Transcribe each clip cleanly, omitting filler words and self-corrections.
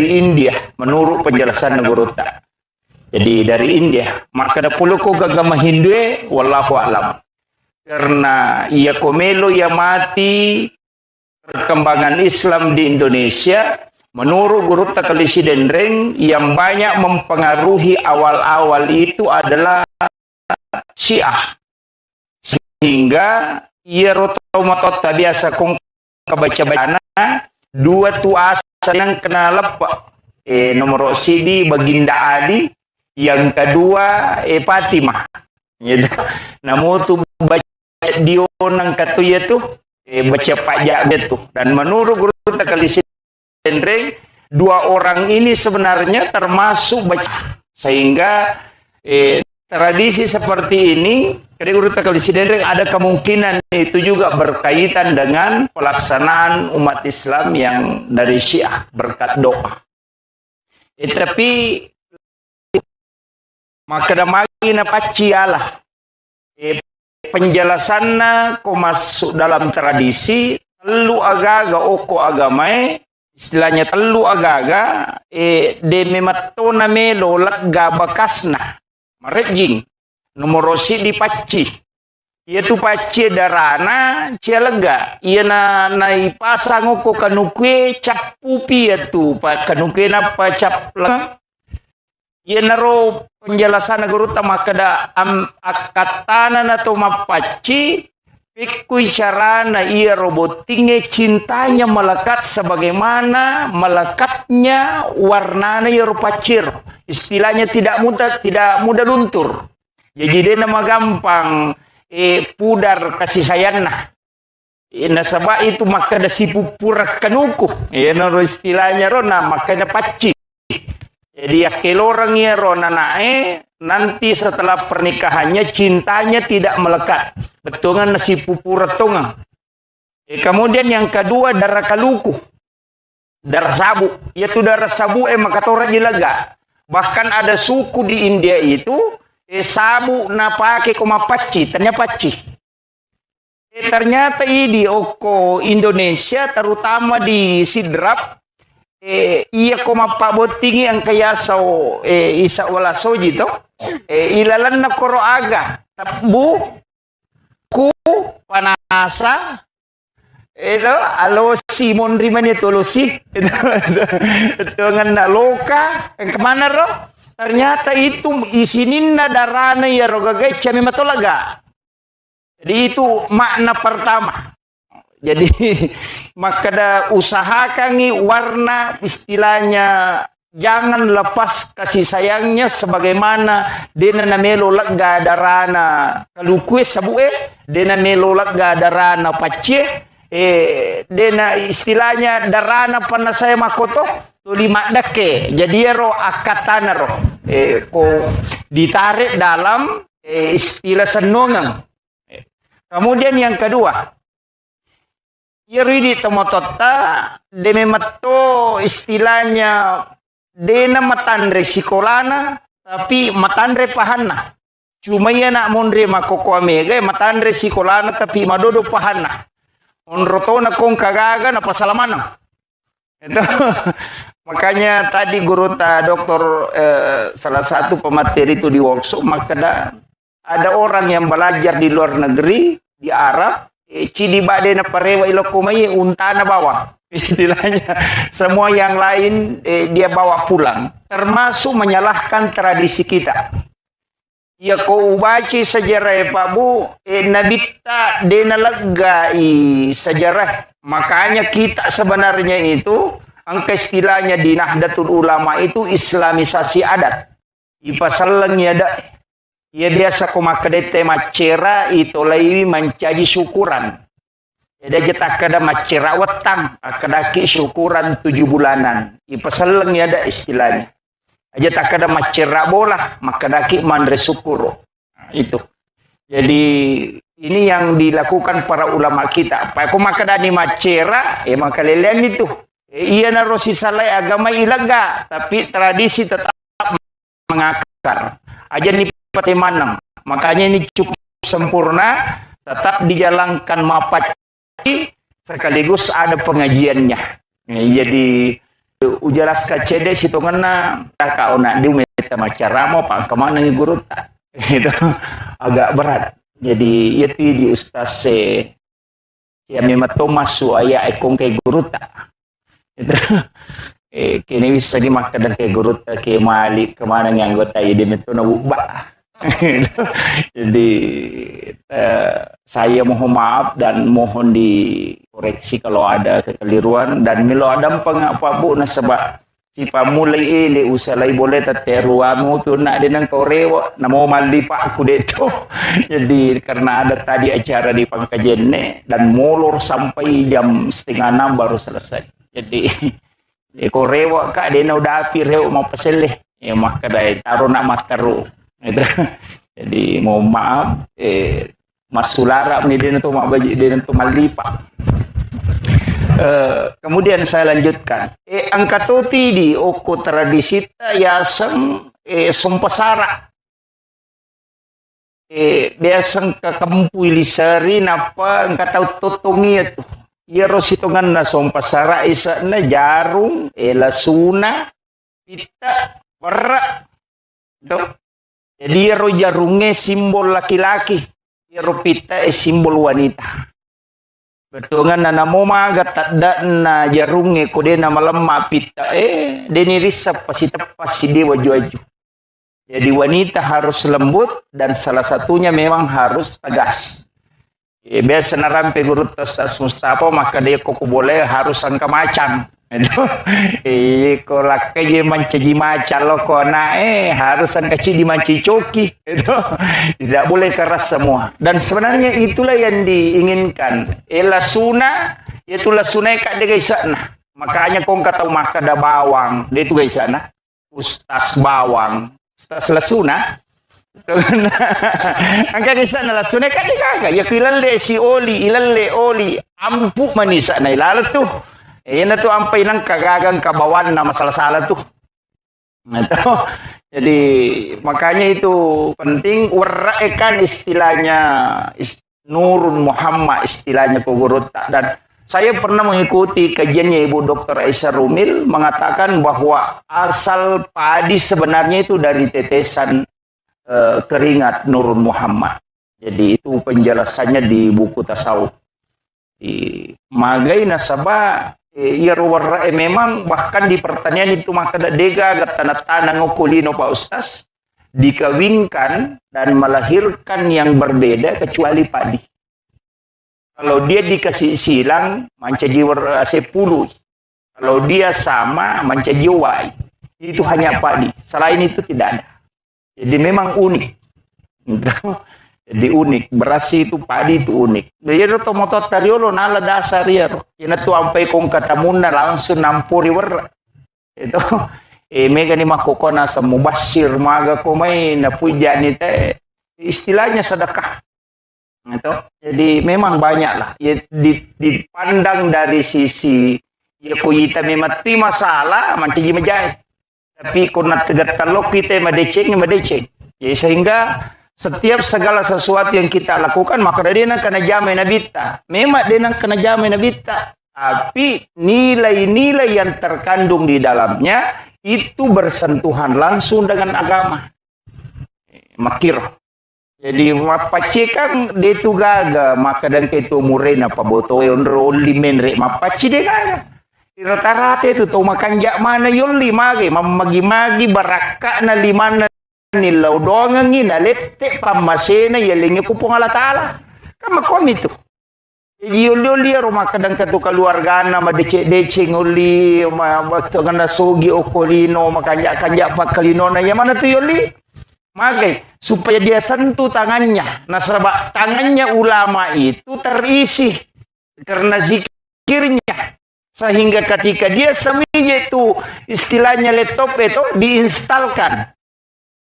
India menurut penjelasan Nagurutta. Jadi dari India. Maka ada puluh ko agama Hindu wallahu alam. Karena ia komelo ya mati perkembangan Islam di Indonesia menurut Gurutta Kalisi Dendreng yang banyak mempengaruhi awal-awal itu adalah Syiah. Sehingga ia rotomatota biasa kong kebaca-bacana dua tu asa yang kena lepak. Nomor CD Baginda Ali, yang kedua Fatimah. Gitu. Namun tu baca Dionang katuya tu baca pajak gitu. Dan menurut Gurutta Kalisi Dendreng, dua orang ini sebenarnya termasuk baca. Sehingga tradisi seperti ini, dari Gurutta Kalisi Dendreng ada kemungkinan itu juga berkaitan dengan pelaksanaan umat Islam yang dari Syiah berkat doa. Tapi maka damagi na pacialah penjelasannya ko masuk dalam tradisi telu agaga oko agamae istilahnya telu agaga de mematona melo lagga bakasna marejing nomorosi di paci ia tu paci darana cia lega ia na ipasang ko kanukwe cap pupi tu pa kanukwe na pa cap lega ia naro penjelasan Gurutta makada akatana na to mapaci pikui carana ia robotingnya cintanya melekat sebagaimana melekatnya warnanya ia rupacir istilahnya tidak mudah luntur jadi dia nama gampang pudar kasih sayangna nasabah itu makada si pupur kanuku naro istilahnya rona makada paci. Jadi yakil orang ya ronanae nanti setelah pernikahannya cintanya tidak melekat. Betungan nasi pupuretungan. Kemudian yang kedua darah kaluku. Darah sabu. Yaitu darah sabu maka tora jilaga. Bahkan ada suku di India itu sabu na pake koma paci, ternyata paci. Ternyata di oko Indonesia terutama di Sidrap iya koma pabotingi ang kaya sa isa wala soji to ilalan na koro aga tabu ku panasa itu alo Simon Riman itu losi dengan na loka yang kemana ro ternyata itu isinin na darana ya rogagai cami matolaga jadi itu makna pertama. Jadi maka usahakan warna istilahnya jangan lepas kasih sayangnya sebagaimana dena namelo lega darana kalukue sabue dena melo lega darana pacie dena istilahnya darana pana saya makoto to lima dake jadi ro akatana ro ko ditarik dalam istilah senongan. Kemudian yang kedua Yeri tomotota deme matto istilahnya dena matandre sikolana tapi matandre pahanna cuma ia nak mondre makoko amega matandre sikolana tapi madodo pahanna onrotona kong kagaga na pasalamana itu makanya tadi Gurutta doktor salah satu pemateri itu di workshop maka ada orang yang belajar di luar negeri di Arab cidi bade na parewa ilokumai untana bawa istilahnya semua yang lain dia bawa pulang termasuk menyalahkan tradisi kita ya ko ubaci sejarah Pak Bu nabita dena legai sejarah makanya kita sebenarnya itu angka istilahnya di Nahdlatul Ulama itu islamisasi adat ipasalengnya ada ya biasa kumakadete macera itu lagi mencaji syukuran. Jadi kita kada macera wetang, kadaki syukuran 7 bulanan. Ipaseleng ya ada istilahnya. Aja tak kada macera bola, makadaki mandre syukur. Nah, itu. Jadi ini yang dilakukan para ulama kita. Pak kumakadani macera, maka lelean itu. Iya narosi salai agama ilaga, tapi tradisi tetap mengakar. Aja nih Manang. Makanya ini cukup sempurna, tetap dijalankan mapaci sekaligus ada pengajiannya. Jadi ujelaskan cede situ ngena kau nak di meta macaramo pak kemana nih guru tak itu agak berat. Jadi itu di ustaz ya memang masuk ayah ekong ke guru tak itu kini bisa dimakan dan ke guru tak ke malik kemana yang anggota ini itu nabubah. Jadi saya mohon maaf dan mohon dikoreksi kalau ada kekeliruan dan milo ada pengapa bu nasabah si pamulai ini usalai boleh tateruamu tu nak dengan korewa namo mali pak aku deto. Jadi karena ada tadi acara di Pangkajene dan molor sampai jam 5:30 baru selesai. Jadi korewa kak dena udah api reu mau peseleh ya maka dai taruh nak makaru. Jadi mohon maaf Mas Sulara ni dia tu mak baju dia tu malipa. Kemudian saya lanjutkan. Angkatoti di oko tradisita yasang sumpasara. Biasang kakampui lisari napa angkatau totongi itu. Ya rositongan na sumpasara isa na jarum lasuna pita perak. Do. Jadi ro jarunge simbol laki-laki, ro pita simbol wanita. Betungan na namo maga tadda na jarunge kode na malemma pita deni risap pasi tepas si dewa juaju. Jadi wanita harus lembut dan salah satunya memang harus tegas. Biasa narampe guru Ustaz Mustafa maka dia kok boleh harus angka macan. Kolak kaje mancaji macan lo kona harus angka di manci coki itu tidak boleh keras semua dan sebenarnya itulah yang diinginkan lasuna itu lasuna kak dia sana makanya kong kata maka ada bawang dia itu guys sana ustaz bawang ustaz lasuna angka di sana lasuna kak dia kagak ya ilalle si oli ilalle oli ampu manisa na ilalat tuh yan tu ampai nang kagagang kabawan na masalah-salah tuh. Jadi makanya itu penting waraekan istilahnya Nurun Muhammad istilahnya Pogorot dan saya pernah mengikuti kajiannya Ibu Dr. Aisyah Rumil mengatakan bahwa asal padi sebenarnya itu dari tetesan keringat Nurun Muhammad. Jadi itu penjelasannya di buku tasawuf. Di Magai Nasabah ya memang bahkan di pertanian itu maka dega tanah-tanah ngokulino Pak Ustaz dikawinkan dan melahirkan yang berbeda kecuali padi. Kalau dia dikasih silang mancaji sepuluh. Kalau dia sama mancaji wai. Itu hanya padi. Selain itu tidak ada. Jadi memang unik. Jadi unik, beras itu padi itu unik. Jadi tomoto tariolo nala dasar ya. Ina tu ampai kong katamuna langsung nampuri wer. Itu mega ni makokona sa mubashir maga ko may napuja ni te istilahnya sedekah. Itu. Jadi memang banyak lah. Ya, dipandang dari sisi ya kuyita memati masalah manti majai. Tapi kuna tegat kalau kita madeceng. Ya sehingga setiap segala sesuatu yang kita lakukan maka dia nak kena jamai nabita. Memang dia nak kena jamai nabita. Tapi nilai-nilai yang terkandung di dalamnya itu bersentuhan langsung dengan agama. Makir. Jadi mapaci kan dia tu gaga maka dan itu murena pa boto onro limenre mapaci dia gaga. Rata-rata itu tu makan jak mana yoli magi magi baraka na limana nilaw doang ngina lette pamasena yelingi kupong ala taala kama komi tu yuli rumah kadang katu keluarga na madece nguli basto gana sogi okolino makanja pakalino na mana tu yuli magai supaya dia sentuh tangannya nasabak tangannya ulama itu terisi karena zikirnya sehingga ketika dia semija itu istilahnya laptop itu diinstalkan.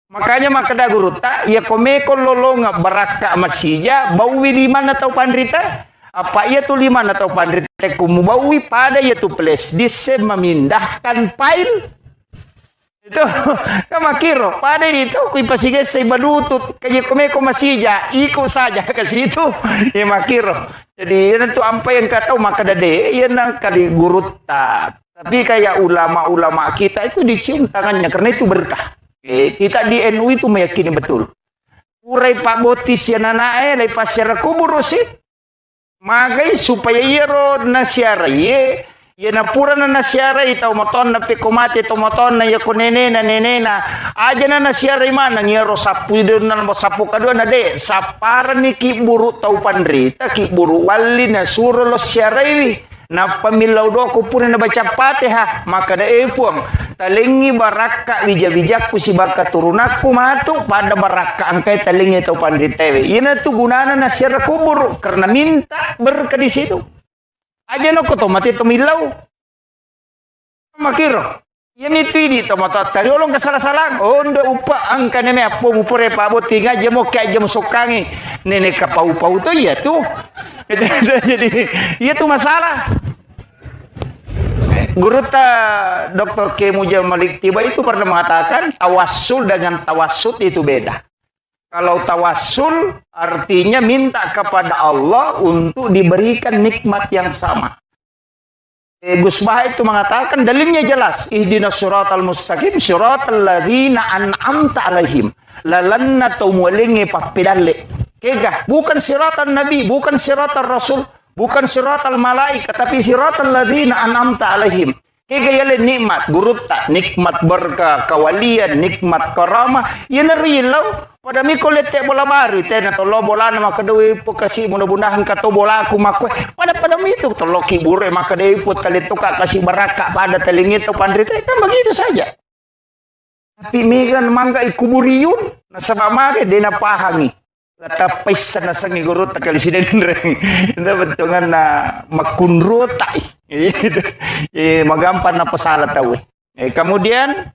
Makanya makada guruta ya komeko lolonga baraka masija bawi lima atau pandrita apa ia tu lima atau pandrita kumu bawi pada ya tu place dise memindahkan file itu kamakiro pada itu kui pasige say balutut kaya komeko masija iko saja ke situ ya makiro jadi yan tu apa yang kata makada de yan ang kali guruta Tapi kayak ulama-ulama kita itu dicium tangannya karena itu berkah. Kita di NU itu meyakini betul. Urai Pak Botis ya nanae lai pasir kubur sih. Magai supaya yero nasiara ye ya napura na nasiara itau moton na pekomate to moton na ya kunene na aja na nasiara mana yero sapu na sapu kadua na de sapar ni ki buru tau pandrita ki buru wali na suro lo siara iwi na pamilau do ko pun na baca Fatihah maka da puang talingi baraka bijak-bijakku si baka turunaku matu pada baraka angkai talingi tau pandritewe ina tu gunana nasiara kubur karena minta berkah di situ aja no ko to mati to milau makiro ya mitu ini to mata tadi olong kesalah-salah onda upa angka neme apo mupure pa botinga aja mo kaya aja musukangi nenek kapau-pau to ya tuh jadi iya tuh masalah. Guru Dr. K. Mujal Malik Tiba itu pernah mengatakan tawassul dengan tawassut itu beda. Kalau tawassul artinya minta kepada Allah untuk diberikan nikmat yang sama. Gus Bah itu mengatakan dalilnya jelas. Ihdinas siratal mustaqim siratal ladzina an'amta alaihim. Lalanna tumulingi papidalle. Kega, bukan siratal nabi, bukan siratal rasul, bukan siratal malaikat, tapi siratal ladzina an'amta alaihim. Kega yale nikmat gurutta, nikmat berkah, kawalian, nikmat karamah. Yan rilaw pada mikol lete bola baru tena tolo bola na makadewi po kasi mudah-mudahan kato bola aku makwe pada itu tolo kibure makadewi po talituka kasi baraka pada telingito pandrita itu begitu saja. Tapi megan mangga ikuburiun na sabamare de na pahangi. Tapay sa nasang iguro takali sinin ring. Ito bentungan na makunro tay. Magampan na pasala tawe. Kemudian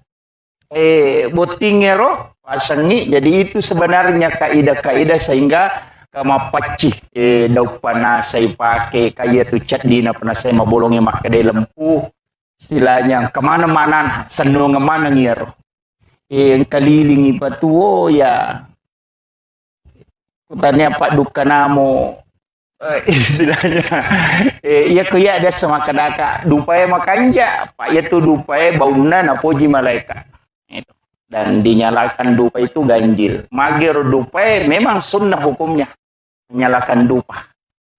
botingero pasangi. Jadi itu sebenarnya kaidah-kaidah sehingga kamapaci daw pana saya pakai kaya tu cat dina pernah saya mabolongnya makade lempu istilahnya kemana-mana senung mana ngiro. Yang kelilingi patuo ya tanya Pak Dukanamo istilahnya iya kuya ada sama kadaka dupae makanja Pak ya tu dupae bauna na poji malaikat itu dan dinyalakan dupa itu ganjil magir dupae memang sunnah hukumnya menyalakan dupa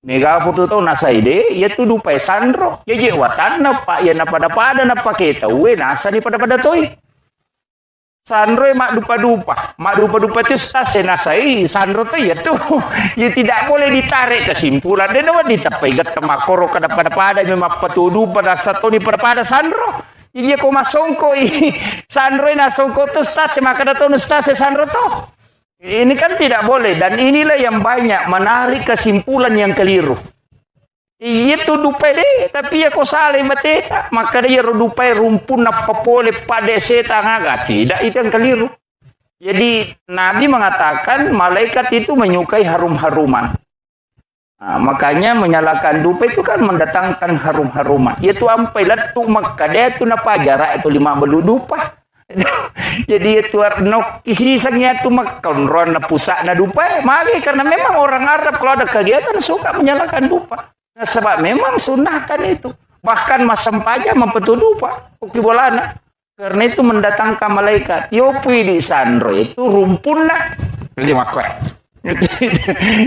mega putu tau nasaide ya tu dupae sandro ya je watana Pak ya na pada na paketa we nasa ni pada toy Sandro mak dupa-dupa itu stase nasai Sandro tuh ya tuh ya tidak boleh ditarik kesimpulan dan awak ditapai gat kemakoro kada pada memang patudu pada satu ni pada Sandro jadi aku masongko Sandro na songko tuh stase maka datang stase Sandro tuh ini kan tidak boleh dan inilah yang banyak menarik kesimpulan yang keliru. Itu dupai deh, tapi ya kau salah mateta. Maka dia dupai rumpun apa boleh pada setan agak tidak itu yang keliru. Jadi Nabi mengatakan malaikat itu menyukai harum-haruman. Nah, makanya menyalakan dupa itu kan mendatangkan harum-haruman. Itu ampai latu maka dia itu napa jarak itu 5 belu dupa. Jadi itu no kisisangnya itu makan ron pusat na dupa. Mari karena memang orang Arab kalau ada kegiatan suka menyalakan dupa. Nah, sebab memang sunnahkan itu. Bahkan masam paja mempetudu Pak. Uki bolana. Karena itu mendatangkan malaikat. Yopi di Sandro itu rumpun nak.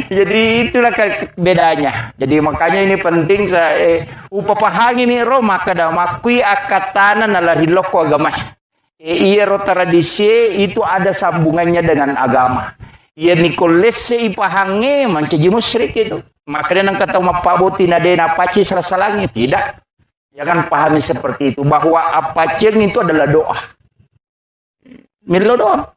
Jadi itulah bedanya. Jadi makanya ini penting saya upapahagi ni ro maka da makui akatana nalari loko agama. Iya ro tradisi itu ada sambungannya dengan agama. Iya nikolese ipahange mancaji musyrik itu. Makanya nang kata mapaboti na dena paci salasalangi tidak. Jangan pahami seperti itu bahwa apacing itu adalah doa. Milo doa.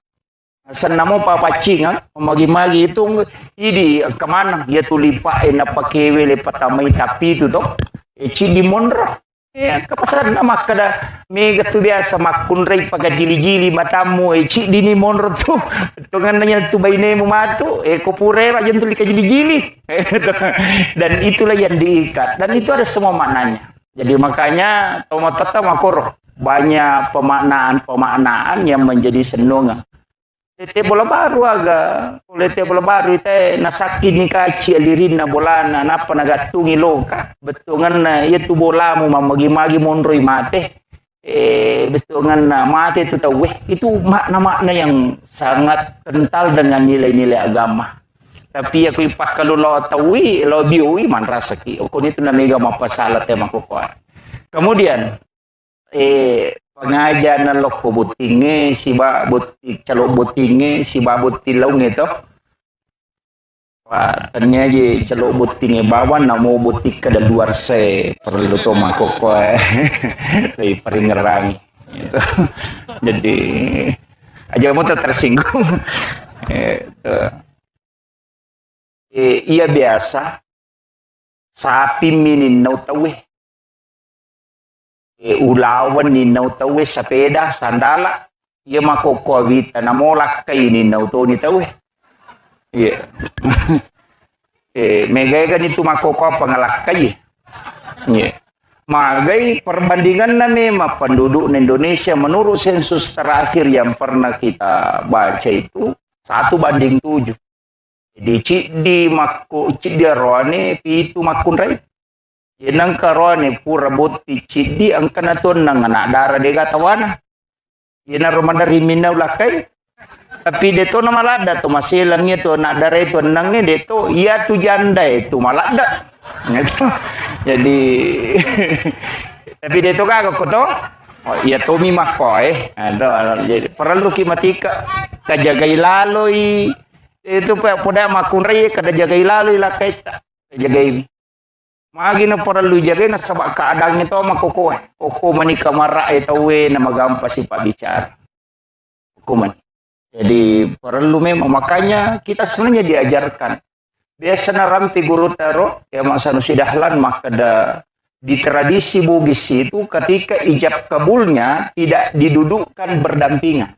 Senamo papacing magi-magi itu ini kemana dia tulipa apa kewe lepat tamai tapi itu toh. Eci di monro. Ya, kepasan nama kada mega tu biasa makun rei pakai jili-jili matamu eci dini monro tu tungannya tu baine matu kopure aja tu lika jili-jili dan itulah yang diikat dan itu ada semua maknanya jadi makanya tomatata makor banyak pemaknaan yang menjadi senungan Tete bola baru aga. Oleh te bola baru ite nasaki ni kaci alirin na bola na napa nagatungi loka. Betungan na itu bola mo mamagi-magi monroy mate. Betungan na mate itu tahu itu makna-makna yang sangat kental dengan nilai-nilai agama. Tapi aku ipak kalau lo tahui, lo biui man rasaki. Okon itu namiga mapasalat ya makukuha. Kemudian pengajian na loko butinge siba butik calo butinge siba butilong itu tanya je calo butinge bawan namo butik ke luar se perlu to makoko dari peringerang gitu. Jadi aja mau tersinggung iya biasa sapi minin nau tawe ulawan ni nau tawe sepeda sandala ia makoko wita namolak kay ni nau to ni tawe iya megay ganito makoko pangalak kay iya magai perbandingan nama penduduk Indonesia menurut sensus terakhir yang pernah kita baca itu 1:7. Di makko cidi roane pitu makun rai yenang karone pura botti cidi angkana ton nang anak dara de gatawana yena romanda rimina ulakai tapi deto na malada to maselangnya to anak dara itu nangnya deto iya tu janda itu malada jadi tapi deto kagak koto oh iya tomi makko ada jadi perlu kimatika kajagai laloi itu pada makun rai kada jagai lalu ilakai tak jagai magi na perlu jagai na sabak keadaan itu makoko koko mani kamara itu we na magampa si pak bicara hukuman jadi perlu memang makanya kita sebenarnya diajarkan biasa na ramti guru taro ya masanu sidahlan maka di tradisi Bugis itu ketika ijab kabulnya tidak didudukkan berdampingan.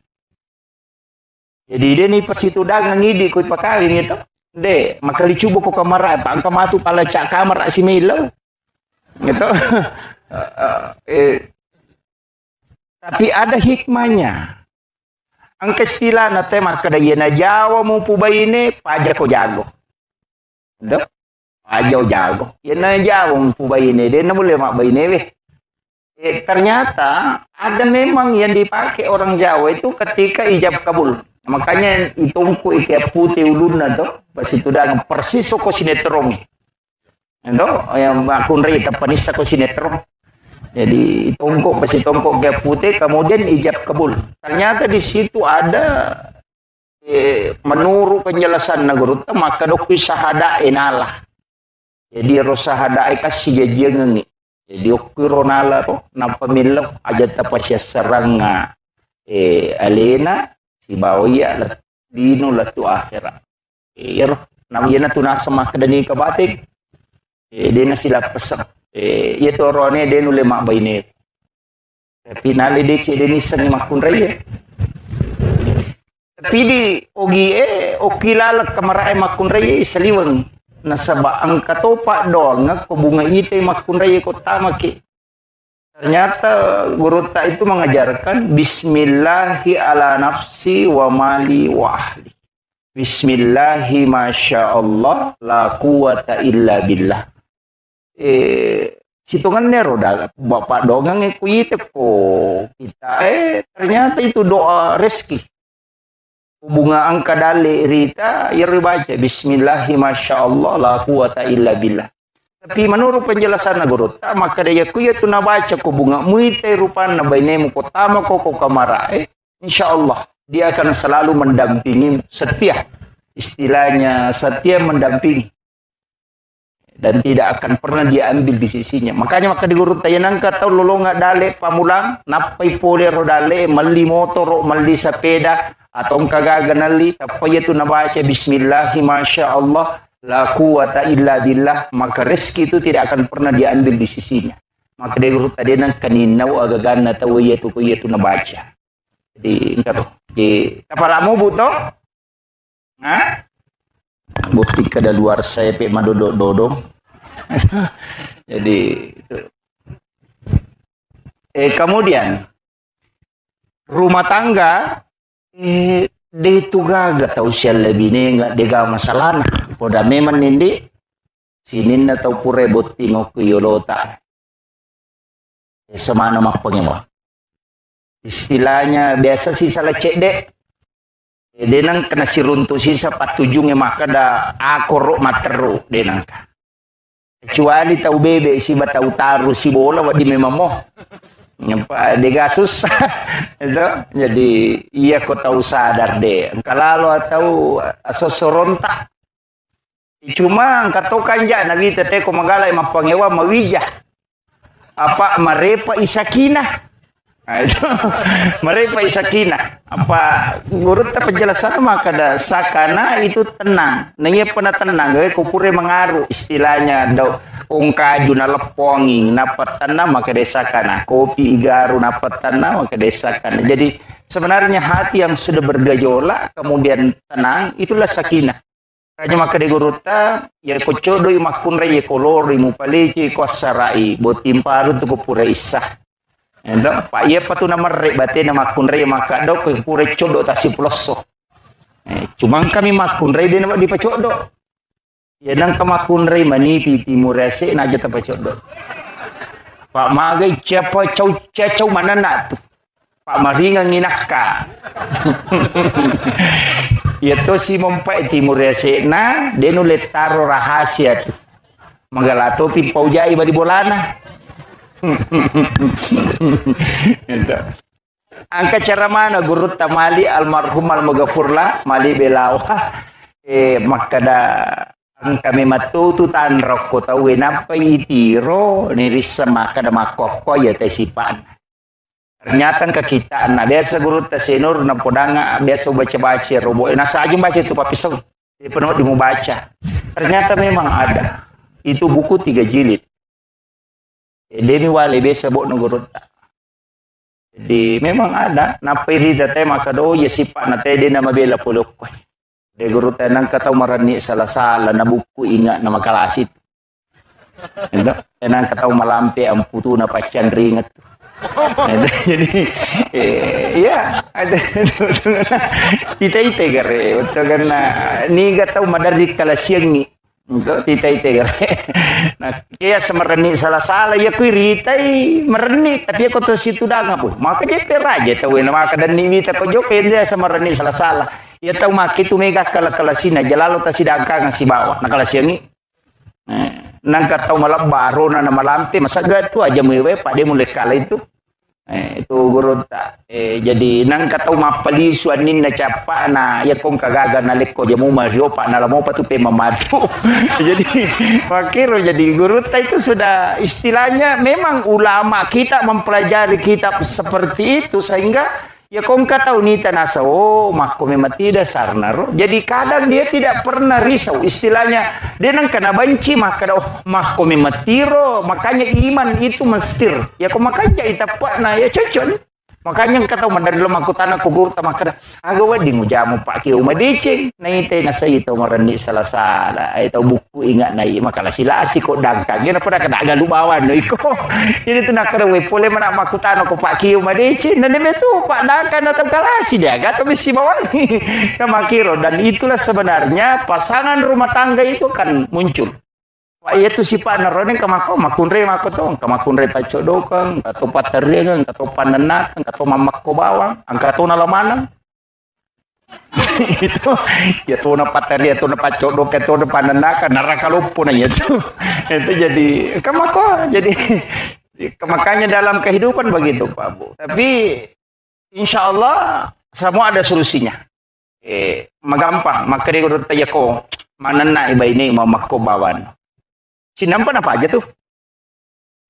Jadi dia ni pas itu dagang ngidi ko pakawin itu. De, makali cubo ko kamara, pang kamatu pala cak kamar si Milo. Gitu. Tapi ada hikmahnya. Ang kastila na tema kada yena Jawa mo pubay ini paja ko jago. Gitu. Paja jago. Yena Jawa mo pubay ini, dia na boleh mak bayine weh. Ternyata ada memang yang dipakai orang Jawa itu ketika ijab kabul. Makanya itungku ikat putih uluna tuh pas itu dagang persis ko sinetron. Itu yang akun rita panis ko sinetron. Jadi itungku pas itungku ikat putih kemudian ijab kabul. Ternyata di situ ada menurut penjelasan guru maka dokter sahada enalah. Jadi rosahada kasih jengeng. Jadi okironala ro na pamilok aja tapasya seranga alena si bawaya dino latu akhirat. Ero namanya tu nasa makadani kabatik. Dia na sila pesak. Ito rone dia nule mak bayne. Tapi nali de ce deni sang makun raya. Tapi di ogi okilala kamarae makun raya saliwang. Nasaba ang katopa doang ko bunga ite makunray ko tamaki. Ternyata guru ta itu mengajarkan bismillahi ala nafsi wa mali wa ahli. Bismillahi masyaallah la quwata illa billah. Situngan nero bapak doang ku ite ko kita ternyata itu doa rezeki. Bunga angka dale rita ya baca bismillahi masyaallah la quwata illa billah. Tapi menurut penjelasan guru maka dia kuya tu na baca ko bunga muite rupan na bainemu ko tama ko kamara insyaallah dia akan selalu mendampingi setia istilahnya setia mendampingi dan tidak akan pernah diambil di sisinya. Makanya maka di guru tayanang ka tahu lolonga dale pamulang napai pole rodale mali motor mali sepeda atau kagaganali tapi itu nabaca bismillahi masyaallah la quwata illa billah maka rezeki itu tidak akan pernah diambil di sisinya. Maka dia guru tadi nang kaninau agagana tahu itu ko itu nabaca. Jadi engkau di kapalamu buto bukti kada luar saya pe madodododong. Jadi itu. Kemudian rumah tangga de tu gaga tau siya lebih ne nga dega masalah na poda memang nindi sinin na tau pure botingo ku yolota semana makpangewa istilahnya biasa sih salah cek dek denang kena siruntu sisa patujungnya maka da akorok materu denang kecuali tau bebe si batau taruh si bola wadi memang mo nyampa dega susah itu jadi iya kau tahu sadar deh kalau atau sosoronta cuma kata kanja nabi tete ko magala mapangewa mawija apa marepa isakina itu marepa isakina apa guru ta penjelasan maka da sakana itu tenang nanya pernah tenang gaya kupure mengaruh istilahnya do ungkaju na lepongi napatana maka desakana kopi igaru napatana maka desakana jadi sebenarnya hati yang sudah bergejolak kemudian tenang itulah sakinah hanya maka de guruta ya kocodo makun re kolori mupaleci kosarai botimparu tu kupure isah endo pak iya patu nama re bate nama makun re maka do kupure codo tasi ploso cuma kami makun re de nama dipacodo ya nang kamakun rey manipi timurese na jata pacodo pak magai siapa cau mana nak tu pak maringa nginaka ya to si mompai timurese na denu letaro rahasia tu magalato pimpau jai badi bolana angka cara mana guru tamali almarhum almagafurla mali belawa makada kami matututan rokko tahu napa itiro nirisa maka da makoko ya tesipan ternyata ke kita nah biasa guru tasenur na podanga biasa baca robo nasa aja baca itu papisau penuh di mau baca ternyata memang ada itu buku 3 jilid demi wali biasa bok guru jadi memang ada napa irida teh maka do ya sipak na teh de nama bela polok de guru tenang kata marani salah-salah na buku ingat nama kalasit itu tenang kata malampe amputu na pacan ringat jadi ya ada tita gare betul karena ni gatau madari kalasiang ni untuk tita gare nah kaya semerani salah-salah ya kui ritai mereni tapi aku tu situ dah ngapu maka dia peraja tahu nama kadan ni mita ko joke dia semerani salah-salah ya tahu maki tu mega kalasina jalalo ta sidangka nga si bawah na kalasiang ni nang katau malam baru na malamte masaga tu aja mewe pak dia mulai kala itu itu guru tak jadi nang katau mapali suanin na capa na ya kong kagaga na leko jamu mario pak na lamo patu pe mamatu jadi makiro jadi guru tak itu sudah istilahnya memang ulama kita mempelajari kitab seperti itu sehingga ya kong katau nita nasa mako memang tidak sarnaro jadi kadang dia tidak pernah risau istilahnya dia nang kena banci maka mako memang tiro makanya iman itu mestir ya kok makanya itapak na ya cocok makanya katau mandar dalam aku tanah kugur ta maka agawa di mujamu pak kiu madicing na ite nasa ito marani salah-salah ito buku ingat na makalah sila si kok dangkang gina pada kena aga lubawan no iko ini tu nak we pole mana aku tanah ko pak kiu madicing na deme tu pak dangkang na kalasi dia kata misi bawan kamakiro dan itulah sebenarnya pasangan rumah tangga itu akan muncul Pak iya tu si pak naroning kamako makunre makoto kamakunre tacodokan kato paterian kato panenakan kato mamako bawang angkato na lamanang itu ya tu na paterian tu na pacodok kato na panenakan narakalupo na itu jadi kamako jadi makanya dalam kehidupan begitu Pak Bu tapi insya Allah semua ada solusinya magampang maka dia urut aja ko manana iba ini mamako bawan sinampan apa aja tuh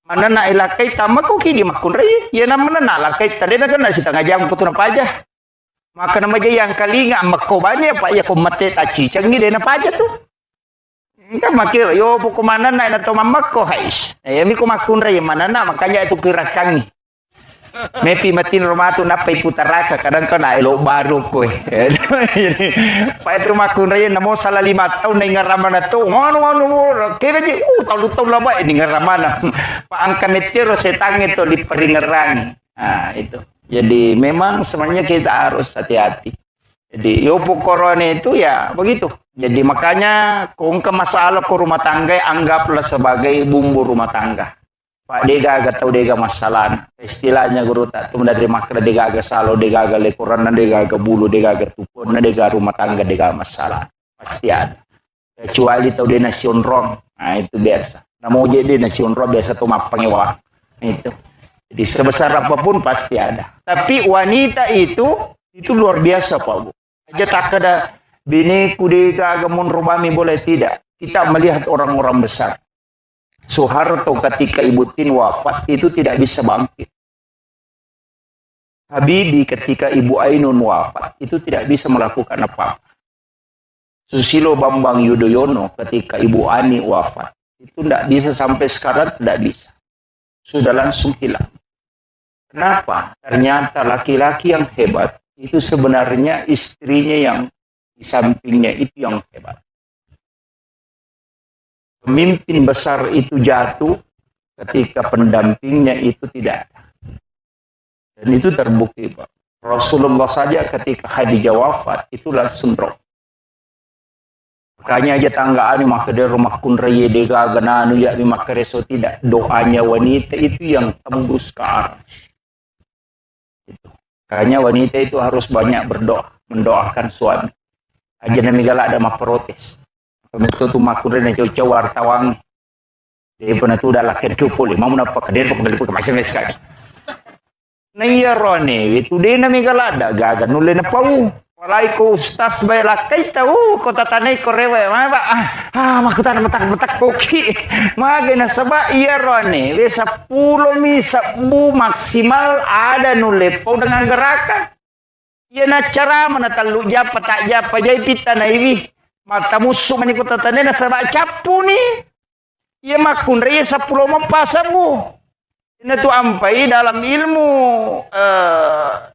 mana nak ilakai tamak kau kini makun raya ya nama nak lakai tadi nak kena si tengah jam kutu apa aja maka nama aja yang kali nggak makobanya apa ya kau mati taci canggih deh apa aja tuh kan makir yo pokok mana nak atau mamak kau hais ya mi kau makun raya mana nak makanya itu kirakangi mepi matin rumah tu napai putaraka kadang kena elok baru kowe pak itu makun raya namo salah 5 tahun dengan ramana tu ngono kira je tahun lama ini ngaramana pak angka metero setang itu di peringerang nah itu jadi memang sebenarnya kita harus hati-hati Jadi yopo corona itu ya begitu. Jadi makanya kung ke masalah ke rumah tangga anggaplah sebagai bumbu rumah tangga. Pak dega tahu dega masalah. Istilahnya guru tak tu dari makna dega salo dega lekuran dega bulu dega tupon dega rumah tangga dega masalah. Pasti ada. Kecuali tahu dia nasion rom. Nah itu biasa. Nah mau jadi nasion rom biasa tuh mapangewa. Itu. Jadi sebesar apapun pasti ada. Tapi wanita itu luar biasa Pak Bu. Aja tak ada bini kudi kagamun rumami boleh tidak. Kita melihat orang-orang besar. Soeharto ketika Ibu Tin wafat itu tidak bisa bangkit. Habibie ketika Ibu Ainun wafat itu tidak bisa melakukan apa-apa. Susilo Bambang Yudhoyono ketika Ibu Ani wafat itu tidak bisa sampai sekarang tidak bisa. Sudah langsung hilang. Kenapa? Ternyata laki-laki yang hebat itu sebenarnya istrinya yang di sampingnya itu yang hebat. Pemimpin besar itu jatuh ketika pendampingnya itu tidak ada. Dan itu terbukti Pak. Rasulullah saja ketika Khadijah wafat itu langsung drop. Makanya aja tanggaan maka dia rumah kunraya dega gananu ya maka reso tidak. Doanya wanita itu yang tembus ke arah. Makanya wanita itu harus banyak berdoa, mendoakan suami. Aja nami galak ada mah protes. Pemetu tu makurin na cowok wartawan. Dia pernah tu dah lakukan kupul. Mau napa kader pokok dalip masih sekali. Na iya rone, itu dia nami galak ada gagan nulen na pau. Walai ko ustaz bay lakai tahu ko tatanay ko rewe ba makutan matak koki mage na saba iya rone we 10 maksimal ada nulepau dengan gerakan iya na cara manatalu japa tak japa jay pita na iwi mata musuh mani ko tatanay na saba capu ni iya makun re 10 mapasamu. Ini tuh ampai dalam ilmu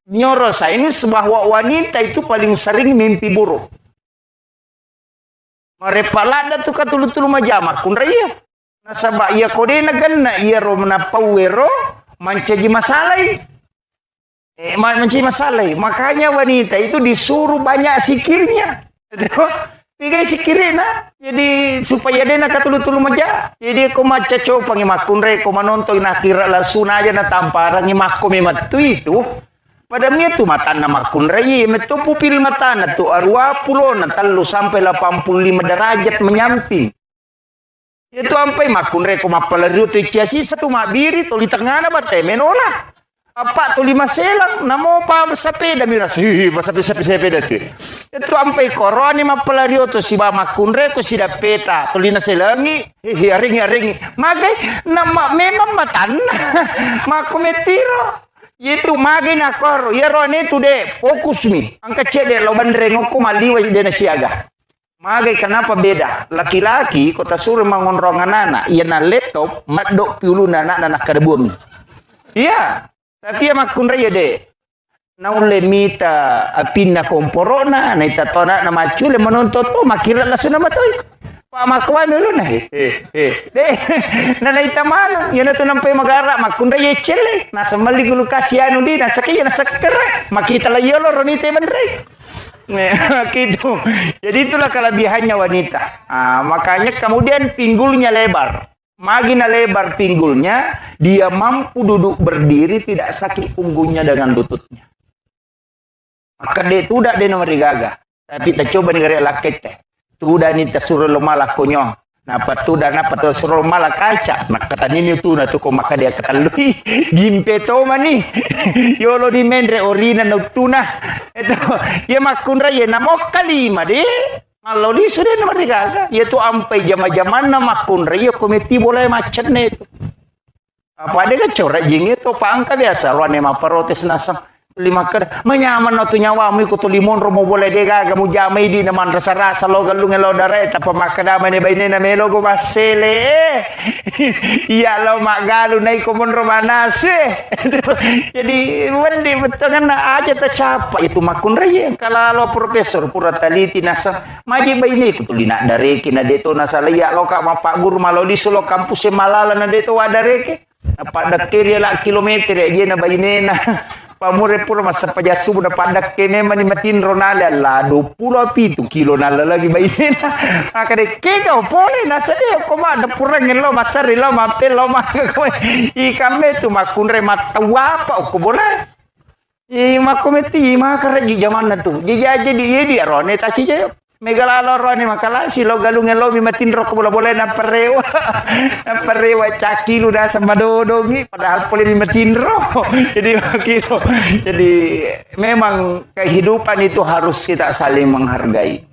neuroscience bahwa wanita itu paling sering mimpi buruk. Marepalada tuh katulu-tulu majamak kun raya. Nasaba iya kode na ganna iya ro na pawero mancaji masalai. Mancaji masalai. Makanya wanita itu disuruh banyak sikirnya. Tiga sikirina. Jadi supaya dia nak katulu-tulu maja. Jadi ko maca cow pangimakun re ko manonton nakira lasuna aja na tamparan ngimako mematu itu. Pada itu mata na makun re metu pupil mata na tu arwa pulo na talu sampai 85 derajat menyamping. Itu sampai makun re ko mapalaru tu ciasi satu mabiri tu di tengah na bate menona. Apa tu 5 selang namo pa sepeda miras sepeda tu itu sampai koroni mapalario tu si ba makunre tu si dapeta tu lina selangi ringi magai nama memang matan makumetiro itu magai nakor ya rone tu de fokus mi angka cede lo bandreng ko maliwa de na siaga magai kenapa beda laki-laki kota suruh mangonrongan anak iya na laptop madok piuluna anak kadebum iya. Tapi ya makun raya de. Naule mita apinna komporona na itatona na machule menontot to makira lasu na matoy. Pa makwa melo na. De. Na itamano yana to nampai magara makun raya chele. Nasa maligulu kasiano di nasa kaya nasa kere. Makita la yolo ronite mandre. Gitu. Jadi itulah kelebihannya wanita. Makanya kemudian pinggulnya lebar. Makin lebar pinggulnya, dia mampu duduk berdiri tidak sakit punggungnya dengan lututnya. Maka dia itu udah dia nomor gagah. Tapi kita coba negara laket teh. Tu udah ni tersuruh lemah konyo. Napa tu dan napa tersuruh malah kaca. Maka tadi ni tu na tu ko maka dia kata lui gimpe to mani. Yolo di mendre orina no tuna. Itu dia makun raya namo kalima deh. Kalau di sudah nomor gaga, yaitu ampai jama-jaman nama kunri, komiti boleh macet nih. Apa ada kecorak jing itu pangka biasa, luar nema protes nasam. Lima ker, menyaman tu nyawamu ikut limon romo boleh dega, kamu jamai di naman rasa-rasa lo galung lo dare, tapi makadama ne bayi na melo go masele. Iya lo mak galu naik komon romanas. Jadi wendi betul kan aja tercapai itu makun raya. Kalau lo profesor pura taliti nasa, maji bayi ni ikut lina dare kina deto nasa liya lo kak mapak guru malo di solo kampus malala na deto wadareke. Apa dak kiri lah kilometer ya na bayi na pamure pura masa pajasu buda padak kene mani matin ronala la 20 pitu kilo nala lagi bayi na akade kega pole na sade ko ma da pura ngelo masari lo mapel lo ma ko ikame tu makunre matawa pa ko bola makometi makara zaman na tu jadi di rone ta ci megalalo rone makala si lo galungan lo mi matin ro ko bola na parewa cakilu da sama dodogi padahal pole mi matin ro jadi kilo jadi memang kehidupan itu harus kita saling menghargai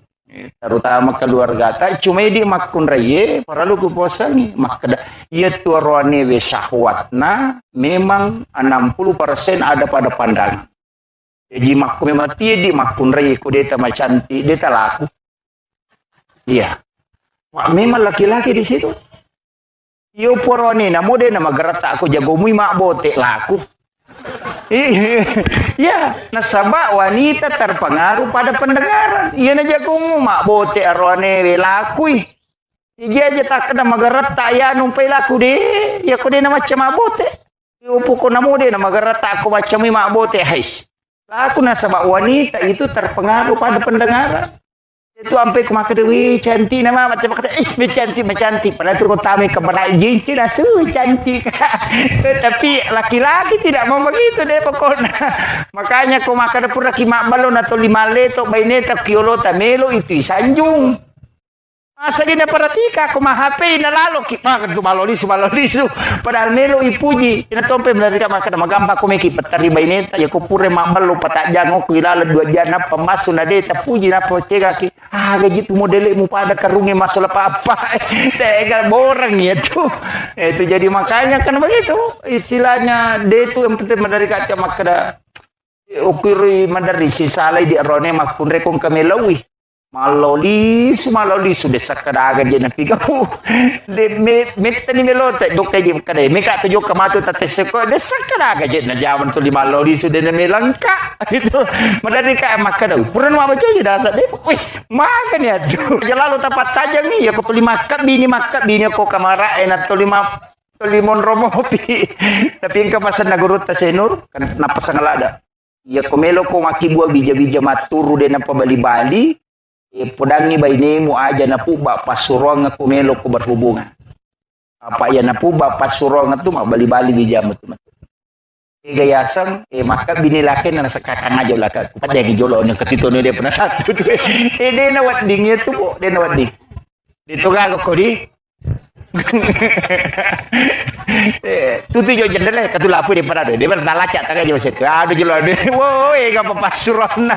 terutama keluarga ta cuma di makun raye para lu kuposan makada ia tu rone we syahwatna memang 60% ada pada pandangan. Jadi makku memang di makun raye ku deta macanti deta laku. Iya. Wah, memang laki-laki di situ. Yo porone na mode na magarata aku jago mui mak bote laku. Iya, nasaba wanita terpengaruh pada pendengaran. Iya na jago mu mak bote arone we laku. Iya aja tak kena magarata ya numpai laku deh. Ya ko de na macam mak bote. Yo poko na mode na magarata aku macam mui mak bote hais. Aku nasabak wanita itu terpengaruh pada pendengaran. Itu sampai ke maka dewi cantik nama macam kata cantik padahal tu kota me keberai jinci dah cantik. Tapi laki-laki tidak mau begitu deh pokoknya. Makanya kau makan pun laki mak balon atau 5 letok baineta kiolota melo itu sanjung. Asa dia perhatika aku mah HP na lalo kita tu malolisu padahal melo ipuji ina tompe menarika makan magamba ko meki petari baineta ya ko pure mambalo patak jango ko ilala 2 jana pemasu na deta puji na pocega ki gaji tu modele mu pada karunge masalah apa dega borang ya tu itu jadi makanya kan begitu istilahnya de tu yang penting menarika ta makada ukiri mandari si salai di rone makun rekong kamelawi malolisu sudah sakadaga dia napi kau de meta ni melota dokter dia kadai meka tu joka matu tateseko de sakadaga dia na jaman tu 5 lolisu de na melangka itu madari ka makada puran ma baca je dasar de wih makan ya tu lalu tapat tajang ni ya ko tu 5 makat bini ko kamara ena tu 5 limon romo pi tapi engka pasan nagurut ta senur kan napasang lada ya ko melo ko makibua bija-bija maturu de na pabali-bali podangi bainemu aja na po ba pasurong ako melo ko berhubungan. Apa ya na po ba pasurong ito bali-bali bija mo ito. Gayasang maka binilakin na nasa kakang aja laka. Kupada yung jolo ng katito dia pernah satu. Dia nawat ding itu po, dia nawat ding. Dito ka ko di. Tutu jo jendela katulapu di parade dia bertalaca tak aja masih ada jelo de woi enggak apa surona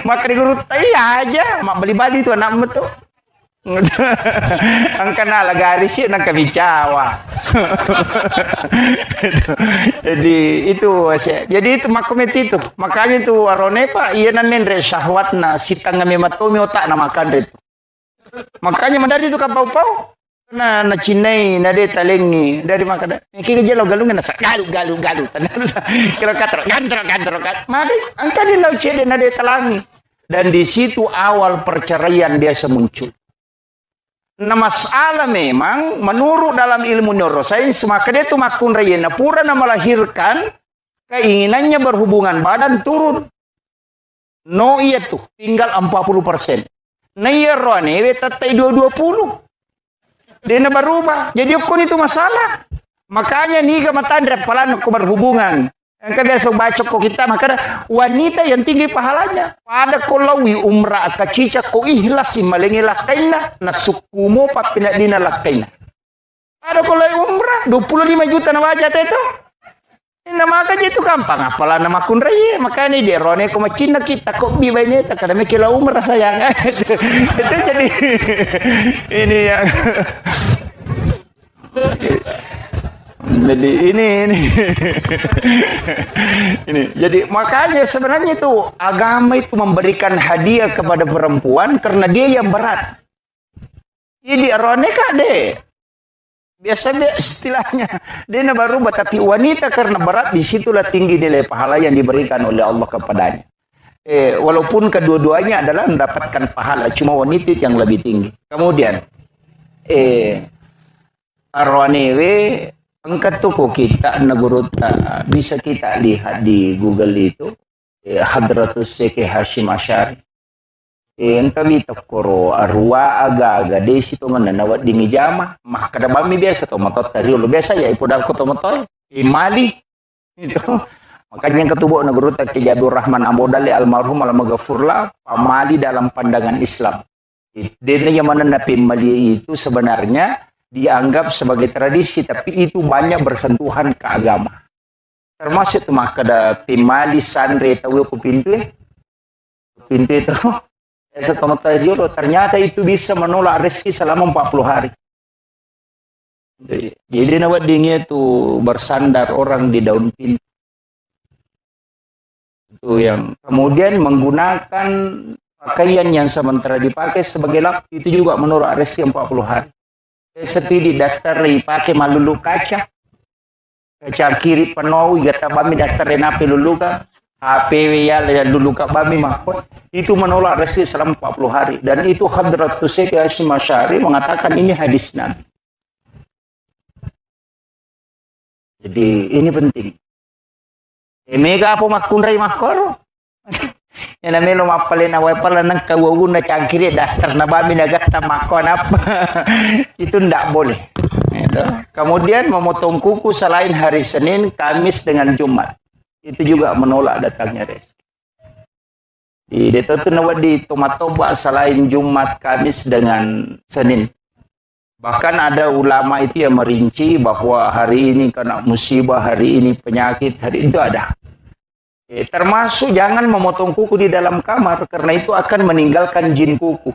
maka di guru aja mak bali-bali tu anak betul angkana lagaris sih nang kami Jawa. Jadi itu makomet itu makanya itu warone pak iya namen re syahwatna sitang ngame matomi otak na makan itu makanya mandari itu kapau-pau na cinai na de talengi dari makada kiki jelo galungan na galu kalau katro gantro maka angka di laut cede na de talangi dan di situ awal perceraian dia semuncul. Nah masalah memang menurut dalam ilmu neuroscience maka dia tu makun rayena pura na melahirkan keinginannya berhubungan badan turun. No iya tuh tinggal 40%. Nah iya roane tatai 20. Dia nak berubah. Jadi ukun itu masalah. Makanya nih matandre palan ko berhubungan. Yang biasa baca ko kita maka wanita yang tinggi pahalanya. Pada kolawi umrah kacica ko ihlas malengi lakaina nasukumo papina dina lakaina. Ada kolawi umrah 25 juta na wajah itu. Ina maka itu gampang apalah nama kun raya makanya di rone ko macina kita kok bi baine tak kada mekila umrah sayang. Itu jadi ini yang jadi ini jadi makanya sebenarnya itu agama itu memberikan hadiah kepada perempuan karena dia yang berat. Jadi rone kade biasa istilahnya dia baru tapi wanita karena berat disitulah tinggi nilai pahala yang diberikan oleh Allah kepadanya. Walaupun kedua-duanya adalah mendapatkan pahala, cuma wanita yang lebih tinggi. Kemudian arwanewe Angkat tuku kita Naguruta bisa kita lihat di Google itu Hadratus Syekh Hashim Asy'ari. Yang kami takoro arwa aga-aga desi to mananawat di ngijama mah kada bami biasa to motot tadi lo biasa ya ipodal ko to motoy imali itu makanya yang ketubuh Naguruta Ki Jadur Rahman Ambodali almarhum alamagafurla pamali dalam pandangan Islam. Dene yang mana napi mali itu sebenarnya dianggap sebagai tradisi, tapi itu banyak bersentuhan ke agama. Termasuk tuh mah kada pimali sandre tahu ku pintu itu ternyata itu bisa menolak rezeki selama 40 hari. Jadi nawat dingin itu bersandar orang di daun pintu. Itu yang kemudian menggunakan pakaian yang sementara dipakai sebagai lap itu juga menolak rezeki 40 hari. Seperti di dasar pakai malulu kaca kiri penuh gata bami dasar napi luluka HP ya dulu kak bami makot itu menolak rezeki selama 40 hari dan itu Hadratus Syekh Hashim Asy'ari mengatakan ini hadis Nabi. Jadi ini penting. Mega apa makunrai makor? Yang namanya lo mapalin awal pala nang kawawun na cangkiri dasar na bami nagata makon apa? Itu ndak boleh. Itu. Kemudian memotong kuku selain hari Senin, Kamis dengan Jumat. Itu juga menolak datangnya rezeki. Di itu tuh nawat di tomatoba selain Jumat, Kamis dengan Senin. Bahkan ada ulama itu yang merinci bahwa hari ini kena musibah, hari ini penyakit, hari itu ada. Termasuk jangan memotong kuku di dalam kamar karena itu akan meninggalkan jin kuku.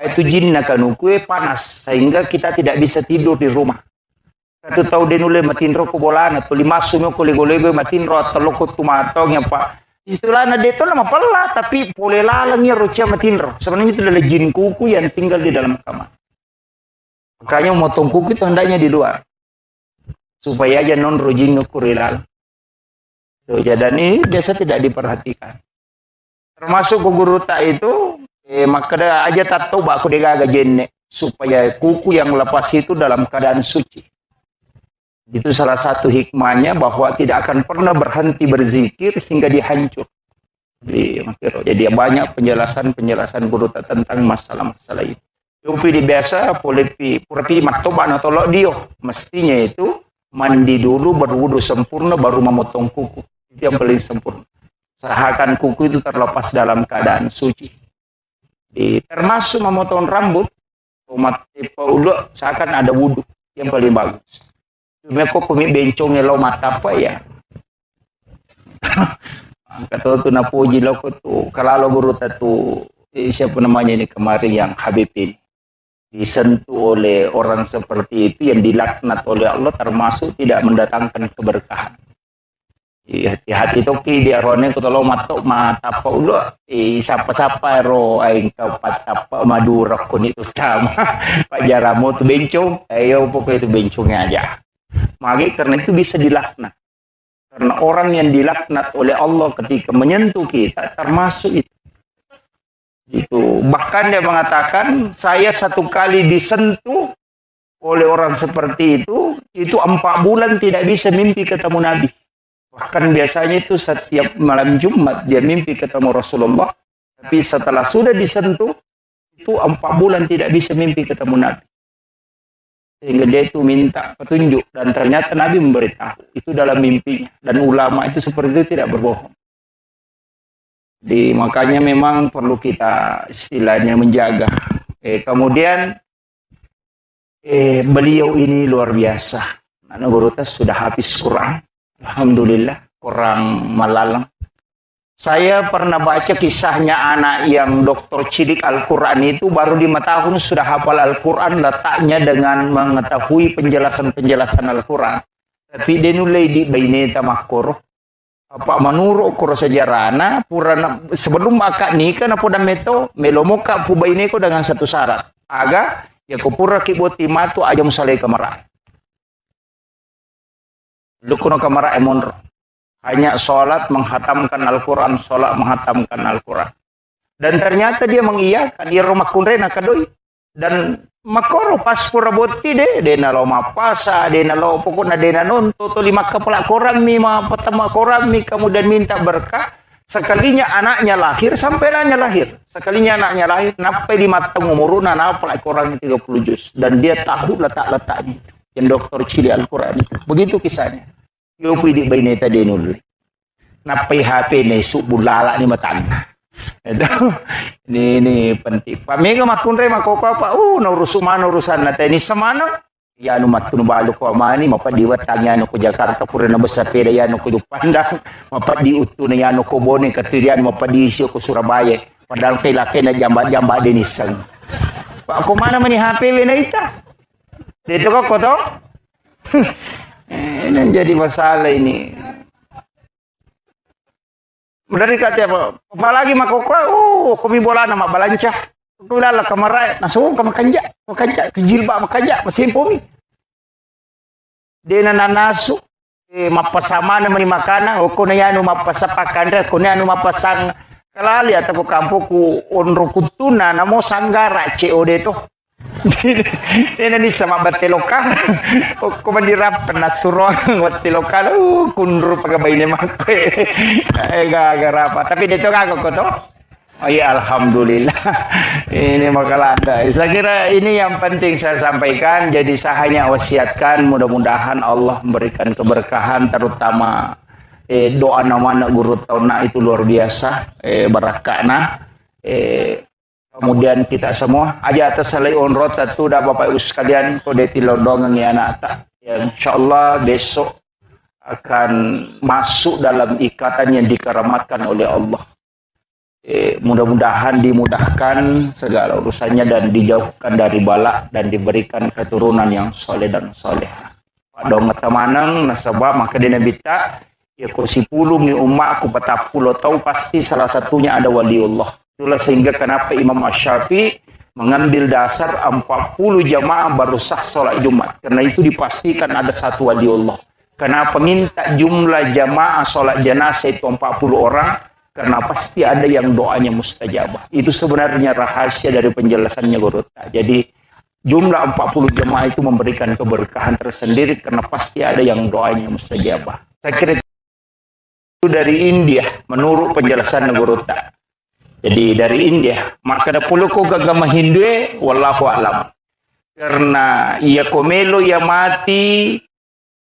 Itu jin nakanuku panas sehingga kita tidak bisa tidur di rumah. Satu tahu denule matinro ko bolana to lima sumo ko lego-lego matinro teloko tumatong yang pak. Istilahnya dia itu nama pala tapi boleh lalangnya roca matinro. Sebenarnya itu adalah jin kuku yang tinggal di dalam kamar. Makanya memotong kuku itu hendaknya di luar supaya aja non rojin kurilal. Dan ini biasa tidak diperhatikan. Termasuk guru tak itu, maka aja tak tahu aku degaga jenne supaya kuku yang lepas itu dalam keadaan suci. Itu salah satu hikmahnya bahwa tidak akan pernah berhenti berzikir hingga dihancur. Jadi banyak penjelasan guru tak tentang masalah-masalah itu. Tapi biasa purapi maktoban atau dia mestinya itu mandi dulu berwudu sempurna baru memotong kuku. Itu yang paling sempurna. Usahakan kuku itu terlepas dalam keadaan suci. Termasuk memotong rambut, umat ulo seakan ada wudu yang paling bagus. Cuma kok kami bencongnya lo mata apa ya? Kata tu napuji lo tu kalau guru tu siapa namanya ini kemarin yang Habib ini disentuh oleh orang seperti itu yang dilaknat oleh Allah termasuk tidak mendatangkan keberkahan. Hati-hati toki dia rone ko tolo matok mata pa ulo sapa-sapa ro aing kapat apa madura ko nito tama pajaramu tu bencong ayo pokoknya itu bencongnya aja magi karena itu bisa dilaknat karena orang yang dilaknat oleh Allah ketika menyentuh kita termasuk itu bahkan dia mengatakan saya satu kali disentuh oleh orang seperti itu 4 bulan tidak bisa mimpi ketemu Nabi. Bahkan biasanya itu setiap malam Jumat dia mimpi ketemu Rasulullah. Tapi setelah sudah disentuh, itu 4 bulan tidak bisa mimpi ketemu Nabi. Sehingga dia itu minta petunjuk. Dan ternyata Nabi memberitahu. Itu dalam mimpinya. Dan ulama itu seperti itu tidak berbohong. Makanya memang perlu kita istilahnya menjaga. Kemudian beliau ini luar biasa. Naguruta sudah habis Quran. Alhamdulillah, kurang malalang. Saya pernah baca kisahnya anak yang doktor cilik Al-Quran itu baru 5 tahun sudah hafal Al-Quran letaknya dengan mengetahui penjelasan-penjelasan Al-Quran. Tapi dia nulai di baineta makor. Apa menurut kuro sejarahna purana sebelum akad nikah na poda meto melomoka pu baineko dengan satu syarat. Aga ya kupura kiboti matu aja musalai kamara. Lukuno kamara emonro. Hanya sholat menghatamkan Al-Quran, sholat menghatamkan Al-Quran. Dan ternyata dia mengiyakan, dia rumah kunrena kadoi. Dan makoro pas pura botti de na lo mapasa de na lo pokoknya de na nonto to lima kepala koram mi ma pertama koram mi kemudian minta berkah. Sekalinya anaknya lahir sampai anaknya lahir. Sekalinya anaknya lahir sampai di matang umuruna napal koram 30 juz dan dia tahu letak-letaknya itu. Yang dokter cili Al-Qur'an itu. Begitu kisahnya. Yo pidi baineta denul. Napai HP ne subulala ni matang. Itu ini penting. Pamega makunre makoko apa? Urusan nate ni samana. Ya anu matun balu ko mani mapadiwat tanya anu ko Jakarta purana besapeda ya anu ko Pandang mapadi utuna ya anu ko Bone katirian mapadi isyo ko Surabaya padahal kay laki na jamba denisan. Pak ko mana mani HP na ita. Dito ko to. Ini jadi masalah ini. Dari kata apa? Apalagi makoko, kami bola nama balancah. Tulala kamaray, nasuong ka makanja, kejilba makanja, masimpo mi. Di nananaso, mapasama naman ni makana, o kung na mapasapakanda, kung na mapasang kalali, at ako kampo ku onro kutuna, na mo sanggara, o dito. Di na ni sama batiloka, o kumandirap, nasurong batiloka, kunro pagabay ni Mako. Gagarapa. Tapi dito kako ko to. Oh ya alhamdulillah ini makalanda. Saya kira ini yang penting saya sampaikan. Jadi saya hanya wasiatkan mudah-mudahan Allah memberikan keberkahan terutama doa nama guru tauna itu luar biasa barakana. Kemudian kita semua aja atas salai onrot itu dah Bapak Ibu sekalian kode tilodong yang anak tak. Ya, insyaallah besok akan masuk dalam ikatan yang dikeramatkan oleh Allah. Mudah-mudahan dimudahkan segala urusannya dan dijauhkan dari bala dan diberikan keturunan yang soleh dan soleha. Padong temanang nasabah maka dina bita ya ko si pulung ni umak ku patapulo tahu pasti salah satunya ada waliullah. Itulah sehingga kenapa Imam Asy-Syafi'i mengambil dasar 40 jamaah baru sah salat Jumat. Karena itu dipastikan ada satu waliullah. Kenapa minta jumlah jamaah salat jenazah itu 40 orang? Karena pasti ada yang doanya mustajabah. Itu sebenarnya rahasia dari penjelasannya Gorota. Jadi jumlah 40 jemaah itu memberikan keberkahan tersendiri karena pasti ada yang doanya mustajabah. Saya kira itu dari India menurut penjelasan Gorota. Jadi dari India. Maka ada puluh ko agama Hindu wallahu alam. Karena ia komelo ia mati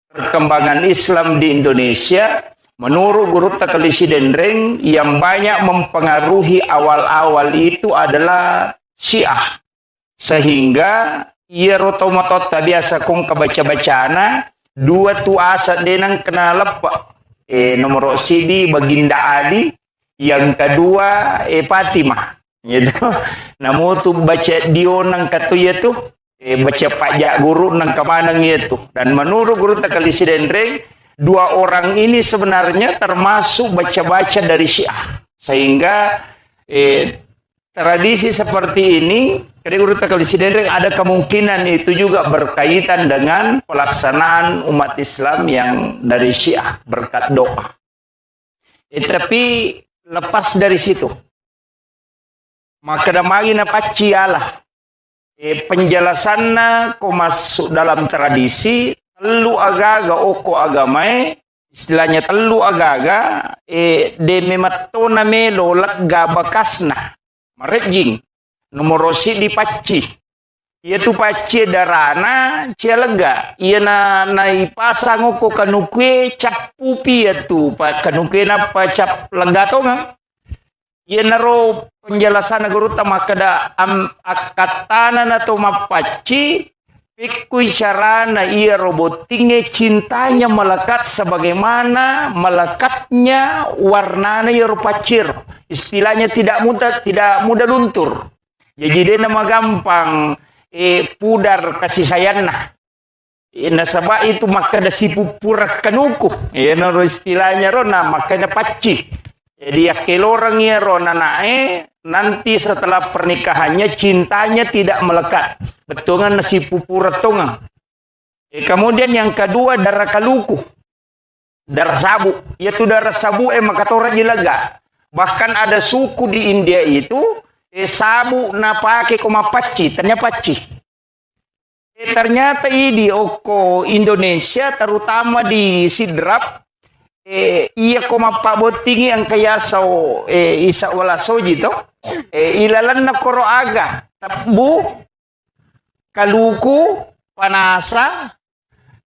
perkembangan Islam di Indonesia. Menurut Guru Takalisi Dendreng yang banyak mempengaruhi awal-awal itu adalah Syiah. Sehingga ia rotomotot biasa kong kebaca-bacana dua tu asat denang kena lepak. Nomor CD Baginda Ali, yang kedua Fatimah. Gitu. Namun tu baca Dionang katuya tu baca pajak guru nang kemanang itu. Dan menurut Guru Takalisi Dendreng dua orang ini sebenarnya termasuk baca-baca dari Syiah. Sehingga tradisi seperti ini, dari Guru Takalisi Dendreng ada kemungkinan itu juga berkaitan dengan pelaksanaan umat Islam yang dari Syiah berkat doa. Tapi lepas dari situ, maka damagi na pacialah. Penjelasannya kok masuk dalam tradisi telu agaga oko agamae istilahnya telu agaga de mematona melo lagga bakasna marejing nomorosi di paci ia tu paci darana cia lega ia na ipasang oko kanukwe capu pia tu pa kanukwe na pa cap lega tonga ia naro penjelasan guru tama kada akatana na to mapaci pikui carana ia robotingnya cintanya melekat sebagaimana melekatnya warnanya ia rupacir. Istilahnya tidak mudah luntur. Jadi dia nama gampang pudar kasih sayangna. Nasabah itu maka ada si pupur kanuku. Naro istilahnya rona makanya paci. Jadi yakil orang ya rona nae nanti setelah pernikahannya cintanya tidak melekat. Betungan nasi pupur tongang. Kemudian yang kedua darah kaluku. Darah sabu. Yaitu darah sabu maka tora jilaga. Bahkan ada suku di India itu sabu na pake koma paci, ternyata paci. Ternyata ini oko Indonesia terutama di Sidrap iya ko mapabotingi ang kaya sa isa wala soji to ilalan na koro aga tabu kaluku panasa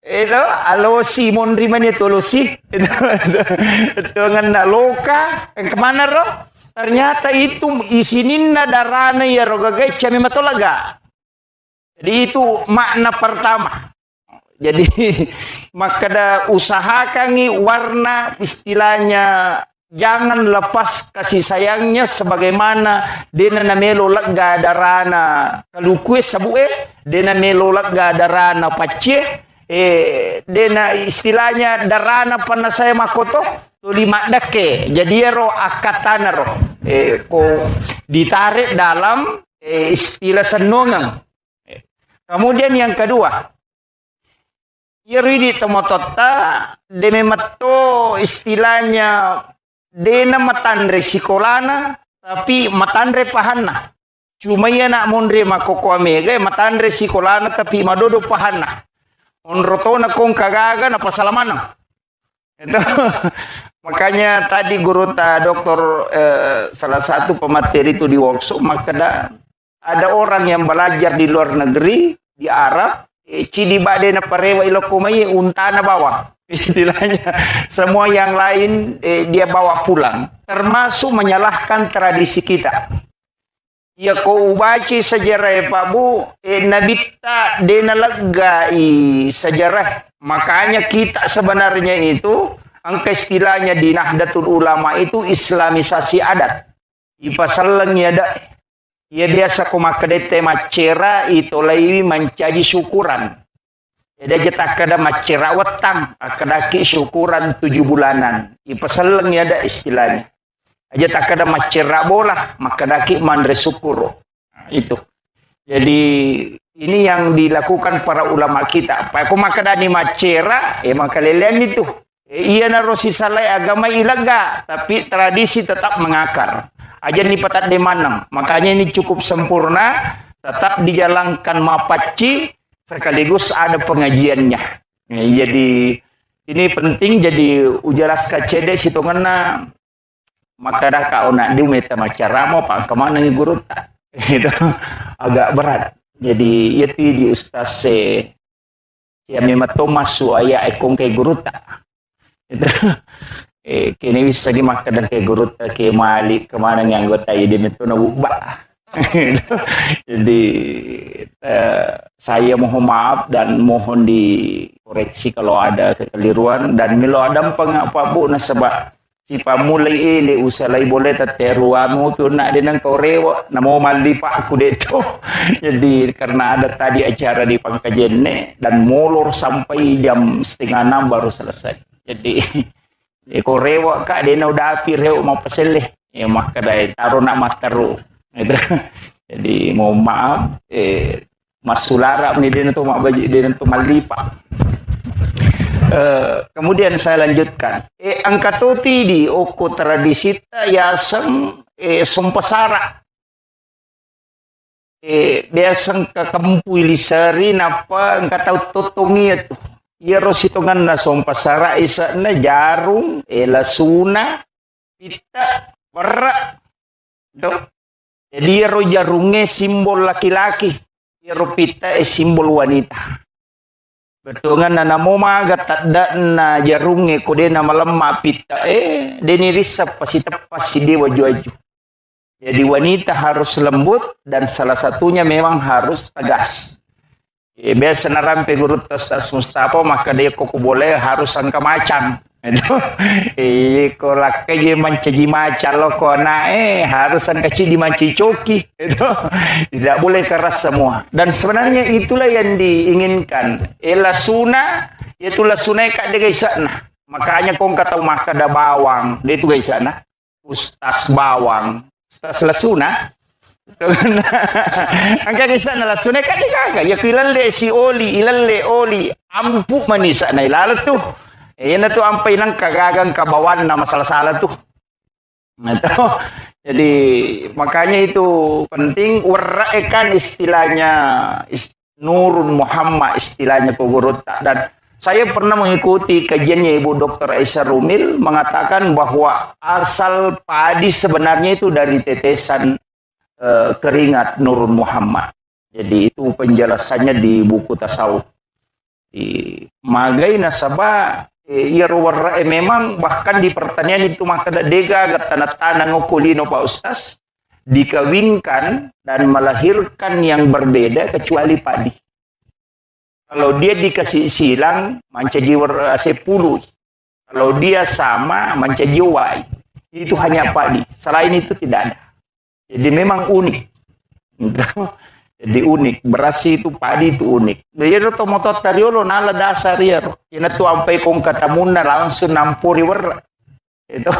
ito alo Simon Riman itu losi itu ngan loka ang kemana ro ternyata itu isinin na darana ya rogagay kami matolaga. Jadi itu makna pertama. Jadi maka usahakan warna istilahnya jangan lepas kasih sayangnya sebagaimana dena namelo lega darana kalukue sabue dena melo lega darana pace dena istilahnya darana pana saya makoto lima dake jadi ro akatana ro ko ditarik dalam istilah senongan. Kemudian yang kedua iri tomotota deme matto istilahnya dena matandre sikolana tapi matandre pahana cuma ya nak mondre makoko amega matandre sikolana tapi madodo pahana onrotona kong kagaga na pasalamana itu makanya tadi guru dokter salah satu pemateri itu di workshop maka ada orang yang belajar di luar negeri di Arab cidi bade na parewa ilokumai untana bawa istilahnya semua yang lain dia bawa pulang termasuk menyalahkan tradisi kita ya ko ubaci sejarah Pak Bu nabita dena legai sejarah makanya kita sebenarnya itu angka istilahnya di Nahdlatul Ulama itu islamisasi adat ipasalangnya ada ya biasa ko makadete macera itu lagi mencaji syukuran. Jadi kita kada macera wetang, akadaki syukuran 7 bulanan. Ipasaleng ya ada istilahnya. Aja tak kada macera bola, makadaki mandre syukur. Nah, itu. Jadi ini yang dilakukan para ulama kita. Apa ko makadani macera, makalelian itu. Iya narosi salai agama ilaga, tapi tradisi tetap mengakar. Aja ni patat di manang. Makanya ini cukup sempurna, tetap dijalankan mapaci, sekaligus ada pengajiannya. Jadi ini penting jadi ujaras kacede situ ngena maka dah kau nak di meta macaramo pak kemana ni guru tak itu agak berat. Jadi itu di ustaz ya memang Thomas suaya ekong ke guru tak itu kini bisa dimakan dan ke guru ke malik kemana yang anggota ini itu nak ubah. Jadi saya mohon maaf dan mohon dikoreksi kalau ada kekeliruan dan milo ada pengapa bu na sebab si pamulai ini usalai boleh teteruamu tu nak denang korewa namo mali pak aku deto. Jadi karena ada tadi acara di Pangkajene dan molor sampai jam 5:30 baru selesai. Jadi korewa kak dena udah api reu mau peseleh ya maka dai taruh nak mataru. Jadi mohon maaf Mas Sulara ni dia tu mak baju dia tu malipa. Kemudian saya lanjutkan. Angkatoti di oko tradisi ta yasang sompasara. Biasang kakampui lisari napa angkatau totongi itu. Ya rositongan na sompasara isa na jarum lasuna pita perak. Do. Jadi ro jarunge simbol laki-laki. Ro pita simbol wanita. Betungan na namo maga tadda na jarunge kode na malemma pita deni risap pasi tepas si dewa juaju. Jadi wanita harus lembut dan salah satunya memang harus tegas. Biasa narampe guru tas Mustafa maka dia kok boleh harus angka macan. Ko lakai je mancaji macan lo ko na harus angka di manci coki. Tidak boleh keras semua. Dan sebenarnya itulah yang diinginkan. Lasuna yaitu lasuna kak dia sana. Makanya kong kata maka ada bawang. Dia itu guys sana. Ustaz bawang. Ustaz lasuna. Angka di sana lasuna kak dia kagak. Ya ilalle si oli ilalle oli ampu manisa na ilalat tuh. Yan na to ampay ng kagagang kabawan na masalah-salah tuh. Jadi makanya itu penting waraekan istilahnya Nurun Muhammad istilahnya Kogorota. Dan saya pernah mengikuti kajiannya Ibu Dr. Aisyah Rumil mengatakan bahwa asal padi sebenarnya itu dari tetesan keringat Nurun Muhammad. Jadi itu penjelasannya di buku tasawuf. Di magai nasabah memang bahkan di pertanian itu maka dega tanah-tanah ngokulino Pak Ustaz dikawinkan dan melahirkan yang berbeda kecuali padi. Kalau dia dikasih silang, mancajiwa sepuluh. Kalau dia sama, mancajiwa. Itu hanya padi. Selain itu tidak ada. Jadi memang unik. Jadi unik. Beras itu, padi itu unik. Jadi tomotot tariolo nala dasar ya. Ina tu ampai kong katamuna langsung nampuri wer. Itu.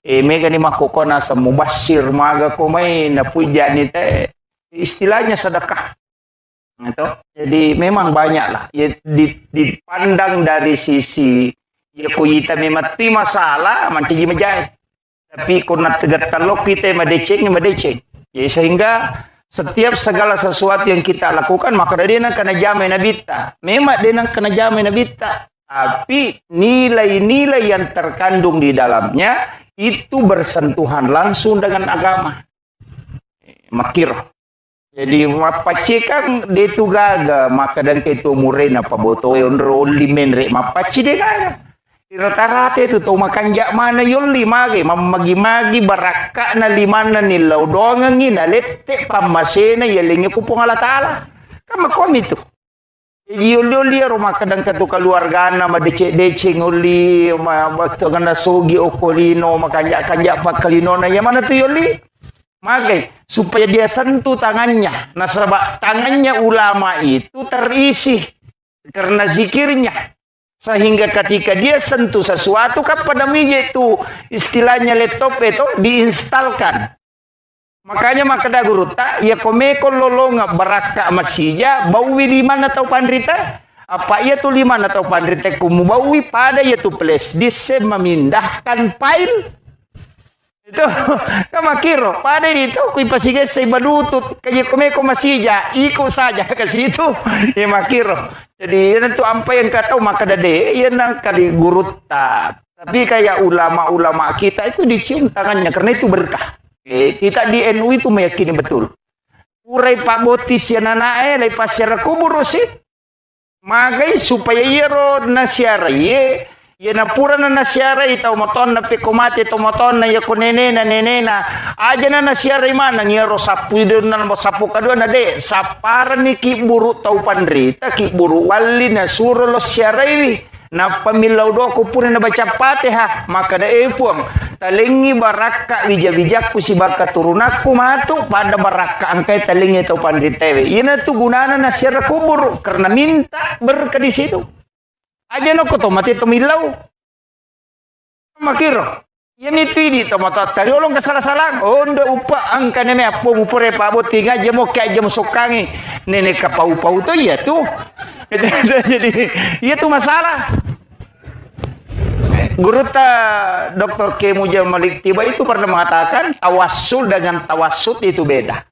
Mega ni makukona sa mubashir maga ko may napuja ni te istilahnya sedekah. Itu. Jadi memang banyak lah. Ya, dipandang dari sisi ya kuyita memati masalah manti majai. Tapi kuna tegat talok kita madeceng. Ya, sehingga setiap segala sesuatu yang kita lakukan maka dia nak kena jamai nabita. Memang dia nak kena jamai nabita. Tapi nilai-nilai yang terkandung di dalamnya itu bersentuhan langsung dengan agama. Makir. Jadi mapaci kan dia tu gaga maka dan itu murena apa boto onli menre mapaci dia gaga. Rata-rata itu tahu makan jak mana yoli magi magi baraka na limana nilaw dongang ina lette pamasena yelingnya kupong Allah Taala. Kan makom itu. Yuli rumah kadang katu keluarga na madece nguli basta kana sogi okolino makanja pakalino na yang mana tu yuli magai supaya dia sentuh tangannya. Nah sebab tangannya ulama itu terisi karena zikirnya sehingga ketika dia sentuh sesuatu kan pada meja itu istilahnya laptop itu diinstalkan. Makanya makada guru tak ya komeko lolonga baraka masija bawi lima atau pandrita apa ia tu lima atau pandrita kumu bawi pada ya tu place dise memindahkan file itu kama kiro pada itu kui pasige say balutut kaya komeko masija ikut saja ke situ ya makiro jadi itu apa yang kata makada de ia nang kali guru tak tapi kayak ulama-ulama kita itu dicium tangannya karena itu berkah. Kita di NU itu meyakini betul. Urai Pak Botis ya nanae lepas secara kubur sih. Magai supaya yero nasiara ye na pura na nasiara itau moton na pekomate to moton na yakonene na nenena aja na nasiara mana yero sapu idon na sapu kadua na de sapara ni ki buru tau pandrita ki buru wali na suro lo siara ini. Na pamilaw do ko puna na baca Fatihah maka da puang talingi baraka bijak-bijak ku si baka turunakku matu pada baraka angkai talingi tau pandritewe ina tu gunana na syara kubur karena minta berkah di situ aja no ko to mati to milaw makiro ya mitu ini to mata tari olong kasalah-salah onda upa angka neme apo mupure pa boti ngaje mo kay aja mo sokangi nene kapau-pau to ya tu jadi iya tu masalah. Guru Dr. K. Mujahid Malik Tiba itu pernah mengatakan tawassul dengan tawassut itu beda.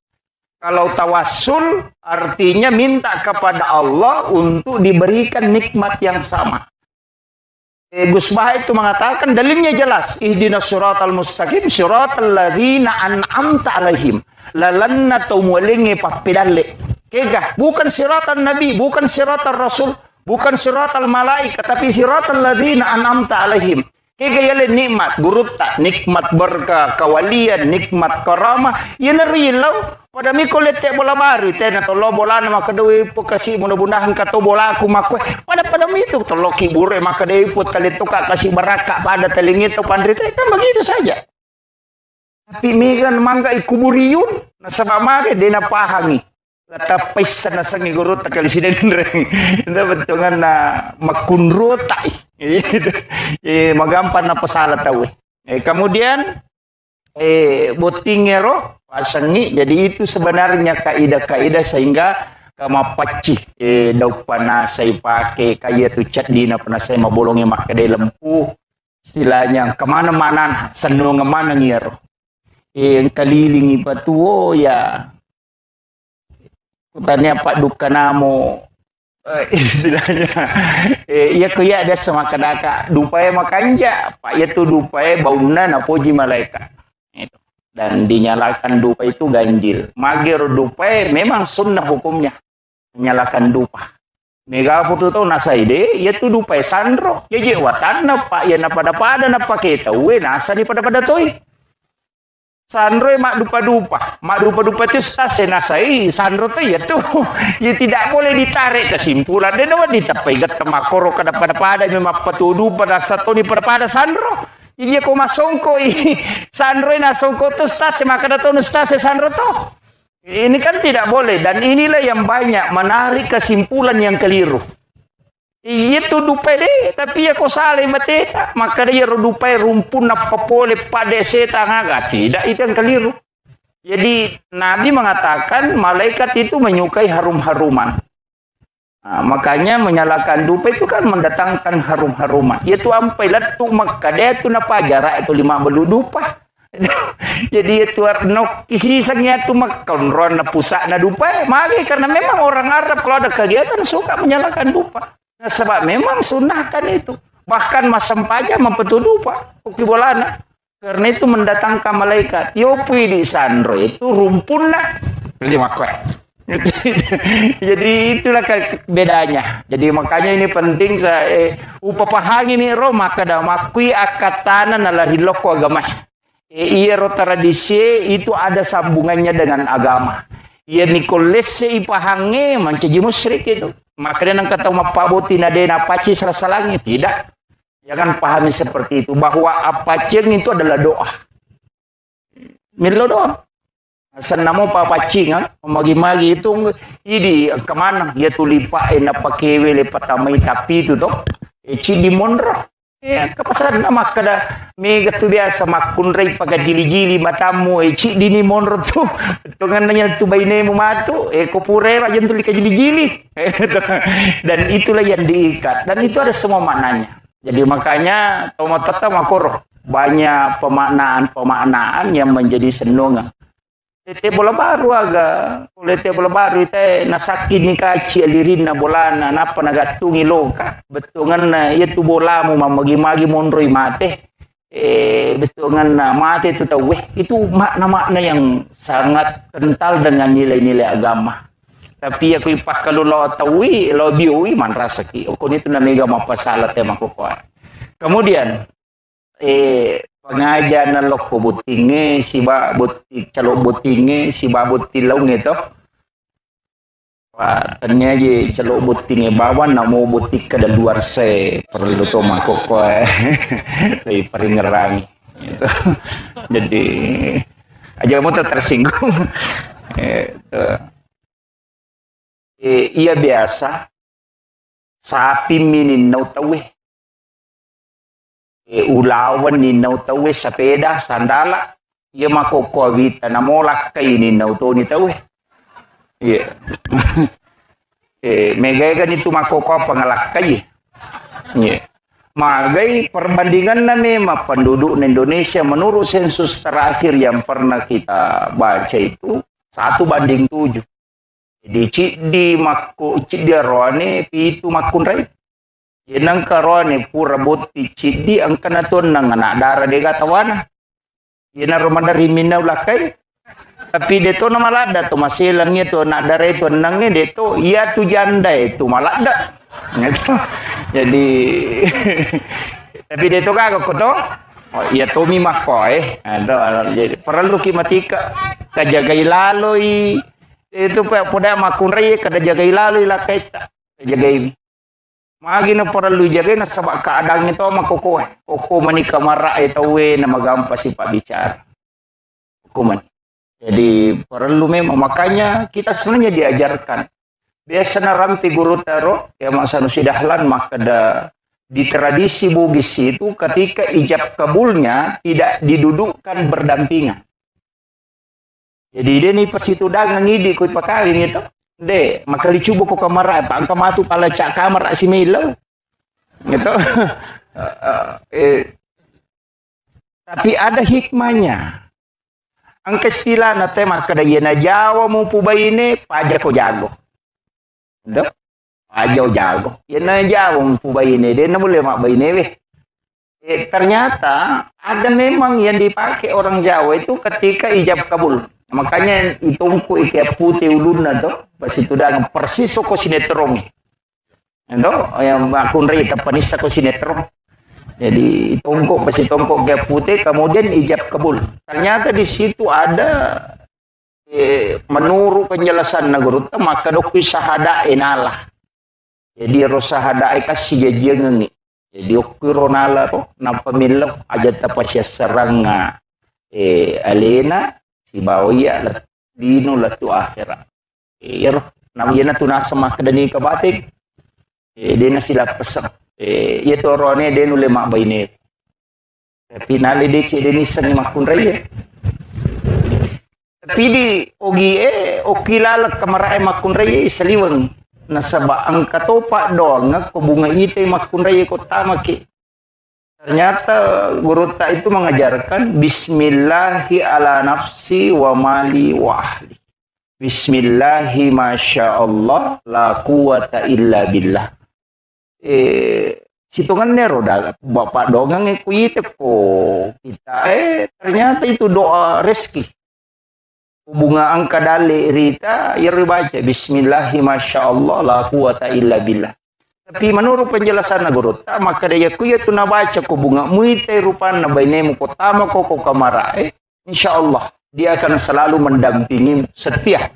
Kalau tawassul artinya minta kepada Allah untuk diberikan nikmat yang sama. Gus Bah itu mengatakan dalilnya jelas. Ihdinas siratal mustaqim siratal ladzina an'amta alaihim. Lalanna tumulingi papidalle. Kega, bukan siratal nabi, bukan siratal rasul, bukan siratal malaikat, tapi siratal ladzina an'amta alaihim. Kega yale nikmat, gurutta, nikmat berkah, kawalian, nikmat karamah, yana rilau. Pada mikol lete bola baru, tena tolo bola nama kedua ipo kasih mudah-mudahan kato bola aku makwe. Pada itu tolo kibure maka dewi put kali tuka kasih barakah pada telingi itu pandrita itu begitu saja. Tapi megan mangga ikuburiun, nasabah mage dena pahami. Kata pesan nasangi guru tak kali siden reng. Itu bentungan na makunro tai. Magampan na pasala tahu. Kemudian botingero pasangi. Jadi itu sebenarnya kaidah-kaidah sehingga kamapaci daun panas saya pakai kayak tu cat dina panas saya mabolongnya makai lempu istilahnya kemana-mana senung kemana ngiro. Yang kelilingi batu oh ya. Tanya Pak Duka namo istilahnya iya kuya ada sama kadaka dupae makanja Pak ya tuh dupae bauna na puji malaikat itu. Dan dinyalakan dupa itu ganjil magir dupae memang sunnah hukumnya menyalakan dupa mega putu tau nasa ide ya tuh dupae sandro ya je watana Pak ya na pada na paketa we nasa di pada toy Sandro mak dupa-dupa itu stase nasai Sandro tuh ya tuh ya tidak boleh ditarik kesimpulan dan dapat ditapai makoro kada pada memang patudu pada satu ni pada Sandro jadi aku masongko Sandro na songko tuh stase maka datang stase Sandro tuh ini kan tidak boleh dan inilah yang banyak menarik kesimpulan yang keliru. Itu dupai deh, tapi ya kau salah mateta, maka dia dupai rumpun apa boleh pada setan agak tidak itu yang keliru. Jadi Nabi mengatakan malaikat itu menyukai harum-haruman. Nah, makanya menyalakan dupa itu kan mendatangkan harum-haruman. Itu ampai latu maka dia itu napa jarak itu 5 belu dupa. Jadi itu no kisisangnya itu makan ron pusat na dupa, magi karena memang orang Arab kalau ada kegiatan suka menyalakan dupa. Nah, sebab memang sunahkan itu. Bahkan masam paja mempetudu Pak. Uki bolana. Karena itu mendatangkan malaikat. Yopi di Sandro itu rumpun lah. Jadi itulah bedanya. Jadi makanya ini penting saya upapahangi ni ro maka da makui akatana nalahi loko agama. Iya ro tradisi itu ada sambungannya dengan agama. Iya Nikolese ipahange mencaji musyrik itu. Makanya nang kata mapaboti nadena paci serasa langit tidak. Jangan pahami seperti itu bahwa apacing itu adalah doa. Milo doa. Senamo papacing kan magi-magi itu ini kemana dia tulipa ena pakewe le patamai tapi itu toh. Eci di monro. Ya, kepasan nama kada mega tu biasa makun rei pakai jili-jili matamu eci dini monro tu tungannya tu baine mu matu kopure ra jentul ka jili-jili dan itulah yang diikat dan itu ada semua maknanya. Jadi makanya tomatata makoro banyak pemaknaan yang menjadi senonga. Tete bola baru aga, tete bola baru ite nasaki ni kaci alirin na bola na napa nagatungi loka. Betungan na itu bola mu mamagi-magi monroi mate. Betungan na mate itu tahu itu makna-makna yang sangat kental dengan nilai-nilai agama. Tapi aku ipak kalau lo tahu lo biui man rasaki. Okon itu na mega mapasalat ya makukuha. Kemudian pengajian na loko butinge siba butik calo butinge siba butilong itu Pak tanya je calo butinge bawan namo butik ke luar se perlu to makoko lebih peringerang gitu. Jadi aja mau tersinggung iya biasa sapi minin nau tawe ulawan ni nau tawe sepeda sandala ia makoko vita namolak kay ni nau to ni tawe iya megay kan itu makoko pangalak kay iya magai perbandingan na memang penduduk Indonesia menurut sensus terakhir yang pernah kita baca itu 1:7. Jadi di makko di roane pitu makun rai yenang karone pura botti cidi ang kanaton nang anak dara de gatawana yena romada rimina ulakai tapi deto na malada to masilangnya to anak dara itu nangnya deto iya tu janda itu malada jadi tapi deto kagak ko to oh iya to mi makko jadi perlu kimatika kajagai laloi itu pada makun rai kada jagai laloi lakai jagai magi na perlu jaga na sabak keadaan itu makoko koko manika mara itu we na magampa si Pak bicara hukuman. Jadi perlu memang makanya kita sebenarnya diajarkan biasa na rampi guru taro ya masa nusidahlan maka di tradisi Bugis itu ketika ijab kabulnya tidak didudukkan berdampingan. Jadi dia ni pasitu dagang ngidi ku pakawin itu de makali cubo ko kamara pa ang kamatu pala cak kamar si Milo gitu. Tapi ada hikmahnya Ang kastila na te makadaya na Jawa mo po ba ini, paja ko jago. Ito? Paja ko jago. Yan na Jawa mo po ba ini, din na muli ba ini, ternyata ada memang yang dipakai orang Jawa itu ketika ijab kabul. Makanya itungku ikat putih ulun na to, pas itu dah persis ko sinetron. Ito, yang akun rita panisa ko sinetron. Jadi tongkok pasti tongkok gap putih, kemudian ijab kabul. Ternyata di situ ada menurut penjelasan Nagurutta maka dokter sahada enalah. Jadi rosahada kasih dia ngengi. Jadi okironala ro na pamilap aja tapasya seranga alena si bawya lat dino latu akhira. Iro namanya tunasa makadani kabatik. Dia na sila pesak. Itu orangnya dia nule mak bayi tapi nali dia cik dia nisan ni makun raya tapi di ogi okilalak kamarai makun raya seliwang nasaba ang katopak doang ko bunga ite makun raya ko tamaki ternyata guru tak itu mengajarkan bismillahi ala nafsi wa mali wa ahli bismillahi masya Allah la quwata illa billah situngan nero dah bapak dongang kuite ko kita ternyata itu doa rezeki bunga angka dale rita ya baca bismillahi masyaallah la quwata illa billah tapi menurut penjelasan Nagurutta maka dia kuya tu na baca ko bunga muite rupan na bainemu ko tama ko kamara insyaallah dia akan selalu mendampingi setia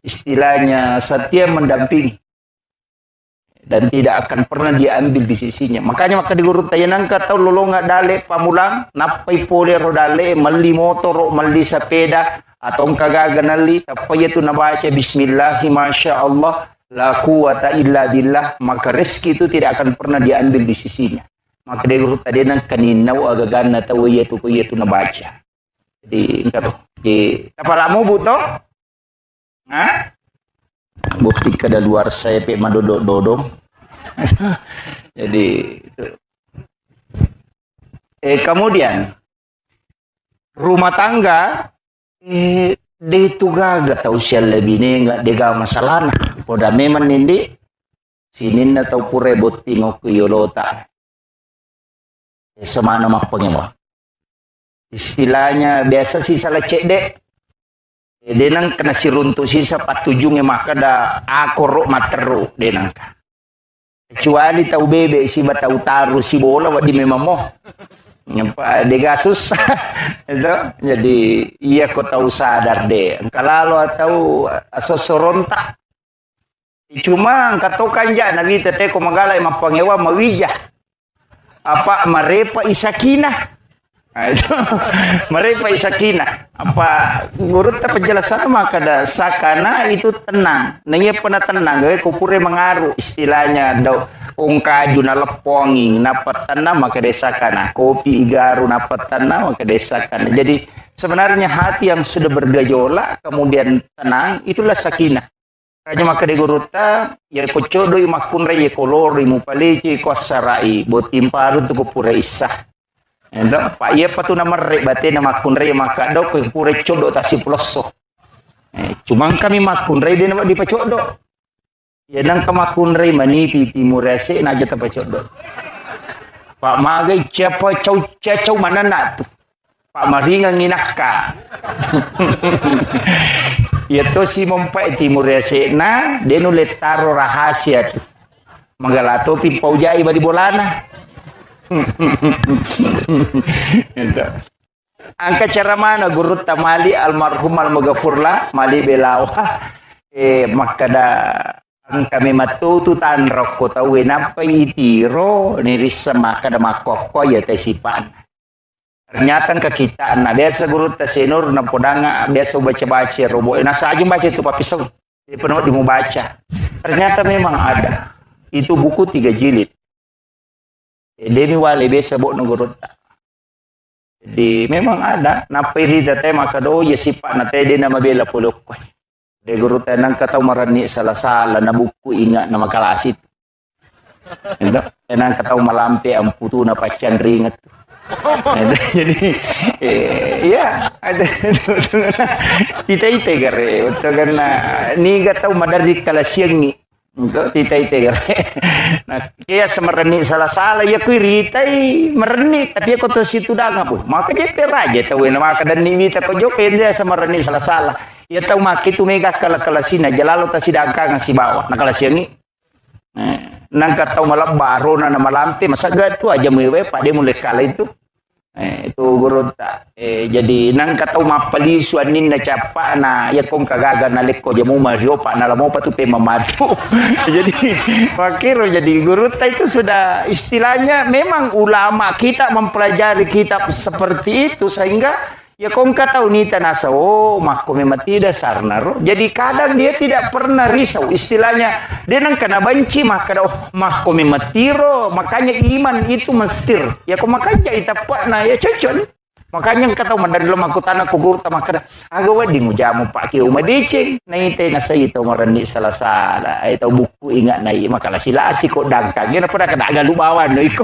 istilahnya setia mendampingi dan tidak akan pernah diambil di sisinya. Makanya maka di Gurutta yan ka tahu lolonga dale pamulang napay pole ro dale mali motor mali sepeda atau kagaganali tapay itu nabaca bismillahi masya Allah la quwata illa billah maka rezeki itu tidak akan pernah diambil di sisinya. Maka di Gurutta yan kaninaw agagana tahu itu ko itu nabaca. Jadi engkau di tapalamu buto? Ha? Bukti kada luar saya pe madodododong. Jadi itu. Kemudian rumah tangga dia itu gaga tahu sial lebih ni enggak dega masalah nah. Poda memang nindi sinin na tahu pure botingo ku yolota. Semana makpanya mo. Istilahnya biasa sih salah cek dek. Denang kena siruntuk sisa patujungnya maka da akorok materu denang ka. Kecuali tahu bebek si tahu taruh si bola wadi memang mo. Nyampa dega susah. Itu jadi iya kau tahu sadar deh. Kalau tahu asosoronta. Cuma kata kanja nabi tete ko magala mapangewa mawijah. Apa marepa isakina. Nah, itu mereka isakina apa guru tak penjelasan maka ada sakana itu tenang nanya pernah tenang gaya kupure mengaruh istilahnya do ungkaju na lepongi napat tanah maka desakana kopi igaru napat tanah maka desakana jadi sebenarnya hati yang sudah bergejolak kemudian tenang itulah sakinah kanya maka de guru ta ya kocodo makun reye kolori mupaleci kosarai botimparu tu kupure isah. Entah, Pak iya patu nama rek bate nama kunre maka dok pure codok tasi ploso. Cuma kami makun rei dia nama di pacodok. Ya nang kamakun rei mani pi timur rese naja ta pacodok. Pak magai siapa cau mana nak tu. Pak maringa nginaka. Ya to si mompai timur rese na dia nulet taro rahasia tu. Magalato pi paujai badi bolana. Angka cara mana guru tamali almarhum almagafurlah mali belawa maka da angka mematu tu tanrok ko tahu napa itiro niris sama kada makoko ya tesipan ternyata ke kita na biasa guru tasenur na podanga biasa baca robo nasa aja baca itu papisau penuh dimu baca ternyata memang ada itu buku 3 jilid. Demi wale biasa bok Nagurutta. Jadi memang ada. Napai rida tay makado ya sipak na tay din na mabela pulok ko. De Gurutta nang kataw marani salasala na buku ingat na makalasit. Ito. Nang kataw malampi ang puto na patsyan ringat. Jadi ya ada tita gare utto ganna ni gatau madari kala siang ni untuk tita gare nah kaya semereni salah-salah ya kuritai mereni tapi aku tu situ danga pun maka je peraja tahu na maka dan ni mita ko joken dia semereni salah-salah ya tahu maki tu mega kala sina jalalo ta sidangka nga si bawa na kala siang ni nang katau malam baro na malamte masaga tu aja mewe pak dia mulai kala itu itu guru tak jadi nang katau mapali suanin na capa na ya kong kagaga na leko jamu mario pak na lamo patu pe mamatu jadi makiro jadi guru tak itu sudah istilahnya memang ulama kita mempelajari kitab seperti itu sehingga ya kong katau nita nasa mako memang tidak sarnaro jadi kadang dia tidak pernah risau istilahnya dia nang kena banci maka mako memang tiro makanya iman itu mestir ya kok makanya itapak na ya cocok makanya katau mandari lemah tanah kugur maka agawa di ngujamu pak kiu madicing na ite na sa ito marani salah-salah ito buku ingat na makalah sila si kok dangkang gina pada kada aga lubawan no iko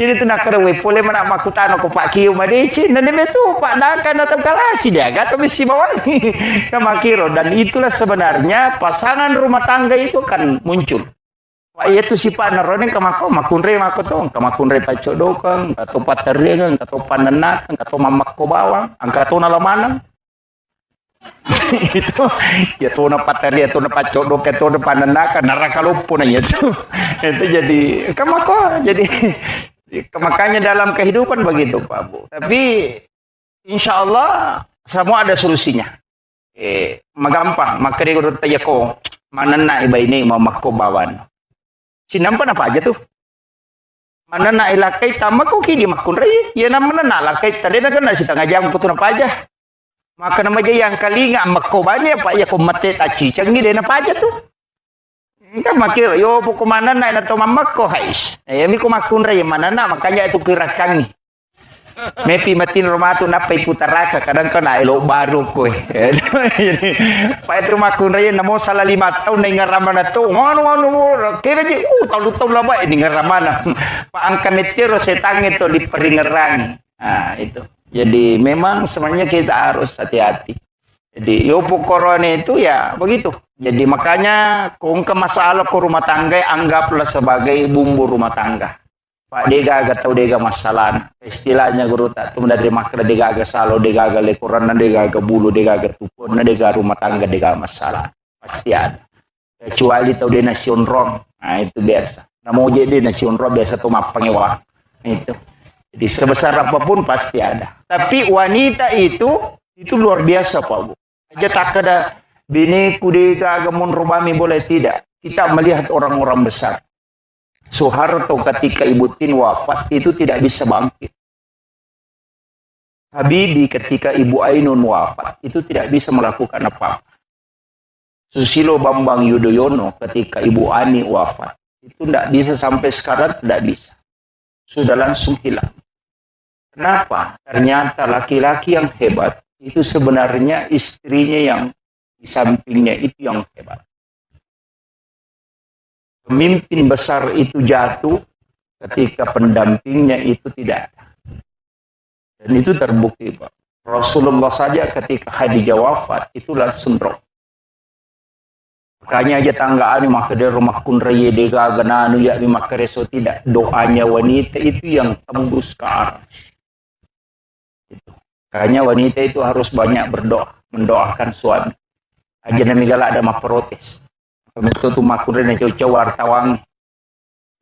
ini tu nak karawe pole mana makutano ko pak kiu madicing na neme tu pak dangkang na kalasi dia gato misi bawan kamakiro dan itulah sebenarnya pasangan rumah tangga itu kan muncul itu si paneroning kamako makunre makotong kamakunre tacodokang kato pateriang kato panenak kato mamakko bawang angkato nalamanang itu ya tuh na pateri tuh na pacodok itu na panenak narakalupo na itu jadi kamako jadi makanya dalam kehidupan begitu Pak Bu tapi insya Allah semua ada solusinya magampang makanya guru tanya ko manana iba ini mamakko bawan sinampan apa aja tuh mana na ilakai tama ko kini makun ray ya namana na lakai tadi na kana si tengah jam ko apa aja maka nama aja yang kali nggak makobanya apa ya ko mate taci canggih deh apa aja tuh kan makir yo pokok mana na ina to mamako hais ya mi ko makun ray mana na makanya itu kirakan mepi matin rumah tu napai putaraka kadang kena elo baru kowe jadi pai rumah kunraya namo salah 5 tahun ning ngaramana tu ngono kira ji tahun lama ini ngaramana pak angkan metero setang itu di peringerang nah itu jadi memang sebenarnya kita harus hati-hati jadi yo corona itu ya begitu jadi makanya kung ke masalah ke rumah tangga anggaplah sebagai bumbu rumah tangga Pak dega agak tahu dega masalah istilahnya guru tak tu dari makna dega agak salo dega agak lekuran dega agak bulu dega agak tupon dega rumah tangga dega masalah pasti ada kecuali tahu dia nasion rom nah itu biasa nah mau jadi nasion rom biasa tuh mapangewa itu jadi sebesar apapun pasti ada tapi wanita itu luar biasa Pak Bu aja tak ada bini kudega agak mun rubami boleh tidak kita melihat orang-orang besar Soeharto ketika Ibu Tin wafat itu tidak bisa bangkit. Habibie ketika Ibu Ainun wafat itu tidak bisa melakukan apa-apa. Susilo Bambang Yudhoyono ketika Ibu Ani wafat itu tidak bisa sampai sekarang tidak bisa. Sudah langsung hilang. Kenapa? Ternyata laki-laki yang hebat itu sebenarnya istrinya yang di sampingnya itu yang hebat. Pemimpin besar itu jatuh ketika pendampingnya itu tidak ada. Dan itu terbukti Pak. Rasulullah saja ketika Khadijah wafat itu langsung drop. Makanya aja tanggaan maka dia rumah kunraya dega gananu ya maka reso tidak doanya wanita itu yang tembus ke arah. Makanya wanita itu harus banyak berdoa, mendoakan suami. Aja namigala ada mah protes. Itu tuh makurin yang jauh-jauh wartawan.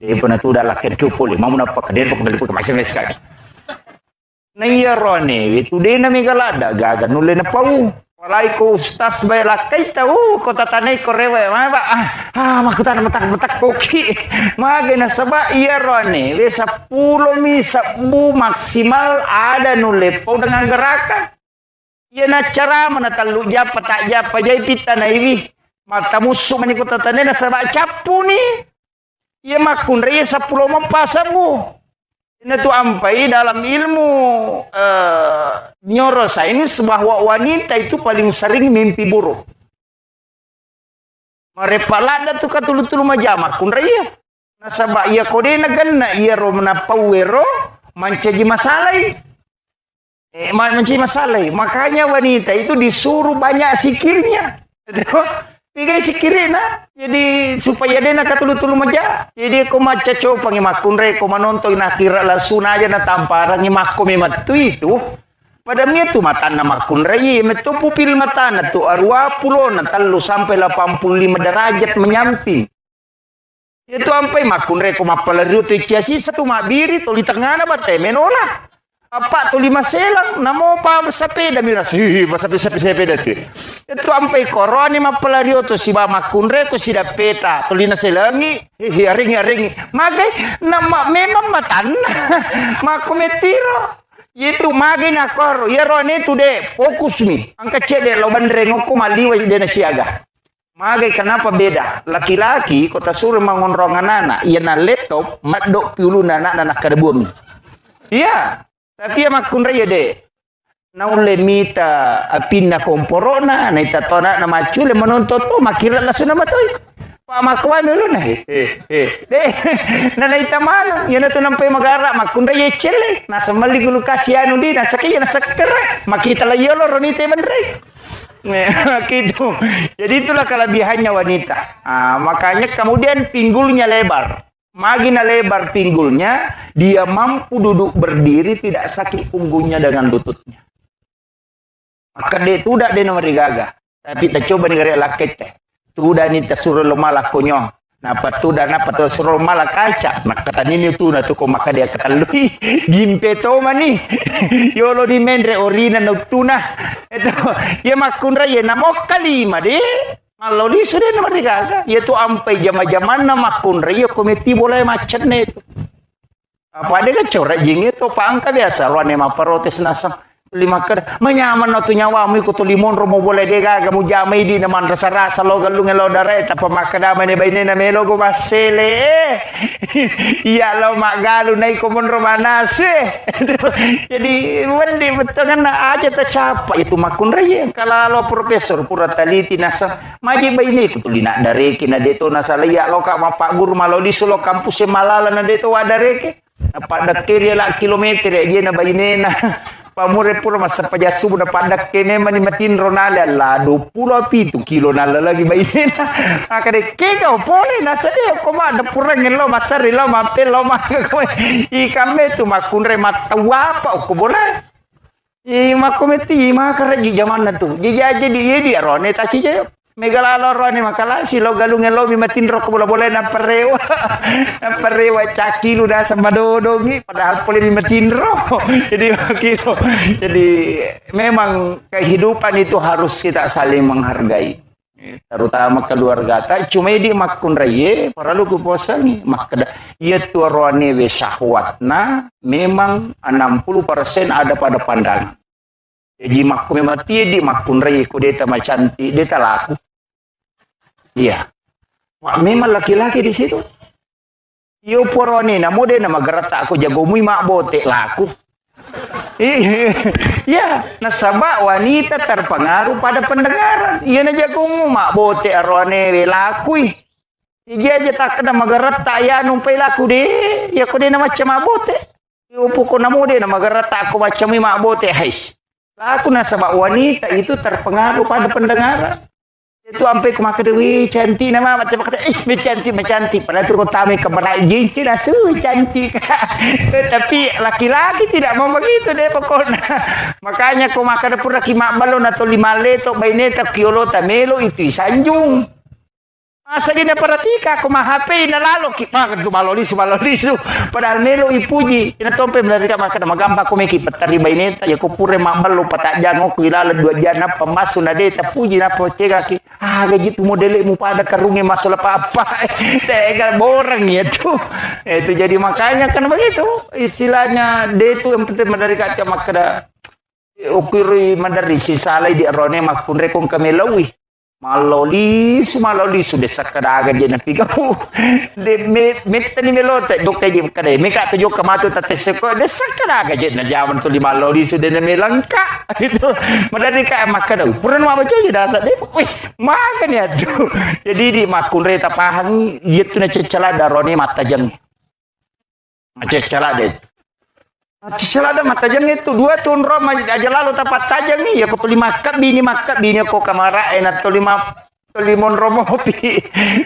Dia pernah tuh udah laki kepul, mau napa keder pok masih sekali. Nah iya rone, itu dia namigala ada gagan nulen apa walai ko ustaz bay lakai tahu kota tanai ko rewe ma makutan metak koki magena saba iya rone we 10 mi 10 maksimal ada nulepau dengan gerakan iya na cara menatalu japa tak japa jai pita na iwi mata musuh menikut tatane na saba capu ni iya makun reye 10 mapasamu. Ini tuh ampai dalam ilmu neuroscience bahwa wanita itu paling sering mimpi buruk. Marepalada tuh katulu-tulu majama kun raya. Nasaba iya kode na ganna iya ro na pawero menjadi masalah. Menjadi masalah. Makanya wanita itu disuruh banyak sikirnya. Tiga sikirina. Jadi supaya dia nak tulu-tulu maja. Jadi aku maca coba ngimakun re, aku menonton nak kira langsung aja na tamparan ngimakku mematu itu. Pada mi itu mata nama kun re, metu pupil mata na tu arwa pulo na telu sampai 85 derajat menyamping. Itu sampai makun re, aku mapalariu tu ciasi satu mabiri tu di tengah na bate menola. Apa tu 5 selang, namo pa sepeda miras, sepeda tu. Itu sampai koroni mapalario tu si bama kunre tu si dapeta, tu lina selangi, ringi. Magai nama memang matan, makometiro. Itu magai nakor, ya roni tu de fokus mi. Angka cede lo bandreng aku maliwa de nasiaga. Magai kenapa beda? Laki-laki kota suruh mengonrongan anak, ia na laptop, madok piulu anak kadebun. Iya. Tapi ya makun raya de. Na ule mita apina komporona na itatona na macule menonton to makira lasu na matoy. Pa makwa melo na. De. Na itamano, yan na to nampay magara makun raya chele. Nasa maligulu kasiano di nasa kaya nasa kera. Makita la yolo ronite mandre. Gitu. Jadi itulah kelebihannya wanita. Makanya kemudian pinggulnya lebar. Makin lebar pinggulnya, dia mampu duduk berdiri tidak sakit punggungnya dengan lututnya. Maka dia tu dah dia nomor gaga. Tapi kita coba negara laket teh. Tu dah ni tersuruh malah konyo. Napa tu dah napa tersuruh malah kaca. Maka tadi ni tu na tu ko maka dia kata lui gimpe to mani. Yolo di mendre orina no tuna. Itu ya makun raya namo kalima de. Kalau di sudah nama mereka, yaitu sampai zaman-zaman nama kun raya komiti boleh macet itu. Apa ada kecoret jing itu pangka biasa, ruan yang protes nasam 5 ker, menyaman tu nyawamu ikut limon romo boleh dega kamu jamai di naman rasa-rasa lo galung lo dare tapi makadama ne baine na melo go masele. Iya lo mak galu nai komon romanas. Jadi wendi betul kan aja tercapai itu makun raya. Kalau lo profesor pura taliti nasa maji baine ikut lina dare kina deto nasa liya lo kak mapak guru malo di solo kampus malala na deto wadareke. Apa dakiri la kilometer ya na baine na. Pamure pura masa pajasu na padak kene mani matin ronala la 27 kilo nala lagi bayi na akade kega pole na sade ko ma da pura ngelo masari lo mapel lo ma ko I kame tu makunre matawa pa ko bola I makometi ma karaji zaman na tu jadi di rone ta ci megalalo rone makala si lo galung ngelo mi matin ro ko bola na parewa caki lu dah sama dodongi padahal boleh mi matin ro jadi memang kehidupan itu harus kita saling menghargai terutama keluarga ta cuma di makun raye para lu kuposani makada ieu tu rone we syahwatna memang 60% ada pada pandangan jadi makun mati di makun raye ku deta macanti deta laku. Iya, memang laki-laki di situ. Yo porone na mode na magarata ako jagomui mak bote laku. Iya, nasaba wanita terpengaruh pada pendengaran. Iya na jagomu mak bote arone laku. Iya aja tak kena magarata ya numpai laku deh. Ya ko de na macam mak bote. Yo poko na mode na magarata ako macam mak bote hais. Laku nasaba wanita itu terpengaruh pada pendengaran. Itu sampai ke maka dewi cantik nama macam kata cantik padahal tu kota me keberai jinci dah cantik tapi laki-laki tidak mau begitu deh pokoknya makanya ko maka dapur laki mak balon atau 5 leto baineta kiolo tamelo itu sanjung masa dia perhatika ko HP na lalo kita tu malolisu padahal melo ipuji ina tompe melarika maka magamba ko meki petari baineta ya ko pure mak balo patak jango ko ilala 2 jana pemasu na deta puji na potega ki gaji tu modele mu pada karunge masalah apa tega borang itu jadi makanya kan begitu istilahnya dia itu yang penting dari kaca makada ukiri mandari si salai di arone makun rekong kamelawi Malolis desa kadaga dia na pigau de meta ni melote dokte di kade meka tujo kamatu tateseko desa kadaga dia na jaman tu 5 lolis de na melangka itu madari ka makada puran ma baca je dasa de wih makan ya tu jadi di makun reta pahang dia tu na cecala darone mata jang cecala de Selada mata jang itu 2 tahun Roma aja lalu tapat tajang nih ya kau makat bini kau kamara enak tu limon romo pi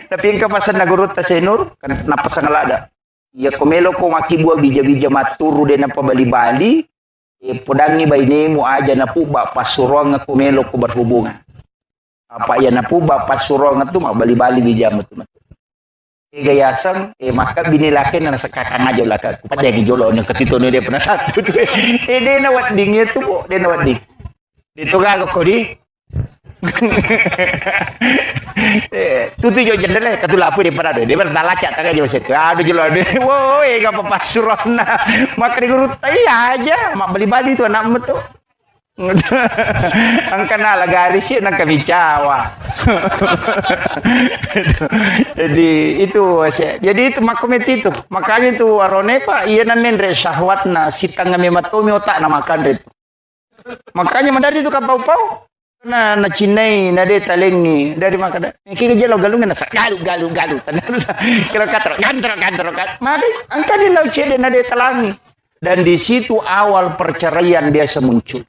tapi engkau pasan nagurut tasenur kan napa sangalada ya komelo ko maki buah bija-bija maturu de napa bali-bali podangi bainemu aja napu bapak surong aku melo ko berhubungan apa ya napu bapak surong itu mak bali-bali bija matu gayasan maka bini laki na sakakang aja lah pada yang jolo yang ketito dia pernah satu dia nawat dingnya tuh kok dia nawat ding itu gak kok di tuh jo jendela ketulah apa dia pernah dia pernah lacak tak aja masih aduh jolo dia woi gak apa surona maka di guru aja mak bali-bali tuh anak betul ang kanala garis yun ang kabicawa. Jadi itu makomit itu. Makanya itu arone pa iya namin re syahwat na sitang ngami matomi otak na makan itu. Makanya mandari itu kapau-pau na cinay na de talengi dari makada. Kaya jalo galungan na sa galu. Kira katro gandro. Maka ang kanila cede na de talangi. Dan di situ awal perceraian dia semuncul.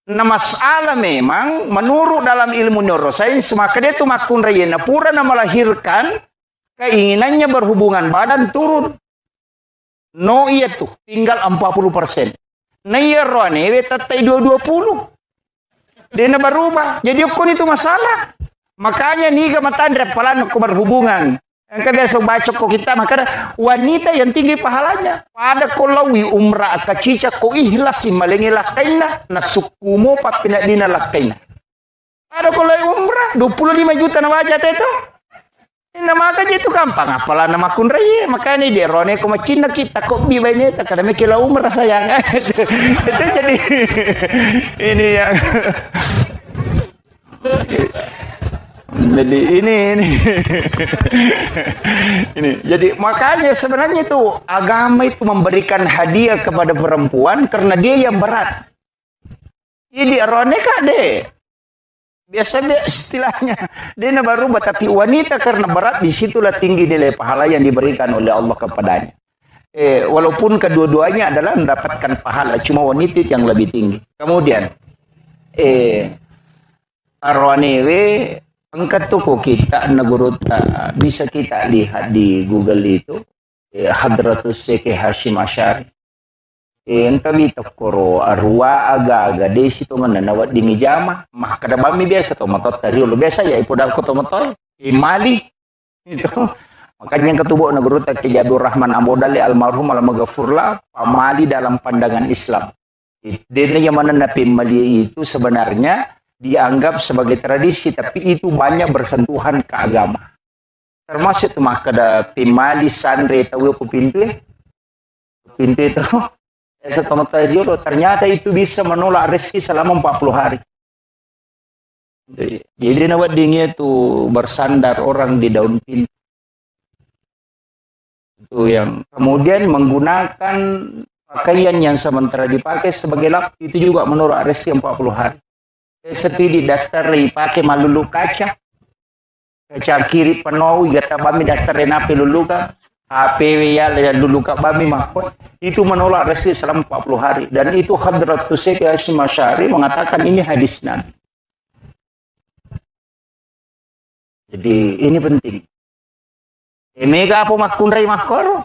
Nah masalah memang menurut dalam ilmu neuroscience maka dia itu makun rayena pura na melahirkan keinginannya berhubungan badan turun. No iya tuh tinggal 40%. Nah iya roane tatai 20. Dia na berubah. Jadi ukun itu masalah. Makanya nih matandre palan ko berhubungan. Engkau biasa baca kok kita maka wanita yang tinggi pahalanya pada kolawi umrah kacica ko ikhlas malengi lakaina na sukumo papina dina lakaina ada kolawi umrah 25 juta na wajah itu ina maka itu gampang apalah nama kun raya makanya dia rone ko macina kita kok bi baine ta kada mekila umrah sayang itu jadi ini yang jadi ini jadi makanya sebenarnya itu agama itu memberikan hadiah kepada perempuan karena dia yang berat. Jadi roneka deh biasa istilahnya dia baru tapi wanita karena berat disitulah tinggi nilai pahala yang diberikan oleh Allah kepadanya. Walaupun kedua-duanya adalah mendapatkan pahala cuma wanita yang lebih tinggi. Kemudian arwanewe angkat toko kita negurut bisa kita lihat di Google itu Hadratus Syekh Hashim Asy'ari yang kami tokoro arwa aga desi to mananawat di mijama mah kada bami biasa to motor tari lo biasa ya ipodal ko to motor mali itu makanya yang ketubuh negurut Ki Abdul Rahman Ambodali almarhum almaghfurlah pamali dalam pandangan Islam dene yang mana napi mali itu sebenarnya dianggap sebagai tradisi tapi itu banyak bersentuhan ke agama termasuk itu mah kada pimali sandre tahu ku pintu itu ternyata itu bisa menolak rezeki selama 40 hari jadi nawat dingin itu bersandar orang di daun pintu itu yang kemudian menggunakan pakaian yang sementara dipakai sebagai lap itu juga menolak rezeki 40 hari setidi dasar pakai malulu kaca kiri penuh gata bami dasar napi luluka HP ya dulu kak bami mahkot itu menolak rezeki selama 40 hari dan itu Hadratus Syekh Hashim Asy'ari mengatakan ini hadis Nabi. Jadi ini penting. Mega apa makun rai makor?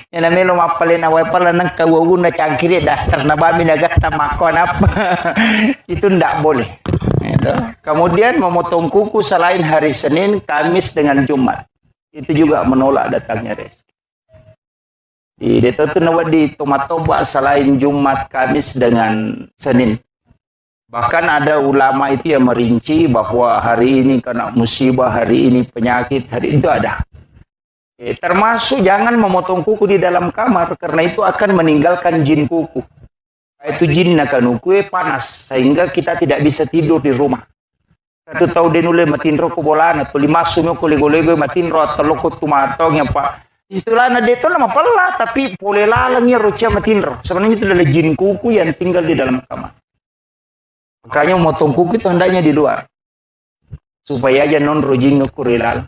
Yang namanya lo mapalin awal pala nang kawawun na cangkiri dasar na bami nagata makon apa itu ndak boleh. Itu. Kemudian memotong kuku selain hari Senin, Kamis dengan Jumat itu juga menolak datangnya rezeki. Di itu nawat di tomatoba selain Jumat, Kamis dengan Senin. Bahkan ada ulama itu yang merinci bahwa hari ini kena musibah, hari ini penyakit, hari itu ada. Termasuk jangan memotong kuku di dalam kamar karena itu akan meninggalkan jin kuku. Itu jin akan kuku panas sehingga kita tidak bisa tidur di rumah. Satu tahu denule matinro ko bolana to lima sumo ko lego-lego matinro teloko tumatong yang pak. Istilahnya dia itu nama pala tapi boleh lalangnya roca matinro. Sebenarnya itu adalah jin kuku yang tinggal di dalam kamar. Makanya memotong kuku itu hendaknya di luar supaya aja non rojing kurilal.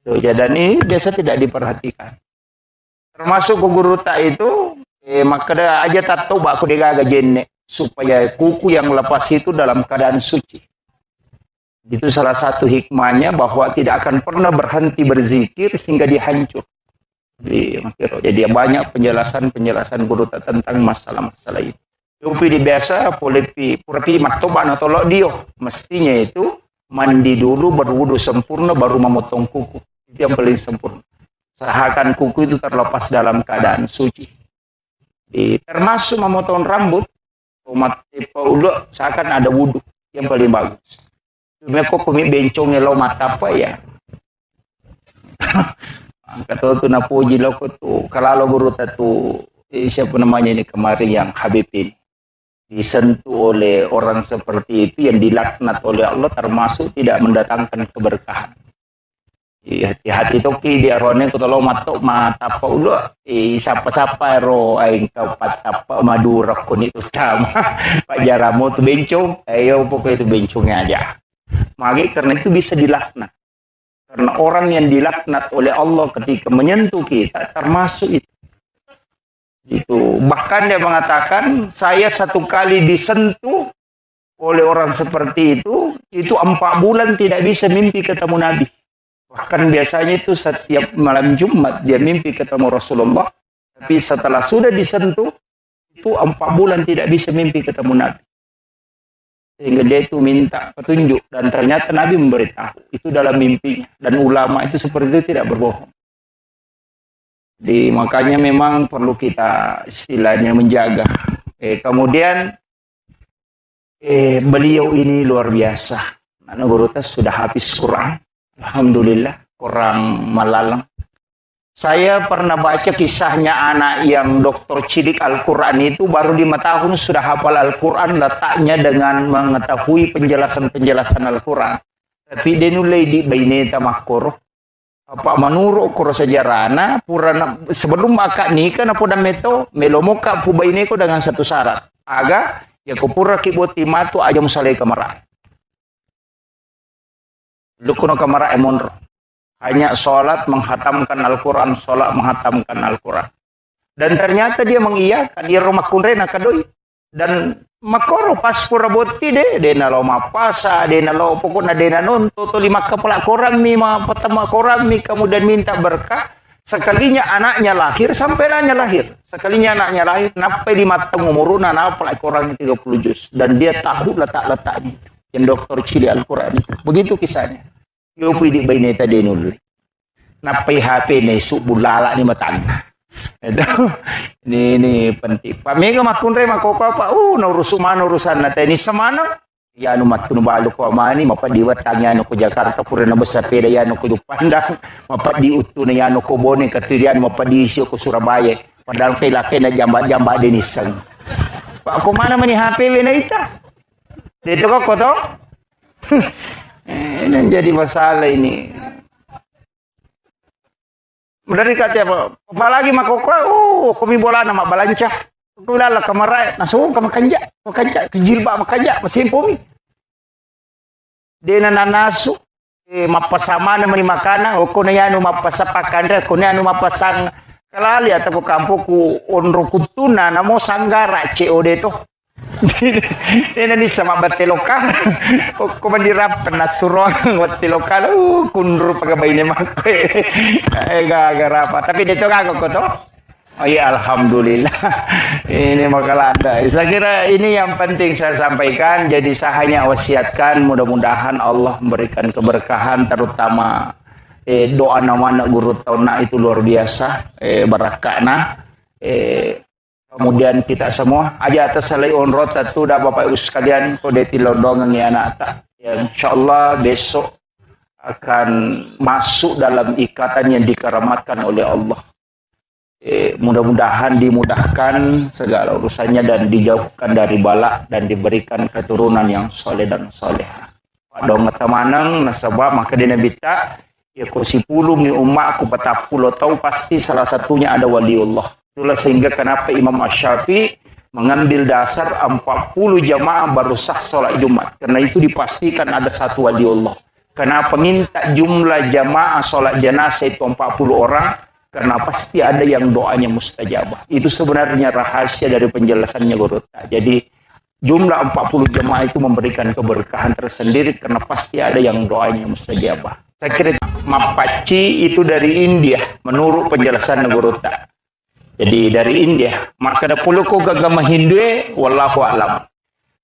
Dan ini biasa tidak diperhatikan. Termasuk ku guru tak itu, maka dah aja tak tahu aku digaga jenne supaya kuku yang lepas itu dalam keadaan suci. Itu salah satu hikmahnya bahwa tidak akan pernah berhenti berzikir hingga dihancur. Jadi banyak penjelasan guru tak tentang masalah-masalah itu. Tapi di biasa purapi maktoba atau lo dio mestinya itu mandi dulu berwudu sempurna baru memotong kuku. Itu yang paling sempurna. Usahakan kuku itu terlepas dalam keadaan suci. Termasuk memotong rambut, umat ulo seakan ada wudu yang paling bagus. Cuma kok pemik bencongnya lo mata apa ya? Kata tu nak puji lo tu kalau lo guru tu siapa namanya ini kemarin yang Habib ini disentuh oleh orang seperti itu yang dilaknat oleh Allah termasuk tidak mendatangkan keberkahan. Hati-hati toki dia rone ko tolo matok mata pa ulo sapa-sapa ro aing kapat apa madura ko ni utama pajaramo tu bencong ayo pokok itu bencongnya aja. Maka karena itu bisa dilaknat. Karena orang yang dilaknat oleh Allah ketika menyentuh kita termasuk itu. Itu bahkan dia mengatakan saya satu kali disentuh oleh orang seperti itu 4 bulan tidak bisa mimpi ketemu Nabi. Bahkan biasanya itu setiap malam Jumat dia mimpi ketemu Rasulullah. Tapi setelah sudah disentuh itu 4 bulan tidak bisa mimpi ketemu Nabi. Sehingga dia itu minta petunjuk dan ternyata Nabi memberitahu itu dalam mimpinya. Dan ulama itu seperti itu tidak berbohong. Makanya memang perlu kita istilahnya menjaga. Kemudian beliau ini luar biasa. Mana guru sudah habis Quran. Alhamdulillah, Quran malalang. Saya pernah baca kisahnya anak yang doktor cilik Al-Quran itu baru 5 tahun sudah hafal Al-Quran letaknya dengan mengetahui penjelasan-penjelasan Al-Quran. Tapi dia nulai di baineta makoro. Apa menurut kuro sejarahna purana sebelum akad nikah na poda meto melomoka pu baineko dengan satu syarat. Aga ya ko pura kiboti matu aja musalai kamara. Lukuno kamara emonro. Hanya sholat menghatamkan Al-Quran, sholat menghatamkan Al-Quran. Dan ternyata dia mengiyakan, dia rumah kunrena kadoi. Dan makoro pas pura boti de na lo mapasa, de na lo pokoknya de na nonto, to 5 kepala koran mi, pertama koran mi, kemudian minta berkah. Sekalinya anaknya lahir, sampai anaknya lahir. Sekalinya anaknya lahir, napai 5 tahun umuruna, napai koran 30 juz. Dan dia tahu letak-letaknya itu. Yang dokter cili Al-Quran itu. Begitu kisahnya. Yo pidi baineta denul. Napai HP ni subulala ni matana. Itu ini penting. Pamega makunre makoko apa? Na urusan na tani samana. Ya anu matun balu ko mani mapadiwat tanya anu ko Jakarta purana besapeda ya anu ko Pandang mapadi utuna ya anu ko Bone katirian mapadi isyo ko Surabaya. Padahal kay laki na jamba denisan. Pak ko mana mani HP we na ita? Dito ko to? Ini jadi masalah ini. Dari kata apa lagi makoko? Kami bola nama balancah. Kulala kamarai, nasuong kamakanja, kejilba makanja, masimpumi. Dena nanasu, mapasama na mani makana, o kuna yanu mapasapakanda, kuna yanu mapasang kalali atau kampo ku onro kutuna namo sanggara COD to. Dena ni sama bateloka, o kumandirap penasuruan bateloka, kunru pagabay ni makwe, gagarapa. Tapi dito kako ko to. Oh ya alhamdulillah. Ini makalanda. Saya kira ini yang penting saya sampaikan. Jadi saya hanya wasiatkan mudah-mudahan Allah memberikan keberkahan terutama doa nama guru tauna itu luar biasa barakana. Kemudian kita semua aja atas salai onrot itu dah Bapak Ibu sekalian kode tilodong yang anak tak. Ya, insyaallah besok akan masuk dalam ikatan yang dikeramatkan oleh Allah. Mudah-mudahan dimudahkan segala urusannya dan dijauhkan dari bala dan diberikan keturunan yang soleh dan soleha. Dong temanang nasabah maka dia bita ya ko si pulung ni umak ku patapulo tahu pasti salah satunya ada waliullah. Itulah sehingga kenapa Imam Asy-Syafi'i mengambil dasar 40 jamaah baru sah salat Jumat. Karena itu dipastikan ada satu waliullah. Kenapa minta jumlah jamaah salat jenazah itu 40 orang? karena pasti ada yang doanya mustajabah. Itu sebenarnya rahasia dari penjelasannya Guru. Jadi jumlah 40 jemaah itu memberikan keberkahan tersendiri karena pasti ada yang doanya mustajabah. Saya kira Mapaci itu dari India menurut penjelasan Guru. Jadi dari India. Maka ada puluh ko agama Hindu wallahu alam.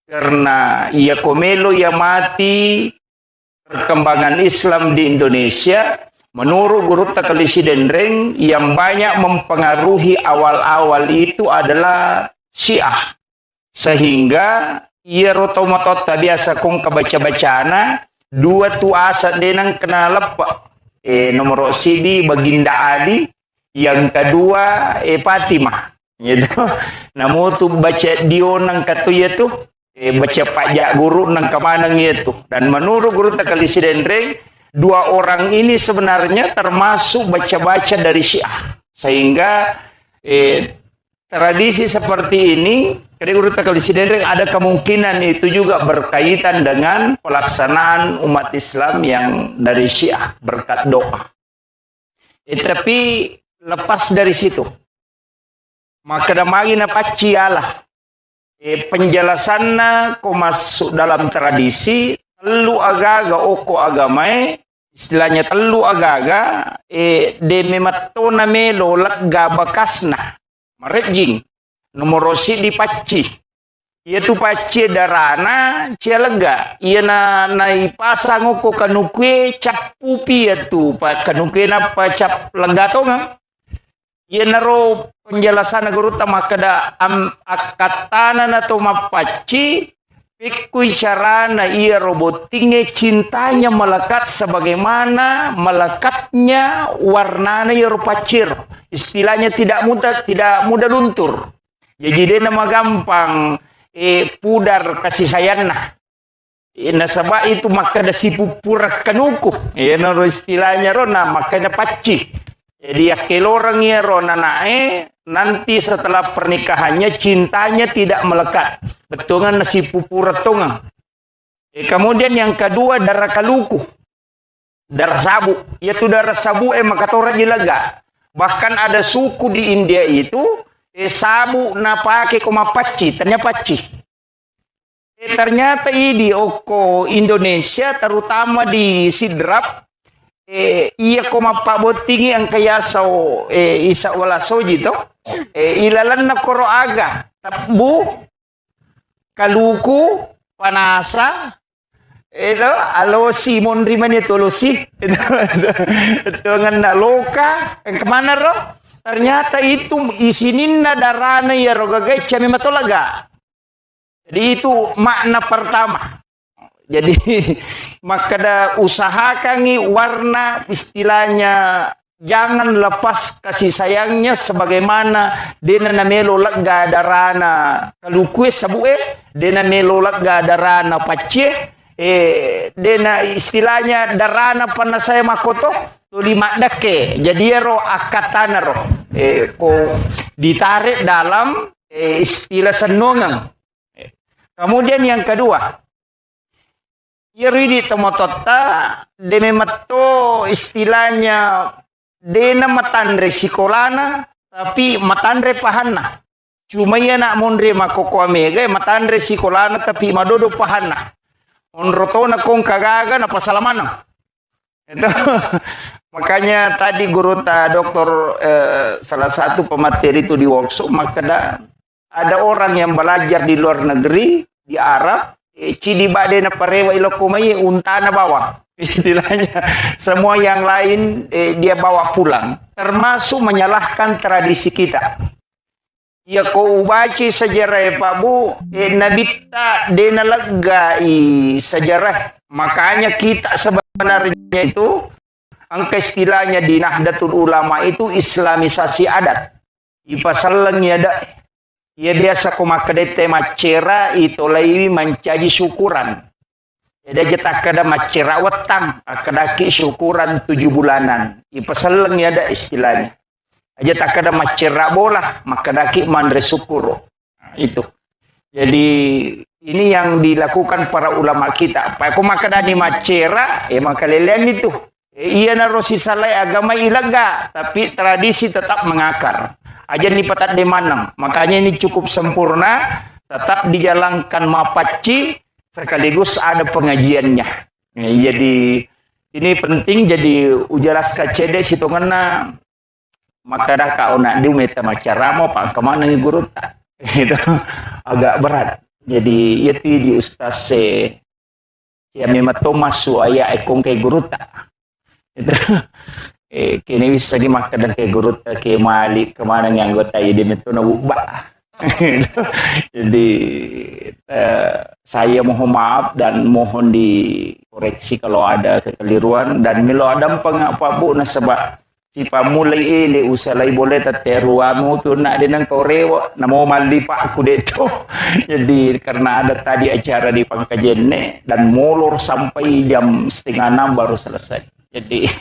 Karena ia komelo ya mati perkembangan Islam di Indonesia, menurut Guru Kalisi Dendreng yang banyak mempengaruhi awal-awal itu adalah Syiah. Sehingga ia rotomotot biasa kong kebaca-bacana dua tu asa denang kena lepak. Nomor CD Baginda Ali, yang kedua Fatimah. Gitu. Namun tu baca Dionang katuya tu baca pajak guru nang kemanang itu. Dan menurut Guru Kalisi Dendreng, dua orang ini sebenarnya termasuk baca-baca dari Syiah. Sehingga tradisi seperti ini, dari Guru Kalisi Dendreng ada kemungkinan itu juga berkaitan dengan pelaksanaan umat Islam yang dari Syiah berkat doa. Tapi lepas dari situ, maka damai na pacialah. Penjelasannya kok masuk dalam tradisi telu agaga oko agamae, istilahnya telu agaga de mematona melo lega bakasna marejing nomorosi di paci ia tu paci darana cia lega ia na ipasang oko kanukwe cap pupi tu pa kanukwe na pa cap lega to nga ia naro penjelasan Guru makada akatana na to mapaci pikui carana ia robotingnya cintanya melekat sebagaimana melekatnya warnanya ia rupacir, istilahnya tidak mudah luntur. Jadi dia nama gampang pudar kasih sayang nah. Nasabah itu maka ada si pupur kanuku. Naro istilahnya rona makanya paci. Jadi akil orang ya rona nae nanti setelah pernikahannya cintanya tidak melekat. Betungan nasi pupur tungang. Kemudian yang kedua darah kaluku. Darah sabu. Yaitu darah sabu maka tora jilaga. Bahkan ada suku di India itu sabu na pake koma paci, ternyata paci. Ternyata di oko Indonesia terutama di Sidrap iya koma pabotingi ang kaya sa isa wala soji to ilalan na koro aga tabu kaluku panasa itu alo Simon Riman itu losi itu ngan loka kemana ro ternyata itu isinin na darana ya rogagai cami matolaga. Jadi itu makna pertama. Jadi maka usahakan warna istilahnya jangan lepas kasih sayangnya sebagaimana dena namelo lega darana kalukue sabue dena melo lega darana pace dena istilahnya darana pana saya makoto lima dake jadi ro akatana ro ko ditarik dalam istilah senongang. Kemudian yang kedua Yeri tomotota deme matto istilahnya dena matandre sikolana tapi matandre pahanna cuma ya nak mondre makoko amega matandre sikolana tapi madodo pahanna onrotona kong kagaga na pasalamana itu makanya tadi Guru doktor salah satu pemateri itu di workshop maka ada orang yang belajar di luar negeri di Arab cidi bade na parewa ilokumai untana bawa istilahnya semua yang lain dia bawa pulang termasuk menyalahkan tradisi kita ya ko ubaci sejarah Pak Bu nabita dena legai sejarah makanya kita sebenarnya itu angka istilahnya di Nahdlatul Ulama itu islamisasi adat ipasalnya ada ya biasa kumakadete macera itu lagi mencaji syukuran. Jadi kita kada macera wetang, kadaki syukuran 7 bulanan. Ipasaleng ya ada istilahnya. Aja tak kada macera bola, makadaki mandre syukur. Nah, itu. Jadi ini yang dilakukan para ulama kita. Pak kumakadani macera, makalelian itu. Iya narosi salai agama ilaga, tapi tradisi tetap mengakar. Aja ni patat di manang. Makanya ini cukup sempurna, tetap dijalankan mapaci, sekaligus ada pengajiannya. Jadi ini penting jadi ujaras kacede situ ngena maka dah kau nak di meta macaramo pak kemana nih guru tak itu agak berat. Jadi itu di ustaz ya memang Thomas suaya ekong ke guru tak itu kini bisa dimakan dan ke guru tak ke malik kemana yang anggota jadi itu nak ubah. Jadi saya mohon maaf dan mohon dikoreksi kalau ada kekeliruan dan milo ada pengapa bu nasabah si pamulai ini usalai boleh tateruamu tu nak denang korewa namo malipa aku deto. Jadi karena ada tadi acara di Pangkajene dan molor sampai jam 5:30 baru selesai. Jadi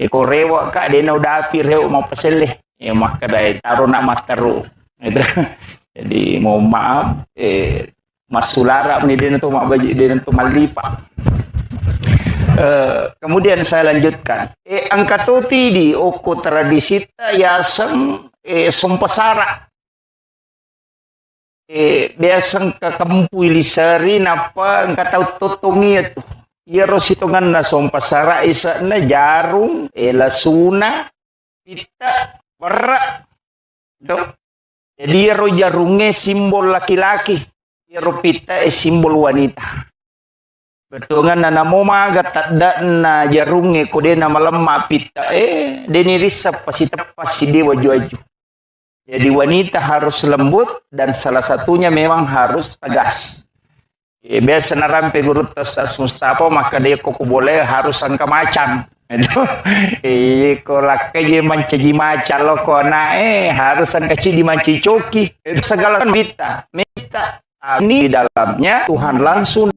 korewa kak dena udah api reu mau peseleh ya maka dai taruh nak mataru. Jadi mohon maaf Mas Sulara ni dia tu mak baju dia tu malipa. Kemudian saya lanjutkan. Angkatoti di oko tradisi ya sompasara. Biasa ke kampung Lisari napa angkatau totongi itu. Ya rositongan na sompasara isa na jarung lasuna pita berak. Dok. Jadi ro jarungnya simbol laki-laki, ro pita simbol wanita. Betungan na namo maga tadda na jarungnya kode na malemma pita deni risap pasti tepas si dewa juaju. Jadi wanita harus lembut dan salah satunya memang harus tegas. Biasa narampe guru tas Mustafa maka dia kok boleh harus angka macan. Kolak kaje mancaji macan lo kona harus angka di manci coki. Segala mita ini di dalamnya Tuhan langsung.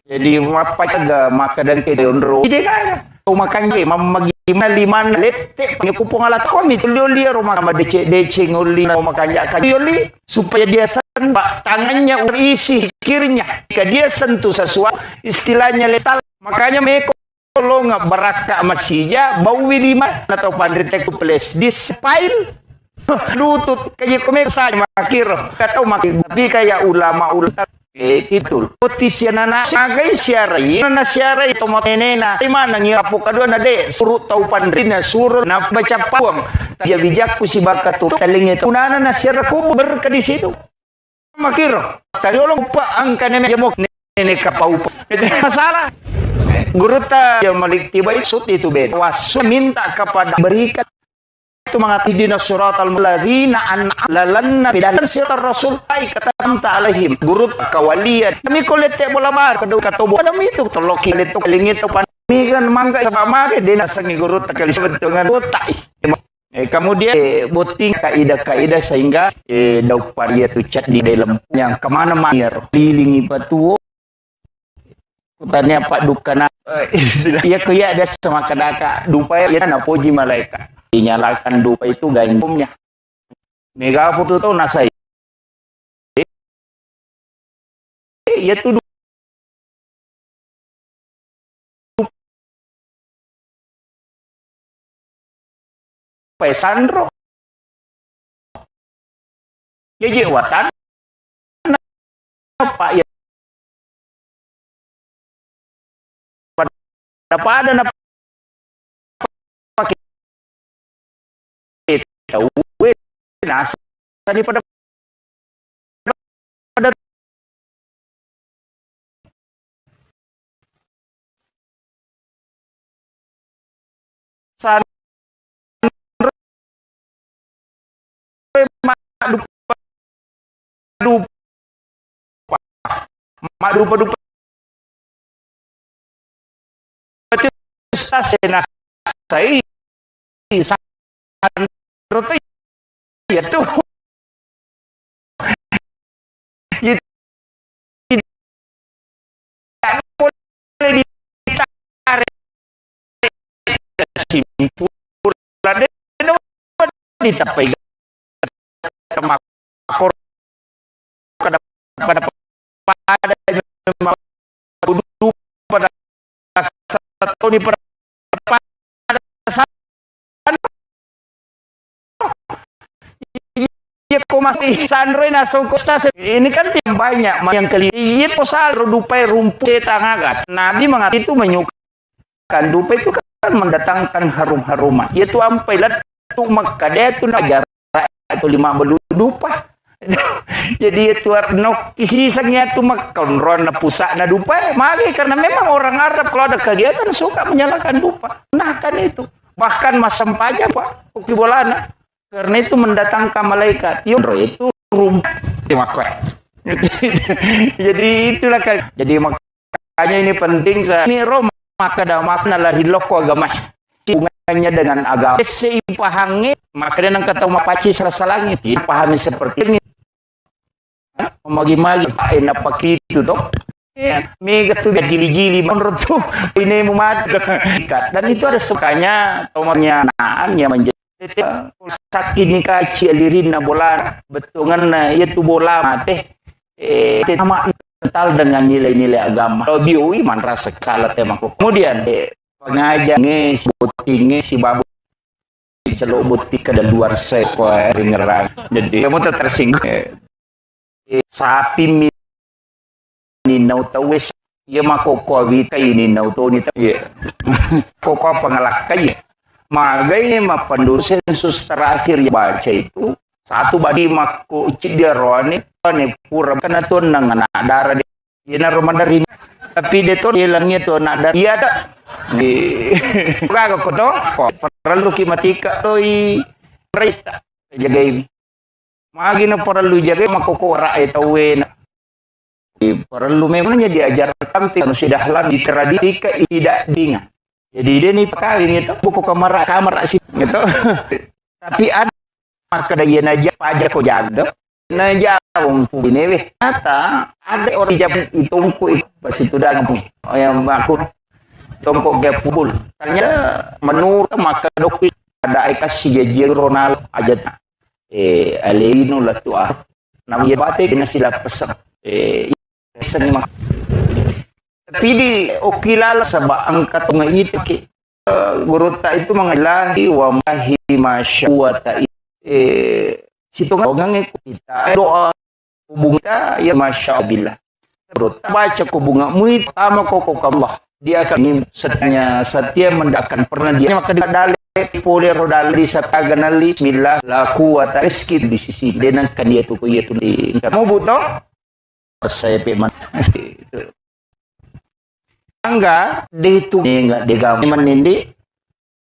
Jadi apa jaga maka dan kedondro. Jadi kan makan je magimana liman lete pengkupung alat kami tulioli rumah sama DC nguli mau makan jak yoli supaya dia senbak tangannya berisi kirinya jika dia sentuh sesuatu istilahnya letal makanya meko lo nggak beraka masija bau wilima atau pandritek place this file lutut kayak komersa makir atau makir tapi kayak ulama-ulama gitu potisian anak sagai siarai na siarai tomatenena mana ngiapo kadua na de suruh tau pandrina suruh na baca pawang dia bijakku si bakatu talingnya itu unana na siara ko berka di situ makir tadi orang pa angka neme jamok nene kapau itu masalah guru ta yang malik tiba isut itu bed wasu minta kepada berikan itu mengatakan dina surat al-muladzina an-lalanna bidan sirata rasul ay katam ta'alaihim guru kawalian kami kolete bola mar kadu katobo adam itu toloki letok lingit panigan mangga sama ke dina sangi guru takali sebentungan otak kemudian boting kaidah-kaidah sehingga daupan dia tu cat di dalam yang kemana mana lilingi batu kutanya pak dukana iya kaya ada sama kadaka dupaya ya na puji malaikat dinyalakan dupa itu gandumnya mega putu tuh nasai ya tuh dupa sandro ya watan apa ya apa ada tahu nasa tadi pada san dupa stasiun saya rute ya tuh tidak boleh ditarik kesimpulan ditapai kemakor pada pada satu iya ko masih sandroy na so kosta ini kan yang banyak yang kali itu sal dupai rumput tangagat nabi mengat itu menyukakan dupai itu kan mendatangkan harum-haruman itu ampai lat tu makade itu najar itu 50 dupa jadi itu no kisisangnya itu makonron na pusa na dupa magi karena memang orang Arab kalau ada kegiatan suka menyalakan dupa nah kan itu bahkan masam paja Pak uki bolana karena itu mendatangkan malaikat itu rumput jadi itulah kan jadi makanya ini penting ini Roma maka dah makna lahir loko agama hubungannya dengan agama seipahangi makanya nang kata mapaci serasa langit pahami seperti ini magi-magi enak pakai itu toh ya mega tuh gili-gili menurut tuh ini mumat dan itu ada sukanya tomarnya naan yang menjadi sakit nikah cialirin na bola betungan na itu bola mate nama kental dengan nilai-nilai agama bioi man rasa kalah temaku kemudian pengajar nge si babu celok butik ke luar saya ngerang jadi kamu tersinggung sapi ninau tawes ya mako kawit kay ninau to ni tayo koko pangalak kay magay mapandu sensus terakhir ya baca itu satu badi mako cidiarone ne pura kana ton nang darah dia na romandari tapi dia to hilangnya to nada iya tak di kaga ko to perlu kimatika toy rita jagai magi na perlu jagai makokora itawe na perlu memangnya diajarkan anu sidahlan di tradisi tidak dingan. Jadi dia nih kawin itu buku kamar sih gitu. Tapi ada maka dia naja pajak ko jaga. Naja wong ini weh. Kata ada orang Jepang itungku pas itu dah ngomong. Oh yang aku tongkok ge pubul. Ternyata menurut maka dokter ada kasih gaji Ronaldo aja. Alino la tua. Namanya bate kena silap pesan. Tapi di okilala sa angkat nga iti guru ta itu mangalahi wa mahi masya wa ta situ nga kita doa hubungan kita ya masya Allah guru ta baca ko bunga muit tama ko Allah dia akan setia mendakan pernah dia maka dale pole rodali sa taganali bismillah la quwata rizki di sisi denan kan dia tu ko itu di kamu buto saya peman enggak di itu enggak digam menindi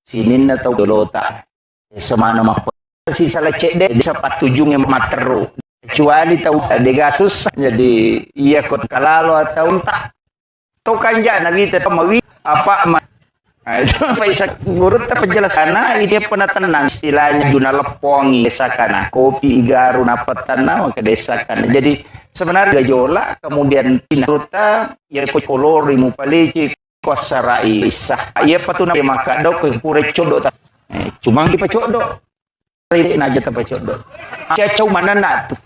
sini na tau dolota semana mak si salah cek deh bisa patujung yang materu kecuali tahu degasus jadi iya kot kalalo atau tak tau kanja nabi tetap mawi apa itu apa isa guru ta penjelasan ini pernah tenang istilahnya juna lepong desakan kopi igaru napatan maka desakan jadi sebenarnya gajola kemudian pinuta ya kolor rimu palici kosarai isah ya patuna maka dok pure codo cuma di pacodo ini aja ta pacodo cacau mana nak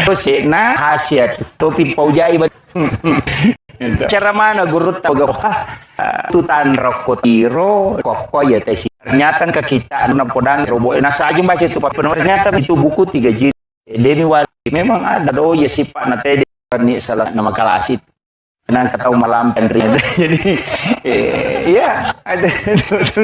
terus na hasiat topi paujai cara mana guru tahu tutan rokotiro koko ya tesi ternyata ke kita podang robo nasa aja baca itu ternyata itu buku 3 jilid demi wali memang ada do ya sifat nate ni salah nama kelas itu nang kataw malam pendri jadi ya ada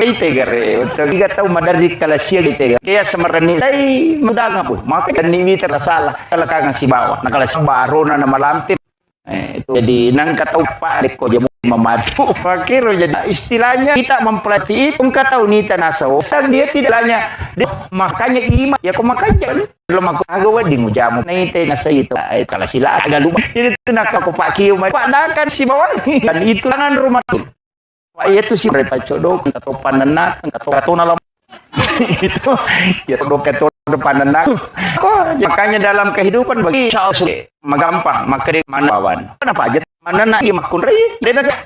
itu gare tapi kataw madari kelas ya gitu kayak semerni saya mudah ngapu maka ni tersalah kalau kang si bawa nah kelas baru na malam itu jadi nang kataw pak deko jamu memadu fakir jadi istilahnya kita mempelajari itu kataw nita nasaw sang dia tidaknya makanya iman ya kok makanya belum aku agawa di mujamu nite nasa itu kalau sila agak lupa jadi itu nak aku pak kiu pak dakan si bawah dan itu tangan rumah tuh pak itu si mereka codok atau panenak atau nalam itu ya doket depan nenak kok makanya dalam kehidupan bagi Allah magampang maka dia mana bawan kenapa aja mana nak makun rei dia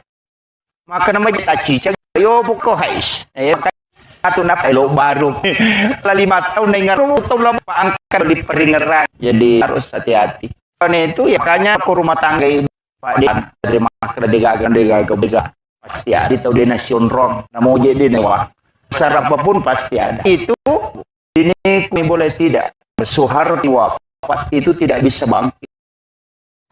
maka nama taci yo pokok hais atau napa lo baru 5 tahun dengan tolong angkat di peringeran jadi harus hati-hati karena itu ya kayaknya ke rumah tangga Pak Dian dari makna degaga pasti ada tahu dia nasion rom mau jadi newa besar apapun pasti ada itu ini boleh tidak Soeharto wafat itu tidak bisa bangkit.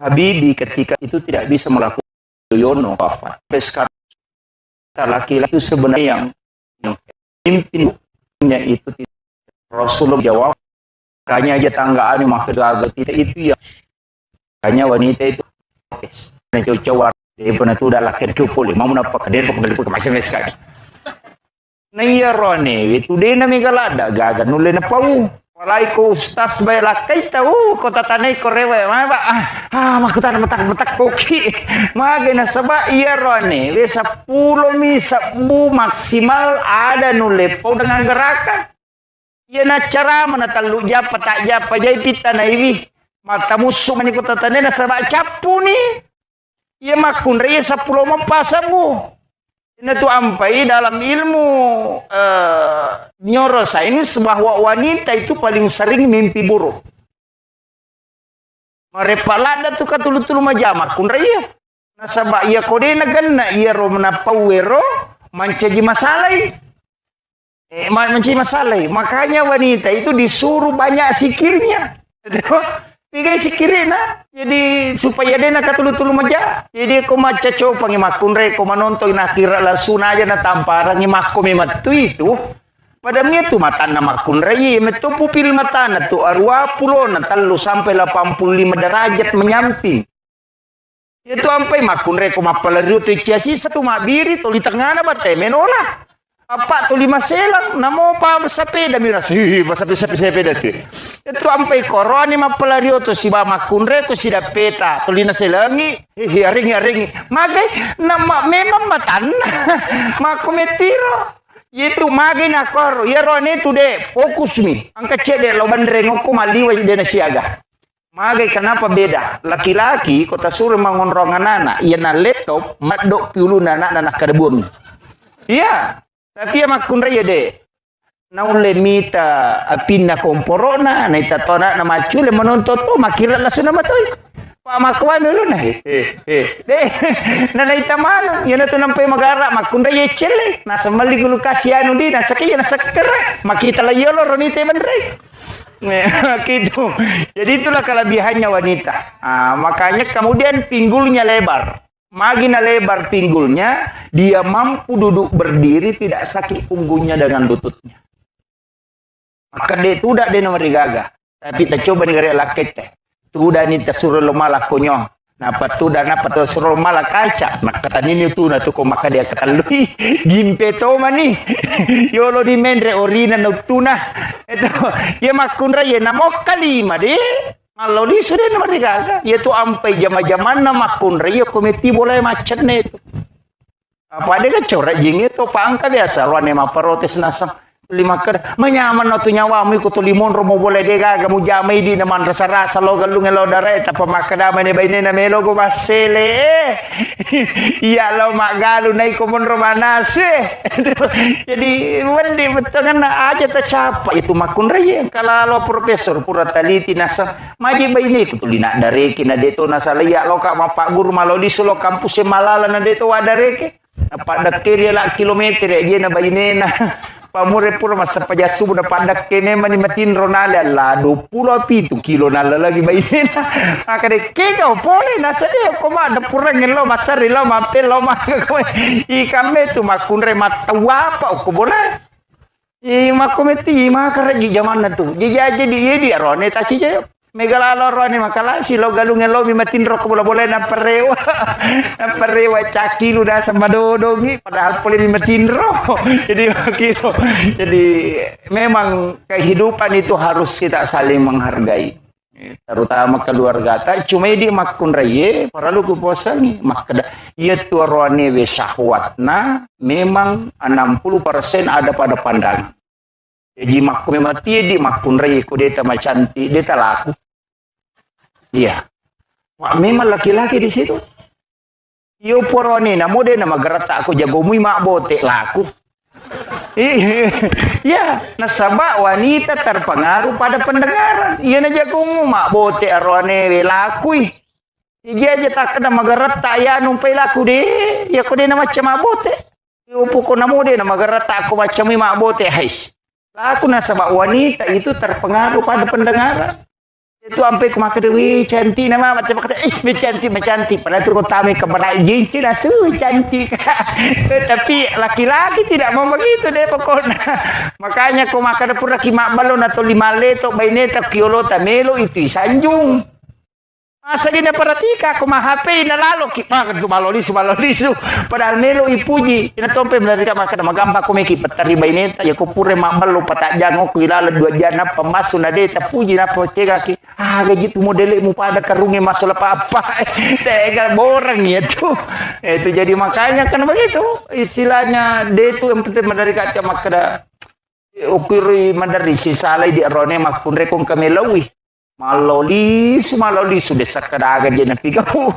Habibie ketika itu tidak bisa melakukan. Yudhoyono wafat. Sampai sekarang laki-laki itu sebenarnya yang pimpinnya itu tidak. Rasulullah jawab, kayaknya aja tanggaan maka gagal tidak itu ya. Kayaknya wanita itu nah cowok dia pernah tu dah laki cupul mau menapa kader pokok ke masih sekali. Nah iya rone itu dia nami galada gagal nulen apa walai ko ustaz bay lakai tahu kota tanai ko rewe ma makutan matak koki mage na saba iya rone we 10 mi 10 maksimal ada nulepau dengan gerakan. Iya na cara mana talu japa tak japa jai pita na iwi mata musuh manikot tatane na saba capu ni. Iya makun raya 10 mapasamu. Ini tuh ampai dalam ilmu neuroscience bahwa wanita itu paling sering mimpi buruk. Marepalada tuh katulu-tulu majama kun raya. Nasaba iya kode na ganna iya ro manapawero mancaji masalai. Mancaji masalai. Makanya wanita itu disuruh banyak sikirnya. Tiga sikirina. Jadi supaya dia nak katulu-tulu maja. Jadi aku maca coba ngimakun re ko manonton na kira lasuna aja na tampara ngimako mematu itu. Pada itu mata na makun re metu pupil mata na tu 20 na talu sampai 85 derajat menyamping. Itu sampai makun re ko mapalariu tu ciasi satu mabiri tu di tengah na bate menola. Apa tu 5 selang namo pa sepeda miras sepeda tu itu ampai koroni mapalario tu si ba makunre tu si dapeta tulina selangi ringi magai nama memang matan makumetiro itu magai na koro ya rone tu de fokus mi angka cede lo bandreng ko maliwa de na siaga magai kenapa beda laki-laki kota suruh mangonrongan anak iya na laptop madok piulu anak kadebumi iya. Tapi ya makun raya de. Naule mita apinna komporona na itatona na machule menonton to makira lasu na matoy. Pa makwan dulu na. De. Na itamano yana to nampai magara makun raya chele. Nasa maligulu kasiano di nasa kaya nasa kere. Makita la yolo ronite mandre. Gitu. Jadi itulah kelebihannya wanita. Makanya kemudian pinggulnya lebar. Makin lebar pinggulnya, dia mampu duduk berdiri tidak sakit punggungnya dengan lututnya. Maka dia tidak dia nomor gagah. Tapi kita coba negara laket teh. Tuda ni tersuruh lomala konyong. Napa tuda napa tersuruh lomala kaca. Maka tadi ni tu na tu ko maka dia katalui gimpe to mani. Yolo di mendre orina no tuna. Itu ya makunra ya namo kalima deh. Kalau di sudah nama negara, yaitu ampai zaman-zaman nama kunri, ya komiti boleh macet nih. Apa ada kan corak jing itu pangka biasa, luar nema protes nasam. 5 ker, menyaman tu nyawamu ikut limon romo boleh dega, kamu jamai di naman rasa-rasa lo galung lo dare, tapi makadama ne baine na melo go masele. Iya lo mak galu naik komon romanase. Jadi wendi betangan aja tercapai itu makun reye. Kalau lo profesor pura taliti nasa, maji baine ikut lina dare kina deto nasa liya lo kak mapak guru malo di solo kampus malala na deto wadareke. Apa dakteria la kilometer ya na baine na. Pamure pura masa pajasu na pandak kene manimatin ronala la 20 kilo nala lagi bayin akade kega pole na sade ko ma da pura ngelo masari lo mapel lo ma ko ikame tu makunre matawa pa ko bola makometi makare zaman na tu jadi di rone ta ci megalalo rone makala si lo galung ngelo mimatin ro ko bola na parewa cakilu da sama dodongi padahal pole mimatin ro jadi memang kehidupan itu harus kita saling menghargai terutama keluarga ta cuma di makun raye paralu ku posangi makada ieu tu rone we syahwatna memang 60% ada pada pandangan. Jadi makku memati di makun raya ku deta macanti deta laku. Iya. Wah, memang laki-laki di situ. Yo porone na mode na magarata aku jago mui mak bote laku. Iya, nasaba wanita terpengaruh pada pendengaran. Iya na jago mu mak bote arone we laku. Iya aja tak kena magarata ya numpai laku de. Ya ko de na macam mak bote. Yo poko na mode na magarata aku macam mak bote hais. Aku nasabak wanita itu terpengaruh pada pendengaran. Itu sampai ke maka dewi cantik nama macam kata cantik padahal tu kami keberai jinci asu cantik. Tapi laki-laki tidak mau begitu deh pokoknya. Makanya kau makan pura kimak balon atau lima leto baineta kiolota melo itu sanjung. Masa dia perhatika aku mah HP na lalo kimak tu malolisu padahal melo ipuji ina tompe melarika makan magampa ko meki petari baineta ya ko pure mabalo patajang ko ilala dua jana pemasu na deta puji na pocega ki gaji tu modele mu pada karunge masalah apa dega borang ya tuh itu jadi makanya kan begitu istilahnya dia itu yang penting melarika makada ukiri mandari si salai di arone makun rekong kamelawi maloli sudah sakadaga je na pigau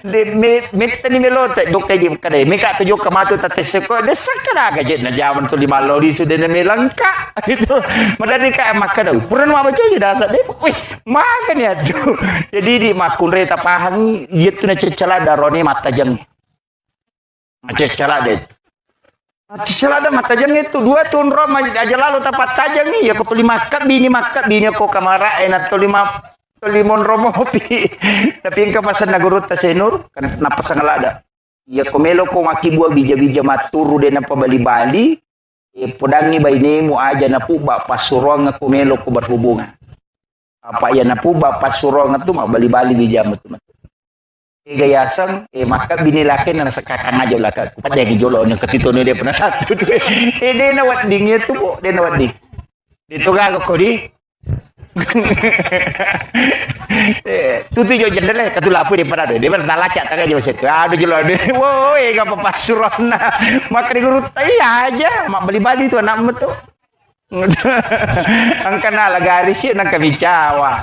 de metani melota dokter di kadai meka tujo kamatu tateseko de sakadaga je na jaman tu lima loli sudah na melangka itu madani ka makada puran ma baca je dasa de wih makan ya tu jadi di makun reta pahang itu na cercala darone mata jang cercala de Celada mata jang itu 2 tahun Roma aja lalu tapat tajang nih ya kau makat bini kau kamara enak tu limon romo pi tapi yang kapasan nagurut tasenur kan napa sangalada ya komelo ko maki buah bija maturu de napa bali podangi bainemu aja napu ba pasurong komelo ko berhubungan apa ya napu ba pasurong tu mah bali bija matu gayasang maka bini laki na nasakakan aja lah pada yang jolo yang ketito dia pernah satu dia nawat dingnya tu kok dia nawat ding itu gak kok di tutu jo jendela katu lapu dia pernah lacak tak aja masih aduh jolo deh woi gak apa pasurona maka di guru aja mak bali tu anak tu angkana lagaris yun ang kabicawa.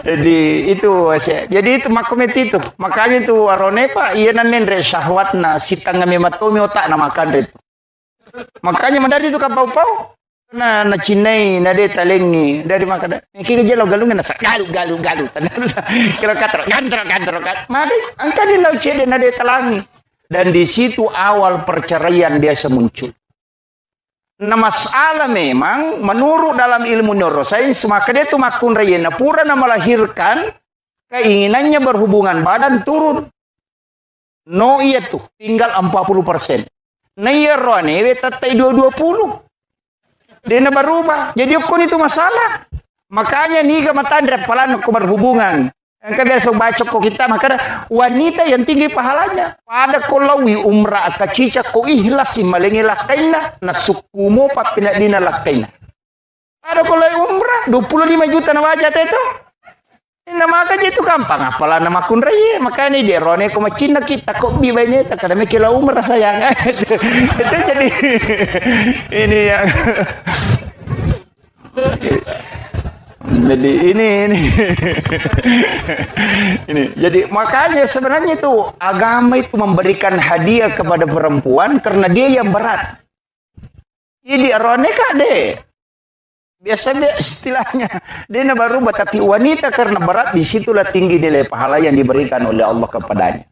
Jadi itu makomet itu. Makanya itu warone pa iya namin re syahwat na sitang ngami matomi otak na makan itu. Makanya mandari itu kapau-pau na cinai na de talengi dari makan. Kiki jalo galungan na galu. Kilo katro gantro. Maka angkani lau cede na de talangi. Dan di situ awal perceraian biasa muncul. Nah masalah memang menurut dalam ilmu neuroscience maka dia itu makun rayena pura na melahirkan keinginannya berhubungan badan turun. No iya tuh tinggal 40%. Nah iya roane tatai 20. Dia na berubah. Jadi ukun itu masalah. Makanya niga matandra palan ko berhubungan. Yang biasa baca kok kita maka wanita yang tinggi pahalanya. Pada kolawi umrah kacica ko ihlas si malengi lakaina na sukumo papina dina lakaina. Pada kolawi umrah 25 juta na wajah itu. Ina maka itu gampang apalah nama kun raya makanya dia rone ko macina kita kok biba ini tak ada mikir umrah sayang. Itu jadi ini yang jadi ini jadi makanya sebenarnya itu agama itu memberikan hadiah kepada perempuan karena dia yang berat. Jadi roneka deh biasa istilahnya dia baru tapi wanita karena berat disitulah tinggi nilai pahala yang diberikan oleh Allah kepadanya.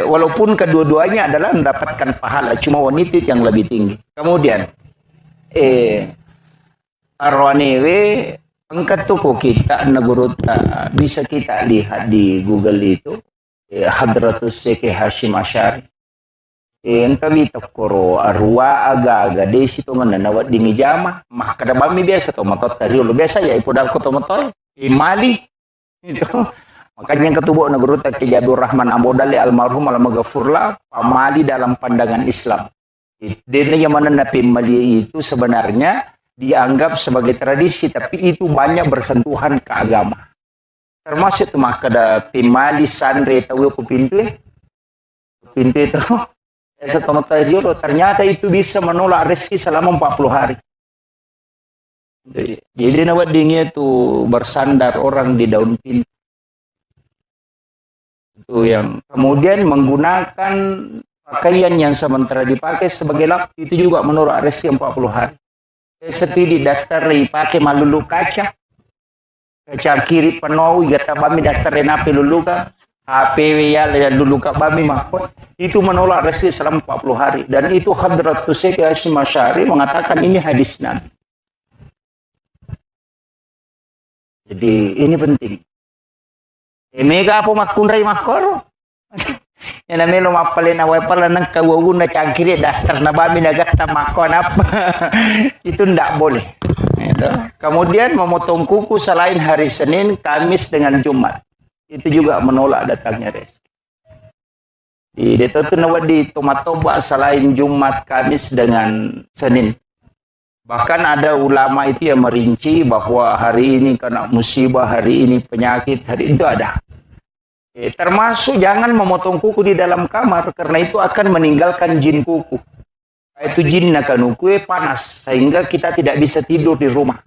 Walaupun kedua-duanya adalah mendapatkan pahala cuma wanita yang lebih tinggi. Kemudian arwanewe angkat tuku kita naguruta bisa kita lihat di Google itu Hadratus Syekh Hashim Asy'ari entabi takoro arwa aga desi to mananawat di mijama mah kada bami biasa to matot tari lo biasa ya ipodal ko to motoy imali itu makanya yang ketubuh naguruta Ki Jadur Rahman Ambodali almarhum almaghfurlah pamali dalam pandangan Islam dene yang mana napi mali itu sebenarnya dianggap sebagai tradisi tapi itu banyak bersentuhan ke agama termasuk tuh maka ada pimali sandre tahu aku pintu itu ternyata itu bisa menolak rezeki selama 40 hari jadi nawat dingnya itu bersandar orang di daun pintu itu yang kemudian menggunakan pakaian yang sementara dipakai sebagai lap itu juga menolak rezeki 40 hari setidi dasar pakai malulu kaca kiri penuh gata bami dasar napi luluka HP ya dulu Kak Bami Mahfud itu menolak resi selama 40 hari dan itu Hadratus Syekh Hasyim Asy'ari mengatakan ini hadis Nabi. Jadi ini penting. Mega apa makunrai makor? Yang namanya lo mapalin awal pala nang kawawun na cangkiri dasar na Bami nagata makon apa? Itu ndak boleh. Itu. Kemudian memotong kuku selain hari Senin, Kamis dengan Jumat. Itu juga menolak datangnya rezeki. Di itu nawad di tomatoba selain Jumat, Kamis dengan Senin. Bahkan ada ulama itu yang merinci bahwa hari ini kena musibah, hari ini penyakit, hari itu ada. Termasuk jangan memotong kuku di dalam kamar karena itu akan meninggalkan jin kuku. Itu jin akan kuku panas sehingga kita tidak bisa tidur di rumah.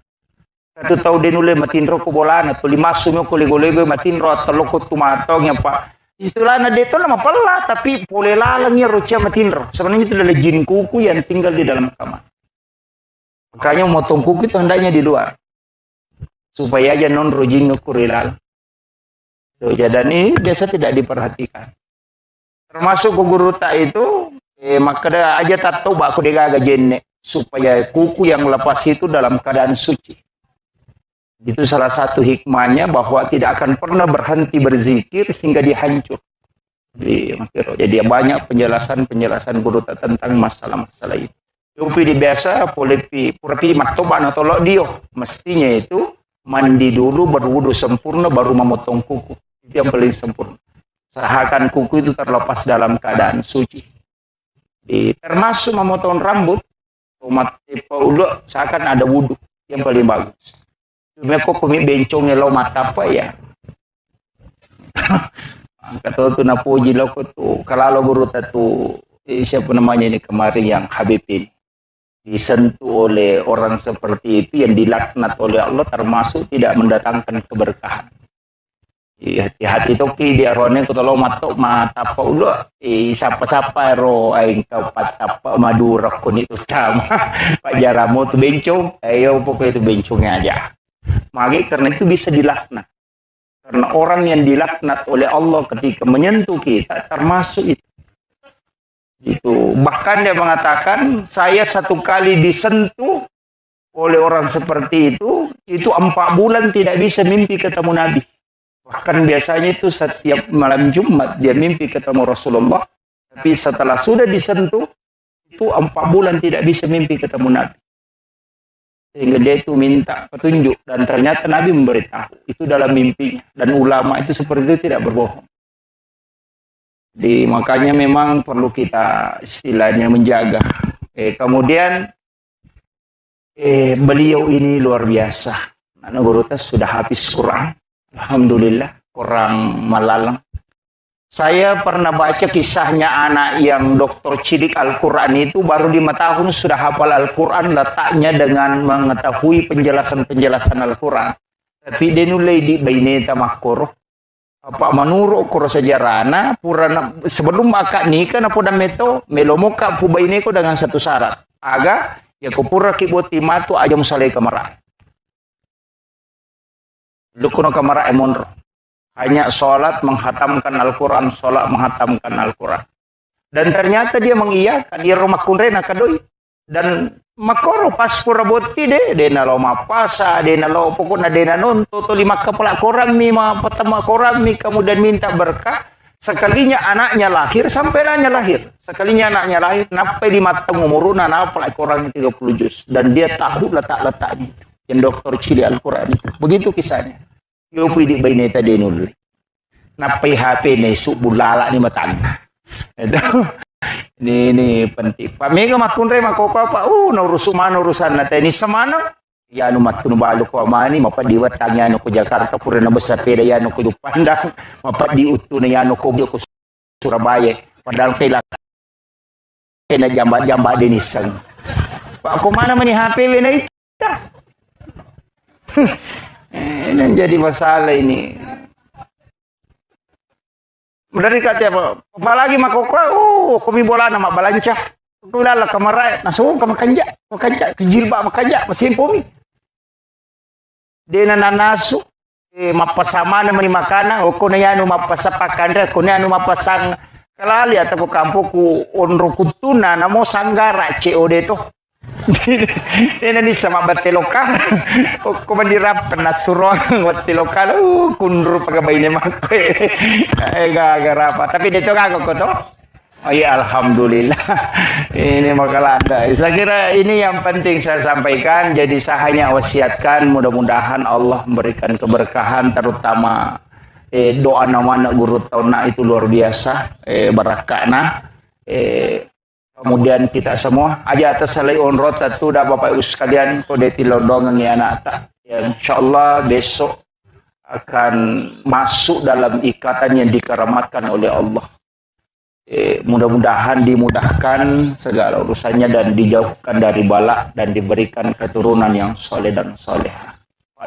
Satu tahu denule matinro ko bolana to lima sumo ko lego-lego matinro atau ko tumatong yang pak. Istilahnya dia itu lama pala tapi pole lalangnya roca matinro. Sebenarnya itu adalah jin kuku yang tinggal di dalam kamar. Makanya memotong kuku itu hendaknya di luar. Supaya aja non rojing kurilal. Dan ini biasa tidak diperhatikan. Termasuk guru tak itu maka aja tak tahu aku degaga jenne supaya kuku yang lepas itu dalam keadaan suci. Itu salah satu hikmahnya bahwa tidak akan pernah berhenti berzikir hingga dihancur. Jadi banyak penjelasan guru tentang masalah-masalah itu. Tapi biasa purapi matoban atau dia mestinya itu mandi dulu berwudu sempurna baru memotong kuku. Itu yang paling sempurna. Usahakan kuku itu terlepas dalam keadaan suci. Termasuk memotong rambut, usahakan ada wudu yang paling bagus. Cuma kok kami bencongnya lo mata apa ya? Kata tu napuji lo tu kalau guru tu siapa namanya ini kemarin yang Habib ini disentuh oleh orang seperti itu yang dilaknat oleh Allah termasuk tidak mendatangkan keberkahan. Hati-hati tu dia rone kalau matok mata apa ulo sapa-sapa ro aing kau patapa Madura kun itu utama. Pak Jaramo tu bencong, ayo pokoknya itu bencongnya aja. Maka karena itu bisa dilaknat. Karena orang yang dilaknat oleh Allah ketika menyentuh kita termasuk itu. Itu bahkan dia mengatakan saya satu kali disentuh oleh orang seperti itu 4 bulan tidak bisa mimpi ketemu Nabi. Bahkan biasanya itu setiap malam Jumat dia mimpi ketemu Rasulullah. Tapi setelah sudah disentuh itu 4 bulan tidak bisa mimpi ketemu Nabi. Sehingga dia itu minta petunjuk dan ternyata Nabi memberitahu itu dalam mimpinya dan ulama itu seperti itu tidak berbohong. Makanya memang perlu kita istilahnya menjaga. Kemudian beliau ini luar biasa. Anak guru sudah habis Quran, alhamdulillah Quran malalang. Saya pernah baca kisahnya anak yang doktor cilik Al-Quran itu baru 5 tahun sudah hafal Al-Quran letaknya dengan mengetahui penjelasan Al-Quran. Tapi dia nulai di baineta makor. Apa menurut kuro sejarahna purana sebelum akak nikah na poda meto melomoka pu baineko dengan satu syarat. Aga ya kupura kiboti matu aja musalai kamara. Lukuno kamara emonro. Hanya sholat menghatamkan Al-Quran, sholat menghatamkan Al-Quran. Dan ternyata dia mengiyakan, dia rumah kunrena kadoi. Dan makoro pas pura boti dena lo mapasa, dena lo pokoknya dena nonto, to 5 kepala koran mi, pertama koran mi, kemudian minta berkah. Sekalinya anaknya lahir, sampai anaknya lahir. Sekalinya anaknya lahir, napai di mata umuruna, napal Al-Quran 30 juz. Dan dia tahu letak-letaknya itu. Yang dokter cili Al-Quran itu. Begitu kisahnya. Yo pwede ba ineta denul. Napay HP na subulala ni matanda. Ini penting. Pamega makunre makoko pa. Naurusumano urusan natin ni samana. Yano matunubalo ko amani mapadiwat tanyano ko Jakarta pura na basa pera yano ko Pandang. Mapadiuto na yano ko Surabaya. Padahal kailangan jamba-jamba din isang. Pak kumana man ni HP na ita. Ini yang jadi masalah ini. Dari kata apa? Apalagi makoko, kami bola nama balancah. Tulala kamarai, nasuong makanja kejilba makanja, masin pumi. Dena nanasu, mapasama naman ni makana o kuno yan mapasapakandra kuno yan mapasang kalali at ako kampo ku onro kutuna na mo sanggara COD to. Dena ni sama bateloka o kumandirap na surong bateloka kunro pagabay ni makwe gagarapa tapi dito kago ko to. Ay, alhamdulillah. Ini makalada. Saya kira ini yang penting saya sampaikan. Jadi saya hanya wasiatkan mudah-mudahan Allah memberikan keberkahan terutama doa nama guru tauna itu luar biasa. Barakana. Kemudian kita semua aja atas salai onrot tu dah Bapak Ibu sekalian kode tilodong ngi anak tak. Ya, insyaallah besok akan masuk dalam ikatan yang dikeramatkan oleh Allah. Mudah-mudahan dimudahkan segala urusannya dan dijauhkan dari bala dan diberikan keturunan yang soleh dan soleha.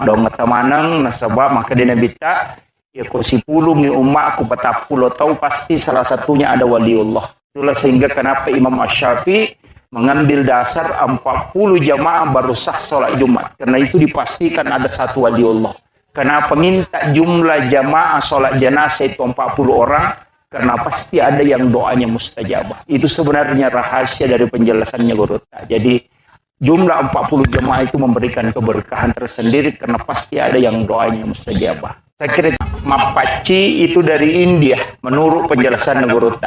Dong temanang nasabah maka dia bita ya ko si pulung ni umma aku patapulo tahu pasti salah satunya ada waliullah. Itulah sehingga kenapa Imam Asy-Syafi'i mengambil dasar 40 jamaah baru sah sholat Jumat. Karena itu dipastikan ada satu waliullah. Kenapa minta jumlah jamaah sholat jenazah itu 40 orang? Karena pasti ada yang doanya mustajabah. Itu sebenarnya rahasia dari penjelasannya Guru. Jadi jumlah 40 jemaah itu memberikan keberkahan tersendiri karena pasti ada yang doanya mustajabah. Saya kira Mapaci itu dari India menurut penjelasan Guru.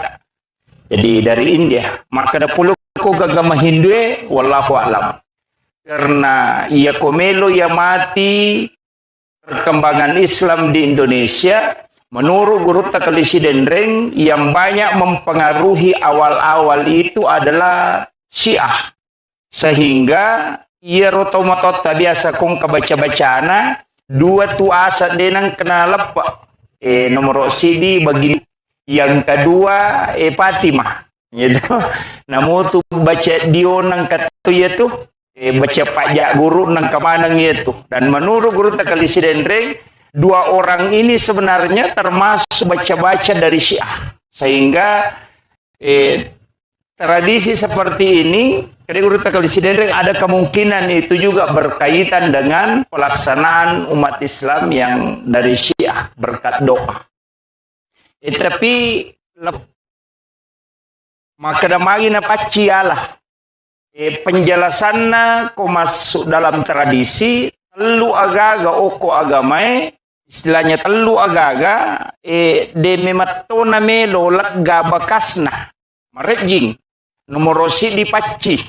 Jadi dari India. Maka ada puluh agama Hindu wallahu alam. Karena ia komelo ya mati perkembangan Islam di Indonesia. Menurut Guru Takalisi Dendreng yang banyak mempengaruhi awal-awal itu adalah Syiah. Sehingga ia rotomotot biasa kong kebaca-bacana dua tu asa denang kena lepak. Nomor CD bagi yang kedua Fatimah. Gitu. Namun tu baca dio nang katu itu baca pajak guru nang kemanang itu. Dan menurut Guru Takalisi Dendreng dua orang ini sebenarnya termasuk baca-baca dari Syiah. Sehingga tradisi seperti ini, dari Guru Takalisi Dendreng ada kemungkinan itu juga berkaitan dengan pelaksanaan umat Islam yang dari Syiah berkat doa. Tapi maka damagi na pacialah penjelasannya kok masuk dalam tradisi telu agaga oko agamae istilahnya telu agaga de mematona melo lagga bakasna marejing nomorosi di paci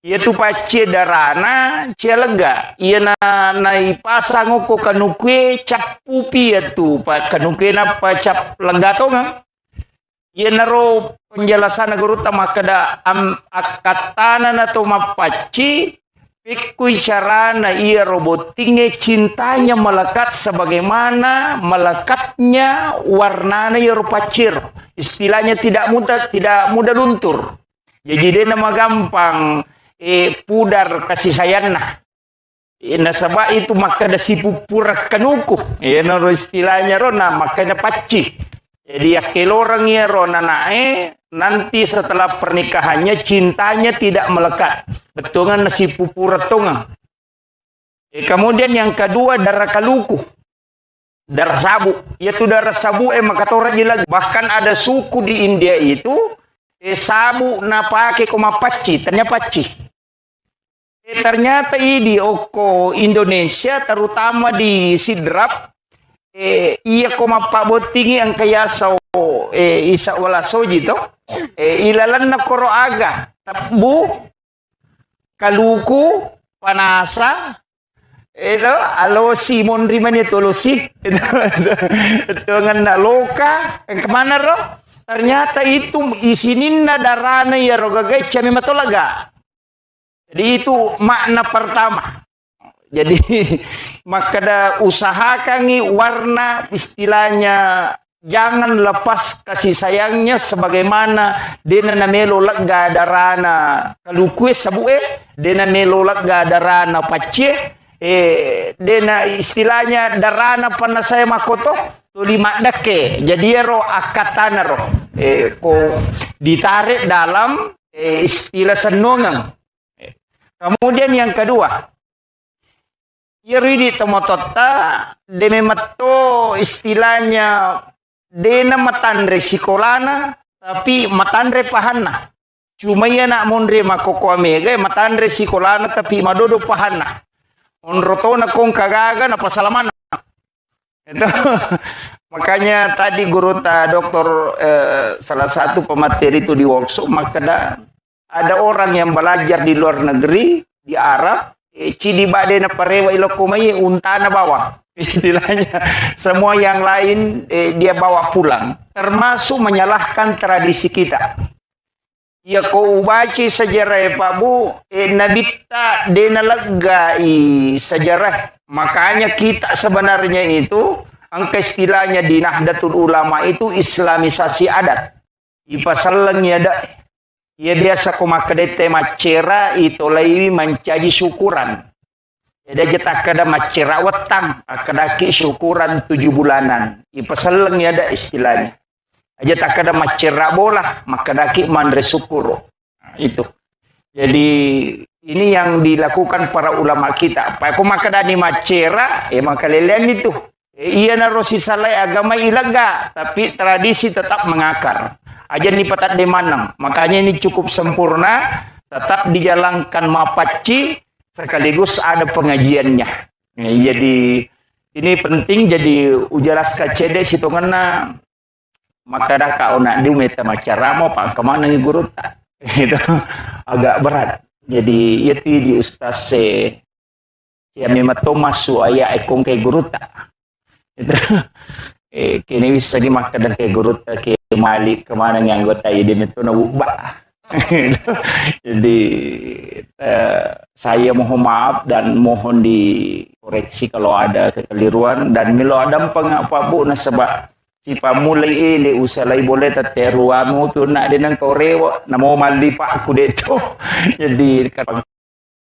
yaitu paci darana cia lega ia na ipasang oko kanukwe cap pupi itu pa kanukwe na pa cap lega tonga ia naro penjelasan Guru tama kada akatana na to mapaci pikui carana ia robotingnya cintanya melekat sebagaimana melekatnya warnanya ya rupacir istilahnya tidak mudah luntur jadi dia nama gampang pudar kasih sayang nasabah itu maka ada si pupur kanuku naro istilahnya rona makanya paci jadi akil orang ya rona nanti setelah pernikahannya cintanya tidak melekat. Betungan nasi pupur tungang. Kemudian yang kedua darah kaluku. Darah sabu. Yaitu darah sabu maka tora lagi. Bahkan ada suku di India itu sabu na pake koma paci. Ternyata paci. Ternyata di oko Indonesia terutama di Sidrap iya koma pabotingi ang kaya sa isa wala soji to ilalan na koro aga tabu kaluku panasa itu alo Simon riman itu losi itu ngan loka kemana ro ternyata itu isinin na darana ya rogaga cami matolaga jadi itu makna pertama. Jadi maka usahakan warna istilahnya jangan lepas kasih sayangnya sebagaimana dena namelo lega darana kalukue sabue dena melo lega darana pace dena istilahnya darana pana saya makoto lima dake jadi ro akatana ro ko ditarik dalam istilah senongan. Kemudian yang kedua Iridi tomotota deme matto istilahnya dena matandre sikolana tapi matandre pahanna. Cuma ya nak mondre makoko amega matandre sikolana tapi madodo pahanna. Onrotona kong kagaga na pasalamana. Itu makanya tadi guru dokter salah satu pemateri itu di workshop maka ada orang yang belajar di luar negeri di Arab cidi badena parewa ilokomai untana bawa istilahnya semua yang lain dia bawa pulang termasuk menyalahkan tradisi kita. Ya kau baca sejarah Pak Bu nabita dena legai sejarah makanya kita sebenarnya itu angka istilahnya di Nahdlatul Ulama itu islamisasi adat ipasalangnya ada. Ya biasa ko makadete macera itu lagi mencaji syukuran. Ada jeta kada macera wetang, akadaki syukuran 7 bulanan. Ipasaleng ya ada istilahnya. Aja tak kada macera bola, makadaki mandre syukur. Nah, itu. Jadi ini yang dilakukan para ulama kita. Pak ko makadani macera, maka lelean itu. Iya narosi salai agama ilaga, tapi tradisi tetap mengakar. Aja ni patat de manang. Makanya ini cukup sempurna, tetap dijalankan mapaci sekaligus ada pengajiannya. Jadi ini penting jadi ujaras kacede situ ngena maka dah kau nak diumeta macaramo pak kemana ni guru tak itu agak berat. Jadi itu di ustaz ya memang Thomas suaya ekong ke guru tak itu kini bisa dimakan ke guru tak ke Malik kemana yang anggota ini itu nabubah. Jadi saya mohon maaf dan mohon dikoreksi kalau ada kekeliruan dan milo ada pengapa Bu nasabah si pamulai ini usalai boleh tateruamu tu nak dengan kau rewa namo mali pak aku deto. Jadi kalau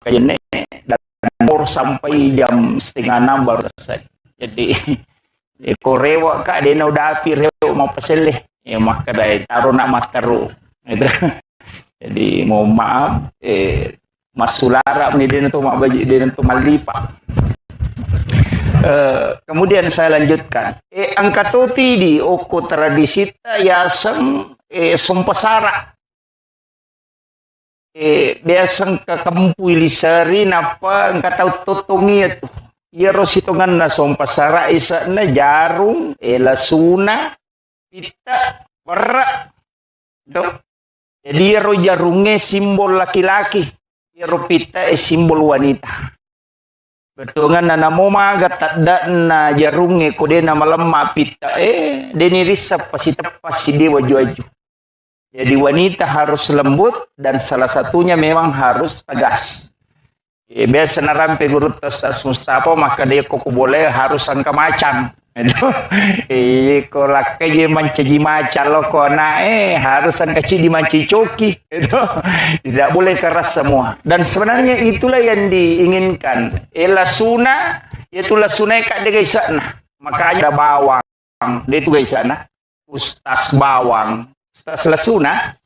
kayaknya dan sampai jam 5:30 baru selesai. Jadi korewa kak dia udah api rewa mau peseleh. Ya maka dari taruh nak mataru. Jadi mohon maaf Mas Sulara ni dia tu mak baju dia tu malipa. Kemudian saya lanjutkan. Angkatoti di oko tradisi yasang sumpasara. Biasang ke kampui lisari napa angkatau totongi itu. Ya rositongan na sumpasara isa na jarum lasuna pita berak do jadi ro jarunge simbol laki-laki ro pita simbol wanita betungan na namo maga tadda na jarunge ko de na malemma pita deni risap pasi tepas si dewa juaju jadi wanita harus lembut dan salah satunya memang harus tegas biasa narampe guru Ustaz Mustafa maka dia kok boleh harus angka macan. Ko lakai mancaji macan lo kona harus angka di manci coki itu tidak boleh keras semua dan sebenarnya itulah yang diinginkan lasuna itu lasuna kak dia guys sana makanya ada bawang dia itu guys sana ustaz bawang ustaz lasuna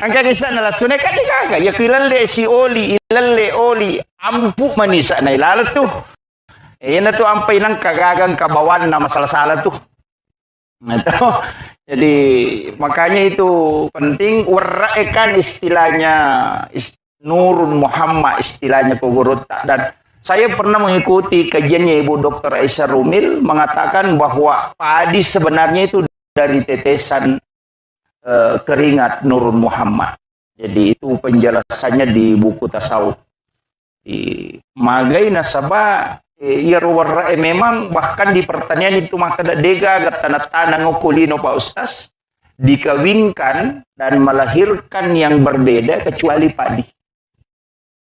angka guys sana lasuna kak dia kagak ya kilale si oli ilalle oli ampu manis sana ilalat tuh yan na to ampay ng kagagang kabawan na masalah-salah tuh. Jadi makanya itu penting waraekan istilahnya Nurun Muhammad istilahnya Kogorota dan saya pernah mengikuti kajiannya Ibu Dr. Aisyah Rumil mengatakan bahwa padi sebenarnya itu dari tetesan keringat Nurun Muhammad. Jadi itu penjelasannya di buku tasawuf. Di Magai Nasabah memang bahkan di pertanian itu maka dega tanah-tanah ngokulino Pak Ustaz dikawinkan dan melahirkan yang berbeda kecuali padi.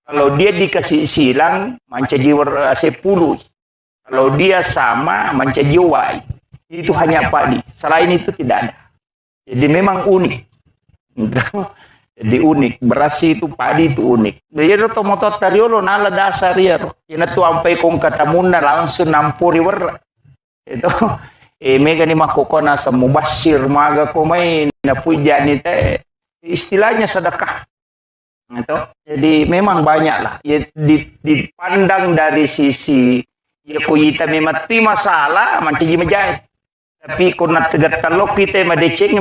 Kalau dia dikasih silang mancaji sepuluh. Kalau dia sama mancaji wai. Itu hanya padi. Selain itu tidak ada. Jadi memang unik. Jadi unik, beras itu padi itu unik. Jadi to motot tariolo nala dasar ya. Ina tu ampai kong katamuna langsung nampuri wer. Itu mega ni makokona sa mubashir maga ko may napuja ni te istilahnya sedekah. Gitu. Jadi memang banyak lah. Ya, dipandang dari sisi ya kita memang masalah manti majai. Tapi kuna tegat kalau kita madeceng.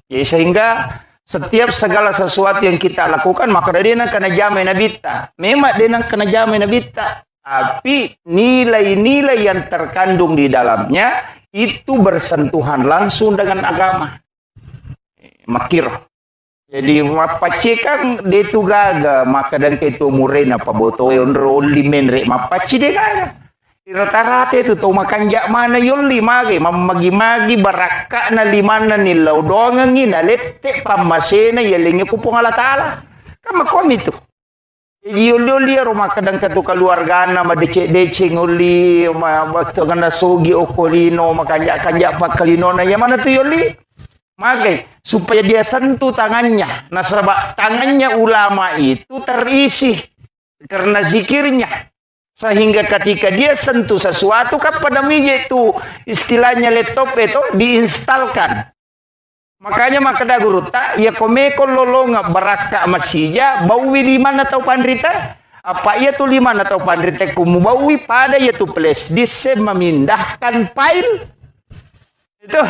Ya, sehingga setiap segala sesuatu yang kita lakukan maka dia nak kena jamin nabita. Memang dia nak kena jamin nabita. Tapi nilai-nilai yang terkandung di dalamnya itu bersentuhan langsung dengan agama. Makir. Jadi mapaci kan dia tu gaga maka dan itu murena apa boto ondro limen re mapaci dia gaga. Rata-rata itu tu makan jak mana yoli magi magi baraka na limana nilau dongang ina lette pamasena yelingi kupung Allah Taala. Kan makom itu. Jadi yoli rumah kadang katu keluarga na madece ngoli basto ganda sogi okolino makanjak pakalino na yang mana tu yoli? Magai supaya dia sentuh tangannya. Nah sebab tangannya ulama itu terisi karena zikirnya. Sehingga ketika dia sentuh sesuatu kan pada meja itu istilahnya laptop itu diinstalkan. Makanya makada guru tak ya komeko lolonga baraka masija bawi lima atau pandrita apa ia tu lima atau pandrita kumu bawi pada ya tu flash disk memindahkan file itu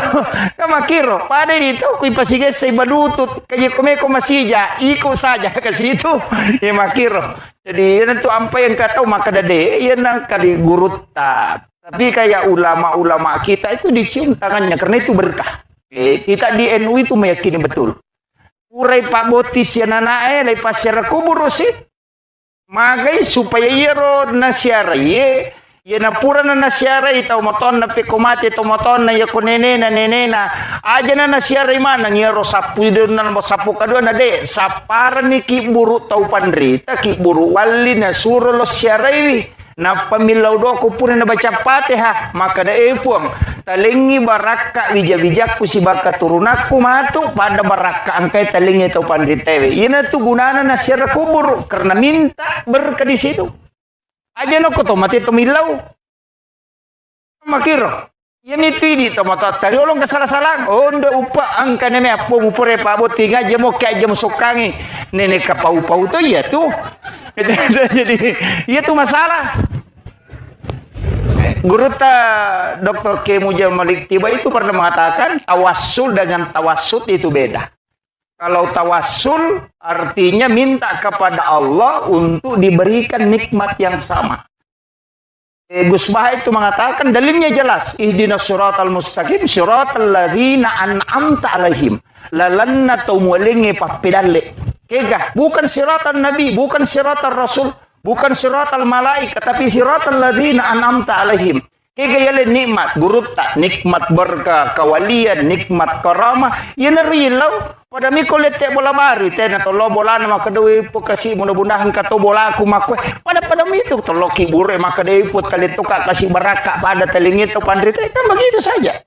kan makiro pada itu kui pasiga saya balutut kayak komeko masija ikut saja ke situ ya makiro. Jadi itu apa yang kata maka dade ya nang kali guru tak tapi kayak ulama-ulama kita itu dicium tangannya karena itu berkah. Kita di NU itu meyakini betul. Urai Pak Botis ya nanae lepas secara kubur sih. Magai supaya yero nasiara ye ya napura na nasiara itau moton na pekomate to moton na ya konene na nenena aja na nasiara mana yero sapu na sapu kadua na de sapar ni ki buru tau pandrita ki buru wali na suro lo siara ini na pamilau do ko pun na baca Fatihah maka da epuang talingi baraka bijak-bijakku si baka turunaku matu pada baraka angkai talingi tau pandrita ina tu gunana nasiara kubur karena minta berkah di situ. Aja no koto mati to milau. Makiro. Ya mitu di to mata tadi olong kesalah-salah. Oh ndo upa angka neme apo mupure pa boti ngaje mo kaya jam sokangi. Nenek kapau-pau to ya tuh. Jadi ya tuh masalah. Guru Dr. K. Mujal Malik Tiba itu pernah mengatakan tawassul dengan tawassut itu beda. Kalau tawassul artinya minta kepada Allah untuk diberikan nikmat yang sama. Gus Bah itu mengatakan dalilnya jelas. Ihdinas siratal mustaqim siratal ladzina an'amta alaihim. Lalanna tumulingi papidalle. Kega bukan siratal nabi, bukan siratal rasul, bukan siratal malaikat, tapi siratal ladzina an'amta alaihim. Kega yale nikmat gurutta, nikmat berkah, kawalian, nikmat karamah. Yan rilaw pada mikol lete bola baru tena tolo bola na makadewi po kasi mudah-mudahan kato bola aku makwe pada itu tolo kibure makadewi po kalituka kasi baraka pada telingit to pandrita itu begitu saja.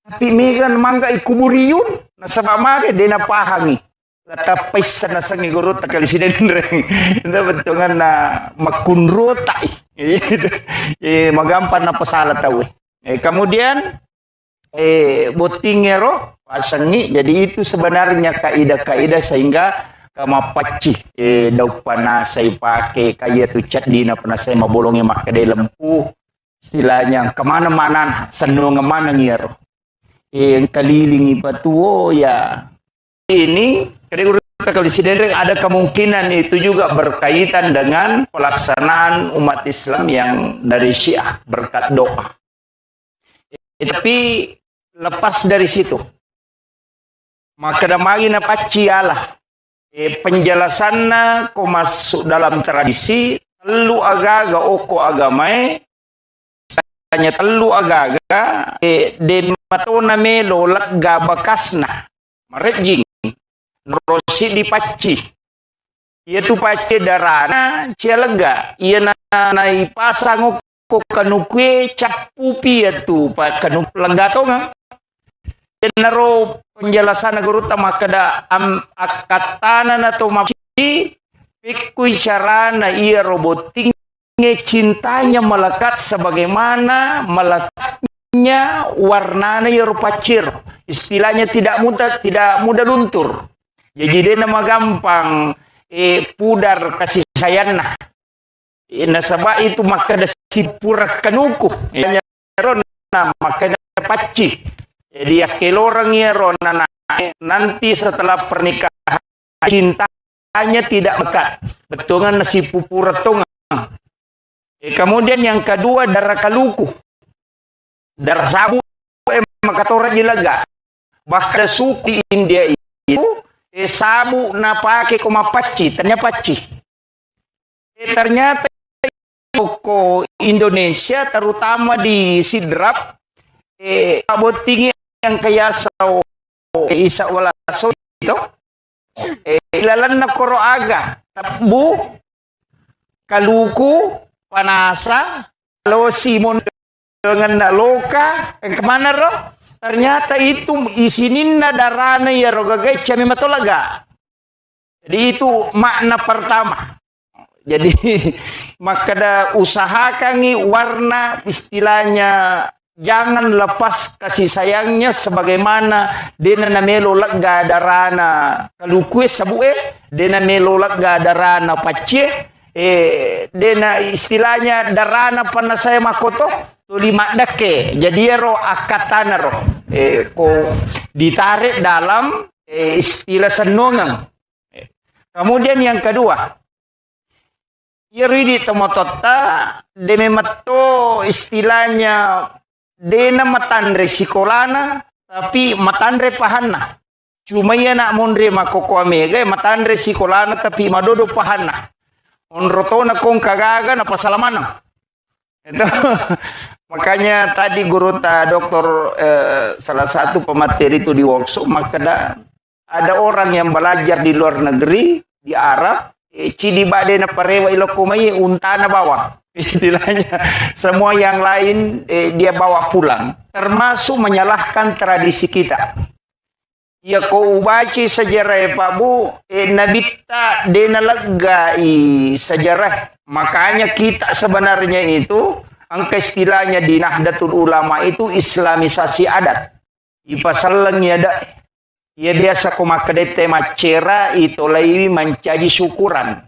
Tapi megan mangga ikuburiun na sabamage de na pahangi. Tapay sa nasang iguro takali sinenreng. Ito betungan na makunro tai. Magampan na pasala tawi. Kemudian botingero pasangi. Jadi itu sebenarnya kaidah-kaidah sehingga kamapaci daw pana saya pakai kayak tu cat dina pernah saya mabolongnya mak kedai lempu istilahnya kemana-mana senung mana ngiro yang kelilingi batu ya ini kalau ada kemungkinan itu juga berkaitan dengan pelaksanaan umat Islam yang dari Syiah berkat doa. Tapi lepas dari situ, maka damagi na pacialah penjelasannya kau masuk dalam tradisi telu agaga oko agamai hanya telu agaga de matona melo lagga bakasna marejing Rosi dipaci, ia tu paci darana cia lega, ia na ipasang ko kanukwe capu pia tu pa kanuk legato nga. Naro penjelasan guru tamakada akatana na to maci, pikui carana ia roboting cintanya melekat sebagaimana melekatnya warnanya ia rupacir, istilahnya tidak mudah luntur. Jadi dia nama gampang pudar kasih sayang nah. Nasaba itu maka ada sipura kanuku. Rona maka ada paci. Jadi ya kelorang ya rona nanti setelah pernikahan cintanya tidak mekat. Betungan nasi pupura tonga. Kemudian yang kedua darah kaluku. Darah sabu makatora jilaga. Bahkan suku India itu sabu na pakai koma paci, ternyata paci. Ternyata toko Indonesia terutama di Sidrap abot tinggi yang kaya sa isa wala so itu ilalan na koro aga tabu kaluku panasa lo Simon dengan loka yang kemana ro ternyata itu isinin na darana ya rogagay cami matolaga. Jadi itu makna pertama. Jadi maka usahakan warna istilahnya jangan lepas kasih sayangnya sebagaimana dena namelo lega darana kalukue sabue dena melo lega darana pace dena istilahnya darana panasaya makoto tu lima dake jadi ro akatana ro ko ditarik dalam istilah senongang. Kemudian yang kedua Yeri tomotota deme matto istilahnya dena matandre sikolana tapi matandre pahanna. Cuma ya nak mondre makoko amega matandre sikolana tapi madodo pahanna. Onrotona kong kagaga na pasalamana. Itu makanya tadi guru doktor salah satu pemateri itu di workshop maka ada orang yang belajar di luar negeri di Arab cidi badena parewa ilokumai untana bawa istilahnya semua yang lain dia bawa pulang termasuk menyalahkan tradisi kita ya kau baca sejarah Pak Bu nabita dena legai sejarah makanya kita sebenarnya itu angka istilahnya di Nahdlatul Ulama itu islamisasi adat ipasalangnya ada ya biasa kumakadete macera itu lagi mencaji syukuran.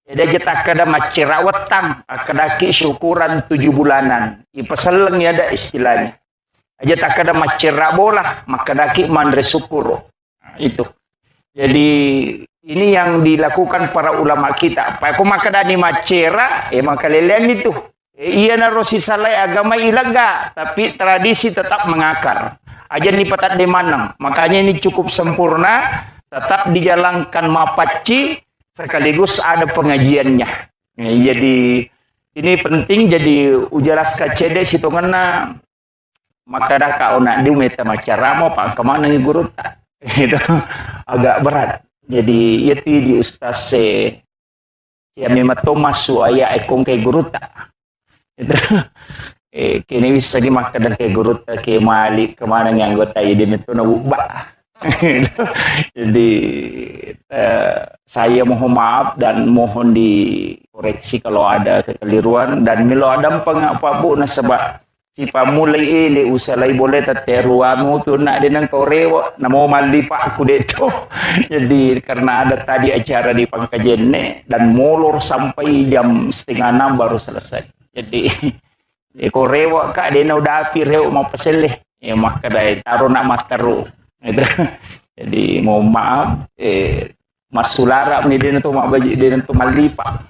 Ada jeta kada macera wetang, akadaki syukuran 7 bulanan. Ipasaleng ya ada istilahnya. Aja tak kada macera bola, makadaki mandre syukur. Nah, itu. Jadi ini yang dilakukan para ulama kita. Pak kumakadani macera, makalelian itu. Iya narosi salai agama ilaga, tapi tradisi tetap mengakar. Aja ni patat di manang. Makanya ini cukup sempurna, tetap dijalankan mapaci, sekaligus ada pengajiannya. Jadi ini penting jadi ujaras kacede situ ngena maka dah kau nak diumeta macara mau pak kemana nih guru tak itu agak berat. Jadi itu di ustaz ya memang masuk ayah ekong ke guru tak itu kini bisa dimakan dan ke guru ke malik kemana yang anggota jadi itu nabubah. Jadi saya mohon maaf dan mohon dikoreksi kalau ada kekeliruan dan milo ada pengapa bu nasabah si pamulai ini usalai boleh teteruamu tu nak denang korewa namo mali pak aku deto. Jadi karena ada tadi acara di Pangkajene dan molor sampai jam 5:30 baru selesai. Jadi korewa kak dena udah api reu mau peseleh ya maka dai taruh nak mataru. Jadi mohon maaf Mas Sulara ini dia tu mak baju dia tu malipa.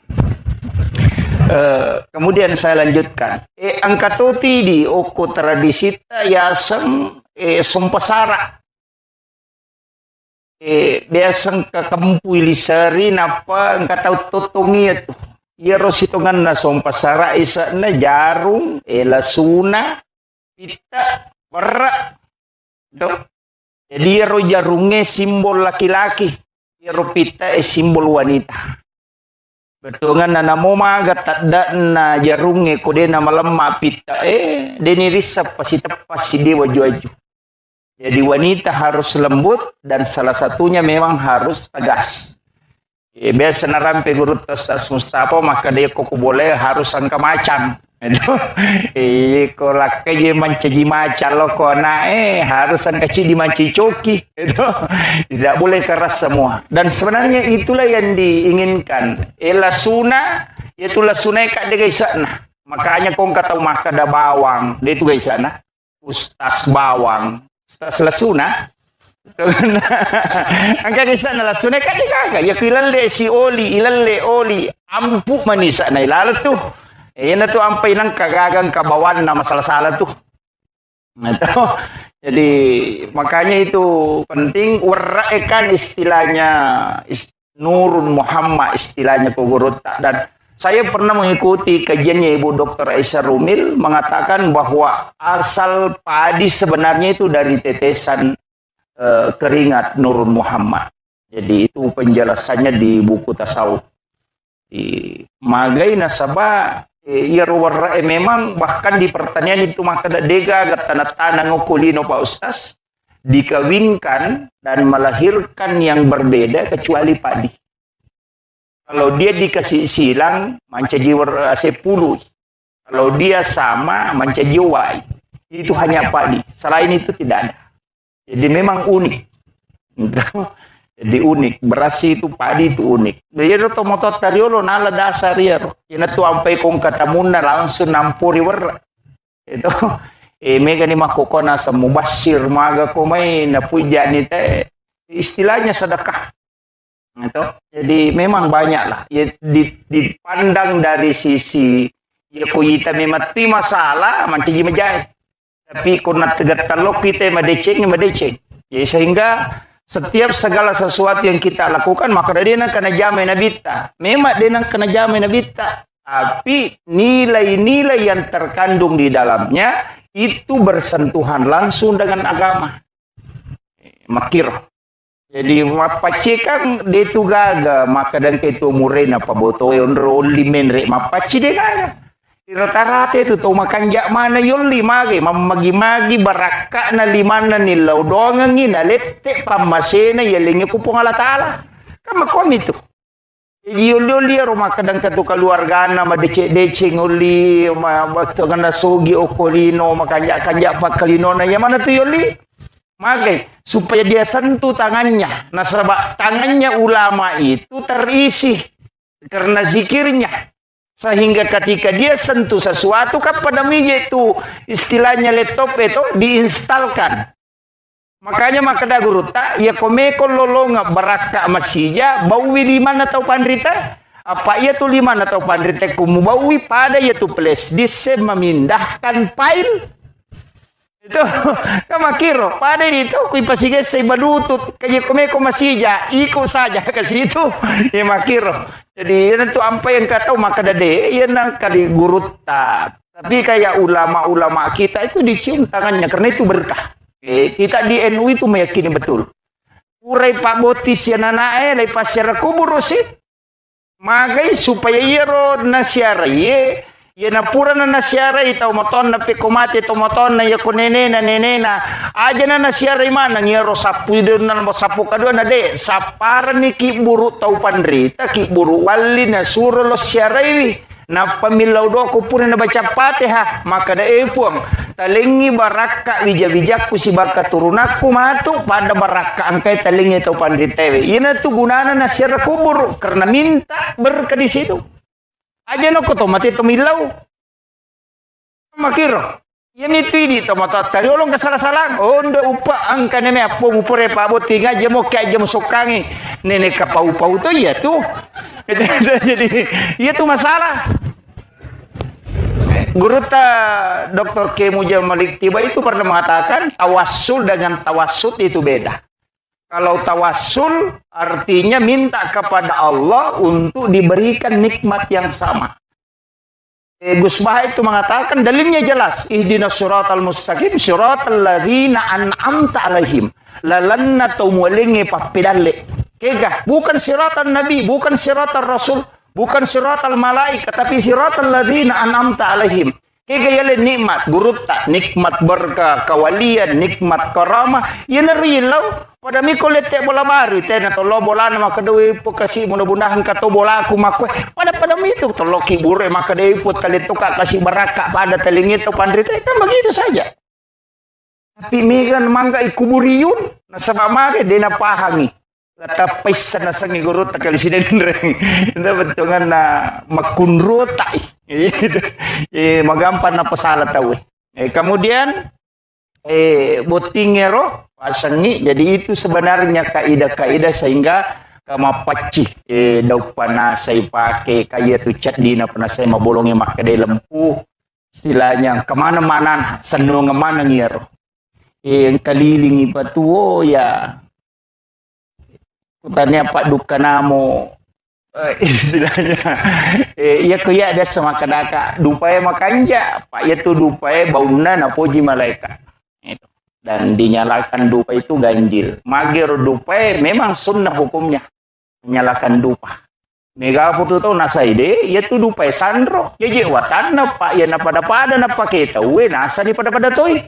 Kemudian saya lanjutkan. Angkatoti di oko tradisi ya sem sumpasara. Dia sang ke kempui lisari napa angkat tahu totongi itu. Ia rositongan na sumpasara isa na jarum lasuna pita perak. Tuh. Jadi ro jarunge simbol laki-laki, ro pita simbol wanita. Betungan na namo maga tadda na jarunge kode na malemma pita deni risap pasi tepas si dewa juaju. Jadi wanita harus lembut dan salah satunya memang harus tegas. Biasa narampe guru tas Mustafa maka dia kok boleh harus angka macan. Itu, kolak kaje mancaji maca lo kona harusan kecil dimanci coki. Itu tidak boleh keras semua. Dan sebenarnya itulah yang diinginkan. Lasuna, itulah sunai kak de guys sana. Makanya kong kata maka ada bawang, dia itu guys sana. Ustaz bawang, ustaz lasuna. Angka guys sana lasuna kak de kagak. Ya ilalle si oli, ilalle oli, ampu manisa na ilalat tuh. Yan na to ampay ng kagagang kabawan na masalah-salah tuh. Itu. Jadi makanya itu penting warraekan istilahnya Nurun Muhammad istilahnya Pogorota. Dan saya pernah mengikuti kajiannya Ibu Dr. Aisyah Rumil mengatakan bahwa asal padi sebenarnya itu dari tetesan keringat Nurun Muhammad. Jadi itu penjelasannya di buku tasawuf. Di Magai Nasabah memang bahkan di pertanian itu maka dega tanah-tanah ngokulino Pak Ustaz dikawinkan dan melahirkan yang berbeda kecuali padi. Kalau dia dikasih silang manca jiwa sepuluh. Kalau dia sama manca jiwa itu hanya padi. Selain itu tidak ada. Jadi memang unik. Jadi unik, beras itu padi itu unik. Dia itu motor tariolo nala dasar ya. Ina tu ampai kong katamuna langsung nampuri wer. Itu mega ni makokona sa mubashir maga ko may napuja ni te. Istilahnya sedekah. Itu. Jadi memang banyak lah. Ya, dipandang dari sisi ya kuyita memati masalah manti majai. Tapi kuna tegat talok kita madeceng. Ya sehingga setiap segala sesuatu yang kita lakukan maka dia nak kena jamai nabita. Memang dia nak kena jamai nabita. Tapi nilai-nilai yang terkandung di dalamnya itu bersentuhan langsung dengan agama. Makir. Jadi mapace kan dia tu gaga maka dan itu murena pa boto ondro limenre mapace dia gaga. Rata-rata itu tuh makan jak mana yoli magi mamagi-magi baraka na limana nilaw dongang ina lette pamasena yalingi kupong ala taala kan makom itu yoli rumah kadang katu keluargana madece ngoli basta ganda sogi okolino makanja-kanja pakalino na mana tuh yoli magi supaya dia sentuh tangannya nasabak tangannya ulama itu terisi karena zikirnya. Sehingga ketika dia sentuh sesuatu kan pada meja itu istilahnya laptop itu diinstalkan. Makanya makada guru tak ya komeko lolonga baraka masija bawi lima atau pandrita apa ia tu lima atau pandrita kumu bawi pada ya tu flash disk memindahkan file itu kamakiro pada itu kui pasiga say balutut kaya komeko masija ikut saja ke situ ya makiro. Jadi yan itu apa yang kata maka dade yan nang kali guru tak. Tapi kayak ulama-ulama kita itu dicium tangannya karena itu berkah. Kita di NU itu meyakini betul. Urai Pak Botis ya nanae lai pasir kubur sih. Magai supaya yero nasyara ye ya napura na nasyara itaw moton na pikomate to moton na ya kunene na nenena aja na nasyara mana ngero sapu na sapu kadua na de sapara ni ki buru tau pandrita ki buru wali na suro lo syara iwi na pamilaw do ko puna na baca Fatihah maka da epuang talingi baraka bijak ku si baka turunaku matu pada baraka angkai talingi tau pandrita iwi ina tu gunana nasyara kubur karena minta berkah di situ. Aja no koto mati tomilaw. Makiro. Ya mitu ini tomato tari olong kasalah-salah. Oh ndo upa angka neme apo mupure pabot tinga jemo kaya jemo sokangi. Nenek kapau-pau to ya tuh. Jadi ya tuh masalah. Guru Dr. K. Mujal Malik Tiba itu pernah mengatakan tawassul dengan tawassut itu beda. Kalau tawassul artinya minta kepada Allah untuk diberikan nikmat yang sama. Gus Baha itu mengatakan dalilnya jelas. Ihdinas siratal mustaqim siratal ladzina an'amta alaihim. Lalanna tumulingi papidalle. Kega, bukan siratal nabi, bukan siratal rasul, bukan siratal malaikat, tapi siratal ladzina an'amta alaihim. Kaya nikmat gurutta, nikmat berkah kawalian, nikmat karamah. Yan rilaw. Pada mi kulit bola baru te na tolo bola na makadewi po kasi mudah-mudahan kato bola aku makwe. Pada mi itu tolo kibure makadewi po kalito ka kasi baraka pada telingito pandrita. Itu begitu saja. Tapi megan mangga ikuburi yun. Nasa mamage di napahangi. Latapis sa nasang iguro takali sinenreng. Ito betungan na makunrota. Magampan na pasala tawi. Kemudian botingero pasangi. Jadi itu sebenarnya kaidah-kaidah sehingga kamapaci daw pana saya pakai kaya tu cat di na pana saya mabolongnya makadai lempu. Istilahnya kemana-mana senung mana ngiro. Yang kelilingi patuo ya tanya Pak Dukanamo istilahnya iya kuya ada sama kadaka dupaya makanja Pak ya tuh dupaya bauna na puji malaikat itu dan dinyalakan dupa itu ganjil magir dupaya memang sunnah hukumnya menyalakan dupa mega putu tau nasa ide ya tuh dupaya sandro ya je watana Pak ya na pada na pakai tahu nasa di pada toy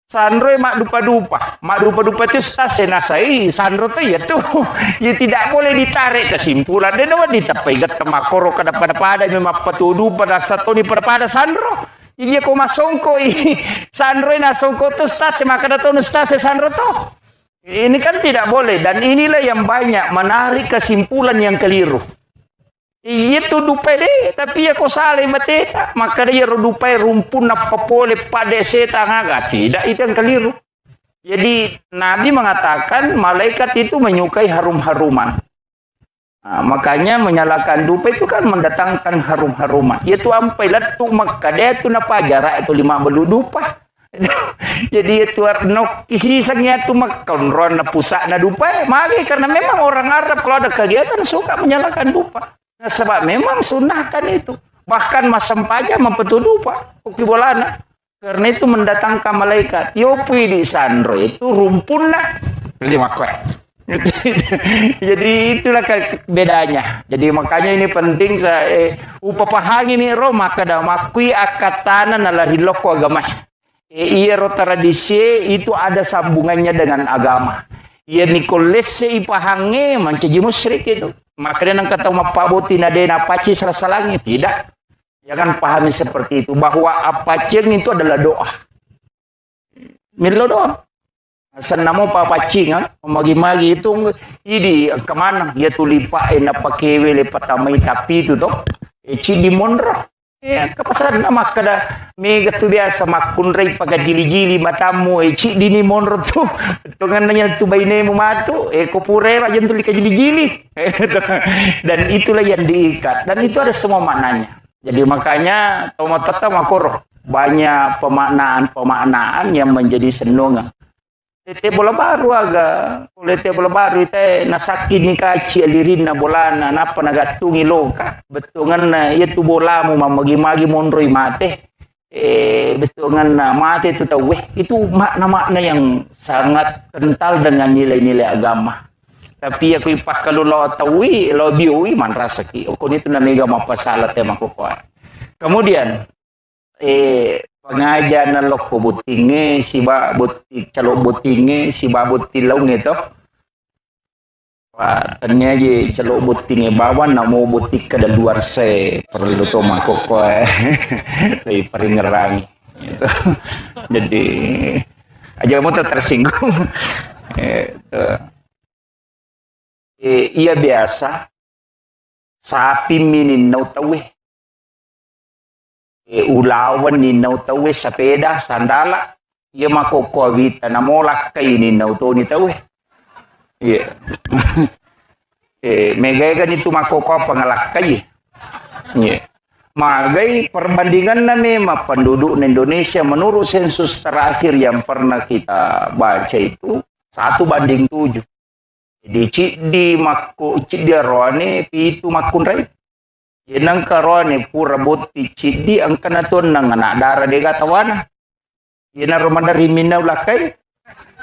Sandro mak dupa-dupa itu stase nasai Sandro tuh ya tuh ya tidak boleh ditarik kesimpulan dia dapat ditapai getemak koro kada pada memang patudu pada satu ni pada Sandro jadi aku masongko Sandro ina songko tuh stase maka datang stase Sandro tuh ini kan tidak boleh dan inilah yang banyak menarik kesimpulan yang keliru. Itu dupai deh, tapi ya kau salah mateta. Maka dia dupai rumpun apa boleh pada setan agak tidak itu yang keliru. Jadi Nabi mengatakan malaikat itu menyukai harum-haruman. Nah, makanya menyalakan dupa itu kan mendatangkan harum-haruman. Itu ampai latu maka dia itu napa jarak itu 5 belu dupa. Jadi itu no kisi sangnya itu makan ron pusat na dupa. Magi karena memang orang Arab kalau ada kegiatan suka menyalakan dupa. Nah, sebab memang sunnah kan itu. Bahkan masam paja mempetudu Pak. Uki bolana. Karena itu mendatangkan malaikat. Yopi di Sandro itu rumpun lah. Lima kue. Jadi itulah bedanya. Jadi makanya ini penting saya upapahangi ni ro maka da makui akatana nalari loko agama. Iya ro tradisi itu ada sambungannya dengan agama. Iya Nikoles ipahangi mancaji musyrik itu. Makanya nang kata mapaboti na dena paci salasalangi tidak. Jangan pahami seperti itu bahwa apacing itu adalah doa. Milo doa. Asan namo papacing magi-magi itu ini kemana dia tulipa ena pakewe le patamai tapi itu toh. Eci di monro. Ya kapasan nama kada mega tu biasa makunrei paga jili-jili matamu eci dini monro tu tungannya tu baine mu matu kopure rajan tu lika jili-jili dan itulah yang diikat dan itu ada semua maknanya jadi makanya tomatata makoro banyak pemaknaan yang menjadi senongan tete bola baru aga tete bola baru ite nasaki ni kaci alirin na bolana napa nagatungi loka betungan na itu bola mu mamagi-magi monroi mate betungan na mate itu tahu itu makna-makna yang sangat kental dengan nilai-nilai agama tapi aku ipak kalau lo tahu lo biui man rasaki okon itu na mega mapasalat tema ko kemudian pengajian na loko butinge si ba buti calo butinge si ba buti laung itu pak tanya je calo butinge bawan namo buti kada luar se perlu to makoko dari peringerangi gitu. Jadi aja kamu tersinggung iya biasa sapi minin nau tawe ulawan ni nau tawe sepeda sandala ia makoko vita namolak kay ni nau to ni tawe iya megay ganito makoko pangalak kay iya magai perbandingan na memang penduduk Indonesia menurut sensus terakhir yang pernah kita baca itu 1:7 di makko di roane pitu makunrai yenang karone pura botti cidi ang kanaton nang anak dara de gatawana yenang romanda riminaw lakay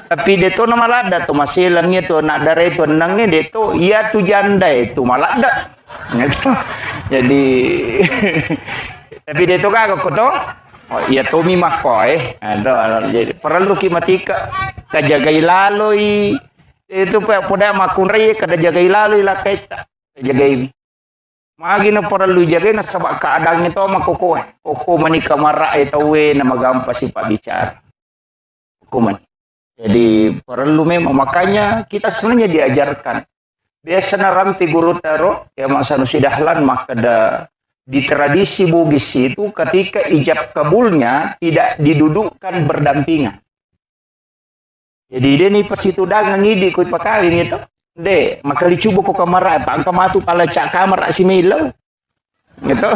tapi deto na malada to masilangnya to anak dara itu nangnya deto iya tu janda itu malada jadi Tapi dia tu kagak koto. Oh, iya Tommy Makoy. Jadi perlu kimatika kajagai laloi itu pada makunrai kada jagai laloi lah kita jagai magi na perlu jagai na sabak keadaan itu makoko koko manika mara itu we na magampa si pak bicara hukuman. Jadi perlu memang makanya kita sebenarnya diajarkan biasa na ramti guru taro ya masanu sidahlan maka di tradisi Bugis itu ketika ijab kabulnya tidak didudukkan berdampingan. Jadi dia ni pas itu dagang ngidi ikut pakawin itu. De, maka dicoba ko kamar apa ang kamatu pala cak kamar si Milaw. Gitu.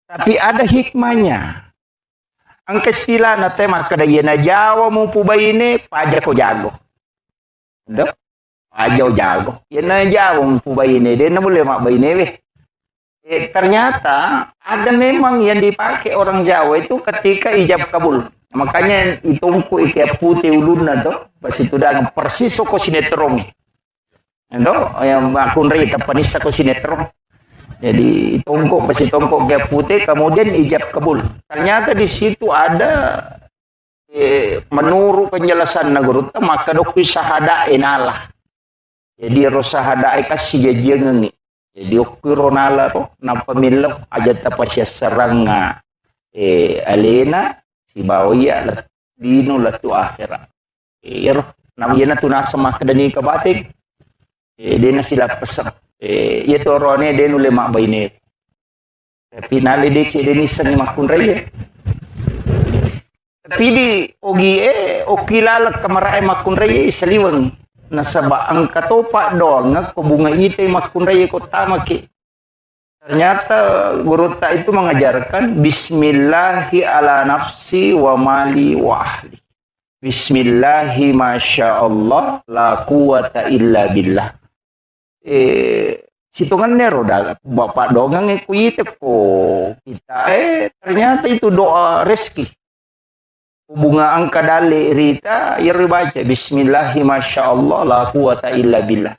Tapi ada hikmahnya. Ang kastila na tema kada na Jawa mo pubay ini paja ko jago. Gitu. Ajo jago. Yan na jawong po ba ini? Dia na boleh mak ba ini? Ternyata ada memang yang dipakai orang Jawa itu ketika ijab kabul. Makanya itungku ikat putih ulun na to. Pas itu dah persis ko sinetron. Ando yang akun rita panis ko sinetron. Jadi itungku pas itungku ikat putih kemudian ijab kabul. Ternyata di situ ada menurut penjelasan Nagurutta maka dokui sahada enalah. Jadi rosahada kasih jajangan ni. Jadi okironala ro na pamilok aja tapasya seranga alena si bawya dino latu akhira. Ro namanya tu nasa makadani kabatik. Dia sila pesak. Itu rone dia nule mak baine. Tapi nali dia cek dia nisan ni makun raya. Tapi di ogi okilalak kamarae makun raya saliwang. Nasaba ang katopa doang ko bunga ite makunray ko tamaki. Ternyata guru tak itu mengajarkan bismillahi ala nafsi wa mali wa ahli. Bismillahi masya Allah la quwata illa billah. Situngan nero dah bapak doang ku ite ko kita ternyata itu doa rezeki. Bunga angka dale rita ya baca bismillahi masya Allah la quwata illa billah.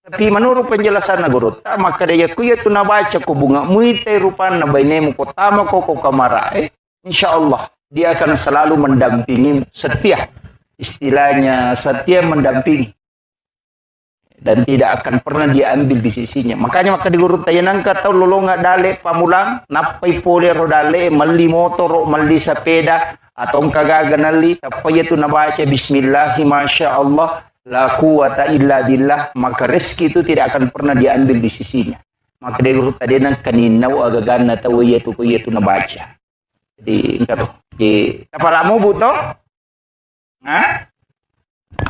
Tapi menurut penjelasan guru maka dia ku ya tu na baca ko bunga muite rupan na bainemu ko tama ko kamara insyaallah dia akan selalu mendampingi setia istilahnya setia mendampingi dan tidak akan pernah diambil di sisinya. Makanya maka di guru tayanang kata lolonga dale pamulang napai pole ro dale mali motor mali sepeda atau kagaganali tapi itu nabaca bismillahi masya Allah la quwata illa billah maka rezeki itu tidak akan pernah diambil di sisinya. Maka dia guru tadi nang kaninaw agagana tawiya tu kuya tu nabaca. Jadi engkau di tapalamu buto? Ha?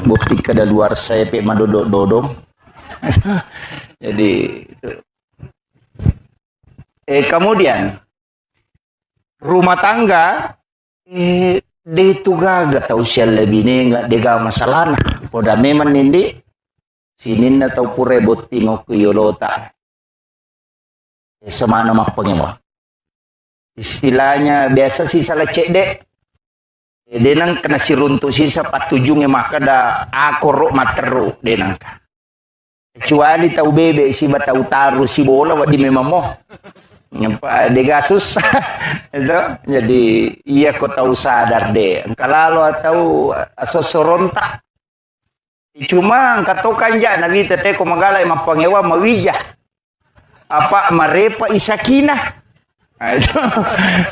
Bukti kada luar saya pe madodododong. Jadi itu. Kemudian rumah tangga dia itu gak tahu siapa lebih ni nggak dega masalah nah. Pada memang nindi sini na tahu pure boting aku yolota. Semana mak pengewa. Istilahnya biasa sih salah cek dek. Dia nang kena si runtuh sisa patujungnya maka dah akorok materu dia nang. Kecuali tahu bebe si batau taruh si bola wadi memang moh. Nyampa dega susah itu jadi iya kau tahu sadar deh kalau tahu asosoronta cuma katokan ja nabi tete ko magala imang pangewa mawija apa marepa isakinah itu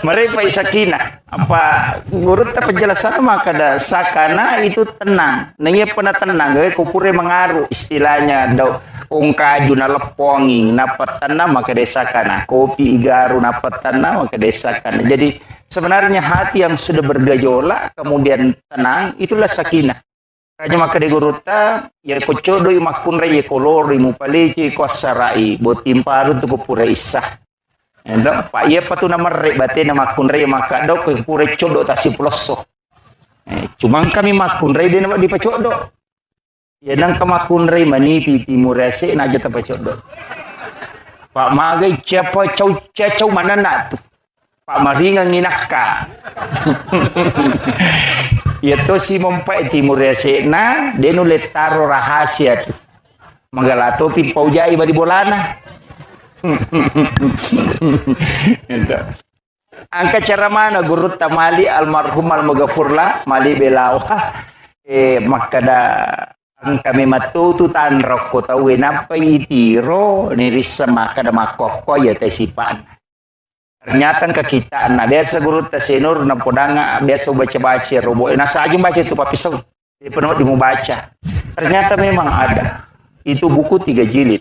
marepa isakinah apa guru ta penjelasan maka da sakana itu tenang nanya pernah tenang ko pure mengaruh istilahnya do ungkaju na leponging napat tanah maka desa kana kopi igaru napat tanah maka desa kana. Jadi sebenarnya hati yang sudah bergejolak kemudian tenang itulah sakinah. Kanya maka de guruta ya kocodo makun re kolori mupaleci kosarai botimparu tu pura isah. Endo pak ia patu nama re bate nama makun re maka do ko pura codo tasi ploso. Cuma kami makun re de nama dipacodo. Ya nang kamakun rey manipi timur rese na jata pacodo. Pak magai cepo cau mana nak tu. Pak maringa nginaka. Ya to si mompai timur rese na denu letaro rahasia tu. Manggalato pi paujai badi bolana. Itu. Angka cara mana guru tamali almarhum almagafurlah mali belawa makada ang kami matututan rokko tawin apa itiro niris sama kada makoko ya tesipan. Ternyata kita na biasa guru tasenur na podanga biasa baca-baca robo nasa aja baca itu papisau di penuh di mau baca. Ternyata memang ada. Itu buku 3 jilid.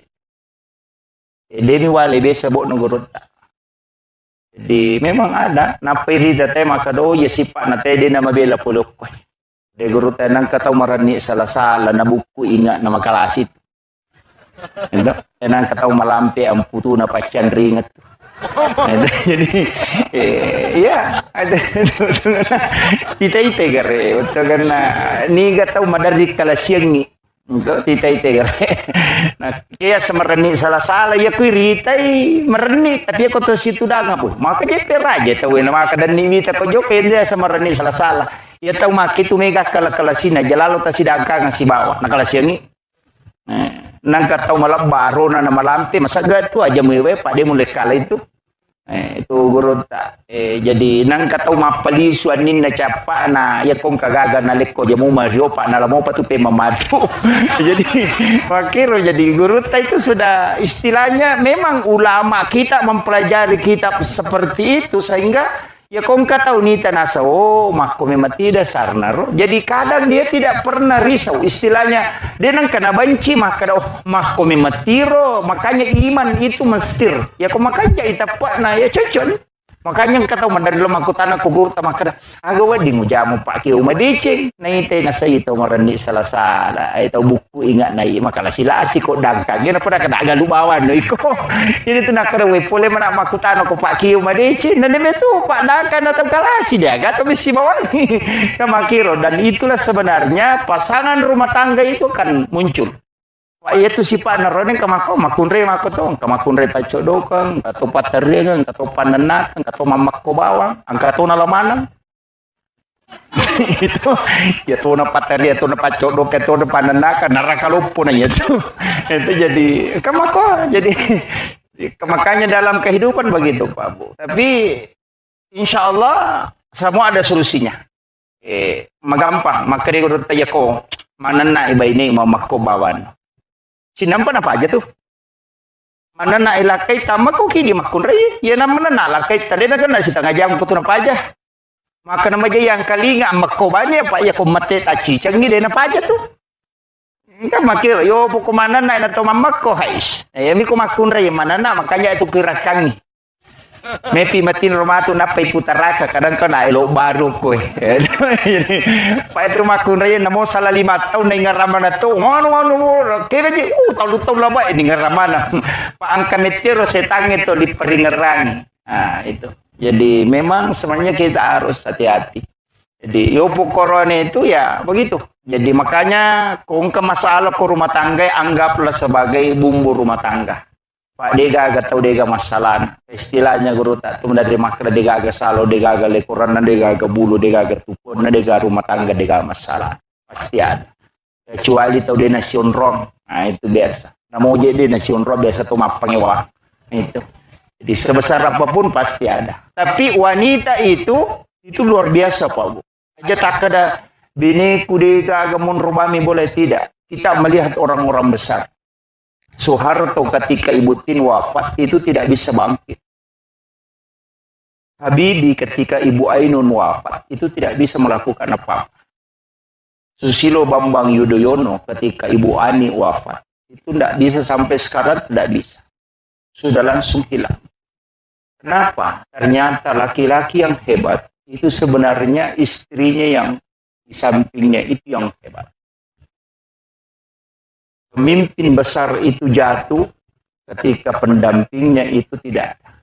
Demi wale biasa bok guru. Jadi memang ada napiri date makado ya sipa na tede na mabela pulok ko. De guru tanang kataw marani salasala na buku ingat na makalasit. Endo tanang kataw malampi ang puto na patyan ringat. Jadi ya ada tita-ite gare untuk karena ni gatau madari kala siang ni untuk tita-ite gare nah kaya semerani salah-salah ya kui ritai mereni tapi aku tu situ danga pun maka dia peraja tahu nama maka dan ni mita ko joke dia semerani salah-salah ya tahu mak itu mega kala sina jalalo ta sidangka ngasi bawah nah kala siang ni nang katau malam baru na malamte masa gatu aja mewe pak dia mulai kala itu itu guru tak jadi nang katau mapali suanin na capa na ya kong kagaga na leko jamu mario pak na lamo patu pe mamadu jadi makiro jadi guru tak itu sudah istilahnya memang ulama kita mempelajari kitab seperti itu sehingga ya kong katau nita nasa mako memang tidak sarnaro jadi kadang dia tidak pernah risau istilahnya dia nang kena benci maka mako memang tiro makanya iman itu mestir ya kok makanya itapak na ya cocok makanya katau mandari lo aku tanah kugur ta maka agawa di mujamu pak kiu madicing na ite nasa ito marani salah-salah ito buku ingat na makala sila si kok dangkang yan pada kada aga lubawan no iko ini tu nakara we pole mana aku tanah ko pak kiu madicing na deme tu pak dangkang atau kalasi dia gato misi bawan kamakiro dan itulah sebenarnya pasangan rumah tangga itu kan muncul. Wah itu si pak naroning kamako makunre makotong kamakunre tacodokan atau paterengan atau panenakan atau mamako bawang angkato na lamanan itu ya tuh na pateri atau na pacodok atau na panenakan narakalupo na itu jadi kamako jadi makanya dalam kehidupan begitu Pak Bu tapi insya Allah semua ada solusinya magampang makanya guru tanya ko manana iba ini mau mako bawan sinampan apa aja tuh mana na ilakai tama ko kini makun rai ya namanya na lakai tadi na kan si tengah jam ko apa aja maka nama aja yang kali nggak makobani apa ya ko mate taci canggih deh apa aja tuh kan makir yo pokok mana na atau mamak ko hais ya mi ko makun rai mana na makanya itu kirakangi mepi matin rumah tu napai putaraka kadang kena elo baru kowe jadi pa itu makun raya namo salah 5 tahun na ngaramana to ngono kira ji tahun lama ini ngaramana pa angkan netero setang itu di peringerang nah itu jadi memang sebenarnya kita harus hati-hati jadi yo corona itu ya begitu jadi makanya kung ke masalah ke rumah tangga anggaplah sebagai bumbu rumah tangga Pak dega agak tahu dega masalah istilahnya guru tak tu dari makna dega agak salo dega agak lekuran dega agak bulu dega agak tupun dega rumah tangga dega masalah pasti ada kecuali tahu dia nasi onrong nah itu biasa nah mau jadi nasi onrong biasa tuh mapangewah itu jadi sebesar apapun pasti ada tapi wanita itu luar biasa Pak Bu aja tak ada bini kudega agak munrubami boleh tidak kita melihat orang-orang besar Soeharto ketika Ibu Tin wafat itu tidak bisa bangkit. Habibie ketika Ibu Ainun wafat itu tidak bisa melakukan apa-apa. Susilo Bambang Yudhoyono ketika Ibu Ani wafat itu tidak bisa sampai sekarang tidak bisa. Sudah langsung hilang. Kenapa? Ternyata laki-laki yang hebat itu sebenarnya istrinya yang di sampingnya itu yang hebat. Pemimpin besar itu jatuh ketika pendampingnya itu tidak ada.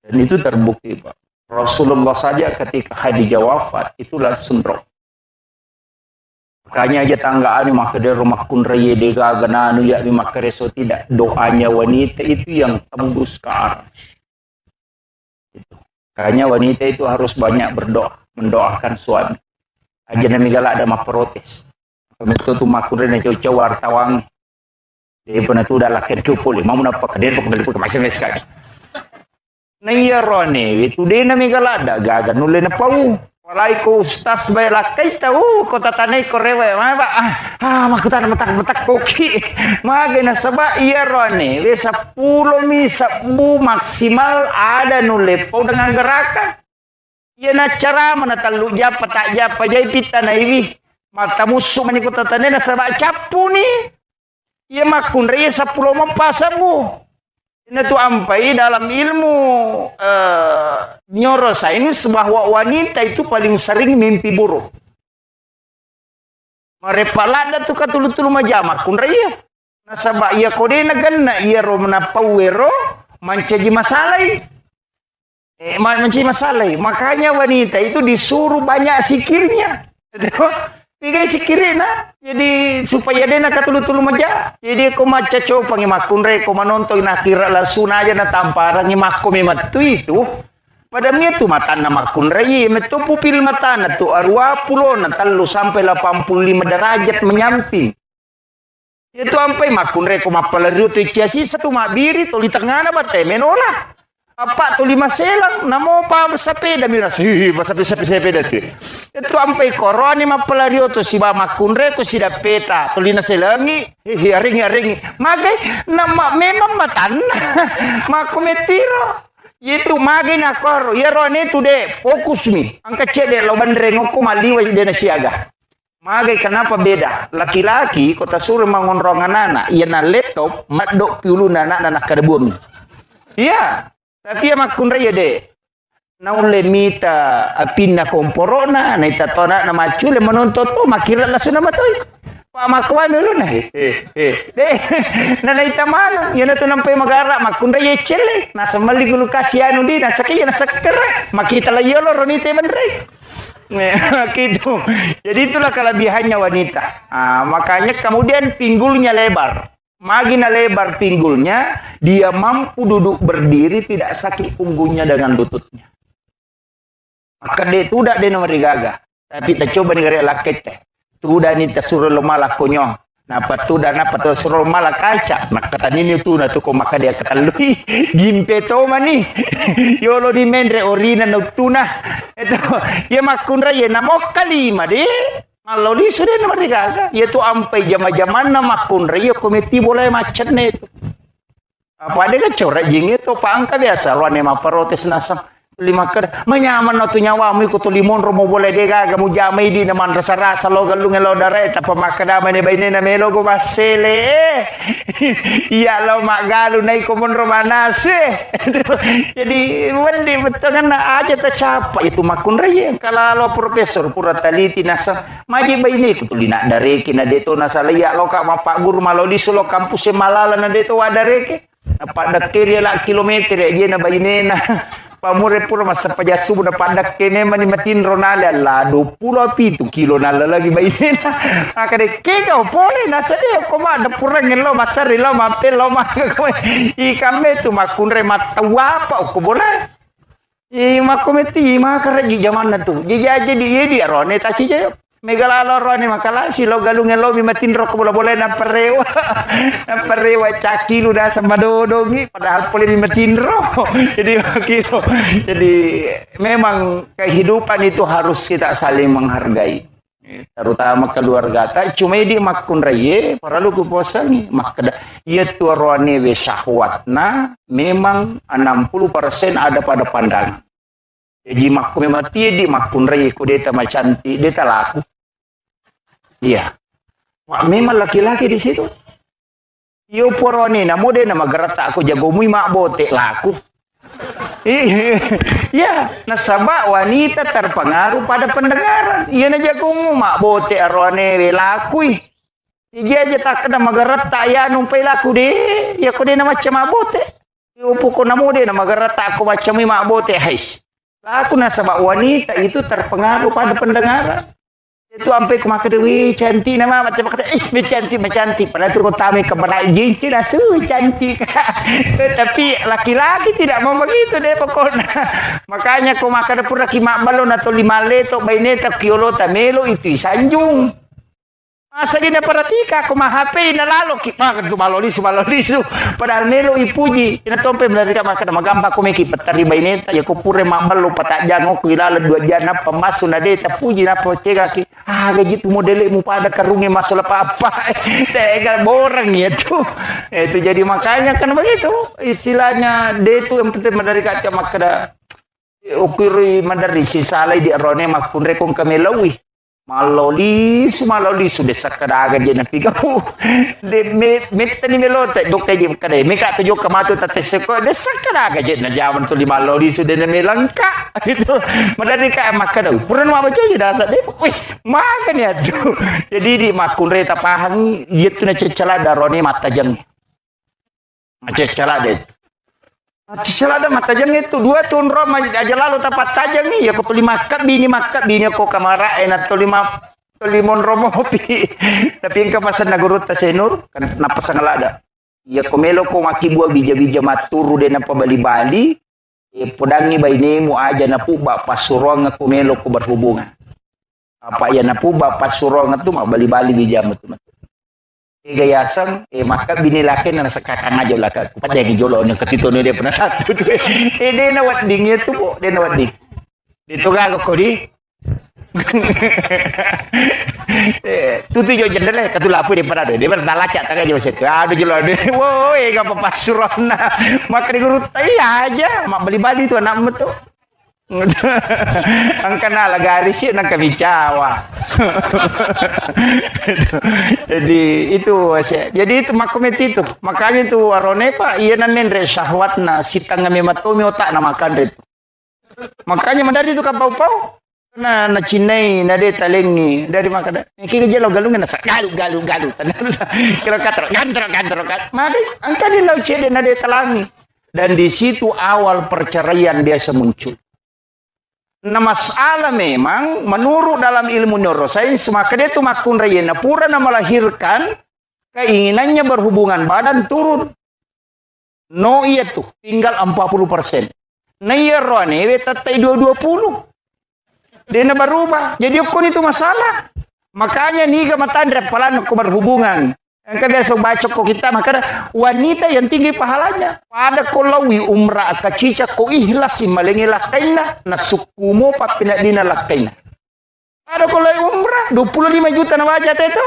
Dan itu terbukti Pak. Rasulullah saja ketika Khadijah wafat itu langsung drop. Makanya aja tanggaan maka dari rumah kunraya dega gananu ya maka reso tidak doanya wanita itu yang tembus ke arah. Itu. Makanya wanita itu harus banyak berdoa, mendoakan suami. Aja nami galak ada mah protes. Itu tuh makurin yang cowok wartawan. Dia pernah tu dah lakin cupul, mau napa kedai pok dalip ke masih sekali. Na iya rone, itu dia na migalada gaga nule na pau. Walai ko ustaz bay lakay tahu ko tatanay ko rewe ba makutan matak koki magay na saba iya rone we 10 mi 10 maksimal ada nule pau dengan gerakan iya na cara manatalu japa tak japa jay pita na iwi mata musuh manikot tatanay na saba capu ni iya makun re 10 mapasamu. Ini tuh ampai dalam ilmu neuroscience bahwa wanita itu paling sering mimpi buruk. Marepalada tuh katulu-tulu majama kun raya. Nasaba iya kode na ganna iya ro manapawero mancaji masalai. Mancaji masalai. Makanya wanita itu disuruh banyak sikirnya. Tiga sikirina, jadi supaya dia nak katulu-tulu maja. Jadi ko maca coba ngimakun re, ko manonton nakira lasuna aja na tampara ngimako mematu itu. Pada tu mata na makun re, metu pupil mata na tu arwa pulo na talo sampai 85 derajat menyamping. Itu sampai makun re ko mapalaru tu ciasi satu mabiri tu di tengah na bate menola. Apa tu 5 selang namo pa sepeda miras sepeda tu itu ampai koroni mapalario tu si ba makunre tu si dapeta tulina selangi ringi magai nama memang matan makumetiro itu magai na koro ya rone tu de fokus mi angka cede lo bandreng ko maliwa de na siaga magai kenapa beda laki-laki kota suruh mangonrongan anak iya na laptop madok piulu anak kadebumi iya. Tapi makun raya de, naule mita apinna komporona, na itatona na macule menonton to makira lasu nama toy. Pa makwan dulu na na itamano, yan na to nampay magara makun raya chele, nasa maligulu kasiano di, nasa kaya nasa kere, makita la yolo ronite mandre. Gitu. Jadi itulah kelebihannya wanita. Makanya kemudian pinggulnya lebar. Makin lebar pinggulnya, dia mampu duduk berdiri tidak sakit punggungnya dengan lututnya. Maka dia tidak dia nomor gagah. Tapi kita coba negara laket teh. Tuda ni tersuruh malah konyong. Napa tuda napa tersuruh malah kaca. Maka tadi ni tu na tu ko maka dia katalui gimpe to mani. Yolo di mendre orina noctuna. Itu ya makunra ya namo kalima de. Kalau di sudah nama digaga, yaitu ampai zaman-zaman nama kunre, ya komiti boleh macet nih itu. Apa ada ke coret jing itu, pangka biasa, luar nema protes nasam. 5 ker, menyaman no tu nyawamu ikut limon romo boleh digaga, mu jamai di naman rasa-rasa lo galung lo dare, tapi makadama ne baine na melo go basele. Iya lo mak galu naik komon romanase. Jadi wendi betul kan aja tercapai itu makun raya. Kalau lo profesor pura taliti nasa, maji baine itu lina dari kina deto nasa liya lo kak mapak guru malo di solo kampus malala na deto wadareke. Apa dakteria la kilometer aja na baine na. Pamure pura masa pajasu na pandak kene manimatin ronala la 20 pitu kilo nala lagi bayi na akade kega pole na sade ko ma da pura ngelo masari lo mapel lo ma ko ikame tu makunre matawa pa ko bola makometi makare zaman na tu jadi di rone ta ci megalalo rone makala si lo galung ngelo mimatin ro ko bola na parewa cakilu da sama dodongi padahal pole mimatin ro jadi memang kehidupan itu harus kita saling menghargai terutama keluarga ta cuma di makun raye para lu kuposan makada ieu tu rone we syahwatna memang 60% ada pada pandangan. Jadi makku mati di makun raya ku deta macanti deta laku. Iya. Wah, memang laki-laki di situ. Yo porone na mode na magarata aku jago mui mak bote laku. Iya, nasaba wanita terpengaruh pada pendengaran. Iya na jago mu mak bote arone we laku. Iya aja tak kena magarata ya numpai laku de. Ya ko de na macam mak bote. Yo poko na mode na magarata aku macam mui mak bote hais. Aku nasabak wanita itu terpengaruh pada pendengaran. Itu sampai kemakan dewi cantik nama macam kata cantik padahal tu kota me keberai jinci dah cantik. Tapi laki-laki tidak mau begitu deh pokoknya. Makanya kau makan pura kimak balon atau 5 letok baine tak kiolo tamelo itu sanjung. Masa gina paratika ko HP na lalo kita tu malolisu. Padahal melo ipuji ina tompe melarika makana magamba ko meki patariba ineta ya ko pure mabalo patajang ko ilala 2 jana pamasu na deta puji na po cega ki gaji tu modele mu pada karunge masalah apa dega borang itu jadi makanya kan begitu istilahnya de itu yang penting melarika ca makada ukiri mandari sisalai di arone makunre kong kamelawi malolisu desa kada aga je na pigaw de metani melote dokte di kada meka to joka matu tatese ko desa kada aga je na jaman to lima malolisu de na melangka gitu madari ka makada puran ma baca je dasa de wih makan ya tuh jadi di makunre tapahang yetu na cecala darone matajang cecala de Celada mata jang itu 2 tahun Roma aja lalu tapat tajang nih ya ko makat bini ko kamara enak to 5 Romo pi tapi yang kapasan nagurut ta senur kan napas ngalada ya komelo ko maki buah bija maturu de na pabali-bali podangi bainemu aja na puba pasurong ko melo ko berhubungan apa ya na puba pasurong tu bali-bali bija matu gayasang maka bini laki na nasa kakang aja lah kepada yang jolo yang ketito dia pernah satu dia nawat dingnya tu po dia nawat ding dito ga ko di tutu jo jendela katulapu dia pada dia bertalaca tak aja masih aduh jolo dia woi ga papasurona maka di guru aja mak bali-bali tu anak metu ang kanala garis yun ang kabicawa. Jadi itu makomet itu makanya itu arone pak iya namin re syahwat na sitang ngami matomi otak na makan itu makanya mandari itu kapau-pau na cinai na de talengi dari makan kiki jalo galungan na galu kalau katro gantro maka angka di laut cede na de talangi dan di situ awal perceraian biasa muncul. Nah masalah memang menurut dalam ilmu neuroscience maka dia itu makun rayena pura na melahirkan keinginannya berhubungan badan turun. No iya tuh tinggal 40%. Nah iya roane tatai 20. Dia na berubah. Jadi ukun itu masalah. Makanya niga matandra palan ko berhubungan. Yang biasa baca kok kita maka wanita yang tinggi pahalanya pada kolawi umrah kacica ko ihlas malengi lakaina nasukumo papina dina lakaina ada kolawi umrah 25 juta na wajah itu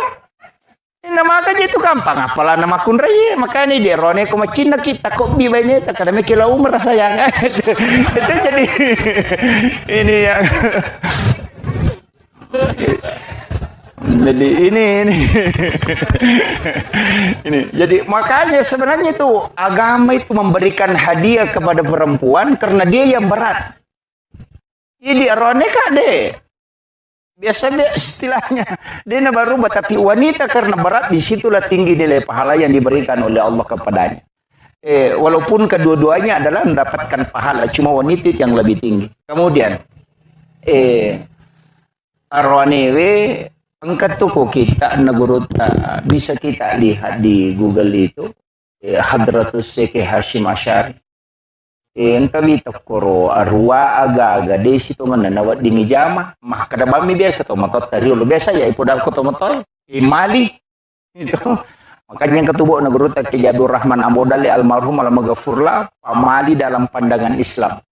ina maka itu gampang apalah nama kun raya makanya dia rone ko macina kita kok biba ini tak kada mekila umrah sayang itu jadi ini yang jadi ini jadi makanya sebenarnya itu agama itu memberikan hadiah kepada perempuan karena dia yang berat. Jadi arone kade biasa istilahnya dia baru tapi wanita karena berat disitulah tinggi nilai pahala yang diberikan oleh Allah kepadanya. Walaupun kedua-duanya adalah mendapatkan pahala cuma wanita yang lebih tinggi. Kemudian arone angkat tuku kita naguruta bisa kita lihat di Google itu Hadratus Syekh Hashim Asy'ari yang kami takoro arwa aga desi to mananawat dingi jama mah kada bami biasa to matot tari lo biasa ya ipodal ko to motoy imali itu makanya yang ketubuh naguruta Ki Jadur Rahman Ambodali almarhum almaghfurlah pamali dalam pandangan Islam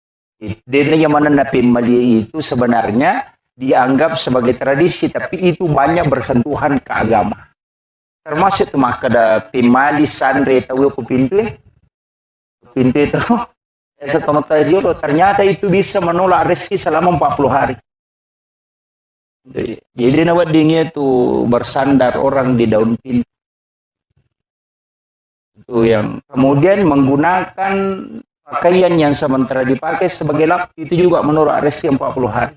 dene yang mana napi mali itu sebenarnya dianggap sebagai tradisi tapi itu banyak bersentuhan ke agama termasuk mah kada pimali sandre tahu aku pintu itu ternyata itu bisa menolak rezeki selama 40 hari jadi nawat dingnya itu bersandar orang di daun pintu itu yang kemudian menggunakan pakaian yang sementara dipakai sebagai lap itu juga menolak rezeki 40 hari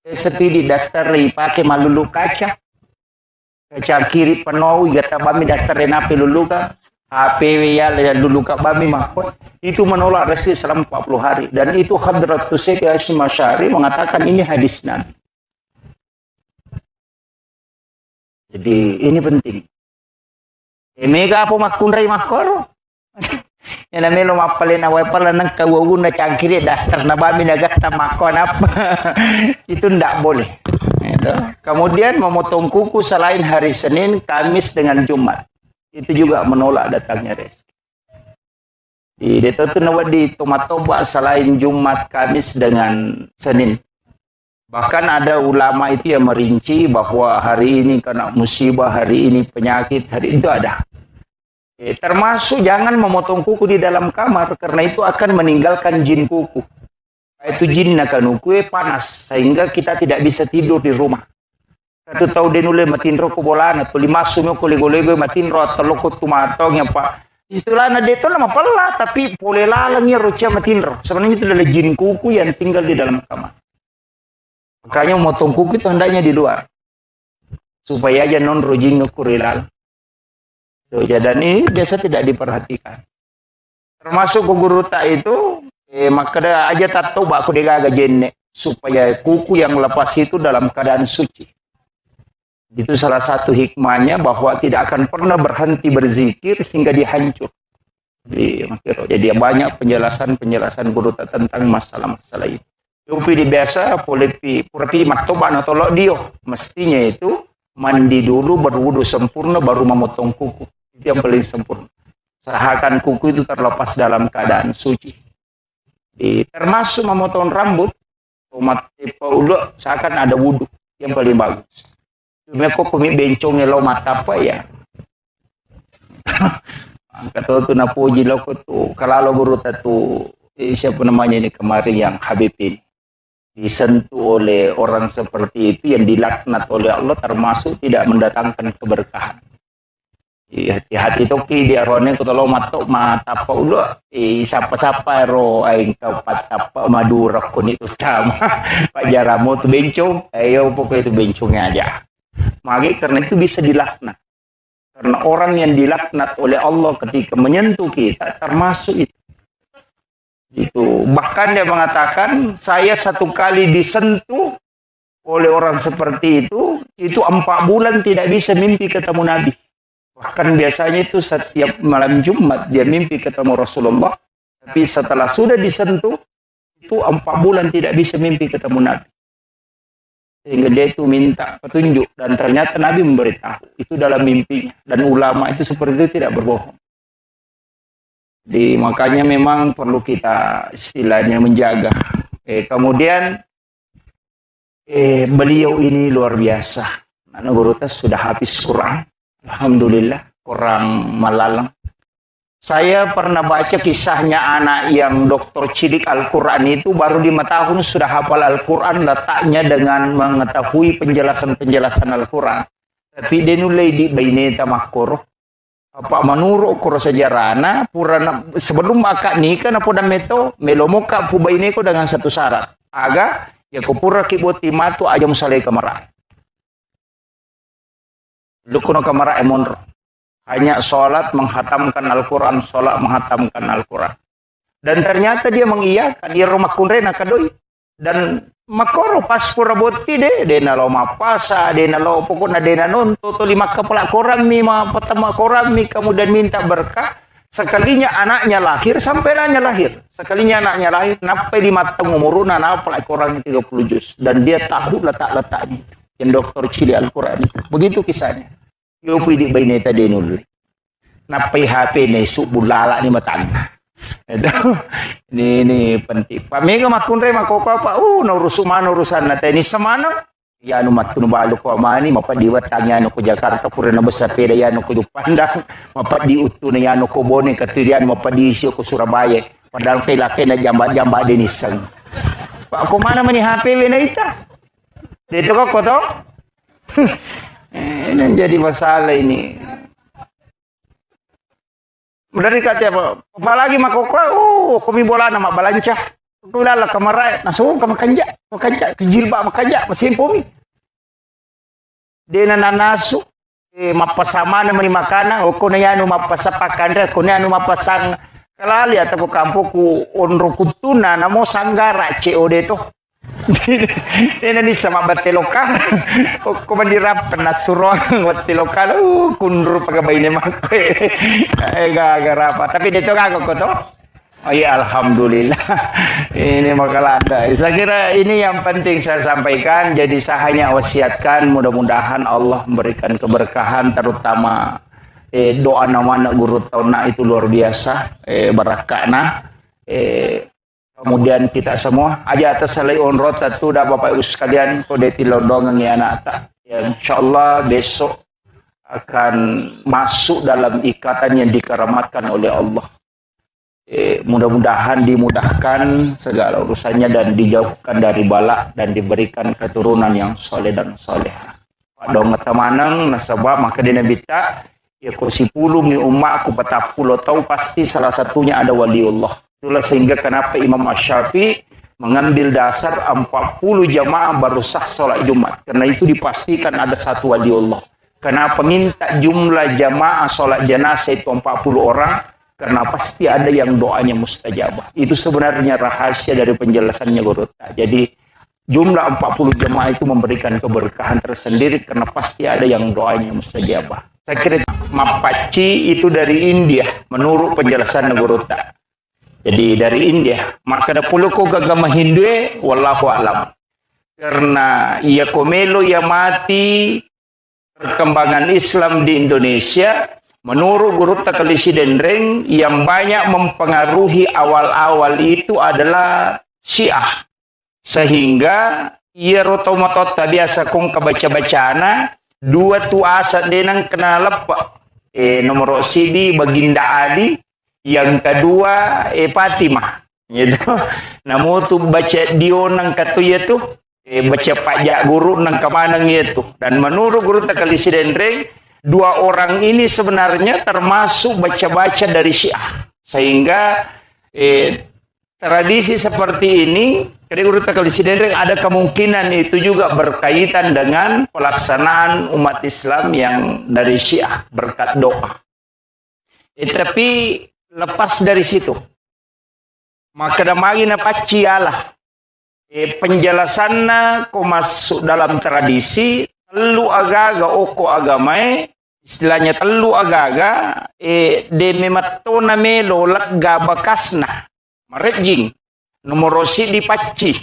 setidi dasar pakai malulu kaca kiri penuh gata bami dasar napi luluka HP ya luluka bami makot itu menolak rezeki selama 40 hari dan itu Hadratus Syekh Hashim Asy'ari mengatakan ini hadis Nabi. Jadi ini penting. Mega apa makunrai makor yang namanya mapalin awal pala nang kawawun na cangkiri dasar na bami nagat makon apa itu ndak boleh Gitu. Kemudian memotong kuku selain hari Senin, Kamis dengan Jumat. Itu juga menolak datangnya rezeki. Itu tuh di tomat-tobat selain Jumat, Kamis dengan Senin. Bahkan ada ulama itu yang merinci bahwa hari ini kena musibah, hari ini penyakit, hari itu ada. Termasuk jangan memotong kuku di dalam kamar karena itu akan meninggalkan jin kuku. Itu jin akan kuku panas sehingga kita tidak bisa tidur di rumah. Satu tahu denule matinro ko bolana to limaso mo ko lego-lego matinro at lokot tumatong yang pak. Istilah na dito lama pala tapi pole lalang ya rocha matinro. Sebenarnya itu adalah jin kuku yang tinggal di dalam kamar. Makanya motong kuku itu hendaknya di luar. Supaya aja non rojing kurilal. So, dan ini biasa tidak diperhatikan. Termasuk guru tak itu maka aja tato baku degaga jenne supaya kuku yang lepas itu dalam keadaan suci. Itu salah satu hikmahnya bahwa tidak akan pernah berhenti berzikir hingga dihancur. Jadi banyak penjelasan guru tentang masalah-masalah itu. Tapi di biasa purapi matoban atau dia mestinya itu mandi dulu berwudu sempurna baru memotong kuku. Itu yang paling sempurna. Usahakan kuku itu terlepas dalam keadaan suci. Termasuk memotong rambut, seakan ada wudu yang paling bagus. Cuma kok bencongnya lo mata apa ya? Kata tu napuji lo tu kalau guru tu siapa namanya ini kemarin yang Habib ini disentuh oleh orang seperti itu yang dilaknat oleh Allah termasuk tidak mendatangkan keberkahan. Hati-hati tu dia rone kalau mata apa ulo siapa ro aing kapat apa Madura kun itu sama Pak Jaramo tu bencong ayo pokoknya itu bencongnya aja. Maka karena itu bisa dilaknat. Karena orang yang dilaknat oleh Allah ketika menyentuh kita termasuk itu. Bahkan dia mengatakan saya satu kali disentuh oleh orang seperti itu 4 bulan tidak bisa mimpi ketemu Nabi. Bahkan biasanya itu setiap malam Jumat dia mimpi ketemu Rasulullah. Tapi setelah sudah disentuh itu 4 bulan tidak bisa mimpi ketemu Nabi. Sehingga dia itu minta petunjuk dan ternyata Nabi memberitahu itu dalam mimpinya dan ulama itu seperti itu tidak berbohong. Makanya memang perlu kita istilahnya menjaga. Kemudian beliau ini luar biasa. Anak guru sudah habis Quran, alhamdulillah Quran malalang. Saya pernah baca kisahnya anak yang dokter cilik Al-Quran itu baru 5 tahun sudah hafal Al-Quran letaknya dengan mengetahui penjelasan Al-Quran. Tapi dia nulai di baineta makor. Apa menurut koro sejarahna purana sebelum akak nikah na poda meto melomoka pu baineko dengan satu syarat. Aga ya kupura kiboti matu aja musalai kamara. Lukuno kamara emonro. Hanya sholat menghatamkan Al-Quran, sholat menghatamkan Al-Quran. Dan ternyata dia mengiyakan, dia rumah kunrena kadoi. Dan makoro pas pura boti dena lo mapasa, dena lo pokoknya dena nonto, to 5 kepala korami, pertama korami, kemudian minta berkah. Sekalinya anaknya lahir, sampai anaknya lahir. Sekalinya anaknya lahir, sampai 5 tahun umuruna, napal Al-Quran 30 juz. Dan dia tahu letak-letaknya. Yang dokter cili Al-Quran itu. Begitu kisahnya. Yo pwede ba ini tadi nul? Napai HP na subulala ni matang. Ini penting. Pamega makunre makoko pa. Urusan natin ni samana. Yano matun balo ko amani mapadiwat tanya no ko Jakarta pura na basa pera yano ko Pandang. Mapadi utu na yano ko Bone katirian mapadi siyo ko Surabaya. Padahal kay laki na jamba din isang. Pa ako mana man ni HP na ita. Dito ko to. Ini jadi masalah ini. Dari kata apa? Apalagi makoko, kami bola nama balancah. Kulala kamarai, nasung kamakanja, kejilba makanja, masimpumi. Dena nanasu, mapasama na mani makana, o kuna yanu mapasapakandra, kuna yanu mapasang kalali atau kampo ku onro kutuna namo sanggara COD to. Dena ni sama bateloka, o kumandirap na surong bateloka, kunro pagabay ni makwe. Gagarapa. Tapi dito ka ko to. Oh iya, alhamdulillah. Ini bakal ada. Saya kira ini yang penting saya sampaikan. Jadi saya hanya wasiatkan mudah-mudahan Allah memberikan keberkahan, terutama doa nama guru tauna itu luar biasa. Barakana. Kemudian kita semua aja atas salai onrot tu dah Bapak Ibu sekalian kode tilodong ngi anak tak. Ya, insyaallah besok akan masuk dalam ikatan yang dikeramatkan oleh Allah. Mudah-mudahan dimudahkan segala urusannya dan dijauhkan dari bala dan diberikan keturunan yang soleh dan soleha. Dong temanang nasabah maka dia bita ya kursi puluh mi umma aku puluh tahu pasti salah satunya ada waliullah. Itulah sehingga kenapa Imam Asy-Syafi'i mengambil dasar 40 jamaah baru sah sholat Jumat. Karena itu dipastikan ada satu waliullah. Kenapa minta jumlah jamaah sholat jenazah itu 40 orang? Karena pasti ada yang doanya mustajabah. Itu sebenarnya rahasia dari penjelasannya Guru. Jadi jumlah 40 jemaah itu memberikan keberkahan tersendiri karena pasti ada yang doanya mustajabah. Saya kira Mapaci itu dari India menurut penjelasan Guru. Jadi dari India. Maka ada puluh agama Hindu wallahu alam. Karena ia komelo ia mati perkembangan Islam di Indonesia. Menurut Guru Takalisi Dendreng yang banyak mempengaruhi awal-awal itu adalah Syiah. Sehingga ia rotomotot biasa kong kebaca-bacana dua tu asa denang kena lepak. Nomor CD Baginda Ali, yang kedua Fatimah. Gitu. Namun tu baca Dionang katuya tu baca pajak guru nang kemanang itu. Dan menurut Guru Takalisi Dendreng dua orang ini sebenarnya termasuk baca-baca dari Syiah. Sehingga tradisi seperti ini, Guru Takalisi Dendreng ada kemungkinan itu juga berkaitan dengan pelaksanaan umat Islam yang dari Syiah berkat doa. Tapi lepas dari situ, maka damai na pacialah. Penjelasannya kok masuk dalam tradisi, telu agaga oko agamae, istilahnya telu agaga de mematona melo lagga bakasna marejing nomorosi di paci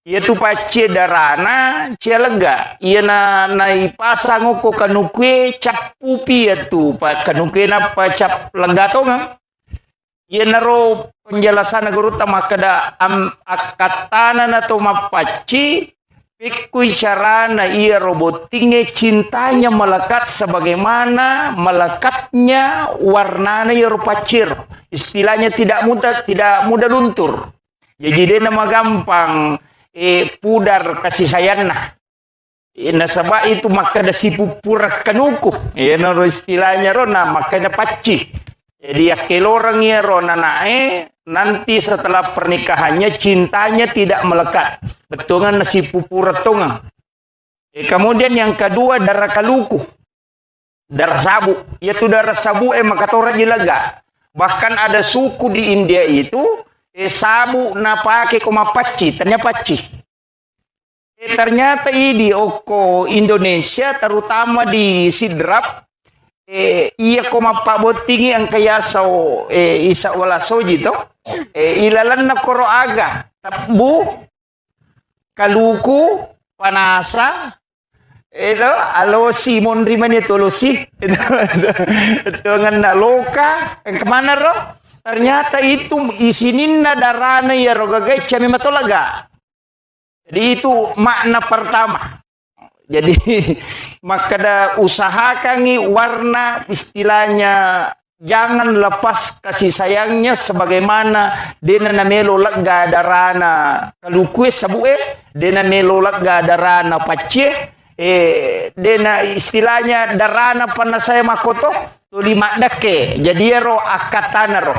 ia tu paci darana cia lega ia na ipasang ko kanukwe cap pupi tu pa kanukwe na pa cap lega tonga ia naro penjelasan Guru tama kada akatana na to mapaci pikui carana ia robotingnya cintanya melekat sebagaimana melekatnya warnanya ia rupacir. Istilahnya tidak mudah luntur. Jadi dia nama gampang pudar kasih sayangna. Nasabah itu maka ada si pupura kanuku. Ya naro istilahnya rona maka ada paci. Jadi kelorang ya rona nae nanti setelah pernikahannya cintanya tidak melekat. Betungan nasi pupura tongang. Kemudian yang kedua darah kaluku. Darah sabu. Yaitu darah sabu maka tora jilaga. Bahkan ada suku di India itu sabu na pake koma paci, ternyata paci. Ternyata di oko Indonesia terutama di Sidrap iya koma pak botingi ang kaya sa isa wala soji to ilalan na koro aga tabu kaluku panasa itu alo Simon Riman itu losi itu ngan loka kemana ro ternyata itu isinin na darana ya rogagai cami matolaga jadi itu makna pertama. Jadi maka da usahakan warna istilahnya jangan lepas kasih sayangnya sebagaimana dena namelo lega darana kalukue sabue dena melo lega darana pace dena istilahnya darana pana saya makoto to lima dake jadi ro akatana ro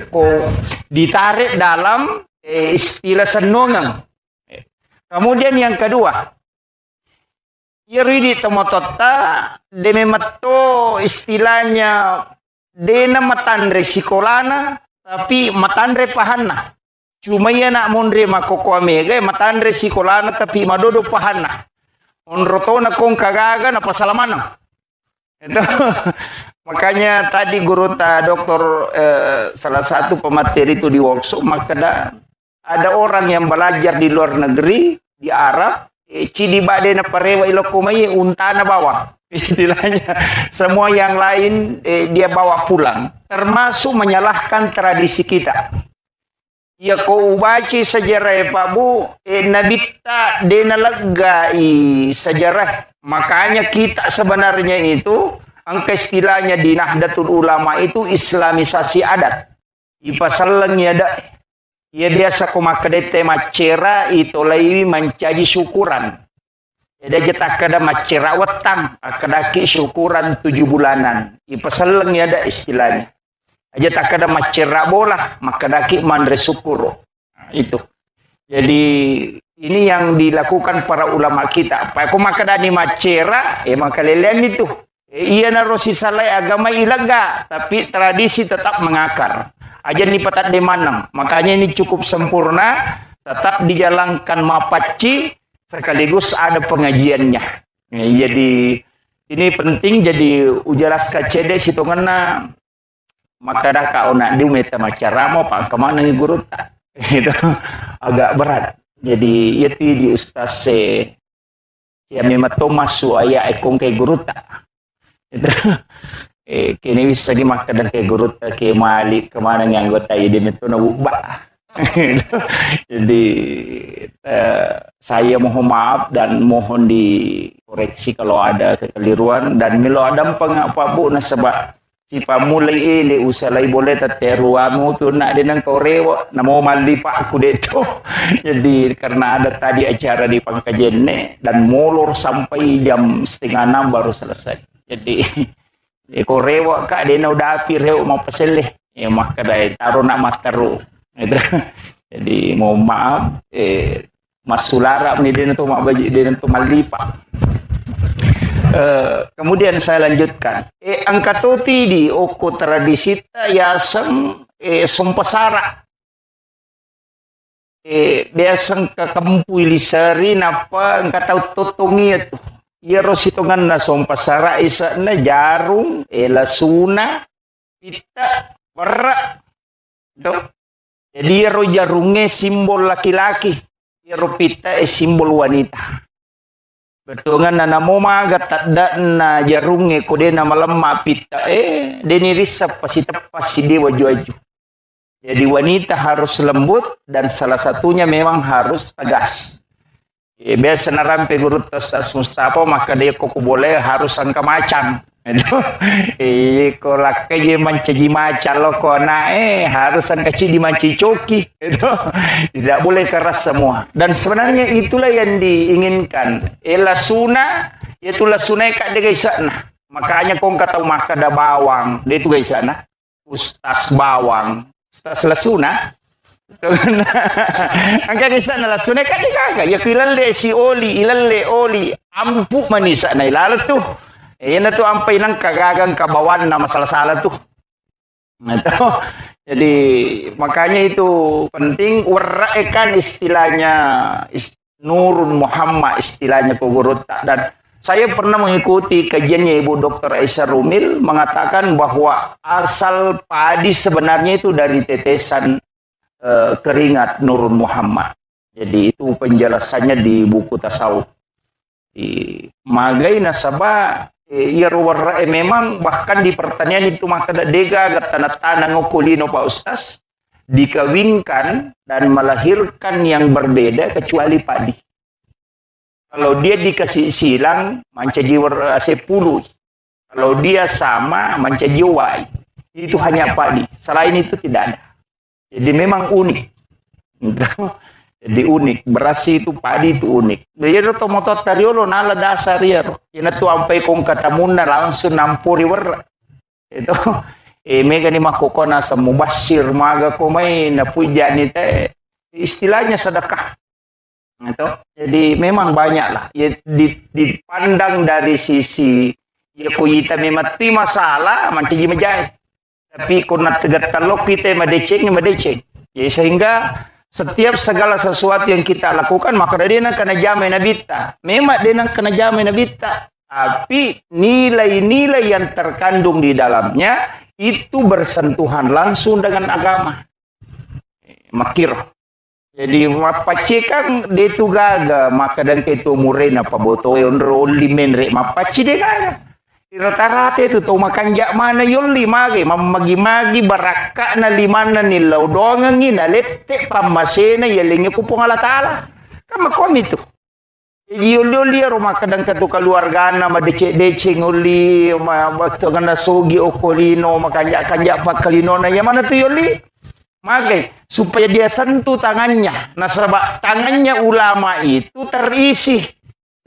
ko ditarik dalam istilah senongang. Kemudian yang kedua Yeri tomotota deme matto istilahnya dena matandre sikolana tapi matandre pahanna cuma ia nak mondre makoko amega matandre sikolana tapi madodo pahanna onrotona kong kagaga na pasalamana itu Makanya tadi guru doktor salah satu pemateri itu di workshop, maka ada orang yang belajar di luar negeri, di Arab, cidi badena parewa ilokumai untana bawa. Istilahnya semua yang lain dia bawa pulang, termasuk menyalahkan tradisi kita. Ya kau baca sejarah Pak Bu, Nabi tak dena legai sejarah. Makanya kita sebenarnya itu angka istilahnya di Nahdlatul Ulama itu islamisasi adat. Ipasalangnya ada. Ya biasa ko makadete macera itu lagi mencaji syukuran. Ada kita kada macera wetang, akadaki syukuran 7 bulanan. Ipasalangnya ada istilahnya. Aja tak kada macera bola, makadaki mandre syukur. Nah, itu. Jadi ini yang dilakukan para ulama kita. Pak ko makadani macera, maka lelean itu. Iya narosi salai agama ilaga, tapi tradisi tetap mengakar. Aja ni patat de manang. Makanya ini cukup sempurna, tetap dijalankan mapaci, sekaligus ada pengajiannya. Jadi ini penting, jadi ujaras kacede situ ngena. Maka dah kau nak diumeta macara mau pak kemana nih guru tak? Itu agak berat. Jadi itu di ustaz ya memang Thomas suaya ekong ke guru tak. Itu kini bisa dimakan ke guru tak ke malik kemana yang anggota jadi itu nak ubah. Jadi saya mohon maaf dan mohon dikoreksi kalau ada kekeliruan dan milo ada apa bu nasabah. Si pamulai ini usalai boleh tateruamu tu nak dengan korewa namo malipak aku deto. Jadi karena ada tadi acara di Pangkajene dan molor sampai jam 5:30 baru selesai. Jadi korewa kak dia udah api reu mau peseleh. Ya maka dah taruh nak mataru. Jadi mohon maaf Mas Sulara ni dia tu mak baju dia tu malipak. Kemudian saya lanjutkan. Angkatoti di oko tradisi yasang sumpasara. Biasang kakampui lisari napa angkatau totongi itu. Ya rositongan na sumpasara isa na jarung, lasuna, pita, perak. Jadi ya jarungnya simbol laki-laki. Ya pita simbol wanita. Betul kan nana mau magat tak na jarungnya kode nama lemah pita deni risap pasti tepas si dewa waju. Jadi wanita harus lembut dan salah satunya memang harus tegas. Biasa narampe guru Ustaz Mustafa maka dia kok boleh harus angka macan. Ko lakai mancaji macan lo kona harus angka di manci coki. Tidak boleh keras semua. Dan sebenarnya itulah yang diinginkan. Lasuna yaitu lasuna kak de gaisana. Makanya kong kata maka ada bawang. Dia itu gaisana. Ustaz bawang. Ustaz lasuna. Angka gaisana lasuna kak de kagak. Ya ilalle si oli ilalle oli ampu manisa na ilalat tuh. Yan na to ang painang kagagang kabawan na masalah-salah tuh. Jadi makanya itu penting waraekan istilahnya Nurun Muhammad istilahnya Pogorota. Dan saya pernah mengikuti kajiannya Ibu Dr. Aisyah Rumil mengatakan bahwa asal padi sebenarnya itu dari tetesan keringat Nurun Muhammad. Jadi itu penjelasannya di buku tasawuf. Di Magai Nasabah ya memang bahkan di pertanian itu maka dega tanah-tanah ngokulino Pak Ustaz dikawinkan dan melahirkan yang berbeda kecuali padi. Kalau dia dikasih silang mancaji sepuluh. Kalau dia sama mancaji wai. Itu hanya padi. Selain itu tidak ada. Jadi memang unik. Jadi unik, beras itu padi itu unik. Jadi tomoto tariolo nala dasar ya. Ina tu ampai kong katamuna langsung nampuri wer. Itu mega ni makokona sa mubashir maga komai na puja ni teh istilahnya sedekah. Itu. Jadi memang banyak lah. Ya, dipandang dari sisi ya kuyita memang ti masalah manti majai. Tapi kuna tegat talok kita madeceng. Ya sehingga setiap segala sesuatu yang kita lakukan maka dia nak kena jamin nabita. Memang dia nak kena jamin nabita. Tapi nilai-nilai yang terkandung di dalamnya itu bersentuhan langsung dengan agama. Makir. Jadi mapaci kan dia tu gaga maka dan itu murena pa boto only menre mapaci dia gaga. Rata-rata itu tu makan jak mana yoli magi mamagi-magi baraka na limana nilaw doang ngina lette pamasena yalingi kupong Allah Taala. Kan makom itu. Yoli rumah kadang ketu keluarga na madece-dece nguli basta ngana sogi okolino makanja-kanja pakalino na yang mana tu yoli? Magai supaya dia sentuh tangannya. Nah, sebab tangannya ulama itu terisi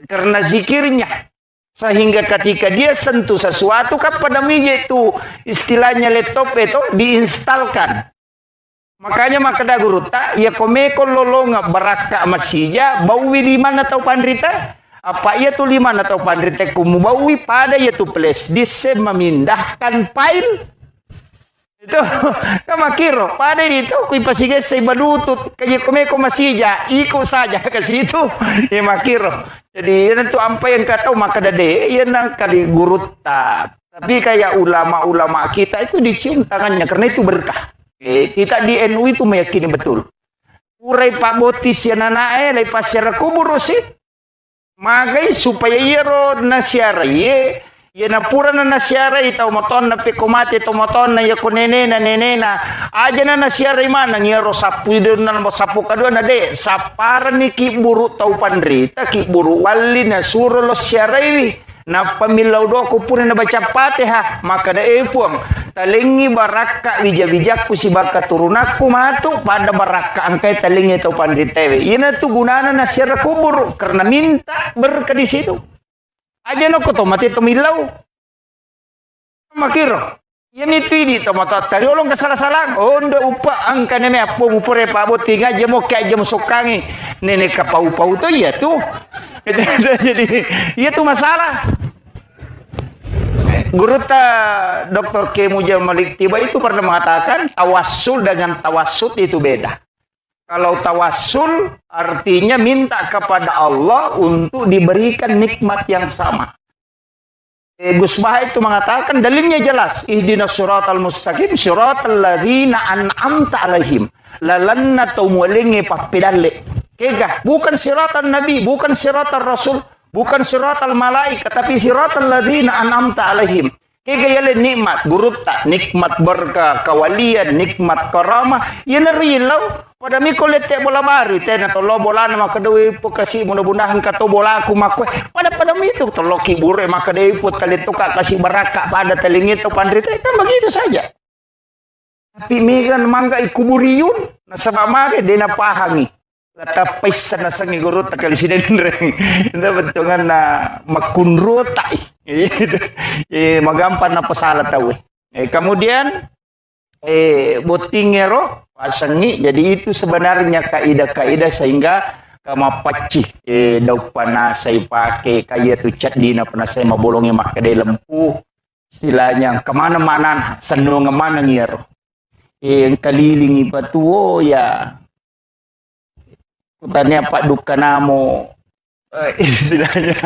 karena zikirnya. Sehingga ketika dia sentuh sesuatu kan pada meja itu istilahnya laptop itu diinstalkan. Makanya makada guru tak ya komeko lolonga baraka masija bawi lima atau pandrita apa ia tu lima atau pandrita kumu bawi pada ia tu flash disk memindahkan file itu kama kiro pada itu kui pasige say balutut kaya komeko masija iko saja ke situ ya makiro jadi yan tu apa yang kata maka dade yan ang kali guru tak tapi kayak ulama-ulama kita itu dicium tangannya karena itu berkah. Kita di NU itu meyakini betul. Urai Pak Botis ya nanae lai pasyara kubur sih. Magai supaya iro nasyara ye ya napura na nasyara itaw moton na pekomate ito moton na ya kunenena nenena aja na nasyara imana ngiro sapu idon na sapu kadua na de sapara ni kiburu tau pandrita kiburu wali na suro lo syaraiwi na pamilaw do ko puno na baca Fatihah maka da epuang talingi baraka bijak-bijakku si baka turunakku matu pada baraka angkai talingi tau pandritewe ina tu gunana na syara kubur karena minta berkah di situ aja no ko to mati to milaw makiro ya mitu ini to mata tali olong kasalah-salah ondo upa angka neme apo upore pa botinga aja mo kaya aja mo sokangi nenek kapau-pau to ya tuh jadi iya tuh masalah. Guru Dr. K. Mujal Malik Tiba itu pernah mengatakan tawassul dengan tawassut itu beda. Kalau tawassul artinya minta kepada Allah untuk diberikan nikmat yang sama. Gus Bah itu mengatakan dalilnya jelas. Ihdinas siratal mustaqim siratal ladzina an'amta alaihim. Lalanna tumulingi papidalle. Kega, bukan siratal nabi, bukan siratal rasul, bukan siratal malaikat, tapi siratal ladzina an'amta alaihim. Kega yale nikmat, gurutta, nikmat berkah, kawalian, nikmat karamah, yan rilaw. Pada mi kolete bola baru, tena tolo bola na makadewi po kasi mudah-mudahan kato bola aku makwe. Pada mi itu tolo kibure makadewi po kalito ka kasi baraka pada telingito pandrita, itu begitu saja. Tapi megan mangga ikuburiyun, nasa mamage, di napahami. Tapay sa nasang iguro takali sinenreng ito bentungan na makunro tay magampan na pasala tawe kemudian botingero pasangi jadi itu sebenarnya kaidah-kaidah sehingga kamapaci daw pana say pake kaya tu chat di na pana say mabolongnya makade lempu istilahnya kemana-mana senung kemana ngiro yang kalilingi patuo ya tanya Pak Duka namo istilahnya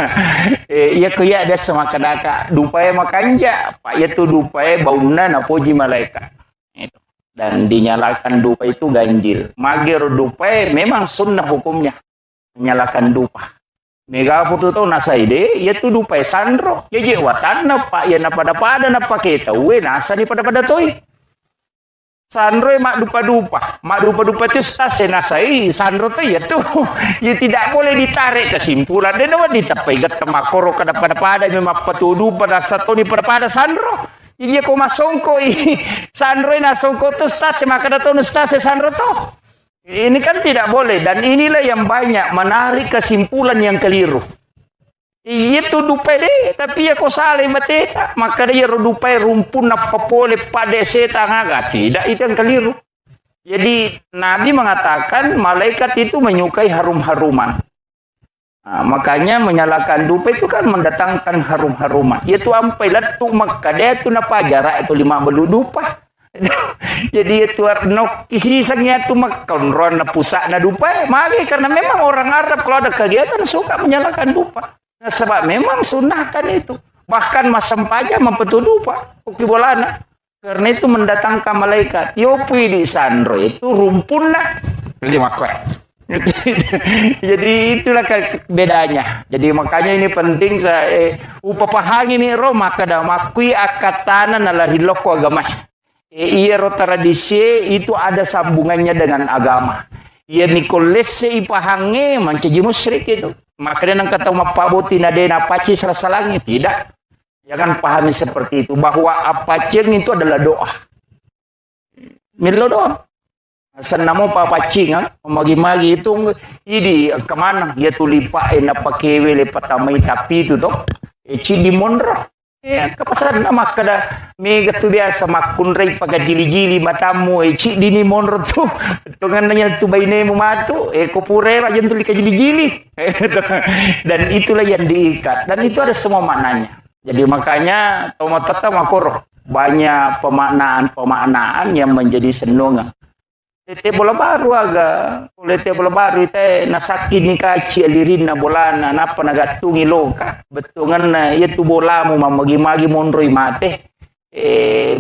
iya kuya ada sama kadaka dupae makanja Pak ya tu dupae bauna na poji malaikat itu dan dinyalakan dupa itu ganjil magir dupae memang sunnah hukumnya menyalakan dupa mega putu tau nasaide ya tu dupae sandro ya je watana Pak ya na pada na paketa we nasa ni pada toy Sandro mak dupa-dupa itu stase nasai Sandro tuh ya tuh ya tidak boleh ditarik kesimpulan dan awak ditapai ketemakoro kada pada memang patudu pada satu ni pada Sandro jadi aku masongko Sandro nasongko tuh stase maka datang stase Sandro tuh ini kan tidak boleh dan inilah yang banyak menarik kesimpulan yang keliru. Itu dupai deh, tapi ya kau salah mateta. Maka dia dupai rumpun apa boleh pada setan agak tidak itu yang keliru. Jadi Nabi mengatakan malaikat itu menyukai harum-haruman. Nah, makanya menyalakan dupa itu kan mendatangkan harum-haruman. Itu ampai latu maka dia itu napa jarak itu 5 belu dupa. Jadi itu no kisisangnya itu makan ron na pusat na dupa. Maka karena memang orang Arab kalau ada kegiatan suka menyalakan dupa. Nah, sebab memang sunahkan itu. Bahkan masam paja mempetuduh Pak. Uki bolana. Karena itu mendatangkan malaikat. Yopi di sandro itu rumpun lah. Terima kasih. Jadi itulah bedanya. Jadi makanya ini penting saya upapahang ini ro maka dah makui akatana nalari loko agama. Iya ro tradisi itu ada sambungannya dengan agama. Iya nikolese ipahange mancaji musyrik itu. Makanya nang kata mapaboti nadena paci salasalangi tidak. Jangan pahami seperti itu bahwa apa ceng itu adalah doa. Milo doa. Senamo papacing magi-magi itu ini kemana dia tulipa apa kewe lepat tamai tapi itu toh eci di mondro ya kepasan nama kada mega tu biasa makun rei pakai jili-jili matamu eci di ni mondro tu tungannya tu baine mu matu kopure aja tu lika jili-jili dan itulah yang diikat dan itu ada semua maknanya. Jadi makanya tomatata makoro banyak pemaknaan yang menjadi senunga. Tete bola baru aga, tete bola baru ite nasaki ni kaci alirin na bola na napa nagatungi loka. Betungan na itu bola mo mamagi-magi monroy mate.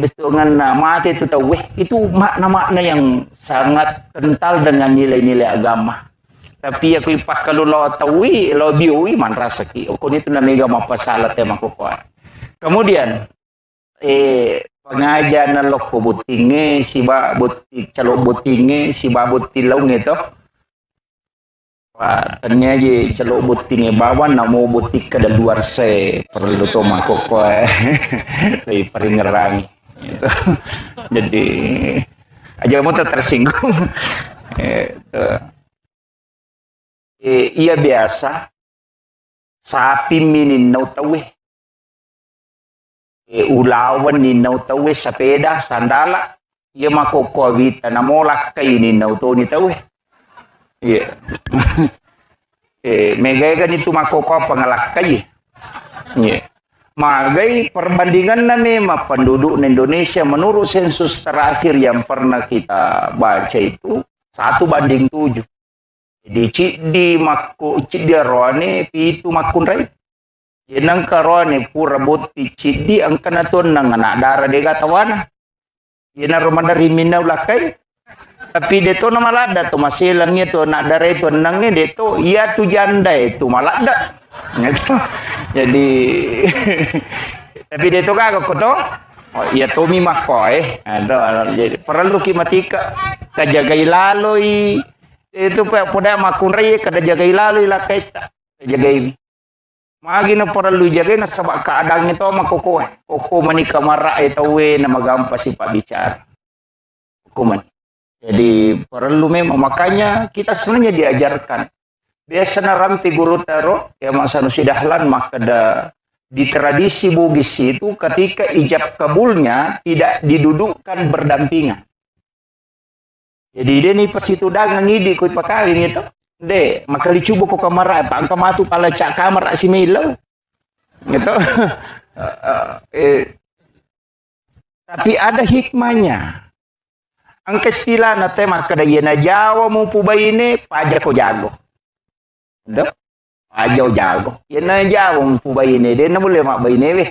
Betungan na mate itu tahu itu makna-makna yang sangat kental dengan nilai-nilai agama. Tapi aku ipak kalau lo tahui, lo biui man rasaki. Okon itu na mega mapasalat ya makukuha. Kemudian pengajian nalok ko butinge siba butik calo butinge siba butilong itu tanya je calo butinge bawan namo butik ke luar se perlu to makoko lebih peringerangi gitu. Jadi aja kamu tersinggung iya biasa sapi minin nau tawe ulawan ni nau tawe sepeda sandala ia makoko wita namolak kay ni nau to ni tawe iya megay kan itu makoko pangalak kay iya magai perbandingan na memang penduduk Indonesia menurut sensus terakhir yang pernah kita baca itu 1:7. Jadi di makko di roane pitu makun rai yenang karone pura botti cidi ang kanaton nang anak dara de gatawana yena romanda rimina ulakai tapi deto na malada to masilangnya to anak dara itu nangnya deto iya tu janda itu malada jadi tapi deto kagak ko to oh iya to mi makko ada jadi perlu kimatika kajagai laloi itu pada makun rai kada jagai laloi lakai jagai magi na perlu jaga na sabak keadaan itu makoko koko manika marah itu we na magampas si pak bicara hukuman. Jadi perlu memang makanya kita sebenarnya diajarkan biasa na ramti guru taro ya masa nusidahlan maka di tradisi Bugis itu ketika ijab kabulnya tidak didudukkan berdampingan. Jadi dia nih pas itu dagang ngidi ikut pakawin itu de makali cubo ko kamara pangka matu pala cak kamar si Milo gitu. Tapi ada hikmahnya ang istilah na tema kada yena Jawa mo pubayine paja ko jago do paja jago yena Jawa mo pubayine de na boleh mak bayine we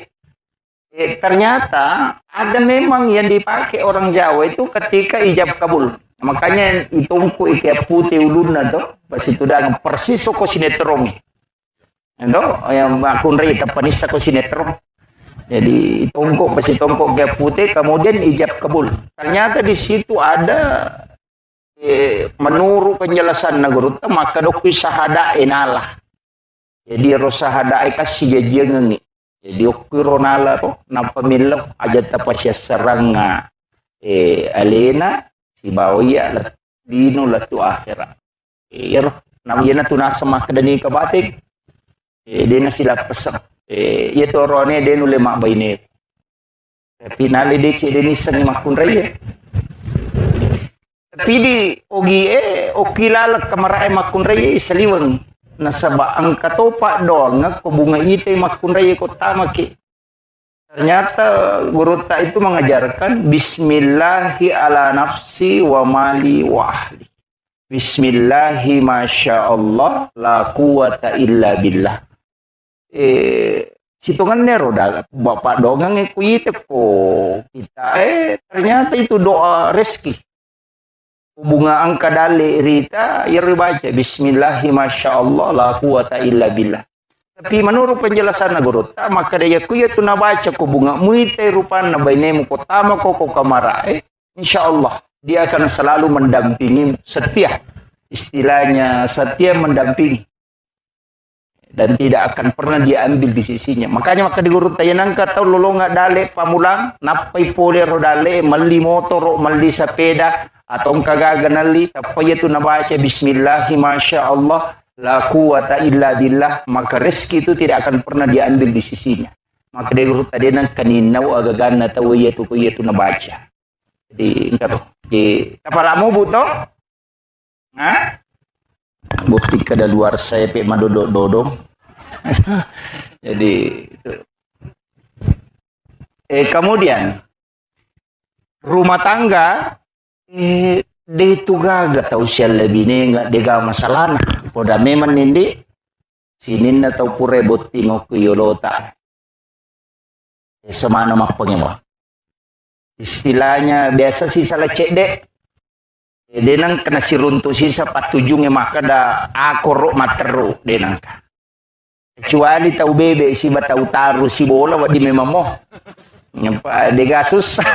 ternyata ada memang yang dipakai orang Jawa itu ketika ijab kabul. Makanya itungku ikat putih uluna to pas itu dagang persis ko sinetron itu yang akun rita panisa ko sinetron jadi itungku pas itungku ikat putih kemudian ijab kabul ternyata di situ ada menurut penjelasan guru maka dokui sahada enalah jadi rosahada kasih jajeng jadi okui ronala ro na pamilok aja tapasya seranga alena Ibawaya lah dino lah tu akhirat. Namanya tu nasa makadani kabatik. Dia nasi lapasang. Ia tu orangnya dia nule mak bayne. Tapi nali dia cik dia nisan ni makun raya. Tapi di ogi okilala kamarai makun raya saliwang. Nasaba ang katopak doang ko bunga ite makun raya ko tamaki. Ternyata guru tak itu mengajarkan Bismillahi ala nafsi wa mali wa ahli. Bismillahi masya Allah la quwata illa billah. situngannya roda bapak dongang kuite ko kita ternyata itu doa rezeki bunga angka dale rita ya baca bismillahi masyaallah la quwata illa billah. Tapi menurut penjelasan guru maka dia kuya tu na baca ko bunga muite rupan na bainemu ko tama ko kamara insyaallah dia akan selalu mendampingi setia, istilahnya setia mendampingi dan tidak akan pernah diambil di sisinya. Makanya maka di guru tayanang kata lolonga dale pamulang napai pole rodale mali motor mali sepeda atau kagaganali tapi itu nabaca bismillahi masyaallah la quwata illa billah maka rezeki itu tidak akan pernah diambil di sisinya. Maka di guru tayanang kaninau agagana tawiyatu kuyatu nabaca. Jadi engkau di tapalamu buto bukti kada luar saya pe madodododong. Jadi itu. Kemudian rumah tangga de itu gaga tahu sial lebih ne enggak dega masalah poda memang nindi sinin atau pure botingok yolota semana mak pengewa istilahnya biasa sih salah cek dek denang kena siruntuk sisa patujungnya maka da akorok materu denang kecuali tahu bebe si batau taruh si bola wadi memang moh nyampa dega susah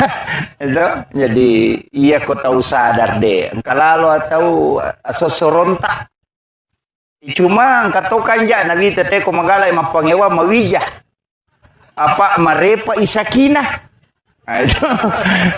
itu jadi iya kau tahu sadar deh kalau atau sosorontak cuma kau kanja nabi tete ko magala mapangewa mawijah apa marepa isakinah. Nah, itu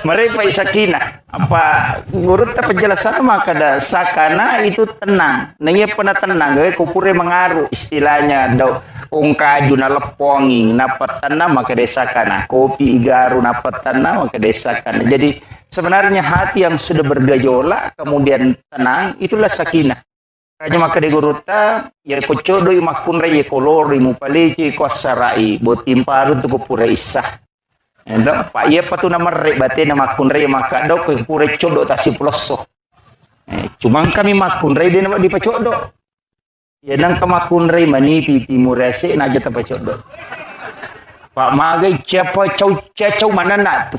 mereka isakina apa guru penjelasan maka ada sakana itu tenang nanya pernah tenang gak kupure mengaruh istilahnya do ungkaju na lepongi napat tenang maka desakana kopi igaru napat tenang maka desakana. Jadi sebenarnya hati yang sudah bergejolak kemudian tenang itulah sakinah. Kanya maka de guru ya kocodo makun re kolori mupaleci kosarai botimparu tu kupure isah. Entah, pak iya patu nama rek bate nama kunre maka do ke pure codo tasi ploso. Cuma kami makun rei dia nama di pacodo. Ya nang kamakun rei mani piti murese naja ta pacodo. Pak magai siapa cau mana nak tu.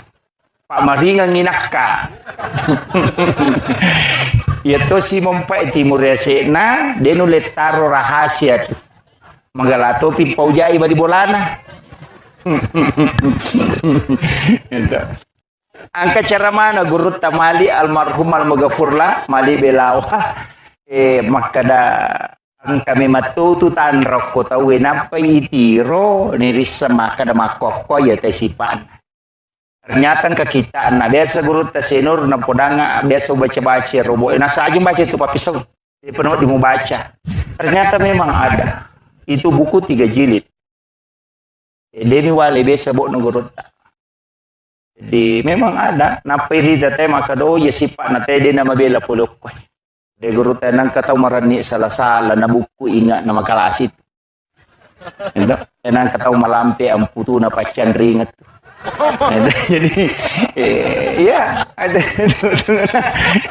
Pak maringa nginaka. Ya to si mompai timur rese na denu letaro rahasia tu. Magalato pi paujai badi bolana. Angka cara mana guru tamali almarhum almagafurlah mali belawa makada angka mematu tu tan rokko tahu napa itiro niris sama kada makoko ya tesipan ternyata ke kita nah biasa guru tasenur na podanga biasa baca robo nasa aja baca itu papisau penuh di mau baca ternyata memang ada itu buku 3 jilid. Demi wale biasa bok nugurut. Jadi memang ada. Napai rida teh maka do ya sifat na teh dia nama bela puluk. De guru teh nang katau marani salah-salah na buku ingat nama kalasit. Ento nang katau malampe amputu na pacan ringet. Jadi ya ada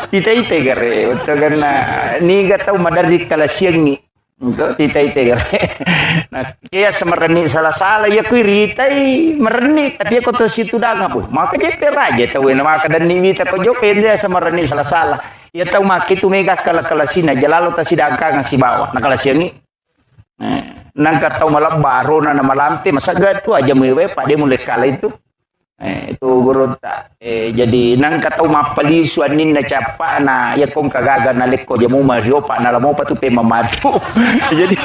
tita gare untuk karena ni gatau madari kalasiang ni. Untuk tita nah kaya semereni salah-salah ya kui ritai mereni tapi aku tu situ dah ngapu maka je peraja tahu nama kadan ni mita pejoken dia semereni salah-salah ya tahu maki tu mega kala-kalasina jalalo ta sidangka ngasi bawa nah kalasian ni nang katau malam baru na malam te masa tu aja mewe pak dia mulai kala itu itu guru tak jadi nang katau mapali suanin na capa na ya kong kagaga na leko jamu mario pak na lamo patu pe mamatu jadi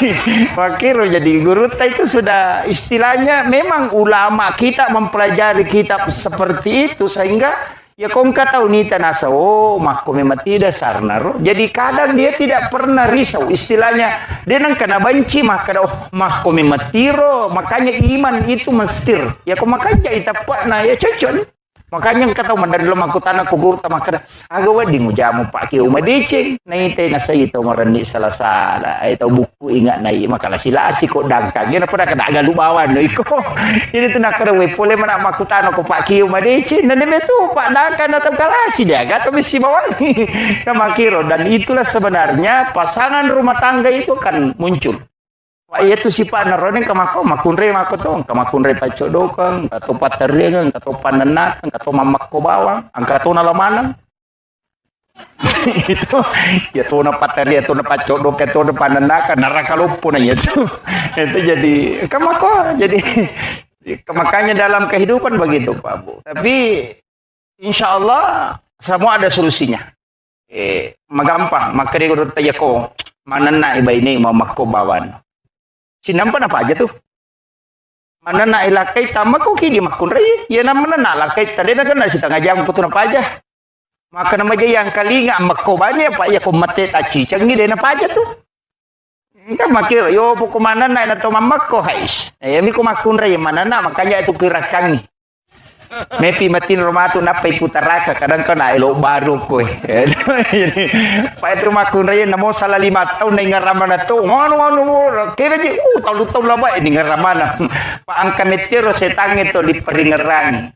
makiro jadi guru tak itu sudah istilahnya memang ulama kita mempelajari kitab seperti itu sehingga ya kong katau nita nasa mako memang tidak sarnaro jadi kadang dia tidak pernah risau istilahnya dia nang kena benci maka mako memang tiro makanya iman itu mestir ya kok makanya itapak na ya cocok makanya katau mandar dalam aku tanah kugur ta maka agawa di mujamu pak ki umadicing na ite na sa ito marani salah-salah ay tahu buku ingat na makala sila si ko dangkang gina pada kada aga lubawan no iko ini tu nak we pole mana aku tanah ko pak ki umadicing na deme tu pak dangkang atau kalasi dia kata misi bawani kamakiro dan itulah sebenarnya pasangan rumah tangga itu kan muncul Wa itu si pa narone kamako makunre makoto kamakunre pacodokang kato paterian kato panenakan kato mamakko bawang angkato nalamanang itu ya tuh na pateria tuh na pacodok itu na panenakan narakalupo na itu jadi kamako jadi makanya dalam kehidupan begitu Pak Bu. Tapi insya Allah semua ada solusinya. Magampang makari urut tayo ko manana iba ini mau makobawan. Sinampan apa aja tuh? Manana ilakay tama ko kini makunray. Yan ang manana lakay tadi na kan si tengah jam ko to na pa aja. Maka nama yang kali nga makobanya pa ya ko mate tachi changi de na pa aja tuh. Enggak makir yo po kumanan na to mamakko hais. Mi ko makunray manana makanya itu kirakangi. Mepi matin romato na pay putaraka kadang ka na ilo baru ko pa itu makunray na mo sala 5 taon na ngaraman na to ano kaya di talu-talu laba ini ngaraman na pa ang kametero setang ito di peringerang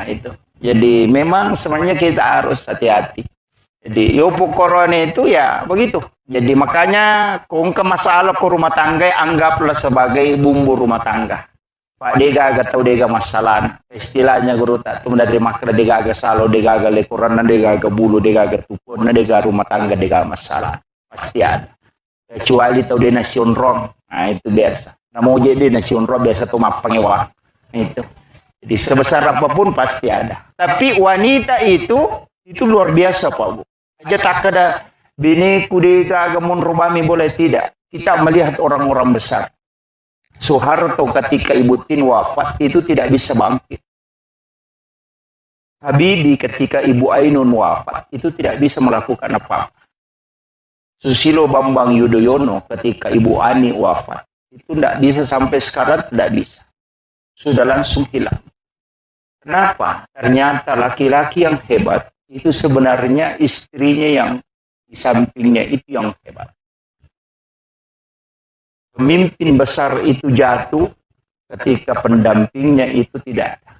itu jadi memang sebenarnya kita harus hati-hati. Jadi yopo corona itu ya begitu. Jadi makanya kung ke masalah ke rumah tangga anggaplah sebagai bumbu rumah tangga. Pak dega gatau dega masalah. Istilahnya guru tak tu dari makna dega aga salo dega aga lekuran dega aga bulu dega aga tupon dega rumah tangga dega masalah. Pasti ada. Kecuali tau dia nasion rong. Nah itu biasa. Nah mau jadi nasion rong biasa tuh mapangewa. Itu. Jadi sebesar apapun pasti ada. Tapi wanita itu luar biasa Pak Bu. Aja tak ada bini kudega agamun rubami boleh tidak. Kita melihat orang-orang besar. Soeharto ketika Ibu Tin wafat itu tidak bisa bangkit. Habibie ketika Ibu Ainun wafat itu tidak bisa melakukan apa-apa. Susilo Bambang Yudhoyono ketika Ibu Ani wafat itu tidak bisa sampai sekarang tidak bisa. Sudah langsung hilang. Kenapa? Ternyata laki-laki yang hebat itu sebenarnya istrinya yang di sampingnya itu yang hebat. Pemimpin besar itu jatuh ketika pendampingnya itu tidak ada.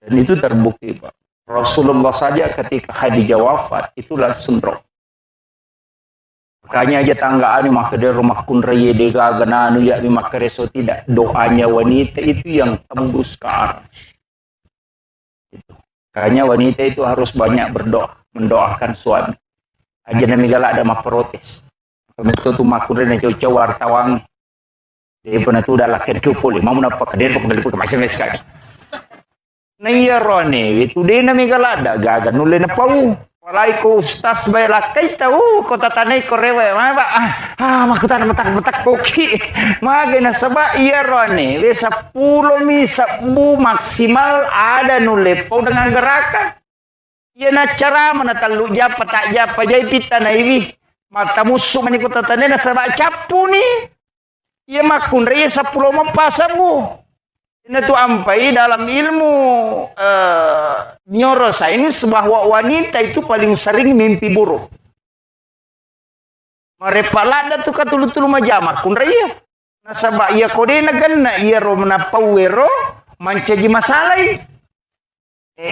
Dan itu terbukti Pak. Rasulullah saja ketika Khadijah wafat itu langsung drop. Makanya aja tanggaan maka dia rumah kunraye dega gananu ya maka reso tidak. Doanya wanita itu yang tembus ke arah. Makanya wanita itu harus banyak berdoa, mendoakan suami. Aja namigala ada mah protes. Itu tuh makurin na jauh wartawan. Dia pun itu udah lakin kupul. Mau napa kader pun kali pun masih sekali. Naya rone itu dia namigala ada gaga nulen na pau. Walai ko ustaz bay lakay tahu ko tatanay ko rewe. Makutan matak koki. Mage na saba iya rone. We 10 maksimal ada nule pau dengan gerakan. Iya na cara manatalu japa tak japa jay pita na iwi. Mata musuh menikut tatane na sabak capu ni. Ia makun raya 10 mapasamu. Ini tu ampai dalam ilmu neuroscience bahwa wanita itu paling sering mimpi buruk. Marepalada tu katulu-tulu majama kun raya. Na sabak ia kode na ganna ia ro menapawero mancaji masalai.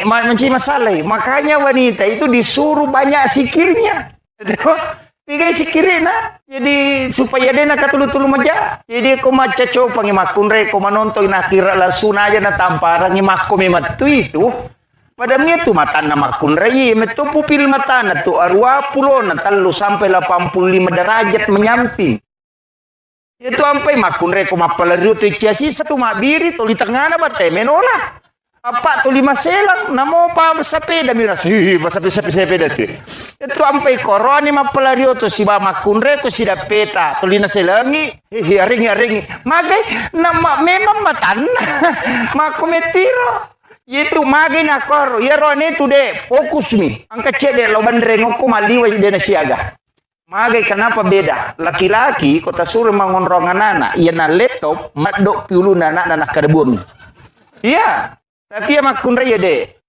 Mancaji masalai. Makanya wanita itu disuruh banyak sikirnya. Tiga sikirina, jadi supaya dia nak tulu-tulu maja. Jadi ko maca coba ngimakun re, ko manonton nakira lasuna aja na tamparan ngimako mematu itu. Pada itu mata na makun re, metu pupil mata na tu arwa pulo na talu sampai 85 derajat menyamping. Itu sampai makun re ko mapalaru tu ciasi satu mabiri tu di tengah na bate menola. Apa tu 5 selang namo pa sepeda miras sepeda tu itu ampai koroni mapalario tu si ba makunre tu si dapeta tu lina selangi ringi magai nama memang matan makumetiro itu magai nakor ya rone tu de fokus mi angka cede lo bandreng ko maliwa de siaga magai kenapa beda laki-laki kota suruh mengonrongan anak ia na laptop madok piulu anak kadebumi iya. Tapi ya makun raya de.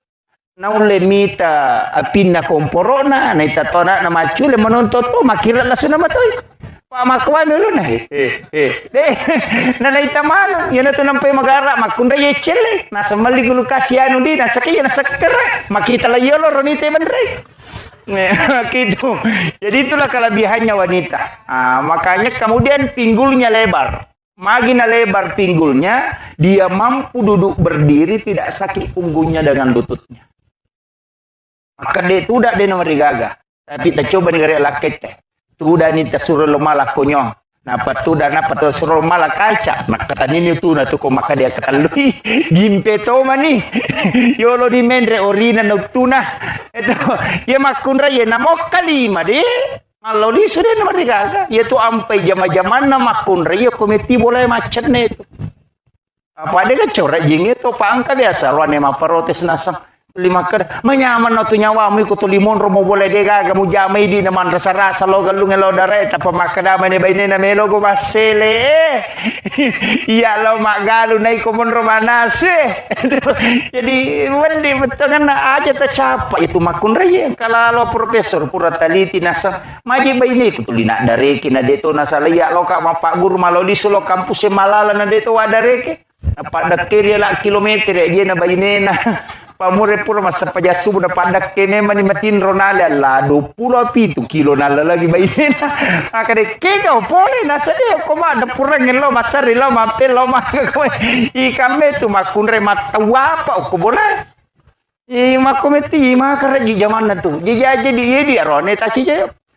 Naule mita apinna komporona na itatona na machule menontot to makira la suna matoy. Pa makwa melo na. Na itamano yana to nampay magara makun raya chele nasa maligulu kasiano di nasa kaya nasa kera makita la yolo ronite manray. Gitu. Jadi itulah kelebihannya wanita. Makanya kemudian pinggulnya lebar. Makin lebar pinggulnya, dia mampu duduk berdiri tidak sakit punggungnya dengan lututnya. Maka dia itu udah dia nomor gagah. Tapi kita coba negara laket teh. Tuda ni suruh lemah konyo. Napa tuda napa tu suruh malah kaca. Maka tadi ni tu na tu ko maka dia kata lui gimpe to mani. Yolo di mendre orina no tuna. Itu dia makunra ye namo kalima de. Kalau di sudah nomor gagah. Ya tu ampai jama-jaman na makunra ye komiti boleh macet ne tu. Apa dia kecora jing itu pangka biasa ruane ma protes nasam. Lima ker menyaman tu nyawa mu ikut limon romo boleh dega kamu jamai di naman rasa-rasa lo galung lo dare tapi makadama ne baine na melo go masele iya lo mak galu nai komon romanas jadi wendi betul kan aja tercapai itu makun raya kalau lo profesor pura taliti nasa maji baine ikut lina dare kina deto nasa ya lo kak mapak guru malo di solo kampus malala na deto wadare ke apa dak kiri la kilometer ya na baine na pamure pura masa pajasu budak padak kene mani matin ronala la 27 kilo nala lagi bayi na akade kega pole na sade ko ma da pura ngelo masari lo mapel lo ma ko ikame tu makunre matawa pa ko bola makometi makaraji zaman na tu jadi di rone ta ci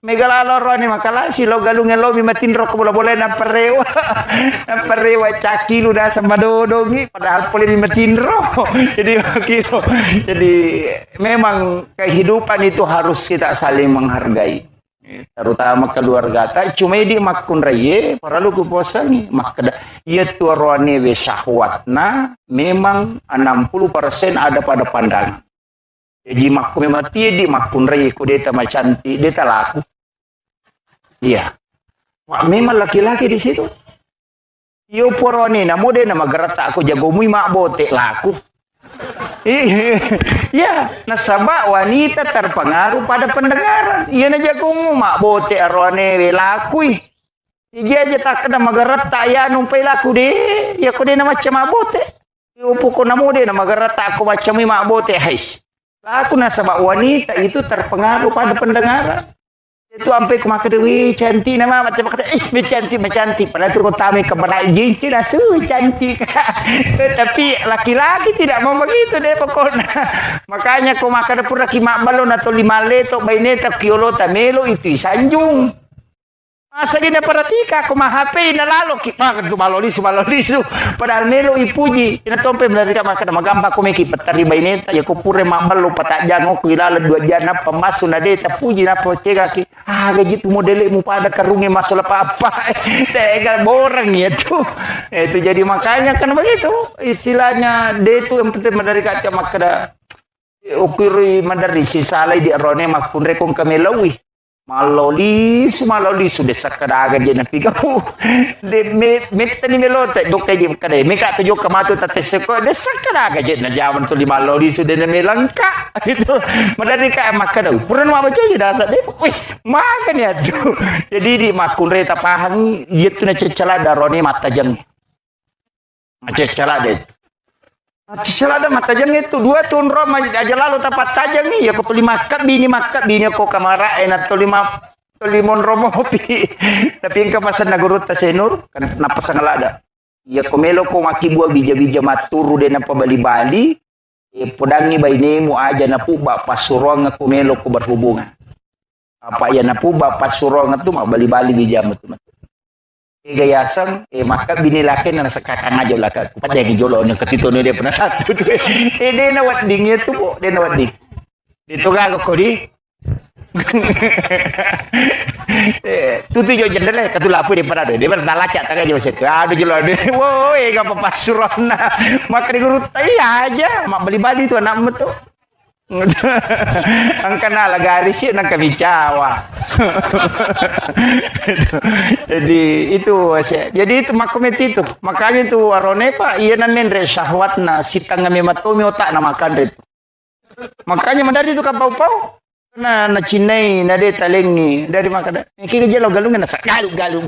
megalalo rone makala si lo galung lo mi matin ro ko bola na parewa caki lu dah sama dodogi padahal boleh di matin ro jadi kilo jadi memang kehidupan itu harus kita saling menghargai terutama keluarga ta cuma di makun raye para lu kuposan makada ia tu rone we syahwatna memang 60% ada pada pandangan jadi makun mati di makun raye ku deta macanti deta laku iya wah memang laki-laki di situ yo porone na mode na magarata ako jagomui mak bote laku iya nasaba wanita terpengaruh pada pendengaran iya na jagomu mak bote arone we laku iya aja tak kena magarata ya numpai laku de ya ko de na macam mak bote yo poko na mode na magarata ako macam mak bote hais laku nasaba wanita itu terpengaruh pada pendengaran itu sampai ke maka dewi cantik nama macam kata cantik padahal tu kau tahu kebenaran jinci dah cantik tapi laki-laki tidak mau begitu deh pokoknya makanya kau makan pun laki mak balon atau 5 letok baine tak kiolo tamelo itu sanjung masa dia perhatika aku mah HP na lalo kita tu malolisu padahal melo ipuji ina tompe melarika makan magamba ko meki petari baineta ya ko pure mambalo patak jango ko ilala 2 jana pemasu na deta puji na pocega ki gaji tu modele mu pada karunge masalah apa dega borang ya tu itu jadi makanya kan begitu istilahnya de tu yang penting melarika ca makada ukiri mandari si salai di rone makun rekong kamelawi maloli sudah sakadaga je na pigaw de metani melote dokter je kade meka tujo kamatu tateseko de sakadaga je na jaman tu 5 loli sudah na melangka itu madari ka makada puran ma baca je dasa de wih makan ya tu jadi di makun re tapahang ye tu na cecala darone mata jang cecala de Celada mata jang itu 2 tahun Roma aja lalu tapat tajang nih ya ko 5 kat bini ko kamara enak to 5 limon romo pi tapi engka pasan nagurut ta senur kan napasang alada ya ko melo ko maki buah bija-bija maturu de na pabali-bali podangi bainemu aja na puba pasurong ko melo ko berhubungan apa ya na puba pasurong tu mak bali-bali bija matu gayasan maka bini laki na sakakang aja lah pada yang jolo nya ketito dia pernah satu dia na wading itu po dia na wading dito ga ko di tutu jo jendele katulapu di parado dia bertalaca taga jo set aduh jolo de woi ga papasurona maka di guru tai aja mak bali-bali tu anak metu ang kanala garis yun ang kabicawa jadi itu makomet itu makanya itu arone pak iya namin re syahwat na sitang ngami matomi otak na makan itu makanya mandari itu kapau-pau na cinai na de talengi dari makada kiki jelo galungan na galu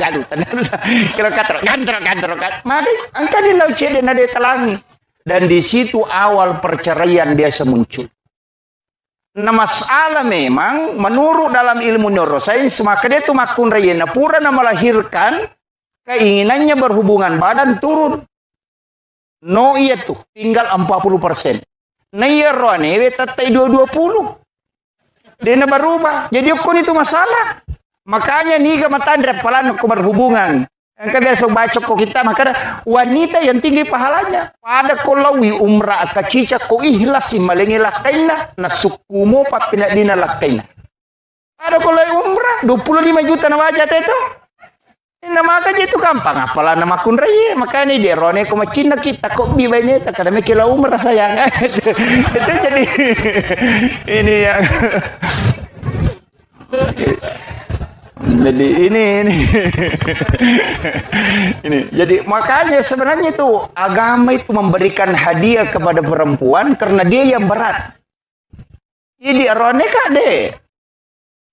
kira katro gantro maka angka di lau cede na de talangi dan di situ awal perceraian biasa muncul. Nah masalah memang menurut dalam ilmu neuroscience maka dia itu makun rayena pura na melahirkan keinginannya berhubungan badan turun. No iya tuh tinggal 40%. Nah iya roane tatai 220. Dia na berubah. Jadi ukun itu masalah. Makanya nih matandra palan ko berhubungan. Yang biasa baca kok kita maka wanita yang tinggi pahalanya. Pada kolawi umrah kacica ko ihlas si malengilah kaina na sukumo pa pinadina lakaina. Pada kolawi umrah 25 juta na wajah itu. Ina maka itu gampang apalah nama kun raya makanya di rone ko macina kita kok biba ini tak kada mikir umrah sayang. Itu jadi ini yang jadi ini ini jadi makanya sebenarnya itu agama itu memberikan hadiah kepada perempuan karena dia yang berat. Jadi rone kade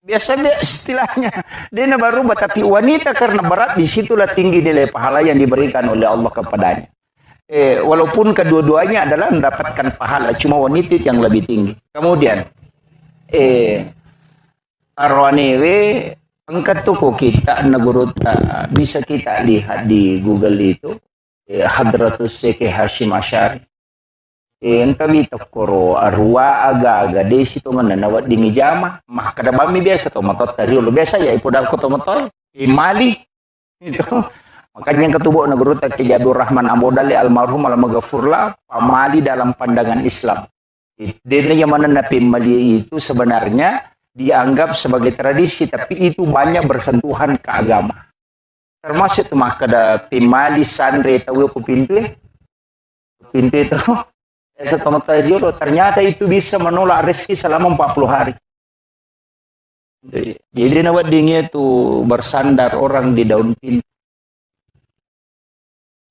biasa istilahnya dia baru tapi wanita karena berat disitulah tinggi nilai pahala yang diberikan oleh Allah kepadanya. Walaupun kedua-duanya adalah mendapatkan pahala, cuma wanita yang lebih tinggi. Kemudian arwanewe angkat tuku kita negurut bisa kita lihat di Google itu Hadratus Syekh Hashim Asy'ari. Enta bita koro arwa aga-aga desi to mananawat di mijama mah kada bami biasa to matot tari lo biasa ya ipodal ko to motoy imali itu makanya yang ketubo neguru tak Jadur Rahman Ambodali almarhum almaghfurlah pamali dalam pandangan Islam. Dene yang mana napi mali itu sebenarnya dianggap sebagai tradisi tapi itu banyak bersentuhan ke agama. Termasuk mah kada pimali sandre tahu ku pintu itu ternyata itu bisa menolak rezeki selama 40 hari. Jadi nawat dingin itu bersandar orang di daun pintu.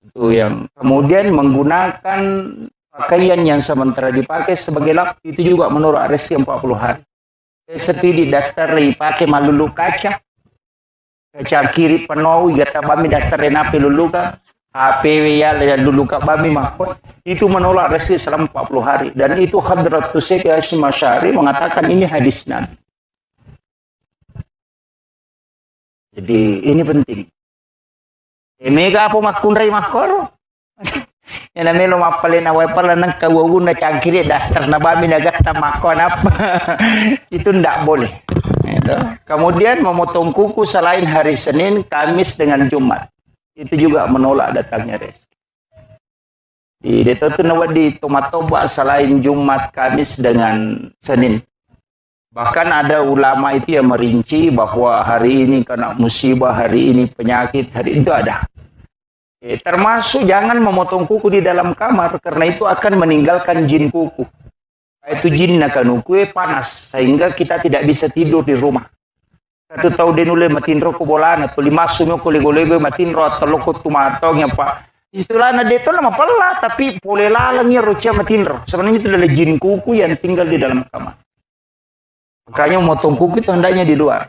Itu yang kemudian menggunakan pakaian yang sementara dipakai sebagai lap itu juga menolak rezeki 40 hari. Setidi dasar dipakai malulu kaca kiri penuh gata bami dasar napi luluka. HP ya dulu kak bami mahkot itu menolak rezeki selama 40 hari dan itu Hadratus Syekh Hashim Asy'ari mengatakan ini hadis Nabi. Jadi ini penting. Mega apa makun rai makoro. Yang namanya lo mapalin awal pala nang kawawun na cangkiri dasar na bami nagata makon apa. Itu ndak boleh. Itu. Kemudian memotong kuku selain hari Senin, Kamis dengan Jumat. Itu juga menolak datangnya rezeki. Dia itu nawat di tomatoba selain Jumat, Kamis dengan Senin. Bahkan ada ulama itu yang merinci bahwa hari ini kena musibah, hari ini penyakit, hari itu ada. Termasuk jangan memotong kuku di dalam kamar karena itu akan meninggalkan jin kuku. Itu jin akan kuku panas sehingga kita tidak bisa tidur di rumah. Satu tahu denule matinro ko bolana to lima sumo ko lego-lego matinro teloko tumatong ya pak. Istilahnya dia itu nama pala tapi boleh lalangnya roca matinro. Sebenarnya itu adalah jin kuku yang tinggal di dalam kamar. Makanya memotong kuku itu hendaknya di luar.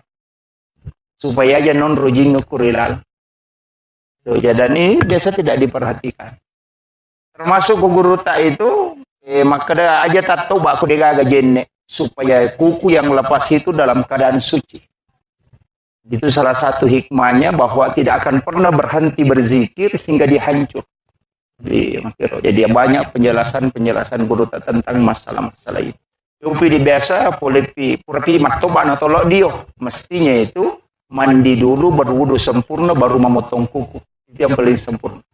Supaya aja non rojing nukurilal. So, dan ini biasa tidak diperhatikan. Termasuk guru tak itu maka aja tak tahu aku degaga jenne supaya kuku yang lepas itu dalam keadaan suci. Itu salah satu hikmahnya bahwa tidak akan pernah berhenti berzikir hingga dihancur. Jadi banyak penjelasan guru tentang masalah-masalah itu. Tapi di biasa polipi purapi maktoban atau dio mestinya itu mandi dulu berwudu sempurna baru memotong kuku. Itu yang paling sempurna.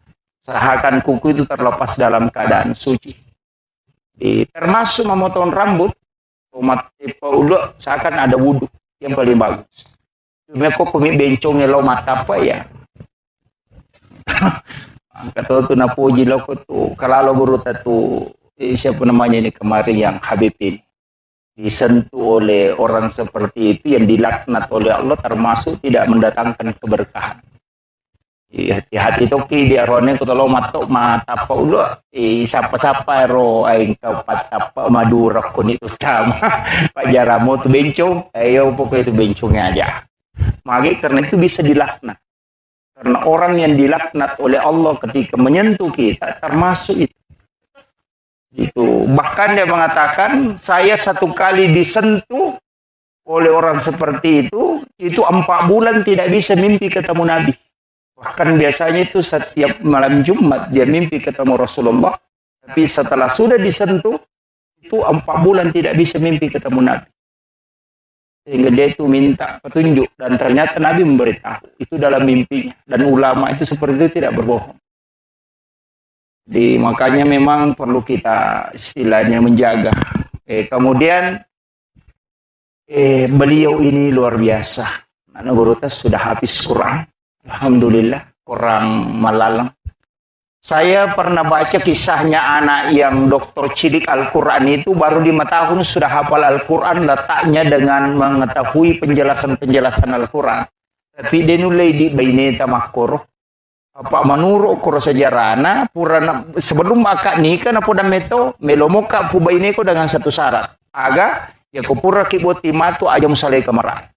Usahakan kuku itu terlepas dalam keadaan suci. Termasuk memotong rambut, umat ulo seakan ada wudu yang paling bagus. Cuma kok kami bencongnya lo mata apa ya? Kata tu napuji lo tu kalau guru tu siapa namanya ini kemarin yang Habib ini disentuh oleh orang seperti itu yang dilaknat oleh Allah termasuk tidak mendatangkan keberkahan. Hati-hati toki dia rone ko tolo matok mata pa ulo sapa-sapa ro aing kapatapa madura ko nito tama pajaramo tu bencong ayo pokoknya itu bencongnya aja. Maka karena itu bisa dilaknat. Karena orang yang dilaknat oleh Allah ketika menyentuh kita termasuk itu. Itu bahkan dia mengatakan saya satu kali disentuh oleh orang seperti itu 4 bulan tidak bisa mimpi ketemu Nabi. Bahkan biasanya itu setiap malam Jumat dia mimpi ketemu Rasulullah. Tapi setelah sudah disentuh itu 4 bulan tidak bisa mimpi ketemu Nabi. Sehingga dia itu minta petunjuk dan ternyata Nabi memberitahu itu dalam mimpinya. Dan ulama itu seperti itu tidak berbohong. Makanya memang perlu kita istilahnya menjaga. Kemudian beliau ini luar biasa. Anak Gurutas sudah habis Quran. Alhamdulillah, Quran Malalang. Saya pernah baca kisahnya anak yang doktor cilik Al-Quran itu baru 5 tahun sudah hafal Al-Quran, letaknya dengan mengetahui penjelasan-penjelasan Al-Quran. Tapi dia nulai di baineta makoro. Apa menurut koro sejarahna purana sebelum akad nikah na poda meto melomoka pu baineko dengan satu syarat. Aga ya ko pura kiboti matu aja musalai kamara.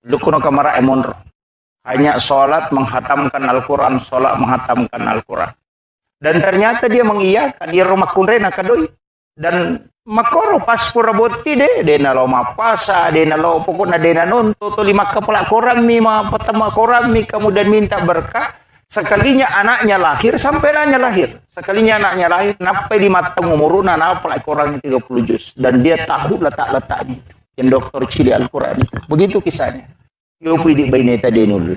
Lukuno kamara emonro. Hanya sholat menghatamkan Al-Quran, sholat menghatamkan Al-Quran. Dan ternyata dia mengiyakan, dia rumah kunrena kadoi. Dan makoro pas pura boti dena lo mapasa, dena lo pokoknya dena nonto, to 5 kepala korami, pertama korami, kemudian minta berkah. Sekalinya anaknya lahir, sampai anaknya lahir. Sekalinya anaknya lahir, napai 5 tahun umuruna, napalak Quran 30 juz. Dan dia tahu letak-letaknya. Yang dokter cili Al-Quran itu. Begitu kisahnya. Yopi di baineta denul.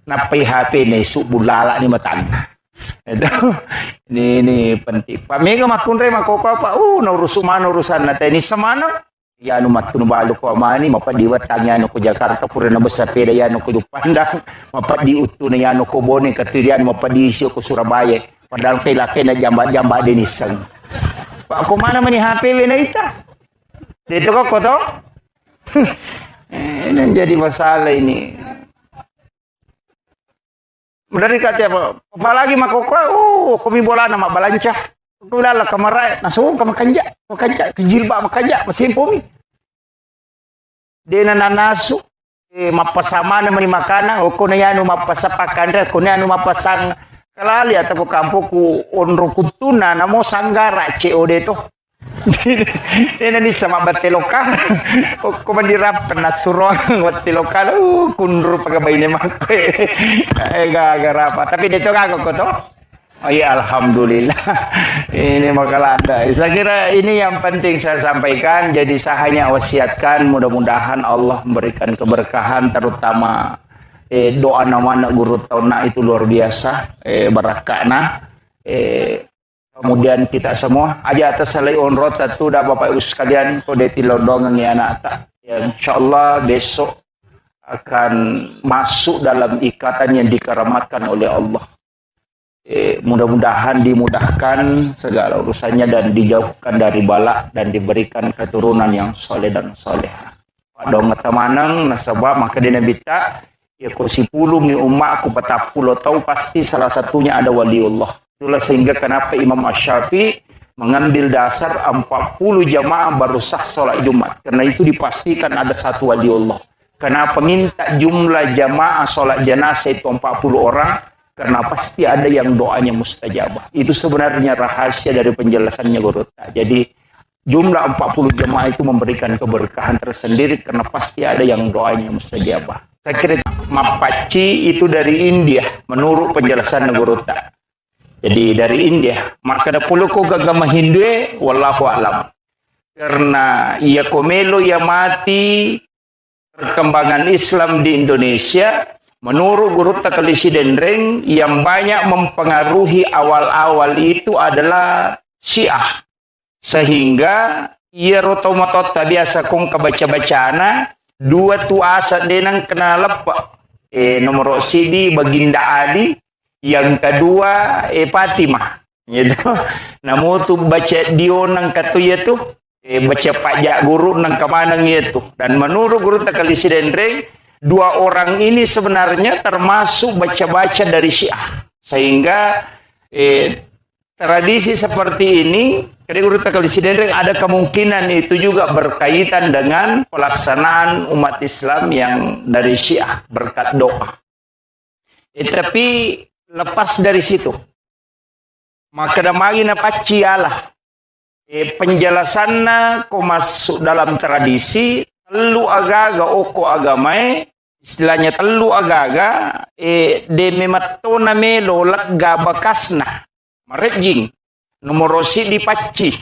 Napai HP nesuk bulala ni matang. Ini penting. Pamega makunre makoko apa? Urusan nata ini semana. Ya anu matun balu ko amani mapadiwat tanya anu ko Jakarta purana besapeda ya anu ko Pandang mapadi utu na ya anu ko Bone katirian mapadi isyo ko Surabaya. Padahal kay laki na jamba-jamba dinisan. Pak ko mana mani HP na ita? Dito ko to? Ini jadi masalah ini. Dari kata apa? Apalagi makoko, kami bola nama balancah. Kulala kamarai, nasuong ka makanja, kejilba makanja, mesin pumi. Dena nanasu, mapasama na mani makana, o kuna yanu mapasapakandra, kuna yanu mapasang kalali atau kampo ku onro kutuna namo sanggara COD to. Dena ni sama bateloka, o kumandirap penasurong bateloka, kunru pagabay ni makwe, gagarapa. Tapi dito kako ko to. Oh ya alhamdulillah. Ini makalanda. Saya kira ini yang penting saya sampaikan. Jadi saya hanya wasiatkan mudah-mudahan Allah memberikan keberkahan terutama doa nama anak guru tauna itu luar biasa. Barakana. Kemudian kita semua aja atas salai onrot tu dah Bapak Ibu sekalian kode tilodong ngi anak tak. Ya, insyaallah besok akan masuk dalam ikatan yang dikeramatkan oleh Allah. Mudah-mudahan dimudahkan segala urusannya dan dijauhkan dari bala dan diberikan keturunan yang soleh dan soleha. Dong temanang nasabah maka dia bita ya kursi puluh ni umat aku patapulo tahu pasti salah satunya ada waliullah. Itulah sehingga kenapa Imam Asy-Syafi'i mengambil dasar 40 jamaah baru sah sholat Jumat. Karena itu dipastikan ada satu waliullah. Kenapa minta jumlah jamaah sholat jenazah itu 40 orang? Karena pasti ada yang doanya mustajabah. Itu sebenarnya rahasia dari penjelasannya Guru. Jadi jumlah 40 jemaah itu memberikan keberkahan tersendiri karena pasti ada yang doanya mustajabah. Saya kira Mapaci itu dari India menurut penjelasan Guru. Jadi dari India. Maka ada puluh ko agama Hindu wallahu alam. Karena ia komelo ya mati perkembangan Islam di Indonesia. Menurut Guru Takalisi Dendreng yang banyak mempengaruhi awal-awal itu adalah Syiah. Sehingga ia rotomotot biasa kong kebaca-bacana dua tu asa denang kena lepak. Nomor CD Baginda Ali, yang kedua Fatimah. Gitu. Namun tu baca Dionang katuya tu baca pajak guru nang kemanang itu. Dan menurut Guru Takalisi Dendreng dua orang ini sebenarnya termasuk baca-baca dari Syiah. Sehingga tradisi seperti ini, dari Guru Takalisi Dendreng ada kemungkinan itu juga berkaitan dengan pelaksanaan umat Islam yang dari Syiah berkat doa. Tapi lepas dari situ, maka damagi na pacialah. Penjelasannya ko masuk dalam tradisi telu agaga oko agamae istilahnya telu agaga de mematona melo lagga bakasna marejing nomorosi di paci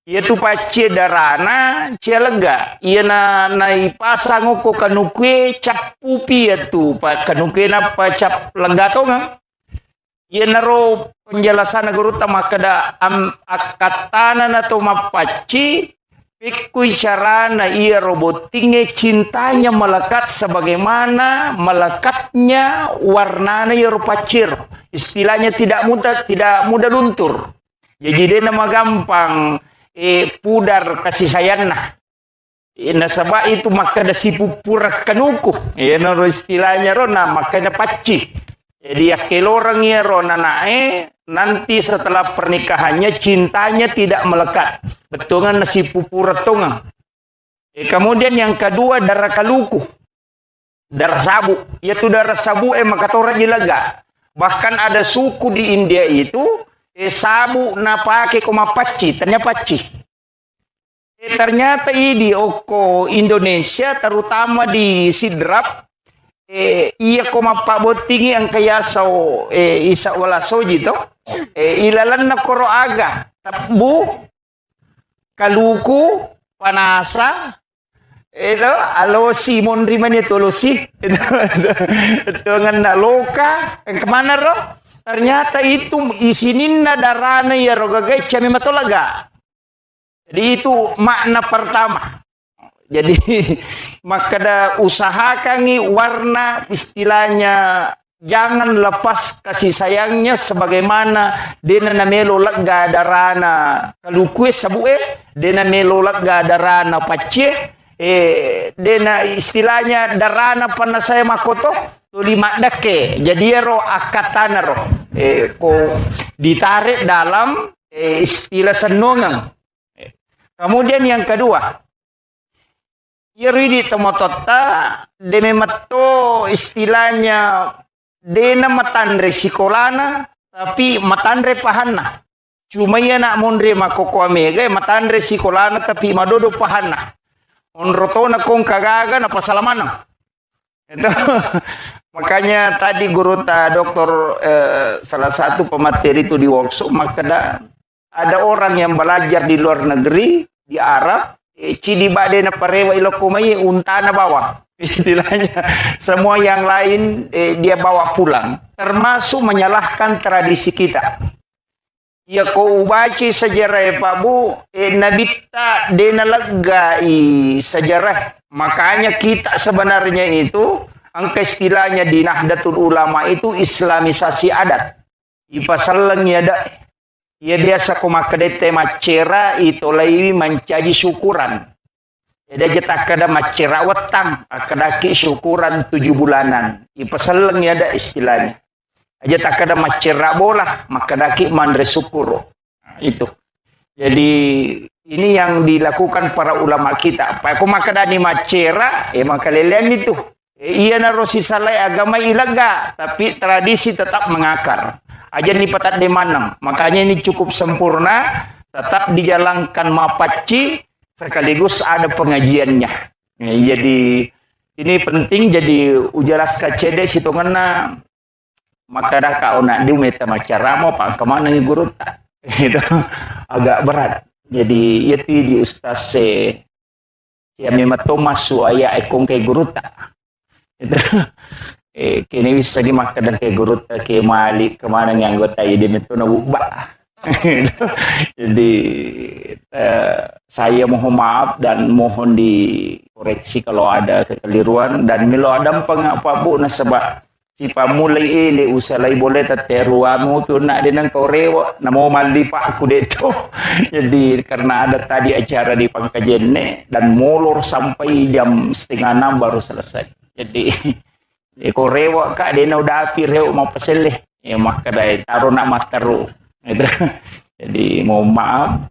ia tu paci darana cia lega ia na ipasang oko kanukwe capu pia tu pa kanukwe na pa cap lega tonga ia naro penjelasan guru tamakada akatana na to mapaci pikui carana ia robotingnya cintanya melekat sebagaimana melekatnya warnanya ia rupacir istilahnya tidak mudah luntur jadi dia nama gampang pudar kasih sayangna nasaba itu maka ada si pupur kanuku naro istilahnya rona makanya paci jadi yakil orang ya rona nae nanti setelah pernikahannya cintanya tidak melekat. Betungan nasi pupur retungan. Kemudian yang kedua darah kaluku. Darah sabu. Yaitu darah sabu maka tora jilaga. Bahkan ada suku di India itu sabu na pake koma paci, ternyata paci. Ternyata di oko Indonesia terutama di Sidrap iya koma pabotingi ang kaya sa isa wala soji to ilalan na koro aga tabu kaluku panasa itu alo Simon riman itu losi dengan loka kemana ro ternyata itu isinin na darana ya rogagai cami matolaga jadi itu makna pertama. Jadi maka usahakan warna istilahnya jangan lepas kasih sayangnya sebagaimana dena namelo lega darana kalau kue sabue dena melo lega darana pace dena istilahnya darana pana saya makoto lima dake jadi ro akatana ro ko ditarik dalam istilah senongan. Kemudian yang kedua Yeri tomotota deme matto istilahnya dena matandre sikolana tapi matandre pahana cuma ia nak mondre makoko amega matandre sikolana tapi madodo pahana onrotona kong kagaga na pasalamana itu makanya tadi guru dokter salah satu pemateri itu di workshop maka ada orang yang belajar di luar negeri di Arab cidi bade na parewa ilokumai untana bawa istilahnya semua yang lain dia bawa pulang termasuk menyalahkan tradisi kita ya ko ubaci sejarah Pak Bu nabita dena legai sejarah makanya kita sebenarnya itu angka istilahnya di Nahdlatul Ulama itu islamisasi adat ipasalnya ada ia biasa kumakadete macera itu lagi mencaji syukuran. Jadi kita kada macera wetang, kadaki syukuran 7 bulanan. Ipasaleng ya ada istilahnya. Aja tak kada macera bola, maka daki mandre syukur. Nah, itu. Jadi ini yang dilakukan para ulama kita. Apa aku makadani macera, maka lelean itu. Iya narosi salai agama ilaga, tapi tradisi tetap mengakar. Aja ni patat di manang. Makanya ini cukup sempurna, tetap dijalankan mapaci, sekaligus ada pengajiannya. Jadi ini penting jadi ujaras kacede situ ngena maka dah kau nak diumeta macara mau pak kemana nih guru tak itu agak berat. Jadi itu di ustaz ya memang masuk ayah ekong ke guru tak itu kini bisa dimakan dan ke guru tak ke malik kemana yang anggota ini itu nabubah. Jadi saya mohon maaf dan mohon dikoreksi kalau ada kekeliruan dan milo ada pengapa bu nasabah si pamulai ini usalai boleh teteruamu tu nak denang korewa namo mali pak aku deto. Jadi karena ada tadi acara di Pangkajene dan molor sampai jam 5:30 baru selesai. Jadi korewa kak dena udah api reu mau peseleh ya maka dai taruh nak mataru. Jadi mohon maaf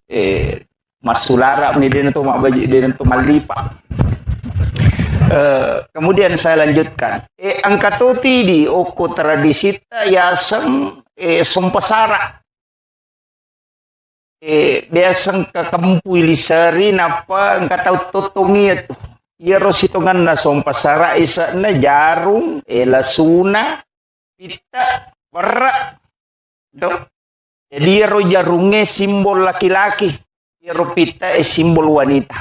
Mas Sulara ini dia tu mak baju dia tu malipa. Kemudian saya lanjutkan. Angkatoti di oko tradisi ta yasem sumpasara. biasang kakampui lisari napa engka tahu totongi itu. Ya rositongan na sompasara isa na jarum, lasuna, pita, warra. Do. Jadi ro jarunge simbol laki-laki, ro pita simbol wanita.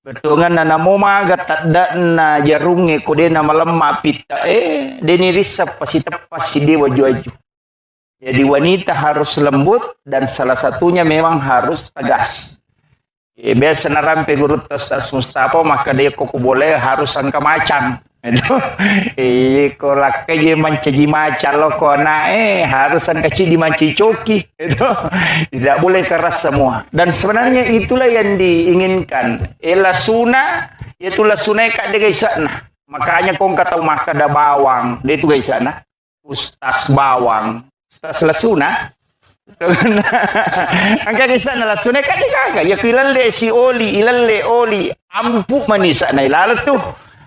Betungan na namo maga tadda na jarunge kode na malemma pita deni risap pasti tepas si dewa juaju. Jadi wanita harus lembut dan salah satunya memang harus tegas. Biasa narampe guru Ustaz Mustafa maka dia kok boleh harus angka macan. Ko lakai je mancaji macan lo kona harus angka di manci coki. Tidak boleh keras semua. Dan sebenarnya itulah yang diinginkan. Lasuna yaitu lasuna kak dia sana. Makanya kau kata maka ada bawang. Dia itu guys sana. Ustaz bawang. Ustaz lasuna. Angka kisah na lasuna kan dikaga ya kilalle si oli ilalle oli ampu manisa na ilala tu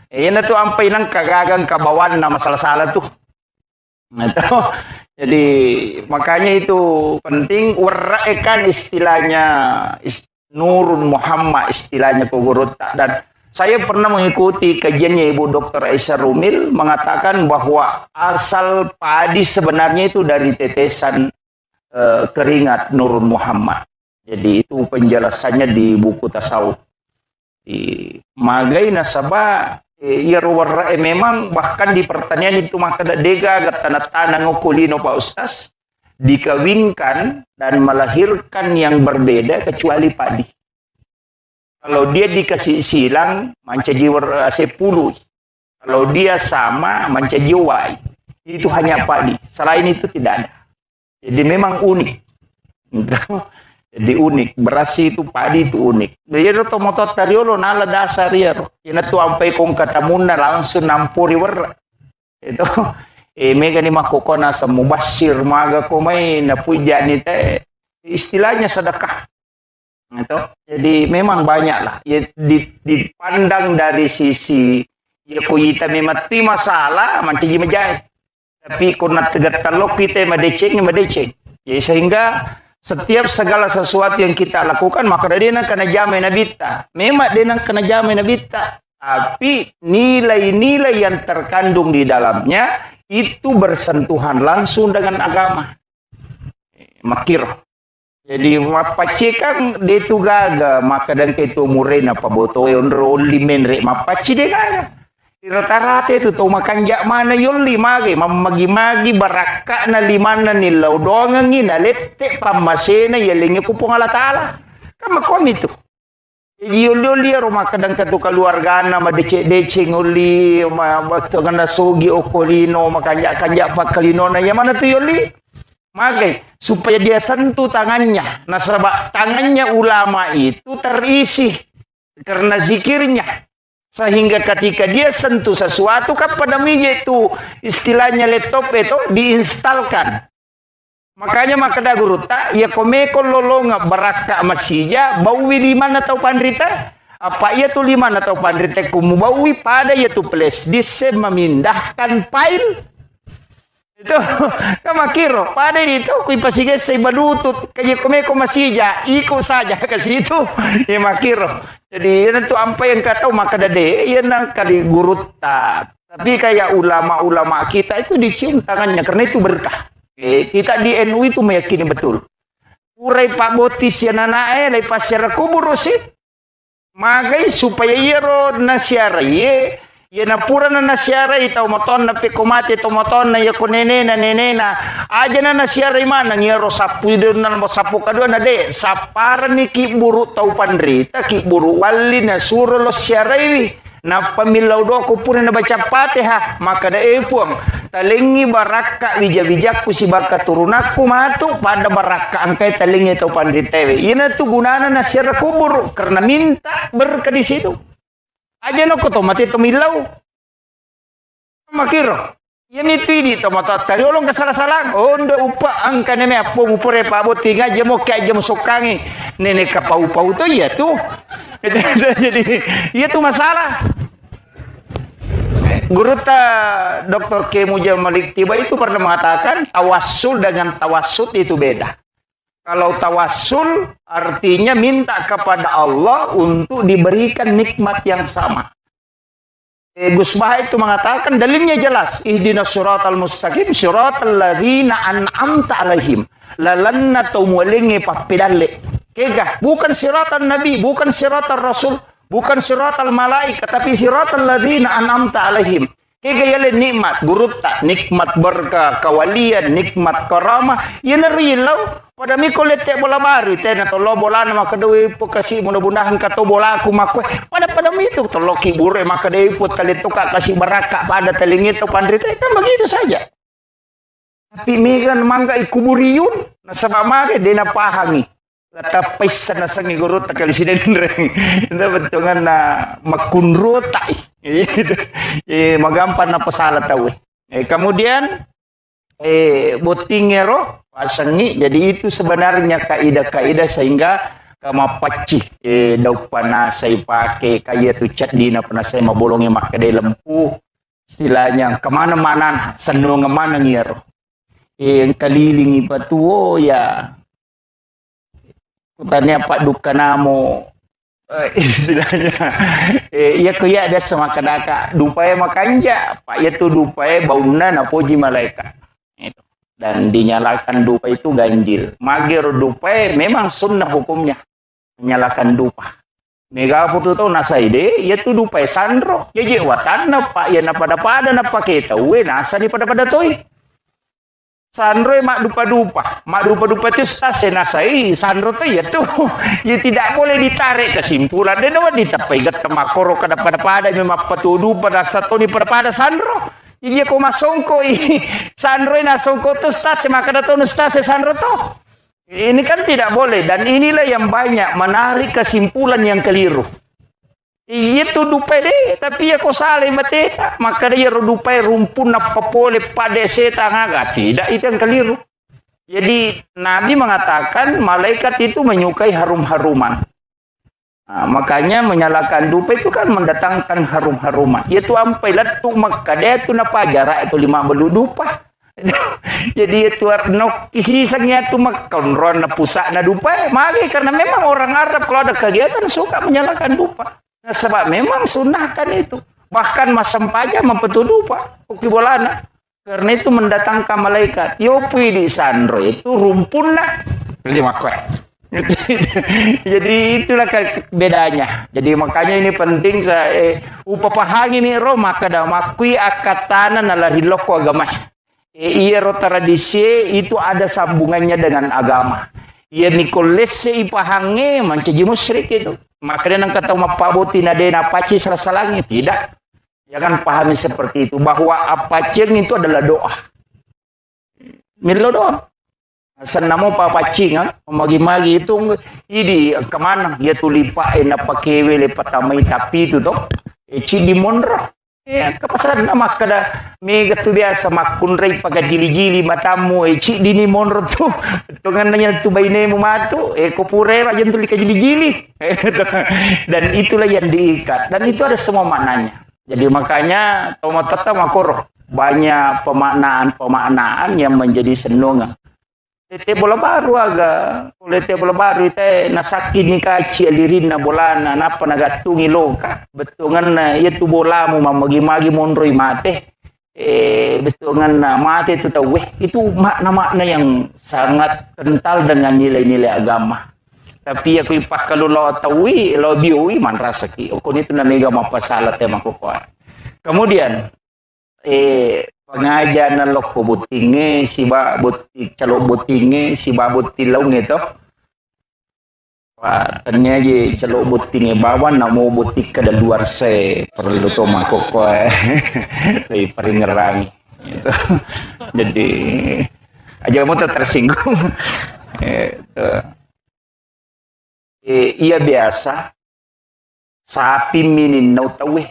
yan na tu ampay nang kagagang kabawan na masalah-salah tu jadi makanya itu penting waraikan istilahnya Nurun Muhammad istilahnya Kogorota. Dan saya pernah mengikuti kajiannya Ibu Dr. Aisyah Rumil mengatakan bahwa asal padi sebenarnya itu dari tetesan keringat Nurun Muhammad. Jadi itu penjelasannya di buku tasawuf. Di magai nasabah memang bahkan di pertanian itu maka dega tanah-tanah ngokulino Pak Ustaz dikawinkan dan melahirkan yang berbeda kecuali padi. Kalau dia dikasih silang mancaji sepuluh. Kalau dia sama mancaji wai. Itu hanya padi. Selain itu tidak ada. Jadi memang unik. Jadi unik. Beras itu padi itu unik. Jadi itu motor tariolo nala dasar ya. Ina tu ampai kong katamuna langsung nampuri wer. Itu mega ni makokona sa mubashir maga ko may napuja ni te. Istilahnya sedekah. Itu. Jadi memang banyak lah. Ya, dipandang dari sisi ya kuyita memati masalah manci majai. Tapi kuna tegat talok kita madeceng. Jadi sehingga setiap segala sesuatu yang kita lakukan maka dia nak kena jamai nabita. Memang dia nak kena jamai nabita. Tapi nilai-nilai yang terkandung di dalamnya itu bersentuhan langsung dengan agama. Makir. Jadi mapaci kan dia tu gaga maka dan itu murena apa boto onli menre mapaci dia gaga. Rata-rata itu tahu makan jak mana yuli magi magi baraka na limana nilaw dongang ina lette pamasena yelingi kupong Allah Ta'ala kama kom itu yuli rumah kadang katu keluarga na madece nguli basto ganda sogi okolino makanjak pakalino na yang mana tu yuli magi supaya dia sentuh tangannya nasabak tangannya ulama itu terisi karena zikirnya. Sehingga ketika dia sentuh sesuatu kan pada meja itu istilahnya laptop itu diinstalkan. Makanya maka da guru tak ya komeko lolonga baraka masija bawi lima atau pandrita apa ia tu lima atau pandrita kumu bawi pada ia tu flash disk memindahkan file itu kama kiro pada itu kui pasige say balutut kaya komeko masija ikut saja ke situ ya makiro. Jadi itu apa yang kata maka dade yan nang kali guru tak. Tapi kayak ulama-ulama kita itu dicium tangannya karena itu berkah. Kita di NU itu meyakini betul. Urai Pak Botis ya nanae lepas secara kubur sih. Magai supaya yero nasyara ye na pura na nasyara itaw moton na pekomate to moton na yakunene na nenena aja na nasyara mana ngero sapu na sapu kadua na de sapara ni ki buru tau pandrita ki buru wali na suro lo syara ini na pamilaw do ko pura na baca Fatihah maka da puang talingi baraka bijak-bijakku si baka turunaku matu pada baraka angkai talingi tau pandrita ina tu gunana nasyara kubur karena minta berkah di situ. Aja no ko tomate tomilaw. Makiro. Yan itu ini tomato tari olong kasalah-salah. Oh nda upa ang kaneme apo mupure pabot tinga jemo kaya jemo sokangi. Nene kapau-pau to ya tuh. Jadi iya tuh masalah. Guru Dr. K. Mujal Malik Tiba itu pernah mengatakan tawassul dengan tawassut itu beda. Kalau tawassul artinya minta kepada Allah untuk diberikan nikmat yang sama. Gus Bah itu mengatakan dalilnya jelas. Ihdinas siratal mustaqim siratal ladzina an'amta alaihim. Lalanna tumulingi papidalle. Kega, bukan siratal nabi, bukan siratal rasul, bukan siratal malaikat, tapi siratal ladzina an'amta alaihim. Kega yale nikmat gurutta, nikmat berkah, kawalian, nikmat karamah. Yana rilau pada miko lete bola baru tena tolo bola na makadewi po kasi mudah-mudahan kato bola aku makwe. Pada itu tolo kibure makadewi po kalito ka kasi baraka pada telingi to pandrita kan begitu saja. Tapi megan mangga ikuburiun na sama mage de na pahami. Tapay sa nasang guru takal sinenreng. Ito betungan na makunrota. Magampan na pasala tahu. Kemudian botingero pasangi. Jadi itu sebenarnya kaidah-kaidah sehingga kamapaci daw pana saya pakai kaya tu cat dina pana saya mabolongnya makadai lempu. Istilahnya kemana-mana senung kemana ngero. Yang kelilingi patuo ya. Kutanya Pak Dukanamo istilahnya iya kuya ada sama kadaka dupaya makanja Pak ya tu dupaya bauna na poji malaikat itu dan dinyalakan dupa itu ganjil magir dupaya memang sunnah hukumnya menyalakan dupa mega putu tau nasaide ya tu dupaya sandro ya je watana Pak ya na pada na paketa we nasa di pada toy Sandro mak dupa-dupa itu stase nasai Sandro tuh ya tuh ya tidak boleh ditarik kesimpulan dan awak ditapai gatamakoro kada pada memang patudu pada satu di pada Sandro jadi aku masongko Sandro nasongko tuh stase maka datang stase Sandro tuh ini kan tidak boleh dan inilah yang banyak menarik kesimpulan yang keliru. Itu dupai deh, tapi ya kau salah mateta. Maka dia dupai rumpun apa boleh pada setan agak tidak itu yang keliru. Jadi Nabi mengatakan malaikat itu menyukai harum-haruman. Nah, makanya menyalakan dupa itu kan mendatangkan harum-haruman. Itu ampai latu maka dia itu napa jarak itu 5 belu dupa. Jadi itu no kisisangnya itu makan ron pusat na dupa. Maka karena memang orang Arab kalau ada kegiatan suka menyalakan dupa. Nah, sebab memang sunnahkan itu. Bahkan masam paja mempetudu Pak. Uki bolana. Karena itu mendatangkan malaikat. Yopi di Sandro itu rumpun nak. Jadi itulah bedanya. Jadi makanya ini penting saya upapahangi ni ro maka da makui akatana nalari loko agama. Iya ro tradisi itu ada sambungannya dengan agama. Iya Nicolas ipahangi mencaji musyrik itu. Makanya nang kata mapaboti nadena paci serasa langit tidak. Jangan pahami seperti itu bahwa apacing itu adalah doa. Milo doa. Asal namo papacing kan, magi-magi itu ini kemana? Dia tulipa apa kewe lepat tamai tapi itu toh. Eci di monro. Ya, kepasaran nama kada mega tu biasa makun rei pakai jili-jili matamu eci dini monro tu dengan nanya tu baine mu matu kopure rajan tu lika jili-jili dan itulah yang diikat dan itu ada semua maknanya jadi makanya tomatata makoro banyak pemaknaan yang menjadi senonga tete bola baru aga tete bola baru ite nasaki ni kaci alirin na bolana napa nagatungi loka betungan na itu bola mu mamagi-magi monroi mate betungan na mate itu tahu itu makna-makna yang sangat kental dengan nilai-nilai agama tapi aku ipak kalau lo tahui lo bioi man rasaki okon itu na mega mapasalat ya makukuan kemudian pengajar na loko butinge si ba butik calo butinge si ba butilong itu tanya je calo butinge bawan namo butik ke luar se perlu to makoko lebih peringerangi gitu. Jadi aja kamu tersinggung iya biasa sapi minin nau tawe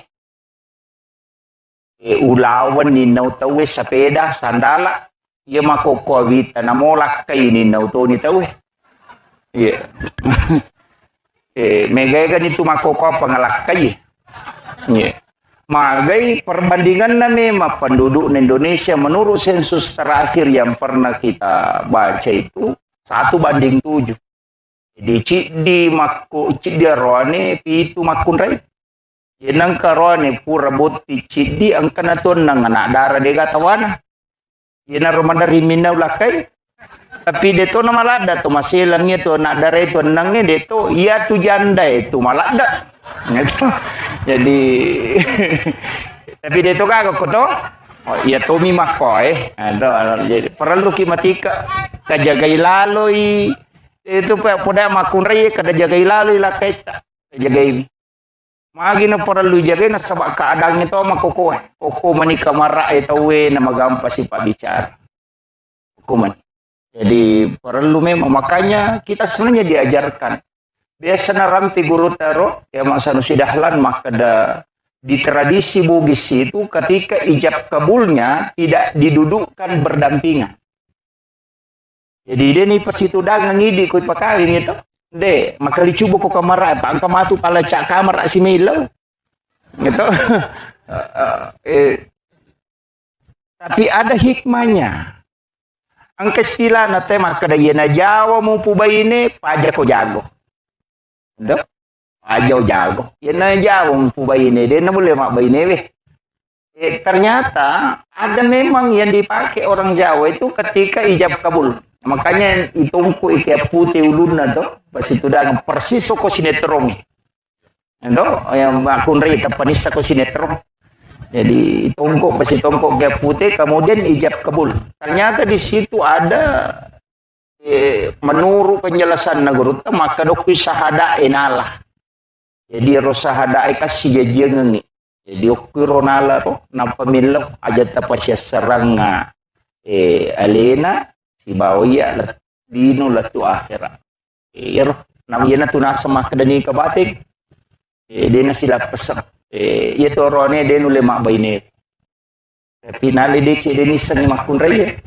ulawan ni nau tawe sepeda sandala ia makoko wita namolak kay ni nau to ni tawe iya megay kan itu makoko pangalak kay iya magai perbandingan na memang penduduk Indonesia menurut sensus terakhir yang pernah kita baca itu 1:7. Jadi cidi makku cidi roane pitu makun rai. Yenang karone pura botti cidi angkana ton nang anak darah de gatawana. Yena romanda rimina ulakai. Tapi deto na malada to masilangnya to anak darah itu nangnya deto iya tu janda itu malada. Jadi tapi deto kagak ko to. Oh iya Tommy Makoy, jadi perlu kimatika kajagai laloi itu pada makun rai kada jagai laloi lakai jagai magi na perlu jagai na sabak keadaan itu makoko koko manika marah itu we na magampa si pak bicara kuman. Jadi perlu memang makanya kita sebenarnya diajarkan biasa na rampi guru taro ya masa nusidahlan maka di tradisi Bugis itu ketika ijab kabulnya tidak didudukkan berdampingan. Jadi dia ni pas itu dagang ngidi ko pakawin itu. De, maka dicoba ko kamara pa ang kamatu pala cak kamar si Milo. Gitu. Tapi ada hikmahnya. Ang kastila na tema kada na Jawa mo pubay ini paja ko jago. Gitu. Ajo jago, ya na jauh pubay ini, dia na boleh mak ini ternyata ada memang yang dipakai orang Jawa itu ketika ijab kabul. Makanya itungku ikat putih ulunna tuh, pas itu dah persis ko sinetron. Itu yang akun rita panisa ko sinetron. Jadi itungku pas itungku ikat putih, kemudian ijab kabul. Ternyata di situ ada menurut penjelasan Nagurutta maka dokui sahada enalah. Jadi rosahada kasih dia ngengi. Jadi okironala ro na pamilok aja tapasya seranga alena si bawya lat dino latu akhira. Iro namanya tu nasa makadani kabatik. Dena sila pesak. Itu rone denu lemak baine. Tapi nali de cedeni sang makun raya.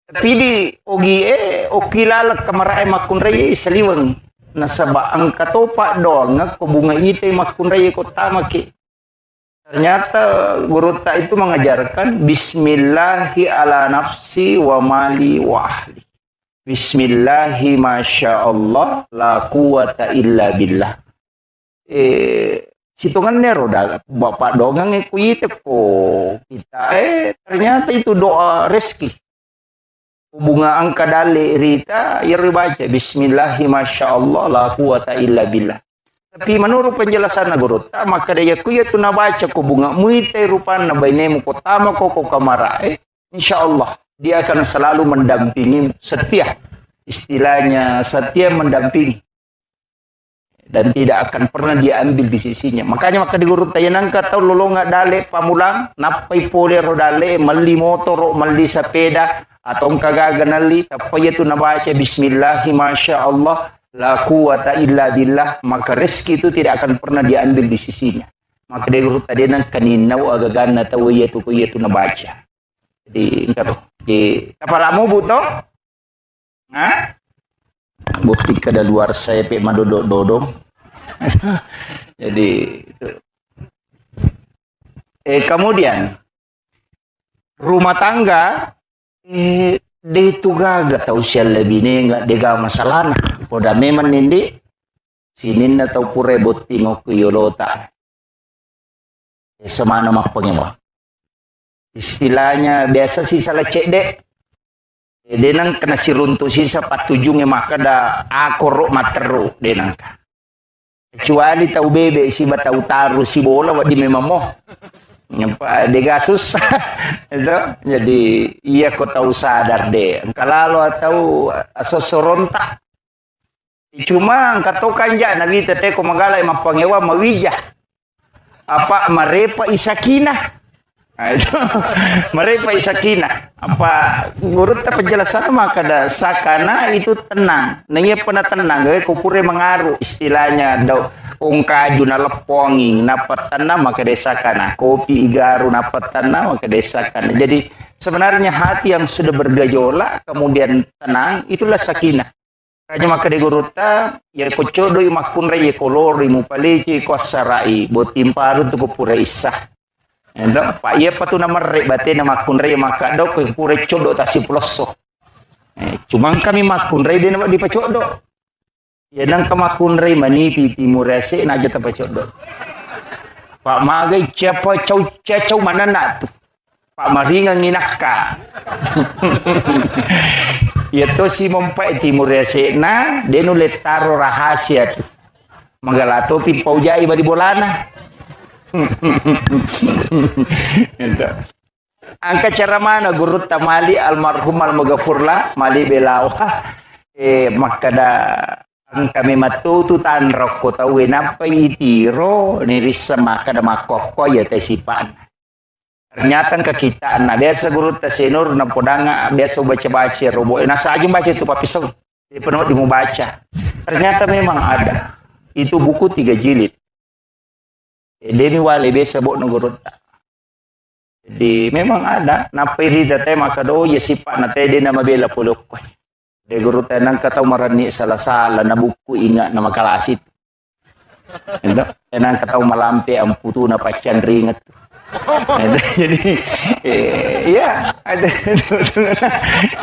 Tapi di ogi okilala kamara makun raya saliwang. Nasaba ang katopa doang ko bunga ite makunray ko tamaki. Ternyata guru tak itu mengajarkan Bismillahi ala nafsi wa mali wa ahli. Bismillahi masya Allah la quwata illa billah. Situngan nero dah bapak dongang ku ite ko kita ternyata itu doa rezeki. Bunga angka dale rita ya baca Bismillahi masya Allah la quwata illa billah. Tapi menurut penjelasan guru maka dia ku ya tu na baca ko bunga muite rupan na bainemu ko tama ko kamara insya Allah dia akan selalu mendampingi setia, istilahnya setia mendampingi dan tidak akan pernah diambil di sisinya. Makanya maka di guru tayanang kata lolonga dale pamulang napai pole rodale mali motor mali sepeda atau kagaganali tapi itu nabaca Bismillahi masya Allah la quwata illa billah maka rezeki itu tidak akan pernah diambil di sisinya. Maka dia guru tadi nang kaninaw agagana tawiyatu ko itu nabaca. Jadi engkau di kapalamu buto? Ha? Bukti kada luar saya pe madodododong. Jadi itu. Kemudian rumah tangga de itu gaga tahu sial lebih ni enggak dega masalah nah. Poda memang nindi sinin na tahu pure botingo ku yolota. Semana mak pengemo. Istilahnya biasa sih salah cek dek. Denang kena siruntu sisa patujungnya maka da akorok materu denang. Kecuali tahu bebe si batau taru si bola wadi memang mo. Nyampa dega susah itu jadi iya kau tahu sadar deh kalau tahu asosoronta cuma kata kanja nabi tete ko magala emang pangewa mawijah apa marepa isakina itu marepa isakina apa guru ta penjelasan maka da sakana itu tenang nanya pernah tenang gak kupure mengaruh istilahnya do ungkaju na lepongi napat tanah maka desakana kopi igaru napat tanah maka desakana. Jadi sebenarnya hati yang sudah bergejolak kemudian tenang itulah sakinah. Kanya maka de guruta ya kocodo makun reye kolori mupalici kosarai botim paru tu pura isah. Endo pak iya patu nama re bate nama makun reye maka do ko pura codo tasi ploso. Cuma kami makunrai dia nampak di pacodok. Ya nang kamakunrai manipi timur rese na aja tapacodok. Pak magai siapa cau mana nak tu. Pak maringan ninaka. Ya to si mompai timur rese na dia nulet taro rahasia tu. Magalato pipau jai bari bolana. Angka cara mana guru tamali almarhum almagafurlah mali belawa makada ang kami matutu tan rokko tahu napa itiro nirisa makada makoko ya tesipan ternyata ke kita na biasa guru tasenur na podanga biasa baca-baca robo nasa aja baca itu papisau di penuh di mau baca ternyata memang ada itu buku 3 jilid demi wali biasa bok nugurut. Jadi memang ada napiri date makado ya sipa na tede na mabela pulok ko. De guru tanang kataw marani sala-sala na buku inga na makalasit. Endo tanang kataw malampi ang puto na patyan ringat. Jadi ya ada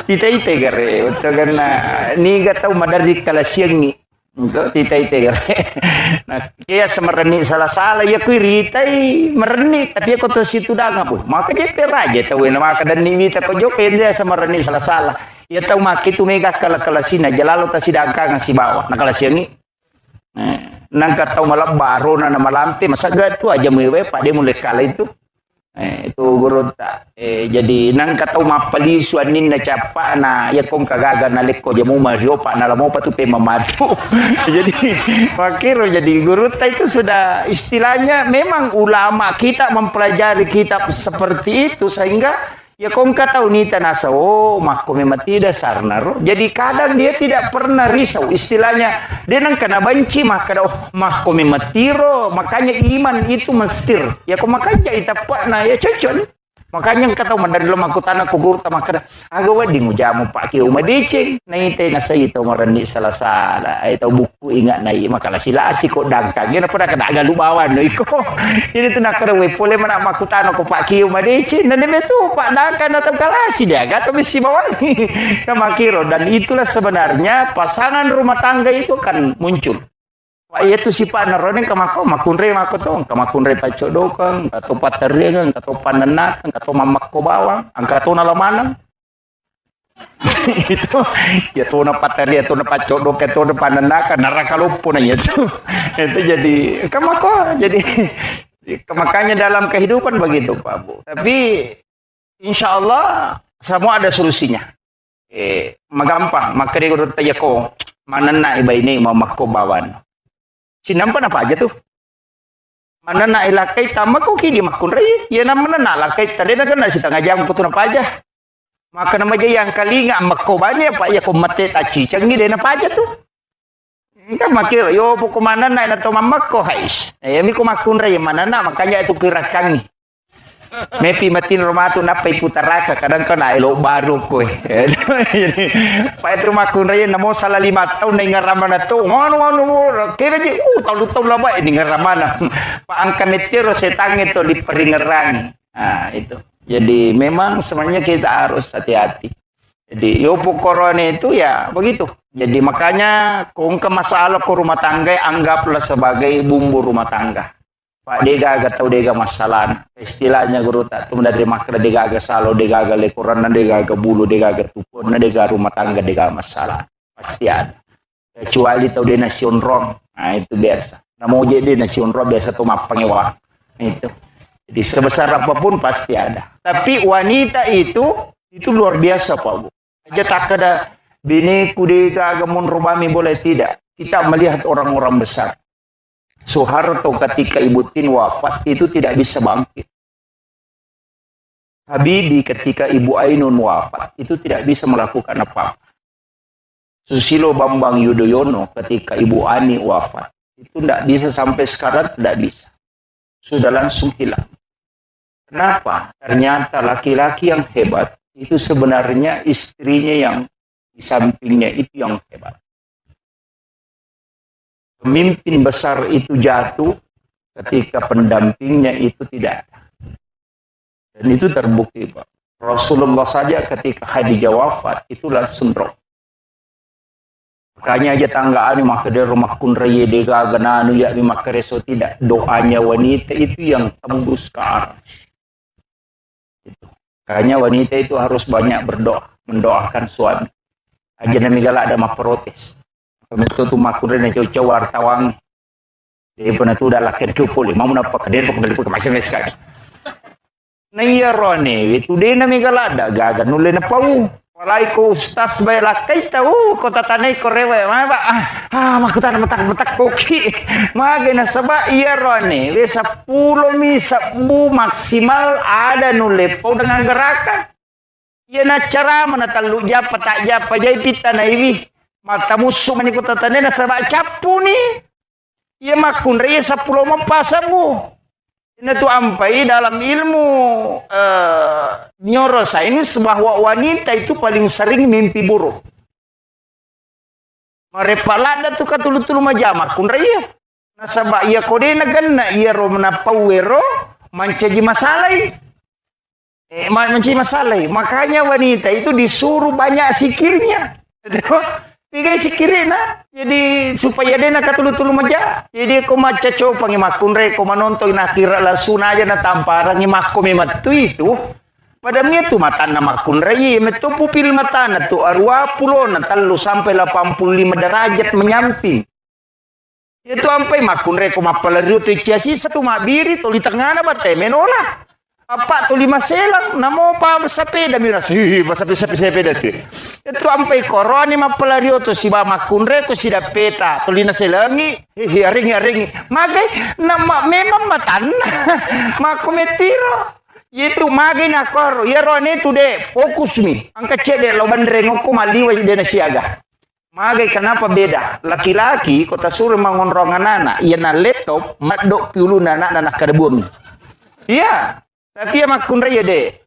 tita-ite gare utto ganna ni gataw madari kalasyang ni. Untuk tita-ite nah kaya semereni salah-salah ya kuiritai mereni tapi aku tu situ danga boy maka je peraja tahu na maka dan ni mita ko joke dia semereni salah-salah ya tahu maki tu mega kala-kalasina jalalo ta sidangka nga si bawa na kalasyangi nang kataw malabaro na malamti masaga tu aja mewe pak dia mulai kala itu itu guru tak jadi nang kataw mapalisu anin na capa na ya kong kagaga na leko jamu mario pa na lamo pa tu pe mamatu jadi makiro jadi guru tak itu sudah istilahnya memang ulama kita mempelajari kitab seperti itu sehingga ya kong kataw nita nasa mako memang tidak sarnaro jadi kadang dia tidak pernah risau istilahnya dia nang kena banci maka mako memang tiro makanya iman itu mestir ya kok makanya itapak na ya cocok makanya kataw mandari lo aku tanah kugur ta maka agawa di ngujamu pak kiu madicing na ite na sa ito marani salasala ito buku ingat na makala sila si ko dangkang gina pada kada galubawan no iko ini tu nak karawe pole mana aku tanah ko pak kiu madicing na neme tu pak dangkang na kalasi dia gato misi bawan kamakiro dan itulah sebenarnya pasangan rumah tangga itu kan muncul. Itu si pak narone kamako makunre makoto kamakunre tacodokan kato paterian kato panenak kato mamakko bawang angkato nalamanang itu ya tuh na pateri itu na pacodok itu na panenak narakalupo na itu jadi kamako jadi makanya dalam kehidupan begitu Pak Bu tapi insya Allah semua ada solusinya magampang makanya guru tanya ko manana iba ini mamakko bawan sinampan apa aja tuh mana na ilakai tama ko kini makunray ya naman na lakai tadi na kana si tengah jam ko apa aja maka nama aja yang kali nga makobanya pa ya ko mate tachi canggih deh apa aja tuh kan makir yo buku mana na to mamak ko hais ya mi ko makunray mana na makanya itu kirakan mepi matin rumah tu napai putaraka kadang kena elo baru kowe jadi pa itu makunray namo salah 5 tahun na ngaramana to ngono kira di tahun lama ini ngaramana pa angkan metero setang itu di peringerang nah itu jadi memang sebenarnya kita harus hati-hati jadi yo corona itu ya begitu jadi makanya kung ke masalah ke rumah tangga anggaplah sebagai bumbu rumah tangga Pak dega agak tahu dega masalah istilahnya guru tak tu dari makra dega agak salo dega agak lekuran dega agak bulu dega agak tupon dega rumah tangga dega masalah pasti ada kecuali tahu dia nasion rong nah itu biasa nah mau jadi nasion rong biasa tuh mapangewa itu jadi sebesar apapun pasti ada tapi wanita itu luar biasa Pak Bu aja tak ada bini kudega agak mun rumami boleh tidak kita melihat orang-orang besar Soeharto ketika Ibu Tin wafat itu tidak bisa bangkit. Habibie ketika Ibu Ainun wafat itu tidak bisa melakukan apa-apa. Susilo Bambang Yudhoyono ketika Ibu Ani wafat itu tidak bisa sampai sekarang tidak bisa. Sudah langsung hilang. Kenapa? Ternyata laki-laki yang hebat itu sebenarnya istrinya yang di sampingnya itu yang hebat. Pemimpin besar itu jatuh ketika pendampingnya itu tidak ada. Dan itu terbukti Pak. Rasulullah saja ketika Khadijah wafat itu langsung drop. Makanya aja tanggaan maka dia rumah kunraya dega gananu ya maka reso tidak doanya wanita itu yang tembus ke arah. Makanya wanita itu harus banyak berdoa, mendoakan suami. Aja nami galak ada mah protes. Itu tuh makunre na cowok wartawan. Dia pernah tuh dah lakin cupul, mau napa kader pok masih sekali. Nah iya rone, itu dia nami galak ada gagan nulen apa walai ko ustaz bay lakai tahu ko tatanay ko rewe ba makutan matak koki mage na saba iya rone we 10 mi 10 maksimal ada nulepo dengan gerakan iya na cara manatalu japa tak japa jay pita na iwi mata musuh mani ko tatanay na saba capu ni iya makun re 10 mapasamu. Ini tuh ampai dalam ilmu neuroscience bahwa wanita itu paling sering mimpi buruk. Marepalada tuh katulu-tulu majamak kun raya. Nasaba iya kode na ganna iya ro manapawero mancaji masalai. Mancaji masalai. Makanya wanita itu disuruh banyak sikirnya. Tiga sikirina, jadi supaya dia nak tulu-tulu maja. Jadi ko maca coba ngimakun re, ko manonton nakira lasuna aja na tamparan ngimako mematu itu. Padahal itu mata na makun re, metu pupil mata na tu arwa pulo na talu sampai 85 derajat menyamping. Itu sampai makun re ko mapalario tu ciasi satu mabiri tu di tengah na bate menola. Apa tu 5 selang namo pa sepeda miras sepeda tu itu sampai koroni mapalario tu si bama kunre tu si dapeta tu lina selangi ringi magai nama memang matan makometiro itu magai nakor ya rone tu de fokus mi angka cede lo bandre ngoko maliwa de siaga magai kenapa beda laki-laki kota suruh mangonrongan anak iya na laptop madok piulu anak kadebum iya. Tapi ya makun raya de.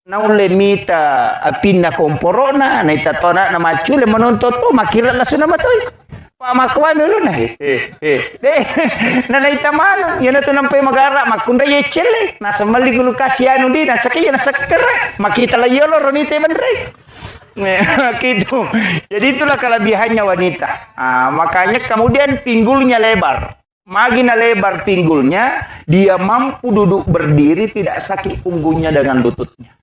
Na ule mita apinna komporona na itatona na macule menonton to makira lasu na matoy. Pa makwa meron na. De. Na itamano yan na to nampay magara makun raya chele. Nasa maligulu kasiano di nasa kaya nasa kera. Makita la yolo ronite mandre. Gitu. Jadi itulah kelebihannya wanita. Makanya kemudian pinggulnya lebar. Makin lebar pinggulnya, dia mampu duduk berdiri tidak sakit punggungnya dengan lututnya.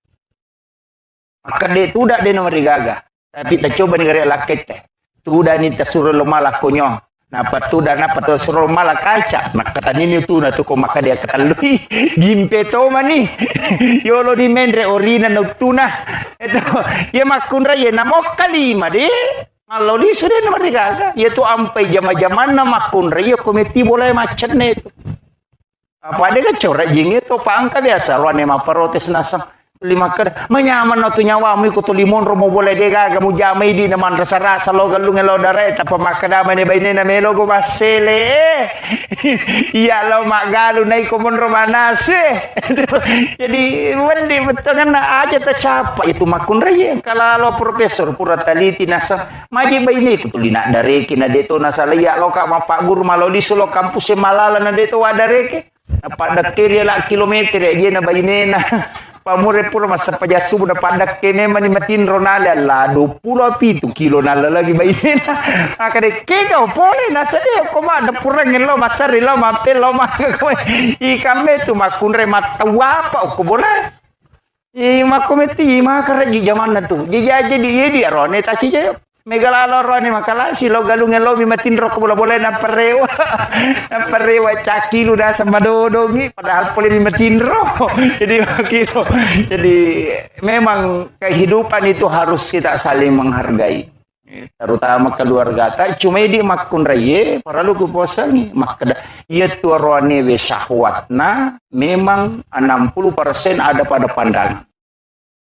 Maka dia itu udah dia nomor gaga. Tapi kita coba negara laki teh. Tu udah ni tersuruh malah konyo. Napa tu dah napa tersuruh malah kaca. Maka tadi ni tu na tu ko maka dia katalui gimpe to mani. Yolo di mendre orina noctuna. Itu ya makun raya namo kalima de. Kalau di sudah nomor gaga, yaitu ampai zaman-zaman nama kun raya komiti boleh macet nih itu. Apa ada kecorak jing itu pangka biasa, luar nema protes nasam 5 ker menyaman no tu nyawa mu ikut limon romo boleh dega gamu jamai di naman rasa-rasa lo galung lo dare tapa makada mane baine na melo go basele iya lo magalu nai komon romanase jadi wendi betangan aja tercapa itu makun raya kalau lo profesor pura taliti nasa maji baine ikut lina dare kina deto nasa ya lo ka mapak guru malo di solo kampus malala na deto wadareke apa dakir ya kilometer ya na baine na pamure pura masa pajasu budak padak kene mani matin ronala la 27 kilo nala lagi bayi na akade kega pole na sade ko ma da pura ngelo masari lo mapel lo ma ko I kame tu makunre matawa pa ko bola I makometi ma kare zaman na tu jadi di rone ta ci megalalo rone makala si lo galung ngelo mi matin ro ko bola na parewa caki lu dah sama dodongi padahal boleh mi matin ro jadi memang kehidupan itu harus kita saling menghargai terutama keluarga ta cuma di makun raye para lu kuposani makada ieu tu rone we syahwatna memang 60% ada pada pandangan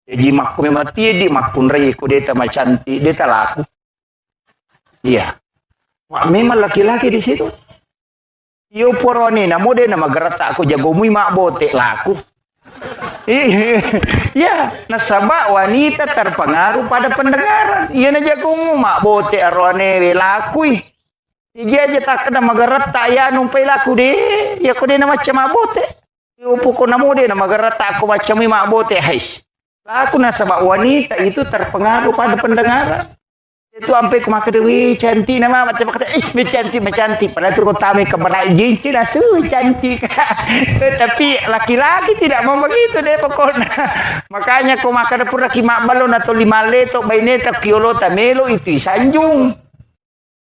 jadi makun mati di makun raye ku deta macanti deta laku. Iya, memang laki-laki di situ. Yo poroni na mode na magarata ako jagomuy mabote laku. Iya, nasaba wanita terpengaruh pada pendengaran. Iya na jagomu mabote arone laku. Iya aja tak kena magarata ya numpay laku de. Ya ko de na macam mabote. Yo poko na mode na magarata ako macam mabote hais. Aku nasabak wanita itu terpengaruh pada pendengaran. Itu sampai ke maka dewi cantik nama macam kata cantik padahal tu kami keberai jinci nasu cantik. Tapi laki-laki tidak mau begitu deh pokoknya. Makanya kau makan pura kimak balon atau lima leto baineta kiolota melo itu sanjung.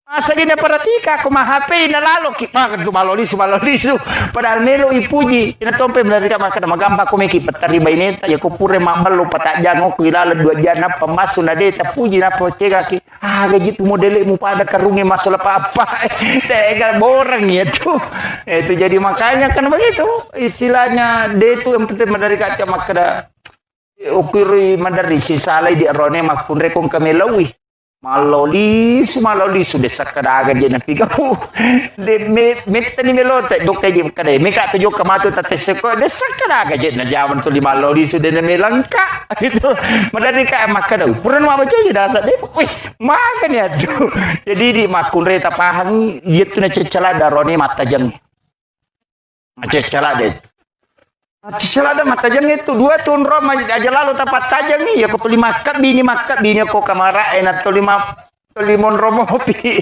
Masa dia perhatika aku mah HP na lalo kita tu malolisu padahal melo ipuji ina tompe melarika makan magamba ko meki petari baineta ya ko pure mabalo patajang ko ilala dua jana pemasu na deta puji na po cega ki gaji tu modele mu pada karunge masalah apa dega borang ya tuh itu jadi makanya kan begitu istilahnya dia itu yang penting melarika makada ukiri mandari si salai di arone makun rekong kamelawi maloli sudah sakadaga je na pigau de meta ni melota dokter di kadai meka tu joka matu tate seko de sakadaga je na jaman tu lima loli sudah na melangka gitu madani ka makada puran ma baca je dasar de wih makan ya tu jadi di makun reta pahang dia tu na cecala darone mata jang cecala de cecala da mata jang itu 2 tahun Roma aja lalu tapat tajang nih ya kau 5 makat bini kau kamara enak tu 5 limon romo pi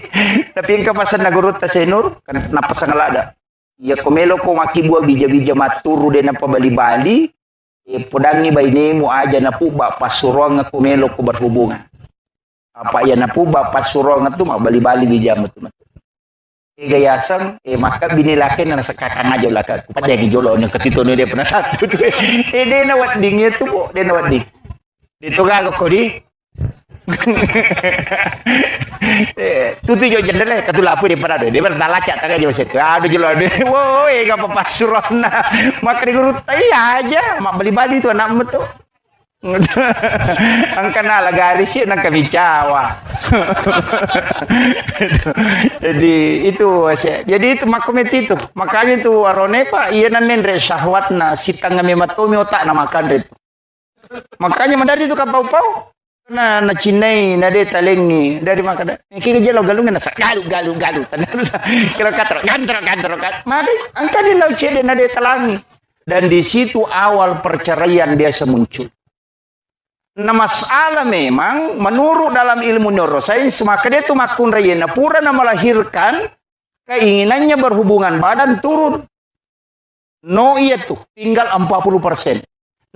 tapi engkau pasan nagurut ta senur kan napasang lada ya komelo ko maki buah bija maturu de napa bali-bali podangi bainemu aja napu ba pasurong aku melo ko berhubungan apa ya napu ba pasurong tu mah bali-bali bija matu gayasan maka bini laki na sakakang aja lah pada yang jolo yang ketito dia pernah satu tu dia nawat dingnya tu po dia nawat ding dito ga ko di tutu jo jendela katula apa dia pada dia bertalacak tak aja masih ada jolo dia woi ga pasurona maka di guru tai aja mak bali-bali tu anak metu angkana lagaris sih nang kami Jawa. Jadi itu makomet itu. Makanya itu arone pak iya namen re syahwatna sitang ngame matomi otak na makan itu. Makanya mandari itu kapau-pau. Na cinai na de talengi dari makan. Ki gelo galungan na galu. Kalau kata gantro. Maka angka di laut cede na de talangi. Dan di situ awal perceraian dia semuncul. Nah masalah memang menurut dalam ilmu neuroscience maka dia itu makun rayena pura na melahirkan keinginannya berhubungan badan turun. No iya tuh tinggal 40%.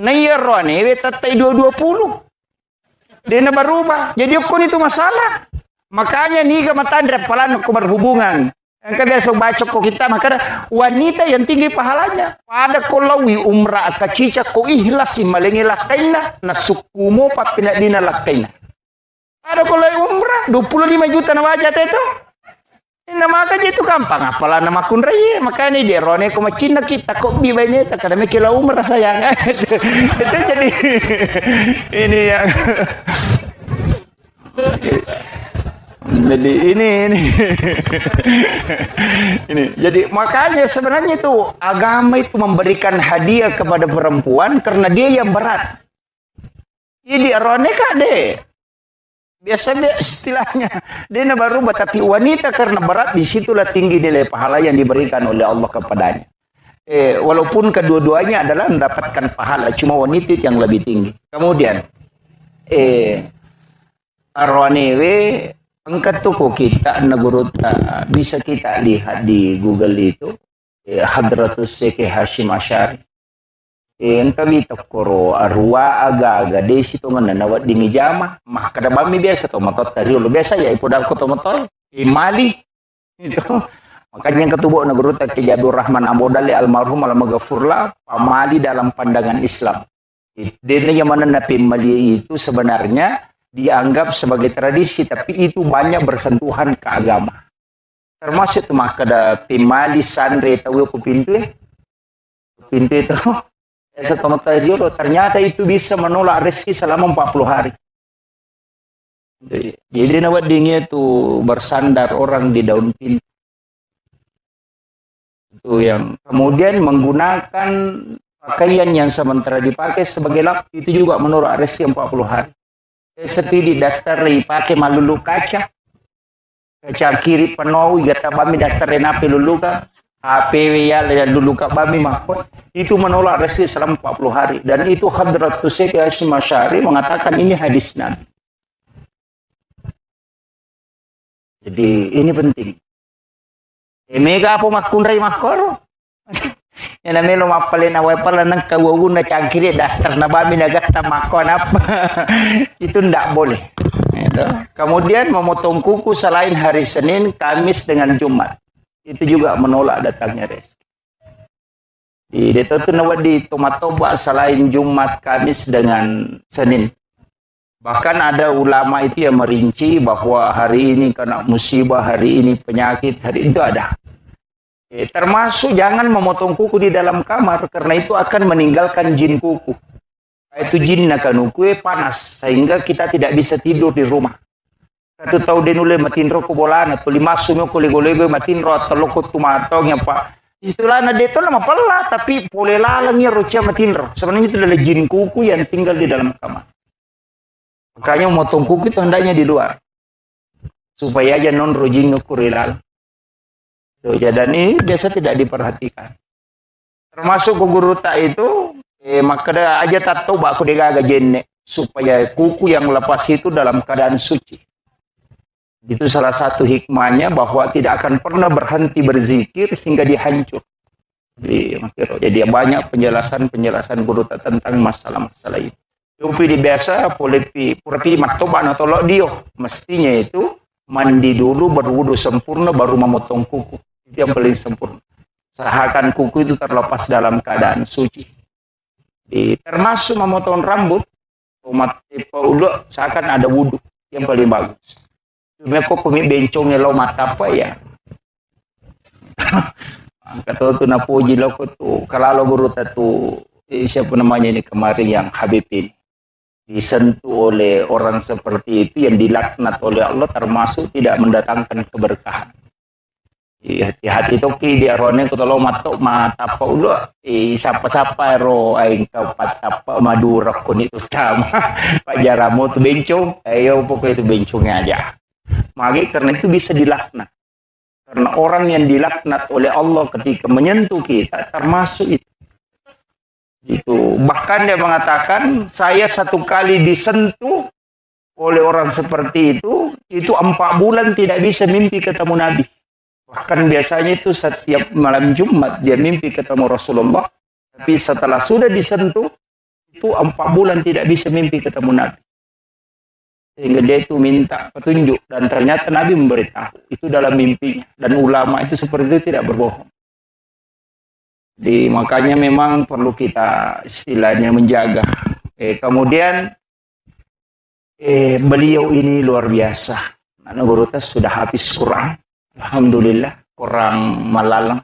Nah iya roane tatai 20. Dia na berubah. Jadi ukun itu masalah. Makanya nih matandre palan aku berhubungan. Yang biasa baca kok kita maka wanita yang tinggi pahalanya pada kolawi umrah kacica ko ihlas malengi lakaina nasukumo papina dina lakaina ada kolawi umrah 25 juta na wajah itu ina maka itu gampang apalah nama kun raya makanya di rone ko macina kita kok bi baine ta kada mekila umrah sayang itu jadi ini yang jadi ini jadi makanya sebenarnya itu agama itu memberikan hadiah kepada perempuan karena dia yang berat. Jadi roneka deh biasa istilahnya dia baru tapi wanita karena berat disitulah tinggi nilai pahala yang diberikan oleh Allah kepadanya. Walaupun kedua-duanya adalah mendapatkan pahala cuma wanita yang lebih tinggi. Kemudian arwanewe angkat tuku kita negurut bisa kita lihat di Google itu Hadratus Syekh Hashim Asy'ari engka bita koro arwa aga desi to mananawat dingi jama mah kada bami biasa to matot tari lo biasa ya ipodal ko to motoy mali itu makanya yang ketubuh negurut Ki Abdul Rahman Ambodali almarhum almaghfurlah pamali dalam pandangan Islam dene yang mana napi mali itu sebenarnya dianggap sebagai tradisi tapi itu banyak bersentuhan ke agama termasuk mah kada pimali sandre tahu ku pintu itu ternyata itu bisa menolak rezeki selama 40 hari jadi nawat dingin itu bersandar orang di daun pintu itu yang kemudian menggunakan pakaian yang sementara dipakai sebagai lap itu juga menolak rezeki 40 hari setidi dasar pakai malulu kaca kiri penuh gata bami dasar napi luluka HP yang dulu Kak Bami Mahfud itu menolak resi selama 40 hari. Dan itu Hadratus Syekh Hasyim Asy'ari mengatakan ini hadis Nabi. Jadi ini penting. Mega apa makunrai makoro? Yang namanya lo mapalin awal pala nang kawawun na cangkiri dasar na bami nagata makon apa? Itu ndak boleh. Itu. Kemudian memotong kuku selain hari Senin, Kamis dengan Jumat. Itu juga menolak datangnya rezeki. Di itu nawat di tomatoba selain Jumat, Kamis dengan Senin. Bahkan ada ulama itu yang merinci bahwa hari ini kena musibah, hari ini penyakit, hari itu ada. Termasuk jangan memotong kuku di dalam kamar, karena itu akan meninggalkan jin kuku. Itu jin nakanuku panas, sehingga kita tidak bisa tidur di rumah. Satu tahu denule matinro ko bolana, tuli masuk ko lego-lego matinro atau loko tumatong yang pak. Istilah na deto nama pala, tapi pole lalangnya roca matinro. Sebenarnya itu adalah jin kuku yang tinggal di dalam kamar. Makanya memotong kuku itu hendaknya di luar. Supaya aja non rojing kurilal. Dan ini biasa tidak diperhatikan. Termasuk guru tak itu, maka aja tak tahu aku degaga jenne. Supaya kuku yang lepas itu dalam keadaan suci. Itu salah satu hikmahnya bahwa tidak akan pernah berhenti berzikir hingga dihancur. Jadi banyak penjelasan guru tak tentang masalah-masalah itu. Tapi di biasa purapi maktoban atau dio mestinya itu mandi dulu berwudu sempurna baru memotong kuku. Itu yang paling sempurna. Usahakan kuku itu terlepas dalam keadaan suci. Termasuk memotong rambut, umat ulo seakan ada wudu yang paling bagus. Cuma kok kami bencongnya lo mata apa ya? Kata tu napuji lo tu kalau guru tu siapa namanya ini kemarin yang Habib ini. Disentuh oleh orang seperti itu yang dilaknat oleh Allah termasuk tidak mendatangkan keberkahan. Hati-hati toki dia rone kutolo matok mata apa ulo sapa-sapa ro aing kapat apa madura kun itu sama Pak Jaramo tu bencong ayo pokoknya itu bencongnya aja. Maka karena itu bisa dilaknat. Karena orang yang dilaknat oleh Allah ketika menyentuh kita termasuk itu. Itu bahkan dia mengatakan saya satu kali disentuh oleh orang seperti itu 4 bulan tidak bisa mimpi ketemu Nabi. Bahkan biasanya itu setiap malam Jumat dia mimpi ketemu Rasulullah, tapi setelah sudah disentuh itu 4 bulan tidak bisa mimpi ketemu Nabi. Sehingga dia itu minta petunjuk dan ternyata Nabi memberitahu itu dalam mimpinya. Dan ulama itu seperti itu tidak berbohong. Makanya memang perlu kita istilahnya menjaga. Kemudian beliau ini luar biasa. Karena guru sudah habis Quran. Alhamdulillah, Quran malalang.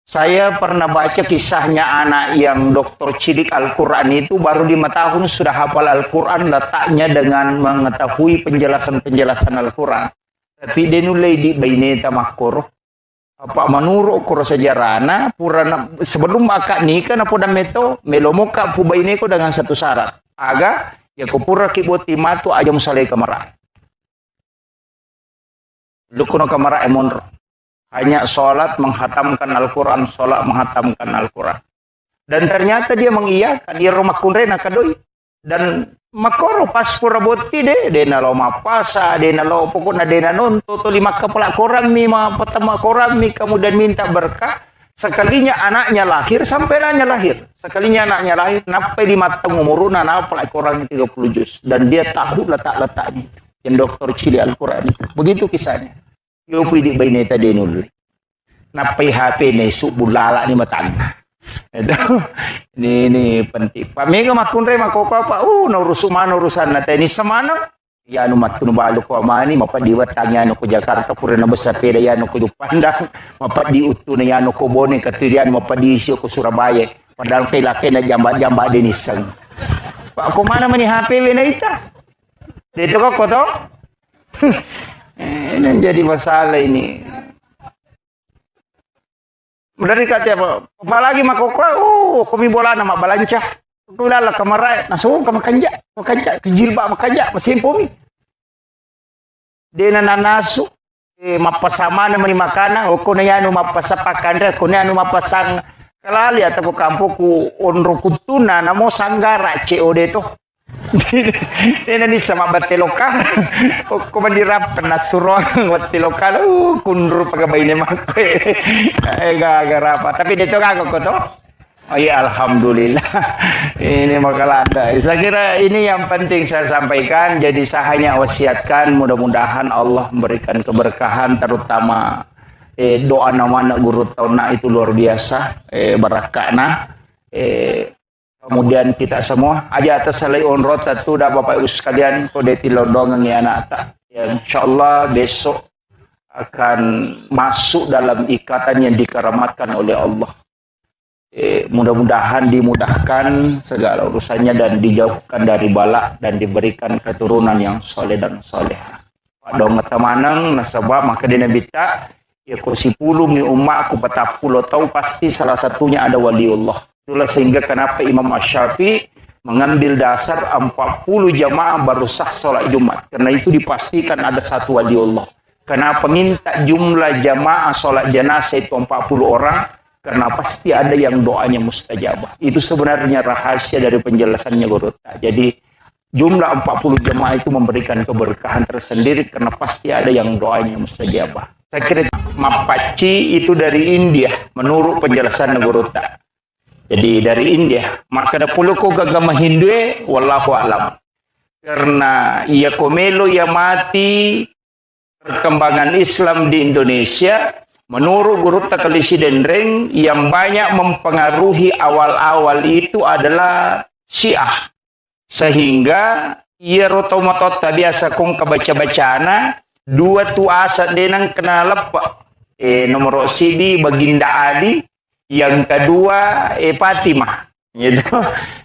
Saya pernah baca kisahnya anak yang dokter cilik Al-Quran itu baru 5 tahun sudah hafal Al-Quran, letaknya dengan mengetahui penjelasan-penjelasan Al-Quran. Tapi dia nulai di baineta makoro. Apa menurut kuro sejarahna purana sebelum akad nikah na poda meto melomoka pubaineko dengan satu syarat aga ya kupura kiboti matu aja musalai kamara lukuno kamara emonro hanya sholat menghatamkan Al-Quran dan ternyata dia mengiyakan dia rumah kunrena kadoi dan makoro pas pura boti dena lo mapasa dena lo pokoknya dena nonto to 5 kepala koran mi pertama koran mi kemudian minta berkah sekalinya anaknya lahir sampai anaknya lahir sekalinya anaknya lahir sampai 5 tahun umuruna napal koran 30 juz dan dia tahu letak-letaknya yang dokter cili Al-Quran itu begitu kisahnya yo pidi baineta denul napai HP ne subulala ni matana. Ini penting. Pamega makunre makoko apa? Urusan na tenis semana. Ya anu matunu balu ko amani mapadiwat tanya anu ko Jakarta pura na besapeda ya anu ko Pandang mapadi utu na anu ko Bone katirian mapadisyo ko Surabaya. Padahal kay laki na jamba denisan. Pak ko mana mani HP na ita? Dito ko to. Ini jadi masalah ini. Dari kata apa? Apalagi makoko, kami bola nama balancah. Tulala kamarai, nasuong makanja, kejilba makanja, masimpumi. Dena nanasu, mapasama na mani makana o kuno yanu mapasapakanda kuno yanu mapasang kalali atau kampo ku onro kutuna namo sanggara COD to. Ini ni sama bateloka ko mandirap na surong bateloka kunru pagabayne makwe gagarapa tapi dito kago ko to. Oh ya alhamdulillah. Ini makalanda. Saya kira ini yang penting saya sampaikan. Jadi saya hanya wasiatkan mudah-mudahan Allah memberikan keberkahan terutama doa nama guru tahun itu luar biasa barakana. Kemudian kita semua aja atas salai onrot tu dah Bapak Ibu sekalian kode tilodong ngi anak tak. Ya, insyaallah besok akan masuk dalam ikatan yang dikeramatkan oleh Allah. Mudah-mudahan dimudahkan segala urusannya dan dijauhkan dari bala dan diberikan keturunan yang soleh dan soleha. Dong temanang nasabah maka dina bita ya kursi pulung ni umat aku patapulo tahu pasti salah satunya ada waliullah. Itulah sehingga kenapa Imam Asy-Syafi'i mengambil dasar 40 jamaah baru sah sholat Jumat. Karena itu dipastikan ada satu waliullah. Kenapa minta jumlah jamaah sholat jenazah itu 40 orang? Karena pasti ada yang doanya mustajabah. Itu sebenarnya rahasia dari penjelasannya Guru. Jadi jumlah 40 jamaah itu memberikan keberkahan tersendiri karena pasti ada yang doanya mustajabah. Saya kira Mapaci itu dari India menurut penjelasan Guru. Jadi dari India. Maka ada puluh ko agama Hindu wallahu alam. Karena ia komelo ya mati perkembangan Islam di Indonesia. Menurut Guru Takalisi Dendreng yang banyak mempengaruhi awal-awal itu adalah Syiah. Sehingga ia rotomotot biasa kong kebaca-bacana dua tu asa denang kena lepak. Nomor CD Baginda Ali, yang kedua Fatimah. Gitu.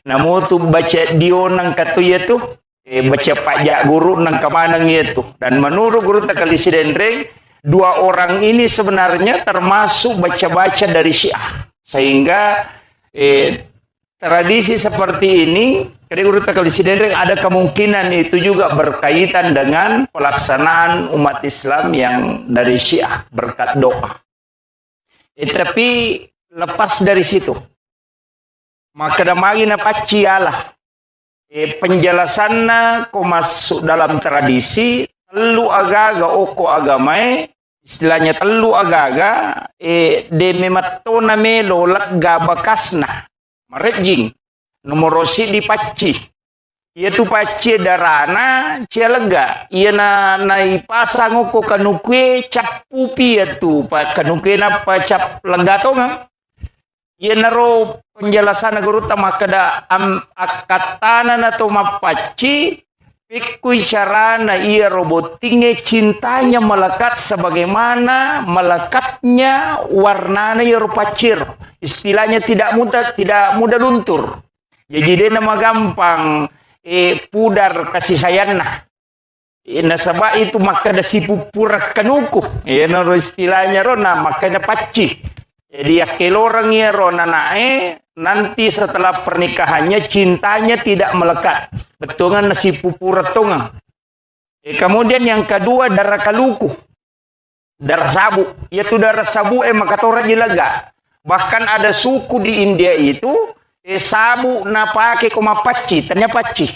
Namun tu baca dionang katu itu baca pajak guru nang kemanang itu. Dan menurut Guru Takalisi Dendreng dua orang ini sebenarnya termasuk baca-baca dari Syiah. Sehingga tradisi seperti ini, dari Guru Takalisi Dendreng ada kemungkinan itu juga berkaitan dengan pelaksanaan umat Islam yang dari Syiah berkat doa. Tapi lepas dari situ, maka damai na pacialah. Penjelasannya kok masuk dalam tradisi telu agaga oko agamae istilahnya telu agaga de mematona melo lagga bakasna marejing nomorosi di paci yaitu paci darana cia lega ia na ipasang oko kanukwe capu piatu pa kanukwe na pa cap lega tonga ia naro penjelasan guru tama kada akatana na to mapaci pikui carana ia robotingnya cintanya melekat sebagaimana melekatnya warnanya ia rupacir. Istilahnya tidak mudah luntur. Jadi dia nama gampang pudar kasih sayang nah. Nasabah itu maka ada si pupur kanuku. Naro istilahnya rona makanya paci. Jadi orang ya rona nae nanti setelah pernikahannya cintanya tidak melekat. Betungan nasi pupur tungang. Kemudian yang kedua darah kaluku. Darah sabu. Yaitu darah sabu maka tora jilaga. Bahkan ada suku di India itu sabu na pake koma paci, ternyata paci.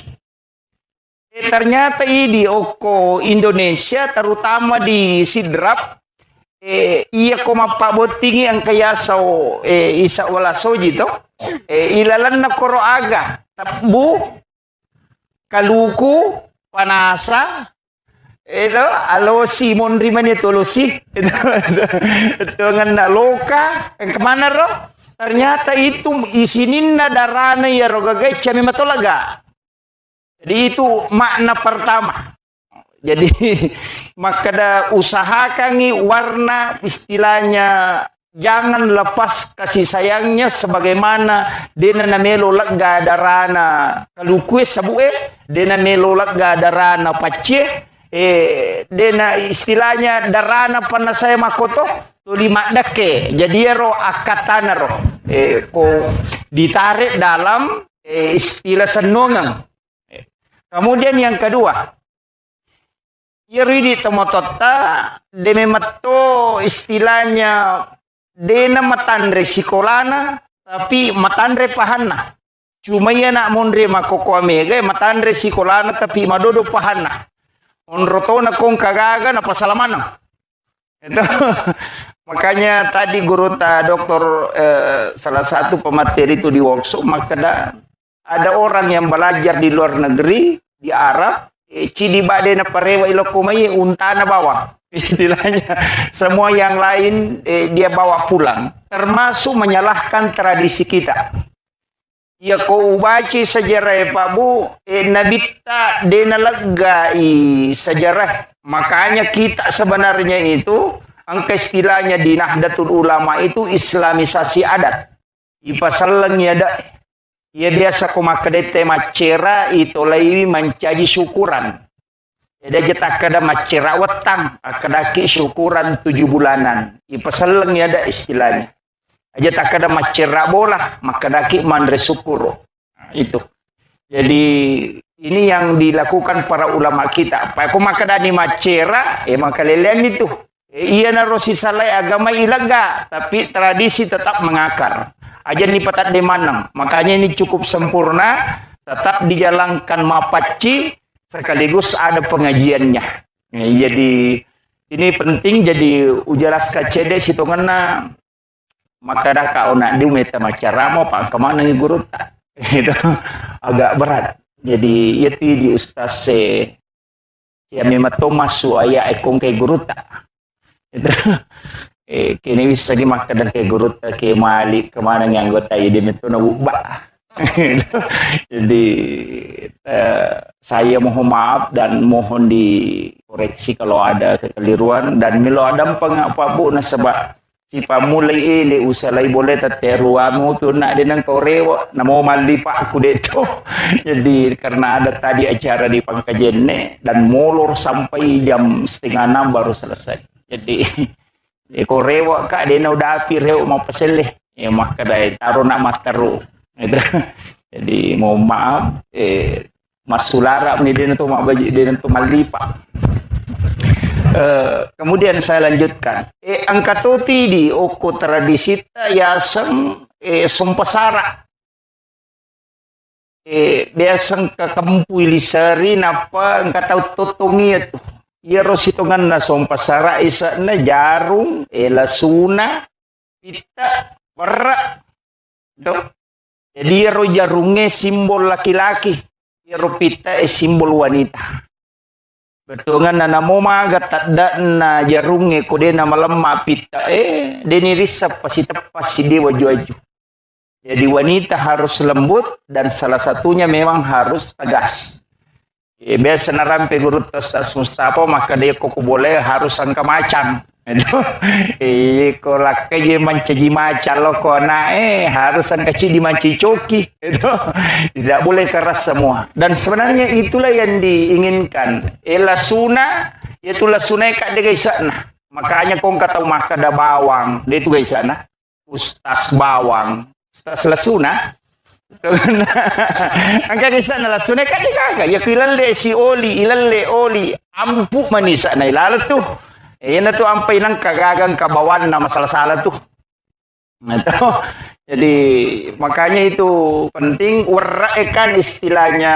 Ternyata ini oko Indonesia terutama di Sidrap iya koma pabotingi ang kaya sa isa wala soji to ilalan na koro aga tabu kaluku panasa itu alo Simon Riman itu losi dengan loka kemana ro ternyata itu isinin na darana ya rogagai cami matolaga jadi itu makna pertama. Jadi maka usahakan warna istilahnya jangan lepas kasih sayangnya sebagaimana dena namelo lega darana kalukue sabue dena melo lega darana pace dena istilahnya darana panasaya makoto tu lima dake jadi ro akatana ro ko ditarik dalam istilah senongang. Kemudian yang kedua Iridi tomotota deme matto istilahnya dena matandre sikolana tapi matandre pahanna. Cuma ya nak mondre makoko amega matandre sikolana tapi madodo pahanna. Onrotona kong kagaga na pasalamana. Itu makanya tadi guru dokter salah satu pemateri itu di workshop maka ada orang yang belajar di luar negeri di Arab cidi badena parewa ilokomai untana bawa istilahnya semua yang lain dia bawa pulang termasuk menyalahkan tradisi kita. Ya ko ubaci sejarah Pak Bu nabita dena legai sejarah makanya kita sebenarnya itu angka istilahnya di Nahdlatul Ulama itu islamisasi adat ipasaleng ya da ya biasa kumakadete macera itu lagi mencaji syukuran. Ada jeta kada macera wetang, akadaki syukuran 7 bulanan. Ipasaleng ya ada istilahnya. Aja tak kada macera bola, makadaki mandre syukur. Nah, itu. Jadi ini yang dilakukan para ulama kita. Pak kumakadani macera, makalelian itu. Iya narosi salai agama ilaga, tapi tradisi tetap mengakar. Aja ni patat de manam. Makanya ini cukup sempurna, tetap dijalankan mapaci sekaligus ada pengajiannya. Jadi ini penting jadi ujaras kacede situ ngena maka dah kau nak diumeta macara mau pak kemana nih guru tak itu agak berat. Jadi itu di ustaz ya memang Thomas suaya ekong ke guru tak itu kini bisa dimakan dan ke guru ke malik kemana yang anggota jadi itu nabubah. Jadi saya mohon maaf dan mohon dikoreksi kalau ada kekeliruan dan milo ada pengapa bu nasabah si pamulai ini usalai boleh teteruamu tu nak dengan korewa namo mali pak aku deto. Jadi karena ada tadi acara di Pangkajene dan molor sampai jam 5:30 baru selesai. Jadi korewa kak dena udah api reu mau peseleh ya maka dai taruh nak mataru. Jadi mohon maaf Mas Sulara ni dia tu mak baji dia tu malipa. Kemudian saya lanjutkan. Angkatoti di oko tradisi ta yasang sumpasara. Biasang ke kempui lisari napa angkatau totongi itu. Ia rositongan na sumpasara isa na jarum lasuna pita perak. Do. Jadi ro jarunge simbol laki-laki. Ro pita simbol wanita. Betungan na namo maga tadda na jarunge kode na malemma pita deni risap pasi tepas si dewa juaju. Jadi wanita harus lembut dan salah satunya memang harus tegas. Biasa narampe guru tas Mustafa maka dia kok boleh harus angka macan. Kolak kaje mancaji macan lo kona harus angka di manci coki. Tidak boleh keras semua. Dan sebenarnya itulah yang diinginkan. Lasuna itulah sunai kak de gaisana. Makanya kong kata maka ada bawang. Dia itu gaisana. Ustaz bawang. Ustaz lasuna. Angka gaisana lasuna kak de kagak. Ya ilalle si oli ilalle oli ampu manisa na ilalat tuh. Yan na to ampay ng kagagang kabawan na masalah-salah tuh. Itu. Jadi makanya itu penting waraekan istilahnya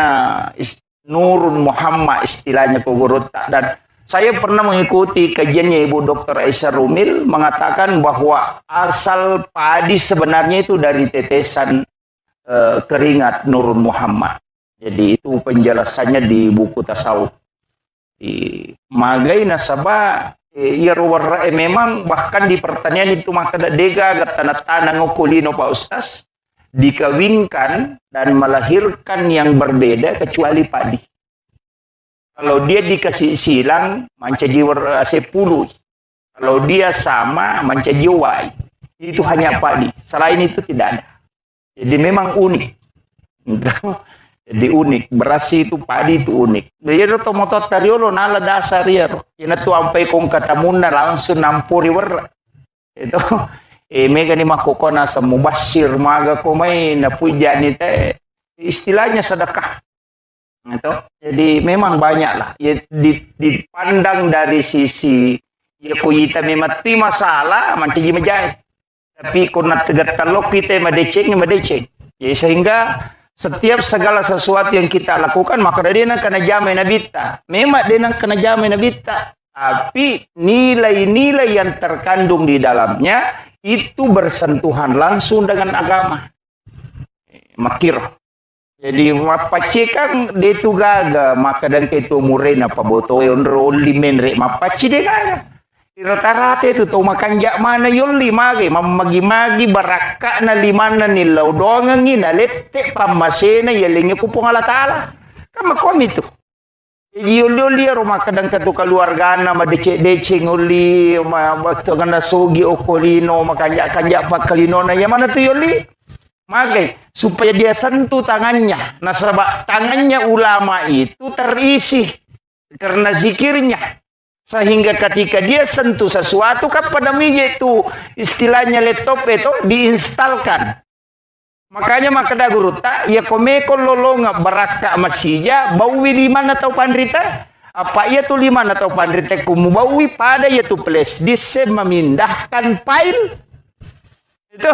Nurun Muhammad istilahnya Kogorota. Dan saya pernah mengikuti kajiannya Ibu Dr. Aisyah Rumil mengatakan bahwa asal padi sebenarnya itu dari tetesan keringat Nurun Muhammad. Jadi itu penjelasannya di buku tasawuf. Di Magai Nasabah memang bahkan di pertanian itu maka dega tanah-tanah ngokulino Pak Ustaz dikawinkan dan melahirkan yang berbeda kecuali padi. Kalau dia dikasih silang mancaji sepuluh. Kalau dia sama mancaji wai. Itu hanya padi. Selain itu tidak ada. Jadi memang unik. Jadi unik, beras itu padi itu unik. Jadi tomoto tariolo nala dasar ya. Ina tu ampai kong katamuna langsung nampuri wer. Itu mega ni makokona sa mubashir maga ko may napuja ni te. Istilahnya sedekah. Itu. Jadi memang banyak lah. Ya, dipandang dari sisi ya kita memang masalah manti majai. Tapi kuna tegat kalau kita madeceng. Ya, sehingga setiap segala sesuatu yang kita lakukan maka dia nak kena jamai nabita. Memang dia nak kena jamai nabita. Tapi nilai-nilai yang terkandung di dalamnya itu bersentuhan langsung dengan agama. Makir. Jadi mapaci kan dia tu gaga maka dan itu murena pa boto yon roli menre mapaci dia gaga. Rata-rata itu tu makan jak mana yon lima magi baraka na lima na nilaw dongang ina lette pamasena yelingi kupong ala taala. Kan makom itu. Jadi yoli rumah kadang katu keluarga na madece nguli basto ganda sogi okolino makanja pa kalino na yamana tu yoli. Magai supaya dia sentuh tangannya. Nah, sebab tangannya ulama itu terisi karena zikirnya. Sehingga ketika dia sentuh sesuatu kan pada meja itu istilahnya laptop itu diinstalkan. Makanya makada guru tak ya komeko lolonga baraka masija bawi lima atau pandrita apa ia tu lima atau pandrita kumu bawi pada ya tu place dise memindahkan file itu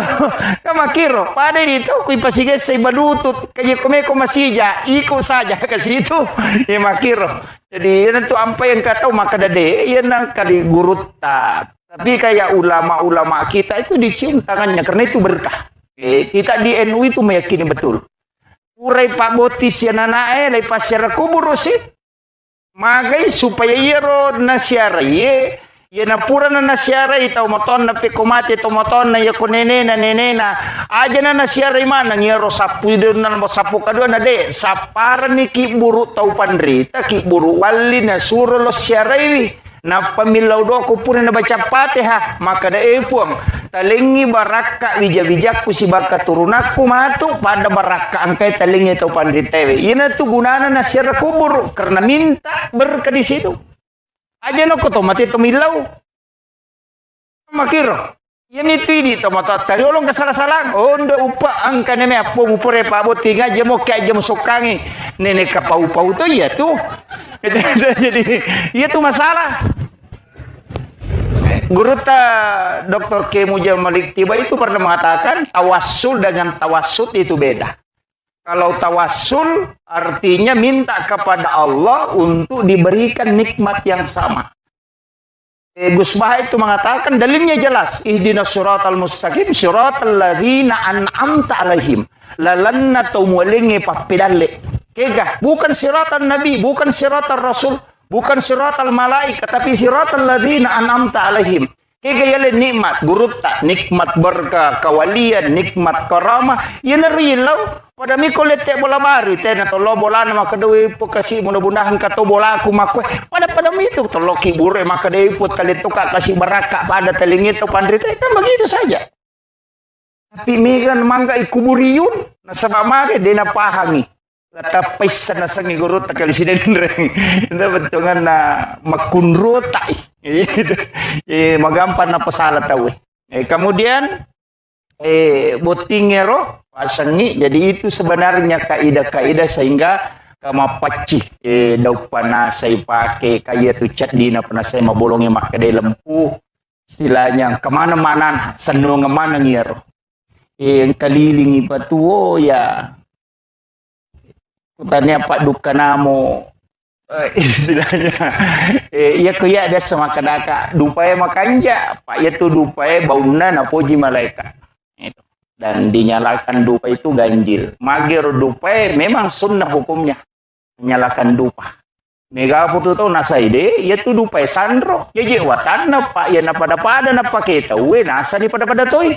kama kiro pada itu kui pasige say balutut kaya komeko masija iko saja ke situ ya makiro jadi yan tu apa yang kata maka dade yan ang kali guru tak tapi kayak ulama-ulama kita itu dicium tangannya karena itu berkah. Kita di NU itu meyakini betul. Urai Pak Botis ya nanae lai pasir kubur sih. Magai supaya yero nasiara ye ya napura na nasiara itaw moton na pikomati to moton na ya kunene na nenena aja na nasiara mana yero sapu na sapu kadua na de sapara ni ki buru tau pandrita ki buru wali na suro lo siarai na pamilaw do ko pun na baca Fatihah maka da epuang talingi baraka bijak-bijak ku si baka turunaku matu pada baraka angkai talingi tau pandritewe ina tu gunana nasiara kubur karena minta berkah di situ. Aja no koto mati to milaw. Makiro. Yan itu ini to mata tali olong kasalah-salah. Oh ndo upa angka neme apo mupure pabot tinga jemo kaya jemo sokangi. Nene kapau-pau to ya tuh. Jadi iya tuh masalah. Guru Dr. K. Mujal Malik Tiba itu pernah mengatakan tawassul dengan tawassut itu beda. Kalau tawassul artinya minta kepada Allah untuk diberikan nikmat yang sama. Gus Baha itu mengatakan dalilnya jelas. Ihdinas siratal mustaqim siratal ladzina an'amta alaihim. Lalanna tumulingi papidalle. Kega, bukan siratal nabi, bukan siratal rasul, bukan siratal malaikat, tapi siratal ladzina an'amta alaihim. Kega yale nikmat, gurutta, nikmat berkah, kawalian, nikmat karamah, yana rilau. Pada miko lete bola baru, tena tolo bola na makadewi po kasi mudah-mudahan kato bola aku makwe. Pada itu tolo kibure makadewi po talituka kasi baraka pada telingit to pandrita, kan begitu saja. Tapi megan mangga ikuburiyun, nasa mamage di napahangi. Tapais na sangi guru takali sinenreng. Ito bentungan na makunro tai. Magampan na pasala tawe. Kemudian botingero pasangi. Jadi itu sebenarnya kaidah-kaidah sehingga kamapaci daw pana say pake kaya tu chat di na pana say mabolongnya makadai lempu. Istilahnya kemana-mana senung mana ngero. Yang kelilingi patuo ya tanya Pak Dukanamo istilahnya iya kuya ada sama kadaka dupaya makanja Pak ya tu dupaya bauna na puji malaikat itu dan dinyalakan dupa itu ganjil magir dupaya memang sunnah hukumnya menyalakan dupa mega putu to nasaide ya tu dupaya sandro ya je watana Pak ya na pada na paketa we nasa ni pada toy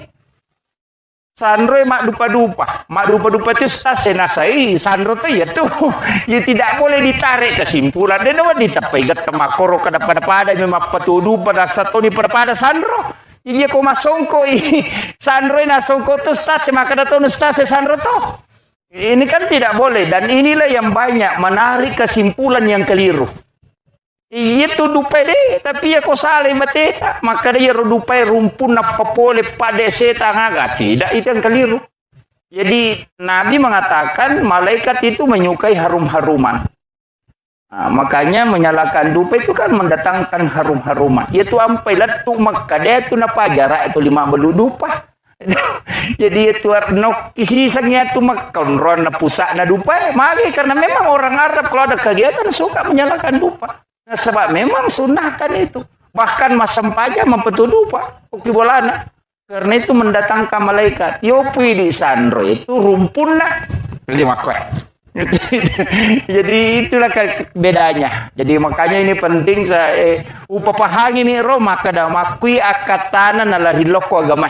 Sandro mak dupa-dupa itu stase nasai Sandro tuh ya tuh ya tidak boleh ditarik kesimpulan dan dapat ditapai getemak koro kada pada memang petudu pada satu ni pada Sandro jadi aku masongko Sandro na songko tuh stase maka datang stase Sandro tuh ini kan tidak boleh dan inilah yang banyak menarik kesimpulan yang keliru. Itu dupai deh, tapi ya kau salah mateta, maka dia dupai rumpun apa boleh pada setan agak tidak itu yang keliru. Jadi Nabi mengatakan malaikat itu menyukai harum-haruman. Nah, makanya menyalakan dupa itu kan mendatangkan harum-haruman. Itu ampailah tu Makkah dia tu napa jarak itu 5 belu dupa. Jadi itu no kisisangnya tu Makkah ron na pusat na dupa. Mari karena memang orang Arab kalau ada kegiatan suka menyalakan dupa. Nah, sebab memang sunnahkan itu. Bahkan masam paja mempetu dupa. Uki bolana. Karena itu mendatangkan malaikat. Yopi di Sandro itu rumpun nak. Jadi itulah bedanya. Jadi makanya ini penting saya upapahang ini Roma kada makui akatana nalahiloko agama.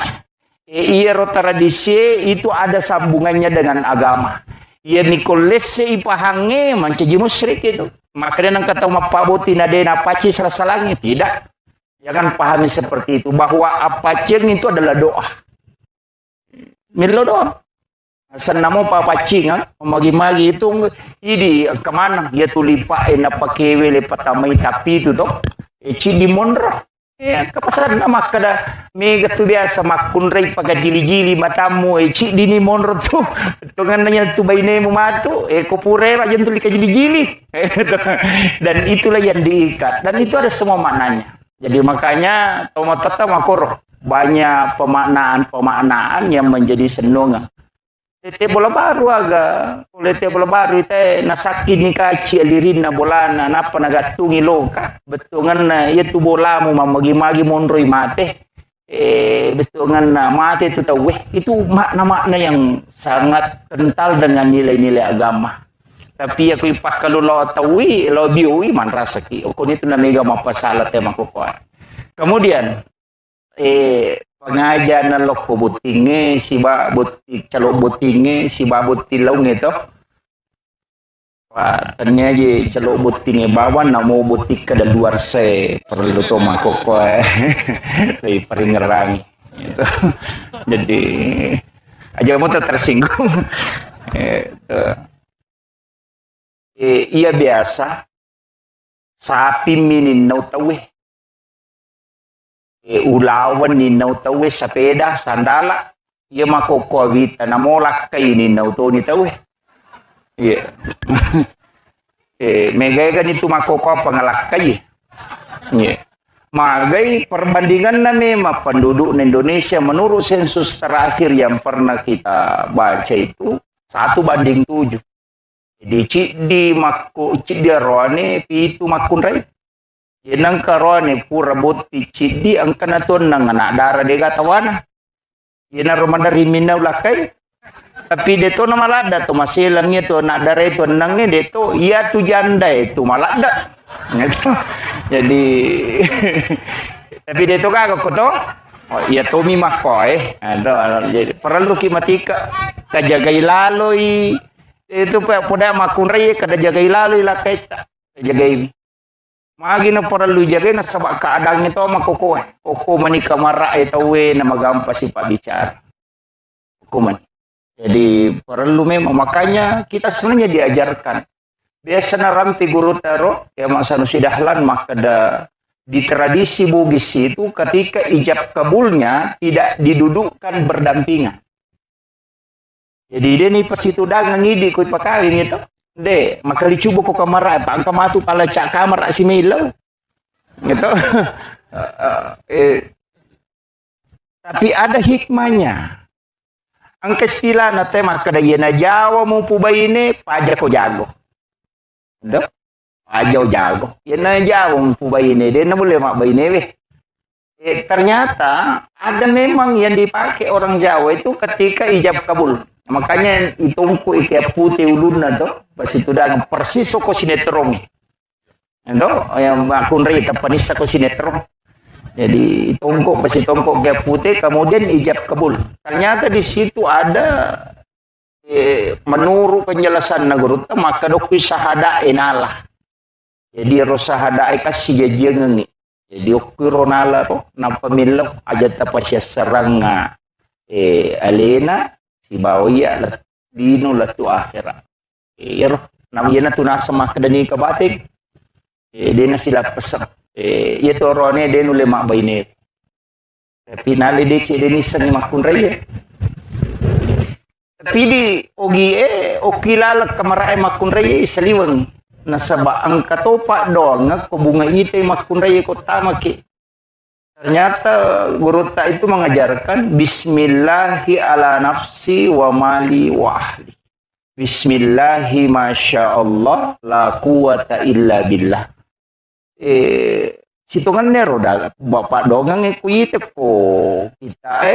Iya ro tradisi itu ada sambungannya dengan agama. Iya Nikoles ipahange mancaji musyrik itu. Makanya nang kata mapaboti nadena paci serasalangi tidak. Jangan pahami seperti itu bahwa apa ceng itu adalah doa. Milo doa. Senamo papacing magi-magi itu ini kemana dia tulipa apa kewe lepat tamai tapi itu toh eci di monro ya kepasan nama kada mega tu biasa makun rei pakai jili-jili matamu eci di ni monro tu tungannya tu baine mu matu ko pure aja tu lika jili-jili dan itulah yang diikat dan itu ada semua maknanya. Jadi makanya tomatata makoro banyak pemaknaan yang menjadi senongan. Tete bola baru aga, tete bola baru ite nasaki ni kaci alirin na bola na napa nagatungi loka. Betungan na itu bola mu mamagi-magi monroi mate. Betungan na mate itu tahu itu makna-makna yang sangat kental dengan nilai-nilai agama. Tapi aku ipak kalau lo tahui, lo biui man rasaki. Aku itu na mega mapasalat ya makukuan. Kemudian pengajian na loko butinge si ba buti calo butinge si ba buti laung itu. Pak tanya je calo butinge bawan namo buti kada luar se perlu to makukuan. Lebih peringerangi. Jadi aja kamu tersinggung. Iya biasa sapi minin nau tawe ulawan ni nau tawe sepeda sandala iya makoko wita namolak kay ni nau to ni tawe iya megay kan itu makoko pangalak kay iya magai perbandingan na memang penduduk Indonesia menurut sensus terakhir yang pernah kita baca itu 1:7. Di cidi makku cidi roane pitu makun rai. Yenang karone pura boti cidi angkana ton nang anak dara de gatawana. Yenang romanda rimina ulakai. Tapi deto na malada to masilangnya to anak dara itu nangnya deto iya tu janda itu malada. Jadi tapi deto kagak koto. Oh iya Tommy Makoy. Ada jadi perlu kimatika kajagai laloi itu pada makun raya kada jagai lalu ilakai tak jagai magi na perlu jagai na sabak keadaan itu makoko koko manika marak itu we na magampa si pak bicara hukuman. Jadi perlu memang makanya kita sebenarnya diajarkan biasa na ramti guru taro ya masa nusidahlan maka di tradisi Bugis itu ketika ijab kabulnya tidak didudukkan berdampingan. Jadi dia ni pas itu dagang ngidi ko pakawin itu. De, maka dicuba ko kamera, pang kamatu pala cak kamera si Milau. Gitu. Tapi ada hikmahnya. Ang istilah na tema kada na Jawa mo pubay ini paja ko jago. Gitu. Paja jago. Yan na Jawa mo pubay ini, dia na boleh mak ini weh. Ternyata ada memang yang dipakai orang Jawa itu ketika ijab kabul. Makanya itungku ikat putih ulun tuh pas itu dah persis ko sinetron. Endo yang akun rita panis ko sinetron. Jadi itungku pas itungku ikat putih kemudian ijab kabul. Ternyata di situ ada menurut penjelasan guru maka dokui sahada enalah. Jadi rosahada kasih jengeng. Jadi okui ronala ro na pamilok aja tapasya seranga alena si bawia dino latu akhirat. Iro namanya tu nasa makadani kabatik. Dia na sila pesak. Ito rone dia nule mak bayne. Tapi nali dece dia nisan makun raya. Tapi di ogi o kilala kamarae makunray saliwang nasaba ang katopa doang ko bunga ite makunray ko tama ki. Ternyata guru tak itu mengajarkan bismillahi ala nafsi wa mali wa ahli. Bismillahi masya Allah la quwata illa billah. Situngan nero dah bapak dongang ikuite ko kita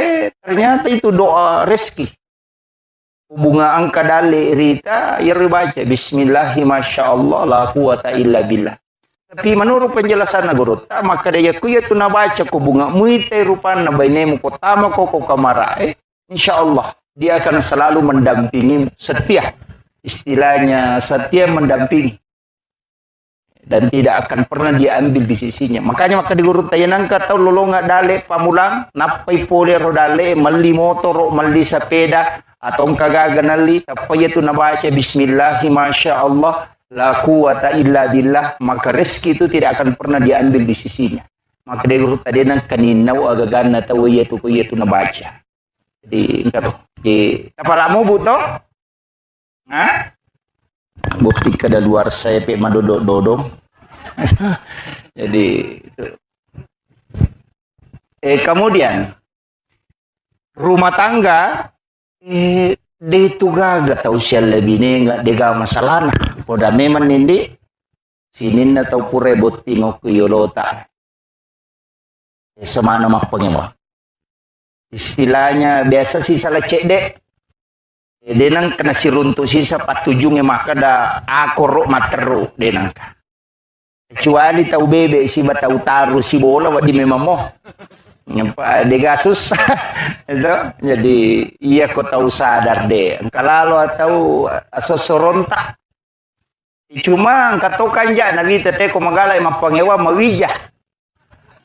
ternyata itu doa rezeki. Bunga angka dale rita ya baca bismillahi masya Allah la quwata illa billah. Tapi menurut penjelasan guru maka dia ku ya tu na baca ko bunga muite rupan na bainemu ko tama ko kamara insya Allah dia akan selalu mendampingi setia, istilahnya setia mendampingi dan tidak akan pernah diambil di sisinya. Makanya maka di guru tayanang kata lolonga dale pamulang napai pole ro dale mali motor mali sepeda atau kagaganali tapi itu nabaca bismillahi masya Allah la quwata illa billah, maka rezeki itu tidak akan pernah diambil di sisinya. Maka di guru tayanang kaninaw agagana tawiyatu kuyatu nabaca. Jadi tapalamu buto bukti kada luar saya pe madodododong. Jadi itu. Kemudian rumah tangga de tugaga tau siya lebih ne enggak dega masalah na poda memang nindi sinin na tau pure botingo kuyolota semana mapangemo istilahnya biasa sih salah cek dek denang kena siruntu sisa patujungnya maka da akorok materu denang kecuali tahu bebe si batau taru si bola wadi memang mo nyampa dega susah itu jadi iya kau tahu sadar deh kalau tahu asosoronta cuma kata kanja nabi tete ko magalay mapangewa mawija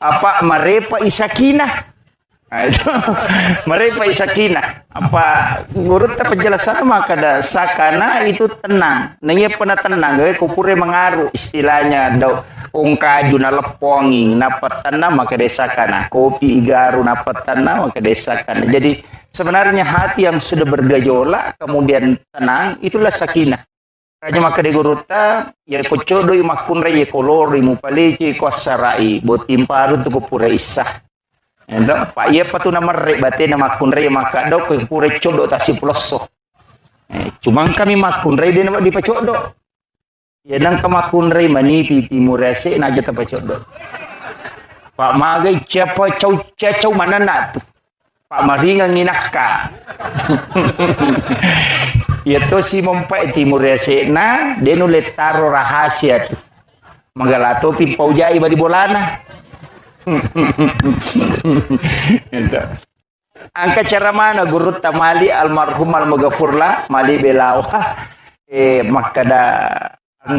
apa marepa isakina. Nah, itu mereka isakina apa guru ta penjelasan maka da sakana itu tenang nanya pernah tenang kupure mengaruh istilahnya do ongka juna lepongi napat tenang maka desakana kopi igaru napat tenang maka desakana. Jadi sebenarnya hati yang sudah bergejolak kemudian tenang itulah sakinah. Kanya maka de guru ta ya kocodo makunre ye kolor mupaleci kosarai botimparu tu kupure isah. Entah, pak iya patu nama rek bate nama kunre maka dok ke pure codo tasi ploso. Cuma kami makunre dia nama di pacodo. Ya nang kama kunre manipi timurese naja ta pacodo. Pak magai siapa cau mana nak tu. Pak maringa nginaka. Ya to si mompai timurese na dia nulet taro rahasia tu. Magalato pi paujai badi bolana. Angka cara mana guru tamali almarhum almagafurlah mali belawa makada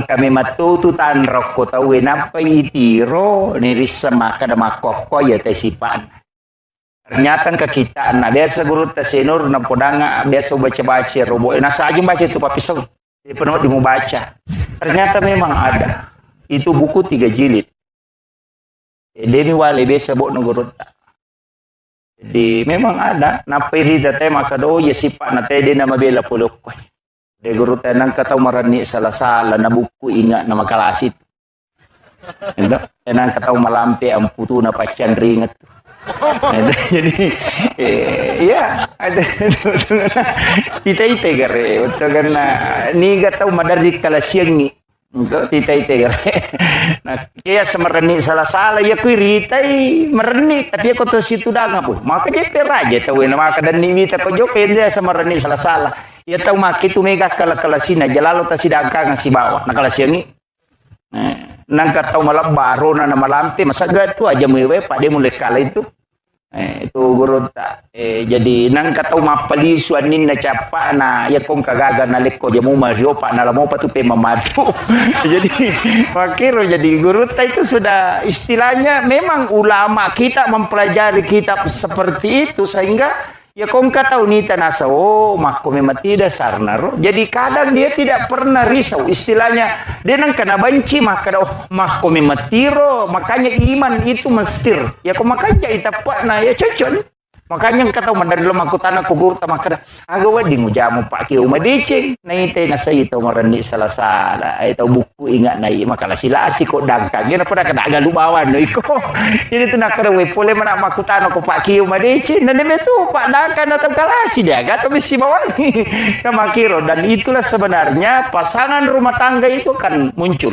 kami matutu tan rokko tahu napa itiro niris sama kada makoko ya tesipan ternyata ke kita nah biasa guru tasenur na podanga biasa baca robo nasa aja baca itu papisau di penuh di mau baca ternyata memang ada itu buku 3 jilid. Demi wale besa bok nogorota. Jadi memang ada napiri date makado ya sipa na tede na mabela pulok. De gorota nang kataw marani sala-sala na buku ingat na makalasit. Endo nang kataw malampe ang puto na patyan ringat. Jadi ya ada tita-ite gare utagan na ni gataw madari kalasyang ni untuk tita-ite nah kaya semereni salah-salah ya kui ritai mereni tapi aku tu situ dah ngapu maka dia peraja tahu na maka dan ni mita pojok dia semereni salah-salah ya tahu maki tu mega kala-kalasina jalalo ta sidangka ngasi bawah nah kalasiangi nang katau malam baro na malamte masaga tu aja mewe pak dia mulai kala itu itu guru tak jadi nang katau mapali suanin na capa na ya kong kagaga na leko jamu mario pak na lamo patu pe mamadu jadi makiro jadi guru tak itu sudah istilahnya memang ulama kita mempelajari kitab seperti itu sehingga ya kong katau nita nasa mako memang tidak sarnaro jadi kadang dia tidak pernah risau istilahnya dia nang kena banci maka mako memang tiro makanya iman itu mestir ya kok makanya itapak na ya cocok Makanya kata dari lo makutana ko gurta makada agawa di mo jamu pak kiyo madicing naitay na sa ito marani salasala ito buku ingat na makala sila ko dagkag yun pada kada aga lumawan no iko ini tu nakarawe pole mana makutana ko pak kiyo madicing na nemetu pak dagkag na tabkalasi dia gato misi bawani na makiro dan itulah sebenarnya pasangan rumah tangga itu kan muncul.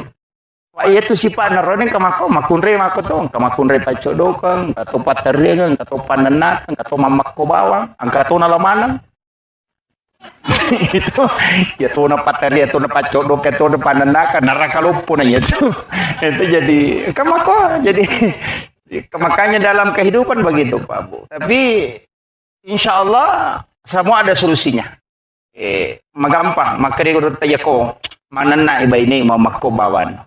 Wah itu si Pak Naroning kamako makunre makotong kamakunre tacodokan kato paterengan kato panenakan kato mamakko bawang angkato nalamanang itu ya tuh na pateri tuh na pacodok itu na panenakan narakalupo na itu jadi kamako jadi makanya dalam kehidupan begitu Pak Bu tapi insya Allah semua ada solusinya magampang makanya urut tayo ko manana iba ini mau makko bawan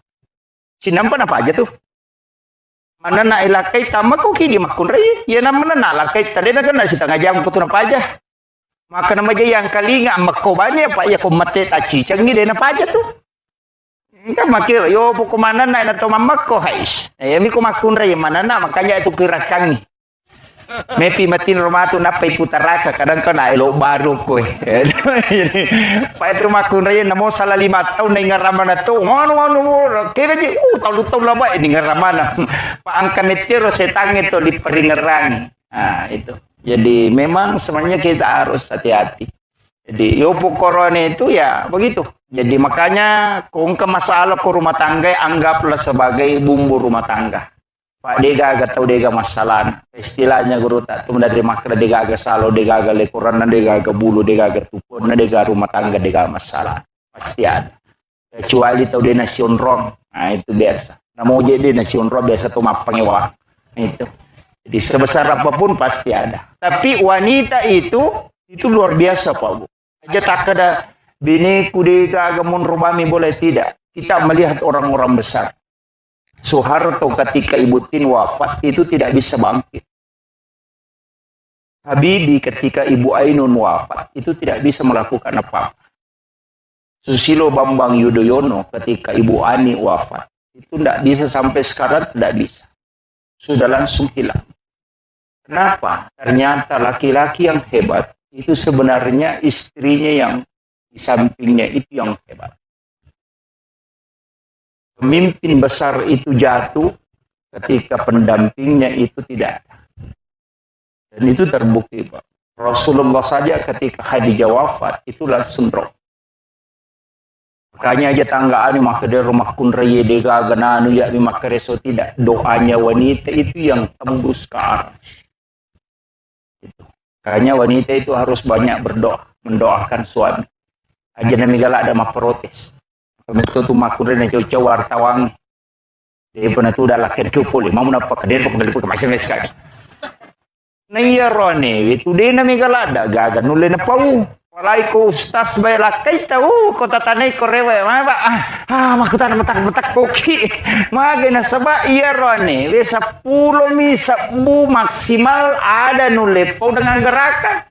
sinampan apa aja tuh mana na ilakay tama ko kini makunray yan naman na nalakay tali na gana si tangajam ko to na pa aja maka na yang kalinga makobani apa ya ko mate tachi changi de na pa aja tuh enggak makir yo po kumana na to mamak ko hais mi ko makunray mana na makanya itu kirakangi mepi matin romato na pay putaraka kadang kana ilo baru ko pa itu makunray na mo sala 5 taon na ngarama na to ano kaya di talu-talu laba ini ngarama na paangkan itiro setang itu di peringerang itu jadi memang sebenarnya kita harus hati-hati jadi yopo corona itu ya begitu jadi makanya kung ke masalah ke rumah tangga anggaplah sebagai bumbu rumah tangga Pak dega agak tahu dega masalah istilahnya guru tak tuh dari makna dega agak salo dega agak lekuran dega agak bulu dega agak tukun dega rumah tangga dega masalah pasti ada kecuali tahu dia nasion rong nah itu biasa nah mau jadi nasion rong biasa tuh mapangewa itu jadi sebesar apapun pasti ada tapi wanita itu luar biasa Pak Bu aja tak ada bini kudega agak munrubami boleh tidak kita melihat orang-orang besar Soeharto ketika Ibu Tin wafat itu tidak bisa bangkit. Habibie ketika Ibu Ainun wafat itu tidak bisa melakukan apa-apa. Susilo Bambang Yudhoyono ketika Ibu Ani wafat itu tidak bisa sampai sekarang tidak bisa. Sudah langsung hilang. Kenapa? Ternyata laki-laki yang hebat itu sebenarnya istrinya yang di sampingnya itu yang hebat. Pemimpin besar itu jatuh ketika pendampingnya itu tidak ada. Dan itu terbukti Pak. Rasulullah saja ketika Khadijah wafat itu langsung drop. Makanya aja tanggaan maka dari rumah kunraya dega gananu ya maka reso tidak doanya wanita itu yang tembus ke arah. Itu. Makanya wanita itu harus banyak berdoa, mendoakan suami. Aja nami galak ada mah protes. Itu tuh makurin yang cowok wartawan. Dia pernah tuh udah lakin cupul, mau menapa kader pokok ke masing sekali. Nah iya rone, itu dia nami galada gagan nulen apa walai ko ustaz bay lakai tahu kota tanai korewe mana makutan metak koki mage na saba iya rone we 10 maksimal ada nulepau dengan gerakan.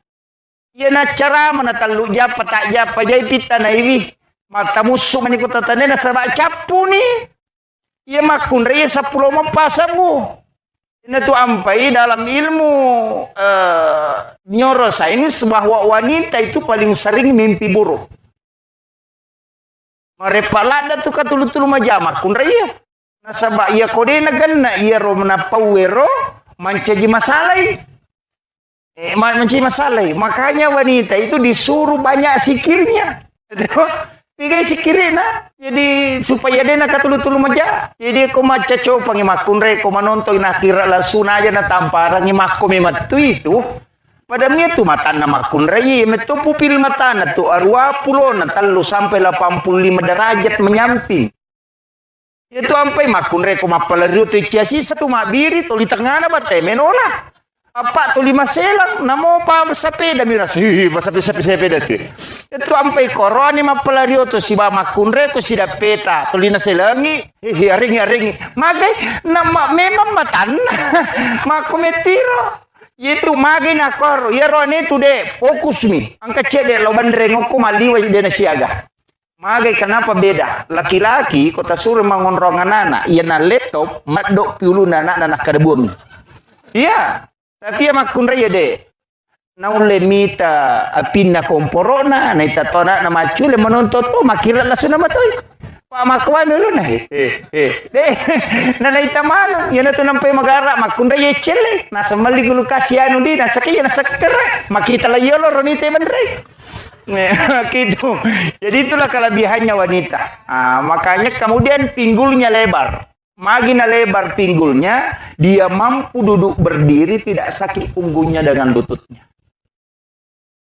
Iya na cara mana talu japa tak japa jai pita na iwi mata musuh menikut tatane na sabak capu nih. Ia makun raya 10 mampasamu. Ini tuh ampai dalam ilmu nyorosa ini bahwa wanita itu paling sering mimpi buruk. Marepalada tuh katulu-tulu maja makun raya. Na sabak ia kode na ganna ia ro menapawero mancaji masalah. Mancaji masalah. Makanya wanita itu disuruh banyak sikirnya. Tiga sikirina, jadi supaya dia nak tulu-tulu maja. Jadi ko maca coba ngimakun re, ko manonton nakira lasuna aja na tampara ngimako mematu itu. Pada itu mata na makun re, metu pupil mata na tu arwa pulo na talo sampai 85 derajat menyamping. Itu sampai makun re ko mapalaru tu ciasi satu mabiri tu di tengah na bate menola. Apa tu 5 selang namo pa sepeda miras sepeda tu itu ampai koroni mapalario tu si ba makunre tu si dapeta tulina selangi ringi magai nama memang matan makumetiro itu magai nakor ya rone tu de fokus mi angka cede lo bandreng ko maliwa de siaga magai kenapa beda laki-laki kota suruh mangonrongan anak iya na laptop madok piulu anak kada bumi iya tapi ya makun raya deh. naule mita apinna komporona na itatona na machule menontot to makira lasu nama toy pa makwan dulu na na itamano yana to nampai magara makunda yechele na samali gulu kasianu di na sakya na sakra makita la yolo ronite mandre gitu. Jadi itulah kelebihannya wanita. Makanya kemudian pinggulnya lebar. Makin lebar pinggulnya, dia mampu duduk berdiri tidak sakit punggungnya dengan lututnya.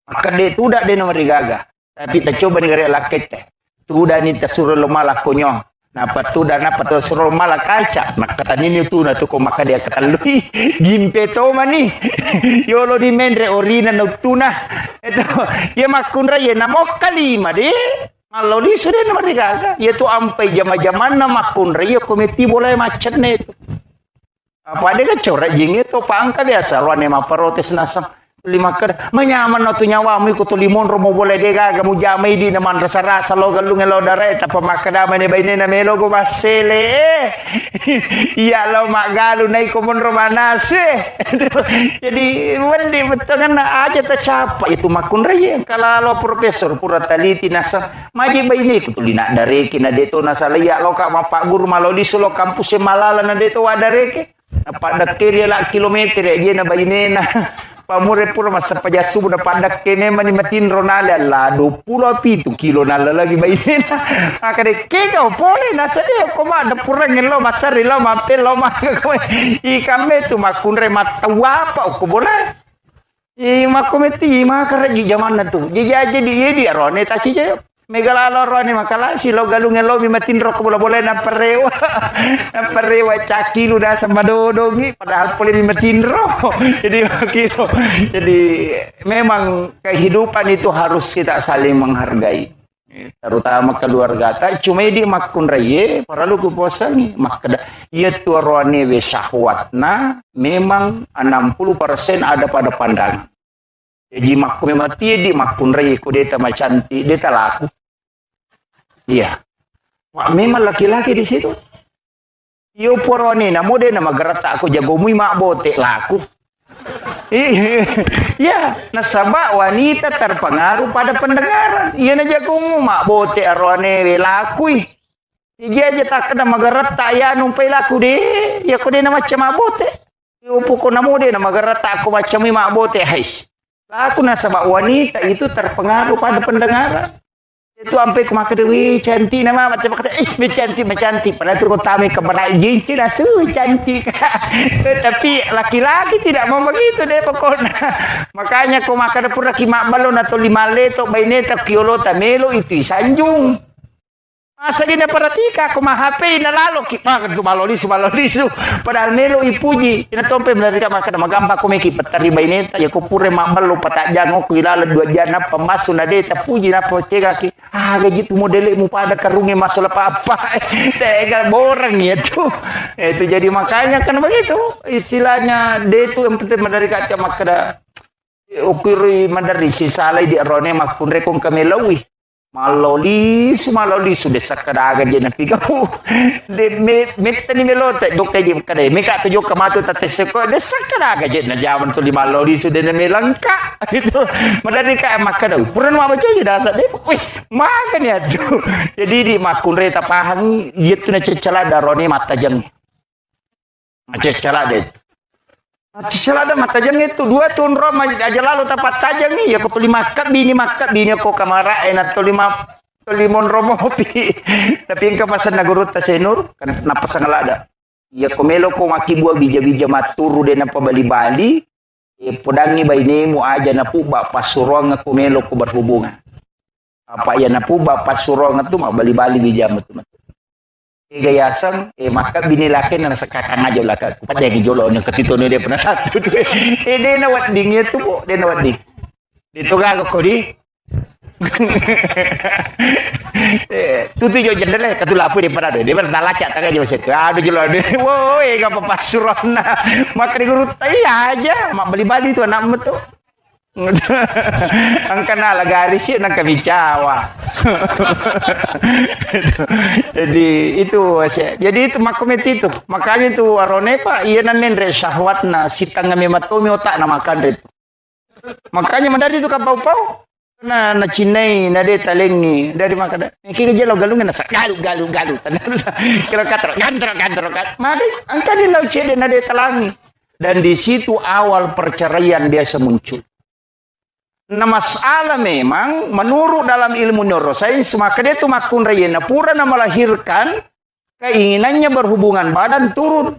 Maka dia tidak dia nomor gagah. Tapi kita coba negara laket teh. Tuda ni tersuruh malah konyong. Napa tuda napa tersuruh malah kaca. Maka tadi ni tu na tu ko maka dia katalui gimpe to mani. Yolo di mendre orina noctuna. Itu ya makunra ya namo kalima de. Kalau di sudah nomor gaga, ya tu ampai jama-jaman nama makunra ya komiti boleh macet ne itu. Apa dia corak jing itu pangka biasa ruane ma protes nasam. Lima ker menyaman no tu nyawa mu ikut limon romo boleh dega kamu jamai di naman rasa-rasa lo galung lo dare tapi makada mane baine na melo go masele iya lo mak galu nai komon romanase jadi wendi betul kan aja tercapai itu makun raya kalau lo profesor pura taliti nasa maji baine ikut lina dare kina deto nasa ya lo kak mapak guru malo di solo kampus malala na deto wadareke apa dakteria la kilometer ya na baine na pamure pura masa pajasu na padak kene mani matin ronala la 20 pitu kilo nala lagi bayi na akade kega pole na sade ko ma da pura ngelo masari lo mapel lo ma ko ikame tu makunre matawa pa ko bola makometi makaraji zaman na tu jadi di rone ta ci megalalo rone makala si lo galung ngelo mi matin ro ko bola na perewa cakilu da sama dodongi padahal pole mi matin ro jadi kilo jadi memang kehidupan itu harus kita saling menghargai terutama keluarga ta cuma di makun raye para lu kuposan makada ieu tu rone we syahwatna memang 60% ada pada pandangan. Jadi makku mati di makun raye ku deta macanti deta laku. Iya. Wah, memang laki-laki di situ. Yo porone na mode na magarata aku jago mui mak bote laku. Iya, nasaba wanita terpengaruh pada pendengaran. Iya na jago mu mak bote arone we laku. Iya aja tak kena magarata ya numpai laku de. Ya ko de na macam mak bote. Yo poko na mode na magarata aku macam mui mak bote hais. Laku nasaba wanita itu terpengaruh pada pendengaran. Itu sampai ke maka dewi cantik nama macam kata cantik padahal tu kau tahu keberai jinci dah cantik tapi laki-laki tidak mau begitu deh pokoknya makanya kau makan pura kimak balon atau 5 leto baineta kiolo tamelo itu sanjung masa dia perhatika aku mah HP na lalo kimak tu malolisu padahal melo ipuji ina tompe menerika makan magampa ko meki petari baineta ya ko pure mabalo patajang ko ilala 2 jana pemasu na deta puji na pocega ki gaji tu modele mu pada karunge masalah apa dega borang itu jadi makanya kan begitu istilahnya de itu yang penting menerika makada ukiri mandari sisalai di arone makunre kong kamelawi malolisu de sakadaga je na pigau de metani melote dokte di kade meka to joka matu tateseko de sakadaga je na jaman to malolisu de na melangka gitu madari ka makada puran ma baca je dasa de wih makan ya tuh jadi di makunre tapahang yetu na cecala darone matajang cecala de Cicalada mata jang itu 2 tahun Roma aja lalu tapat tajang nih ya ko 5 kat bini ko kamara enak to 5 limon romo pi tapi engka pasan nagurut ta senur kan napasang alada ya ko melo ko maki buah bija-bija maturu de na pabali-bali podangi bainemu aja na pu ba pasurong ko melo ko berhubungan apa ya na pu ba pasurong tu ma bali-bali bija matu gayasan maka bini laki na nasa kakang aja lah pada yang jolo yang ketito dia pernah satu dia na wading itu po dia na wading dito ka ko di tutu jo jendela katulapu di pada dia pernah lacak tak aja masih aduh jolo dia woi ka papasuron na maka digurut aja mak bali-bali tu anak metu ang kanal garis yun ang kabicawa. Jadi itu makometi itu makanya itu arone pak iya namin re syahwat na sitang ngami matomi otak na makan itu Makanya mandari itu kapau-pau. Na cinai na de talengi dari makada. Kiki jelo galungan sa galu. Kalau katro gantro. Maka angka di laut cede na de talangi. Dan di situ awal perceraian biasa muncul. Nah masalah memang menurut dalam ilmu neuroscience maka dia itu makun rayena pura na melahirkan keinginannya berhubungan badan turun.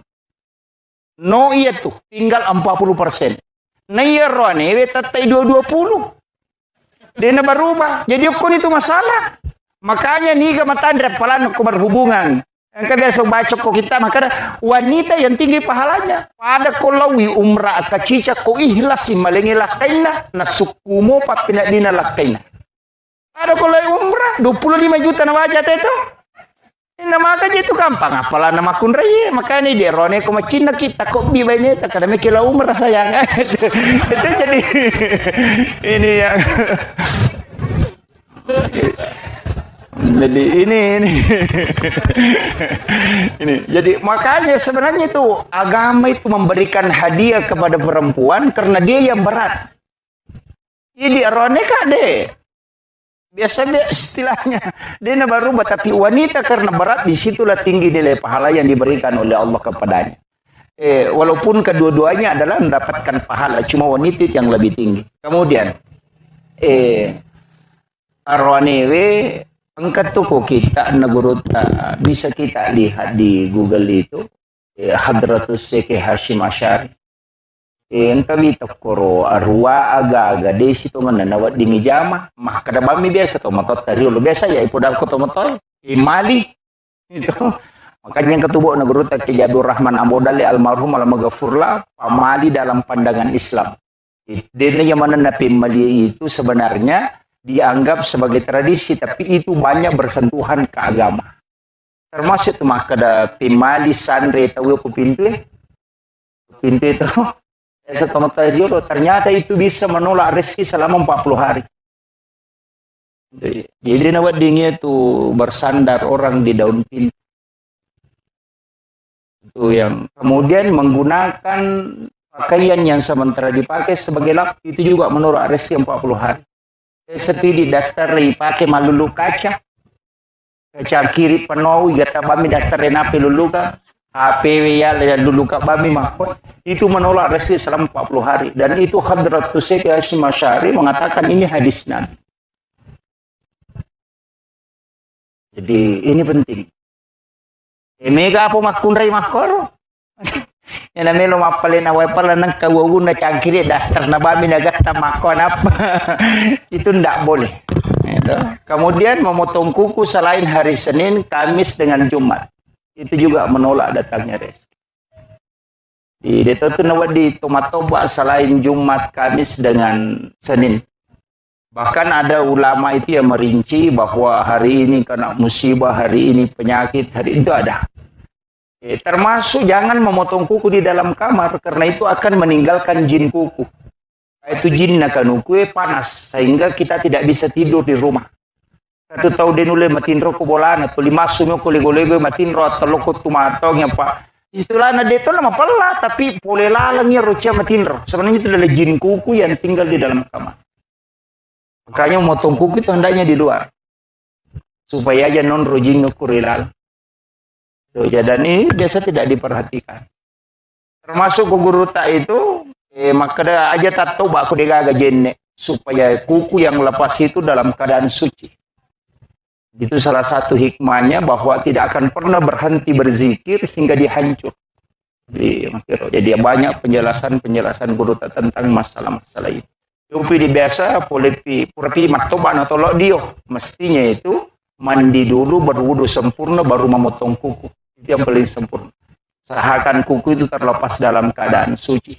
No iya tuh tinggal 40%. Nah iya roane tatai 20. Dia nak berubah. Jadi ukun itu masalah. Makanya nih matandra pelan aku berhubungan. Yang biasa baca kok kita maka wanita yang tinggi pahalanya. Pada kolawi umrah kacica ko ikhlas malengi lakaina nasukumo papina dina lakaina. Ada kolawi umrah 25 juta na wajah itu. Ini makanya itu gampang apalah nama kun raya. Makanya dia rone ko macina kita kok biba ini tak ada mikila umrah sayang. Itu jadi ini yang jadi ini jadi makanya sebenarnya itu agama itu memberikan hadiah kepada perempuan karena dia yang berat. Jadi rone kade biasa istilahnya dia baru tapi wanita karena berat disitulah tinggi nilai pahala yang diberikan oleh Allah kepadanya. Walaupun kedua-duanya adalah mendapatkan pahala, cuma wanita yang lebih tinggi. Kemudian arwanewe angkat tuku kita nagurutta bisa kita lihat di Google itu Hadratus Syekh Hashim Asy'ari. Kami takoro arwa aga desi to mananawat di mijama mah kada bami biasa to matot tariolo biasa ya ipodal ko to motoy mali itu makanya yang ketubuh nagurutta Ki Abdul Rahman Ambodali almarhum almaghfurlah pamali dalam pandangan Islam. Dene yang mana napi mali itu sebenarnya dianggap sebagai tradisi tapi itu banyak bersentuhan ke agama. Termasuk mah kada pimali sandre tahu ku pintu itu ternyata itu bisa menolak rezeki selama 40 hari. Jadi nawat dingin itu bersandar orang di daun pintu. Itu yang kemudian menggunakan pakaian yang sementara dipakai sebagai lap itu juga menolak rezeki 40 hari. Setidi dasar pakai malulu kaca kiri penuh gata bami dasar napi luluka HP ya luluka bami makot itu menolak rezeki selama 40 hari dan itu Hadratus Syekh Hashim Asy'ari mengatakan ini hadis Nabi. Jadi ini penting. Mega apa makun rai makor yang namanya mapalin awal pala nang kawawun na cangkiri dasar na bami nagata makon apa itu ndak boleh. Itu. Kemudian memotong kuku selain hari Senin, Kamis dengan Jumat itu juga menolak datangnya rezeki. Di itu nawat di tomatoba selain Jumat, Kamis dengan Senin. Bahkan ada ulama itu yang merinci bahwa hari ini kena musibah, hari ini penyakit, hari itu ada. Termasuk jangan memotong kuku di dalam kamar karena itu akan meninggalkan jin kuku. Itu jin akan kue panas sehingga kita tidak bisa tidur di rumah. Satu tahu denule matinro ko bola atau lima sumo ko lego matinro atau loko tumatong yang pak. Istilahnya dia itu nama pala tapi boleh lalangnya roca matinro. Sebenarnya itu adalah jin kuku yang tinggal di dalam kamar. Makanya memotong kuku itu hendaknya di luar supaya aja non rojing kurilal. Dan ini biasa tidak diperhatikan. Termasuk guru tak itu, maka aja tato baku degaga jenne supaya kuku yang lepas itu dalam keadaan suci. Itu salah satu hikmahnya bahwa tidak akan pernah berhenti berzikir hingga dihancur. Jadi banyak penjelasan guru tak tentang masalah-masalah itu. Tapi di biasa purapi maktoban atau dio mestinya itu mandi dulu berwudu sempurna baru memotong kuku. Itu yang paling sempurna. Usahakan kuku itu terlepas dalam keadaan suci.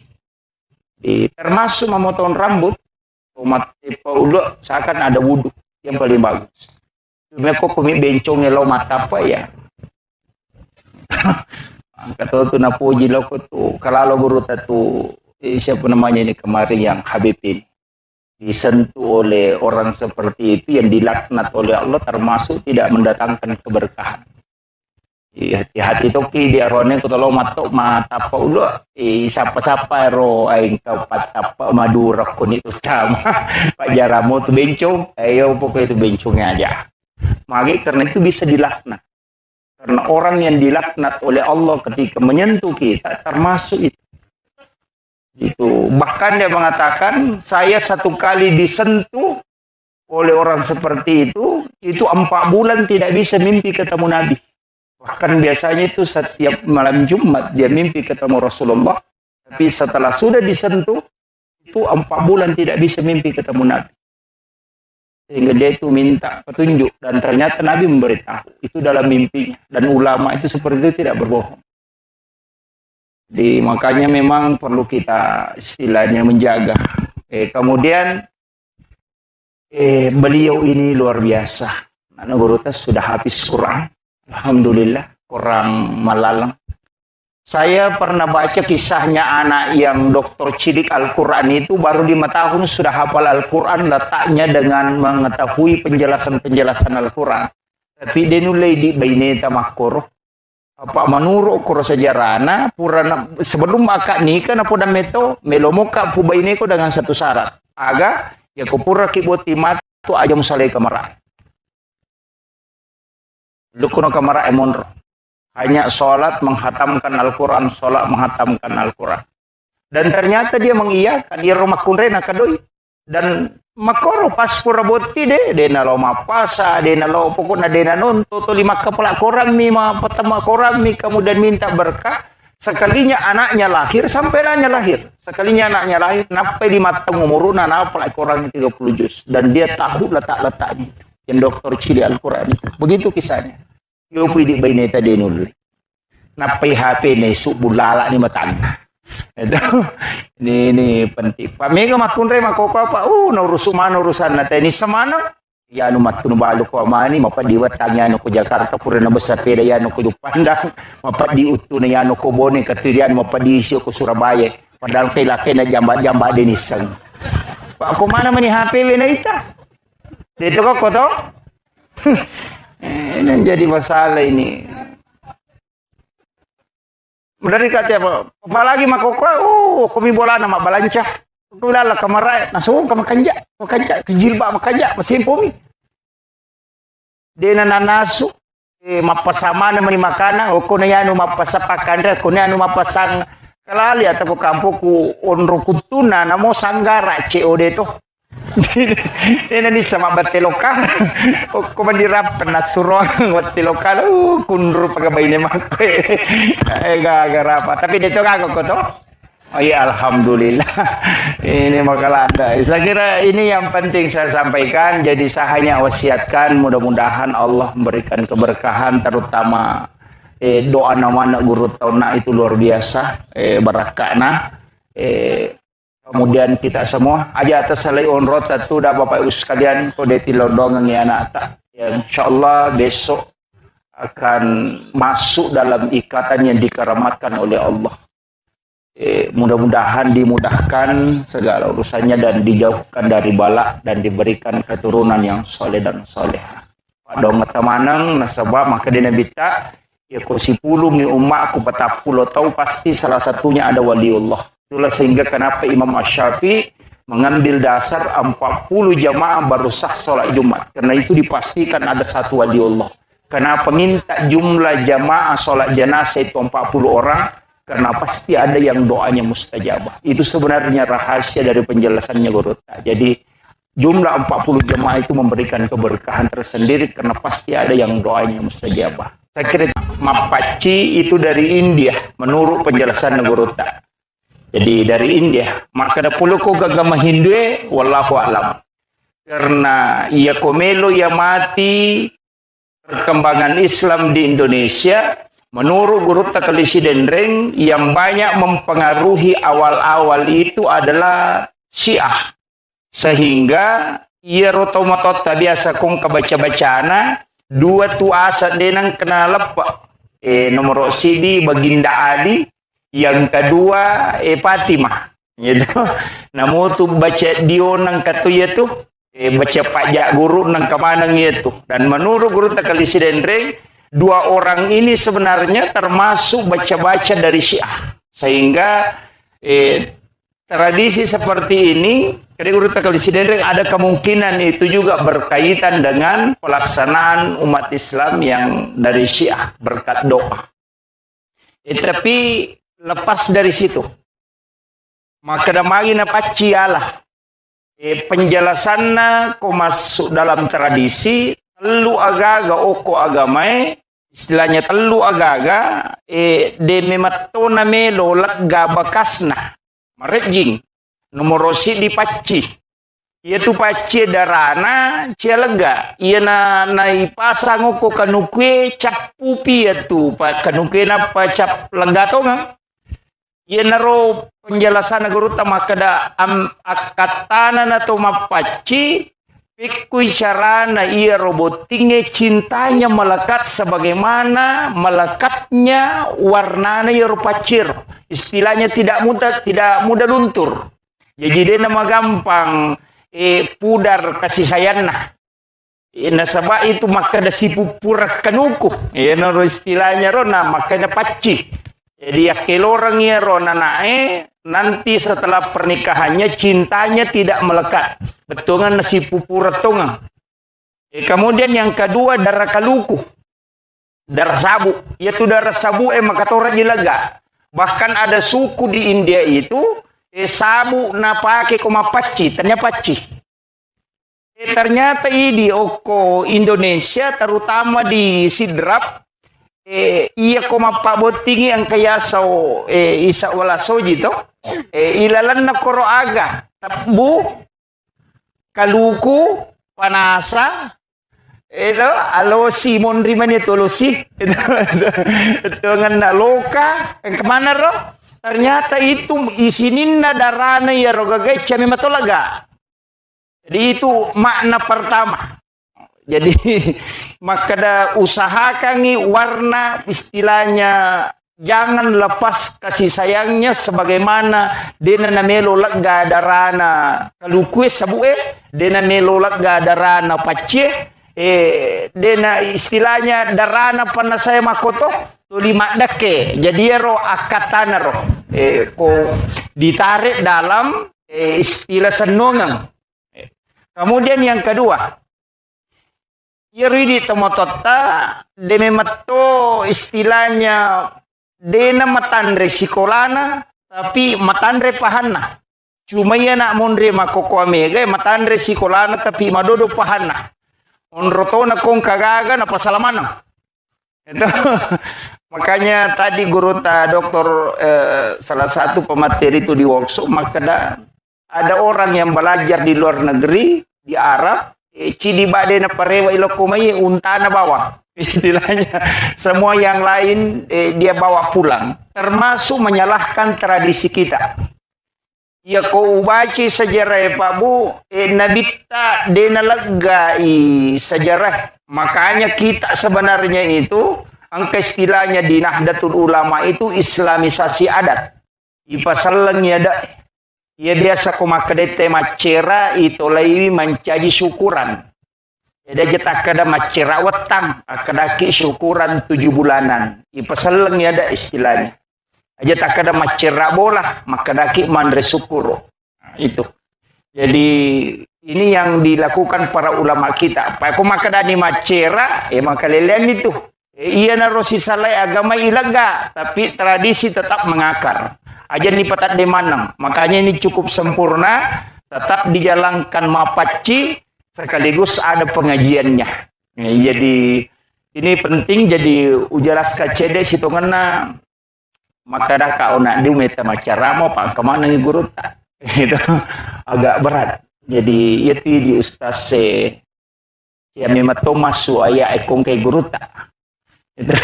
Termasuk memotong rambut, usahakan ada wudu yang paling bagus. Cuma kok pemik bencongnya lo mata apa ya? Kata tu napuji lo tu kalau guru tu siapa namanya ini kemarin yang Habib ini disentuh oleh orang seperti itu yang dilaknat oleh Allah termasuk tidak mendatangkan keberkahan. hati-hati toki di arone ko tolo matok matapa ulo sapa-sapa ro aing kapat tapa madura ko ni utama pajaramo tu bencong ayo pokoknya itu bencongnya aja magi karena itu bisa dilaknat karena orang yang dilaknat oleh Allah ketika menyentuh kita termasuk itu bahkan dia mengatakan saya satu kali disentuh oleh orang seperti itu 4 bulan tidak bisa mimpi ketemu Nabi. Bahkan biasanya itu setiap malam Jumat dia mimpi ketemu Rasulullah. Tapi setelah sudah disentuh, itu 4 bulan tidak bisa mimpi ketemu Nabi. Sehingga dia itu minta petunjuk. Dan ternyata Nabi memberitahu. Itu dalam mimpinya. Dan ulama itu seperti itu tidak berbohong. Jadi makanya memang perlu kita istilahnya menjaga. Kemudian beliau ini luar biasa. Anak Gurutas sudah habis Quran. Alhamdulillah, Quran malalang. Saya pernah baca kisahnya anak yang doktor cilik Al-Quran itu baru 5 tahun sudah hafal Al-Quran, letaknya dengan mengetahui penjelasan-penjelasan Al-Quran. Tapi dia nulai di baineta makor. Apa menurut kuro sejarahna purana sebelum akak nikah na poda meto melomoka pu baineko dengan satu syarat. Aga ya kupura kiboti matu aja musalai kamara. Lukuno kamara emonro. Hanya sholat menghatamkan Al-Quran, sholat menghatamkan Al-Quran. Dan ternyata dia mengiyakan, dia rumah kunrena kadoi. Dan makoro pas pura boti deh, dena lo mapasa, dena lo pokoknya dena nonto, to 5 kepala koran mi, pertama koran mi, kemudian minta berkah. Sekalinya anaknya lahir, sampai anaknya lahir. Sekalinya anaknya lahir, napai di mata umuruna, napalak koran 30 juz. Dan dia tahu letak-letaknya. Yang dokter cili Al-Quran itu. Begitu kisahnya. Yo pidi baineta denul. Napai HP ne subulala ni matang. Ini penting. Pamega makunre makoko apa? Urusan na tenis semana. Ya anu matun balu ko amani mapadiwat tanya anu ko Jakarta purana besar peda ya anu ko Pandang. Mapadi utu na ya anu ko Bone katirian mapadi isyo ko Surabaya. Padahal kay laki na jamba-jamba denisang. Pak ko mana mani HP na ita? Dito ko to? Ini jadi masalah ini. Dari kata apa? Apalagi makoko, kami bola nama balancah. Kulala kamara, nasuong ka makanja, kejilba makanja, masimpumi. Dena nanasu, mapasama naman ni makana, o kung na yan mapasapakandra, kung na yan mapasang kalali at ako kampo ku onro kutuna na mo sanggara, CO dito. Dena ni sama batiloka, o kumandirap penasuruan batiloka, kunro pagabay ni makwe, gagarapa. Tapi dito kako ko to. Oh ya alhamdulillah. Ini makalada. Saya kira ini yang penting saya sampaikan. Jadi saya hanya wasiatkan mudah-mudahan Allah memberikan keberkahan terutama doa nama anak guru tauna itu luar biasa barakana. Kemudian kita semua aja atas salai onrot tu dah Bapak Ibu sekalian kode tilodong yang anak tak. Ya, insyaallah besok akan masuk dalam ikatan yang dikeramatkan oleh Allah. Mudah-mudahan dimudahkan segala urusannya dan dijauhkan dari bala dan diberikan keturunan yang soleh dan soleha. Dong temanang nasabah maka dia bita ya kursi puluh mi umat aku patapulo tahu pasti salah satunya ada waliullah. Itulah sehingga kenapa Imam Asy-Syafi'i mengambil dasar 40 jamaah baru sah sholat Jumat. Karena itu dipastikan ada satu waliullah. Kenapa minta jumlah jamaah sholat jenazah itu 40 orang? Karena pasti ada yang doanya mustajabah. Itu sebenarnya rahasia dari penjelasannya Guru. Jadi jumlah 40 jemaah itu memberikan keberkahan tersendiri karena pasti ada yang doanya mustajabah. Saya kira Mapaci itu dari India menurut penjelasan Guru. Jadi dari India. Maka ada puluh ko agama Hindu wallahu alam. Karena ia komelo ya mati perkembangan Islam di Indonesia. Menurut Guru Takalisi Dendreng yang banyak mempengaruhi awal-awal itu adalah Syiah. Sehingga ia rotomatota biasa kong kebaca-bacana dua tu asat denang kena lepak. Nomor CD Baginda Ali, yang kedua Fatimah. Gitu. Namun tu baca Dionang katuya tu baca pajak guru nang kemanang itu. Dan menurut Guru Takalisi Dendreng dua orang ini sebenarnya termasuk baca-baca dari Syiah. Sehingga tradisi seperti ini, ada kemungkinan itu juga berkaitan dengan pelaksanaan umat Islam yang dari Syiah berkat doa. Tapi lepas dari situ, maka damai na pacialah. Penjelasannya kau masuk dalam tradisi telu agaga oko agamai, istilahnya telu agaga de mematona melo lagga bakasna marejing nomorosi di paci ia tu paci darana cia lega ia na ipasang oko kanukwe cap pupi tu pa kanukwe na pa cap lega tonga ia naro penjelasan guru tamakada akatana na to mapaci pikui carana ia robotingnya cintanya melekat sebagaimana melekatnya warnanya ia rupacir istilahnya tidak mudah luntur jadi dia nama gampang pudar kasih sayangna nasaba itu maka ada si pupur kanuku naro istilahnya rona makanya paci jadi yakil orang ya rona nae nanti setelah pernikahannya cintanya tidak melekat. Betungan nasi pupur tongang. Kemudian yang kedua darah kaluku. Darah sabu. Yaitu darah sabu maka tora jilaga. Bahkan ada suku di India itu sabu na pake koma paci, ternyata paci. Ternyata di oko Indonesia terutama di Sidrap iya koma pabotingi ang kaya sa isa wala soji to ilalan na koro aga tabu kaluku panasa itu alo Simon riman itu losi dengan loka kemana ro ternyata itu isinin na darana ya rogaga cami matolaga jadi itu makna pertama. Jadi maka usahakan warna istilahnya jangan lepas kasih sayangnya sebagaimana dena namelo lega darana kalukue sabue dena melo lega darana pace dena istilahnya darana pana saya makoto lima dake jadi ro akatana ro ko ditarik dalam istilah senongan. Kemudian yang kedua Yeri tomotota deme matto istilahnya dena matandre sikolana tapi matandre pahana cuma ya nak mondre makoko amega matandre sikolana tapi madodo pahana onrotona kong kagaga na pasalamana itu makanya tadi guru doktor salah satu pemateri itu di workshop maka ada orang yang belajar di luar negeri di Arab cidi bade na parewa ilokumai untana bawa istilahnya semua yang lain dia bawa pulang termasuk menyalahkan tradisi kita ya kau baca sejarah Pak Bu nabita dena legai sejarah makanya kita sebenarnya itu angka istilahnya di Nahdlatul Ulama itu islamisasi adat ipasalangnya ada ia biasa kumakadete macera itu lagi mencaji syukuran. Jadi kita kada macera wetang, akadaki syukuran 7 bulanan. Ipasaleng ya ada istilahnya. Aja tak kada macera bola, makadaki mandre syukur. Nah, itu. Jadi ini yang dilakukan para ulama kita. Pak kumakadani macera, makalelian itu. Iya narosi salai agama ilaga, tapi tradisi tetap mengakar. Aja ni patat di manang. Makanya ini cukup sempurna, tetap dijalankan mapaci, sekaligus ada pengajiannya. Jadi ini penting jadi ujaras kacede situ ngena maka dah kau nak di meta macara mau pak kemana nih guru tak itu agak berat. Jadi itu di ustaz ya memang masuk ayah ekong ke guru tak itu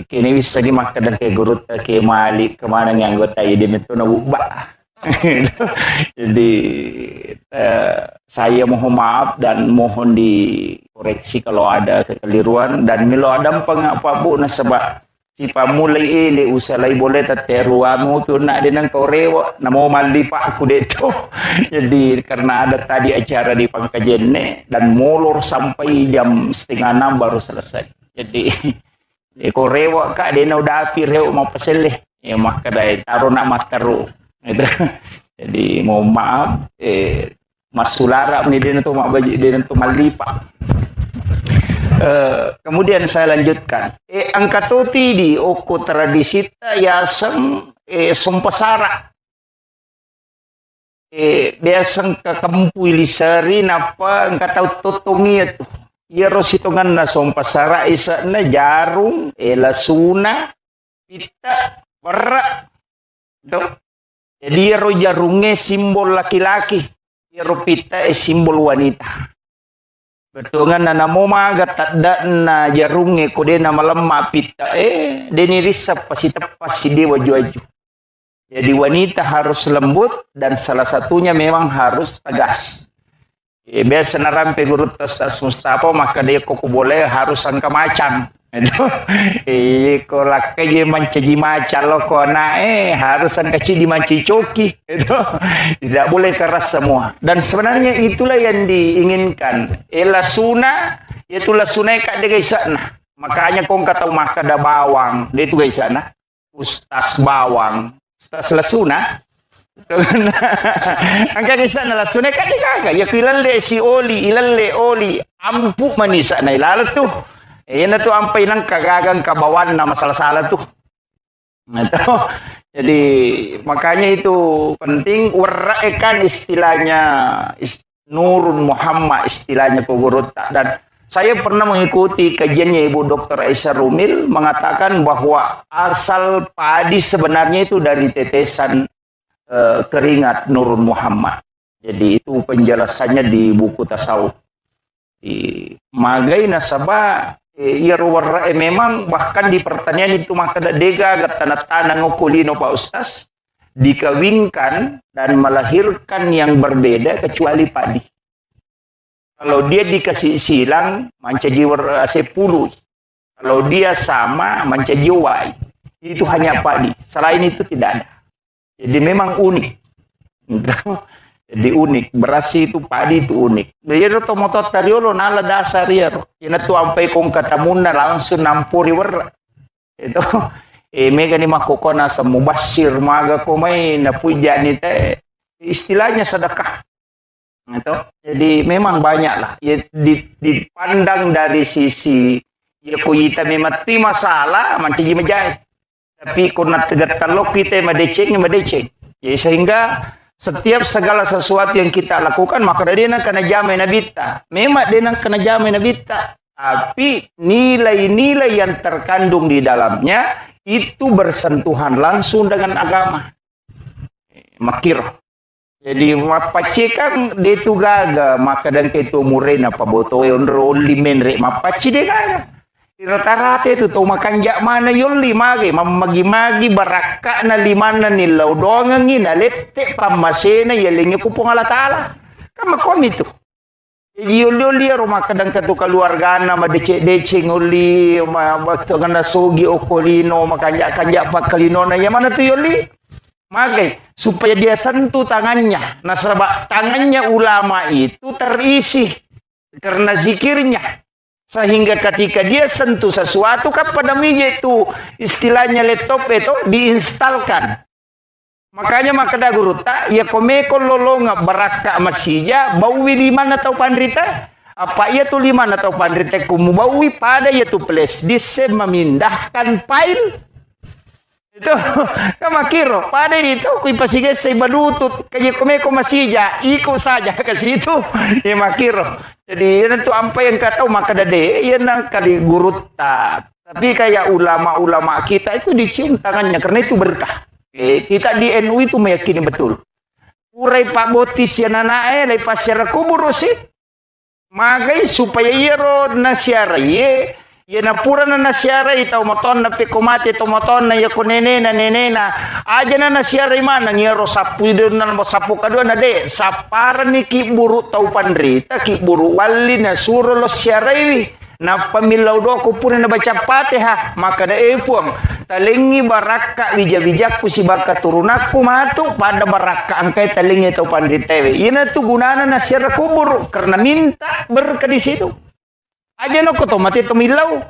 kini bisa dimakan dan ke guru ke malik kemana yang anggota ini itu nabubah. Jadi saya mohon maaf dan mohon dikoreksi kalau ada kekeliruan dan milo ada pengapa bu nasabah si pamulai ini usalai boleh teteruamu tu nak dengan korewa namo mali pak aku deto. Jadi karena ada tadi acara di Pangkajene dan molor sampai jam 5:30 baru selesai. Jadi ko rewa ka de na dapi rewa mau pasele. Ya maka dai taruh nak mataru. Gitu. Jadi mau maaf Mas Sulara ni dia tu mak baji dia tu malipa. Kemudian saya lanjutkan. Angkatoti di oko tradisita yasang sompasara. Biasang kakampui lisari napa angkatau totongi itu. Ya rositongan na sompasara isa na jarung, lasuna, pita, berak. Jadi ya jarungnya simbol laki-laki. Ya pita simbol wanita. Betungan na namo maga tanda na jarungnya kode na malemma pita. Deni risap pasti tepas si dewa juaju. Jadi wanita harus lembut dan salah satunya memang harus tegas. Biasa narampe guru tas Mustafa maka dia kok boleh harus angka macan. Ko lakai mancaji macan lo kona harus angka di manci coki. Tidak boleh keras semua. Dan sebenarnya itulah yang diinginkan. Lasuna yaitu lasuna kak dia sana. Makanya kau kata maka ada bawang. Dia itu guys sana. Ustaz bawang. Ustaz lasuna. Angka kisah na lasuna kan dikaga ya kilale si oli ilalle oli ampu manisa na ilala tu na tu ampai nang kagagang kabawan na masalah-salah tu jadi makanya itu penting waraekan istilahnya Nurun Muhammad istilahnya Pogorota. Dan saya pernah mengikuti kajiannya Ibu Dr. Aisyah Rumil mengatakan bahwa asal padi sebenarnya itu dari tetesan keringat Nurun Muhammad. Jadi itu penjelasannya di buku tasawuf. Di magai nasabah memang bahkan di pertanian itu maka dega tanah-tanah ngokulino Pak Ustaz dikawinkan dan melahirkan yang berbeda kecuali padi. Kalau dia dikasih silang mancajiwar sepuluh. Kalau dia sama mancajiwai. Itu hanya padi. Selain itu tidak ada. Jadi memang unik. Jadi unik. Beras itu padi itu unik. Jadi tomotot tariolo nala dasar ya. Ina tu ampai kong katamuna langsung nampuri wer. Itu mega ni makokona sa mubashir maga ko may napuja ni te. Istilahnya sedekah. Itu. Jadi memang banyak lah. Ya, dipandang dari sisi ya kuyita memati masalah manci majai. Tapi kuna tegat kalau kita madeceng. Ya, sehingga setiap segala sesuatu yang kita lakukan maka dia nak kena jamin nabita. Memang dia nak kena jamin nabita. Tapi nilai-nilai yang terkandung di dalamnya itu bersentuhan langsung dengan agama. Makir. Jadi mapaci kan dia tu gaga maka dan itu murena apa boto onli menre mapaci dia gaga. Rata-rata itu tahu makan jak mana yuli magi magi baraka na limana nilaw dongang ina lette pamasena yelingi kupong ala taala kama kom itu yuli rumah kadang katu keluarga na madece nguli basto ganda sogi okolino makanjak pakalino na ya mana tu yuli magi supaya dia sentuh tangannya nasabak tangannya ulama itu terisi karena zikirnya. Sehingga ketika dia sentuh sesuatu kan pada meja itu istilahnya laptop itu diinstalkan. Makanya maka dah guru tak ya komeko lolonga baraka masija bawi lima atau pandrita apa ia tu lima atau pandrita kumu bawi pada ia tu flash disk memindahkan file itu kama kiro pada itu kui pasige say balutut kaya komeko masija ikut saja ke situ ya makiro. Jadi itu apa yang kata maka dade ia nang kali guru tak. Tapi kayak ulama-ulama kita itu dicium tangannya karena itu berkah. Kita di NU itu meyakini betul. Urai Pak Botis ya nanae lepas secara kubur sih. Magai supaya ia ro nasiara ye na pura na nasiara itau moton na pekomate to moton na yako nene na aja na nasiara imana ngiro sapu idon na sapu kadua na de sapara ni ki buru tau pandrita ki buru wali na suro lo siara ini na pamilaw do ko pura na baca Fatihah maka da puang talingi baraka bijak-bijakku si baka turunaku matu pada baraka angkai talingi tau pandrita ina tu gunana nasiara kubur karena minta berkah di situ. Aja no ko to mati to milaw.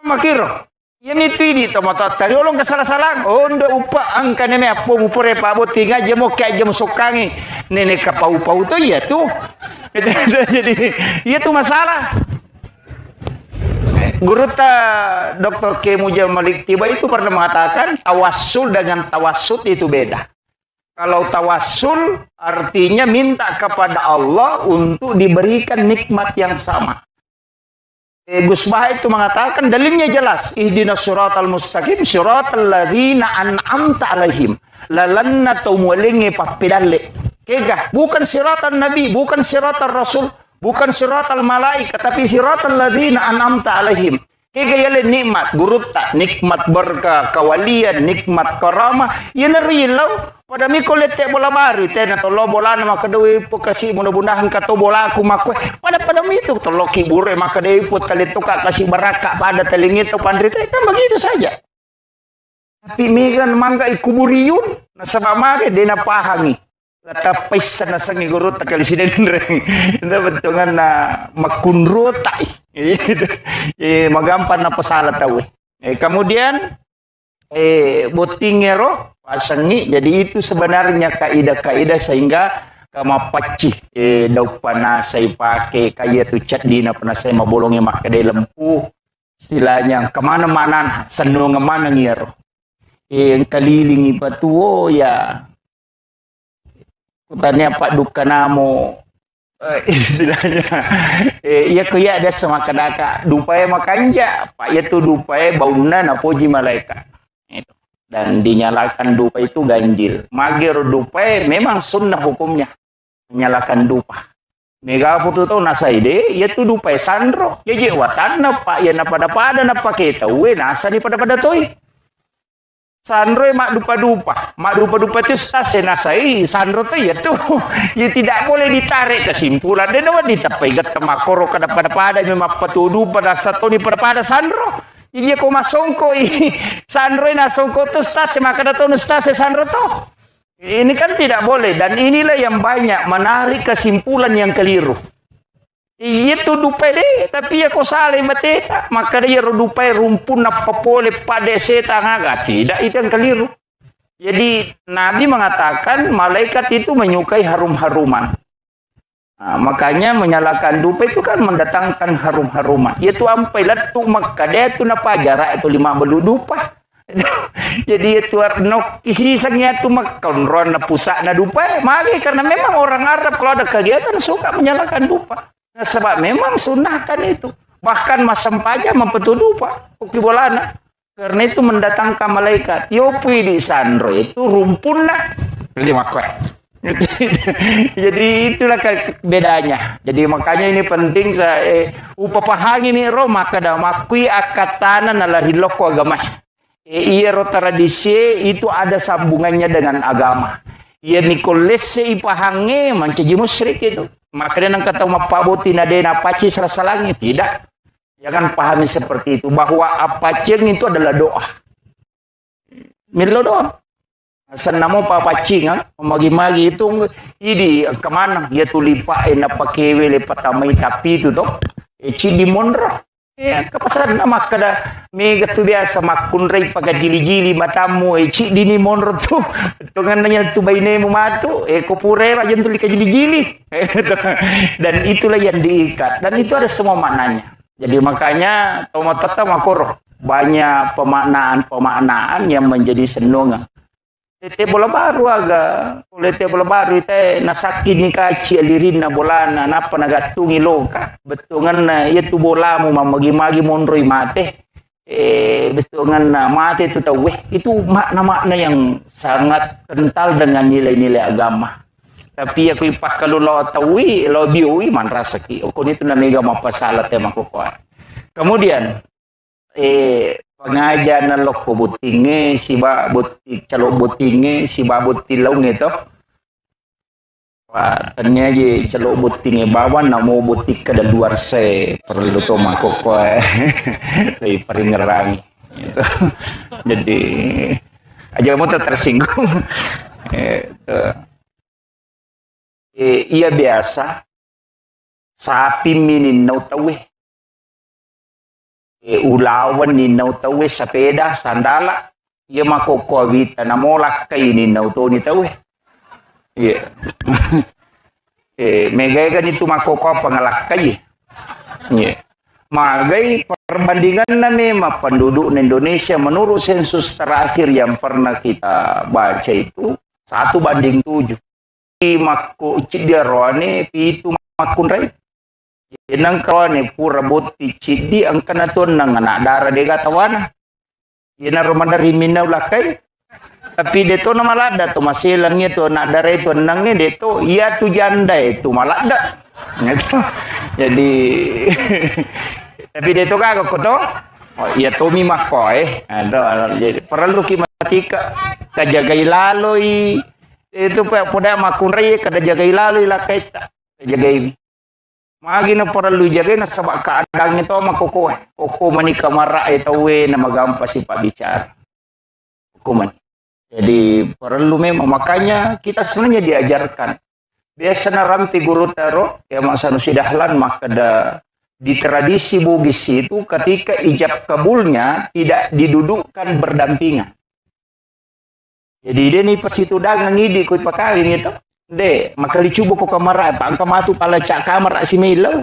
makiro. Yan itu ini to matata. Olong kasalah-salang. Onda upa ang kaneme apo mupure paboti ngaja mo kaya jam sokangi. Nenek kapau-pau to ya tuh. Jadi iya tuh masalah. Guru Dr. K. Mujal Malik Tiba itu pernah mengatakan tawassul dengan tawassut itu beda. Kalau tawassul artinya minta kepada Allah untuk diberikan nikmat yang sama. Gus Bah itu mengatakan dalilnya jelas. Ihdinas siratal mustaqim siratal ladzina an'amta alaihim. Lalanna tumulingi papidalle. Kega, bukan siratan Nabi, bukan siratan Rasul, bukan siratal malaikat, tapi siratal ladzina an'amta alaihim. Kega yale nikmat, gurutta, nikmat berkah, kawalian, nikmat karamah. Yana rilau pada mikol lete bola baru tena tolo bola nama kedui pokasi mudah-mudahan kato bola aku makwe. Pada itu tolo kibure maka deui put kali tukak kasih barakah pada telingi itu pandrita kan begitu saja. Tapi megan mangga ikuburiun nasaba mage dena pahangi. Kata pesan nasangi guru tak kali siden reng. Itu bentungan na makunro tai. Magampan na pasala tahu. Kemudian botingero pasangi. Jadi itu sebenarnya kaidah-kaidah sehingga kamapaci daw pana saya pakai kaya tu cat dina pana saya mabolongnya maka dia lempu istilahnya kemana-mana senung kemana ngiro. Yang kelilingi patuo ya kutanya Pak Dukanamo istilahnya iya kuya ada sama kadaka dupaya makanja Pak ya tu dupaya bauna na poji malaikat itu dan dinyalakan dupa itu ganjil magir dupa memang sunnah hukumnya menyalakan dupa mega putu tau nasa ide ya tu dupa sandro ya je watana Pak ya na pada na paketa we nasa di pada toy sandro mak dupa itu stase nasai sandro tuh ya tuh ya tidak boleh ditarik kesimpulan dan awak ditapegat temakoro kada pada memang petudu pada satu di pada sandro jadi ako masongko sandro na songko tuh stase maka datang stase sandro tuh ini kan tidak boleh dan inilah yang banyak menarik kesimpulan yang keliru. Itu dupa deh, tapi ya kau salah mateta, maka dia dupa rumpun apa boleh pada setan agak tidak itu yang keliru. Jadi Nabi mengatakan malaikat itu menyukai harum-haruman. Nah, makanya menyalakan dupa itu kan mendatangkan harum-haruman. Itu ampai latu maka dia itu napa jarak itu 5 belu dupa. Jadi itu no kisisangnya itu makan ron pusat na dupa, maka karena memang orang Arab kalau ada kegiatan suka menyalakan dupa. Nah, sebab memang sunnahkan itu. Bahkan mas sempaja mempetudu Pak. Uki bolana. Karena itu mendatangkan malaikat. Yopi di sandro itu rumpun nak. Jadi itulah bedanya. Jadi makanya ini penting saya upapahangi ni ro maka da makui akatana nalari loko agama. Iya ro tradisi itu ada sambungannya dengan agama. Iya nikolese ipahangi mancaji musyrik itu. Makanya nang kata mapaboti nadena paci serasa langit tidak. Jangan pahami seperti itu bahwa apacing itu adalah doa. Milo doa. Asal namo papacing magi-magi itu ini kemana dia tulipa apa kewe lepatamai tapi itu toh. Eci di monro. Ya kepasaran nama kada mega tu biasa makunrei pakai jili-jili matamu eci dini monro tu tungannya tu bainemu matu kopure rajan tu lika jili-jili dan itulah yang diikat dan itu ada semua maknanya jadi makanya tomatata makoro banyak pemaknaan yang menjadi senongan tete bola baru aga tete bola baru ite nasaki ni kaci alirin na bola na napa nagatungi loka betungan na itu bola mu mamagi-magi monroi mate betungan na mate itu tahu itu makna-makna yang sangat kental dengan nilai-nilai agama tapi aku ipak kalau lo tahui lo bioi man rasaki okon itu na mega mapasalat ya makukuha kemudian pengajar na loko butinge si ba buti calo butinge si ba buti laung itu pak tanya je calo butinge bawan namo buti ke luar se perlu to mako ko lebih peringerangi gitu. Jadi aja kamu tersinggung iya biasa sapi minin nau tawe ulawan ninau tawe sapeda sandala ia makoko vita namolak kay ninau to ni tawe iya megay ganito makoko pangalak kay iya magai perbandingan na memang penduduk Indonesia menurut sensus terakhir yang pernah kita baca itu 1:7 mako cidia roane pitu makun rai yenang kawane pura botti cidi ang kanaton nang anak dara de gatawana yena romanda rimina ulakai tapi deto na malada to masilangnya to anak dara itu nangnya deto iya tu janda itu malada jadi tapi deto kagak koto oh iya tomi mako jadi perlu kimatika kajagai laloi itu pada makun rai kada jagai laloi lakai tak jagai magi na perlu jaga na sabak kadang itu makoko manika mara itu na magampa si Pak bicara hukuman. Jadi perlu memang makanya kita sebenarnya diajarkan biasa na ramti guru taro ya masanu sidahlan maka di tradisi Bugis itu ketika ijab kabulnya tidak didudukkan berdampingan. Jadi dia ni pas itu dagang ngidi ikut pakawin itu. De, maka dicoba ko kamera, pang kamatu pala cak kamera si Milo.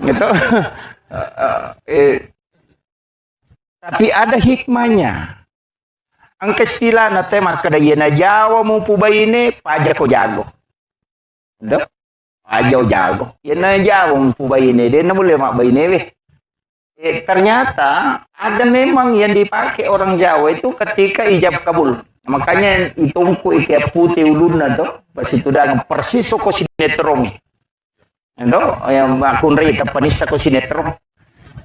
Gitu. Tapi ada hikmahnya. Ang istilah na tema kada yena Jawa mo pubay ini paja ko jago. Gitu. Paja jago. Yena Jawa mo pubay ini, dia na boleh mak ini. Ternyata ada memang yang dipakai orang Jawa itu ketika ijab kabul. Makanya itungku ikat putih ulun tuh pas itu dah persis ko sinetron itu yang akun rita panisa ko sinetron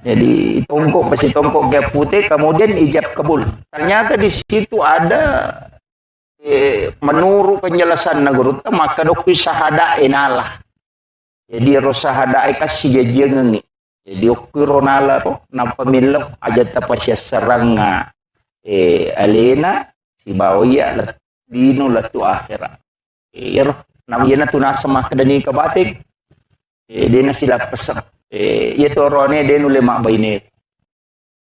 jadi itungku pas itungku ikat putih kemudian ijab kabul ternyata di situ ada menurut penjelasan guru maka dokter sahada enalah jadi rosahada kasih jajangan jadi okironala to na pamilok aja tapasya seranga alena si bawaya dino latu akhirat namanya tu nasama kadani kabatik dia na sila pesak itu rone dia nu lemak baine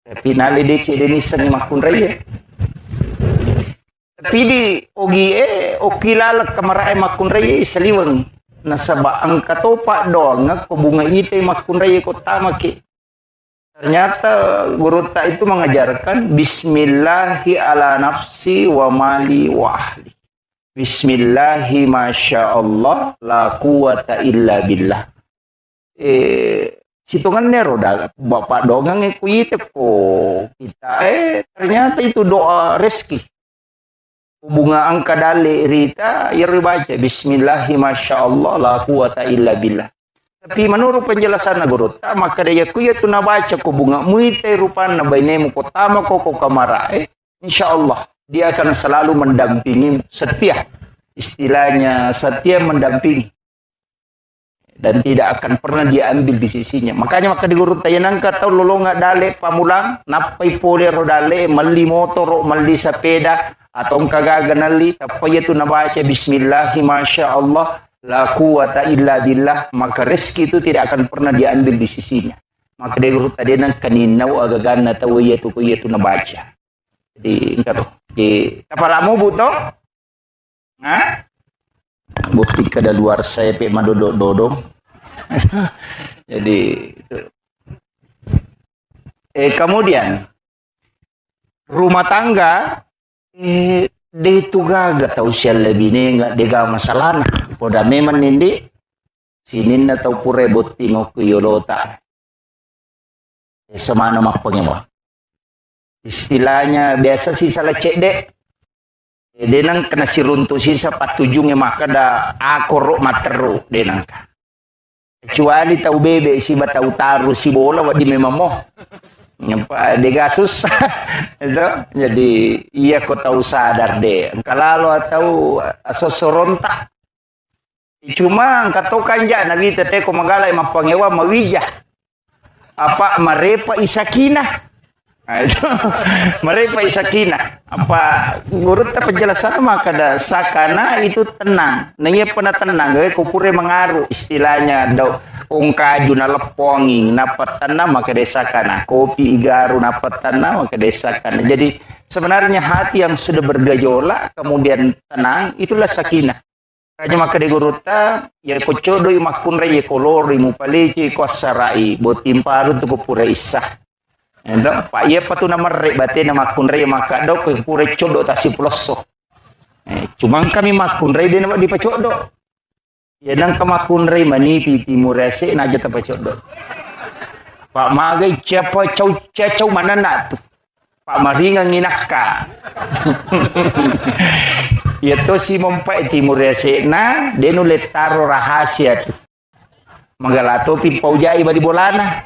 tapi nali de ce deni sani makun raya tapi di ogi okilala kamarae makun raya saliwang nasaba ang katopa doang ko bunga ite makun raya ko tamaki. Ternyata guru tak itu mengajarkan Bismillahi ala nafsi wa mali wa ahli. Bismillahi masya Allah la quwata illa billah. Situngannya roda bapak dongang itu kita ternyata itu doa rezeki. Bunga angka dale rita ya baca Bismillahi masya Allah la quwata illa billah. Tapi menurut penjelasan guru, maka dia kuya tu nabaca ko bunga muite rupan na bainemu ko tama ko kamara insyaallah dia akan selalu mendampingi setia istilahnya setia mendampingi dan tidak akan pernah diambil di sisinya makanya maka di guru tayanang ka taw lolonga dale pamulang napai pole ro dale mali motor mali sepeda atau kagaganali tapi itu nabaca bismillahi masyaallah la quwata illa billah maka rezeki itu tidak akan pernah diambil di sisinya maka dia guru tadi nang kaninau agagana tawiya tu na baca jadi engkau di tapalamu buto bukti kada luar saya pe madodo jadi itu. Kemudian rumah tangga dia itu gak tahu siapa lebih ni nggak dia masalah pada memang ini sini na tahu pure boti ngok yolota semana mak pengewa istilahnya biasa sih salah cek dek denang kena siruntu sisa patujungnya maka da akorok materu denang kecuali tahu bebe si batau taruh si bola wadi memang moh nyampa dega susah itu jadi iya kau tahu sadar deh kalau tahu sosorontak cuma kata kanja nabi tete ko magalay mapangewa mawijah apa marepa isakinah itu marepa isakinah apa guru ta penjelasan maka da sakana itu tenang nanya pernah tenang gaya kupure mengaruh istilahnya Kung kaju na leponging napatan na makadesakan, kopi igaru napatan na makadesakan. Jadi sebenarnya hati yang sudah bergejolak kemudian tenang itulah sakinah. Kanya makadeguruta ya kocodo makunre ya kolor mu paleci kosarai botimparu tu pura isah. Ento pak ia patu nama rek bate nama makunre makado ko pura codo tasi ploso. Cuma kami makunre dia nama dipacodo. Ya nang kamakunre manipi timurese naja tapacodo. Pak magai siapa cau mana nak tu. Pak maringa nginaka. Ya to si mompai timur resena dia nulet taro rahasia tu. Manggalato pimpau jai badi bolana.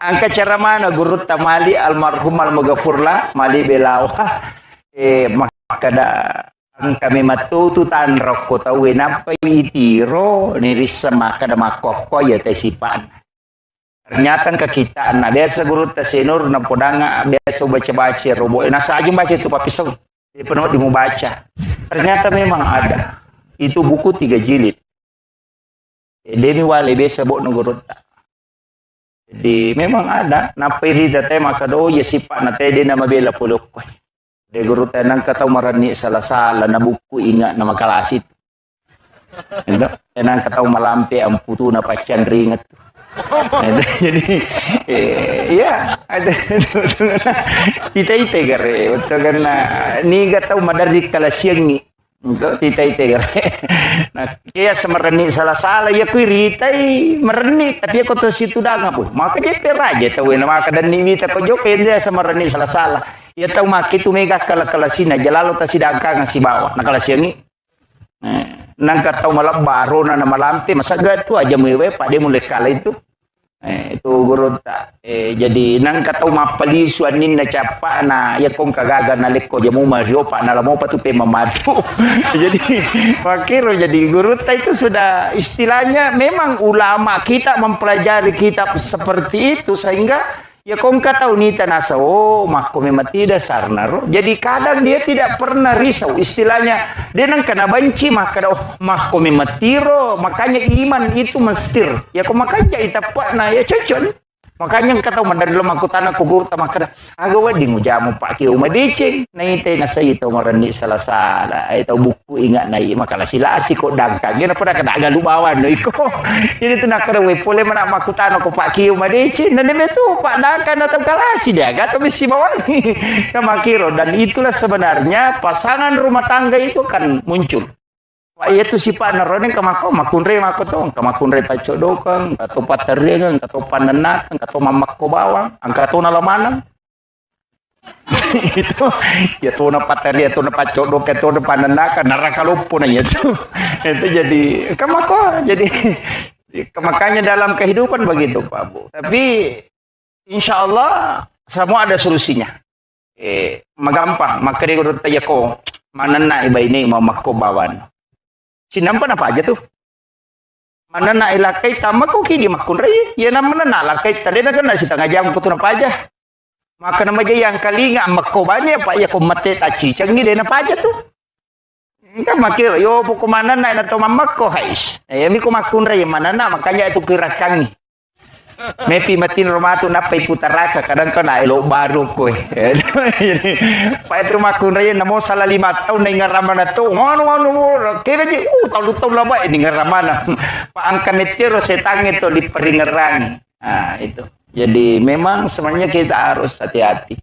Angka cara mana guru tamali almarhum almagafurla mali belawa makada angka mematu tu tan rokko tahu napa itiro nirisa makada makoko ya tesipan. Ternyata ke kita, nah biasa guru tasenur na podanga biasa baca-baca robo. Nasa aja baca itu Pak Pisau. Dia penuh di mau baca. Ternyata memang ada. Itu buku 3 jilid. Demi wale biasa bok guru. Jadi memang ada. Napa iri tete maka do ya sipak na tede nama bela puluk. De guru tenang kata marani salah-salah na buku ingat nama kelas itu. Tenang kata malampe amputu na pacan ringat. Jadi ya ada tita gare untuk karena ni gatau madari kala siang ni untuk tita gare nah kaya semerani salah ya kui ritai mereni tapi aku tu situ dah ngapu maka dia peraja tahu nama kadan ni mita pejoken dia semerani salah ya tahu mak itu mega kala sina jalalo ta sidangka ngasi bawah nah kala siang ni nang katau malam baru na malamte masa tu aja mewe pak dia mulai kala itu itu guru tak jadi nang katau mapali suanin na capa na ya kong kagaga na leko jamu mario pak na lamo patu pe mamatu jadi makiro jadi guru tak itu sudah istilahnya memang ulama kita mempelajari kitab seperti itu sehingga ya kong katau nita nasa mako memang tidak sarnaro. Jadi kadang dia tidak pernah risau. Istilahnya dia nang kena benci maka mako memang tiro. Makanya iman itu mestir. Ya kok makanya itapak na ya cocok. Makanya katau mandar dalam aku tanah kubur ta maka agawa di ngujamu pak kiu madicing. Na ite nasa ito marani salah ito buku ingat na makala sila si kok dangkang. Gina pada kada aga lubawan no iko. Jadi tu nak we pole mana maku tanah ko pak kiu madicing. Dan dia tu pak dangkang atau kalasi dia kata mesti bawa ni. Kamakiro dan itulah sebenarnya pasangan rumah tangga itu kan muncul. Pak itu si pak naroning kamako makunre makoto kamakunre tacodokan kato paterengan kato panenakan kato mamakko bawang angkato na lamanang itu ya to na pateria to na pacodok to na panenakan narakalupo na itu jadi kamako jadi makanya dalam kehidupan begitu Pak Bu tapi insya Allah semua ada solusinya magampang maka dia urut aja ko manana iba ini mamakko bawan sinampan apa aja tuh mana nak ilakai tamak kau kini makun raya ya nama nak lakai tadi nak kena setengah jam kau tu apa aja maka nama aja yang kali nggak makobanya apa ya kau mati taci canggih deh apa aja tuh kan makir yo pokok mana nak atau mamak kau hais ya mi kau makun raya mana nak makanya itu kirakangi mepi matin rumah tu napai putaraka kadang kena elok baru kowe jadi pak itu makun raya namo salah 5 tahun dengan ramana tu ngono kira je tahun lama ini ngaramana pak angka metero setang itu di peringerang nah itu jadi memang sebenarnya kita harus hati-hati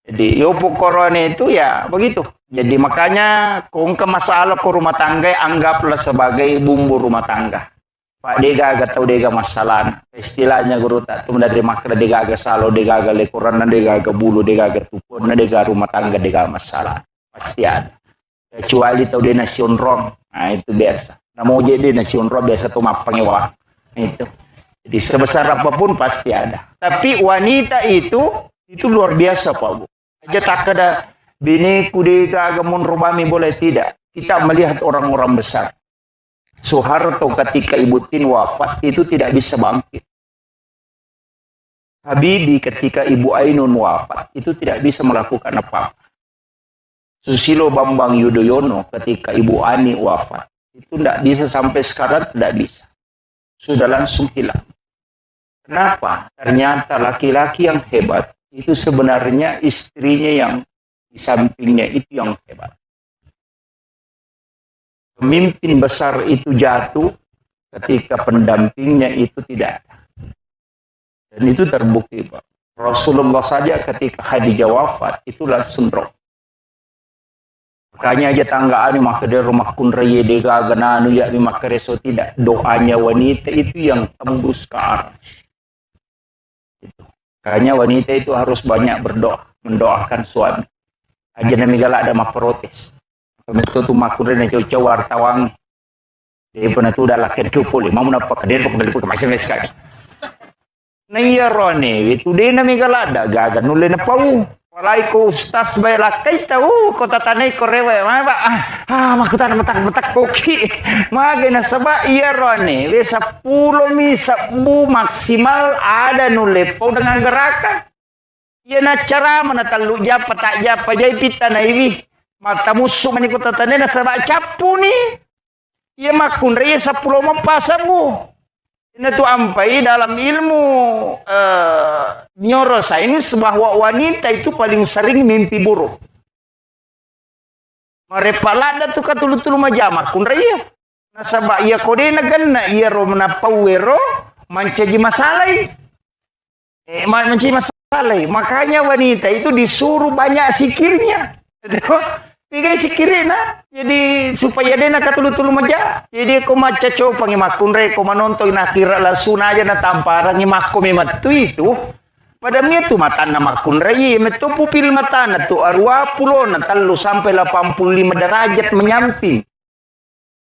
jadi yo corona itu ya begitu jadi makanya kung ke masalah ke rumah tangga anggaplah sebagai bumbu rumah tangga Pak dega atau dega masalah istilahnya guru tak tu dari makna dega salo dega lekuran dega bulu dega tupon dega rumah tangga dega masalah pasti ada kecuali tahu dia nasion rom nah itu biasa nah mau jadi nasion rom biasa tuh mapangewa itu jadi sebesar apapun pasti ada tapi wanita itu luar biasa Pak Bu aja tak ada bini kudega gamun rubami boleh tidak kita melihat orang-orang besar Soeharto ketika Ibu Tin wafat itu tidak bisa bangkit. Habibie ketika Ibu Ainun wafat itu tidak bisa melakukan apa-apa. Susilo Bambang Yudhoyono ketika Ibu Ani wafat Itu tidak bisa sampai sekarang, tidak bisa. Sudah langsung hilang. Kenapa? Ternyata laki-laki yang hebat itu sebenarnya istrinya yang di sampingnya itu yang hebat. Pemimpin besar itu jatuh ketika pendampingnya itu tidak ada. Dan itu terbukti, Pak. Rasulullah saja ketika Khadijah wafat itu langsung drop. Makanya aja tanggaan maka dia rumah kunreye dega gananu ya maka reso tidak, doanya wanita itu yang tembus ke arah. Makanya wanita itu harus banyak berdoa, mendoakan suami. Aja nami galak ada mah protes. Itu tuh makurin yang cowok wartawan. Dia pernah tuh udah lakukan cupul, mau menapa kadir pokok dari pokok masih sekali. Nah iya rone, itu dia nami galak ada gagan nulen pau. Walai ko ustaz bay lakai tahu kota tanai korewe maba makutan metak koki mage na saba iya rone we 10 mi 10 maksimal ada nulepau dengan gerakan iya na cara menatalu japa tak japa jai pita na iwi mata musuh mani kota tanai na saba capu ni iya makun re 10 mapasamu. Ini tuh ampai dalam ilmu neuroscience bahwa wanita itu paling sering mimpi buruk. Marepalada tuh katulu-tulu majama kun raya. Nasaba iya kode na ganna iya ro menapawero mancaji masalai. Mancaji masalai. Makanya wanita itu disuruh banyak sikirnya. Tiga sikirina, jadi supaya dia nak tulu-tulu maja. Jadi aku maca coba ngimakun re, aku menonton nak kira langsung aja na tamparan ngimakku mematu itu. Pada itu mata nama kun re, metu pupil mata na tu arwa pulau na telu sampai 85 derajat menyamping.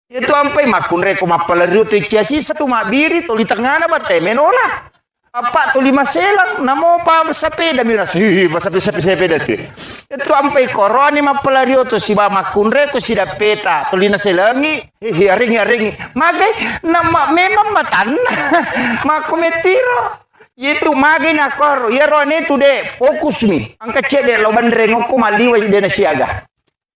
Itu sampai makun re, aku mapalariu tu ciasi satu mabiri tu di tengah na bate menola. Apa tu 5 selang, namo pa sepeda miras, sepeda tu. Itu sampai koroni mapalario tu si bama kunre tu si dapeta, tu lina selangi, ringi. Magai nama memang matan, makumetiro. Itu magai nakor, ya roni tu de fokus mi. Angkat cek de lo bandreng aku maliwa de nasiaga.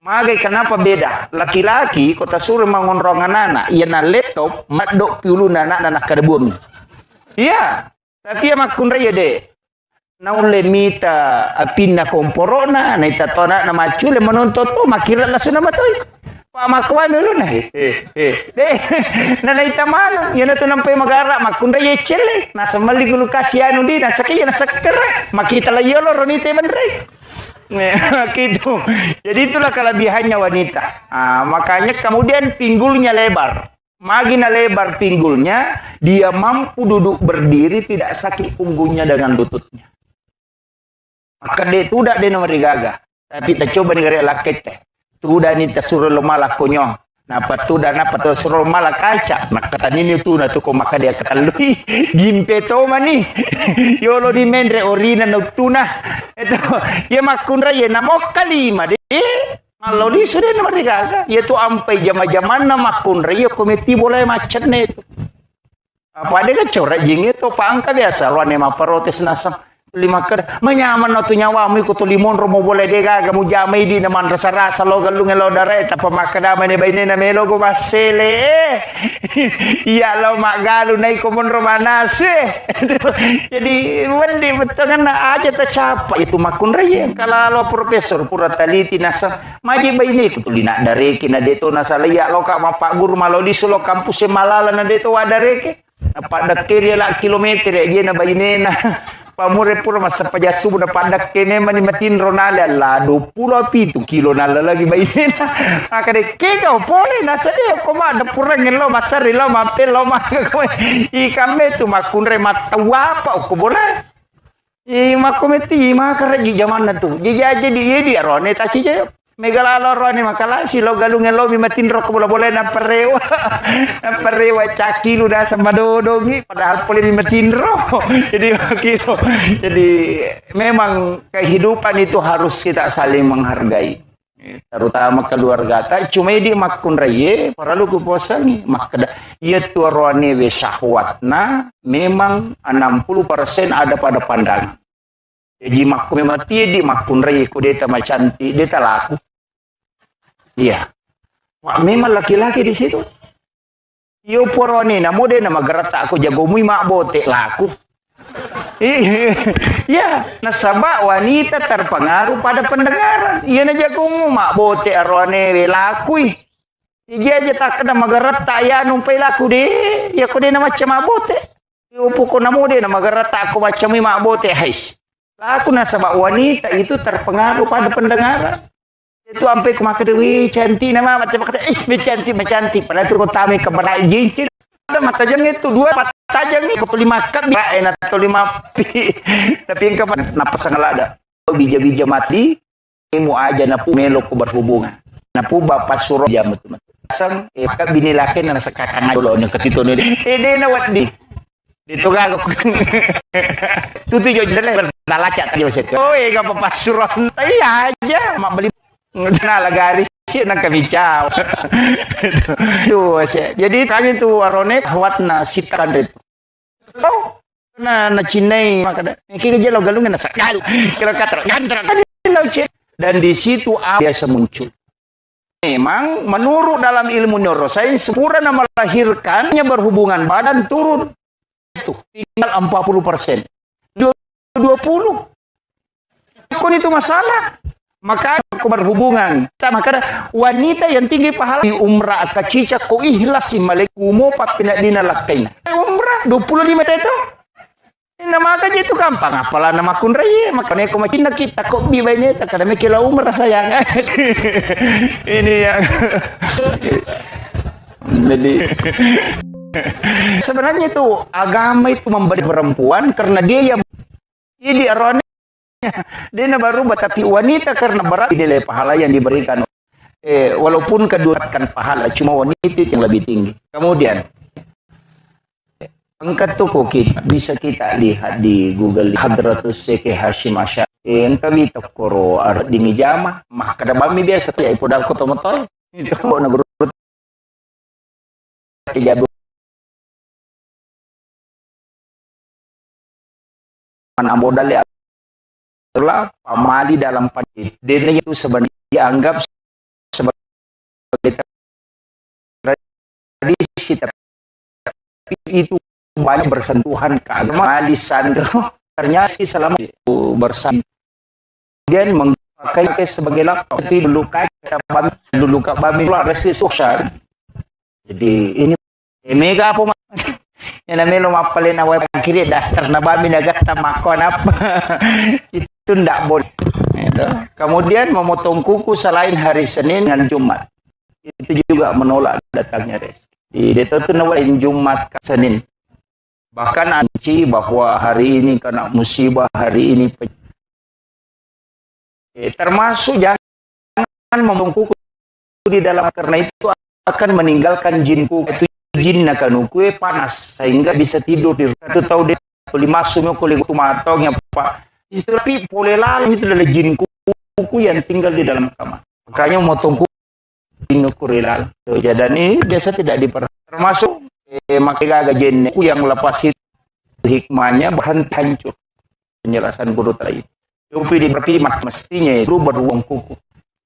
Magai kenapa beda? Laki-laki kota suruh mengonrongan anak, ia na laptop madok piulu anak kadebun. Iya. Tapi ya makun raya de, naule mita apina komporona, na itatona na macule menonton tu makira lasu nama tu. Pak makwan dulu na, de, na itamano, yan na tu nampai magara makun raya cele, nasa mali gulu kasianu di, nasa kaya nasa kera, makita la yolo ronite bandre. Gitu. Jadi itulah kelebihannya wanita. Makanya kemudian pinggulnya lebar. Makin lebar pinggulnya, dia mampu duduk berdiri tidak sakit punggungnya dengan lututnya. Maka dia tu dah dia nomor gaga. Tapi kita coba negara laket teh. Tu dah ni tersuruh malah konyo. Napa tu dah napa tersuruh malah kaca. Maka tadi ni tu na tu ko maka dia katalui gimpe to mani. Yolo di mendre orina noctuna. Itu dia makun raya namo kalima de. Kalau di sudah nomor gaga, yaitu ampai zaman-zaman nama kunri, komiti boleh macet itu. Apa ada kecorak jing itu pangka biasa, luar nema protes nasam 5 ker, menyaman tu nyawamu ikut limon romo boleh dega, kamu jamai di naman rasa-rasa lo galung lo dare, tapi makadama ne bayi na melo go basele, iya lo mak galu naik komon romanas, jadi wendi betul kan aja tercapai itu makun raya, kalau lo profesor pura taliti nasa, maji bayi ni ikut lina dare kina deto nasa liya lo kak mapak guru malo di solo kampus malala na deto wadareke, apa dakteria la kilometer ya na bayi na. Pamure pura masa pajasu na pandak kene manimatin ronala la 20 kilo nala lagi bayi na akade kega pole nasa de koma da pura ngelo masari lo mapel lo maka ikame tu makunre matawa pa ko bola makometi maka raji zaman na tu jadi di rone ta ci megalalo rone makala si lo galung ngelo mimatin ro ko bola na parewa cakilu da sama dodongi padahal pole mimatin ro jadi memang kehidupan itu harus kita saling menghargai terutama keluarga ta cuma di makun raye paralu ku posangi makada ieu tu rone we syahwatna memang 60% ada pada pandangan. Jadi makku memati di makun raye ku deta macanti deta laku. Iya. Wah, memang laki-laki di situ. Yo porone na mode na magarata ako jagomoy mabote laku. Ya, nasaba wanita terpengaruh pada pendengaran. Iya na jagomo mabote arone laku. Iya aja tak kena magarata ya numpay laku de. Ya ko de na macam mabote. Yo poko na mode na magarata ako macam mabote hais. Laku nasaba wanita itu terpengaruh pada pendengaran. Itu sampai ke maka dewi cantik nama mata kata cantik padahal itu kami keberai jincin ada mata jang itu dua mata jang itu lima kat enak atau lima pi tapi yang kapan napa sangat ada bija-bija mati mu aja napu melok berhubungan napu bapak suruh jam betul sang maka bini laki nana sekakang dulu nih ketito nih na wat di itu gak aku tuh jauh jalan berlacat aja sih oh iya bapak suruh iya aja mak beli nah lagaris sih nang kami caw tuh sih jadi kali itu arone wat na sitkan itu oh na cinai maka kiki aja lo galungin nasa galu kalau kata gandra dan di situ biasa muncul memang menurut dalam ilmu neurosains sempurna melahirkannya berhubungan badan turun itu tinggal 40% 20 kok itu masalah maka aku berhubungan. Maka wanita yang tinggi pahala di umrah kacicak ko ihlas si malikumo pat pinadina lakain. Umrah 25 itu. Ina maka itu gampang apalah nama kun raya makanya ko makin kita kok bi bae ta kada mikir umrah sayang. Ini yang jadi sebenarnya itu agama itu memberi perempuan karena dia yang jadi arone dia baru tapi wanita karena berat nilai pahala yang diberikan walaupun keduakan pahala cuma wanita yang lebih tinggi. Kemudian angkat tuku kita bisa kita lihat di Google Hadratus Syekh Hashim Asy'ari yang kami takoro ar di mijama mah kada bami biasa ya ipodal ko tomotoy itu na guru jadu man amodal ya itulah pamali dalam pandit. Dene itu sebenarnya dianggap sebagai tradisi tapi itu banyak bersentuhan ke agama lisan ternyata selama itu bersama kemudian memakai sebagai lapak dulu kak bami resi sukses. Jadi ini mega apa yang namanya lo mapalin awal kiri daster na bami nagat tamakon apa itu ndak boleh itu. Kemudian memotong kuku selain hari Senin dan Jumat itu juga menolak datangnya rezeki itu tuh nawain Jumat ke Senin bahkan anci bahwa hari ini kena musibah hari ini termasuk jangan memotong kuku di dalam karena itu akan meninggalkan jinku itu jin akan kue panas sehingga bisa tidur di satu tahun dia boleh masuk kulit matong yang pak tapi boleh lalu itu adalah jin kuku yang tinggal di dalam kamar makanya motong kuku inukurilan dan ini biasa tidak termasuk makai jin kuku yang lepas itu hikmahnya berhenti hancur penjelasan guru tadi tapi mestinya itu beruang kuku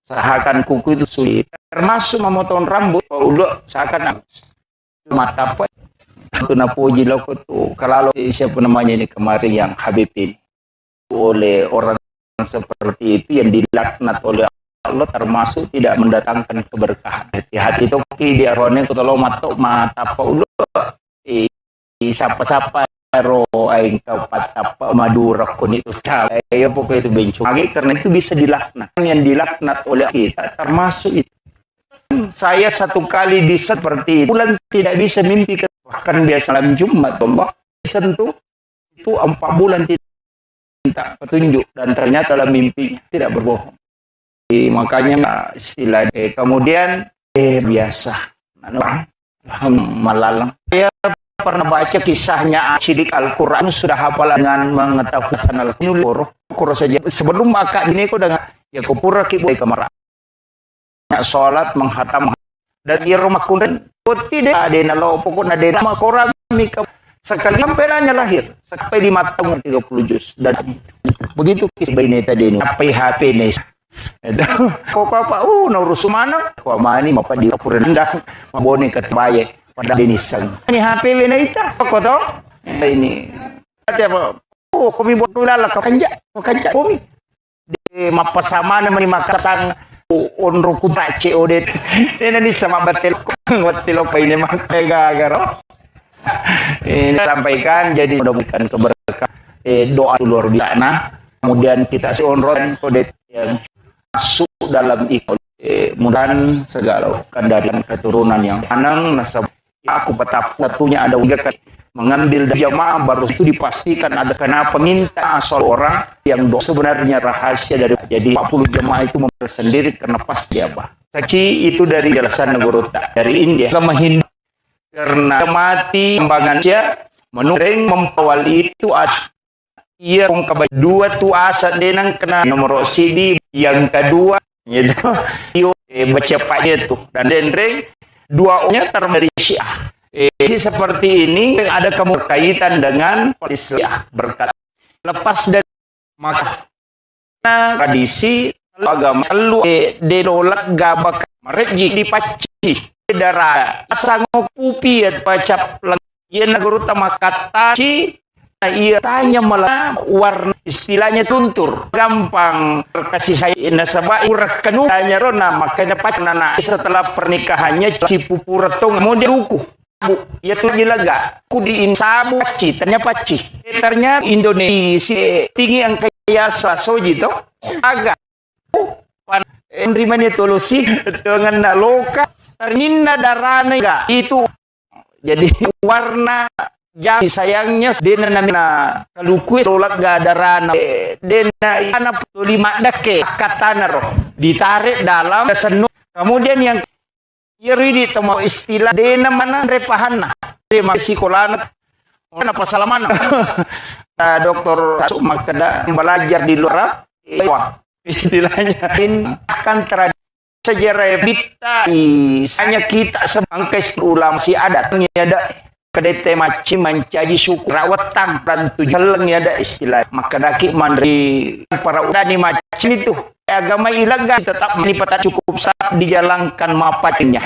seakan kuku itu sulit termasuk memotong rambut udah seakan mata apa itu napuji loko tuh kalau siapa namanya ini kemarin yang Habib ini oleh orang seperti itu yang dilaknat oleh Allah termasuk tidak mendatangkan keberkahan hati-hati itu di arone kalau mata apa ulo sapa-sapa ro aing kau patapa madura kun itu ya pokoknya itu bencong karena itu bisa dilaknat yang dilaknat oleh kita termasuk itu. Saya satu kali seperti itu bulan tidak bisa mimpi bahkan biasa malam Jumat Allah sentuh itu 4 bulan tidak minta petunjuk dan ternyata dalam mimpi tidak berbohong makanya istilah kemudian biasa malalang saya pernah baca kisahnya sidik Al-Quran sudah hafal dengan mengetahui sanal Al-Quran saja sebelum akad ini kau dengan ya kupura kibu kamar sholat menghatam dan di rumah kunden tidak ada nalo pokoknya ada nama koran sekali sampai lahir sampai 5 tahun 30 juz dan begitu kisah ini tadi ini HP nih Itu kok apa naurus mana? Kok mani mapa di purenda mabone katbaye pada dinisan. Ini HP na ita. Kok to? Ini. Ate apa? Kami buat lala kanja kami. Di mapasama naman ni makasang onro kuta COD. Ini ni sama batil pa ini makagagaro. Ini sampaikan jadi mudah-mudahan keberkahan doa luar biasa. Kemudian kita onron kode yang masuk dalam ikut mudahan segala kendaraan keturunan yang anang nasab aku petap satunya ada juga mengambil jamaah baru itu dipastikan ada kenapa minta asal orang yang sebenarnya rahasia dari jadi 40 jamaah itu memilih sendiri karena pasti apa saksi itu dari jelasan Nagorota dari India ke Hindu karena mati kembangan dia menureng mempawali itu ada ia kong dua tu asa denang kena nomor CD yang kedua gitu baca paknya tuh dan denreng dua nya termeri Syiah seperti ini ada kaitan dengan Islam berkat lepas dari maka tradisi agama lu delolak gabak merji dipaci darah sanggup pupi pacap ia negara makataci ia tanya malah warna istilahnya tuntur gampang kasih saya nasabah urak kananya rona makanya pacana setelah pernikahannya si pupuretong kemudian rukuh ya tuh jilaga ku di insabu paci ternyata Indonesia tinggi yang kaya sasoji to agak menerimanya tolusi dengan loka ternyata darahnya itu jadi warna jadi sayangnya dena namina kalukui tolak gak ada rana dena anak lima dake katana roh ditarik dalam senu kemudian yang iri temu istilah dena mana repahana terima psikolana apa salaman dokter makada belajar di luar istilahnya akan terjadi sejarah kita hanya kita sebangkai ulama si adat ada kedete maci mencaji syukur rawatan dan tujuan ya ada istilah maka daki mandri para udani macam itu agama ilegal tetap menipata cukup saat dijalankan mapatnya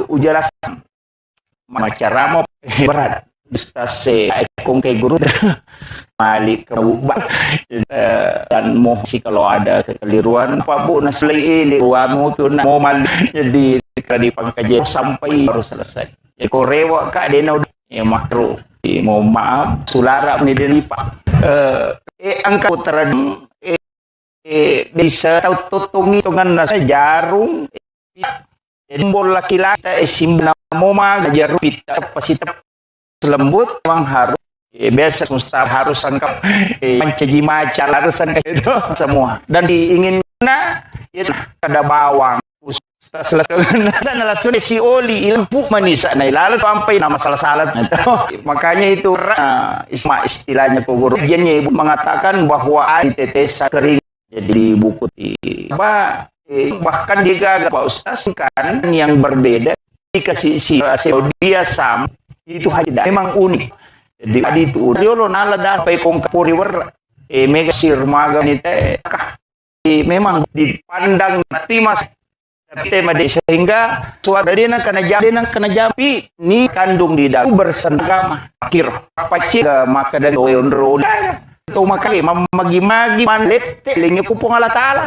ujarasan macara mau berat dustase ekong ke guru malik ke dan mau sih kalau ada kekeliruan apa bu nasli ini uamu tuh mau mal jadi di pangkaji sampai baru selesai korewa kak dena ya makro mau maaf sulara ni delipa angka putaran bisa tahu tutungi dengan nasa jarum simbol laki-laki simbol nama jarum kita pasti lembut memang harus biasa mustahil harus angkat mencaji macal harus angkat itu semua dan ingin itu ada bawang selesai si oli ilmu manis na ilalat sampai nama salah-salah makanya itu istilahnya guru jennya ibu mengatakan bahwa air tetesan kering jadi buku bahkan juga Pak Ustaz kan yang berbeda dikasih dia sam itu hanya memang unik jadi tadi itu diolo nalada pai kong kapuri wer mega sirmaga nite memang dipandang timas tema de sehingga suara dena kena japi ni kandung di dalam bersenagama akhir apa cik maka dan ondro atau maka magi-magi manlete lingnya kupong Allah Ta'ala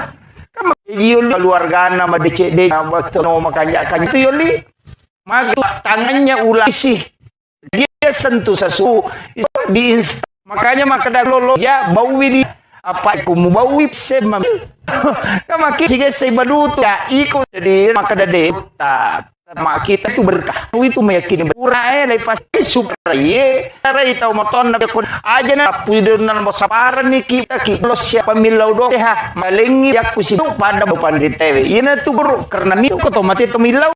kan yuli keluarga nama DCD no makanya kan itu yuli magi tangannya ulasi dia sentuh sesuatu di makanya maka dan lolo ya bau wili apa kumu bau semam maka sige say baluto ya ikut jadi maka dade mak kita itu berkah itu meyakini ura lepas supra ye tarai tau moton na kun aja na pudon na mo saparan ni kita los siapa milau do ha malengi yak kusidu pada bupan di TV ina tu guru karena mi ko to mati to milau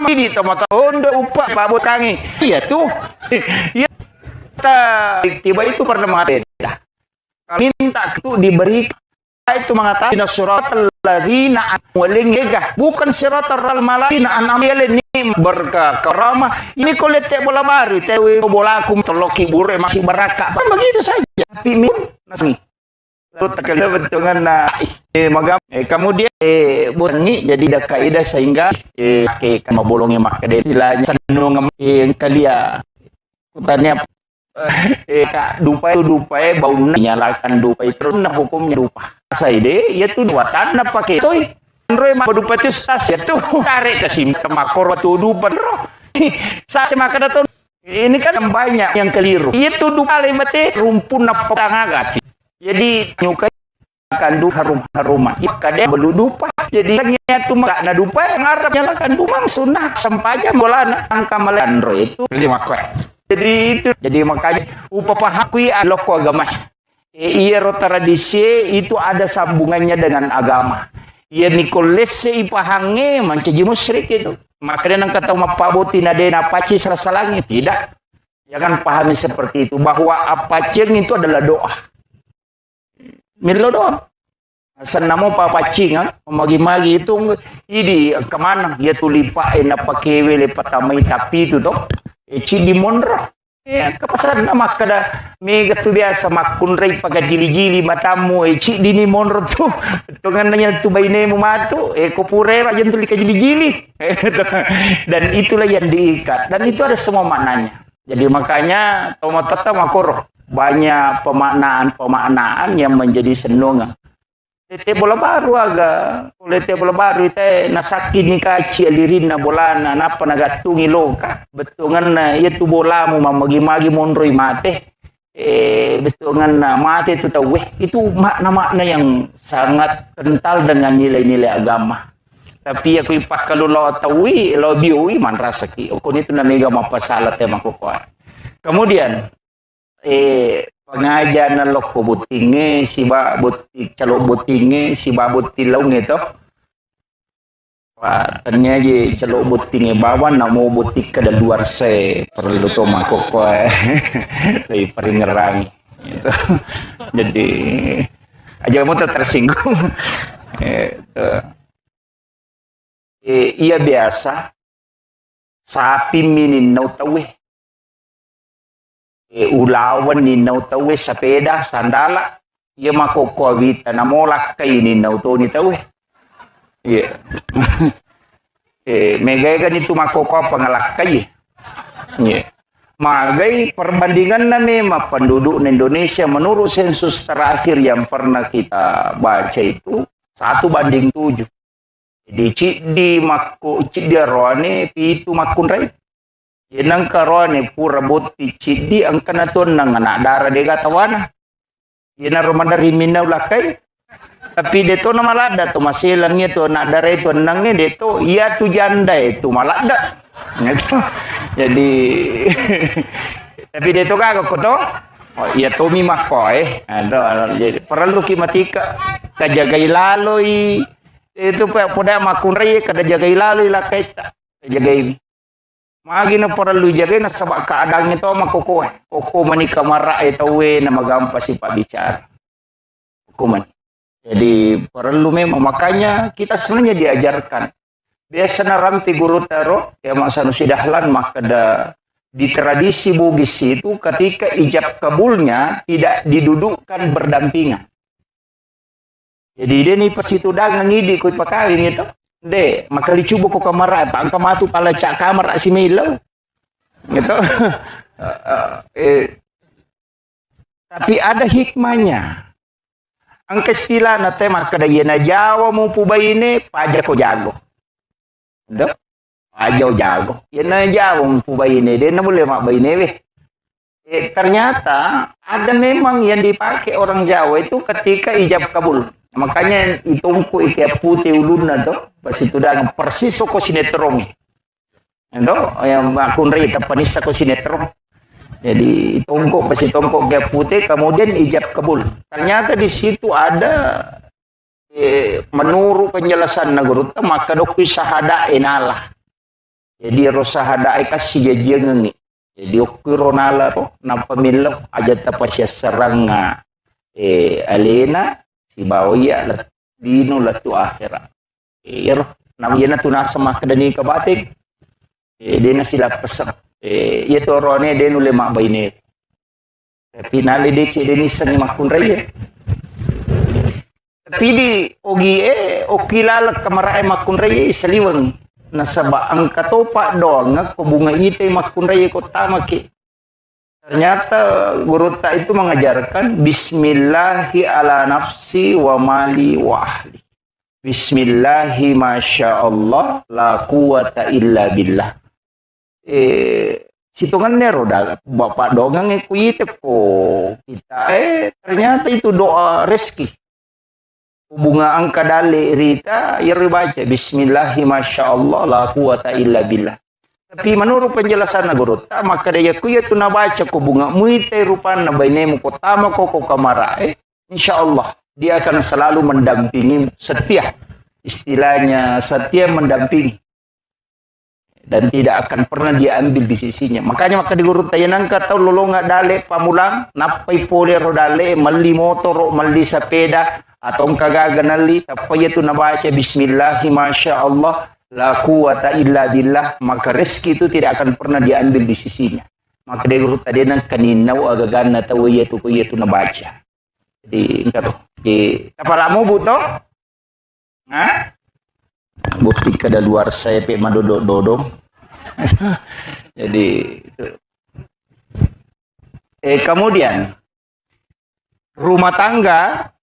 di to mata ondo upa pabot kangi iya tuh ya tiba itu pernah mati minta itu diberi itu mengatakan suratul ladzina an'amta bukan suratul malaina an'amta ini berkah karamah ini kolete bola baru tewe bola kum toloki bure masih beraka begitu saja tapi min takkan bentungan na magam kemudian bunyi jadi ada kaidah sehingga kan mabolongnya makade istilahnya sanung yang kalia kutanya kak dupai bau nyalakan dupai terus nah hukumnya dupa saya deh ya tuh buatan apa pakai toy Android mah dupa itu stas ya tuh tarik ke sim temakor tuh dupa saya semakada tuh ini kan banyak yang keliru itu dupa lemate rumpun apa tangagat jadi nyukai kandu harum-haruman kadang belu dupa jadi ternyata tuh mak na dupa ngarap nyalakan dumang sunah sampainya bola angka melandro itu lima kue jadi makanya upapahakui aloko agama iya tradisi itu ada sambungannya dengan agama iya Nicolas ipahange mancaji musyrik itu makanya nang kata mapaboti nadena paci serasalangi tidak jangan pahami seperti itu bahwa apaceng itu adalah doa Milo doang. San namo papacing magi-magi itu ini kemana dia tulipa apa kewe patamai tapi itu toh di monro ya kepasan nama kada mega tu biasa makun rei pakai jili-jili matamu di ni monro tu dengan nanya tu baine mu matu kopure aja tu lika jili-jili dan itulah yang diikat dan itu ada semua maknanya jadi makanya tomatata makoro banyak pemaknaan yang menjadi senungan. Tete bola baru tete bola baru itu nasaki ni kaci alirin na bola na napa nagatungi loka betungan na itu bola mu magi-magi monroi mate betungan na mate itu tahu itu makna-makna yang sangat kental dengan nilai-nilai agama. Tapi aku ipak kalau lo tahu lo biui man rasaki. Okon itu na mega mapasalat ya makukuha. Kemudian pengajian loko butinge si ba butik calo butinge si ba butilong itu ternyata je calo butinge bawan namo butik ke luar se perlu to makoko dari peringerangi gitu. Jadi aja kamu tersinggung iya biasa sapi minin nau tawe ulawan ni nau tawe sepeda sandala ia makoko vita namolak kay ni nau to ni tawe iya megay kan itu makoko pangalak kay iya magai perbandingan na memang penduduk Indonesia menurut sensus terakhir yang pernah kita baca itu 1:7 jadi di makko di roane pitu makun rai yenang karone pura botti cidi ang kanaton nang anak dara de gatawana yena romanda rimina ulakai tapi deto na malada to masilangnya to anak dara itu nangnya deto iya tu janda itu malada gitu. Jadi tapi deto kagak koto oh iya to mi makoy ada jadi perlu kimatika kajagai laloi itu pada makunrai kada jagai laloi lakai ta jagai magi na perlu jaga na sabak keadaannya to makoko manika mara itu na magampa si pak bicara hukuman jadi perlu memang makanya kita sebenarnya diajarkan biasa na ramti guru taro ya masa nusidahlan maka di tradisi Bugis itu ketika ijab kabulnya tidak didudukkan berdampingan jadi dia ni pas itu dagang ngidi ku pakawin itu de maka dicoba ko kamara pang kamatu pala cak kamar si Milo gitu tapi ada hikmahnya ang istilah na tema kada yena Jawa mo pubayine paja ko jago do paja jago yena Jawa mo pubayine de na boleh mak bayine ternyata ada memang yang dipakai orang Jawa itu ketika ijab kabul makanya itungku ikat putih ulunna tuh pas itu dah persis ko sinetron itu yang akun rita panisa ko sinetron jadi itungku pas itungku ikat putih kemudian ijab kabul ternyata di situ ada menurut penjelasan negara maka dokui sahada enalah jadi rosahada kasih dia ngengi jadi okui ronala ro na pemilu aja tapasya seranga alena si bawaya lah dino lah tu akhirat iya namanya tu nasa makadani kabatik dia na sila pesan iya tu orangnya dia nule mak bayne tapi nali dia cik dia nisan ni makun raya Tapi di ogi o kilala kamara makunray saliwang nasaba ang katopa doang ko bunga ite makunray ko tamaki. Ternyata guru tak itu mengajarkan Bismillahi ala nafsi wa mali wa ahli. Bismillahi masya Allah la quwata illa billah. Situngan nero dah bapak dongang kuite ko kita ternyata itu doa rezeki. Bunga angka dale rita ya baca Bismillahi masya Allah la quwata illa billah. Tapi menurut penjelasan guru, maka dia kuya tu na baca ko bunga muite rupan na bainemu ko tama ko kamara. Insya Allah dia akan selalu mendampingi setia. Istilahnya setia mendampingi dan tidak akan pernah diambil di sisinya. Makanya maka di guru tayanang kata lolonga dale pamulang napai pole rodale mali motor mali sepeda atau kagaganali tapi itu na baca Bismillahi masya Allah la quwata illa billah, maka rezeki itu tidak akan pernah diambil di sisinya. Maka dia guru tadi nang kaninaw agagan na tawo yetu ko yetu na baca. Jadi engkau di tapalamu buto? Ha? Bukti kada luar saya pe madodododong. Jadi itu. Kemudian rumah tangga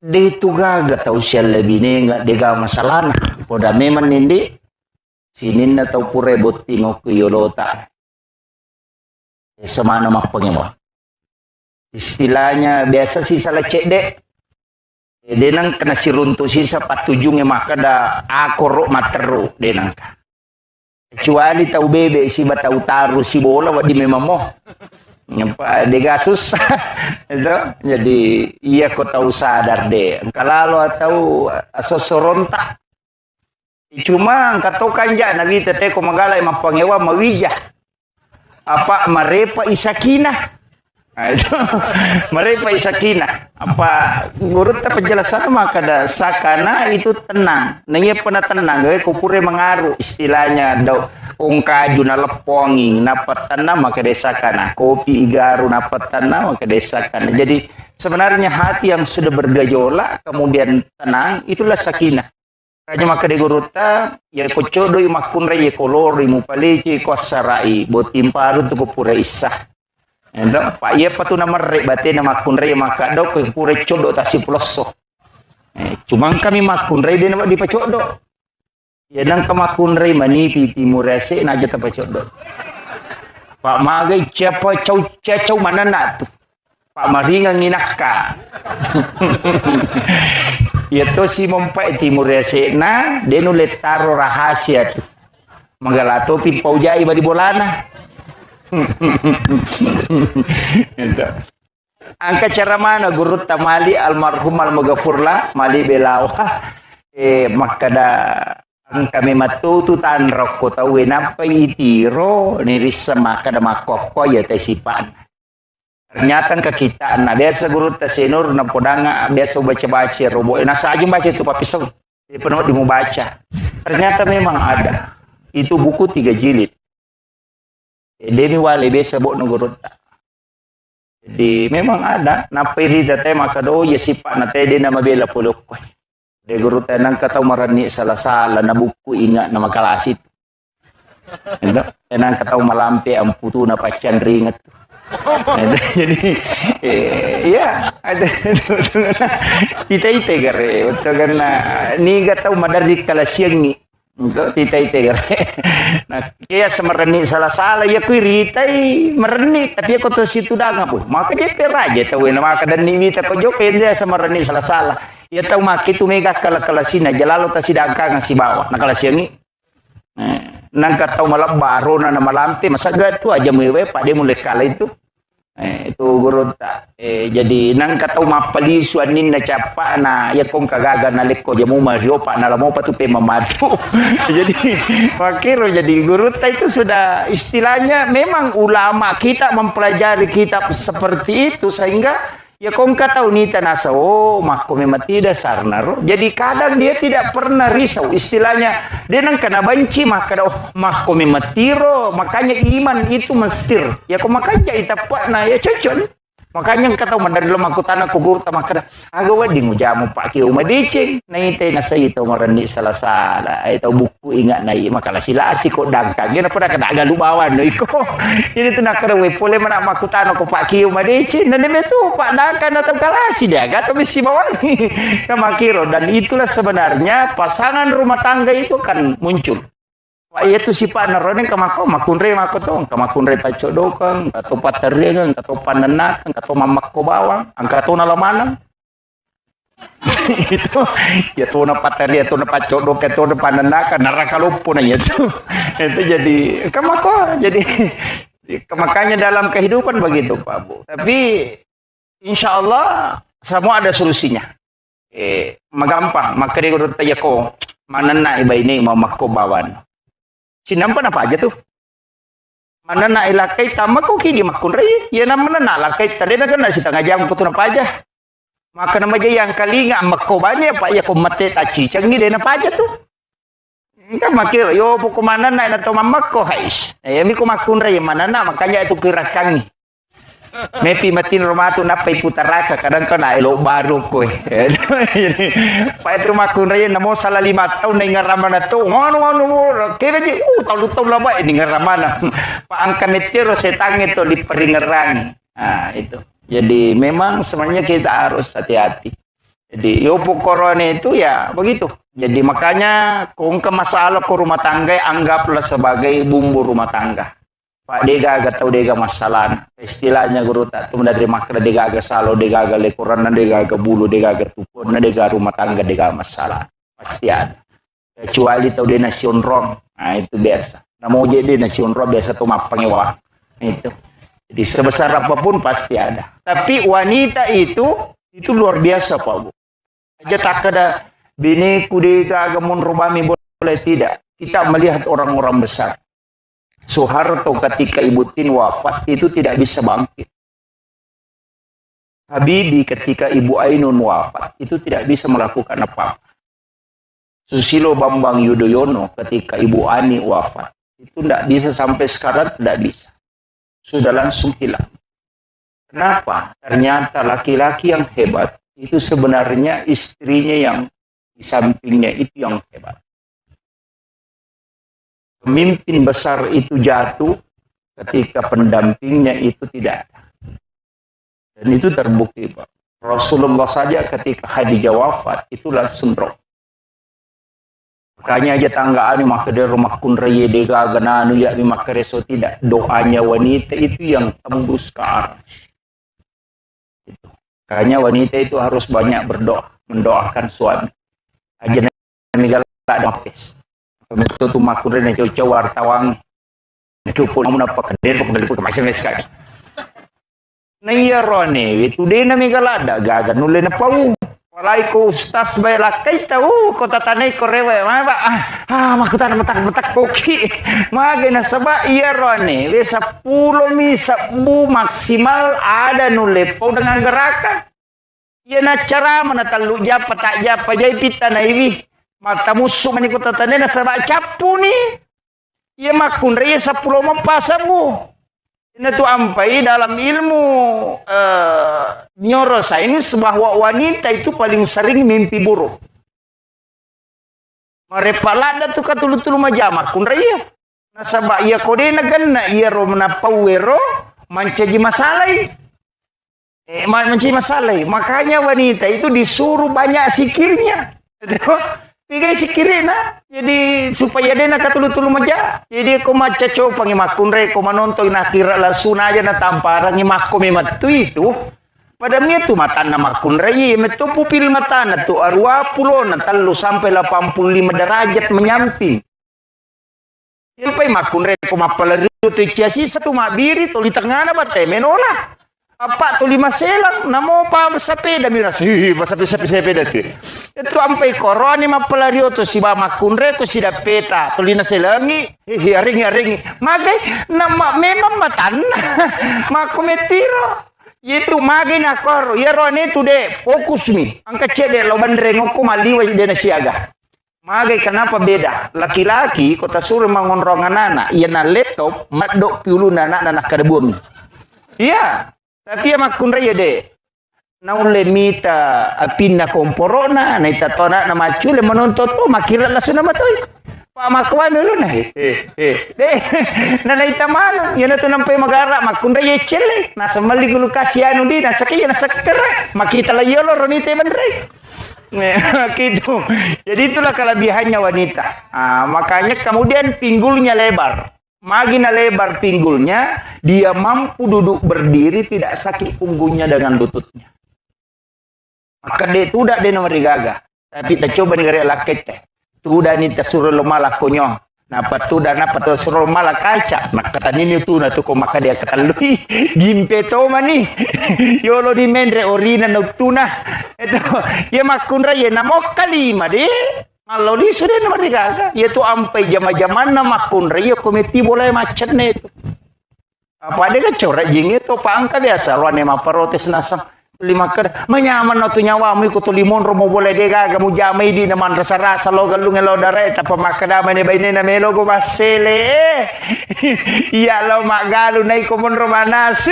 dia itu gak tahu siapa lebih nih nggak dega masalah nah. Poda memang nindi sinin na tahu pure botingok yolota. Semana makpengemo. Istilahnya biasa sih salah cek dek. Denang kena siruntu sisa patujungnya maka da akorok materu denang. Kecuali tahu bebe si batau taru si bola wadi memang mo. Nyampa dega susah itu jadi iya kau tahu sadar deh kalau tahu asosoronta cuma kata kanja nabi tete ko magala emang pangewa mawija apa marepa isakina itu marepa isakina apa guru ta penjelasan maka da sakana itu tenang nanya pernah tenang ko pure mengaruh istilahnya do ungka juna lepongi napat tanah maka desa kana kopi igaru napat tanah maka desa kana. Jadi sebenarnya hati yang sudah bergejolak kemudian tenang itulah sakinah. Kanya maka de guruta ya ko codo makun re kolor mu paleci ko sarai botimparu tu ko pura isah. Endo pak ia patu nama re bate nama makun re maka do ko pura codo tasi ploso. Cuma kami makun re de nama di pacodo. Ya nang kamakun rei manipi timur rese na aja tapa codo. Pak magai siapa cau mana nak tu. Pak maringa nginaka. Ya to si mompai timur rese na denu letaro rahasia tu. Manggalato pipau jai badi bolana. Angka cara mana guru tamali almarhum almagafurla mali belawa makada kami matutu tan rokko tahu napa itiro nirisa maka da makoko ya tesipan. Ternyata ke kita na biasa guru tasenur na podanga biasa baca-baca robo na saja baca itu papisau di penuh di mau baca. Ternyata memang ada. Itu buku 3 jilid. Demi wali biasa bok na guru ta. Jadi memang ada napa irita te maka do ya sipa na te de na mabela pulok. De guru tenang kata marani salah-salah na buku ingat nama kalasit. Tenang kata malampe amputu na pacan ringat. Jadi ya ada tita-tita gare untuk karena ni kata madari kalasiang ni untuk tita-tita gare. Nah kaya semerani salah-salah ya kui ritai merani tapi aku tu situ dah ngapu. Maka dia peraja tahu na maka dan ni kita pejokin dia semerani salah-salah. Ya tahu maki tu mega kala-kalasina jalalo ta sidangka nga si bawa nakalasia ni nang kataw malabaro na malamte masaga tu aja mewe pa de mulai kala itu itu guru ta jadi nang kataw mapalisuan nin na capa na ya kong kagaga na leko jamu mario pa na lamo pa tu pe mamatu jadi makiro jadi guru ta itu sudah istilahnya memang ulama kita mempelajari kitab seperti itu sehingga ya kong kata unita nasa mako memang tidak sarnaro. Jadi kadang dia tidak pernah risau. Istilahnya dia nang kena banci maka mako memang tiro. Makanya iman itu mestir. Ya kok makanya itapak na ya cocok. Makanya kata dari dalam aku tanah ku guru tamakada agawa di mujamu pak kiu madicing naite nasa ito marandi salah ito buku ingat nai makala sila kok dangkang yun apa nak agak lubawan no iko ini tu nak kena pole mana aku tanah ku pak kiu madicing dan dia tu pak dangkang atau kalasi dia gato misi bawan kamakiro dan itulah sebenarnya pasangan rumah tangga itu kan muncul. Itu si pak narone kamako makunre makoto kamakunre tacodokan kato paterengan kato panenakan kato mamakko bawang angkato nalamanang itu ya tuh na pateri itu na pacodok itu na panenakan narakalupo na itu jadi kamako jadi makanya dalam kehidupan begitu Pak Bu tapi insya Allah semua ada solusinya magampang makanya urut tayo ko manana iba ini mamakko bawang sinampan apa aja tuh mana na ilakay tama ko kini makunray yan naman na nalakay tali na gana si tangajam ko to na pa aja maka na yang kalinga makobanya pa ya ko mate tachi changi de na pa aja tuh ka makir yo po kumana na to mamak ko hais mi ko makunray mana na makanya itu kirakangi mepi matin romato na pay putaraka kadang ka na ilo baro ko pa itu makunray na mo sala 5 taon na ngarama na to ngono kaya di talu-talu lama ini ngarama na pa ang kametero setang ito di peringerang itu jadi memang sebenarnya kita harus hati-hati jadi yopo corona itu ya begitu jadi makanya kung ke masalah ke rumah tangga anggaplah sebagai bumbu rumah tangga Pak dega agak tahu dega masalah istilahnya guru tak tu dari makna dega agak salo dega agak lekuran dega agak bulu dega agak tukun dega rumah tangga dega masalah pasti ada kecuali tahu dia nasion rom nah itu biasa nah mau jadi nasion rom biasa tuh mapangewah itu jadi sebesar apapun pasti ada tapi wanita itu luar biasa Pak Bu aja tak ada bini kudega agak munrubami boleh tidak kita melihat orang-orang besar Soeharto ketika Ibu Tin wafat itu tidak bisa bangkit. Habibie ketika Ibu Ainun wafat itu tidak bisa melakukan apa-apa. Susilo Bambang Yudhoyono ketika Ibu Ani wafat itu tidak bisa sampai sekarang tidak bisa. Sudah langsung hilang. Kenapa? Ternyata laki-laki yang hebat itu sebenarnya istrinya yang di sampingnya itu yang hebat. Pemimpin besar itu jatuh ketika pendampingnya itu tidak ada. Dan itu terbukti Pak. Rasulullah saja ketika Khadijah wafat itu langsung drop. Makanya aja tanggaan maka dari rumah kunraya dega gananu ya maka reso tidak doanya wanita itu yang tembus ke arah. Itu. Makanya wanita itu harus banyak berdoa, mendoakan suami. Aja negala ada mapes. Itu tuh makunre na coba wartawan nagupon mo na pagkadir pagdalipod masih sekali. Nayarone itu dia na migalada gagan nule na pau. Walay ko ustas bay lakay tahu ko tatanay ko rewe ba makutan matak koki. Magay na saba iyarone we 10 maksimal ada nule pau dengan gerakan. Iya na cara manatalu japa tak japa jay pita na iwi. Mata musuh menikut tatane na sabak capu ni. Ia makun raya 10 mampasamu. Ini tu ampai dalam ilmu neuroscience bahwa wanita itu paling sering mimpi buruk. Marepalada tu katulu-tulu majama kun raya. Nasaba ia kode na ganna ia ro manapawero mancaji masalai. Mancaji masalai. Makanya wanita itu disuruh banyak sikirnya. Tiga sikirina, jadi supaya dia nak tulu-tulu maja. Jadi ko macaco pangimakunre ko manonton nakira lasuna aja na tamparan ngimako mematu itu. Pada mi itu mata na makunre metu pupil mata na tu 20 na telu sampai 85 derajat menyamping. Sampai makunre ko mapalari tu ciasi satu mabiri tu di tengah na bate menola. Apa tu 5 selang namo pa sepeda miras sepeda tu itu ampai koroni mapalario tu si bama kunre tu si dapeta tu lina selangi ring magai nama memang matan makometiro itu magai nakor ya rone tu de fokus mi angka cede lo bandre ngoko maliwa de na siaga magai kenapa beda laki-laki kota suruh mangonrongan anak iya na laptop madok piulu anak kada bumi iya Tapi ya makun raya de. Naule mita apinna komporona na itatona na machule menontot to makira lasu nama toy. Pa makwan dulu na. De. Na itamano yan to nampay magara makun raya chele. Nasa maligulu kasiano di nasa kaya nasa kera. Makita la yolo ronite manre. Gitu. Jadi itulah kelebihannya wanita. Makanya kemudian pinggulnya lebar. Makin lebar pinggulnya, dia mampu duduk berdiri tidak sakit punggungnya dengan lututnya. Maka dia itu udah dia nomor gaga. Tapi kita coba negara laki teh. Tu udah ni tersuruh malah konyong. Napa tu dan napa tersuruh malah kaca. Maka kata ini tu na tu ko maka dia kata lui gimpe to mani. Yolo di mendre orina noctuna. Itu ya makun raya namo kalima de. Kalau di sudah nomor gaga. Ya tu ampai jama-jaman na makun raya komiti boleh macet ne itu. Apa dia kan corak jing itu pangka biasa. Ruan ema protes nasam. Lima ker menyaman no tu nyawamu ikut limon romo boleh dega gamu jamai di naman rasa-rasa lo galung lo dare tapi makadama ne baine na melo go basele iya lo mak galu nai komon romanas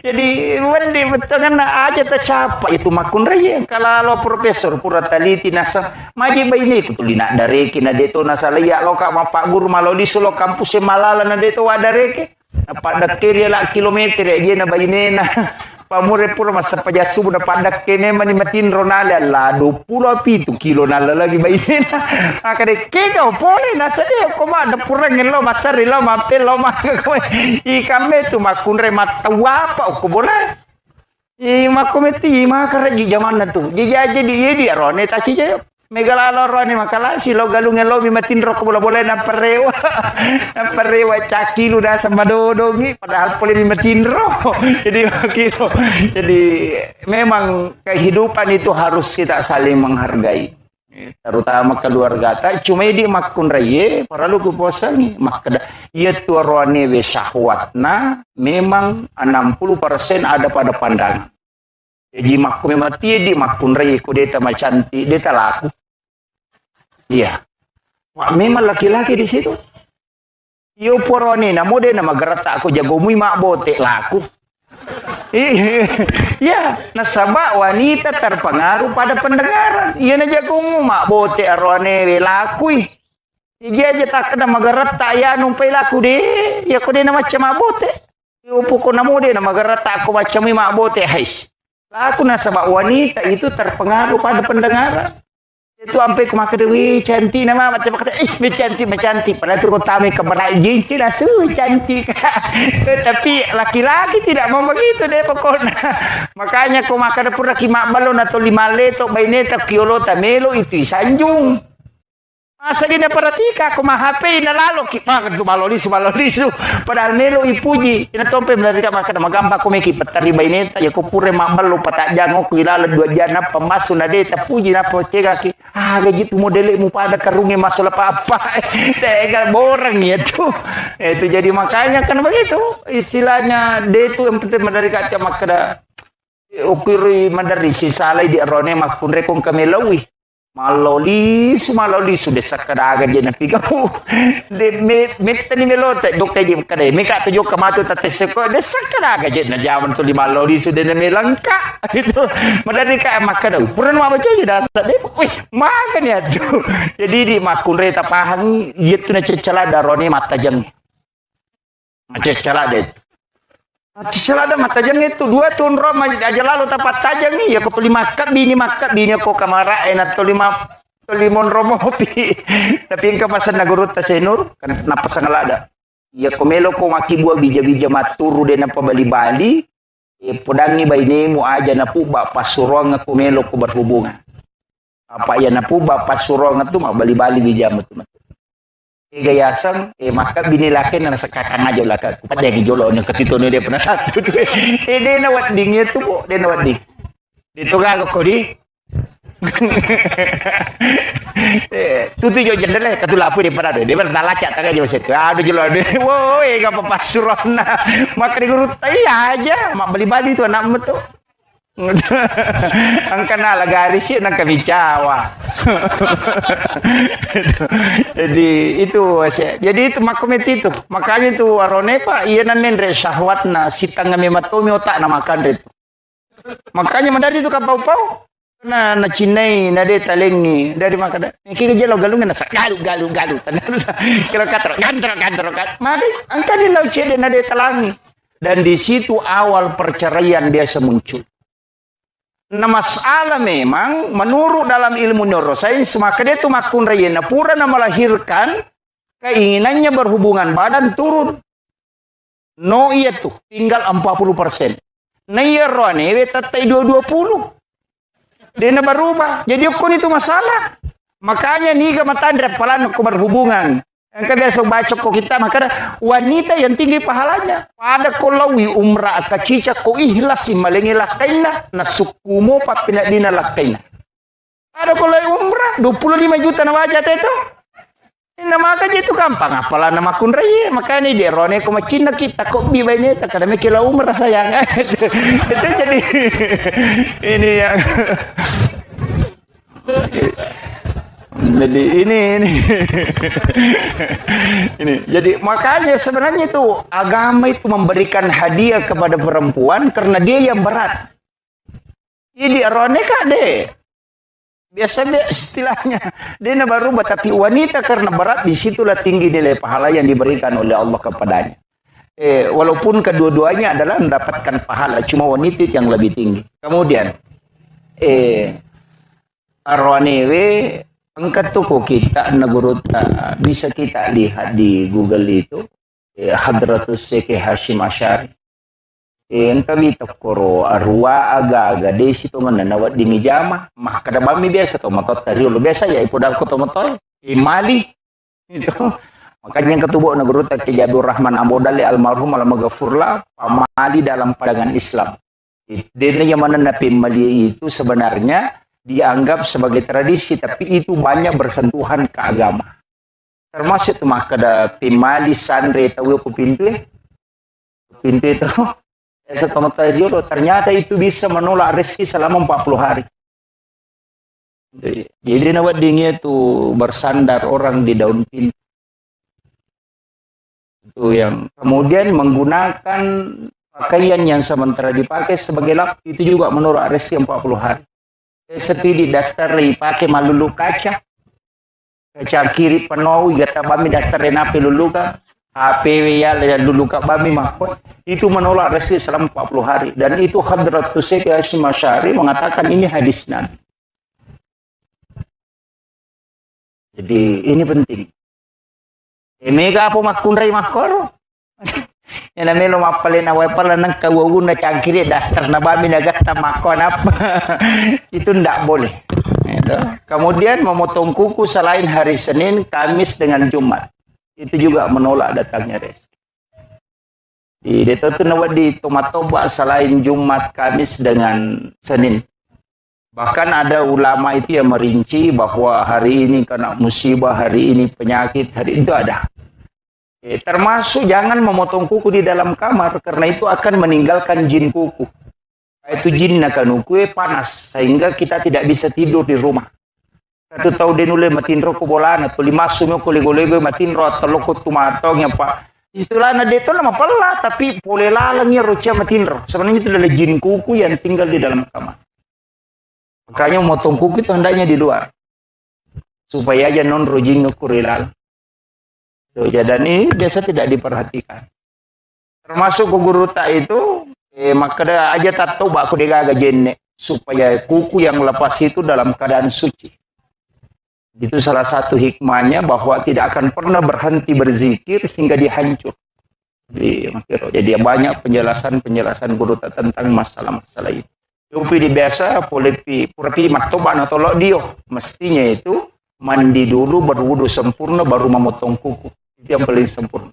jadi wendi betul kan aja tercapai itu makun raya kalau lo profesor pura taliti nasa maji baine ikut lina dare kina deto nasa ya lo kak mapak guru malo di solo kampus malala na deto wadare apa dakteria la kilometer dia na baine na pamure pura masa pajasu na padak kene mani matin ronala la 27 kilo nala lagi bayi na akade kega pole na sade ko ma da pura ngelo masari lo mapel lo ma ko I kame tu makunre matawa pa ko bola I makometi ma kare zaman na tu jadi di rone ta ci megalalo rone makala si lo galung ngelo mi matin ro ko bola na parewa caki lu dah sama dodongi padahal boleh dimatin roh jadi memang kehidupan itu harus kita saling menghargai terutama keluarga ta cuma di makun raya para lu kuposani makada ia tuarone we syahwatna memang 60% ada pada pandangan jadi makun mati di makun raya ku deta macanti deta laku iya memang laki-laki di situ. Yo porone na mode na magarata ako jagomui mak bote laku. Ya, nasaba wanita terpengaruh pada pendengaran. Iya na jagomu mak bote arone we laku. Iya aja tak kena magarata ya numpai laku de. Ya ko de na macam mak bote. Yo poko na mode na magarata ako macam mak bote hais. Laku nasaba wanita itu terpengaruh pada pendengaran. Itu sampai ke maka dewi cantik nama macam kata cantik padahal tu kota me keberai jinci nasu cantik tapi laki-laki tidak mau begitu deh pokoknya makanya ko maka de pura kimak balon atau 5 leto baineta kiolo tamelo itu sanjung masa dia perhatika ko HP na lalo kipak tu malolisu padahal melo ipuji ina tompe melarika maka magamba ko meki petari baineta ya ko pure mabalo patajang ko ilala 2 jana pemasu na deta puji na potega ki gaji tu modele mu pada karunge masalah apa tega borang itu jadi makanya kan begitu istilahnya dia itu yang penting dari kaca makada ukiri mandari si salai di arone makun rekong kamelawi maloli sudah sakadaga jena pigau de metani melota dokter di kade meka tujo kamato tateseko de sakadaga jena jaman tu maloli sudah na melangka itu madari ka makada puran ma baca je dasar de wih makan ya tu jadi di makun reta pahang itu na cecala darone mata jang cecala de cecala da mata jang itu 2 tahun Roma aja lalu tapat tajang nih ya ko 5 makat bini ko kamara enak to 5 limon romo pi tapi engka pasan nagurut ta senur kan napasang alada ya komelo ko maki buah bija-bija maturu de na pabali-bali podangi bainemu aja na puba pasurong ko melo ko berhubungan apa ya na puba pasurong tu mabali-bali bija matu gayasang maka bini laki na sakakang aja lah pada yang jolo yang ketito dia pernah satu dia na wadingnya tu po dia na wading dito ga ko di tutu jo jendela katulapu di parade dia bertalaca tak aja masih aduh jolo dia woi ga papasurona maka di guru tai aja mak bali-bali tu anak metu Ang kanala garis yun ang kami Jawa. Jadi itu makomet itu. Makanya itu arone pa iya namin re syahwat na sitang ngami matomi otak na makan itu. Makanya mandari itu kapau-pau na cinay na de talengi dari makada. Kiki jelo galungan na galu. Kalau katro gandro. Maka angka di laut cede na de talangi. Dan di situ awal perceraian dia semuncul. Nah masalah memang menurut dalam ilmu neuroscience maka dia itu makun rayena pura na melahirkan keinginannya berhubungan badan turun. No iya tuh tinggal 40%. Nah iya roane tatai 20. Dia na berubah. Jadi ukun itu masalah. Makanya nih matandre palan ko berhubungan. Yang biasa baca kok kita maka wanita yang tinggi pahalanya. Pada kolawi umrah kacica ko ihlas malengilah kaina nasukumo papina dina lakaina. Ada kolawi umrah 25 juta na wajah itu. Ina maka itu gampang apalah nama kun raya makanya di rone ko macina kita kok biba ini tak kada mikir umrah sayang. Itu jadi ini yang jadi ini jadi makanya sebenarnya itu agama itu memberikan hadiah kepada perempuan karena dia yang berat. Jadi rone kade biasa istilahnya dia baru tapi wanita karena berat disitulah tinggi nilai pahala yang diberikan oleh Allah kepadanya. Walaupun kedua-duanya adalah mendapatkan pahala, cuma wanita yang lebih tinggi. Kemudian arwanewe angkat tuku kita nagurutta bisa kita lihat di Google itu Hadratus Syekh Hashim Asy'ari. Enta bita koro arwa aga desi to mananawat di mijama mah kada bami biasa to motot tari lo biasa ya ipodal ko to motoy imali itu makanya yang ketubuh nagurutta Ki Jadur Rahman Ambodali almarhum almaghfurlah pamali dalam pandangan Islam. Dene yang mana napi mali itu sebenarnya dianggap sebagai tradisi, tapi itu banyak bersentuhan ke agama. Termasuk maka ada pemali sandre tahu aku pintu itu ternyata itu bisa menolak rezeki selama 40 hari. Jadi nawat dingin itu bersandar orang di daun pintu. Itu yang kemudian menggunakan pakaian yang sementara dipakai sebagai lap itu juga menolak rezeki 40 hari. Setidi dasar pakai malulu kaca kiri penuh gata bami dasar nape luluka HP ya luluka bami mahkot itu menolak rezeki selama 40 hari dan itu Hadratus Syekh Hashim Asy'ari mengatakan ini hadis Nabi. Jadi ini penting. Mega apa makun rai makor yang namanya mapalin awal pala nang kawawun na cangkiri dasar na bami nagata makon apa itu ndak boleh. Itu. Kemudian memotong kuku selain hari Senin, Kamis dengan Jumat itu juga menolak datangnya rezeki. Di itu nawat di tomatoba selain Jumat, Kamis dengan Senin. Bahkan ada ulama itu yang merinci bahwa hari ini kena musibah, hari ini penyakit, hari itu ada. Termasuk jangan memotong kuku di dalam kamar karena itu akan meninggalkan jin kuku. Itu jin akan kuku panas sehingga kita tidak bisa tidur di rumah. Satu tahu denule matinro ko bolan atau lima sumo ko lego-lego matinro atau loko tumatong yang pak. Istilahnya dia itu nama pala tapi boleh lalangnya roca matinro. Sebenarnya itu adalah jin kuku yang tinggal di dalam kamar. Makanya memotong kuku itu hendaknya di luar supaya aja non rojing nukurilal. Dan ini biasa tidak diperhatikan. Termasuk guru tak itu, maka aja tato aku degaga jenne supaya kuku yang lepas itu dalam keadaan suci. Itu salah satu hikmahnya bahwa tidak akan pernah berhenti berzikir hingga dihancur. Jadi banyak penjelasan guru tak tentang masalah-masalah itu. Tapi di biasa purapi maktoban atau dio mestinya itu mandi dulu berwudu sempurna baru memotong kuku. Itu yang paling sempurna.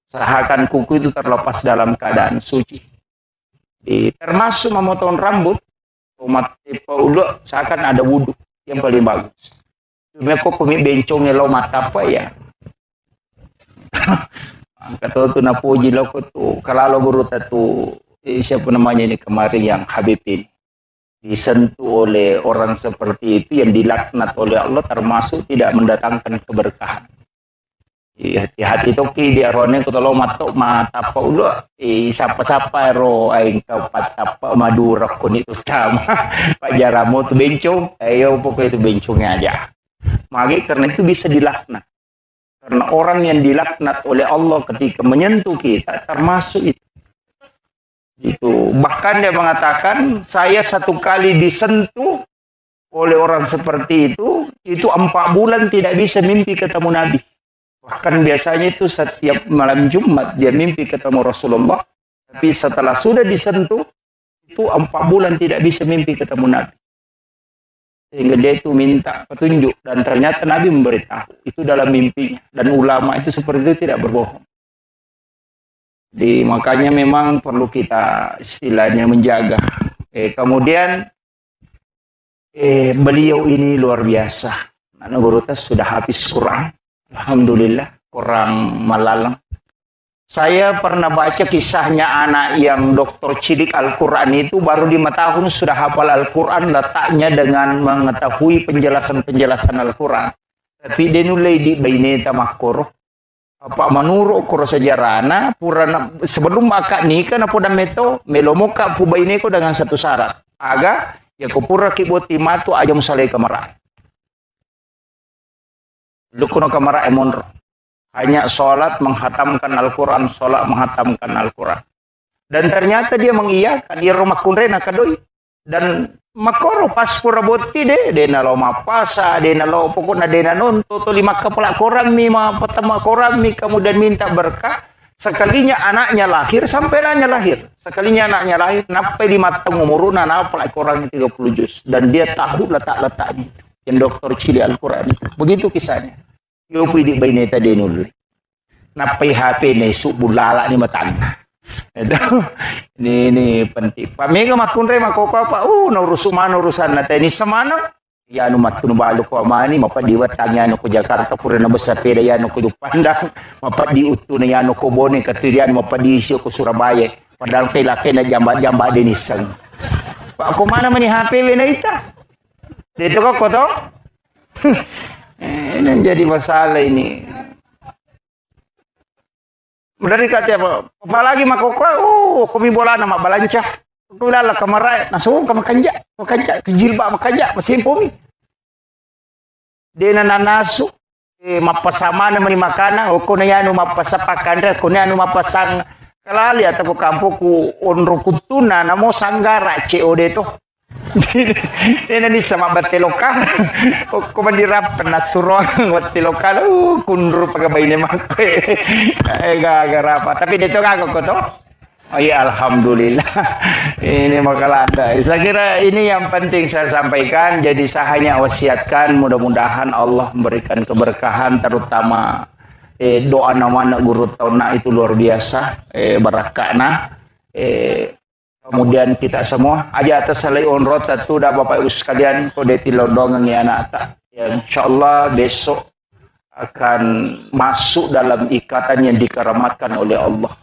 Usahakan kuku itu terlepas dalam keadaan suci. Termasuk memotong rambut, usahakan ada wudu yang paling bagus. Cuma kok pemik bencongnya lo mata apa ya? Kata tu napuji lo tu kalau lo guru tu siapa namanya ini kemarin yang Habib ini. disentuh oleh orang seperti itu yang dilaknat oleh Allah, termasuk tidak mendatangkan keberkahan. Hati-hati toki dia rone kutolo matok mata pa ulo sapa-sapa ro aing kapat apa madura kun itu tama pajaramo tu bencong ayo pokoknya itu bencongnya aja. Maka karena itu bisa dilaknat. Karena orang yang dilaknat oleh Allah ketika menyentuh kita termasuk itu. Itu bahkan dia mengatakan saya satu kali disentuh oleh orang seperti itu 4 bulan tidak bisa mimpi ketemu Nabi. Bahkan biasanya itu setiap malam Jumat dia mimpi ketemu Rasulullah. Tapi setelah sudah disentuh, itu 4 bulan tidak bisa mimpi ketemu Nabi. Sehingga dia itu minta petunjuk. Dan ternyata Nabi memberitahu. Itu dalam mimpinya. Dan ulama itu seperti itu tidak berbohong. Jadi makanya memang perlu kita istilahnya menjaga. Kemudian beliau ini luar biasa. Anak Gurutas sudah habis Quran. Alhamdulillah, kurang malalang. Saya pernah baca kisahnya anak yang doktor cilik Al-Quran itu baru 5 tahun sudah hafal Al-Quran, letaknya dengan mengetahui penjelasan-penjelasan Al-Quran. Tapi dia nulai di baineta makor. Apa menurut kuro sejarahna purana sebelum akak nikah na poda meto melomoka pu baineko dengan satu syarat. Aga ya kupura kiboti matu aja musalai kamara. Lukuno kamara emonro. Hanya sholat menghatamkan Al-Quran, sholat menghatamkan Al-Quran. Dan ternyata dia mengiyakan, dia rumah kunrena kadoi. Dan makoro pas pura boti dena lo mapasa, dena lo pokoknya dena nonto, to 5 kepala korami, pertama korami, kemudian minta berkah. Sekalinya anaknya lahir, sampai anaknya lahir. Sekalinya anaknya lahir, sampai 5 tahun umuruna, napal Al-Quran 30 juz. Dan dia tahu letak-letaknya. Yang dokter cili Al-Quran itu. Begitu kisahnya. Yo pwede ba ineta denul. Napay HP na subulala ni matanda. Ini penting. Pamega makunre makopa pa. Urusan natin ni samana. Yano matunubalo ko amani mapadiwat tanyano ko Jakarta pura na basta pera yano ko Pandang. Mapadi utu na yano ko Bone Katirian mapadisyo ko Surabaya. Padahal kay laki na jamba din isang. Pa ako mana man ni HP na ita. Dito ko to. Ini jadi masalah ini. Dari kata apa? Apalagi makoko, kami bola nama balancah. Tulala kamarai, nasung makanja, kejilba makanja, masimpumi. Dena nanasu, mapasama na mani makana, o kuna yanu mapasapakandra, kuna yanu mapasang kalali atau kampo ku onro kutuna namo sanggara COD to. Dena ni sama bateloka, ko mandirap penasuron bateloka, kunru pagabay ni makwe. Gagarapa, tapi dito kako ko to. Oh ya, alhamdulillah. Ini makalada. Saya kira ini yang penting saya sampaikan. Jadi saya hanya wasiatkan mudah-mudahan Allah memberikan keberkahan, terutama doa nama anak guru tahun itu luar biasa. Barakana. Kemudian kita semua aja atas salai onrot itu dah Bapak Ibu sekalian kode tilodong yang anak tak. Ya, insyaallah besok akan masuk dalam ikatan yang dikeramatkan oleh Allah.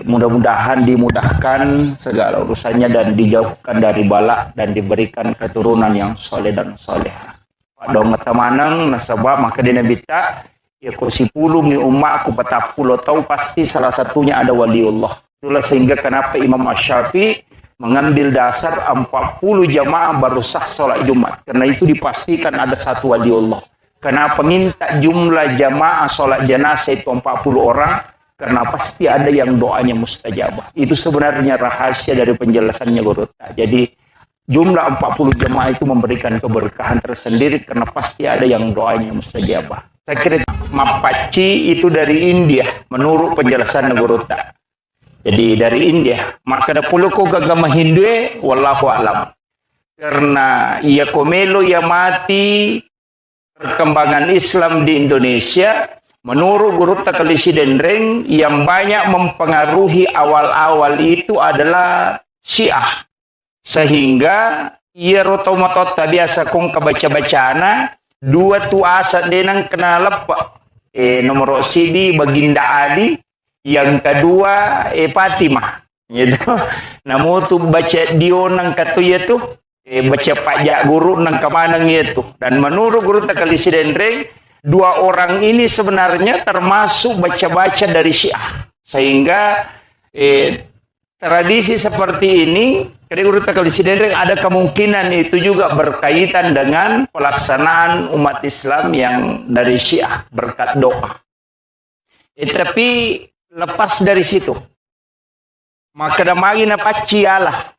Mudah-mudahan dimudahkan segala urusannya dan dijauhkan dari bala dan diberikan keturunan yang soleh dan soleha. Dong temanang nasabah maka dina bita ya kursi puluh ni umat aku puluh tahu pasti salah satunya ada waliullah. Itulah sehingga kenapa Imam Asy-Syafi'i mengambil dasar 40 jamaah baru sah sholat Jumat. Karena itu dipastikan ada satu waliullah. Kenapa minta jumlah jamaah sholat jenazah itu 40 orang? Karena pasti ada yang doanya mustajabah. Itu sebenarnya rahasia dari penjelasannya Gorota. Jadi jumlah 40 jemaah itu memberikan keberkahan tersendiri karena pasti ada yang doanya mustajabah. Saya kira Mapaci itu dari India menurut penjelasan Gorota. Jadi dari India. Maka ada puluh ko agama Hindu wallahu alam. Karena ia komelo ia mati perkembangan Islam di Indonesia. Menurut Guru Takalisi Dendreng yang banyak mempengaruhi awal-awal itu adalah Syiah. Sehingga ia rotomotot biasa kong kebaca-bacana dua tuasa denang kena lepak. Nomor CD Baginda Ali, yang kedua Fatimah. gitu. Namo tu baca dio nang katuya tu baca pajak guru nang kemana gitu. Dan menurut guru Takali Sidendreng, dua orang ini sebenarnya termasuk baca-baca dari Syiah. Sehingga tradisi seperti ini, dari guru Takali Sidendreng ada kemungkinan itu juga berkaitan dengan pelaksanaan umat Islam yang dari Syiah berkat doa. Tapi lepas dari situ, maka damai na pacialah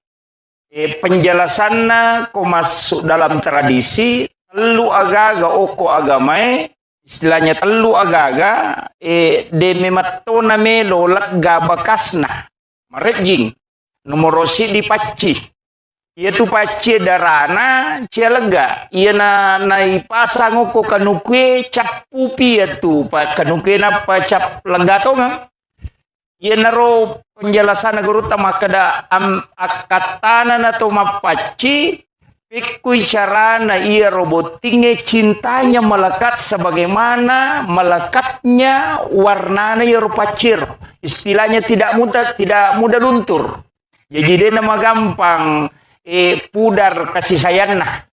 penjelasannya ko masuk dalam tradisi telu agaga oko agamae, istilahnya telu agaga de mematona melo lagga bakasna marejing nomorosi di paci. Ia tu paci darana cia lega. Ia na ipasang ko kanukwe cap pupi tu pa kanukwe na pa cap lega to nga. Ia naro penjelasan guru tama kada akatana na to mapaci pikui carana ia robotingnya cintanya melekat sebagaimana melekatnya warnanya ia rupacir. Istilahnya tidak mudah luntur. Jadi dia nama gampang pudar kasih sayang nah.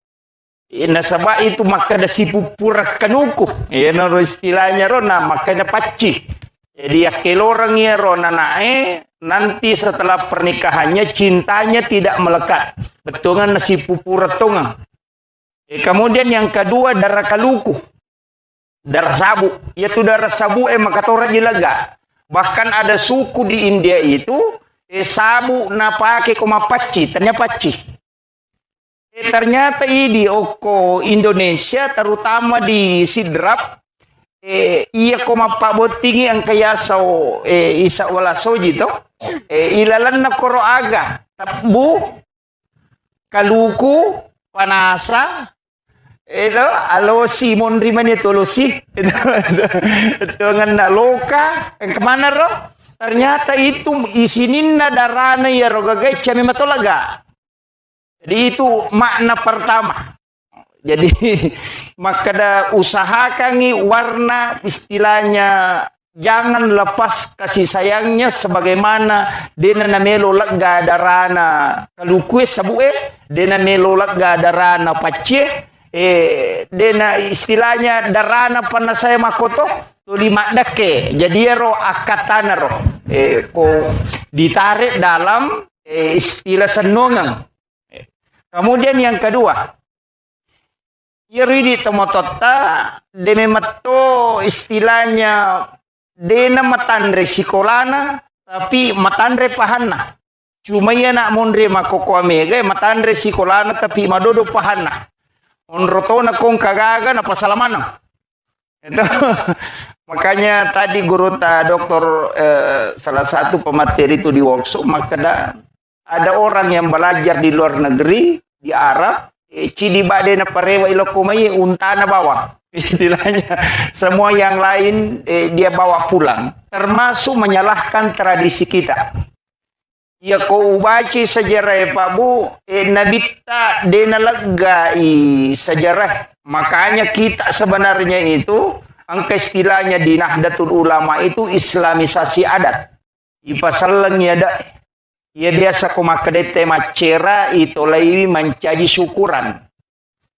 Nasabah itu maka ada si pupur kanuku. Naro istilahnya rona makanya paci. Jadi orang ya rona nae nanti setelah pernikahannya cintanya tidak melekat. Betungan nasi pupur tongang. Kemudian yang kedua darah kaluku. Darah sabu. Yaitu darah sabu makatora jilaga. Bahkan ada suku di India itu sabu na pake koma paci, ternyata paci. Ternyata di oko Indonesia terutama di Sidrap iya koma pabotingi ang kaya sa isa wala soji to ilalan na koro aga tabu kaluku panasa itu alo Simon Riman itu lo si itu ngana loka kemana ro. Ternyata itu isinin na darana ya rogagay cami matolaga. Jadi itu makna pertama. Jadi maka usahakan warna istilahnya jangan lepas kasih sayangnya sebagaimana dena namelo lega darana kalukue sabue dena melo lega darana pace dena istilahnya darana panasaya makoto lima dake jadi ro akatana ro ko ditarik dalam istilah senongang. Kemudian yang kedua iridi tomotota dememato istilahnya dena matandre sikolana tapi matandre pahana cuma ya nak mondre makoko amega matandre sikolana tapi madodo pahana onrotona kong kagaga na pasalamana itu. Makanya tadi guru doktor salah satu pemateri itu di workshop maka ada orang yang belajar di luar negeri di Arab cidi bade na parewa ilokumai untana bawa istilahnya semua yang lain dia bawa pulang termasuk menyalahkan tradisi kita. Ya ko ubaci sejarah Pak Bu nabita dena legai sejarah makanya kita sebenarnya itu angka istilahnya di Nahdlatul Ulama itu islamisasi adat. Ipasalangnya ada. Ya biasa kumakadete macera itu lagi mencaji syukuran.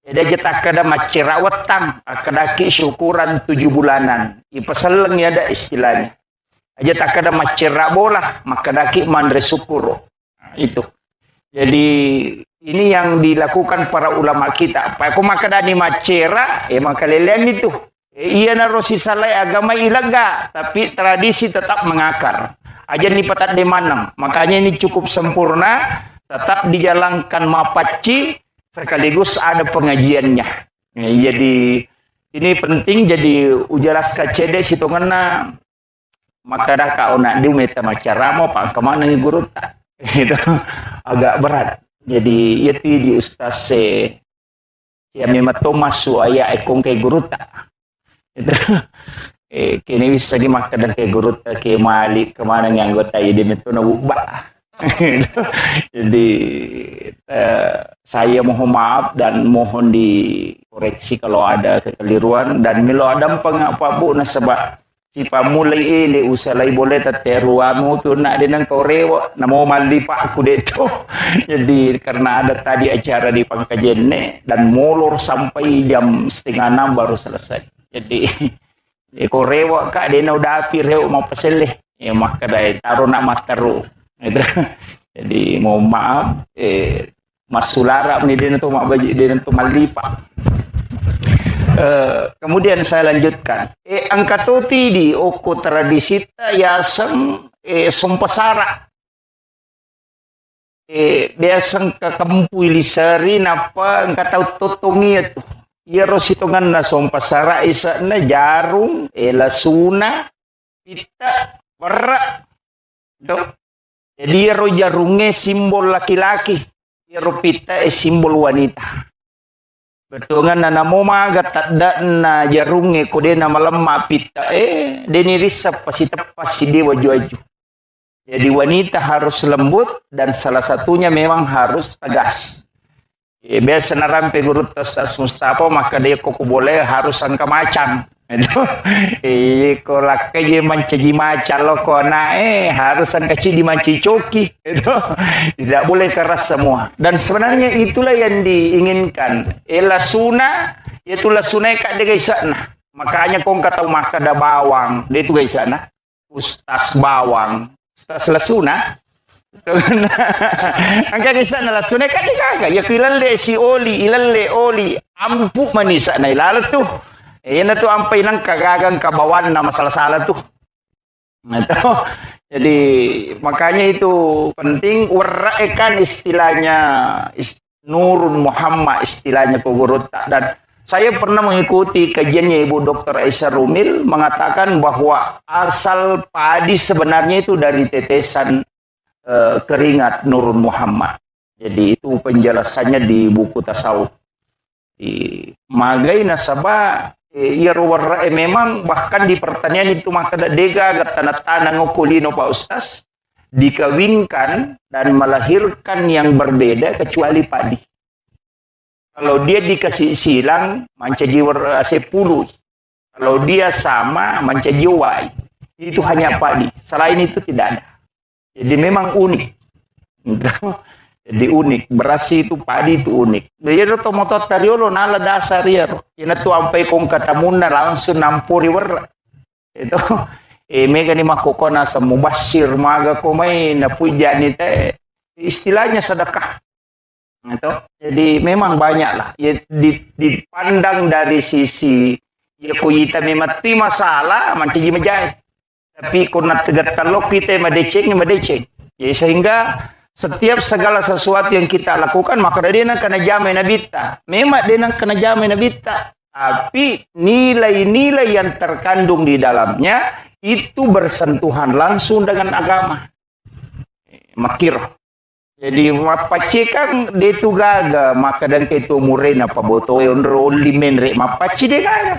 Ada kita kada macera wetang, akadaki syukuran 7 bulanan. Ipasalangnya ada istilahnya. Aja tak kada macera bola, makadaki mandre syukur. Nah, itu. Jadi ini yang dilakukan para ulama kita. Pak kumakadani macera, makalelian itu. Iya narosi salai agama ilaga, tapi tradisi tetap mengakar. Aja ni patat de manam. Makanya ini cukup sempurna, tetap dijalankan mapaci sekaligus ada pengajiannya. Jadi ini penting jadi ujaras kacede situ ngena maka dah kau nak diumeta macara mau pak kemana nih guru tak itu agak berat. Jadi itu di ustaz ya memang masuk ayah ekong ke guru tak itu kini bisa dimakan dan ke guru tak ke malik kemana yang anggota ini itu nabubah. Jadi saya mohon maaf dan mohon dikoreksi kalau ada kekeliruan dan milo adam pengapa bu nasabah si pamulay ile usalay boleta teruamo tu na din ng korewa na mo malipa ako dito. Jadi karena ada tadi acara di Pangkajene dan molor sampai jam 5:30 baru selesai. Jadi korewa ka din udah pireu mau peseleh ya maka dai taruh nak mataru. Jadi mau maaf Mas Sulara ni din tu mak baji din tu malipa. Kemudian saya lanjutkan. Angkatuti di oko tradisita yasang sumpasara. Biasang kakampui lisari napa angkatau totongi itu. Ya rositongan na sumpasara isa na jarum, lasuna, pita, warra. Do. Jadi ro jarunge simbol laki-laki. Ya ro pita simbol wanita. Betungan na namo magat tadda na jarunge kode na malemma pita deni risap pasi tepas si dewa juaju. Jadi wanita harus lembut dan salah satunya memang harus tegas. Biasa narampe guru tas Mustafa maka dia koko boleh harus angka macan. Ko lakai mancaji macan lo kona harus angka cidi manci coki. Tidak boleh keras semua. Dan sebenarnya itulah yang diinginkan. Lasuna itu lasuna kak de guys sana. Makanya kong kata maka ada bawang. Dia itu guys sana. Ustas bawang. Ustas lasuna. Angka guys sana lasuna kak de kagak. Ya ilalle si ilalle oli ampu manisa na ilalat tuh. Yan na to ang painang kagagang kabawan na masalah-salah tuh. Nah, jadi makanya itu penting warraekan istilahnya Nurun Muhammad istilahnya Pogorota. Dan saya pernah mengikuti kajiannya Ibu Dr. Aisyah Rumil mengatakan bahwa asal padi sebenarnya itu dari tetesan keringat Nurun Muhammad. Jadi itu penjelasannya di buku tasawuf. Di magai nasabah ya warra memang bahkan di pertanian itu maka dega tanah-tanah ngokulino Pak Ustaz dikawinkan dan melahirkan yang berbeda kecuali padi. Kalau dia dikasih silang mancaji warra 10. Kalau dia sama mancaji wai. Itu hanya padi. Selain itu tidak ada. Jadi memang unik. Jadi unik, beras itu padi itu unik. Jadi tomoto tariolo nala dasar ya. Ina tu ampai kong katamuna langsung nampuri warra. Itu mega ni makokona sa mubashir maga ko may napuja ni te. Istilahnya sedekah. Itu. Jadi memang banyak lah. Ya, dipandang dari sisi ya kuyita memati masalah manti majai. Tapi kuna tegat talok kita madeceng. Ya sehingga setiap segala sesuatu yang kita lakukan maka dia nak kena jamin nabita. Memang dia nak kena jamin nabita. Tapi nilai-nilai yang terkandung di dalamnya itu bersentuhan langsung dengan agama. Makir. Jadi mapaci kan dia tu gaga maka dan itu murena pa boto ondro limenre mapaci dia gaga.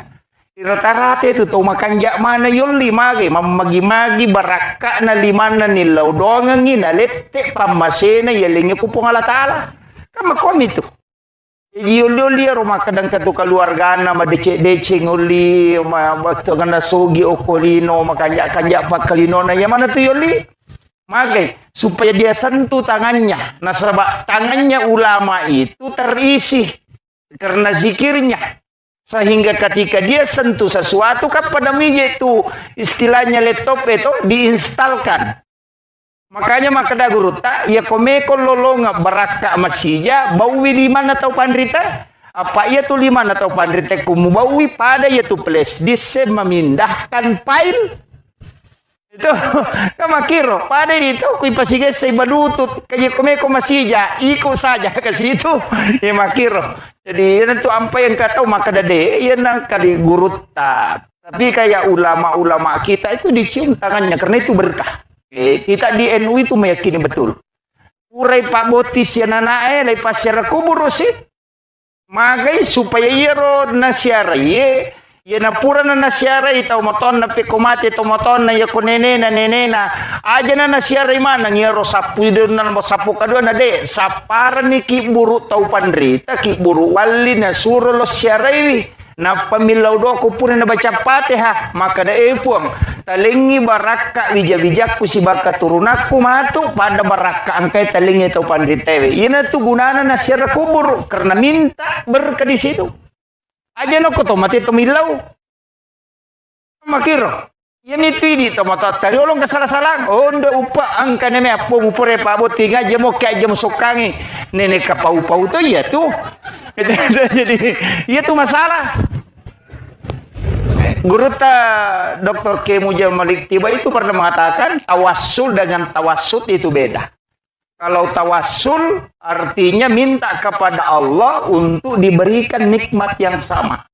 Rata-rata itu tuh makan jak mana yuli magi magi baraka na limana nilaw doang ngina lette pamasena yelingnya kupong Allah Ta'ala kan makom itu yuli rumah kadang katu keluarga na madece nguli basta ganda sogi okolino makanja pakalino na mana tuh yuli magi supaya dia sentuh tangannya nasabak tangannya ulama itu terisi karena zikirnya. Sehingga ketika dia sentuh sesuatu kan pada meja itu istilahnya laptop itu diinstalkan. Makanya maka da guru tak ya komeko lolonga baraka masija bawi lima atau pandrita apa ia tu lima atau pandrita kumu bawi pada ya tu flash disk memindahkan file itu kamakiro pada itu kui pasige say balutut kaya komeko masija iko saja ke situ ya makiro. Jadi itu apa yang kata maka dade ya nang kali guru tak. Tapi kayak ulama-ulama kita itu dicium tangannya karena itu berkah. Kita di NU itu meyakini betul. Urai Pak Botis ya nanae lai pasir kubur sih. Magai supaya yero nasiara ye ya napura na nasiara itau moton na pekomate to moton na ya konene na nenena aja na nasiara mana yero sapu na sapu kadua na de sapara ni ki buru tau pandrita ki buru wali na suro lo siara ini Na pamilaw do ko pun na baca Fatihah maka da puang talingi baraka bijak-bijak ku si baka turunaku matu pada baraka angkai talingi tau pandritewe. Ina tu gunana na siya kubur karena minta berkah di situ. Aja no ko to mati tumilaw. Makiro. Ya itu ini tomato tadi ulung kesalah-salah. Oh nda upa angka neme apa upure pa boting aja mau kayak jam sokangi. Nenek kapau-pau tuh ya tuh. Jadi ya tuh masalah. Guru Dr. K. Mujal Malik Tiba itu pernah mengatakan tawassul dengan tawassut itu beda. Kalau tawassul artinya minta kepada Allah untuk diberikan nikmat yang sama.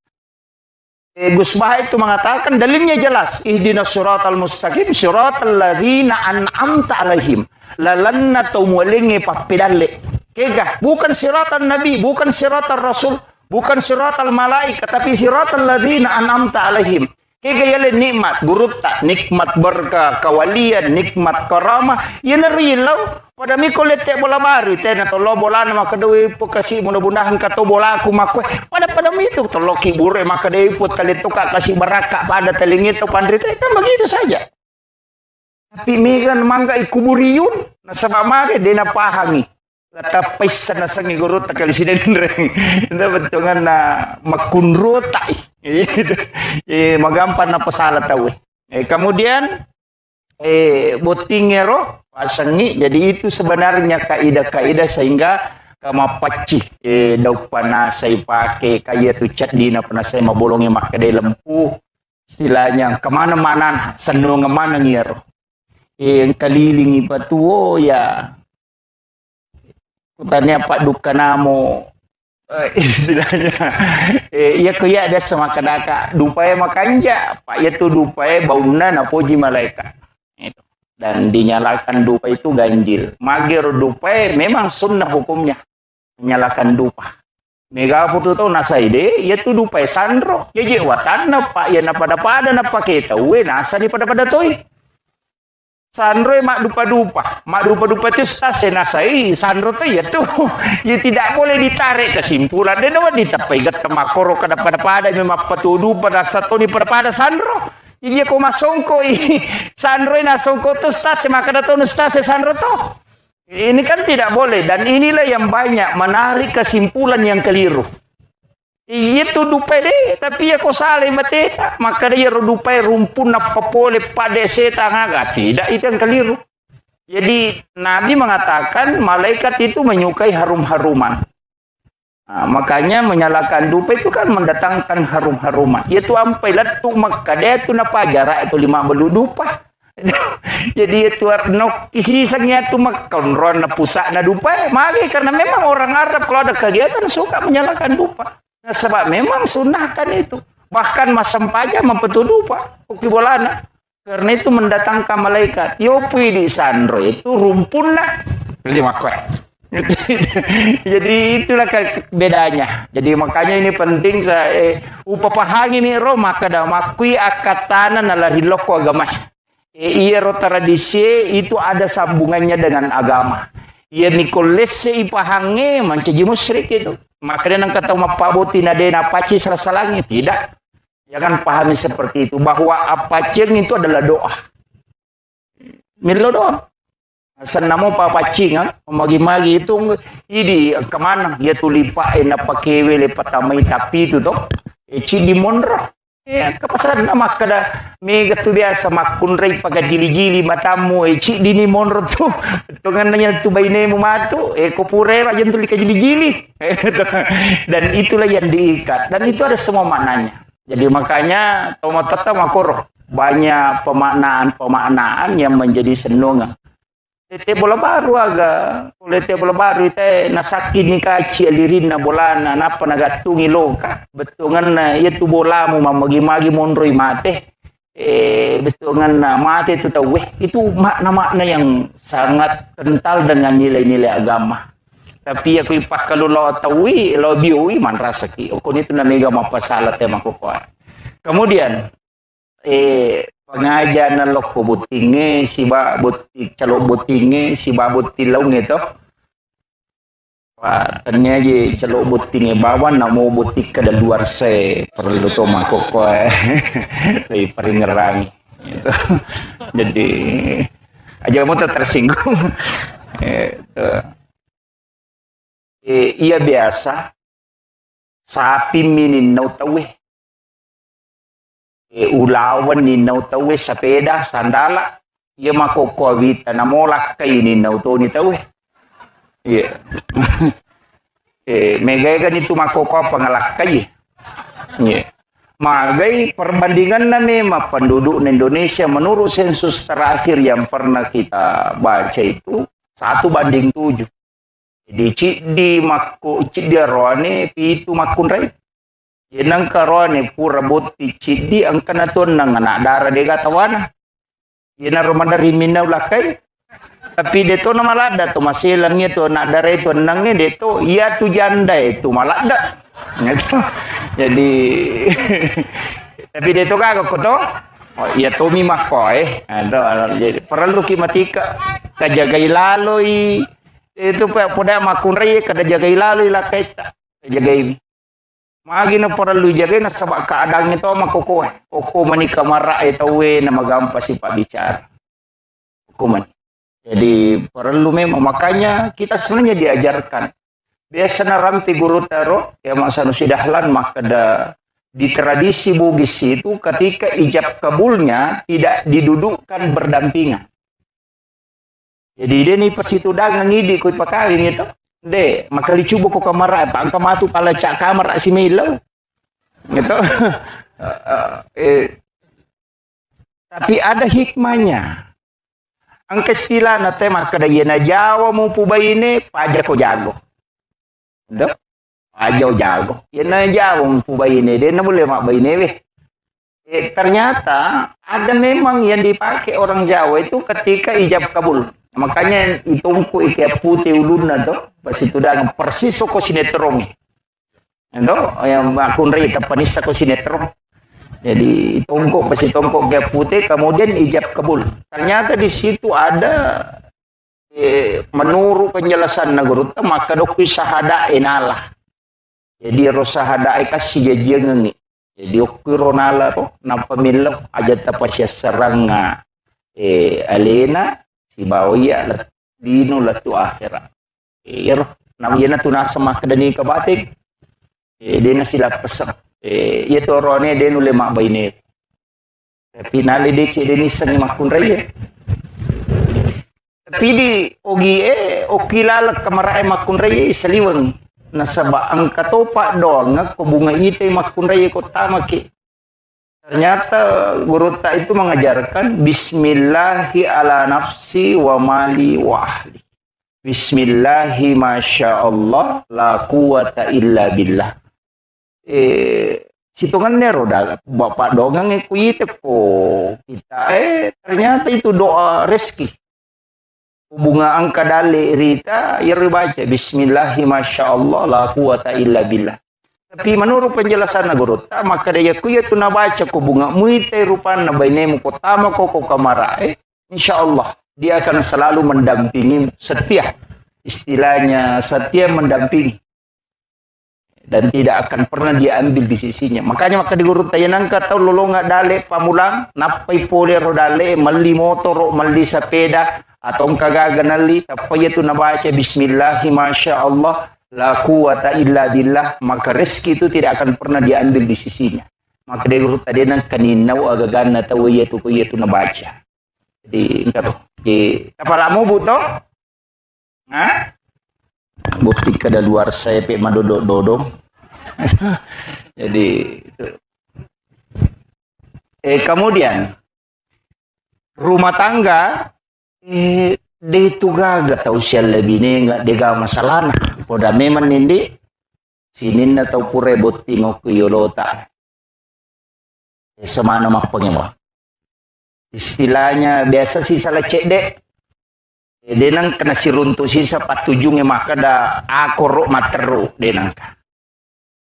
Gus Baha itu mengatakan dalilnya jelas. Ihdinas siratal mustaqim siratal ladzina an'amta alaihim. Lalanna tumulingi papidalle. Kega, bukan siratal nabi, bukan siratal rasul, bukan siratal malaikat, tapi siratal ladzina an'amta alaihim. Kega yale nikmat gurutta, nikmat berkah, kawalian, nikmat karamah. Yan rilaw pada mikol lete bola baru tena tolo bola na makadewi po kasi mudah-mudahan kato bola aku makwe. Pada itu tolo kibure makadewi po talito ka kasi baraka pada telingito pandrita itu begitu saja. Tapi megan mangga ikuburiun na sabamage de na pahangi. Tapay sa nasang iguro takali sinenreng. Ito betungan na makunro tay. Magampan na pasala tawe. Kemudian botingero pasangi. Jadi itu sebenarnya kaidah-kaidah sehingga kamapaci daw pana saya pakai kaya tu cat dina pana saya mabolongnya mak kedai lempu istilahnya kemana-mana senung mana ngiro. Yang kelilingi batu ya tanya Pak Duka namo istilahnya iya kuya ada sama kadaka dupaya makanja Pak ya tu dupaya bauna na puji malaikat itu dan dinyalakan dupa itu ganjil magir dupaya memang sunnah hukumnya menyalakan dupa mega putu tau nasaide ya tu dupaya sandro ya je watana Pak ya na pada na pakai tahu nasa di pada toy Sandro mak dupa-dupa itu stase nasai Sandro tuh ya tuh ya tidak boleh ditarik kesimpulan dan awak ditapai gat kemakoro kada pada memang patudu pada satu ni pada Sandro jadi aku masongko Sandro ina songko tuh stase maka datang stase Sandro tuh ini kan tidak boleh dan inilah yang banyak menarik kesimpulan yang keliru. Itu dupai deh, tapi ya kau salah mateta. Maka dia dupai rumpun apa boleh pada setan agak tidak itu yang keliru. Jadi Nabi mengatakan malaikat itu menyukai harum-haruman. Nah, makanya menyalakan dupa itu kan mendatangkan harum-haruman. Itu ampai latu maka dia itu napa jarak itu 5 belu dupa. Jadi itu nok kisisangnya itu makan ron pusat na dupa. Maka karena memang orang Arab kalau ada kegiatan suka menyalakan dupa. Nah, sebab memang sunnahkan itu. Bahkan masam paja mempetudu Pak. Bukti bolana. Karena itu mendatangkan malaikat. Yopi di Sandro itu rumpun lah. Jadi itulah bedanya. Jadi makanya ini penting saya upapahangi ni ro maka da makui akatana nalarhiloko agama. Iya ro tradisi itu ada sambungannya dengan agama. Iya nikolese ipahangi mancaji musyrik itu. Makanya nang kata mapaboti na dena paci serasalangi tidak. Jangan pahami seperti itu bahwa apacing itu adalah doa. Milo doa. Senamo papacing magi-magi itu ini kemana dia tulipa ena pakewe le patamai tapi itu toh. Eci di mondro. Ya kepasan nama kada mega tu biasa makunrei pakai jili-jili matamu eci dini mondro tu. Tungannya tu baine matu kopure raja tu lika jili-jili. Dan itulah yang diikat dan itu ada semua maknanya. Jadi makanya tomatata makoro banyak pemaknaan yang menjadi senungan. Tete bola baru aga, tete bola baru ite nasaki ni kaci alirin na bola na napa nagatungi loka. Betungan na itu bola mo mamagi-magi monroy mate. Betungan na mate itu tahu itu makna-makna yang sangat kental dengan nilai-nilai agama. Tapi aku ipak kalau lo tahu lo bioi man rasaki. Okon itu na mega mapasalat tema ko. Kemudian pengajian nalok ko butinge si ba butik calo butinge si ba butilaw nito Tanya aja celok buting bawan namo butik ke luar se perlu to makoko dari peringerang gitu. Jadi aja mau tersinggung. Iya biasa sapi minin nau tawe ulawan ni nau tawe sepeda sandala iya makoko wita namolak kay ni nau to ni tawe. Iya. Megay kan itu makoko pangalakay. Iya. Magai perbandingan na memang penduduk Indonesia menurut sensus terakhir yang pernah kita baca itu 1:7. Jadi di mako di roane pitu makunrai. Yenang karone pura botti di angkana ton nang anak darah de gatawana. Yenang romanda rimina ulakai. Tapi deto na malada to masilangnya to nak darah itu nangnya deto iya tu janda itu malada. Jadi tapi deto kagak koto. Oh iya to mi makoy. Jadi perlu kimatika kajagai laloi itu pada makunrai kada jagai lalu ila kaita jagai magi na perlu jagai na sabak keadaan itu makoko manika mara itu we na magampa si pak bicara hukuman. Jadi perlu memang makanya kita sebenarnya diajarkan biasa na ramti guru taro ya masanu sidahlan maka di tradisi Bugis itu ketika ijab kabulnya tidak didudukkan berdampingan. Jadi dia ni pas itu dagang ngidi ikut pakawin itu. De, maka dicoba ko kamera, pang kamatu pala cak kamera si Milo. Gitu. Tapi ada hikmahnya. Ang istilah na tema kada na Jawa mo po ba ini paja ko jago. Gitu. Paja ko jago. Yan na Jawa mo po ba ini, dia na boleh mak ba ini weh. Ternyata ada memang yang dipakai orang Jawa itu ketika ijab kabul. Makanya itungku ikai putih uluna tuh pas itu dagang persis ko sinetron. Itu yang akun rita panis ko sinetron. Jadi itungku pas itungku kayak putih kemudian ijab kabul. Ternyata di situ ada menurut penjelasan guru maka dokter sahada enalah. Jadi rosahada kasih jajangan. Jadi okuronala ro na pamilok aja tapasya seranga alena si bawia dino latu akhirat. Iro namanya tu nasa makadani kabatik. Dia sila pesak. Itu rone dia nule mak baine. Tapi nali dia cek dia nisan makun raya. Tapi di ogi okilala kamarae makun raya saliwang. Nasaba ang katopa doang ko bunga ite makun raya ko tamaki. Ternyata guru tak itu mengajarkan Bismillahi ala nafsi wa mali wa ahli. Bismillahi masya Allah la quwata illa billah. Situngannya roda bapak dongang ikuite ko kita ternyata itu doa rezeki. Bunga angka dale rita ya baca Bismillahi masya Allah la quwata illa billah. Tapi menurut penjelasan guru maka dia kuya tu nabaca ko bunga muite rupan na bainemu ko tama ko kamara insyaallah dia akan selalu mendampingi setia istilahnya setia mendampingi dan tidak akan pernah diambil di sisinya. Makanya maka di guru tayanang ka tahu lolonga dale pamulang napai pole rodale mali motor mali sepeda atau kagaganali tapi itu nabaca Bismillahi masya Allah la quwata illa billah maka rezeki itu tidak akan pernah diambil di sisinya. Maka dia guru tadi nang kaninau agagana tahu ya tu nabaca. Jadi enggak di kapalamu buto? Hah? Bukti kada luar saya pe madodododong. Jadi itu. Kemudian rumah tangga dia itu gak tahu siapa lebih ni enggak dia masalah. Poda memang nindi sinin na tau pure botingo ko yolota. Semana mak pengemo. Istilahnya biasa sih salah cek dek. Denang kena siruntu sisa patujungnya maka da akorok materu denang.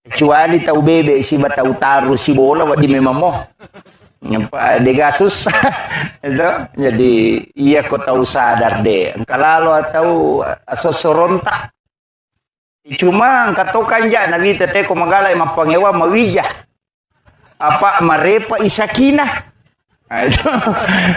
Kecuali tahu bebe si batau taru si bola wadi memang mo. Nyampa dega susah. Itu jadi iya kau tahu sadar deh. Kalau tahu asosorontak Cuma katokan ja nabi tete ko magalay mapangewa mawija. Apa marepa isakina. Itu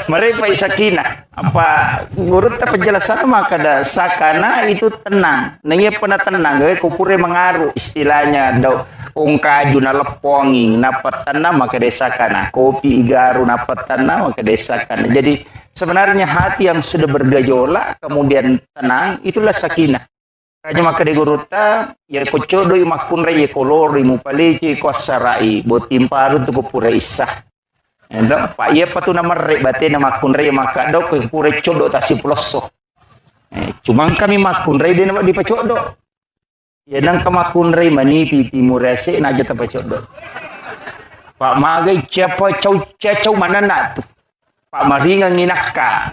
marepa isakina. Apa guru ta penjelasan maka da sakana itu tenang. Nanya pernah tenang gaya kupure mengaruh istilahnya do kung kaju na leponging napat tanah maka desakana. Kopi igaru napat tanah maka desakana. Jadi sebenarnya hati yang sudah bergejolak kemudian tenang itulah sakinah. Kanya maka de guruta ya kocodo makun re kolor mu paleci ko sarai botim paru tu kupure isah. Endo pak ye patu na merre bate na makun re maka do ko pure codo tasi ploso. Cuma kami makun re de na di pacodo. Ya nang kamakun re manipi timurese na jata pacodo. Pak magai siapa cau mana nak tu. Pak maringan ninaka.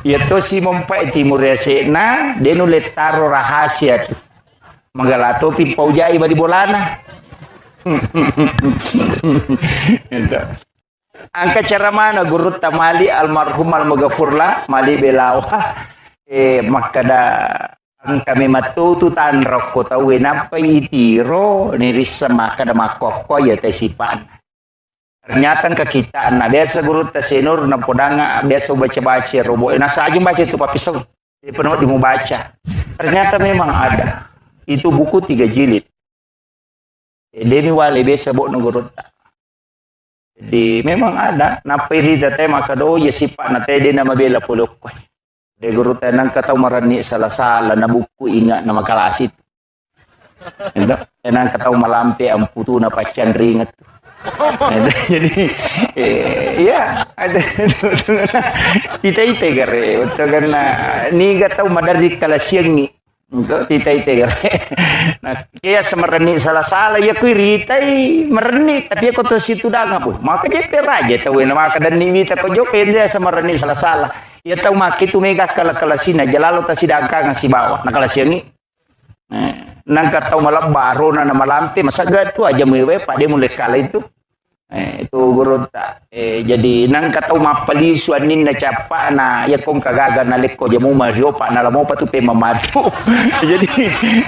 Itu si mempai timur resena dia nulis taro rahasia tu magalato pimpau jai badi bolana. Angka cara mana guru tamali almarhum almagafurlah mali belawa makada kami matutu tan rokko tawe napa itiro nirisa makada makoko ya tesipan. Ternyata ke kita, nah biasa guru tasenur na podanga biasa baca-baca robo. Nasa aja baca itu papisau. Di penuh di mau baca. Ternyata memang ada. Itu buku 3 jilid. Demi wali biasa bok guru. Jadi memang ada. Napiri tete maka do ya sifat na tede na mabela pulok ko. De guru tanang katau marani salah-salah na buku ingat na makalasit. Ento, tanang katau malampe ang putu na pacan ringat. Jadi ya ada tita gare betul karena ni gatau madari kala siangi untuk tita gare nah kaya semerani salah-salah ya kui ritai mereni tapi aku tu situ danga pun maka dia peraja tahu maka dan ni mita ko joke dia semerani salah-salah ya tahu mak itu mega kala sina jalalo ta sidangka ngasi bawah nah kala siangi nang katau malam baru na malamte masa gatu aja mewe pak dia mulai kala itu itu guru tak jadi nang katau mapali suanin na capa na ya kong kagaga na leko jamu mario pak na lamo patu pe mamatu jadi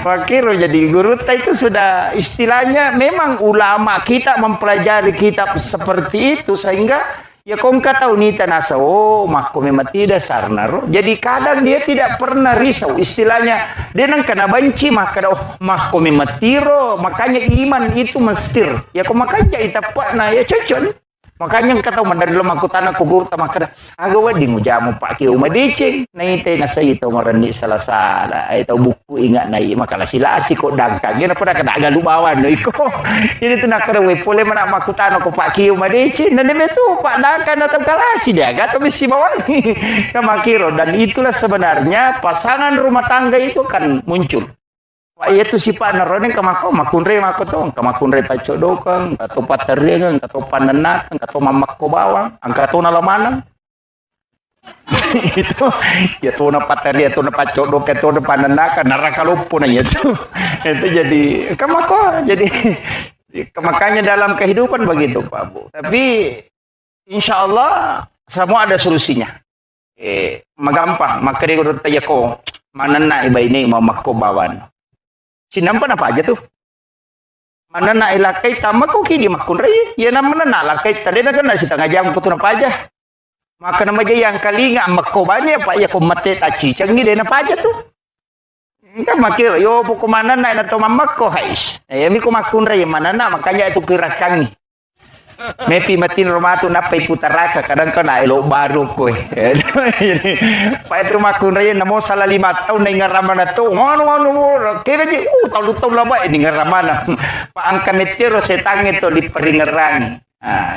makiro jadi guru tak itu sudah istilahnya memang ulama kita mempelajari kitab seperti itu sehingga ya kong katau nita nasa mako memang tidak sarnaro jadi kadang dia tidak pernah risau istilahnya dia nang kena benci maka mako memang tiro makanya iman itu mestir ya kok makanya itapak na ya cocok makanya katau mandari lo aku tanah kugur ta maka aga wadi mujamu pak kiu madicing na ite nasa ito marani salah-salah itu buku ingat na makala sila si kok dangkang gina pada kada aga lubawan no iko ini tu nakara we pole mana aku tanah ko pak kiu madicing na deme tu pak dangkang na kalasi dia kata misi bawan kamakiro dan itulah sebenarnya pasangan rumah tangga itu kan muncul. Wah itu si pak naroning kamako makunre makotong kamakunre tacodokan atau paterengan atau panenakan atau mamakko bawang angkato na lamanan itu ya tuh na pateri atau na pacodok atau na panenakan narakalupo na itu jadi kamako jadi makanya dalam kehidupan begitu Pak Bu tapi insya Allah semua ada solusinya magampang maka dia urut aja ko mana na iba ini mamakko bawan sinampan apa aja tuh mana na ilakai tama ko kini makun rai ya namanya na lakai tadi na kan si tengah jam ko apa aja maka nama aja yang kali nggak makobani apa ya ko mate taci canggih deh apa aja tuh kan makir yo pokok mana na to mamakko hais ya mi ko makun rai mana na makanya itu kirakan nih mepi matin rumah tu napai putaraka kadang kena elo baru kowe pa itu makun raya namo salah 5 tahun na ngaramana to ngono kira ji tahun lama ini ngaramana pa angka metero setang itu di peringerang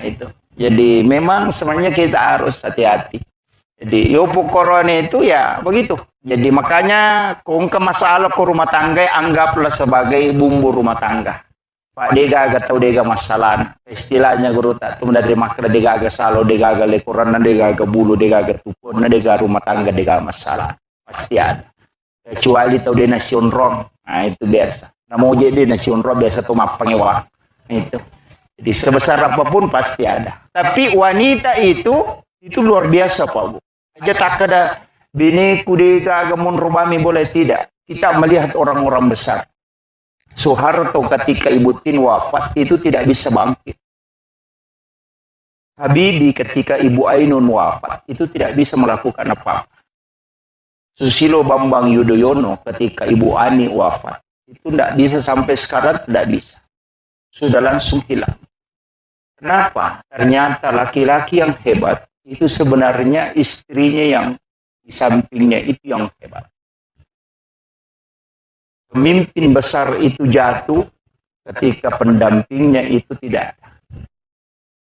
itu jadi memang sebenarnya kita harus hati-hati jadi yo corona itu ya begitu jadi makanya kung ke masalah ke rumah tangga anggaplah sebagai bumbu rumah tangga. Pak dega atau dega masalah istilahnya guru tak tu dari makna dega salo dega lekuran dega bulu dega tupun dega rumah tangga dega masalah pasti ada kecuali tau dia nasion rom nah itu biasa nah mau jadi nasion rom biasa tuh mapangewa itu jadi sebesar apapun pasti ada tapi wanita itu luar biasa Pak Bu aja tak ada bini kudega gamun rubami boleh tidak kita melihat orang-orang besar. Soeharto ketika Ibu Tin wafat itu tidak bisa bangkit. Habibie ketika Ibu Ainun wafat itu tidak bisa melakukan apa-apa. Susilo Bambang Yudhoyono ketika Ibu Ani wafat itu tidak bisa sampai sekarang, tidak bisa. Sudah langsung hilang. Kenapa? Ternyata laki-laki yang hebat itu sebenarnya istrinya yang di sampingnya itu yang hebat. Pemimpin besar itu jatuh ketika pendampingnya itu tidak ada.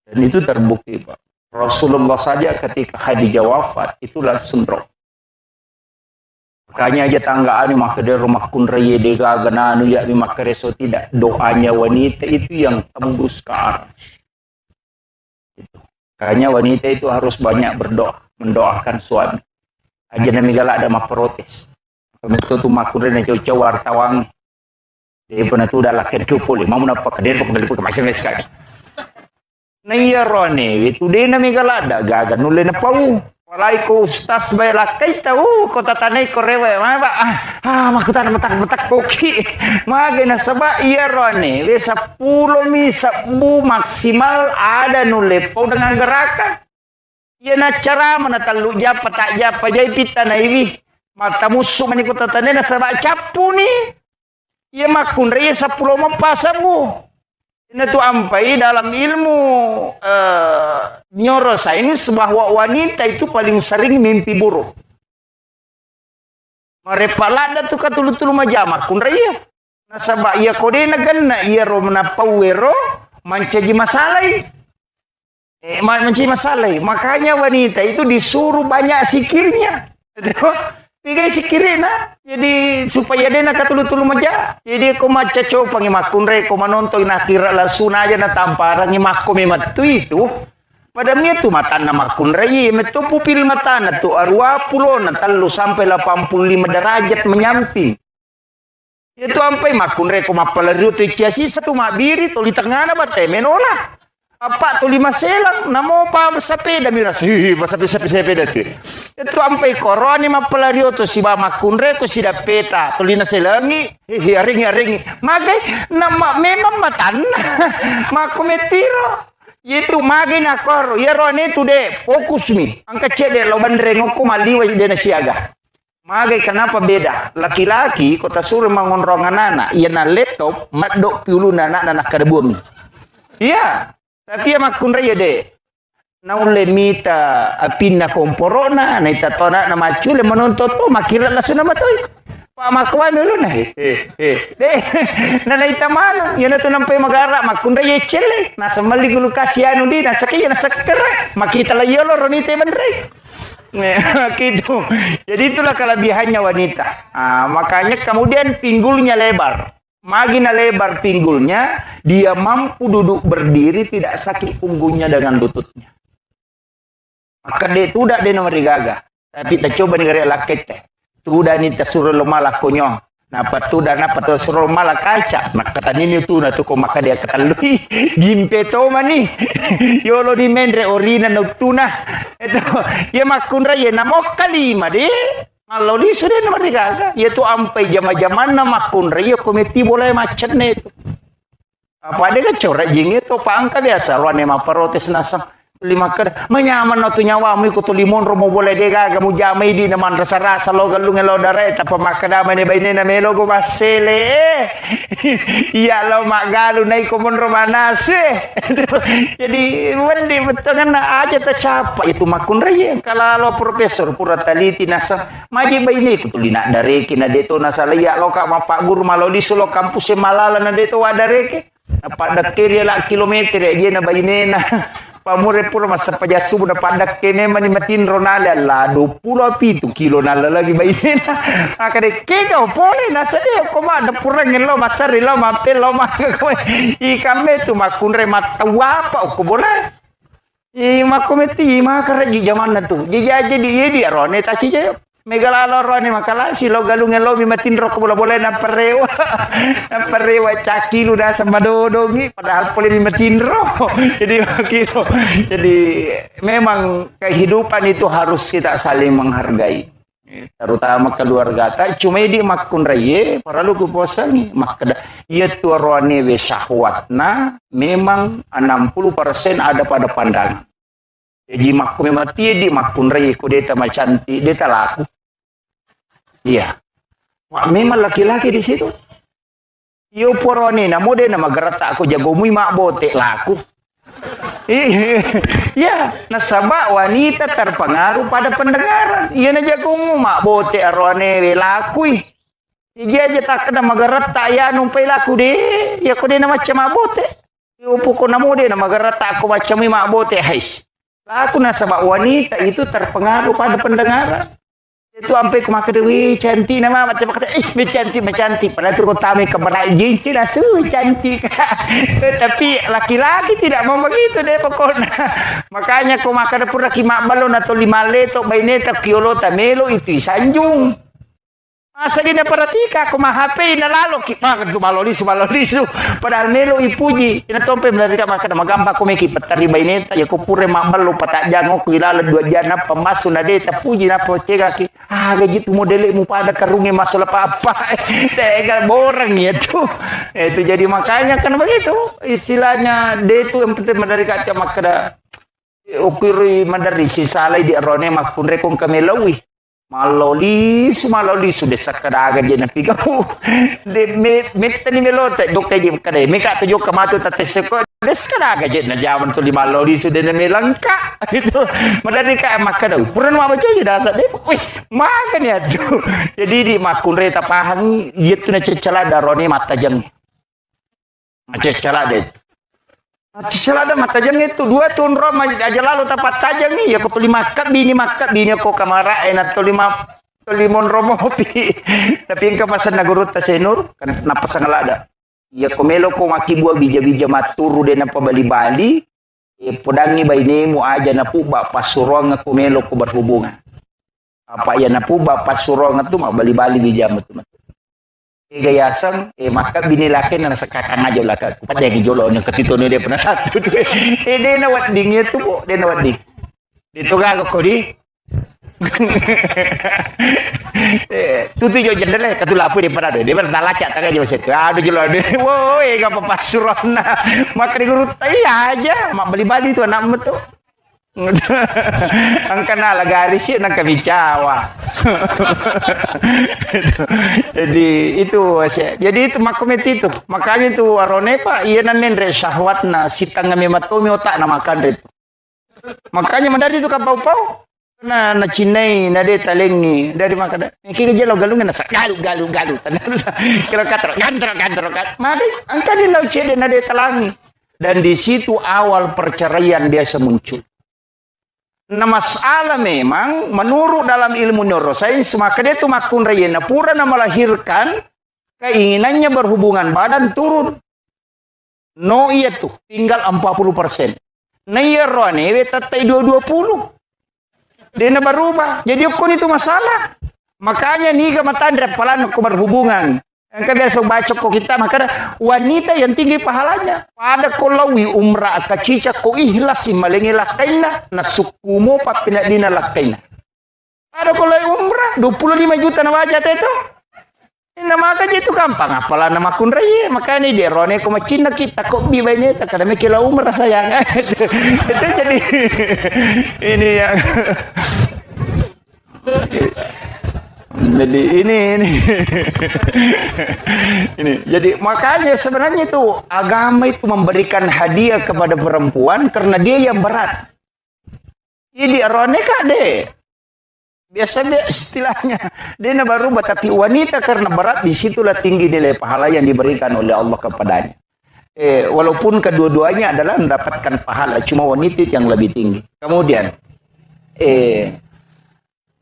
Dan itu terbukti, Pak. Rasulullah saja ketika Khadijah wafat itu langsung drop. Makanya aja tanggaan maka dari rumah kunraya dega gananu ya maka reso tidak, doanya wanita itu yang tembus ke arah. Itu. Makanya wanita itu harus banyak berdoa, mendoakan suami. Aja nami galak ada mah protes. Itu tu makurin na cowok wartawan. Dia pernah tu dah lakin kupul. Mau napa kader pok masih sekali. Na iya rone, itu dia nami galak ada gagan nulen na pau. Walai ko ustaz bay lakay tahu ko tatanay ko rewe ma ba makutan matak koki. Mage na saba iya rone. We 10 maksimal ada nulepau dengan gerakan. Iya na cara mana talu japa tak japa jai pita na iwi. Mata musuh menikut tatane na sabak capu ni. Ia makun raya 10 mapasamu. Ini tu ampai dalam ilmu neuroscience bahwa wanita itu paling sering mimpi buruk. Marepalada tu katulu-tulu majama kun raya. Na sabak ia kode na ganna ia ro menapawero mancaji masalai. Mancaji masalai. Makanya wanita itu disuruh banyak sikirnya. Tiga sikirina, jadi supaya dia nak tulu-tulu maja. Jadi aku maca coba ngimakun re, aku menonton nak kira lasuna aja na tampara ngimakku mematu itu. Pada tu mata na makun re, metu pupil mata na tu arwa pulo na talu sampai 85 derajat menyamping. Itu sampai makun re, aku mapalariu tu ciasi satu mabiri tu di tengah na bate menola. Apa tu 5 selang, namo pa sepeda miras, sepeda tu. Itu sampai koroni mapalario tu si bama kunre tu si dapeta, tulina selangi, ringi. Magai nama memang matan, makumetiro. Itu magai nakor, ya rone tu de fokus mi, angka cede lo bandreng aku maliwa de nasiaga. Magai kenapa beda? Laki-laki kota suruh mengonrongan anak, ia na laptop, madok piulu anak kadebumi. Iya. Tapi makun raya de, naule mita apinna komporona, na itatona na macule menonton tu makira lasu nama tu. Pak makwan dulu na, na itamano, yan na tu nampai magara makun raya cele, nasa mali gulu kasianu di, nasa kaya nasa kere, makita la yolo ronite bandre. Gitu. Jadi itulah kelebihannya wanita. Makanya kemudian pinggulnya lebar. Makin lebar pinggulnya, dia mampu duduk berdiri tidak sakit punggungnya dengan lututnya. Maka dia tu dah dia nomor gagah. Tapi kita coba negara laket teh. Tu dah ni tersuruh lemah konyong. Napa tu dah napa tersuruh lemah kaca. Maka tadi ni tu na tu ko maka dia ketalui gimpe to mani. Yolo di mendre orina no tuna. Itu dia makun raya namo kalima deh. Kalau di sudah nama negara, yaitu sampai zaman-zaman nama kunri, komiti boleh macet nih itu. Apa ada kecorak jing itu, pangka biasa, luar nema protes nasam. Lima ker, menyaman tu nyawamu ikut limon romo boleh dega, kamu jamai di naman rasa-rasa lo galung lo darai, tapi makadama ni bayi na melo go masele. Iya lo mak galu naik komon romanas. Jadi wendi betul kan aja tercapai itu makun raya. Kalau lo profesor pura taliti nasa, maji bayi ni ikut linak dari kina deto nasa liak lo kak mapak guru malo di solo kampus malala na deto wadareke. Apa dak kiri lah kilometer dia na bayi na. Pamure pura masa pajasu na padak kene manimatin ronala la 27 kilo nala lagi bayi na akade kega pole na sade ko ma da pura ngelo masari lo mapel lo ma ko ikame tu makunre matawa pa ko bola makometi makare zaman na tu jadi dia rone ta ci je megalalo rone makala si lo galung ngelo mimatin ro ko bola na perewa cakilu da sama dodongi padahal pole mimatin ro jadi kilo jadi memang kehidupan itu harus kita saling menghargai terutama keluarga ta cuma di makun raye paralu ku posan makada ia tuarone we syahwatna memang 60% ada pada pandangan. Jadi makku memang di makun raye ku deta macanti deta laku. Iya. Wah, memang laki-laki di situ. Yo porone na mode na magarata aku jago mui mak bote laku. Ya, nasaba wanita terpengaruh pada pendengaran. Iya na jago mak bote arone lakui. Iya aja tak kena magarata ya numpai laku deh. Ya ko na macam mak bote. Yo poko na mode na magarata aku macam mui mak bote hais. Laku nasaba wanita itu terpengaruh pada pendengaran. Itu sampai ke maka dewi cantik nama macam kata cantik padahal tu kota me keberai jinci asu cantik tapi laki-laki tidak mau begitu deh pokoknya makanya kau makan pun laki mak balon atau 5 letok baineta kiolota melo itu sanjung masa dia perhatika aku mah HP na lalo kita tu malolisu padahal melo ipuji ina tompe menarika makan magamba ko meki petari baineta ya ko pure mak balo patak jango ku ilala 2 jana pemasu na deta puji na pocega ki gaji tu modele mu pada karunge masalah apa dega borang ya tuh itu jadi makanya kan begitu istilahnya dia itu yang penting menarika ca makada ukiri mandari si salai di arone makun rekong kamelawi maloli sudah sakadaga je na pigau de metani melota dokter di kadai meka to joka matu tateseko deskadaga je na jaman to 5 loli sudah na melangka gitu madari ka makada puran ma baca je dasar de wih makan ya tuh jadi di makun re tapahang dia tu na cecala darone mata jang cecala de Celada mata jang itu 2 tahun Roma aja lalu tapat tajang nih ya kau 5 kat bini kau kamara enak to 5 limon romo pi tapi engkau pasan nagurut tasenur kan napa sangalada ya komelo ko maki buah bija-bija maturu de napa bali-bali podangi bainemu aja napu ba pasurong aku melo ko berhubungan apa ya napu ba pasurong tu mak bali-bali bija matu gayasan maka bini laki na sakakang aja lah pada yang jolo yang ketito dia pernah satu dia nawat dingnya tu po dia nawat ding dito ga ko di tu jo jendela katula apa dia pada dia bertalacak tak aja maset aduh jolo dia woi ga pasurona maka di guru tai aja mak bali-bali tu anak metu ang kanala garis yun ang kabicawa. Jadi itu makomit itu. Makanya itu arone pak iya namin re syahwat na sitang ngami matomi otak na makan itu. Makanya mandari itu kapau-pau na cinai na de talengi dari makada. Kiki jelo galungan na galu. Kalau katro gantro. Maka angka di laut cede na de talangi. Dan di situ awal perceraian dia semuncul. Nah masalah memang menurut dalam ilmu neuroscience maka dia itu makun rayena pura na melahirkan keinginannya berhubungan badan turun. No iya tuh tinggal 40%. Nah iya roane tatai 20. Dia na berubah. Jadi ukun itu masalah. Makanya niga matandra palan ko berhubungan. Yang biasa baca kok kita maka wanita yang tinggi pahalanya pada kolawi umrah kacica ko ihlas si malengilah kaina nasukumo papina dina lakaina pada kolawi umrah 25 juta na wajah itu ina maka itu gampang apalah nama kun raya makanya di rone ko macina kita kok bi baine ta kada mikila umrah sayang itu jadi ini yang jadi ini jadi makanya sebenarnya itu agama itu memberikan hadiah kepada perempuan karena dia yang berat. Jadi arone kade biasa istilahnya dia baru tapi wanita karena berat disitulah tinggi nilai pahala yang diberikan oleh Allah kepadanya. Walaupun kedua-duanya adalah mendapatkan pahala cuma wanita yang lebih tinggi. Kemudian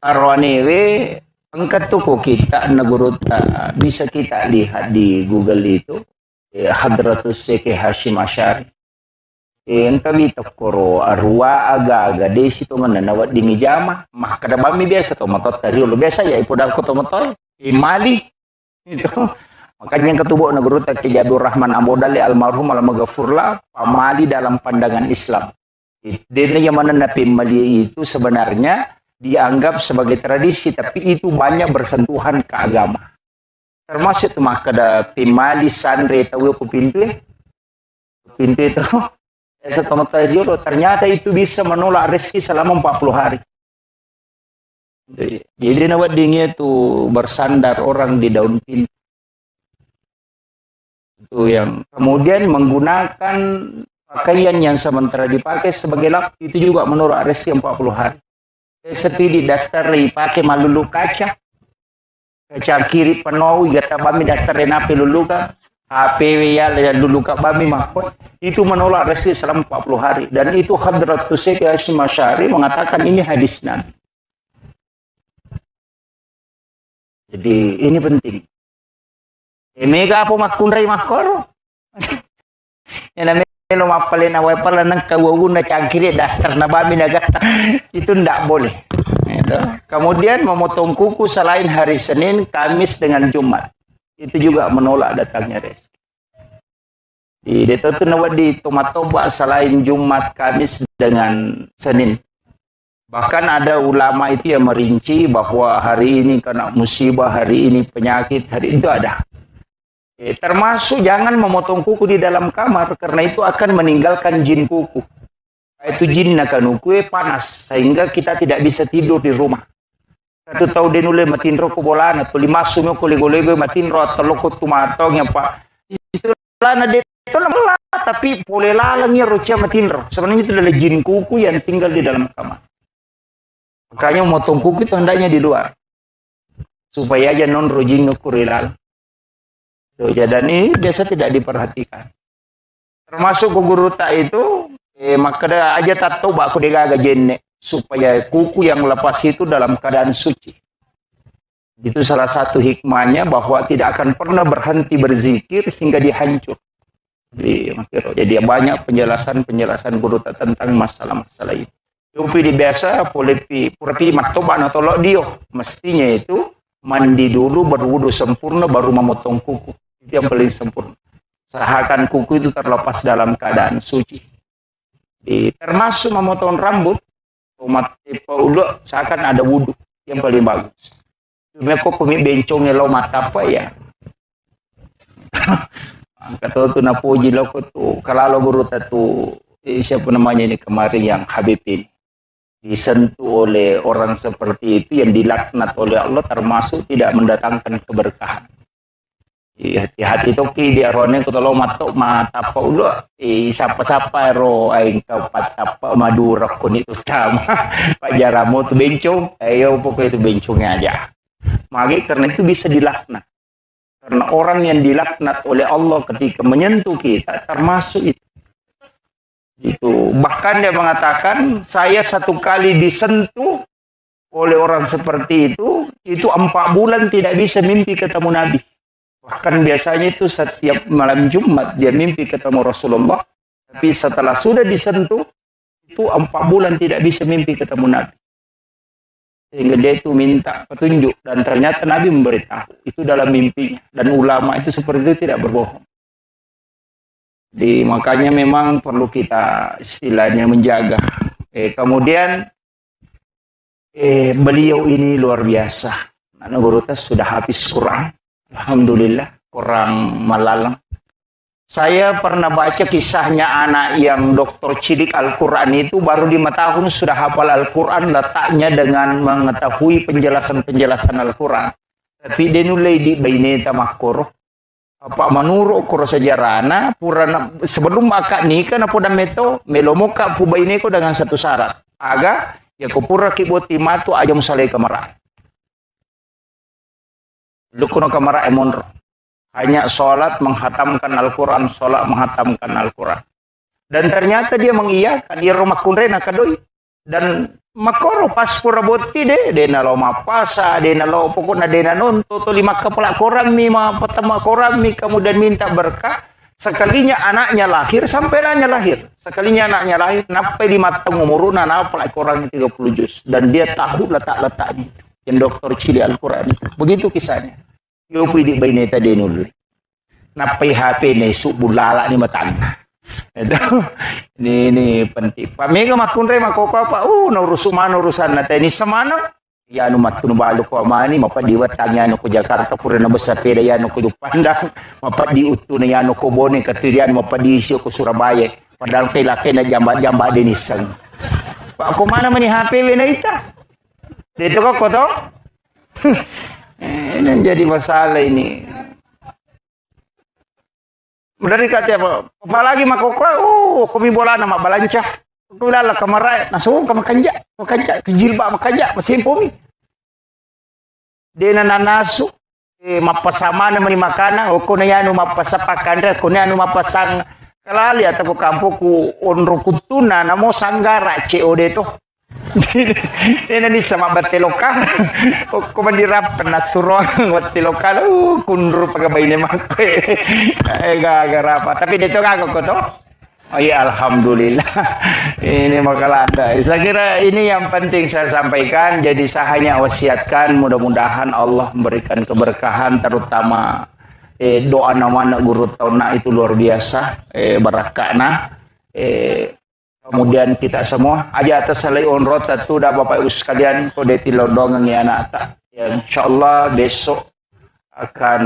arone angkat tuku kita negurut bisa kita lihat di Google itu Hadratus Syekh Hashim Asy'ari yang kami takoro arwa aga-aga desi to mananawat di mijama mah kada bami biasa to matot tari lo biasa ya ipodal ko to motoy imali itu makanya yang ketubuh negurut Ki Jadur Rahman Ambodali almarhum almaghfurlah pamali dalam pandangan Islam. Dia yang mana napi mali itu sebenarnya dianggap sebagai tradisi, tapi itu banyak bersentuhan ke agama. Termasuk itu maka ada pemali sandre tahu aku pintu pintu itu. Ternyata itu bisa menolak rezeki selama 40 hari. Jadi nawadinya itu bersandar orang di daun pintu. Itu yang kemudian menggunakan pakaian yang sementara dipakai sebagai lap, itu juga menolak rezeki 40 hari. Setidi dasar pakai malulu kaca kiri penuh gata bami dasar napi luluka HP ya luluka bami mahkot itu menolak rezeki selama 40 hari, dan itu Hadratus Syekh Hasyim Asy'ari mengatakan ini hadis Nabi. Jadi ini penting. Mega apa makunrai makoro yang namanya lo mapalin awal pala nang kawaguna cangkiri dasar nabami nagata itu ndak boleh. Kemudian memotong kuku selain hari Senin, Kamis dengan Jumat itu juga menolak datangnya rezeki. Di itu nawadi tomatoba selain Jumat, Kamis dengan Senin. Bahkan ada ulama itu yang merinci bahwa hari ini kena musibah, hari ini penyakit, hari itu ada. Termasuk jangan memotong kuku di dalam kamar, karena itu akan meninggalkan jin kuku. Itu jin nakanuku panas, sehingga kita tidak bisa tidur di rumah. Satu tahu denule matinro ko bolana, to lima sumo ko lego-lego matinro teloko tumatong yang pak. Istilahnya dia itu lelah, tapi boleh lalangnya roca matinro. Sebenarnya itu adalah jin kuku yang tinggal di dalam kamar. Makanya memotong kuku itu hendaknya di luar, supaya aja non rojing nukurilal. Dan ini biasa tidak diperhatikan. Termasuk guru tak itu, maka aja tak tahu aku degaga jenne supaya kuku yang lepas itu dalam keadaan suci. Itu salah satu hikmahnya bahwa tidak akan pernah berhenti berzikir hingga dihancur. Jadi banyak penjelasan guru tak tentang masalah-masalah itu. Tapi di biasa polepi purapi matoban atau lo dio mestinya itu mandi dulu berwudu sempurna baru memotong kuku. Itu yang paling sempurna. Usahakan kuku itu terlepas dalam keadaan suci. Termasuk memotong rambut, umat udah seakan ada wudhu yang paling bagus. Cuma kok pemi bencongnya lo mata apa ya? Kata tu napuji lo tu kalau lo guru tu siapa namanya ini kemarin yang Habib ini disentuh oleh orang seperti itu yang dilaknat oleh Allah, termasuk tidak mendatangkan keberkahan. Hati-hati toki dia rone ko tolo matok mata pa ulo sapa-sapa ro ay kapatapa madura ko nito tama pajara mo tu bencong ayo pokoknya itu bencongnya aja. Maka karena itu bisa dilaknat, karena orang yang dilaknat oleh Allah ketika menyentuh kita termasuk itu bahkan dia mengatakan saya satu kali disentuh oleh orang seperti itu 4 bulan tidak bisa mimpi ketemu Nabi. Bahkan biasanya itu setiap malam Jumat dia mimpi ketemu Rasulullah. Tapi setelah sudah disentuh, itu 4 bulan tidak bisa mimpi ketemu Nabi. Sehingga dia itu minta petunjuk. Dan ternyata Nabi memberitahu. Itu dalam mimpinya. Dan ulama itu seperti itu tidak berbohong. Makanya memang perlu kita istilahnya menjaga. Kemudian beliau ini luar biasa. Guru sudah habis Quran. Alhamdulillah, kurang malalang. Saya pernah baca kisahnya anak yang dokter cilik Al-Quran itu baru 5 tahun sudah hafal Al-Quran, letaknya dengan mengetahui penjelasan Al-Quran. Tapi dia nulai di baineta makoro. Apa menurut kuro sejarahna purana sebelum akad nikah na poda meto melomoka pu baineko dengan satu syarat. Aga ya ko pura kiboti matu aja musalai kamara. Lukuno kamara emonro. Hanya sholat menghatamkan Al-Quran, sholat menghatamkan Al-Quran. Dan ternyata dia mengiyakan, dia rumah kunrena kadoi. Dan makoro pas pura boti dena lo mapasa, dena lo pokoknya dena nonto, to 5 kepala korami, pertama korami, kemudian minta berkah. Sekalinya anaknya lahir, sampai anaknya lahir. Sekalinya anaknya lahir, sampai 5 tahun umuruna, napal Al-Quran 30 juz. Dan dia tahu letak-letaknya. Yang dokter cili Al-Quran itu. Begitu kisahnya. Yopi di baineta denul. Napai HP nesuk bulala ni matang. Ini penting. Pak Mega makunre makoko apa? Urusan na ini semana. Ya anu matunu balu ko amani mapadiwat tanya anu ko Jakarta pura na besapeda ya anu ko Pandang mapadi utu na ya anu ko Bone katirian mapadi isyo ko Surabaya. Padahal kay laki na jamba din isang. Pak ko mana man HP na ita. Dito ko to. Ini jadi masalah ini. Dari kata apa? Apalagi makoko, kami bola nama balancah. Kulala kamaray, nasuong ka makanja, kejilba makanja, masimpumi. Di nananaso, mapasama naman ni makana, o kung na yan mapasapakanda, kung na yan mapasang kalali at ako kampo ku onro kutuna na mo sanggara, o dito. Di na ni sama batiloka, o kumandirap na surong batiloka, kunro pagabay naman ko gagarapa. Tapi dito kako ko to. Oh ya alhamdulillah. Ini makalanda. Saya kira ini yang penting saya sampaikan. Jadi saya hanya wasiatkan mudah-mudahan Allah memberikan keberkahan terutama doa nama guru tauna itu luar biasa. Barakana. Kemudian kita semua aja atas salai onrot tu dah Bapak Ibu sekalian kode tilodong ngi anak tak. Ya, insyaallah besok akan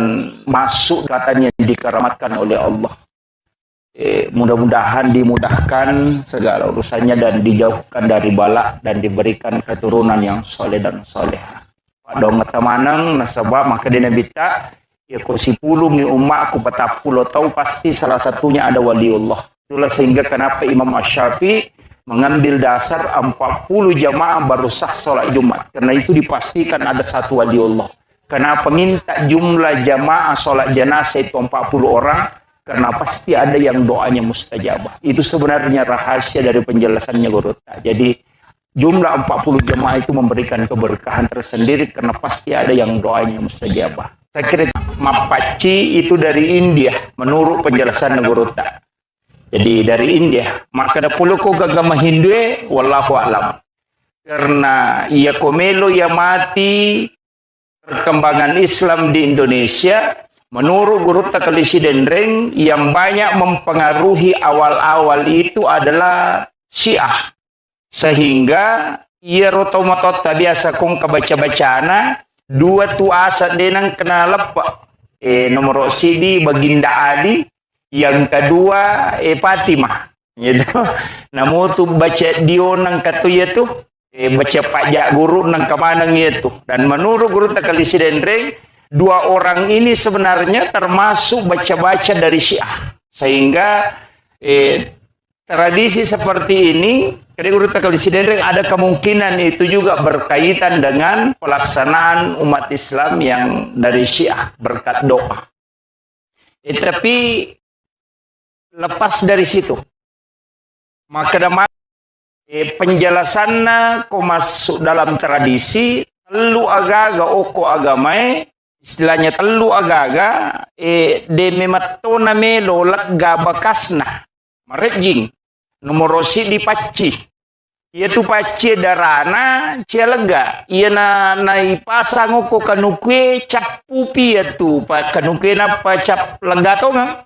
masuk katanya dikeramatkan oleh Allah. Mudah-mudahan dimudahkan segala urusannya dan dijauhkan dari bala dan diberikan keturunan yang soleh dan soleha. Dong temanang nasabah maka dina bita ya ko si pulung ni umma aku patapulo tahu pasti salah satunya ada waliullah. Itulah sehingga kenapa Imam Asy-Syafi'i mengambil dasar 40 jamaah baru sah sholat Jumat. Karena itu dipastikan ada satu waliullah. Kenapa minta jumlah jamaah sholat jenazah itu 40 orang? Karena pasti ada yang doanya mustajabah. Itu sebenarnya rahasia dari penjelasannya Gurutta. Jadi jumlah 40 jemaah itu memberikan keberkahan tersendiri karena pasti ada yang doanya mustajabah. Saya kira Mapaci itu dari India menurut penjelasan Gurutta. Jadi dari India. Maka ada puluh ko agama Hindu wallahu alam. Karena ia komelo ia mati perkembangan Islam di Indonesia. Menurut Gurutta Kalisi Dendreng yang banyak mempengaruhi awal-awal itu adalah Syiah. Sehingga ia rotomotot biasa kong kebaca-bacana dua tu asat denang kena lepak. Nomor CD Baginda Ali, yang kedua Fatimah. Gitu. Namun tu baca Dionang katuya tu baca pajak guru nang kemanang itu. Dan menurut Gurutta Kalisi Dendreng dua orang ini sebenarnya termasuk baca-baca dari Syiah. Sehingga tradisi seperti ini, Gurutta Kalisi Dendreng ada kemungkinan itu juga berkaitan dengan pelaksanaan umat Islam yang dari Syiah berkat doa. Tapi lepas dari situ, maka penjelasannya kok masuk dalam tradisi, lu aga-aga oko agamae, istilahnya telu aga-aga de mematona melo lagga bakasna marejing nomorosi di paci ia tu paci darana cia lega ia na ipasang ko kanukwe capu pia tu pa kanukwe na pa cap lega to nga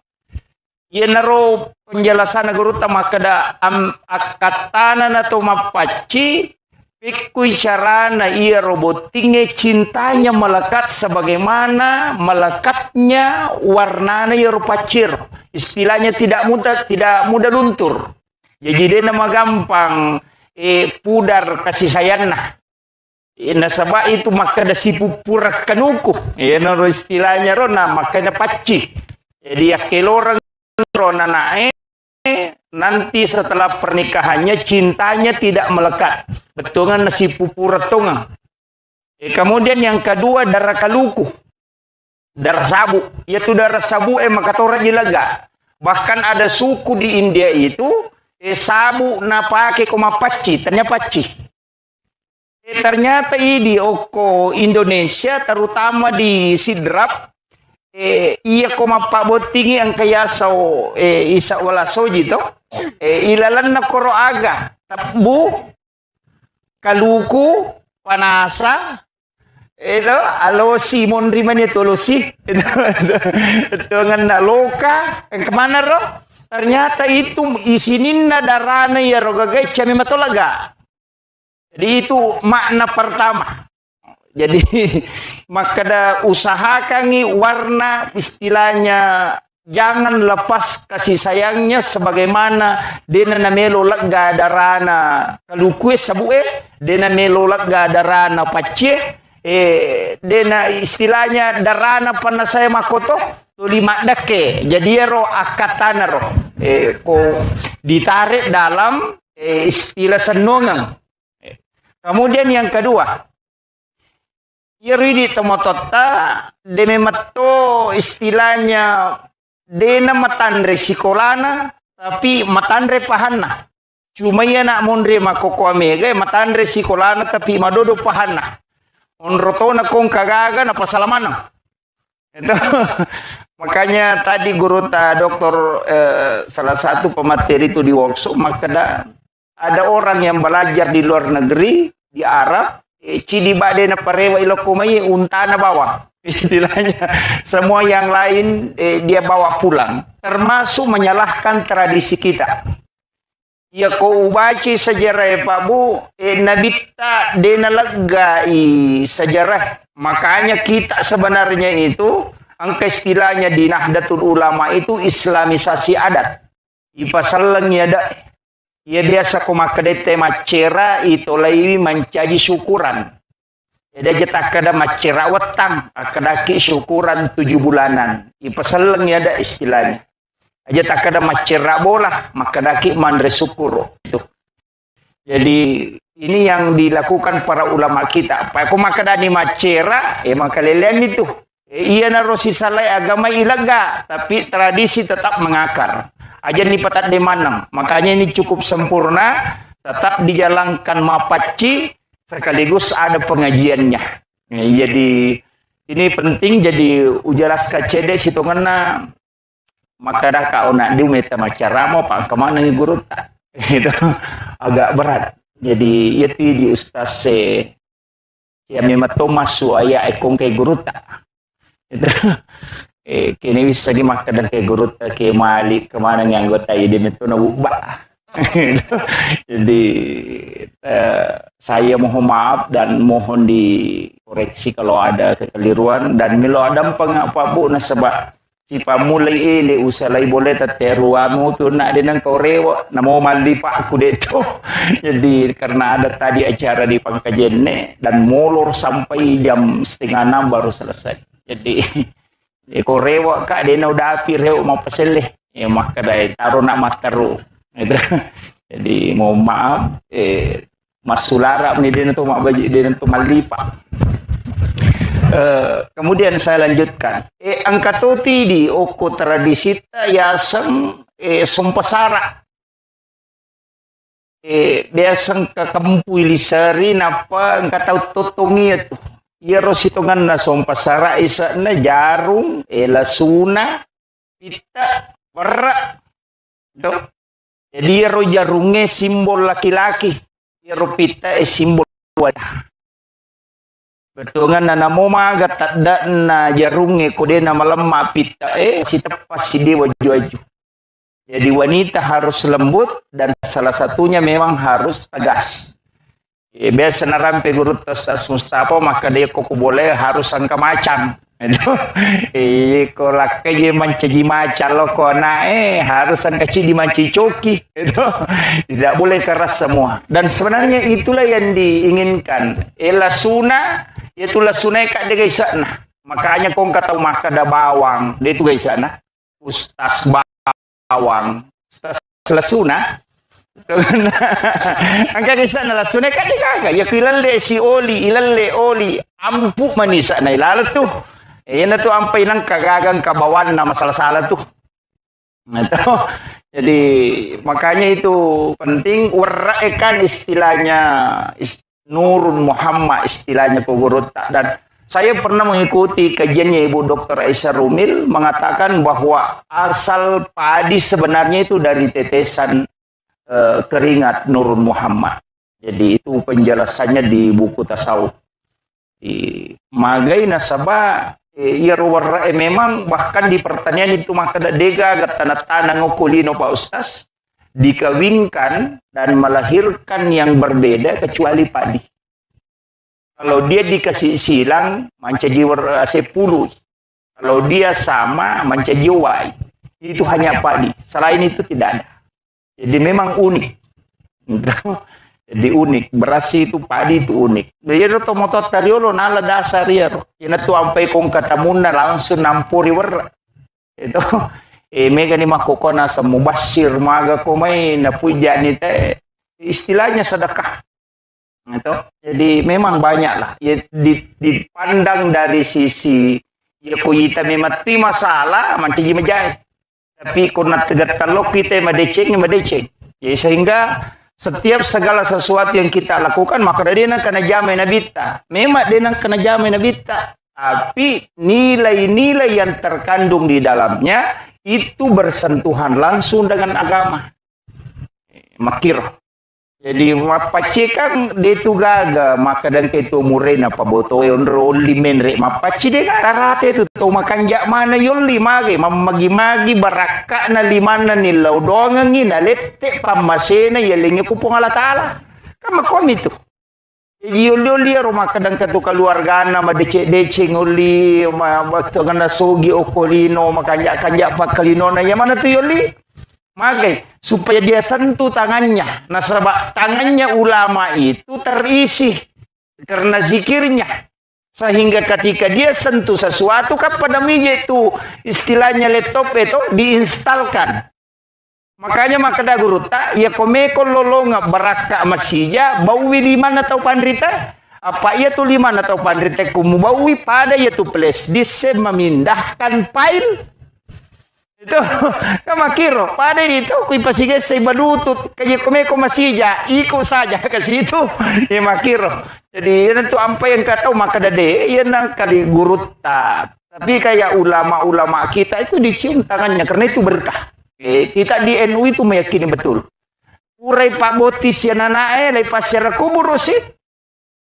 ia naro penjelasan Gurutta makada akatana na to mapaci pikui carana ia robotingnya cintanya melekat sebagaimana melekatnya warnanya ia rupacir. Istilahnya tidak mudah luntur. Jadi dia nama gampang pudar kasih sayangna. Nasabah itu maka ada si pupura kanuku. Naro istilahnya rona maka ada paci. Jadi akelorang rona nae. Nanti setelah pernikahannya cintanya tidak melekat. Betungan nasi pupura tongang. Kemudian yang kedua darah kaluku. Darah sabu. Yaitu darah sabu maka tora jilaga. Bahkan ada suku di India itu sabu na pake koma paci, ternyata paci. Ternyata ini oko Indonesia terutama di Sidrap iya koma pabotingi ang kaya sa isa wala soji to ilalan na koro aga tabu kaluku panasa itu alo Simon Riman itu losi itu ngan na loka kemana ro Ternyata itu isininna darana ya rogagai cami matolaga. Jadi itu makna pertama. Jadi maka usahakan warna istilahnya jangan lepas kasih sayangnya sebagaimana dena namelo lega darana kalau kue sabue dena melo lega darana pace dena istilahnya darana pana saya makoto lima dake jadi ro akatana ro ko ditarik dalam istilah senongan. Kemudian yang kedua Yeri tomotota deme matto istilahnya dena matandre sikolana tapi matandre pahana. Cuma ya nak mondre makoko amega matandre sikolana tapi madodo pahana. Onrotona kong kagaga na pasalamana. Itu makanya tadi guru dokter salah satu pemateri itu di workshop maka ada orang yang belajar di luar negeri di Arab cidi bade na parewa ilokumai untana bawa istilahnya semua yang lain dia bawa pulang termasuk menyalahkan tradisi kita ya ko ubaci sejarah Pak Bu nabita dena legai sejarah makanya kita sebenarnya itu angka istilahnya di Nahdlatul Ulama itu islamisasi adat ipasalnya ada ya biasa kumakadete macera itu lagi mencaji syukuran. Jadi kita kada macera wetang, akadaki syukuran 7 bulanan. Ipasaleng ya ada istilahnya. Aja tak kada macera bola, makadaki mandre syukur itu. Jadi ini yang dilakukan para ulama kita. Pak aku makadani macera, maka lelean itu. Iya narosi salai agama ilaga, tapi tradisi tetap mengakar. Aja ni patat di manang. Makanya ini cukup sempurna, tetap dijalankan mapaci, sekaligus ada pengajiannya. Jadi ini penting jadi ujaras kacede situ ngena maka dah kau nak diumeta macaramo pak kemana ni guru tak itu agak berat. Jadi itu di ustaz ya memang masuk ayah ekong ke guru tak itu kini bisa dimakan dan ke guru ke malik kemana yang anggota ini itu nabubah. Jadi saya mohon maaf dan mohon dikoreksi kalau ada kekeliruan dan milo ada pengapa bu nasabah si pamulai ini usalai boleh tateruamu tu nak dengan kau rewa namo mali pak aku deto. Jadi karena ada tadi acara di Pangkajene dan molor sampai jam 5:30 baru selesai. Jadi kau rewa kak dia udah api rewa mau peseleh ya maka dah taruh nak mataru. Jadi mohon maaf Mas Sulara ni dia tu mak bagi dia tu malipa. Kemudian saya lanjutkan. Angkatoti di oko tradisi ta yasem sumpasara. Dia sang kakampu ilisari napa angkatau totongi itu. Ia rositongan na sumpasara isa na jarum lasuna pita perak. Itu. Jadi ro jarunge simbol laki-laki, ro pita simbol wadah. Betungan na namo maga tadda na jarunge kode na malemma pita si tepas si dewa juaju. Jadi wanita harus lembut dan salah satunya memang harus tegas. Biasa narampe guru tas Mustafa maka dia kok boleh harus angka macam. Ko lakai mancaji macan lo kona harus angkaci dimanci coki itu tidak boleh keras semua dan sebenarnya itulah yang diinginkan lasuna itu lasuna kak dia guys sana makanya kong kata maka ada bawang dia itu guys sana ustaz bawang ustaz lasuna angka guys sana lasuna kak dia kagak ya ilalle si ilalle oli ampu manis sana ilalat tuh na tu ampai nang kagagang kabawan na masalah-salah tuh. Itu. Jadi makanya itu penting waraekan istilahnya Nurun Muhammad istilahnya pegurut dan saya pernah mengikuti kajiannya Ibu Dr. Aisyah Rumil mengatakan bahwa asal padi sebenarnya itu dari tetesan keringat Nurun Muhammad. Jadi itu penjelasannya di buku tasawuf. Di magai nasabah memang bahkan di pertanian itu maka dega tanah ngokulino Pak Ustaz dikawinkan dan melahirkan yang berbeda kecuali padi. Kalau dia dikasih silang menjadi 10. Kalau dia sama menjadi Y. Itu hanya padi. Selain itu tidak ada. Jadi memang unik. Jadi unik, beras itu padi itu unik. Jadi tomoto tariolo nala dasar ya. Ina tu ampai kong katamuna langsung nampuri wer. Itu mega ni makokona sa mubashir maga ko may napuja ni te. Istilahnya sedekah. Itu. Jadi memang banyak lah. Ya, dipandang dari sisi ya kuyita memati masalah manti majai. Tapi kuna tegat talok kita madeceng. Ya, sehingga setiap segala sesuatu yang kita lakukan maka dia nak kena jamai nabita. Memang dia nak kena jamai nabita. Tapi nilai-nilai yang terkandung di dalamnya itu bersentuhan langsung dengan agama. Makir. Jadi mapaci kan dia tu gaga maka dan itu murena pa boto onli menre mapaci dia karate itu tu makan jak mana yoli magi magi baraka na limana nilaw dongang ina lette pamasena yelingi kupong ala taala kama kom itu yoli rumah kadang katu keluargana madece nguli basto ganda sogi okolino makanja pakalino na yamana tu yoli magai supaya dia sentuh tangannya. Nah, sebab tangannya ulama itu terisi karena zikirnya. Sehingga ketika dia sentuh sesuatu kan pada meja itu istilahnya laptop itu diinstalkan. Makanya maka da guru tak ya komeko lolonga baraka masija bawi liman atau pandrita apa ia tu liman atau pandrita kumu bawi pada ya tu flash disk memindahkan file itu kama kiro pada itu kui pasige say balutut kaya komeko masija iko saja ke situ ya makiro jadi yan tu apa yang kata maka dade yan ang kali gurutta tapi kayak ulama-ulama kita itu dicium tangannya karena itu berkah kita di NU itu meyakini betul urai pak botis ya nanae lepas secara kubur sih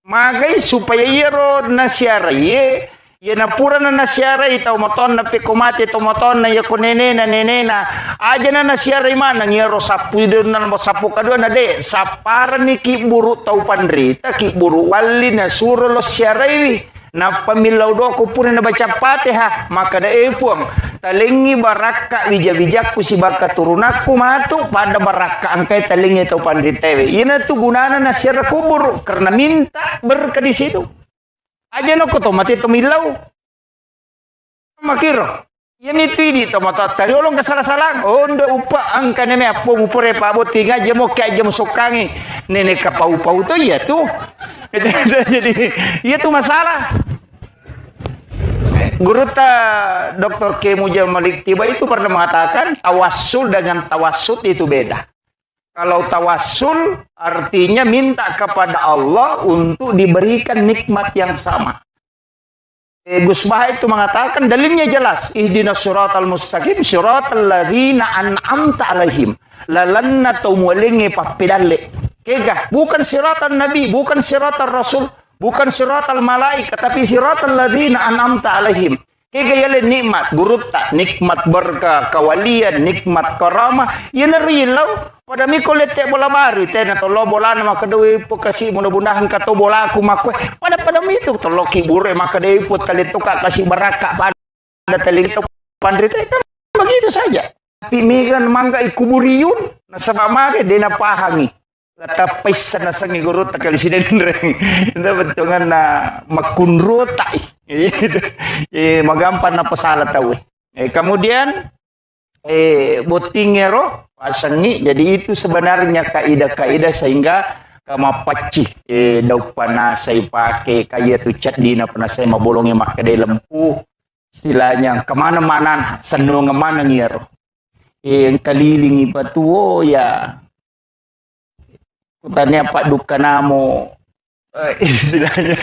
magai supaya yero nasyara ye ya napura na nasyara itaw moton na pikumati ito moton na yakunene na nenena aja na nasyara imana ngero sapu idon na sapu kadua na de sapara ni kiburu tau pandrita kiburu wali na suro lo syara iwi na pamilaw do ko puna na baca Fatihah maka da epuang talingi baraka bijak-bijakku si baka turunaku matu pada baraka angkai talingi tau pandrita iwi ina tu gunana nasyara kubur karena minta berkah di situ aja no ko mati tumilaw makiro yami tuidi to mata tari olong kasalah-salah onda upa angka neme apo mupure pabot tiga aja mo kaya aja mo sukangi nene kapau-pau to ya tuh jadi iya tuh masalah guru ta Dr. K. Mujal Malik Tiba itu pernah mengatakan tawassul dengan tawassut itu beda. Kalau tawassul artinya minta kepada Allah untuk diberikan nikmat yang sama. Gus Bah itu mengatakan dalilnya jelas. Ihdinas siratal mustaqim siratal ladzina an'amta alaihim. Lalanna tumulingi papidalle. Kega, bukan siratal nabi, bukan siratal rasul, bukan siratal malaikat, tapi siratal ladzina an'amta alaihim. Kega yale nikmat, gurutta, nikmat berkah, kawalian, nikmat karamah. Yan rilaw. Pada mi kolete bola baru tena tolo bola na makadewi po kasi mudah-mudahan kato bola aku makwe. Pada mi itu tolo kibure makadewi po talito ka kasi baraka pada talito pandrita itu begitu saja. Tapi megan mangga ikuburiyun na sa mage de na pahangi. Tapay sa nasang iguro takali sinenreng. Ito betungan na makunrota. Magampan na pasala tawi. Kemudian botingero pasangi jadi itu sebenarnya kaidah-kaidah sehingga kamapaci daw pana saya pakai kayak tu cat dina pernah saya mabolongnya mak kedai lempu istilahnya kemana-mana senung kemana ngiro yang kelilingi batu ya kutanya Pak Duka namo istilahnya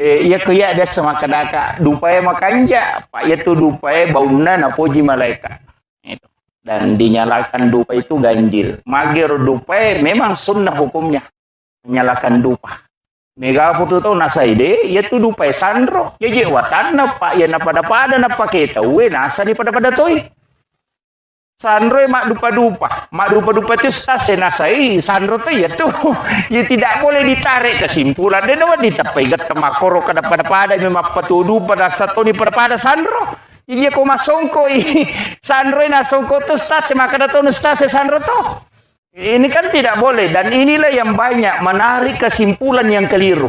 ya kuya ada sama kadaka dupaya makanja Pak ya tu dupaya bauna na puji malaikat itu dan dinyalakan dupa itu ganjil. Magir dupa memang sunnah hukumnya menyalakan dupa. Mega putu to nasa ide, ya tu dupai sandro. Ya je watan na pa, ya na pada na paketa, we nasa di pada toy. Sandro mak dupa-dupa tu stase nasai sandro tu ya tu. Ya tidak boleh ditarik kesimpulan. Dan awak ditapai gat makoro kada pada memang patudu pada satu ni pada sandro. Jadi ko masongko sandro na songko tu stase maka dato stase sandro tu. Ini kan tidak boleh dan inilah yang banyak menarik kesimpulan yang keliru.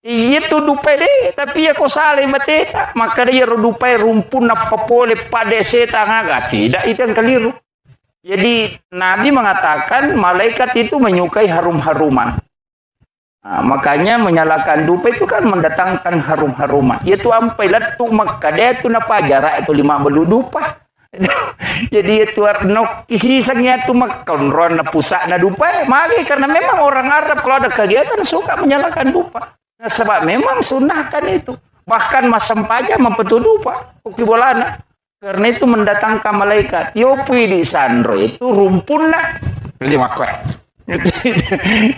Itu dupai deh, tapi ya kau salah mateta, maka dia dupai rumpun apa boleh pada setan agak tidak itu yang keliru. Jadi Nabi mengatakan malaikat itu menyukai harum-haruman. Nah, makanya menyalakan dupa itu kan mendatangkan harum-haruman. Itu ampailah tu maka dia tu napa jarak itu 5 belu dupa. Jadi itu no kisisangnya tu makan ron pusat na dupa mari karena memang orang Arab kalau ada kegiatan suka menyalakan dupa. Nah, sebab memang sunnahkan itu. Bahkan masam paja mempetu dupa uki bolana. Karena itu mendatangkan malaikat. Yopi di sandro itu rumpun nak.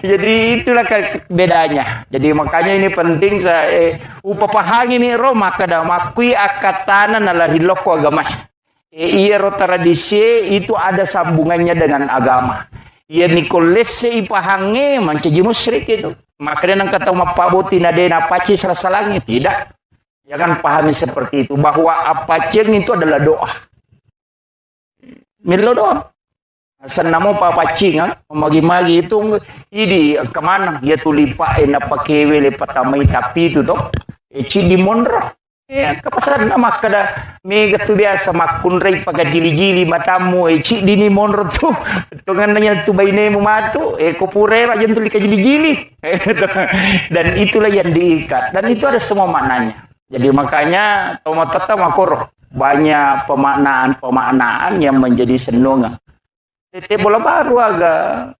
Jadi itulah bedanya. Jadi makanya ini penting saya upapahagi ni ro maka da makui akatana nalari loko agama. Iya tradisi itu ada sambungannya dengan agama. Iya nikolese ipahange mancaji musyrik itu. Makanya nang kata mapaboti nadena paci serasalangi tidak. Jangan pahami seperti itu bahwa apaceng itu adalah doa. Milo doa. Asal namo papacing magi-magi itu ini kemana dia tulipa ena pakewe le patamai tapi itu toh. Eci di monro. Ya, kepasan nama kada mega tu biasa makun rei pakai jili-jili matamu eci dini monro tu tungannya tu baine mu matu ko pure aja tu lika jili-jili dan itulah yang diikat dan itu ada semua maknanya. Jadi makanya tomatata makoro banyak pemaknaan yang menjadi senongan. Tete bola baru aga,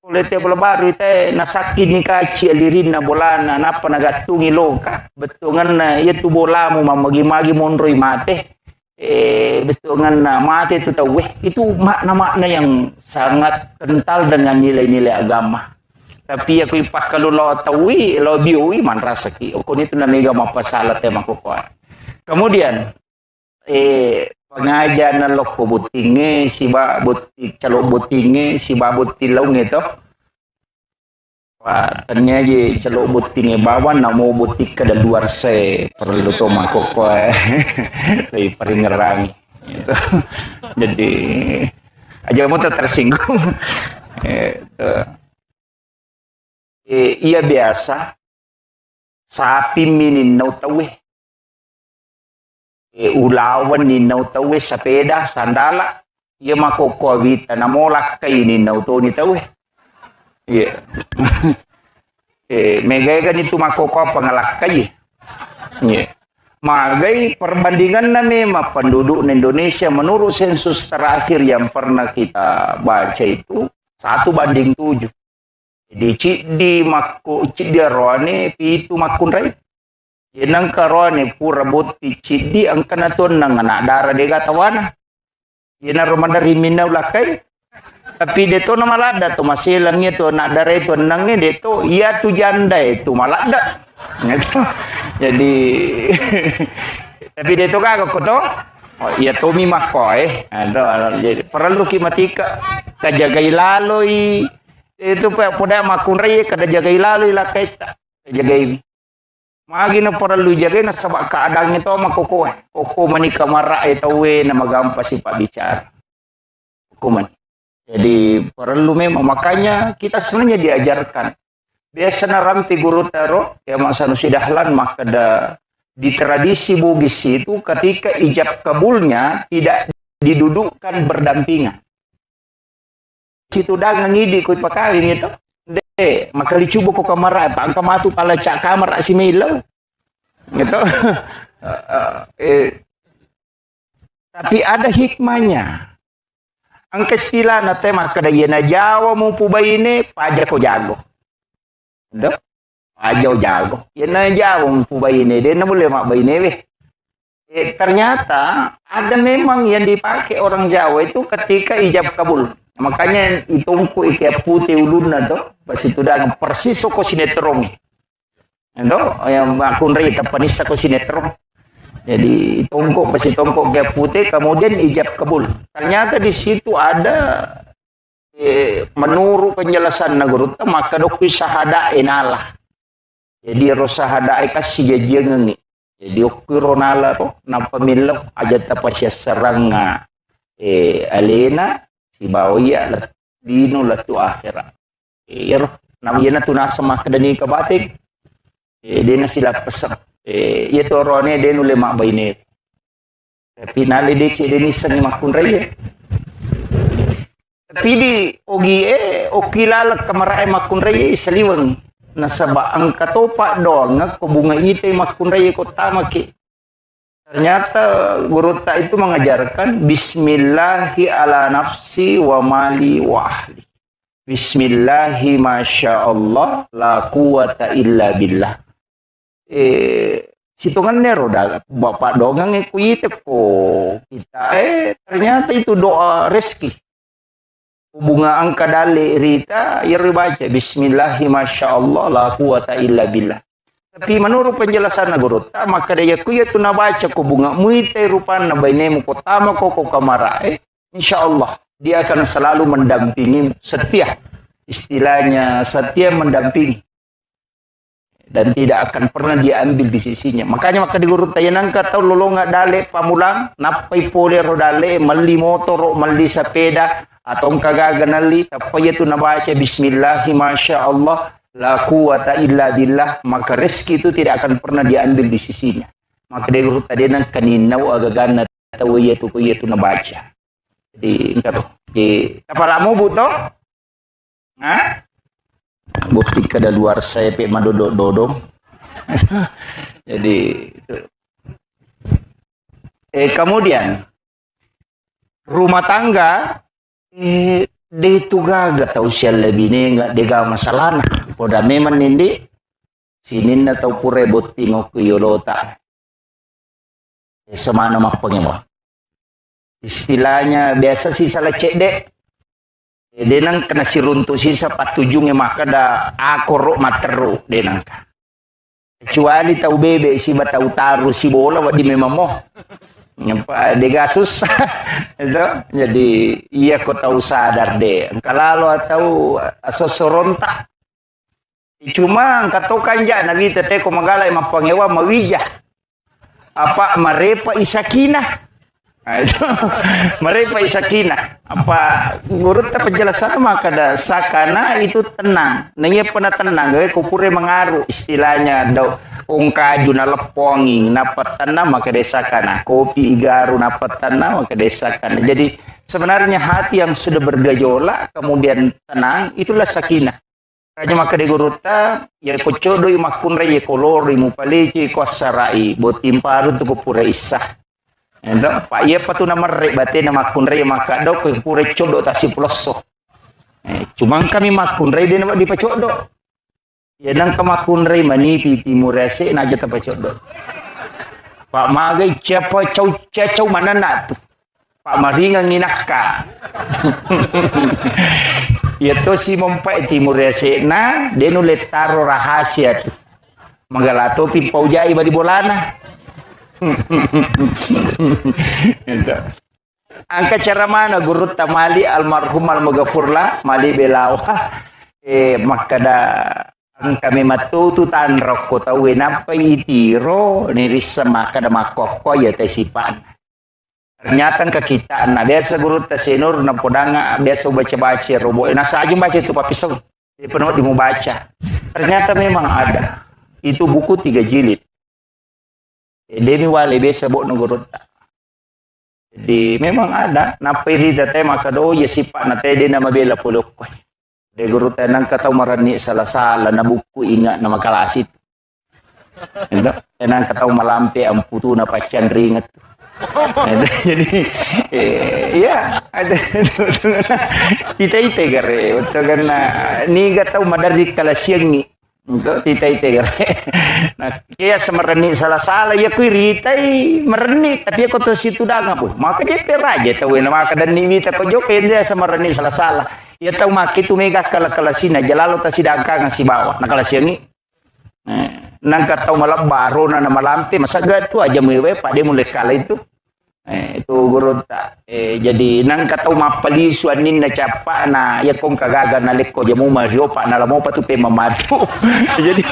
tete bola baru ite nasaki ni kaci alirin na bola na napa nagatungi loka. Betungan na itu bola mu mamagi-magi monroi mate. Betungan na mate itu tahu itu makna-makna yang sangat kental dengan nilai-nilai agama. Tapi aku ipak kalau lo tahui, lo bioi man rasaki. Okon itu na mega mapasalat ya makukuha. Kemudian pengajar na loko butinge si ba butik calo butinge si ba butilong itu tanya je calo butinge bawan na mau butik ke luar se perlu to makoko lebih peringerang gitu. Jadi aja mau tersinggung iya biasa sapi minin nau tawe ulawan ni nau tawe sepeda sandala ia makoko vita namolak kay ni nau to ni tawe iya megay kan itu makoko pangalak kay iya magai perbandingan na memang penduduk Indonesia menurut sensus terakhir yang pernah kita baca itu 1:7. Jadi di makko di roane pitu makun rai yenang karone pura botti cidi ang kanaton nang anak darah de gatawana yena romanda rimina ulakai tapi deto na malada to masilangnya to anak darah itu nangnya deto iya tu janda itu malada jadi tapi deto kagak ko to oh iya to mi makko jadi perlu kimatika kajagai laloi itu pada makun rai kada jagai laloi lakai jagai magi na perlu jaga na sabak keadaan itu makoko koko manika mara itu na magampa si pak bicara hukuman. Jadi perlu memang makanya kita sebenarnya diajarkan biasa na ramti guru taro ya masa nusidahlan maka di tradisi Bugis itu ketika ijab kabulnya tidak didudukkan berdampingan. Situ dagang ngidi ku pakawin itu. Maka dicoba ko kamera pa ang kamatu pala cak kamera si Milo gitu. Tapi ada hikmahnya ang kastila na tema kada na Jawa mo po ba ini paja ko jago do paja jago na Jawa mo po ba ini din na boleh mak ba ini ternyata ada memang yang dipakai orang Jawa itu ketika ijab kabul. Makanya itungku ikai putih ulun na to pas itu dagang persis ko sinetron Ito, yang akun rin, tapanis ako sinetron. Jadi tongkok pasti tongkok gaya putih, kemudian ijab kabul. Ternyata di situ ada menurut penjelasan Nagurut, maka dokter sahada enalah. Jadi rosahada kasih dia ngengi. Jadi okui ronala ro na pamilok aja tapasya seranga alena si bawya lat dino latu akhira. Iro namanya tunasa makadani kabatik. Dia na sila pesak. Ito rone dia nule mak bayne. Tapi nali dia cik ni sang makun raya. Tapi di ogi okilalak kamarae makun raya saliwang. Nasaba ang katopa doang bunga ite makun raya ko tamaki. Ternyata guru tak itu mengajarkan Bismillahi ala nafsi wa mali wa ahli. Bismillahi masya Allah la quwata illa billah. Situngan nero dah bapak dongang ikuite ko kita ternyata itu doa rezeki. Bunga angka dale rita ya baca Bismillahi masya Allah la quwata illa billah. Tapi menurut penjelasan guru maka dia ku ya tu na baca ko bunga muite rupan na bainemu ko tama ko kamara insya Allah dia akan selalu mendampingi setia. Istilahnya setia mendampingi dan tidak akan pernah diambil di sisinya. Makanya maka digurut tayo nang kataw lolonga dale pamulang napay polero dale mali motor mali sepeda atau kagaganali tapay itu nabaca Bismillahi masya Allah la quwata illa billah, maka rezeki itu tidak akan pernah diambil di sisinya. Maka digurut tayo nang kaninaw agagana tayo itu nabaca. Jadi engkau di tapalamu buto Hah? Bukti kada luar saya pe madodo-dodo. Jadi itu. Kemudian rumah tangga de tugaga tahu siya lebih ni enggak dega masalah. Poda memang nindi sinin na tahu pure botingo kuyolota. Semana mapangemo. Istilahnya biasa sih salah cek dek. Denang kena siruntuk sisa patujungnya maka da akorok materu denang ka. Kecuali tahu bebe si batau taru si bola wadi memang moh. Nyampa dega susah. Itu jadi iya kau tahu sadar deh. Kalau tahu asosoronta. Cuma kata kanja nabi tete ko magala mapangewa mawijah. Apa marepa isakinah. Itu mereka isakina apa guru tak penjelasan maka ada sakana itu tenang nanya pernah tenang gaya kupure mengaruh istilahnya do ungka juna lepongi napat tenang maka desakana kopi igaru napat tenang maka desakana. Jadi sebenarnya hati yang sudah bergejolak kemudian tenang itulah sakinah. Kanya maka de guru ta ya kocodo makun reye kolori mupaleci kosarai botimparu tu kupure isah. Ento pak iya patu nama rek bate nama kunre maka do ke pure codo tasi ploso. Cuma kami makunre dia nama dipacodo. Ya nang kamakunre mani piti murese naja tapacodo. Pak magai siapa cau mana nak tu. Pak maringa nginaka. Ya to si mompai timur rese na dia nulet taro rahasia tu. Magalato pipau jai badi bolana. Angka cara mana guru tamali almarhum almagafurlah mali belawa makada angka mematu tu tan rokko tahu napa itiro niris sama kada makoko ya tesipan. Ternyata ke kita nah biasa guru tasenur na podanga biasa baca robo nasa aja baca itu papisau penuh di mau baca. Ternyata memang ada itu buku 3 jilid. Demi wale besa bok nugurut. Jadi memang ada napiri date maka do ya sipak nate de nama bela puluk ko. De guru tanang kataw marani salah-salah na buku ingat nama kalasit. Ento tanang kataw malampe ang putu na pacan ringat. Jadi ya ada tita-tita gare utagan na ni gataw madari kalasyang ni. Untuk tita-tita nah kaya semereni salah-salah ya kui ritai mereni tapi aku tu situ dah ngapu maka dia peraja tahu nama kadan ni mita pejoken dia semereni salah-salah ya tahu mak itu mega kala-kala sina jalalo ta sidangka ngasi bawah nah kala siang ni nang katau malam baru na malamte masa tu aja mewe pak dia mulai kalah itu. Itu guru tak jadi nang katau mapali suanin na capa na ya kong kagaga na leko jamu mario pak na lamo patu pe mamatu. Jadi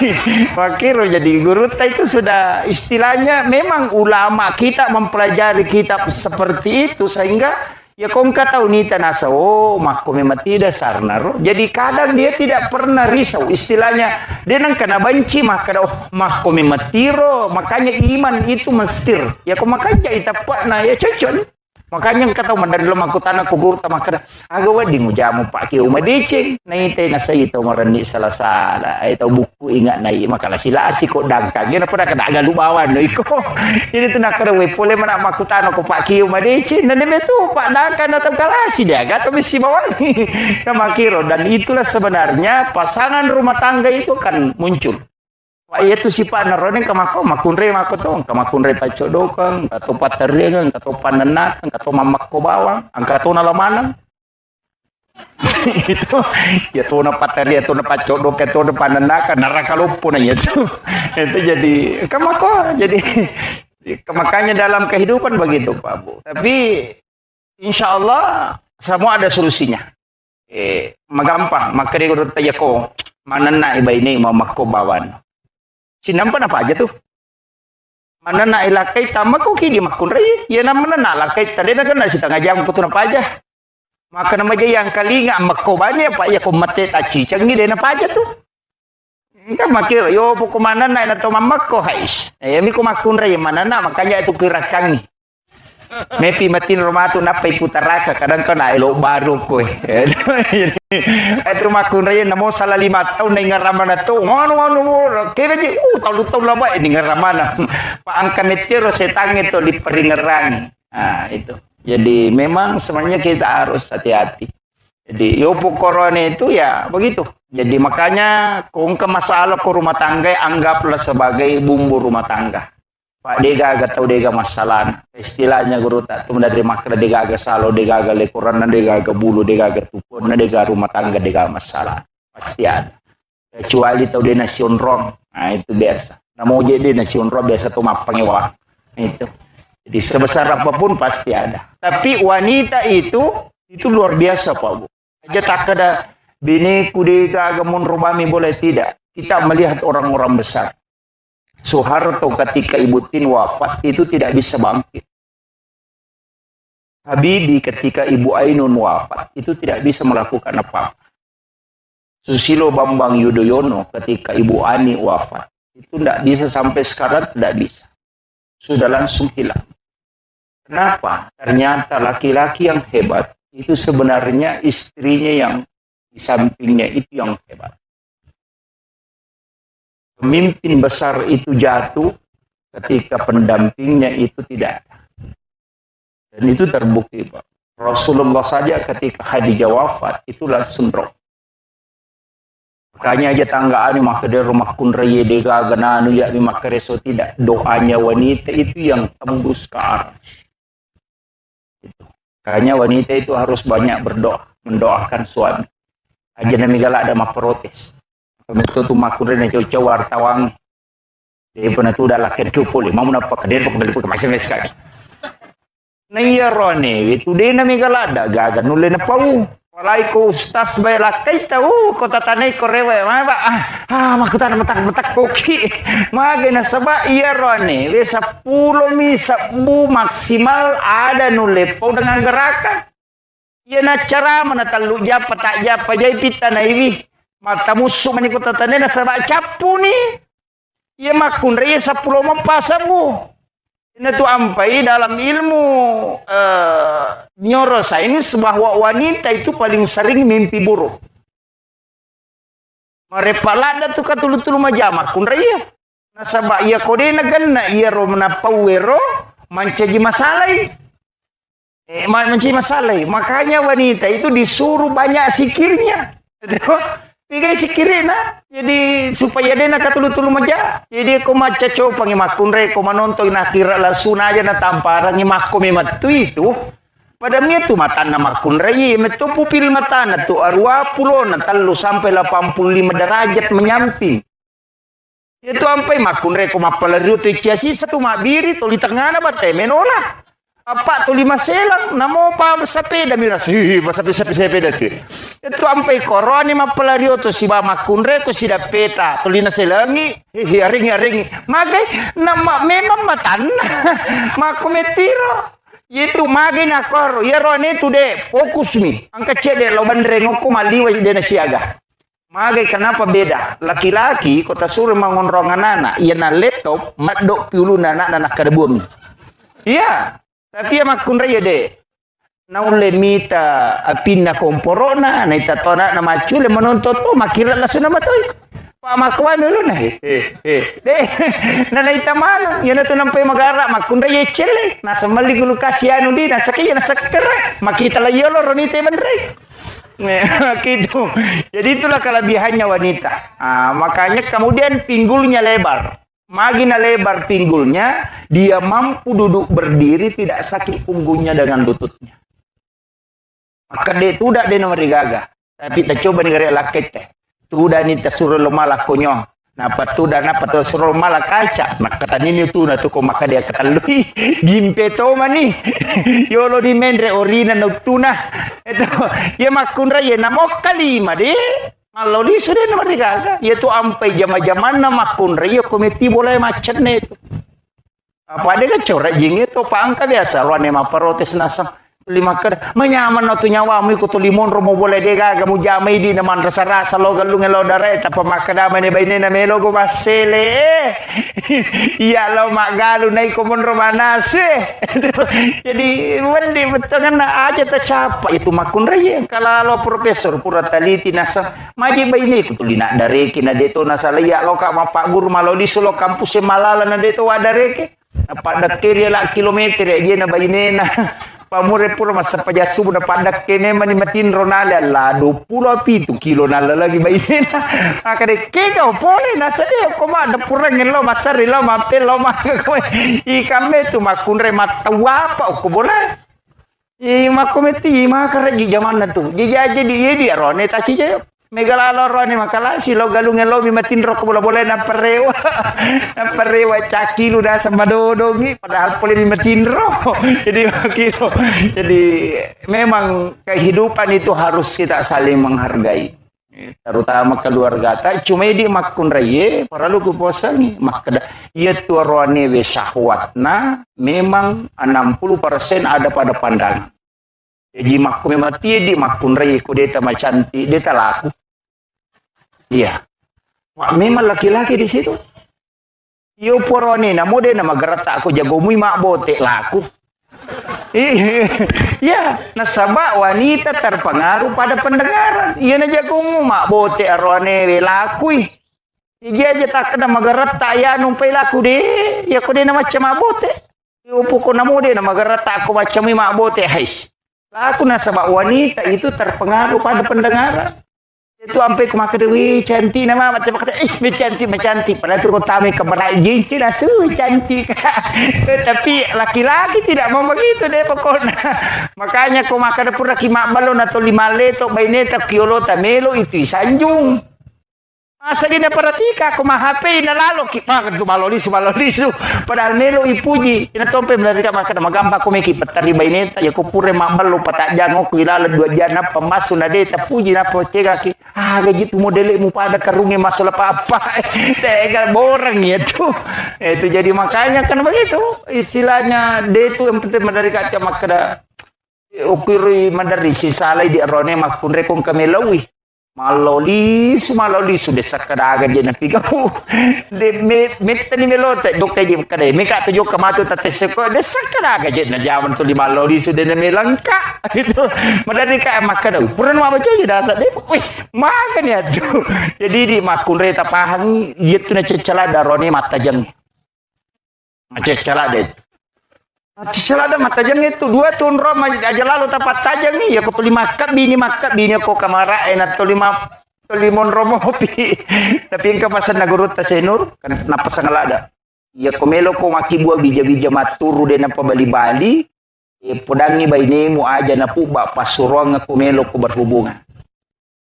makiro jadi guru tak itu sudah istilahnya memang ulama kita mempelajari kitab seperti itu sehingga ya kong katau nita nasa mako memang tidak sarnaro. Jadi kadang dia tidak pernah risau istilahnya dia nang kena benci maka mako memang tiro makanya iman itu mestir ya kok makanya itapak na ya cocok makanya katau mandar dalam aku tanah kubur ta maka agawa di mujamu pak ki umadicing na ite nasa ito marani salasala ay tau buku ingat na makala sila si ko dangkang gina pada kada aga lubawan no iko ini tu nakara we pole mana maku tanah ko pak ki umadicing na deme tu pak dangkang na kalasi dia gato misi bawan kamakiro dan itulah sebenarnya pasangan rumah tangga itu kan muncul. Pak itu si pak naroning kamako makunre makoto kamakunre tacodokang kato paterengang kato panenakang kato mamakko bawang angkato na lamanang itu ya to na pateria to na pacodok to na panenakang narakalupo na itu jadi kamako jadi makanya dalam kehidupan begitu Pak Bu tapi insya Allah semua ada solusinya magampang makanya guru tanya ko manana iba ini mamakko bawan sinampan apa aja tuh? Mana nak ilakai tamak kau kini makun raya. Ya nama nak lakai tadi nak kena setengah jam kau tu apa aja. Maka nama je yang kali ngak makau banyak apa ya kau mati taci canggih deh apa aja tuh. Kan makir yo pokok mana nak atau mamak kau hais. Ya mi kau makun raya mana nak makanya itu kirakangi. Mepi matin rumah tu napai putaraka kadang kau nak elok baru kau. Itu makun raya namo salah 5 tahun dengan ramana tu. Ngono kira je tahun lama ini ngaramana. Pak angkan itu setang itu diperingerang. Nah itu. Jadi memang sebenarnya kita harus hati-hati. Jadi yo corona itu ya begitu. Jadi makanya kung ke masalah ke rumah tangga anggaplah sebagai bumbu rumah tangga. Pak dega atau dega masalah istilahnya guru tak tu dari makna dega salo dega lekuran dega bulu dega tupun dega rumah tangga dega masalah pasti ada kecuali tahu dia nasion rom nah itu biasa nah mau jadi nasion rom biasa tuh mapangewah itu jadi sebesar apapun pasti ada tapi wanita itu luar biasa Pak Bu aja tak ada bini kudega gamun rubami boleh tidak kita melihat orang-orang besar Soeharto ketika Ibu Tin wafat itu tidak bisa bangkit. Habibie ketika Ibu Ainun wafat itu tidak bisa melakukan apa-apa. Susilo Bambang Yudhoyono ketika Ibu Ani wafat itu tidak bisa sampai sekarang tidak bisa. Sudah langsung hilang. Kenapa? Ternyata laki-laki yang hebat itu sebenarnya istrinya yang di sampingnya itu yang hebat. Pemimpin besar itu jatuh ketika pendampingnya itu tidak ada. Dan itu terbukti Pak. Rasulullah saja ketika Khadijah wafat itu langsung drop. Makanya aja tanggaan maka dia rumah kun raya dega gananu ya maka reso tidak doanya wanita itu yang tembus ke arah. Itu. Makanya wanita itu harus banyak berdoa, mendoakan suami. Aja nami galak ada mah protes. Itu tuh makurin yang cowok wartawan. Dia pernah tuh udah laki cupul, mau napa kader pokok masih sekali. Nah iya Roni, itu dia nami galada gagan nulen apa walai ko ustaz bay lakai tahu kota tanai korewe mana makutan metak koki magena saba iya Roni, we 10 maksimal ada nulepau dengan gerakan. Iya na cara mana talu japa tak japa jai pita na iwi. Mata musuh menikut tatane na sabak capu ni. Ia makun raya 10 mapasamu. Ini tu ampai dalam ilmu neuroscience bahwa wanita itu paling sering mimpi buruk. Marepalada tu katulu-tulu majama kun raya. Nasabak ia kode na ganna ia ro menapawero mancaji masalai. Mancaji masalai. Makanya wanita itu disuruh banyak sikirnya. Tiga sikirina, jadi supaya dia nak tulu-tulu maja. Jadi aku maca coba ngimakun re, aku menonton nak kira lasuna aja nak tampar ngimakku mematu itu. Pada tu mata nama kun re, metu pupil mata na tu arwa pulo na talu sampai 85 derajat menyamping. Itu ampai makunre ko mapalario to ikiasi satu mabiri to di tengah na bate menola. Apa to lima selang namo pa sepeda miras hi sapi sepeda tu. Itu ampai koroni mapalario to si ba makunre to si dapeta to lina selangi hi aring magai nama memang matan makumetiro. Itu magai na koro yerone tu de fokus mi angka cede lo bandreng ko maliwa de na siaga. Magai kenapa beda? Laki-laki kota suruh mengonrongan anak, ia na laptop, madok piulu anak kadebum. Iya, tapi ya makun raya de. Naule mita apina komporona, na itatona na macule menontot to makira langsung nama toy. Pak makwan dulu nah. De, na itamano, yan na nampai magara makun raya cele. Nasa mali gulu kasianu di, nasa kaya nasa kere. Makita la yolo ronite mandre. Gitu. Jadi itulah kelebihannya wanita. Makanya kemudian pinggulnya lebar. Makin lebar pinggulnya, dia mampu duduk berdiri tidak sakit punggungnya dengan lututnya. Maka dia tu dah dia nomor gagah. Tapi kita coba negara laket teh. Tu dah ni tersuruh lemah lakonyo. Napa tu dah napa tersuruh lemah kaca. Maka tadi ni tu na tu ko maka dia katalui gimpe to mani. Yolo di mendre orina noctuna. Itu ya makunra ya namo kalima de. Kalau di sudah nomor gaga. Ya tu ampai jama-jaman na makunra ya komiti boleh macet ne itu. Apa dia corak jing itu pangka biasa ruane ma protes nasam. Lima ker menyaman tu nyawamu ikut limon romo boleh dega kamu jamai di naman rasa lo galung lo dare tapi makadama ne baine na melo go masele iya lo mak galu nai komon romanase jadi wandi betangan aja tercapa itu makun raya kalau lo profesor pura taliti nasa maji baine ikut lina dare kina deto nasa ya lo kak mapak guru malo di solo kampus malala na deto wadare ke apa dakteria la kilometer ya na baine na pamure pura masa pajasu na padak kene mani matin ronala la 20 kilo nala lagi bayi na akade kega pole na sade ko ma da pura ngelo masari lo mapel lo ma ko ikame tu makunre matawa pa ko bola makometi makare zaman na tu jadi di rone ta ci je megalalo rone makala si lo galung ngelo mi matin ro ko bola na parewa cakilu da sama dodongi padahal pole mi matin ro jadi kilo jadi memang kehidupan itu harus kita saling menghargai terutama keluarga ta cuma di makun raye para lu kuposan makada ia tu rone we syahwatna memang 60% ada pada pandangan. Jadi makku memang di makun rayi ku deta macanti deta laku. Iya. Wah, memang laki-laki di situ. Yo porone na mode na magarata aku jago mui mak bote laku. Iya, nasaba wanita terpengaruh pada pendengaran. Iya na jago mu mak bote arone we laku. Iya aja tak kena magarata ya numpai laku de. Ya ku de na macam mak bote. Yo pokok na mode na magarata aku macam mak bote hais. Aku nasabak wanita itu terpengaruh pada pendengaran. Itu sampai ke maka dewi cantik nama macam kata cantik padahal tu kota me keberai jinci dah cantik. Tapi laki-laki tidak mau begitu deh pokoknya. Makanya ko maka dapur laki mak balon atau 5 letok baineta kiolo tamelo itu sanjung. Masa dia perhatika aku mah HP na lalo kita tu malolisu padahal melo ipuji ina tompe melarika maka magamba ko meki petari baineta ya ko pure mambalo patak jango ko ilala 2 jana pemasu na deta puji na potega ki gaji tu modele mu pada karunge masalah apa dega borang itu jadi makanya kan begitu istilahnya de itu yang penting melarika maka ukiri mandari sisalai di rone makun rekong kamelawi malolisu desa kada aga jena pigau de metani melote dokter di kada meka tujo kamatu tateseko desa kada aga jena jaman tu lima malolisu de melangka gitu madani ka makada puran ma baca je dasa de wih makan ya tu jadi di makun re tapahang itu na cecala darone mata jang cecala de Celada mata jang itu 2 tahun rom aja lalu tapat tajang nih ya ko tuli makat bini ko kamara enak tuli limon romopi tapi yang kapasan nagurut ta senur kan napa sangalada ya komelo ko maki buah bija-bija maturu de napa bali-bali podangi bainemu aja napu ba pasuruang komelo ko berhubungan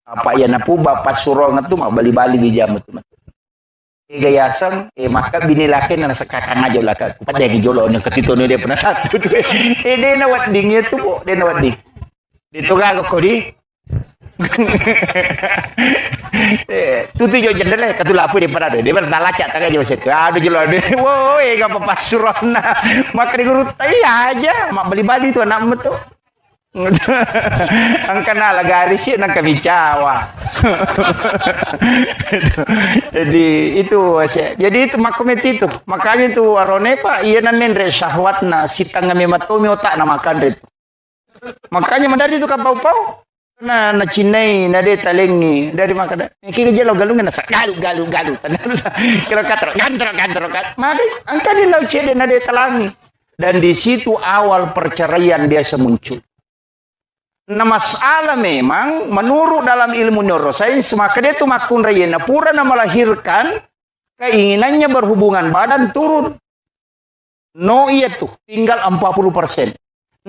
apa ya napu ba pasuruang tu ma bali-bali bija matu gaya asam maka bini laki na sekakang aja lah kepada yang jolo nya ketito dia pernah satu dia nawat dingnya tu po dia nawat ding dito ga ko di tutu jo jendela katula apu di parade dia bertalacak tak aja set aduh jolo dia woi ga papasurona maka di guru aja mak bali-bali tu anak metu ang kanala garis yun ang kabicawa. Jadi itu makomit itu. Makanya itu arone pak iya namin re syahwat na sitang ngami matomi otak na makan itu. Makanya mandari itu kapau-pau. Na cinai na de talengi dari makan. Kiki jelo galungan na galu. Kira katro gantro. Maka angka di laut cede na de talangi. Dan di situ awal perceraian dia semuncul. Nah masalah memang menurut dalam ilmu neuroscience maka dia itu makun rayena pura na melahirkan keinginannya berhubungan badan turun. No iya tuh tinggal 40%.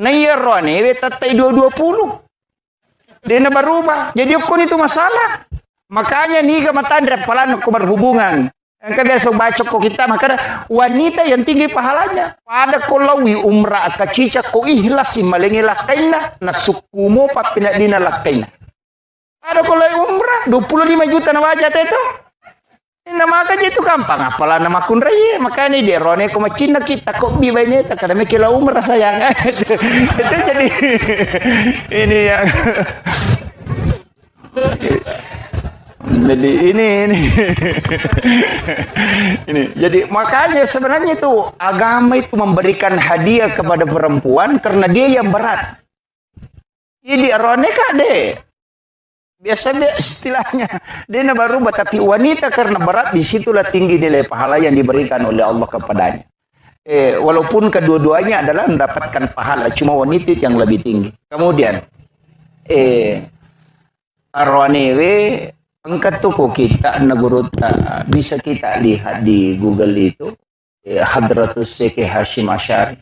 Nah iya roane tatai 20. Dia na berubah. Jadi ukun itu masalah. Makanya nih matandra palan ko berhubungan. Yang biasa baca kok kita maka wanita yang tinggi pahalanya. Pada kolawi umrah kacica ko ihlas si malengilah kaina na sukumo pa pinadina lakaina. Ada kolawi umrah 25 juta na wajah itu. Ina makanya itu gampang apalah nama kun raya makanya dia rone ko macina kita kok biba ini tak kada mikir umrah sayang. Itu jadi ini yang jadi ini jadi makanya sebenarnya itu agama itu memberikan hadiah kepada perempuan karena dia yang berat. Jadi roneka deh biasa istilahnya dia baru tapi wanita karena berat disitulah tinggi nilai pahala yang diberikan oleh Allah kepadanya. Walaupun kedua-duanya adalah mendapatkan pahala cuma wanita yang lebih tinggi. Kemudian arwanewe angkat tuku kita nagurutta bisa kita lihat di Google itu Hadratus Syekh Hashim Asy'ari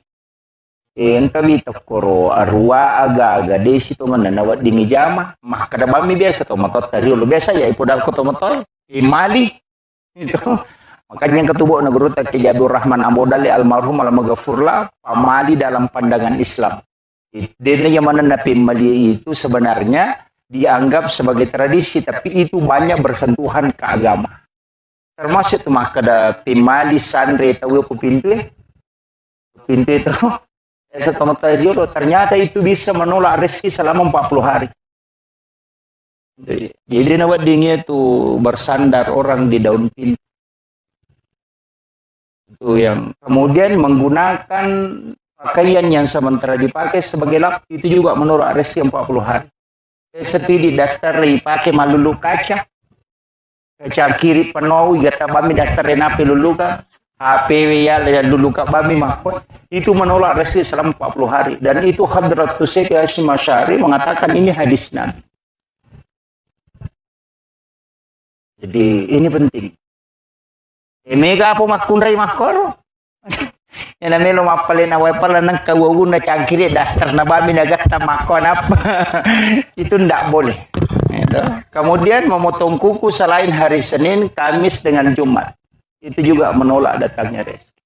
ang kami takoro arwa aga desi to mananawat di mijama mah kada bami biasa to matot tariulo biasa ya ipodal ko to motoy mali itu makanya yang ketubo nagurutta ke Jadur Rahman Ambodali almarhum almaghfurlah pamali dalam pandangan Islam. Dene yang mana napi mali itu sebenarnya dianggap sebagai tradisi, tapi itu banyak bersentuhan ke agama. Termasuk itu mah kada timali sandre tahu aku pintu itu. Setelah ternyata itu bisa menolak rezeki selama 40 hari. Jadi nawadingnya itu bersandar orang di daun pintu. Itu yang kemudian menggunakan pakaian yang sementara dipakai sebagai lap itu juga menolak rezeki 40 hari. Seperti di dasar pakai malulu kaca kiri penuh gata bami dasar napi luluka HP ya luluka bami makot itu menolak rezeki selama 40 hari dan itu Hadratus Syekh Hashim Asy'ari mengatakan ini hadis Nabi. Jadi ini penting. Mega apa makunrai makoro yang namanya mapalin awal pala nang kawawu na cangkiri dasar na bami nagata makon apa itu ndak boleh itu. Kemudian memotong kuku selain hari Senin, Kamis dengan Jumat itu juga menolak datangnya rezeki.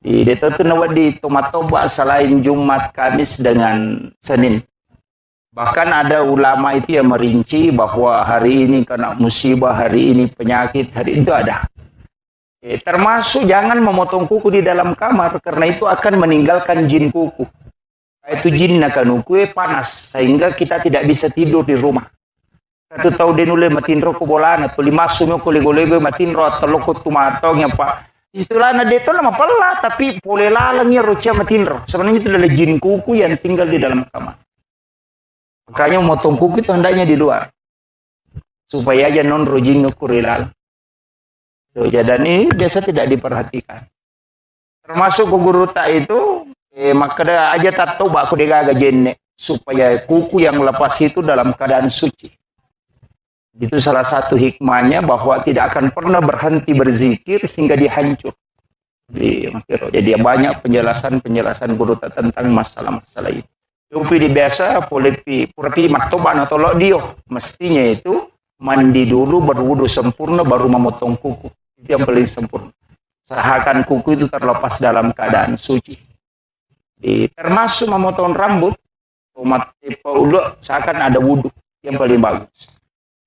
Di itu tuh nawat di tomatoba selain Jumat, Kamis dengan Senin. Bahkan ada ulama itu yang merinci bahwa hari ini kena musibah, hari ini penyakit, hari itu ada. Termasuk jangan memotong kuku di dalam kamar karena itu akan meninggalkan jin kuku. Itu jin nakanuku panas sehingga kita tidak bisa tidur di rumah. Satu tahu denule matinro ko bolana to limasu mo ko lego-lego matinro teloko tumatong ya Pak. Istilah na dito lama pala tapi pole lalangnya rocha matinro. Sebenarnya itu adalah jin kuku yang tinggal di dalam kamar. Makanya memotong kuku itu hendaknya di luar. Supaya aja non rojing kurilal. Dan ini biasa tidak diperhatikan. Termasuk guruta itu, maka aja tak tahu aku degaga jenne supaya kuku yang lepas itu dalam keadaan suci. Itu salah satu hikmahnya bahwa tidak akan pernah berhenti berzikir hingga dihancur. Jadi banyak penjelasan guruta tentang masalah-masalah itu. Tapi di biasa purapi maktoban atau dia mestinya itu Mandi dulu, berwudu sempurna, baru memotong kuku. Itu yang paling sempurna. Usahakan kuku itu terlepas dalam keadaan suci. Termasuk memotong rambut, umat ulo seakan ada wudu yang paling bagus.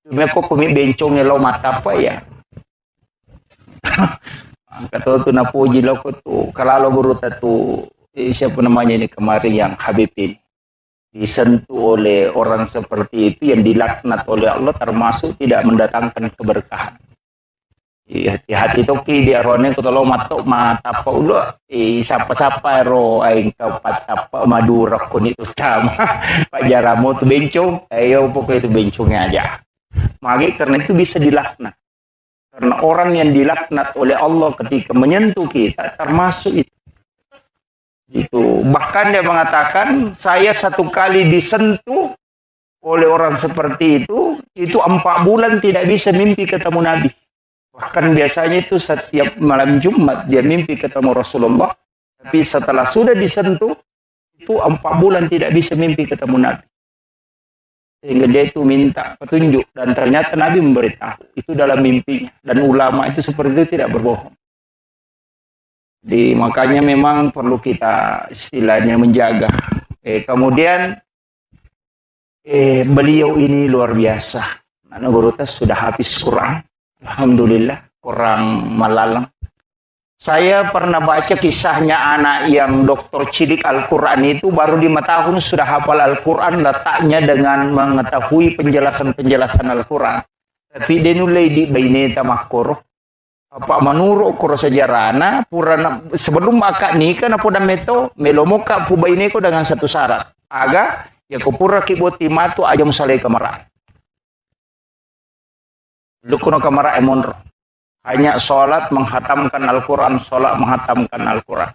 Cuma kok kami bencongnya lo mata apa ya? Kata tu napuji lo tu kalau guru tu siapa namanya ini kemarin yang Habib ini disentuh oleh orang seperti itu yang dilaknat oleh Allah, termasuk tidak mendatangkan keberkahan. Hati-hati toki dia rone kalau matok mata apa ulo sapa-sapa ro aing kapat apa madura kun itu utama Pak Jaramo tu bencong ayo pokoknya itu bencongnya aja. Maka karena itu bisa dilaknat. Karena orang yang dilaknat oleh Allah ketika menyentuh kita termasuk itu. Itu bahkan dia mengatakan saya satu kali disentuh oleh orang seperti itu 4 bulan tidak bisa mimpi ketemu Nabi. Bahkan biasanya itu setiap malam Jumat dia mimpi ketemu Rasulullah, tapi setelah sudah disentuh itu 4 bulan tidak bisa mimpi ketemu Nabi. Sehingga dia itu minta petunjuk dan ternyata Nabi memberitahu itu dalam mimpinya, dan ulama itu seperti itu tidak berbohong. Makanya memang perlu kita istilahnya menjaga. Kemudian beliau ini luar biasa. Guru sudah habis Quran. Alhamdulillah, Quran malalang. Saya pernah baca kisahnya anak yang doktor cilik Al-Quran itu baru 5 tahun sudah hafal Al-Quran, letaknya dengan mengetahui penjelasan-penjelasan Al-Quran. Tapi dia nulai di baineta makoro. Apa menurut kuro sejarahna purana sebelum akak nikah na poda meto melomoka pu baineko dengan satu syarat. Aga ya ko pura kiboti matu aja musalai kamara. Lukuno kamara emonro. Hanya sholat menghatamkan Al-Quran, sholat menghatamkan Al-Quran.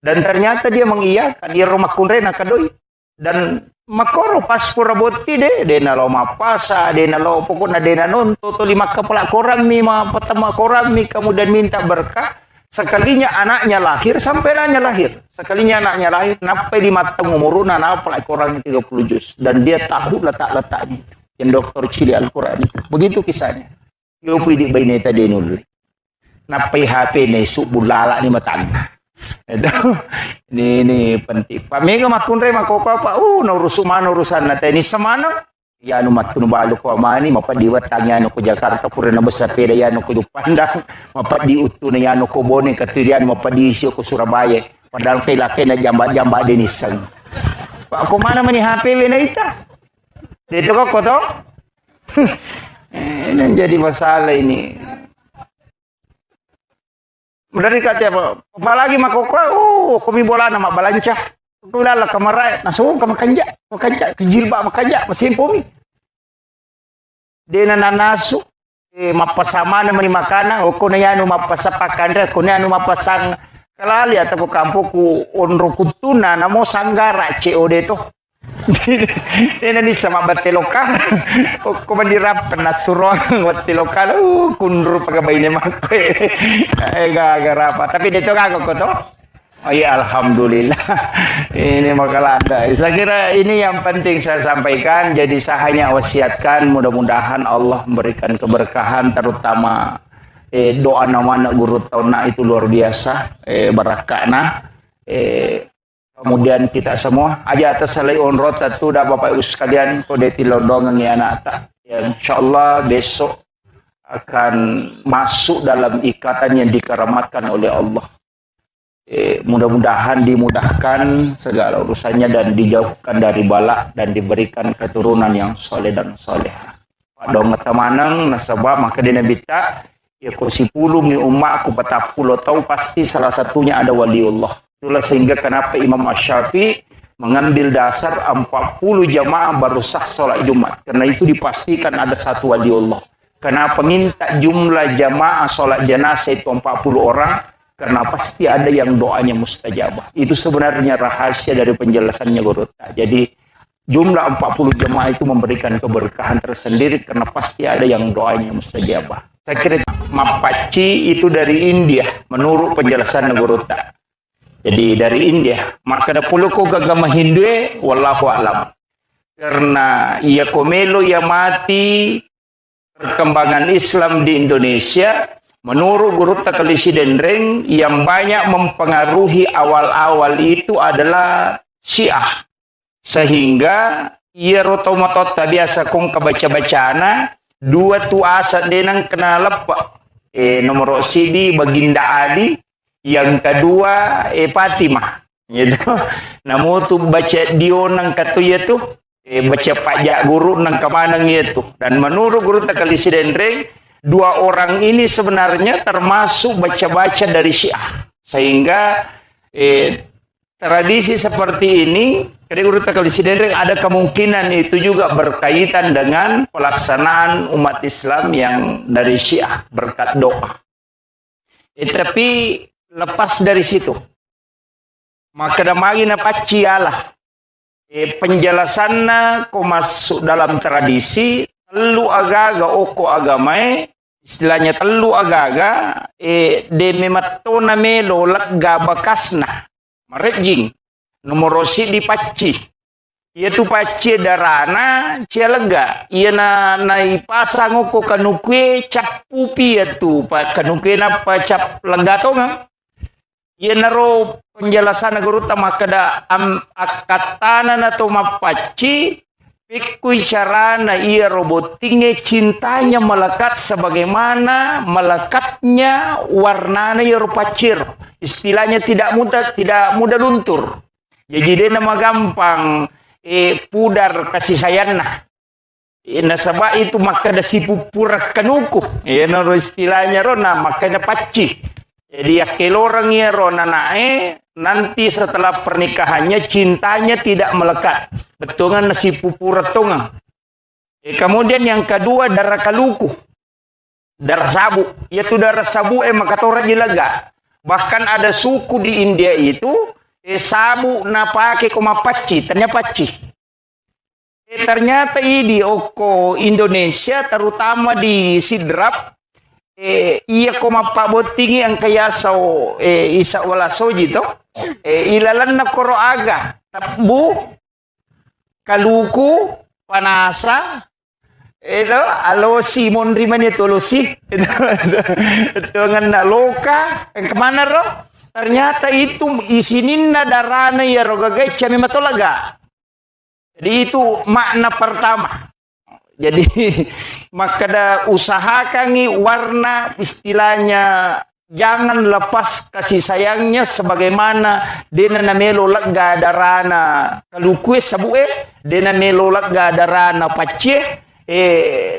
Dan ternyata dia mengiyakan, dia rumah kunrena kadoi. Dan makoro pas pura boti dena lo mapasa, dena lo pokoknya dena nonto, to 5 kepala koran mi, pertama koran mi, kemudian minta berkah. Sekalinya anaknya lahir, sampai anaknya lahir. Sekalinya anaknya lahir, sampai 5 tahun umuruna, napal Al-Quran 30 juz. Dan dia tahu letak-letaknya itu. Yang dokter cili Al-Quran itu. Begitu kisahnya. Yo pidi baineta denul. Napai HP ne subulala ni matang. Itu ini penting. Pamega makunre makoko apa? Urusan na ini semana? Ya anu matunu balu ko amani mapadiwat tanya anu ko Jakarta purana besar peda ya anu ko Pandang, mapadi utuna ya anu ko Bone katirian mapadi isyo ko Surabaya. Padahal kay laki na jamba-jamba dinisan. Pak ko mana mani HP na ita? Dito ko to? Ini jadi masalah ini. Dari kata apa? Apalagi makoko, kami bola nama balancah. Kulala kamarai, nasuong ka makanja, kejilba makanja, masimpumi. Dena nanasu, mapasama naman ni makana, o kung na yan mapasapakandra, kung na yan mapasang kalali at ako kampo ku onro kutuna na mo sanggara, o deto. Dena ni sama batiloka, o kumandirap na surong batiloka, kunro pagabay ni makwe. Gagarapa. Tapi dito kako ko to. Oh ya, alhamdulillah. Ini makalanda. Saya kira ini yang penting saya sampaikan. Jadi saya hanya wasiatkan mudah-mudahan Allah memberikan keberkahan, terutama doa nama guru tauna itu luar biasa. Barakana. Kemudian kita semua aja atas salai onrot tu dah Bapak Ibu sekalian kode tilodong ngi anak tak. Ya, insyaallah besok akan masuk dalam ikatan yang dikeramatkan oleh Allah. Mudah-mudahan dimudahkan segala urusannya dan dijauhkan dari bala dan diberikan keturunan yang soleh dan soleha. Dong temanang nasabah maka dia bita ya kursi puluh ni umat aku patapulo tahu pasti salah satunya ada waliullah. Itulah sehingga kenapa Imam Asy-Syafi'i mengambil dasar 40 jamaah baru sah sholat Jumat. Karena itu dipastikan ada satu waliullah. Kenapa minta jumlah jamaah sholat jenazah itu 40 orang? Karena pasti ada yang doanya mustajabah. Itu sebenarnya rahasia dari penjelasannya Guru. Jadi jumlah 40 jemaah itu memberikan keberkahan tersendiri karena pasti ada yang doanya mustajabah. Saya kira Mapaci itu dari India menurut penjelasan Guru. Jadi dari India. Maka ada puluh ko agama Hindu wallahu alam. Karena ia komelo ya mati perkembangan Islam di Indonesia, menurut Guru Takalisi Dendreng, yang banyak mempengaruhi awal-awal itu adalah Syiah. Sehingga ia rotomatota biasa kong kebaca-bacana, dua tu asa denang kena lepak. Nomor sidi Baginda Ali, yang kedua Fatimah. Gitu. Namun tu baca Dionang katuya tu, baca pajak guru nang kemanang itu. Dan menurut Guru Takalisi Dendreng, dua orang ini sebenarnya termasuk baca-baca dari Syiah. Sehingga tradisi seperti ini, dari Guru Takalisi Dendreng ada kemungkinan itu juga berkaitan dengan pelaksanaan umat Islam yang dari Syiah berkat doa. Tapi lepas dari situ, maka damai na pacialah. Penjelasannya kau masuk dalam tradisi telu agaga oko agamae, istilahnya telu agaga de mematona melo lagga bakasna marejing nomor di paci. Ia tu paci darana cia lega. Ia na ipasang oko kanukwe cap pupi tu pa kanukwe na pa cap lega tonga. Ia naro penjelasan guru tama kada akatana na to mapaci pikui carana ia robotingnya cintanya melekat sebagaimana melekatnya warnanya ia rupacir. Istilahnya tidak mudah luntur. Jadi dia nama gampang pudar kasih sayangna. Nasabah itu maka ada si pupur kanuku. Naro istilahnya rona makanya paci. Jadi yakil orang ya rona nanti setelah pernikahannya cintanya tidak melekat. Betungan nasi pupur tongang. Kemudian yang kedua darah kaluku. Darah sabu. Yaitu darah sabu maka tora jilaga. Bahkan ada suku di India itu sabu na pakai koma paci, ternyata paci. Ternyata ini oko Indonesia terutama di Sidrap iya koma pak botingi yang kaya so isa wala soji to ilalan na koro aga tabu kaluku panasa itu alosi monriman itu losi itu ngan loka kemana ro ternyata itu isinin na darana ya rogagai cami matolaga. Jadi itu makna pertama. Jadi maka usahakan warna istilahnya jangan lepas kasih sayangnya sebagaimana dena namelo lega darana kalukue sabue dena melo lega darana pace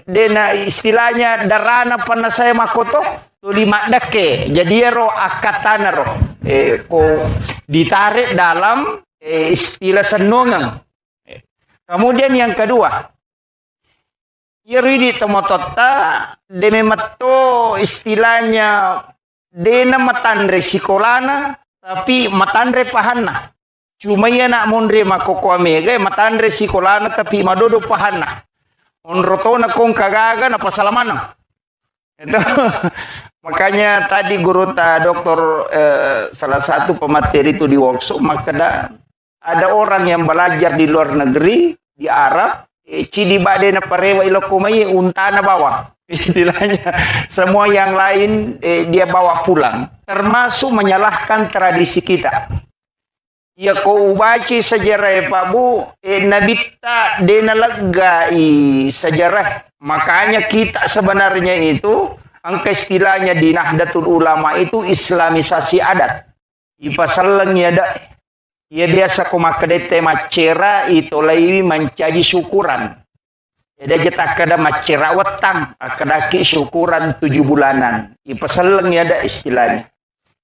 dena istilahnya darana pana saya makoto lima dake jadi ro akatana ro ko ditarik dalam istilah senongan. Kemudian yang kedua Yeri tomotota deme matto istilahnya dena matandre sikolana tapi matandre pahana. Cuma ya nak mondre makoko amega matandre sikolana tapi madodo pahana. Onrotona kong kagaga na pasalamana. Itu makanya tadi guru doktor salah satu pemateri itu di workshop maka ada orang yang belajar di luar negeri di Arab. Cidi bade na parewa ilokumai untana bawa istilahnya semua yang lain dia bawa pulang termasuk menyalahkan tradisi kita ya kau baca sejarah Pak Bu nabita dena legai sejarah makanya kita sebenarnya itu angka istilahnya di Nahdlatul Ulama itu islamisasi adat ipasalangnya ada. Ya biasa kumakadete macera itu lagi mencaji syukuran. Jadi kita kada macera wetang, akadaki syukuran 7 bulanan. Ipasaleng ya ada istilahnya.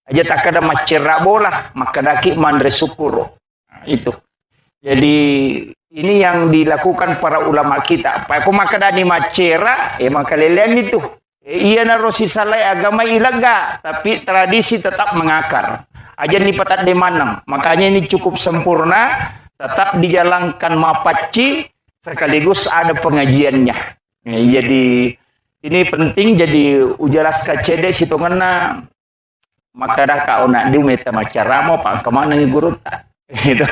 Aja tak kada macera bola, makadaki mandre syukur. Nah, itu. Jadi ini yang dilakukan para ulama kita. Pak kumakadani macera, makalelian itu. Iya narosi salai agama ilaga, tapi tradisi tetap mengakar. Aja ni patat de manang. Makanya ini cukup sempurna, tetap dijalankan mapaci sekaligus ada pengajiannya. Jadi ini penting jadi ujaras kacede situ ngena maka dah kau nak diumeta macara mau pak kemana nih guru tak itu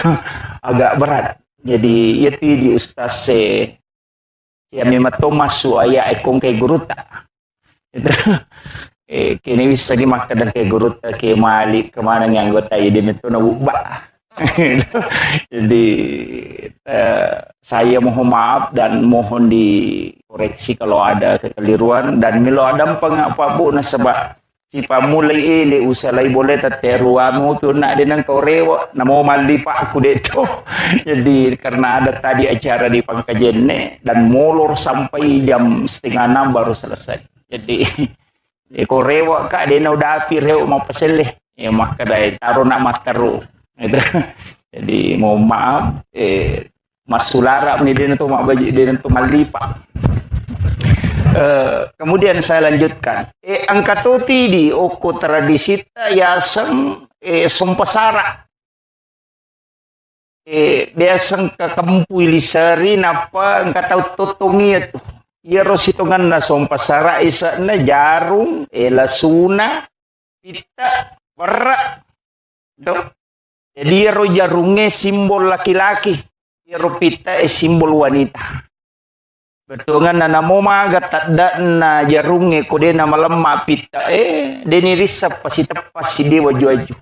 agak berat. Jadi itu di ustaz siya may matumas suaya ay kung kay guruta. Ito, kini bisa di makadang kay guruta kay mali kemana yang anggota ini itu nabuba. Jadi saya mohon maaf dan mohon dikoreksi kalau ada kekeliruan dan milo ada pengapa bu na sebab si pamulay ini usalay boleh taterua mo tu nak din ang korewa na mo malipa ako dito. Jadi karena ada tadi acara di Pangkajene dan molor sampai jam 5:30 baru selesai. Jadi korewa ka din udah pireu mau pasele ya makadai taruh nak makaru. Jadi mohon maaf Mas Sulara ini dia itu mak baju dia itu malipa. Kemudian saya lanjutkan. Angkatoti di oko tradisita yasang sompasara. Dia sang kakampuy lisari napa angkatau totongi itu. Iya rositongan na sompasara isa na jarung lasuna pita warra. Do. Jadi ro jarunge simbol laki-laki, ro pita simbol wanita. Betungan na namo maga tadda na jarunge kode na malemma pita deni risap pasi tepas si dewa juaju.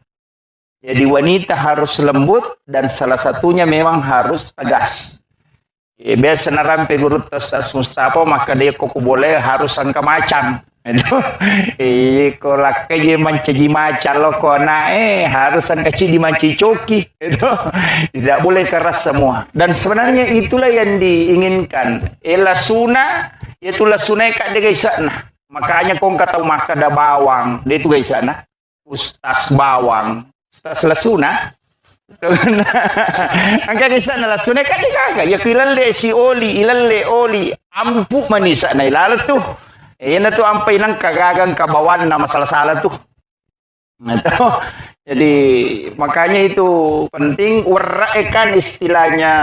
Jadi wanita harus lembut dan salah satunya memang harus tegas. Biasa narampe guru tas Mustafa maka dia kok boleh harus angka macan. Kolak kaye mancaji macan lo kona harus angka di manci coki. Tidak boleh keras semua. Dan sebenarnya itulah yang diinginkan. Lasuna itu lasuna kak dia guys sana. Makanya kau kata maka ada bawang, dia itu guys sana. Ustas bawang, ustas lasuna. Angka di sana lasuna kan dia kagak. Ya ilalle si oli, ilalle oli, ampu manisa na ilalat tuh. Yan na tuh ampai nang kagagang kabawan na masalah-salah tuh. Nah, jadi makanya itu penting kan istilahnya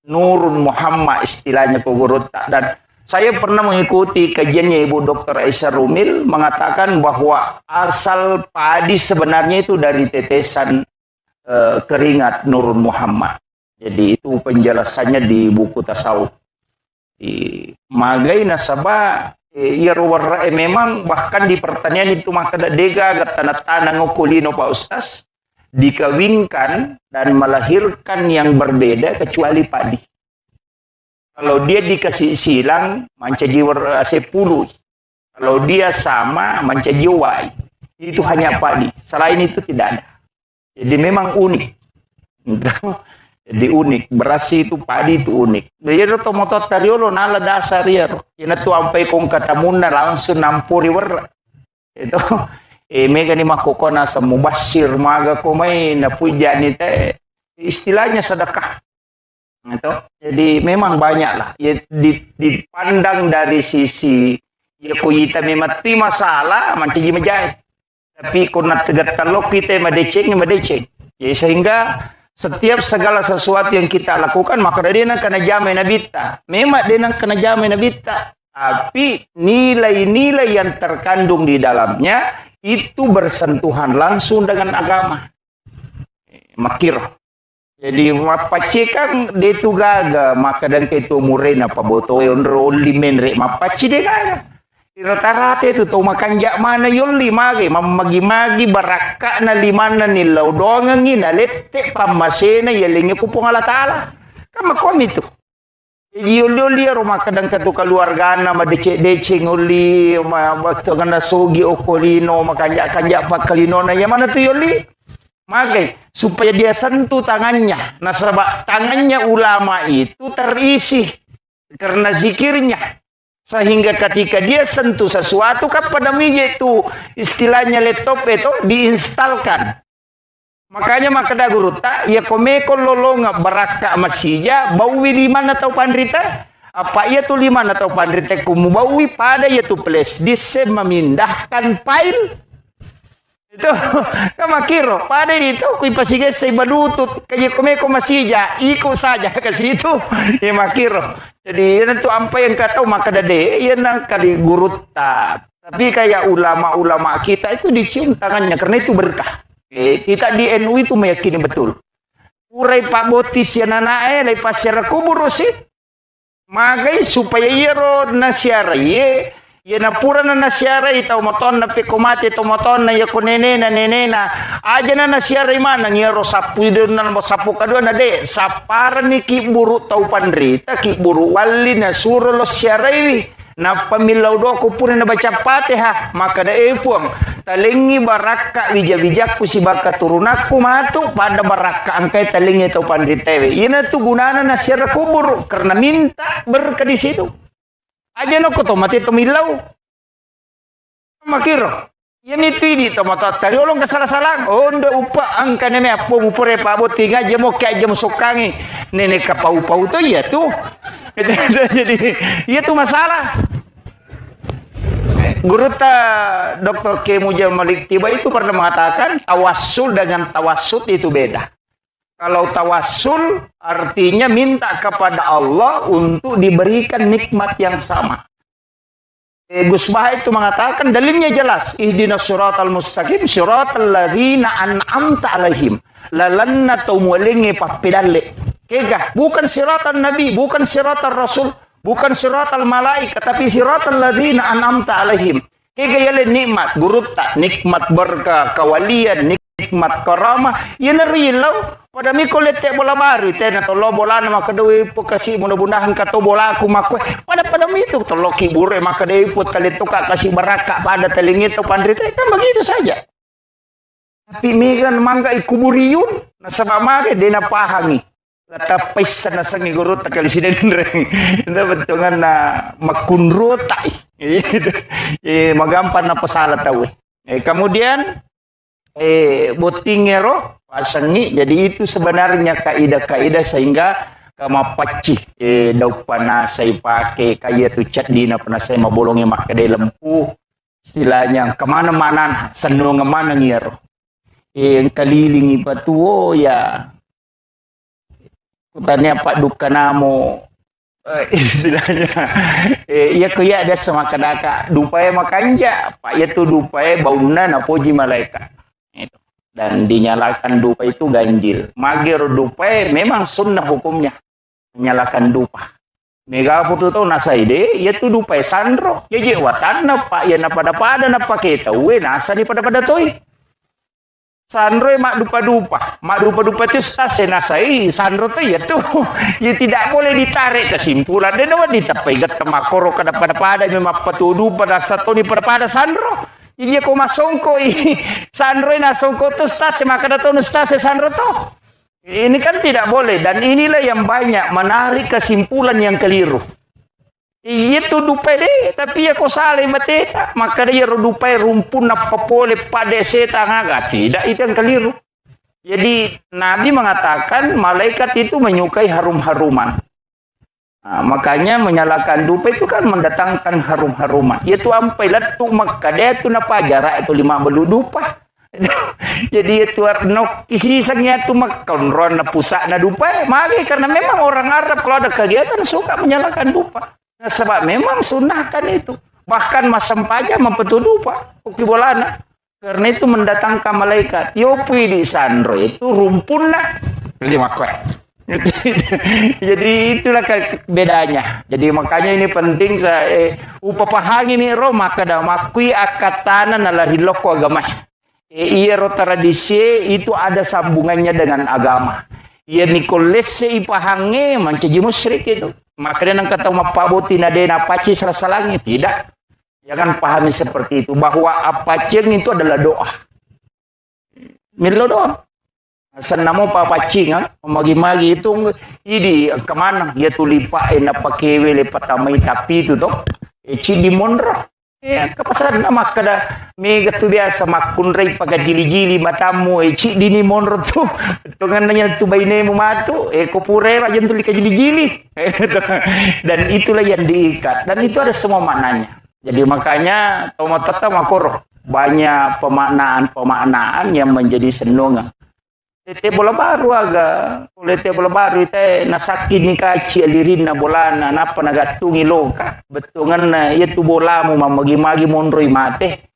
Nurun Muhammad istilahnya Kogorota. Dan saya pernah mengikuti kajiannya Ibu Dr. Aisyah Rumil mengatakan bahwa asal padi sebenarnya itu dari tetesan keringat Nurun Muhammad. Jadi itu penjelasannya di buku tasawuf. Di Magai Nasabah memang bahkan di pertanian itu maka dega tanah-tanah ngokulino Pak Ustaz dikawinkan dan melahirkan yang berbeda kecuali padi. Kalau dia dikasih silang mancajiwar sepuluh. Kalau dia sama mancajiwai. Itu hanya padi. Selain itu tidak ada. Jadi memang unik. Jadi unik, beras itu padi itu unik. Jadi tomoto tariolo nala dasar ya. Ina tu ampai kong katamuna langsung nampuri wer. Itu mega ni makokona sa mubashir maga ko may napuja ni te istilahnya sedekah. Itu. Jadi memang banyak lah. Ya, dipandang dari sisi ya kuyita memati masalah manci majai. Tapi kuna tegat talok kita madeceng. Ya sehingga setiap segala sesuatu yang kita lakukan maka dia nak kena jamin nabita. Memang dia nak kena jamin nabita. Tapi nilai-nilai yang terkandung di dalamnya itu bersentuhan langsung dengan agama. Makir. Jadi mapace kan dia tu gaga maka dan itu murena pa boto yon roli menre mapace dia gaga. Rata-rata itu tahu makan jak mana yoli magi magi baraka na limana nilaw doang ngina lette pamasena yelingi kupong ala taala kama kom itu yoli rumah kadang katu keluarga na madece nguli basta kana sogi okolino makanja pakalino na mana tu yoli magi supaya dia sentuh tangannya nasabak tangannya ulama itu terisi karena zikirnya. Sehingga ketika dia sentuh sesuatu kan pada meja itu istilahnya laptop itu diinstalkan. Makanya maka da guru tak ya komeko lolonga baraka masija bawi liman atau pandrita apa ia tu liman atau pandrita kumu bawi pada ya tu place dise memindahkan file itu kama kiro pada itu kui pasige say balutut kaya komeko masija iko saja ke situ ya makiro. Jadi itu apa yang kata maka dade yan nang kali guru tak. Tapi kayak ulama-ulama kita itu dicium tangannya karena itu berkah. Kita di NU itu meyakini betul. Urai Pak Botis ya nanae lai pasir kubur sih. Magai supaya iro nasiara ye na pura na nasiara itaw moton na pikomati ito moton na yako nene na aja na nasiara imana ngiro sapu idon na sapu kadua na de sapara ni kiburu tau pandrita kiburu wali na suro lo siara iwi na pamilaw do ko pura na baca Fatihah maka da epuang talingi baraka bijak-bijak ku si baka turunaku matu pada baraka angkai talingi tau pandritewe ina tu gunana na siara kubur karena minta berkah di situ aja no ko to mati to milaw makiro yan itu ini to mata tadi olong kasalah-salah onda upa angka neme apo mupure pa boti ngaje mo kaya aja mo sokangi nenek kapau-pau to ya tuh jadi iya tuh masalah. Guru Dr. K. Mujahid Malik Tiba itu pernah mengatakan tawassul dengan tawassut itu beda. Kalau tawassul artinya minta kepada Allah untuk diberikan nikmat yang sama. Gus Bah itu mengatakan dalilnya jelas. Ihdinas siratal mustaqim siratal ladzina an'amta alaihim. Lalanna tumulingi papidalle. Kega bukan siratal nabi, bukan siratal rasul, bukan siratal malaikat, tapi siratal ladzina an'amta alaihim. Kega yale nikmat gurutta, nikmat berkah, kawalian, nikmat karamah. Yan rilaw pada mi kolete bola baru tena tolo bola na makadewi po kasi mudah-mudahan kato bola aku makwe pada mi itu tolo kibure makadewi po kalito ka kasi baraka pada telingi to pandrita kan begitu saja. Tapi migan mangga ikuburiyun na sa mamage di napahangi. Tapay sa nasangi guru takali sinenreng. Ito betungan na makunro tay. Magampan na pasala tawe. Kemudian botingero pasangi. Jadi itu sebenarnya kaidah-kaidah sehingga kamapaci daw panasay pake kaya tu cat di na panasay mabolongi makadai lempu istilahnya kemana-mana senung mana ngero yang kalilingi patuo ya kutanya Pak Dukanamo istilahnya ya kaya ada sama kadaka dupaya makanja Pak ya tu dupaya bauna na poji malaikat itu dan dinyalakan dupa itu ganjil magir dupa memang sunnah hukumnya menyalakan dupa mega putu tau nasa ide ya tu dupa sandro ya je watan pak ya na pada na paketa we nasa di pada toy sandro mak dupa itu stase nasai sandro tuh ya tuh ya tidak boleh ditarik kesimpulan dan awak ditapai gat kemakoro kada pada memang petudu pada satu di pada sandro jadi ako masongko sandro na songko to stase maka dato no stase sandro to. Ini kan tidak boleh dan inilah yang banyak menarik kesimpulan yang keliru. Itu dupai deh tapi ako saleh mateta maka dia dupai rumpun na papole pada seta ngaga tidak itu yang keliru. Jadi Nabi mengatakan malaikat itu menyukai harum-haruman. Nah, makanya menyalakan dupa itu kan mendatangkan harum-haruman. Itu ampai latu makada itu napa jarak itu 5 belu dupa. Jadi itu no kisisangnya itu makonron na pusak na dupa. Mari karena memang orang Arab kalau ada kegiatan suka menyalakan dupa. Nah, sebab memang sunnahkan itu. Bahkan masam paja mempetu dupa. Uki bolana. Karena itu mendatangkan malaikat. Yopi di sandro itu rumpun na. Terima kasih. Jadi itulah bedanya. Jadi makanya ini penting saya upapahangi ni ro maka da makui akatana nalarhiloko agama. Iya ro tradisi itu ada sambungannya dengan agama. Iya nikolese ipahangi mancaji musyrik itu. Makanya nang kata mapaboti nadena paci salasalangi tidak. Jangan pahami seperti itu bahwa apacing itu adalah doa. Milo doa. Senamo papacing magi-magi itu ini kemana dia tulipa pakewe lepatamai tapi itu toh di monro ya kepasan nama kada mega tu biasa makunrei pakai jili-jili matamu dini monro tuh tungannya tu bainemu matu kopure aja tuli ke jili-jili dan itulah yang diikat dan itu ada semua maknanya jadi makanya tomatata makoro banyak pemaknaan yang menjadi senongan. Tete bola baru tete bola baru ite nasaki ni kaci alirin na bola na napa nagatungi loka betungan na itu bola mu mamagi-magi monroi mate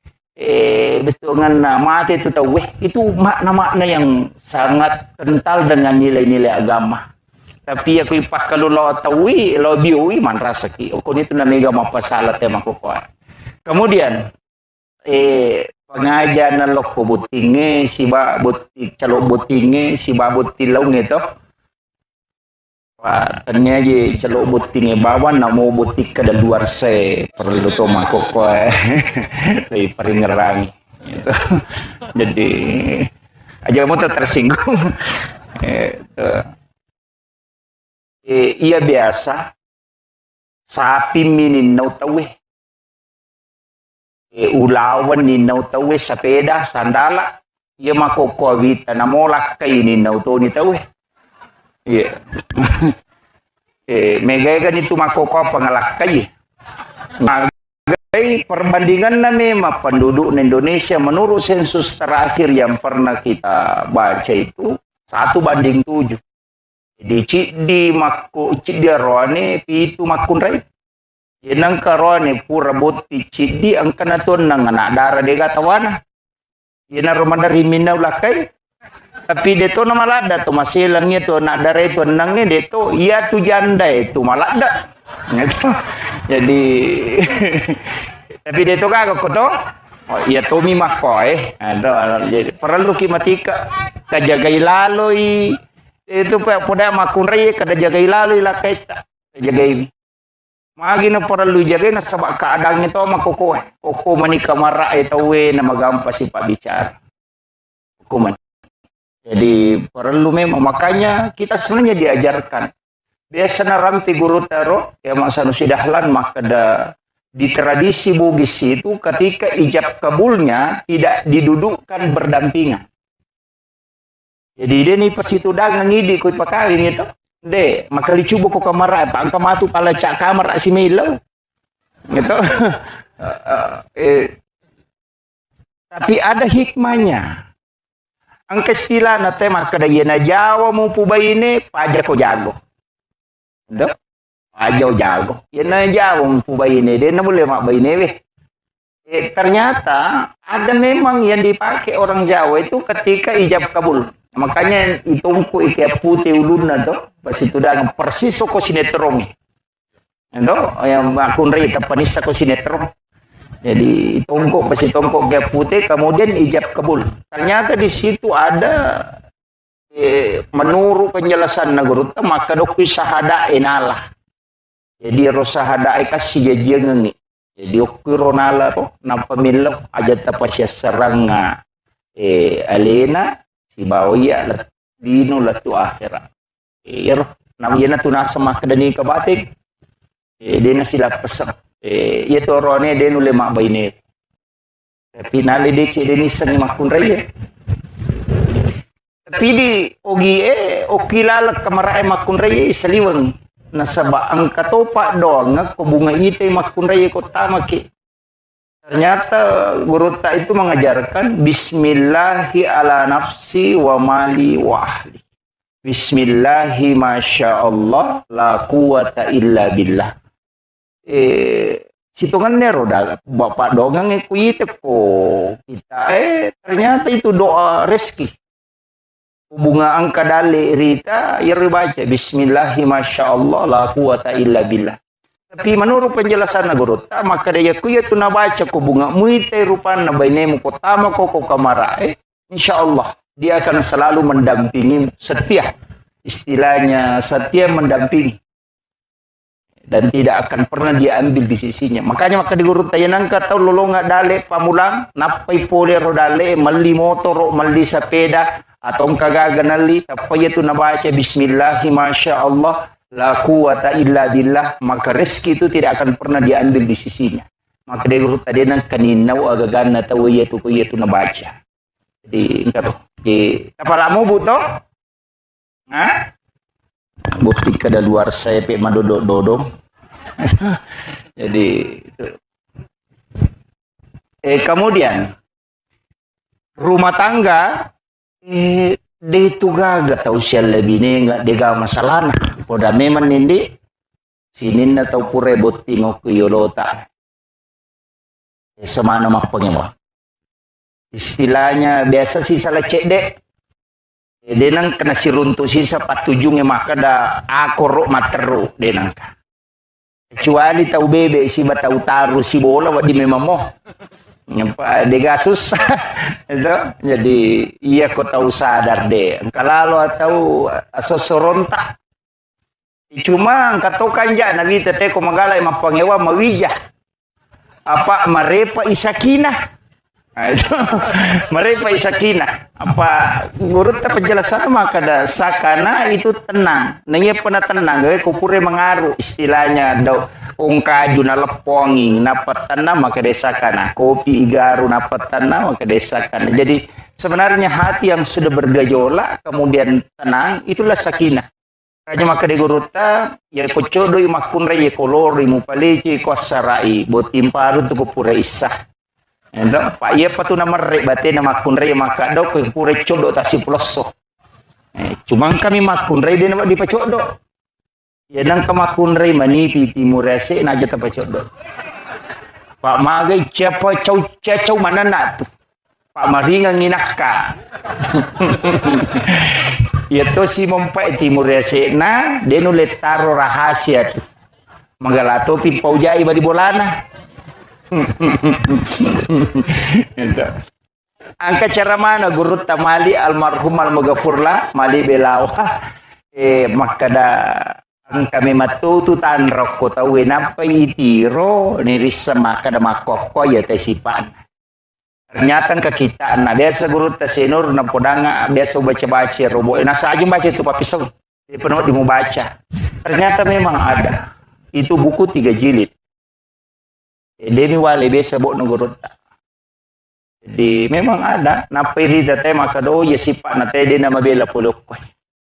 betungan na mate itu tahu itu makna-makna yang sangat kental dengan nilai-nilai agama tapi aku ipak kalau lo tahui lo biui man rasa ki okon itu na mega mapasalat ya makukuha. Kemudian pengajian na lo ko butinge si ba buti calo butinge si ba buti laung itu tanya je calo butinge bawan na mau butik ke luar se perlu to makukuha lebih peringerangi gitu. Jadi aja mau tersinggung. Iya biasa sapi mininaw tawi ulawan ninaw tawi sepeda sandala iya makukawita na molak kayo ninaw to ni tawi iya megay ganito makukaw pangalak kayo perbandingan na memang penduduk Indonesia menurut sensus terakhir yang pernah kita baca itu 1:7. Di cidi makku cidi roane pitu makun rai. Yenang karone pura boti cidi angkana ton nang anak dara de gatawana. Yenang romanda riminau lakai. Tapi deto na malada to masilangnya to anak dara itu nangnya deto iya tu janda itu malada. Gitu. Jadi tapi deto kagak koto. Oh iya Tomi makoy. Jadi perlu kimatika kajagai laloi itu pada makun raya kada jagai lalu ilakai tak jagai magi na perlu jagai na sabak keadaan itu makoko koko manika marak itu we na magampa si pak bicara hukuman. Jadi perlu memang makanya kita sebenarnya diajarkan biasa na ramti guru taro ya masa nusidahlan maka di tradisi Bugis itu ketika ijab kabulnya tidak didudukkan berdampingan. Jadi dia ni pas itu dagang ngidi ko ipakawin itu. De, makali cubo ko kamara pa ang kamatu pala cak kamar si Milo. Gitu. Tapi ada hikmahnya. Ang kastila na tema kada na Jawa mo pubay ini paja ko jago. Gitu. Paja jago. Yana Jawa mo pubay ini de na boleh mak bay ini ternyata ada memang yang dipakai orang Jawa itu ketika ijab kabul. Makanya itungku ikai putih ulun na to pas itu dah persis ko sinetron itu yang akun rita panisa ko sinetron jadi itungku pas itungku ikai putih kemudian ijab kabul ternyata di situ ada menurut penjelasan naguru maka dokui sahada inalah jadi rosahada kasih jajangan ni jadi okui ronala to na pamilok aja tapasya seranga alena si bawaya lat dino latu akhirat namanya tu nasa makadani kabatik dia na sila pesak itu rone dia nule mak baine tapi nali de ce deni sang makun raya tapi di ogi okilala kamara makun raya saliwang nasaba ang katopa doang ko bunga ite makun raya ko tamaki. Ternyata guru tak itu mengajarkan Bismillahi ala nafsi wa mali wa ahli. Bismillahi masya Allah la quwata illa billah. Situngan nero dah bapak dongang ikuite ko kita ternyata itu doa rezeki. Bunga angka dale rita ya baca Bismillahi masya Allah la quwata illa billah. Tapi menurut penjelasan guru, maka dia kuya tu na baca ko bunga muite rupan na bainemu ko tama ko kamara insya Allah dia akan selalu mendampingi setia istilahnya setia mendampingi dan tidak akan pernah diambil di sisinya. Makanya maka di guru tayanang kata lolonga dale pamulang napai pole rodale mali motor mali sepeda atau kagaganali tapi itu na baca Bismillahi masya Allah la quwata illa billah maka rezeki itu tidak akan pernah diambil di sisinya. Maka dia guru tadi nang kaninaw agagana tawiya tu na baca. Jadi engkau di kapalamu buto? Ha? Bukti kada luar saya pe madodododong. Jadi itu. Kemudian rumah tangga dia itu gagal tahu sial lebih ni enggak dia masalah nah. Poda memang nindi sinin na tau pure botingo kuyolota. Semana makpangnya. Istilahnya biasa sih salah cek dek. Denang kena siruntuk sisa patujungnya maka da akorok materu denang ka. Kecuali tahu bebek si tahu taruh si bola wadi memang mo. Nyampa de gasus itu jadi iya kau tahu sadar deh. Kalau tahu asosoronta. Cuma kata kanja nabi tete ko magala mapangewa mawija. Apa marepa isakina. Nah, itu mereka isakina apa gurut penjelasan maka ada sakana itu tenang nanya pernah tenang gaya kupure mengaruh istilahnya do ungkaju na lepongi napat tanah maka desakana kopi igaru napat tanah maka desakana jadi sebenarnya hati yang sudah bergejolak kemudian tenang itulah sakinah hanya maka de guruta ya kocodo makun reye kolor mu paleci kosarai botimparu tu kupure isah. Entah, Pak iya patu nama rek bate nama kunrei maka dok ke pure codo tasi ploso. Cuma kami makun rei dia nama di pacodo. Ya nang kamakun rei mani piti murese na aja tapa codo. Pak magai siapa cau mana nak tu. Pak maringa nginaka. Ya to si mompai timur rese na dia nulet taro rahasia tu. Magalato pimpau jai badi bolana. Angka cara mana guru tamali almarhum almagafurlah mali belawa maka da angka mematu tu tan rokko tahu napa itiro niris sama kada makoko ya tesipan ternyata ke kita nah biasa guru tasenur na podanga biasa baca robo nasa aja baca itu papisau penuh dimu baca ternyata memang ada itu buku 3 jilid. Demi wale biasa bok nugurut. Jadi memang ada. Napa iri tete maka do ya sipak na tede na mabela pulok ko.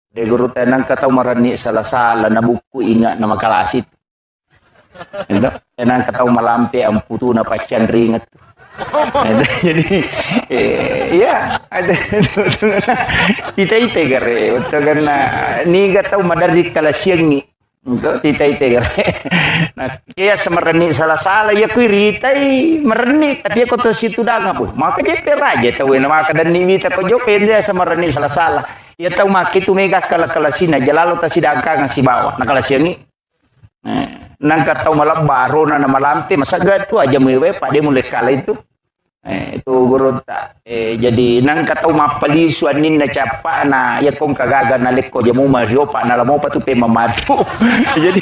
De guru nang kataw marani salasala na buku ingat na makalasit. Ito, nang kataw malampi ang puto na patyan ringat. Jadi ya ada tita gare uto ganna ni gataw madarik kalasyang ni. Untuk tita nah kaya semereni salah ya kuiritai mereni tapi aku tu situ dah ngapu maka je peraja tahu nama kadan ni mita ko joken dia semereni salah ya tahu maki tu mega kalasina jalalo ta sidangka ngasi bawa nak kalasiani nang katau malam baro na malamte masaga tu aja mewe pak dia mulai kala itu itu guru tak jadi nang katau mapali suanin na capa na ya kong kagaga na leko jamu mario pak na lamo patu pe mamatu jadi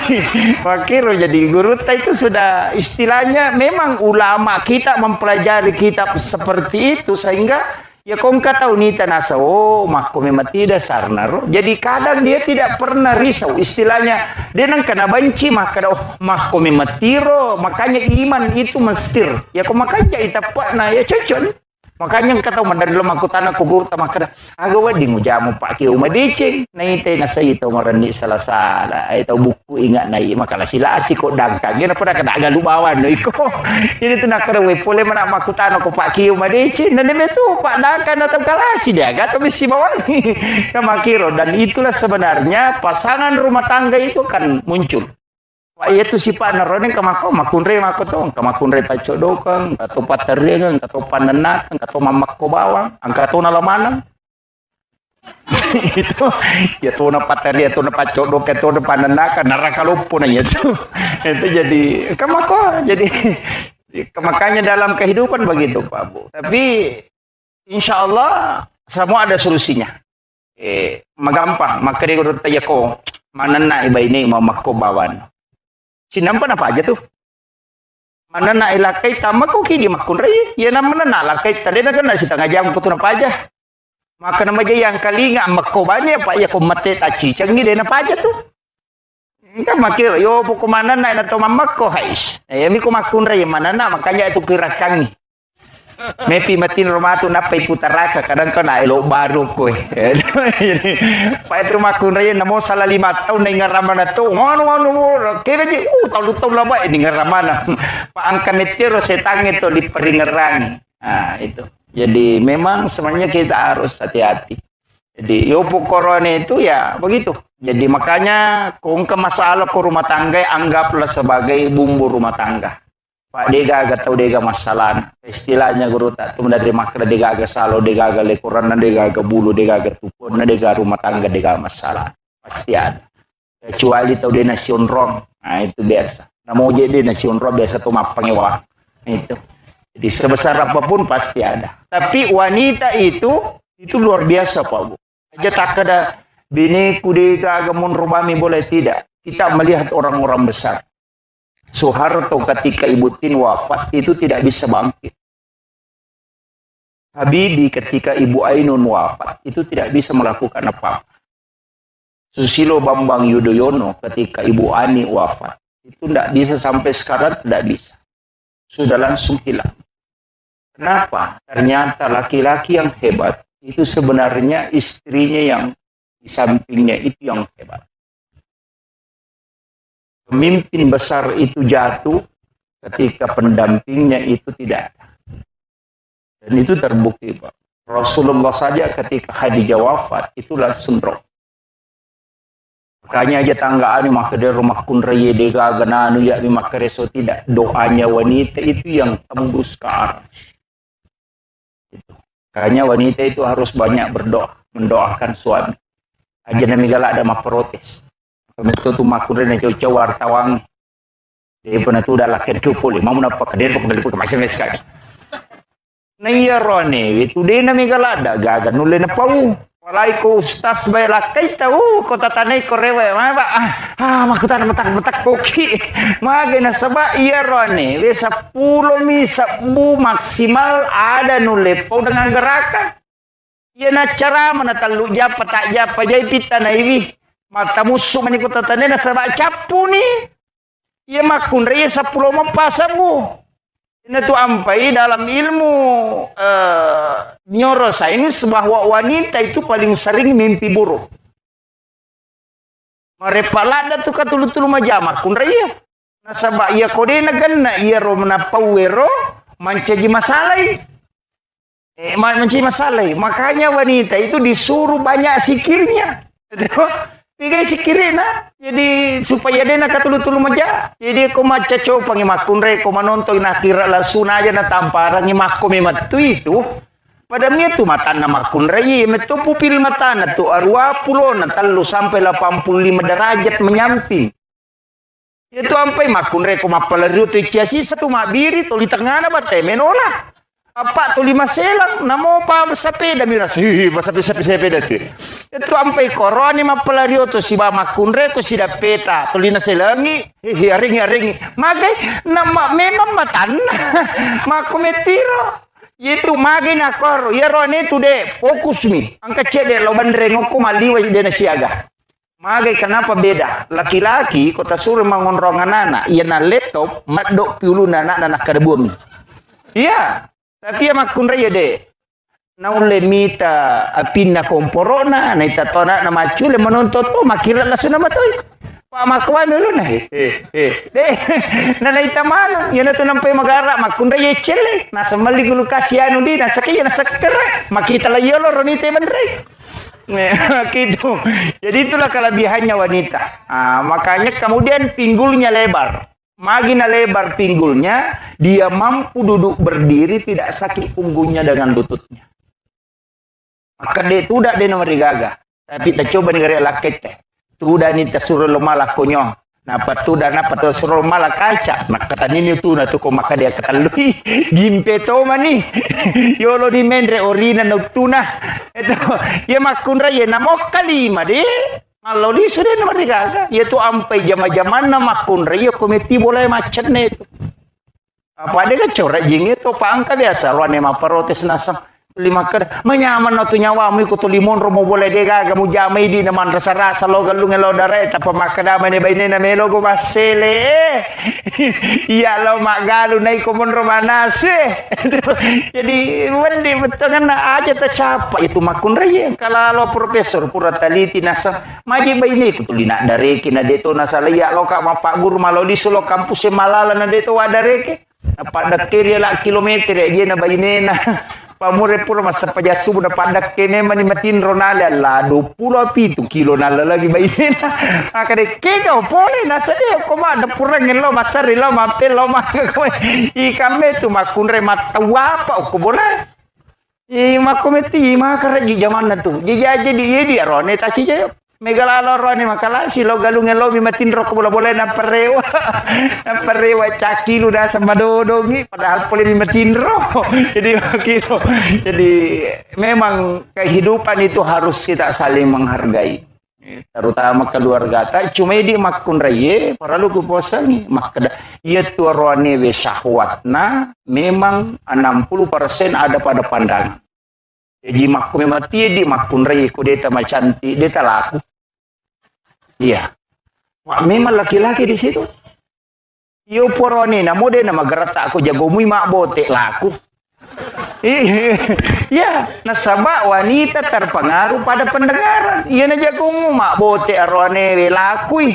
makiro jadi guru tak itu sudah istilahnya memang ulama kita mempelajari kitab seperti itu sehingga ya kong katau nita nasa oh mako memang tidak sarnaro jadi kadang dia tidak pernah risau istilahnya dia nang kena banci maka oh mako memang tiro makanya iman itu mestir ya kok makanya itapak na ya cocok makanya katau mandari dalam aku tanah kugur maka agawa di ngujamu pak kiu madicing na ite nasa ito marani salah ito buku ingat na makalah sila si kok dangkang gina pada kada agak lubawan no iko ini tu nak karawe pole mana aku tanah ko pak kiu madicing na neme tu pak dangkang atau kalasi dia gato misi bawang kamakiro dan itulah sebenarnya pasangan rumah tangga itu kan muncul. Itu si pak narone kamako makunre makoto kamakunre tacodokan kato paterengan kato panenakan kato mamakko bawang angkato nalamanang itu ya tuh na pateria tuh na pacodok tuh na panenakan narakalupo na itu itu jadi kamako jadi makanya dalam kehidupan begitu Pak Bu tapi insya Allah semua ada solusinya magampang maka dia urut aja ko manana iba ini mamakko bawan sinampan apa aja tuh mana na ilakai tama ko kini makun ray ya namana na lakai tadi na kana setengah jam ko tuh apa aja maka nama aja yang kali nggak makobanya pak ya ko mate taci canggih deh apa aja tuh enggak makir yo pokok mana na na to mamako hais ya mi ko makun ray mana na makanya itu kirakan nih mepi matin rumah tu napai putaraka kadang kena elo baru kowe jadi pak itu makun raya namo salah 5 tahun ning ngaramana tu ngono kira je tahun lama ini ngaramana pak angkan netero setang itu di peringerang nah itu jadi memang sebenarnya kita harus hati-hati jadi yo corona itu ya begitu jadi makanya kung ke masalah ke rumah tangga anggaplah sebagai bumbu rumah tangga Pak dega aga tau dega masalah. Istilahnya guru tak tu dari makna dega aga salo, dega aga lekoran, dega aga bulu, dega aga tupon, dega rumah tangga, dega masalah. Pasti ada. Kecuali tau dia nasion rom. Nah itu biasa. Nah mau jadi nasion rom biasa tuh mapang ewa. Itu. Jadi sebesar apapun pasti ada. Tapi wanita itu luar biasa Pak Bu. Aja tak ada bineku dega aga mun rumami boleh tidak. Kita melihat orang-orang besar. Soeharto ketika Ibu Tin wafat itu tidak bisa bangkit. Habibie ketika Ibu Ainun wafat itu tidak bisa melakukan apa-apa. Susilo Bambang Yudhoyono ketika Ibu Ani wafat itu tidak bisa sampai sekarang, tidak bisa. Sudah langsung hilang. Kenapa? Ternyata laki-laki yang hebat itu sebenarnya istrinya yang di sampingnya itu yang hebat. Pemimpin besar itu jatuh ketika pendampingnya itu tidak ada. Dan itu terbukti Pak. Rasulullah saja ketika Khadijah wafat itu langsung drop. Makanya aja tanggaan maka dia rumah kunreye dega gananu ya maka reso tidak. Doanya wanita itu yang tembus ke arah. Makanya wanita itu harus banyak berdoa, mendoakan suami. Aja nami galak ada mah protes. Itu tuh makure na cowok wartawan. Dia pernah tuh udah lakin cupul, mau napa kader pok masih sekali. Nah iya rone, itu dia nami galada gagan nulen apa u. Walai ko ustaz bay lakai tahu kota tanai ko rewe ma ba makutan metak koki. Mage na saba iya rone, we 10 mi 10 maksimal ada nule po dengan gerakan. Iya na cara mana talu japa tak japa jai pita na iwi. Mata musuh menikut tatane na sabak capu ni. Ia makun raya 10 mapasamu. Ini tu ampai dalam ilmu neuroscience bahwa wanita itu paling sering mimpi buruk. Marepalada tu katulu-tulu maja makun raya. Na sabak ia kode na ganna ia ro menapawero mancaji masalai. Mancaji masalai. Makanya wanita itu disuruh banyak sikirnya. Tiga sikirina, jadi supaya dia nak tulu-tulu maja. Jadi ko maca cow pangimakun re, ko manonton nakira lasuna aja na tamparan ngimako mematu itu. Pada tu mata na makun re, metu pupil mata na tu arwa pulo na talu sampai 85 derajat menyamping. Itu sampai makun re ko mapalaru tu ciasi satu mabiri tu di tengah na bate menola. Apa tu 5 selang namo pa sepeda miras sepeda tu itu sampai koroni mapalario tu si bama kunre tu si dapeta tu lina selangi ringi magai nama memang matan makometiro itu magai nakor ya rone tu de fokus mi angka cede lo bandre ngoko maliwa de siaga magai kenapa beda laki-laki kota suruh mangonrongan anak iya na laptop madok piulu anak kadebumi iya. Tapi ya makun raya de. Na ule mita apina komporona na itatona na macule menonton to makira lasu na matoy. Pa makwa meron na de. Na itamano yan na to nampay magara makun raya chele. Nasa maligulu kasiano di nasa kaya nasa kera. Makita la yolo ronite mandre. Gitu. Jadi itulah kelebihannya wanita. Makanya kemudian pinggulnya lebar. Makin lebar pinggulnya, dia mampu duduk berdiri tidak sakit punggungnya dengan lututnya. Maka dia tu dah dia nomor gaga. Tapi kita coba negara laket teh. Tu dah ni tersuruh malah konyong. Napa tu dah napa tersuruh malah kaca. Maka tadi ni tu na tu ko maka dia kata lui gimpe to mani. Yolo di mendre orina noctuna. Itu ya makun raya namo kalima de. Kalau di sudah nomor gaga, yaitu ampai zaman-zaman nama kun raya komiti boleh macet itu. Apa ada kecorak jing itu pangka biasa luar nema protes nasam lima ker menyaman tu nyawamu ikut limon romo boleh dega kamu jamai di naman rasa-rasa lo galung lo dare tapi makada mane baine na melo go basele iya lo magalu nai komon romanase jadi wendi betangan aja tercapai itu makun raya kalau lo profesor pura taliti nasa maji baine ikut lina dare kina deto nasa ya lo ka mapak guru malo di solo kampus malala na deto wadareke apa dakir ya la kilometer ya na baine na Pamure pura masa pajasu na padak kene mani matin ronala la 20 pitu kilo nala lagi bayi na. Akade kega pole na sade ko ma da pura ngelo masari lo mapel lo ma ko ikame tu makunre matawa pa ko bola. Makometi makara di zaman na tu. Jadi di rone ta ci jayo. Megalalo rone makala si lo galungan lo matin rok bola-bola na parewa. Na parewa cakilo da sama dodongi padahal pole matin ro. Jadi memang kehidupan itu harus kita saling menghargai. Terutama keluarga ta cuma di makun raye para lu kuposang makada ieu tu rone we syahwatna memang 60% ada pada pandangan. Jadi makun mati di makun raye ku deta macanti deta laku. Iya. Memang laki-laki di situ. Yo porone na mode na magarata aku jago mui mak bote laku. Iya, nasaba wanita terpengaruh pada pendengaran. Iya na jago mu mak bote arone we laku.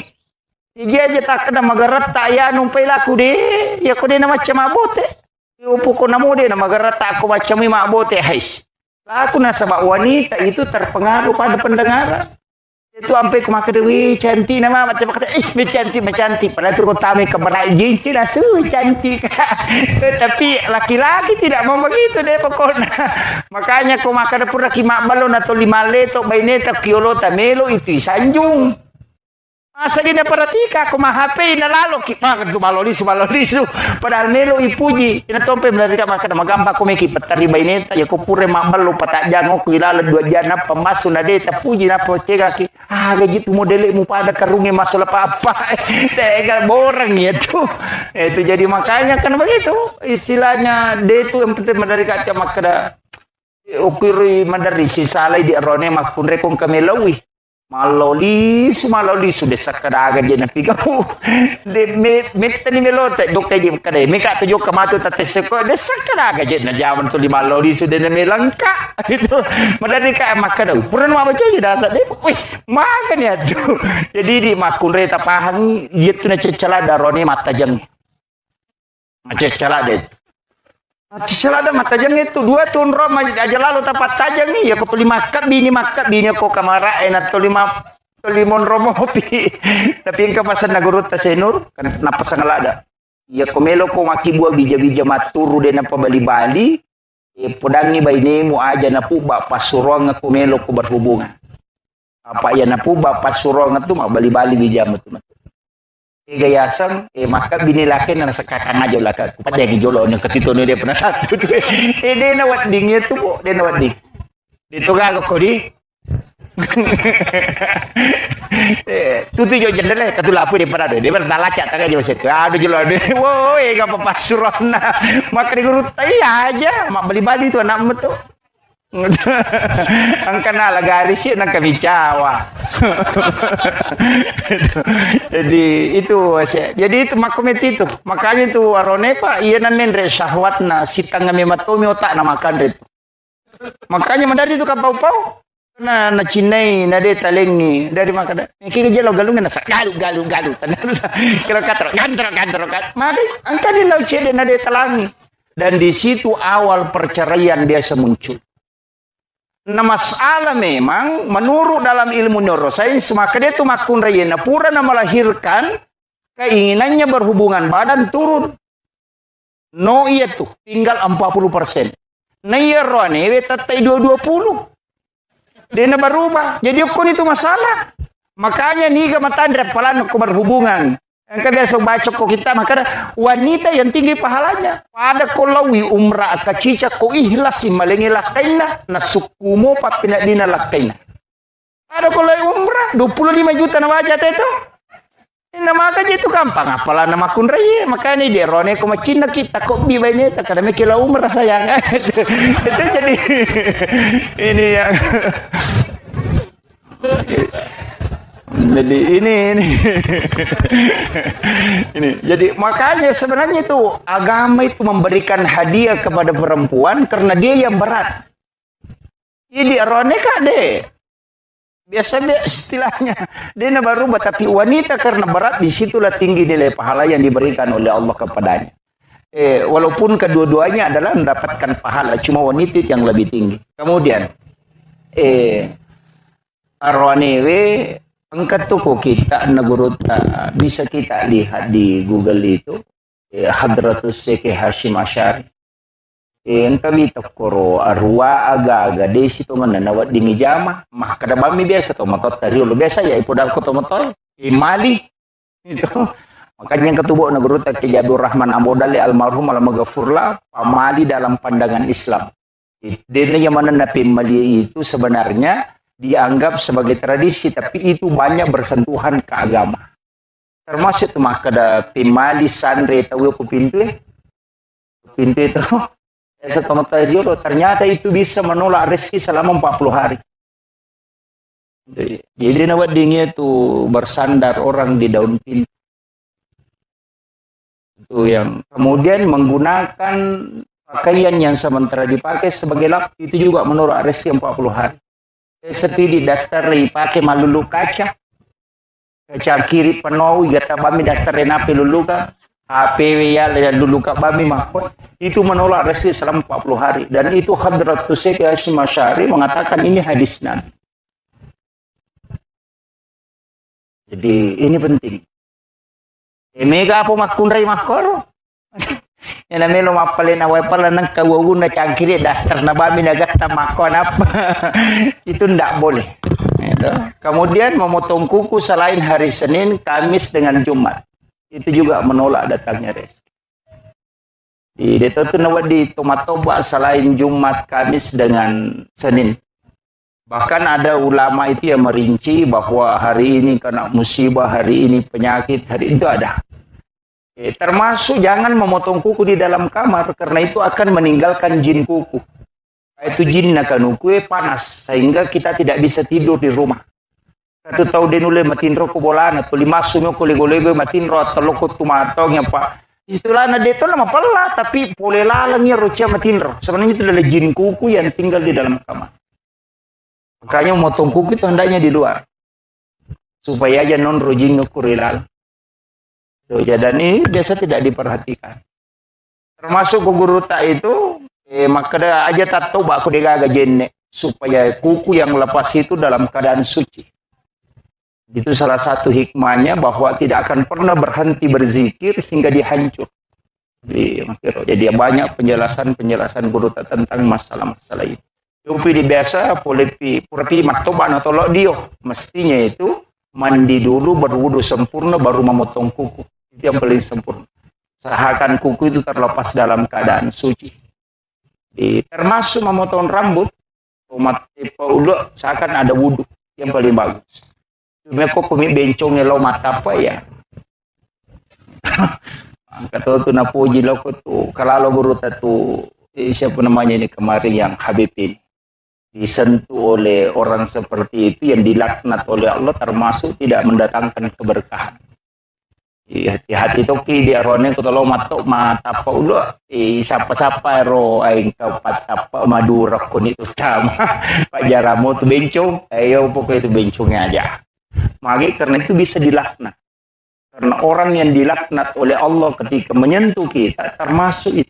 Iya aja tak kena magarata ya numpai laku de. Ya ko de na macam mak bote. Yo poko na mode na magarata aku macam mui mak bote hais. Laku nasaba wanita itu terpengaruh pada pendengaran. Itu sampai ke maka dewi cantik nama macam kata cantik padahal tu kami keberai jinci nasu cantik tapi laki-laki tidak mau begitu deh pokoknya makanya kau makan pura kimak balon atau 5 leto baineta kiolo tamelo itu sanjung masa gina paratika aku mah HP na lalo kipak tu malolisu padahal melo ipuji ina tompe melarika makan magampa ko meki petari baineta ya ko pure mabalo patajang ko ilala 2 jana pemasu na deta puji na pocega ki gaji tu modele mu pada karunge masalah apa tega borang itu jadi makanya kan begitu istilahnya de itu yang penting melarika makada ukiri mandari sisalai di arone makun rekong kamelawi malolisu desa kadaga je na pigau de metani melote dokter di kade meka tujo kamatu tateseko desa kadaga je na jaman tu malolisu de melangka itu madari ka makada puran ma baca je dasa de wih makan ya tu jadi di makun reta pahang dia tu na cecala darone mata jang cecala de Celada mata jang itu 2 tahun Roma aja lalu tapat tajang nih ya ketuli makat bini kok kamara enak tuli limon romo pi tapi yang kepasan nagurut tasenur kan napa sangalada ya komelo ko maki buah bija-bija maturu de napa bali-bali podangi bainemu aja napu bapak surong komelo ko berhubungan apa ya napu bapak surong itu mah bali-bali bija matu gayasan maka bini laki na sakakang aja lah pada yang jolo yang ketito dia pernah satu dia nawat dingnya tuh kok dia nawat ding itu gak kok di tuh jo jendela katu lapu dia pada dia bertalacak tak aja masih ada jolo dia woi gak apa pasurona maka di guru aja mak bali-bali tuh anak betul ang kanala garis yun ang kamicawa. Jadi itu makomet itu. Makanya itu arone pak iya namin re syahwat na sitang ngami matomi otak na makan re. Makanya mandari itu kapau-pau na cinai na de talengi dari makada. Kiki jelo galungan na galu. Kalau katro gandro. Maka angka di laut cede na de talangi. Dan di situ awal perceraian dia semuncul. Nah masalah memang menurut dalam ilmu neuroscience maka dia itu makun rayena pura na melahirkan keinginannya berhubungan badan turun. No iya tuh tinggal 40%. Nah iya roane tatai 20. Dia na berubah. Jadi ukun itu masalah. Makanya nih matandre palan aku berhubungan. Yang biasa baca kok kita maka wanita yang tinggi pahalanya pada kolawi umrah kacica ko ihlas malengi lakaina nasukumo papina dina lakaina ada kolawi umrah 25 juta na wajah itu ina maka itu gampang apalah nama kun raya makanya di rone ko macina kita kok bi baine ta kada mekila umrah sayang itu jadi ini yang jadi ini jadi makanya sebenarnya itu agama itu memberikan hadiah kepada perempuan karena dia yang berat. Jadi rone kade biasa istilahnya dia baru tapi wanita karena berat disitulah tinggi nilai pahala yang diberikan oleh Allah kepadanya. walaupun kedua-duanya adalah mendapatkan pahala, cuma wanita yang lebih tinggi. Kemudian arwanewe angkat tuku kita negurutta bisa kita lihat di Google itu Hadratus Syekh Hashim Asy'ari. Yang kami takoro arwa aga-aga desi to mananawat di ngijama mah kada bami biasa to matot tari lo biasa ya ipodal ko to motoy mali itu makanya yang ketubuh neguru tak Abdul Rahman Ambodali almarhum al-maghfurlah pamali dalam pandangan Islam. Dene yang mana napi mali itu sebenarnya dianggap sebagai tradisi tapi itu banyak bersentuhan ke agama. Termasuk tuh mah kada pimali sandre tahu ku pintu itu ternyata itu bisa menolak rezeki selama 40 hari. Jadi nawat dingin itu bersandar orang di daun pintu. Itu yang kemudian menggunakan pakaian yang sementara dipakai sebagai lap itu juga menolak rezeki 40 hari. Seperti di dasar dipakai malulu kaca kiri penuh gata bami dasar napi luluka HP ya dulu kak bami mahkot itu menolak rezeki selama 40 hari dan itu Hadratus Syekh Hashim Asy'ari mengatakan ini hadis Nabi. Jadi ini penting. Mega apa makunrai makor? Yang namanya lo mapalin awal pala nang kawawuna cangkiri dasar na bami nagata makon apa itu ndak boleh. Gitu. Kemudian memotong kuku selain hari Senin, Kamis dengan Jumat. Itu juga menolak datangnya rezeki. Di itu nawat di tomatoba selain Jumat, Kamis dengan Senin. Bahkan ada ulama itu yang merinci bahwa hari ini kena musibah, hari ini penyakit, hari itu ada. Termasuk jangan memotong kuku di dalam kamar karena itu akan meninggalkan jin kuku. Itu jin nakanuku panas sehingga kita tidak bisa tidur di rumah. Satu tahu denule matinro ko bolana to lima sumo ko lego-lego matinro teloko tumatong yang pak. Istilah na deto nama pala tapi pole lalangnya roca matinro. Sebenarnya itu adalah jin kuku yang tinggal di dalam kamar. Makanya motong kuku itu hendaknya di luar. Supaya aja non rojing kurilal. So, dan ini biasa tidak diperhatikan. Termasuk guru tak itu maka aja tato aku degaga jenne supaya kuku yang lepas itu dalam keadaan suci. Itu salah satu hikmahnya bahwa tidak akan pernah berhenti berzikir hingga dihancur. Jadi banyak penjelasan guru tentang masalah-masalah itu. Tapi di biasa polepi purapi maktoban atau dio mestinya itu mandi dulu berwudu sempurna baru memotong kuku. Itu yang paling sempurna. Usahakan kuku itu terlepas dalam keadaan suci. Termasuk memotong rambut, umat udah seakan ada wudu yang paling bagus. Cuma kok kami bencongnya lo mata apa ya? Kata tu napuji lo tu kalau guru tu siapa namanya ini kemarin yang Habib ini disentuh oleh orang seperti itu yang dilaknat oleh Allah termasuk tidak mendatangkan keberkahan. Hati-hati toki dia rone ko tolo matok mata pa ulo sapa-sapa ro aing kapat apa madura ko nito tama pajaramo tu bencong ayo pokok itu bencongnya aja magi karena itu bisa dilaknat karena orang yang dilaknat oleh Allah ketika menyentuh kita termasuk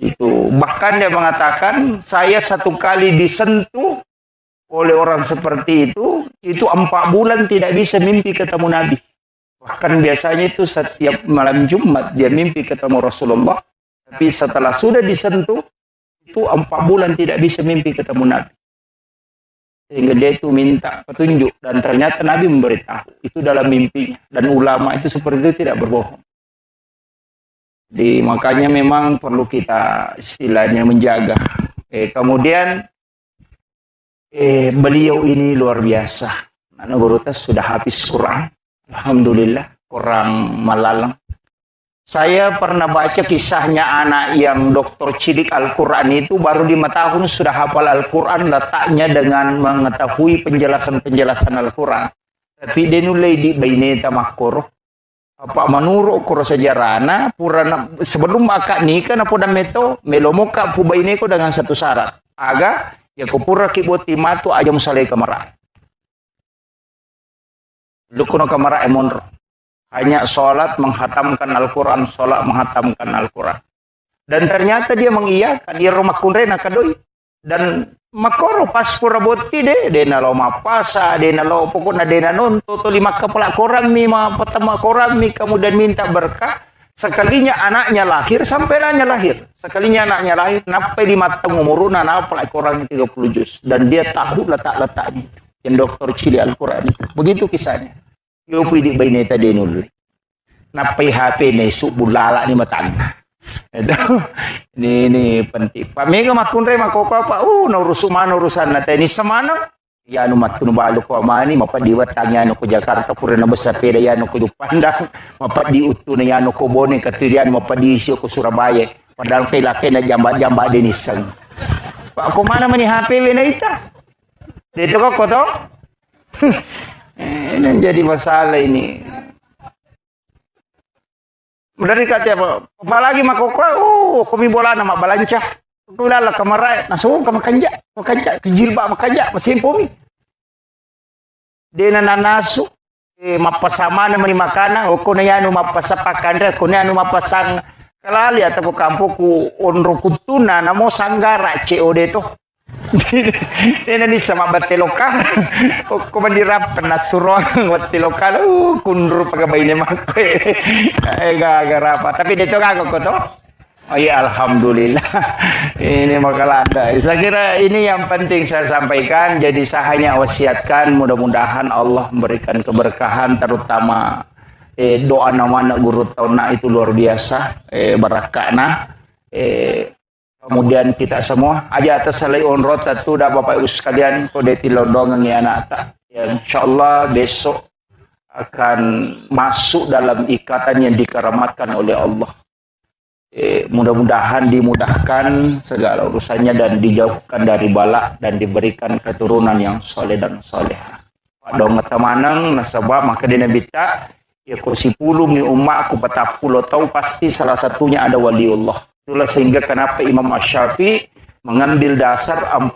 itu bahkan dia mengatakan saya satu kali disentuh oleh orang seperti itu 4 bulan tidak bisa mimpi ketemu Nabi. Bahkan biasanya itu setiap malam Jumat dia mimpi ketemu Rasulullah. Tapi setelah sudah disentuh, itu 4 bulan tidak bisa mimpi ketemu Nabi. Sehingga dia itu minta petunjuk. Dan ternyata Nabi memberitahu. Itu dalam mimpinya. Dan ulama itu seperti itu tidak berbohong. Jadi makanya memang perlu kita istilahnya menjaga. Kemudian beliau ini luar biasa. Karena guru sudah habis Quran. Alhamdulillah, kurang malalang. Saya pernah baca kisahnya anak yang dokter cilik Al-Quran itu baru 5 tahun sudah hafal Al-Quran letaknya dengan mengetahui penjelasan-penjelasan Al-Quran. Tapi dia nulai di baineta makoro. Apa menurut kuro sejarahna purana sebelum akad nikah na poda meto melomoka pu baineko dengan satu syarat. Aga ya kupura kiboti matu aja musalai kamara. Lukuno kamara emonro. Hanya sholat menghatamkan Al-Quran, sholat menghatamkan Al-Quran. Dan ternyata dia mengiyakan, dia rumah kunrena kadoi. Dan makoro pas pura boti deh, dena lo mapasa, dena lo pokoknya dena nonto, to lima kepala koram mi, pertama koram mi, kemudian minta berkah. Sekalinya anaknya lahir, sampai anaknya lahir. Sekalinya anaknya lahir, sampai 5 tahun umurnya, napalak Quran 30 juz. Dan dia tahu letak-letaknya itu. Yang dokter cili Al-Quran itu. Begitu kisahnya. Yo pidi baineta denul. Napai HP ne subulala ni matang. Itu ini penting. Pamega makunre makoko apa? Urusan na ini semana. Ya anu matunu balu ko amani mapadiwat tanya anu ko Jakarta purana besapeda ya anu ko Pandang mapadi utuna ya anu ko Bone katirian mapadi isyo ko Surabaya. Padahal kay laki na jamba-jamba dinisan. Pak ko mana mani HP na ita? Dito ko to. Ini jadi masalah ini. Dari kata apa? Apalagi makoko, kami bola nama balancah. Tulala kamarai, nasuong makanja, kejilba makanja, masimpumi. Dena nanasu, mapasama na mani makana, o kuna yanu mapasapakanda, kuna yanu mapasang kalali atau kampo ku onro kutuna namo sanggara COD to. Dena ni sama batelokal, o kumandirap penasuruan batelokal, kundur pagabay ni makwe. Gagarapa, tapi dito kago ko to. Oh ya alhamdulillah. Ini makalanda. Saya kira ini yang penting saya sampaikan. Jadi saya hanya wasiatkan mudah-mudahan Allah memberikan keberkahan terutama doa nama guru tahun itu luar biasa barakana. Kemudian kita semua aja atas salai onrot itu dah Bapak Ibu sekalian kode tilodong yang anak tak. Ya, insyaallah besok akan masuk dalam ikatan yang dikeramatkan oleh Allah. Mudah-mudahan dimudahkan segala urusannya dan dijauhkan dari bala dan diberikan keturunan yang soleh dan soleha. Dong temanang nasabah maka dina bita ya kursi puluh mi umat aku patapulo tahu pasti salah satunya ada waliullah. Itulah sehingga kenapa Imam Asy-Syafi'i mengambil dasar 40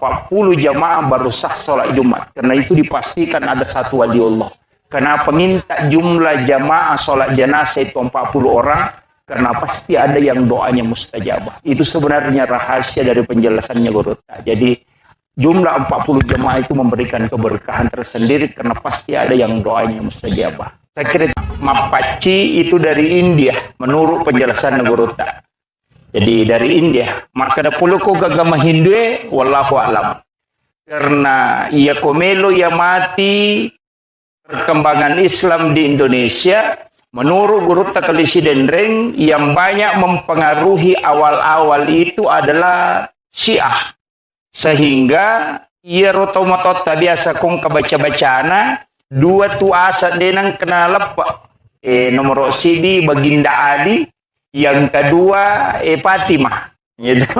jamaah baru sah sholat Jumat. Karena itu dipastikan ada satu waliullah. Kenapa minta jumlah jamaah sholat jenazah itu 40 orang? Karena pasti ada yang doanya mustajabah. Itu sebenarnya rahasia dari penjelasannya Guru. Jadi jumlah 40 jemaah itu memberikan keberkahan tersendiri karena pasti ada yang doanya mustajabah. Saya kira Mapaci itu dari India menurut penjelasan Guru. Jadi dari India. Maka ada puluh ko agama Hindu wallahu alam. Karena ia komelo ya mati perkembangan Islam di Indonesia. Menurut Guru Takalisi Dendreng yang banyak mempengaruhi awal-awal itu adalah Syiah. Sehingga ia rotomotot biasa kong kebaca-bacana dua tu asat denang kena lepak. Nomor CD Baginda Ali, yang kedua Fatimah. Gitu.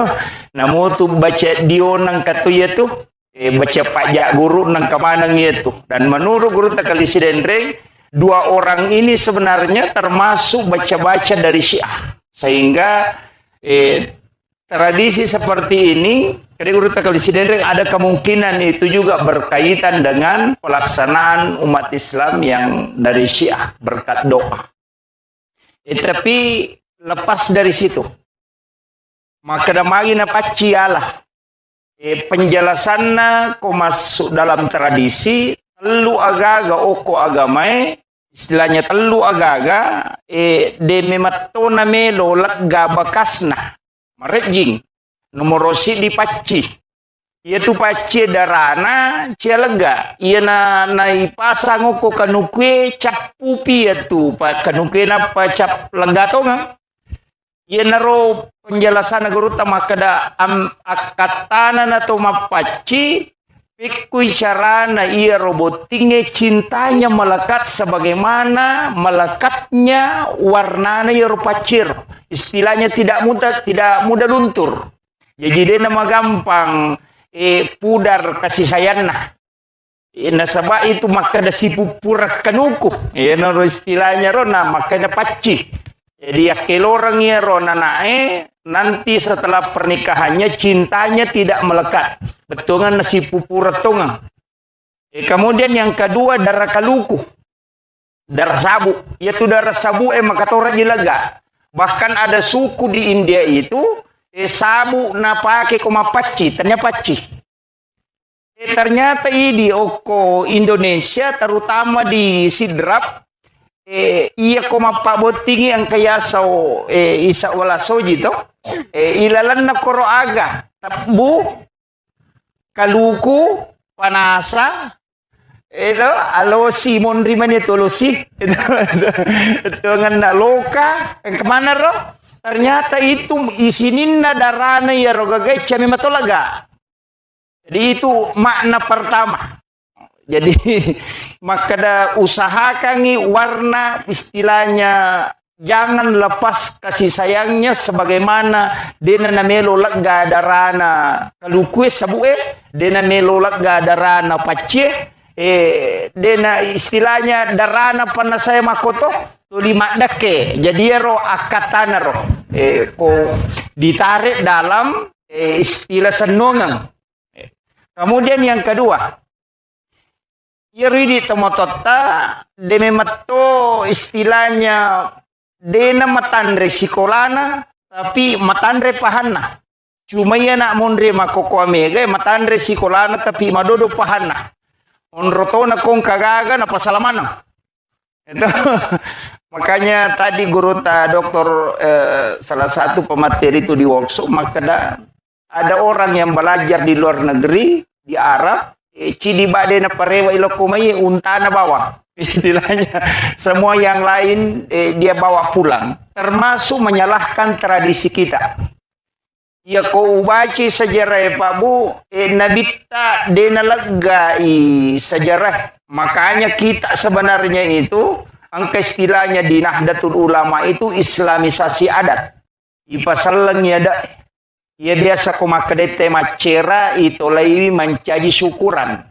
Namun tu baca Dionang katu itu baca pajak guru nang kemanang itu. Dan menurut Guru Takalisi Dendreng dua orang ini sebenarnya termasuk baca-baca dari Syiah. Sehingga tradisi seperti ini, dari Guru Takalisi Dendreng ada kemungkinan itu juga berkaitan dengan pelaksanaan umat Islam yang dari Syiah berkat doa. Tapi lepas dari situ, maka damai na pacialah. Penjelasannya kok masuk dalam tradisi telu agaga oko agamae istilahnya telu agaga de mematona melo lagga bakasna marejing nomorosi di paci yaitu paci darana cia lega ia na ipasang oko kanukwe cap pupi itu pa kanukwe na pa cap lega tonga ia naro penjelasan guru tama kada akatana na to mapaci pikui carana ia robotingnya cintanya melekat sebagaimana melekatnya warnanya ya rupacir. Istilahnya tidak mudah luntur. Jadi dia nama gampang pudar kasih sayang nah. Nasabah itu maka ada si pupur kanuku. Naro istilahnya rona makanya paci. Jadi akil orang ya rona nae nanti setelah pernikahannya cintanya tidak melekat. Betungan nasi pupur tungang. Kemudian yang kedua darah kaluku. darah sabu. Yaitu darah sabu makatora jilaga. Bahkan ada suku di India itu sabu na pake koma paci, ternyata paci. Ternyata di oko Indonesia terutama di Sidrap iya koma pabotingi ang kayasaw isa wala soji to ilalan na koro aga tabu kaluku panasa ito alo Simon Riman ito losi ito nga naloka ang kemana ro ternyata itu isinin na darana ya rogagay kami matulaga. Jadi itu makna pertama. Jadi maka usahakan warna istilahnya jangan lepas kasih sayangnya sebagaimana dena namelo lega darana kalukue sabue dena melo lega darana pace dena istilahnya darana panasaya makoto lima dake jadi ro akatana ro ko ditarik dalam istilah senongan. Kemudian yang kedua Yeri tomotota deme matto istilahnya dena matandre sikolana tapi matandre pahanna. Cuma ya nak mondre makoko amega matandre sikolana tapi madodo pahanna. Onrotona kong kagaga na pasalamana. Itu makanya tadi guru doktor salah satu pemateri itu di workshop maka ada orang yang belajar di luar negeri di Arab cidi badena parewa ilokumai untana bawa istilahnya semua yang lain dia bawa pulang termasuk menyalahkan tradisi kita ya ko ubaci sejarah Pak Bu nabita dena legai sejarah makanya kita sebenarnya itu angka istilahnya di Nahdlatul Ulama itu islamisasi adat ipasaleng ya da ya biasa kumakadete macera itu lagi mencaji syukuran.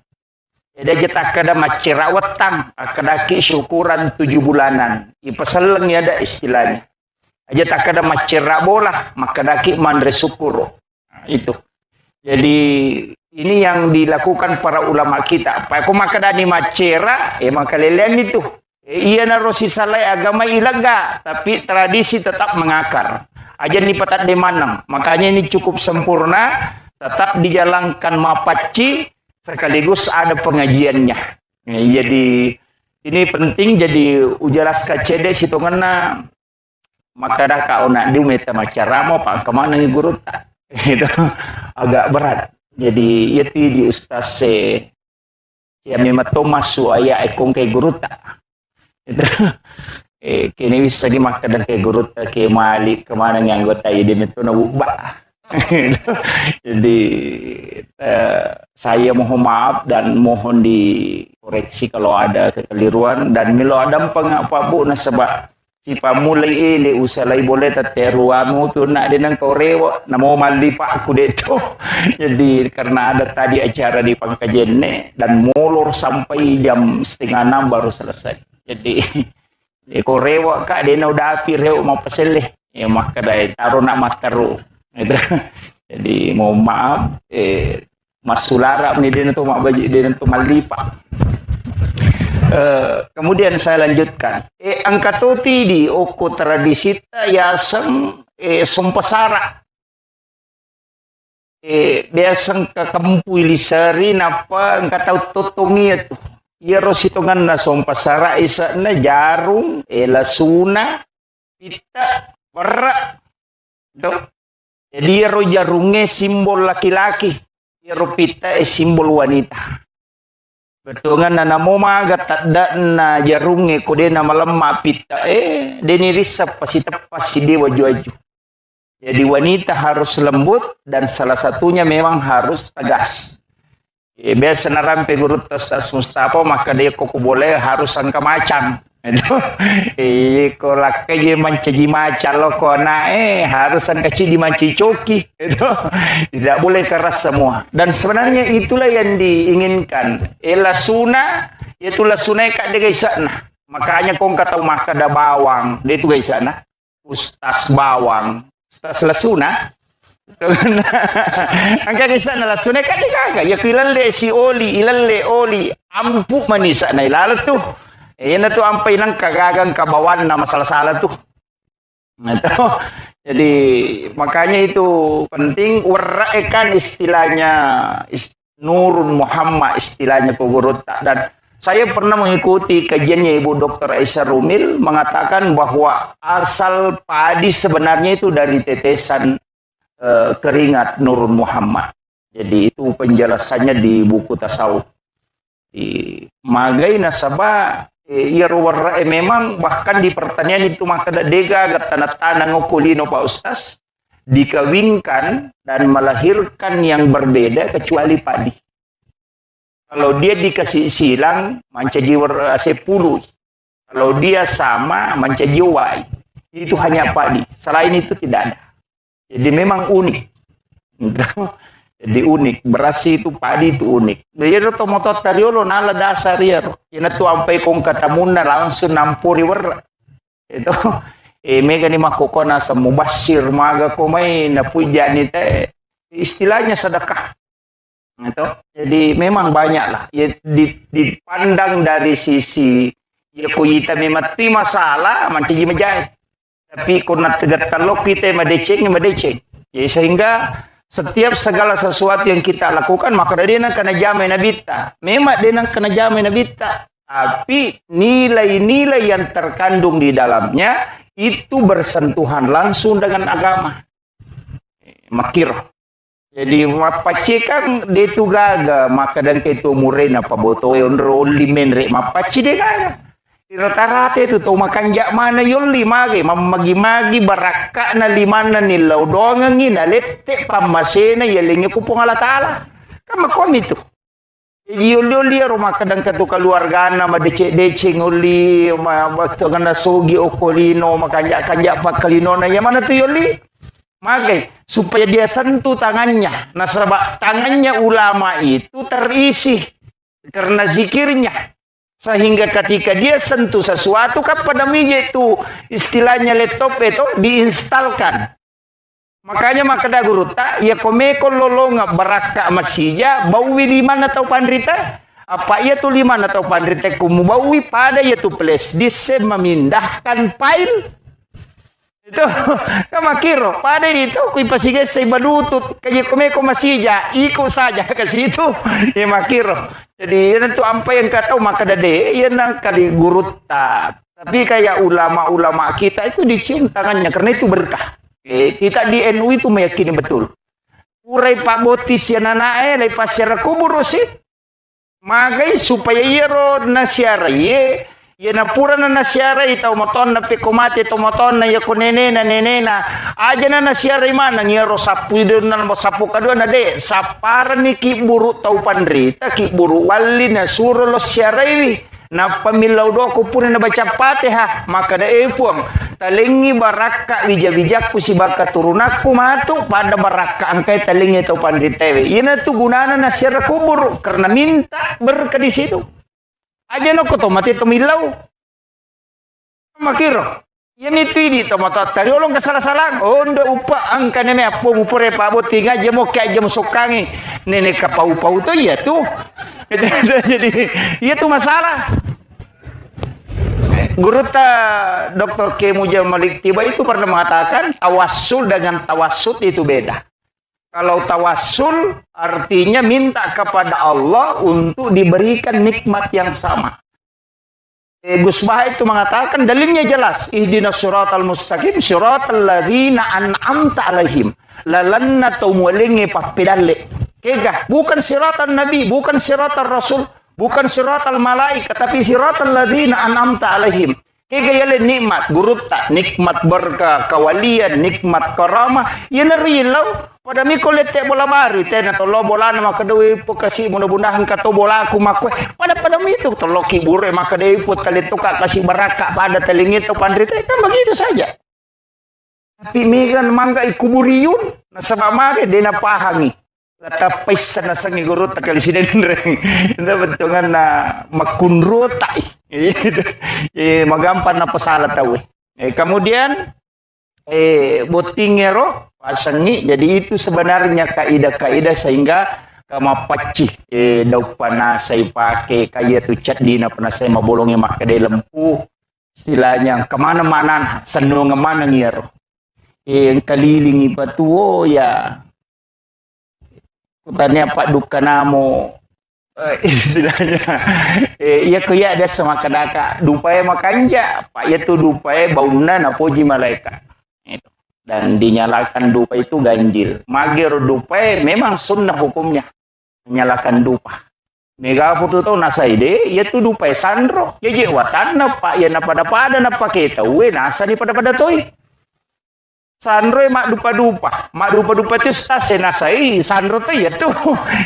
Ada jeta kada macera wetang, akadaki syukuran 7 bulanan. Ipasaleng ya ada istilahnya. Aja tak kada macera bola, makadaki mandre syukur. Nah, itu. Jadi ini yang dilakukan para ulama kita. Pak kumakadani macera, makalelian itu. Iya na rosi salai agama ilaga, tapi tradisi tetap mengakar. Aja ni patat de manam. Makanya ini cukup sempurna, tetap dijalankan mapaci sekaligus ada pengajiannya. Jadi ini penting jadi ujaras kacede situ ngena maka dah kau nak diumeta macara mau pak kemana nih guru tak itu agak berat. Jadi itu di ustaz ya memang Thomas suaya ekong ke guru tak itu kini bisa dimakan dan ke guru ke malik kemana yang anggota ini itu nabubah. Jadi saya mohon maaf dan mohon dikoreksi kalau ada kekeliruan dan milo ada pengapa bu nasabah si pamulai ini usalai boleh teteruamu tu nak dengan korewa namo mali pak aku deto. Jadi karena ada tadi acara di Pangkajene dan molor sampai jam 5:30 baru selesai. Jadi korewa kak dia udah api reu mau peseleh ya maka dai taruh nak mataru. Jadi mohon maaf Mas Sulara ini dia untuk mak baji dia untuk malipa. Kemudian saya lanjutkan. Angkatoti di oko tradisi ya sem sumpasara. Biasa ke kampui lisari napa angkatau totongi itu. Ya rositongan na sumpasara isa na jarum lasuna pita perak. Tuh. Jadi ro jarunge simbol laki-laki, ro pita simbol wanita. Betungan na namo maga tadda na jarunge kode na malemma pita deni risap pasi tepas si dewa juaju. Jadi wanita harus lembut dan salah satunya memang harus tegas. Biasa narampe guru tas Mustafa maka dia koko boleh harus angka macan. Ko lakai mancaji macan lo kona harus angka cidi manci coki. Tidak boleh keras semua. Dan sebenarnya itulah yang diinginkan. Lasuna itu lasuna kak de gaisana. Makanya kong kata maka ada bawang. Dia itu gaisana. Ustaz bawang. Ustaz lasuna. Angka gaisana lasuna kak de kagak. Ya ilalle si oli ilalle oli ampu manisa na ilalat tuh. Yan na to ang painang kagagang kabawan na masalah-salah tuh. Itu. Jadi makanya itu penting waraikan istilahnya Nurun Muhammad istilahnya Pugurut. Dan saya pernah mengikuti kajiannya Ibu Dr. Aisyah Rumil mengatakan bahwa asal padi sebenarnya itu dari tetesan keringat Nurun Muhammad. Jadi itu penjelasannya di buku tasawuf. Di magai nasabah memang bahkan di pertanian itu maka dega tanah-tanah ngokulino Pak Ustaz dikawinkan dan melahirkan yang berbeda kecuali padi. Kalau dia dikasih silang menjadi 10. Kalau dia sama menjadi wai. Itu hanya padi. Selain itu tidak ada. Jadi memang unik. Jadi unik, beras itu padi itu unik. Jadi tomotot tariolo nala dasar ya. Ina tu ampai kong katamuna langsung nampuri wer. Itu mega ni makokona sa mubashir maga ko may napuja ni te. Istilahnya sedekah. Itu. Jadi memang banyak lah. Ya, dipandang dari sisi ya kuyita memati masalah manti majai. Tapi kuna tegat kalau kita madeceng. Ya sehingga setiap segala sesuatu yang kita lakukan maka dia nak kena jamai nabita. Memang dia nak kena jamai nabita. Tapi nilai-nilai yang terkandung di dalamnya itu bersentuhan langsung dengan agama. Makir. Jadi mapacikan dia tu gaga maka dan itu murena pa boto ondro limen re mapaci dia gaga. Rata-rata itu tahu makan jak mana yoli magi magi baraka na limana nilaw doang ngina lette pamasena yalingi kupong ala taala kama kom itu yoli rumah kadang katu keluarga na madece nguli basto ngana sogi okolino makanjak pakalino na yamana tu yoli magi supaya dia sentuh tangannya nasabak tangannya ulama itu terisi karena zikirnya. Sehingga ketika dia sentuh sesuatu pada meja itu istilahnya laptop itu diinstalkan. Makanya makada guru tak ya komeko lolonga baraka masija bawi liman atau pandrita apa ia tu liman atau pandrita kumu bawi pada ia tu flash disk memindahkan file itu kamakiro pada itu kui pasige say balutut kaya komeko masija ikut saja ke situ ya makiro. Jadi itu apa yang kata maka dade yan nang kali guru tak. Tapi kayak ulama-ulama kita itu dicium tangannya karena itu berkah. Kita di NU itu meyakini betul. Urai Pak Botis ya nanae lai pasyara kubur sih. Magai supaya yero nasyara ye ya napura na nasyara itaw moton na pekomate to moton na ya kunene na nenena aja na nasyara mana yero sapu na sapu kadua na de sapar ni ki buru tau pandrita ki buru wali na suro lo syaraiwi na pamilaw do ko pun na baca Fatihah maka da puang talingi baraka bijak ku si baka turunaku matu pada baraka angkai talingi tau pandritewe ina tu gunana nasyara kubur karena minta berkah di situ. Aja no ko to mati to milaw. Makiro. Yan itu ini to mata tari olong kasalah-salah. Ondo upa ang kaneme apo mupure pa boti nga jemo kay jemo sokangi. Nene kapau-pau to ya tuh. Jadi iya tuh masalah. Guru Dr. K. Mujal Malik Tiba itu pernah mengatakan tawassul dengan tawassut itu beda. Kalau tawassul artinya minta kepada Allah untuk diberikan nikmat yang sama. Gus Bah itu mengatakan dalilnya jelas. Ihdinas siratal mustaqim siratal ladzina an'amta alaihim. Lalanna tumulingi papidalle. Kega, bukan siratal nabi, bukan siratal rasul, bukan siratal malaikat, tapi siratal ladzina an'amta alaihim. Kega yale nikmat gurutta, nikmat berkah, kawalian, nikmat karamah, yan rilaw. Pada miko lete bola baru, tena tolo bola na makadewi po kasi mudah-mudahan kato bola aku makwe. Pada mito tolo kibure makadewi po talito ka kasi baraka pada telingito pandrita, itu begitu saja. Tapi megan mangga ikuburiun, nasa mamare di napahami. Tapay sa nasang iguro takali sinenreng. Ito bentungan na makunrota. Magampan na pasala tawi. Kemudian botingero pasangi. Jadi itu sebenarnya kaidah-kaidah sehingga kama pacih daw panasay pake kaya tu cat di na panasay mabolong yang makadai lempu istilahnya kemana-mana senung mana ngiro yang kelilingi patuo ya kutanya Pak Duka namo istilahnya iya kuya ada sama kadaka dupaya makanja Pak ya tu dupaya bauna na puji malaikat itu. Dan dinyalakan dupa itu ganjil. Magir dupa memang sunnah hukumnya. Menyalakan dupa. Mega putu tau nasa ide, ya tu dupa sandro. Ya je watan na pak ya na pada na paketa. We nasa ni pada toy. Sandro mak dupa. Mak dupa itu stase nasai sandro tu ya tu.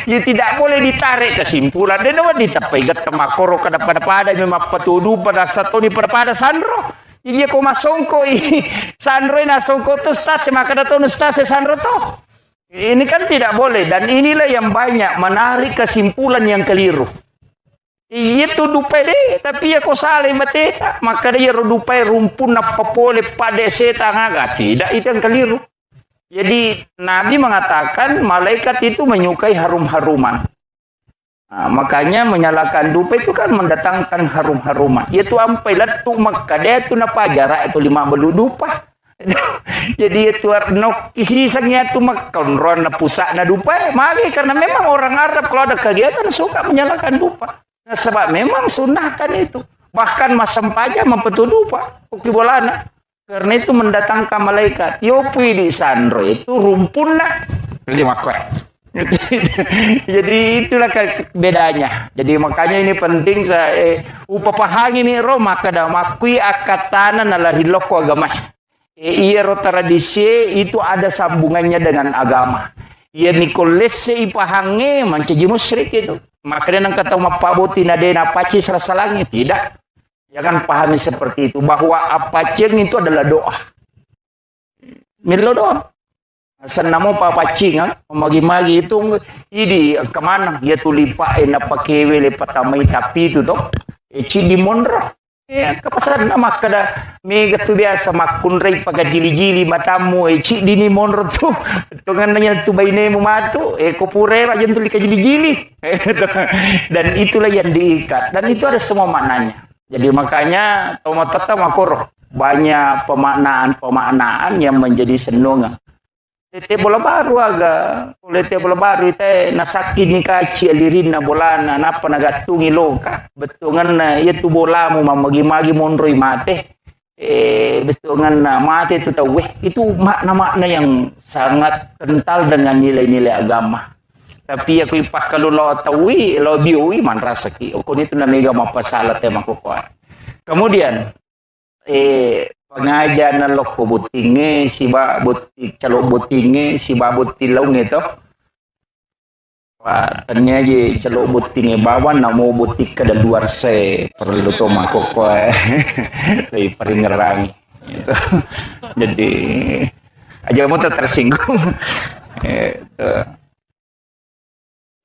Ya tidak boleh ditarik kesimpulan. Dan awak ditapai gat kemakoro kada pada memang patudu pada satu ni pada sandro. Jadi ako masongko sandro na songko to stase maka dato no stase sandro to. Ini kan tidak boleh dan inilah yang banyak menarik kesimpulan yang keliru. Itu dupe deh tapi ako saleh mateta maka dia dupe rumpun na papole pada seta ngaga tidak itu yang keliru. Jadi Nabi mengatakan malaikat itu menyukai harum-haruman. Nah, makanya menyalakan dupa itu kan mendatangkan harum-haruman. Itu ampai latu makada itu napa jarak itu 5 belu dupa. Jadi itu no kisisangnya itu makon ron na pusak na dupa. Magi karena memang orang Arab kalau ada kegiatan suka menyalakan dupa. Nah, sebab memang sunnahkan itu. Bahkan masam paja mempetu dupa. Ukti bolana. Karena itu mendatangkan malaikat. Yopi di sandro itu rumpun na. Terima kasih. Jadi itulah bedanya. Jadi makanya ini penting saya upapahagi ni ro makada makui akatana nalari loko agama. Iya ro tradisi itu ada sambungannya dengan agama. Iya nikolese ipahange mancaji musyrik itu. Makanya nang kata mapaboti nadena paci serasalangi tidak. Jangan pahami seperti itu bahwa apaceng itu adalah doa. Milo doa. Senamo papacing magi-magi itu ini kemana dia tu lipa na pakewe le patamai tapi itu toh eci di mondro ya kapasan nama kada mega tu biasa makun rei pakai jili-jili matamu eci di ni mondro tu tungannya tu baine mu matu ko purera jen tu jili-jili dan itulah yang diikat dan itu ada semua maknanya jadi makanya tomatata makoro banyak pemaknaan yang menjadi senunga. Tete bola baru aga, tete bola baru ite nasaki ni kaci alirin na bola na napa nagatungi loka. Betungan na itu bola mo mamagi-magi monroy mate. Betungan na mate itu tahu itu makna-makna yang sangat kental dengan nilai-nilai agama. Tapi aku ipak kalau lo tahu lo bioi man rasaki. Okon itu na mega mapasalat ya makukuha. Kemudian pengajar na loko butinge si ba butik calo butinge si ba butilong itu tanya je calo butinge bawan namo butik ke luar se perlu to makoko dari peringerangi gitu. Jadi aja mau tersinggung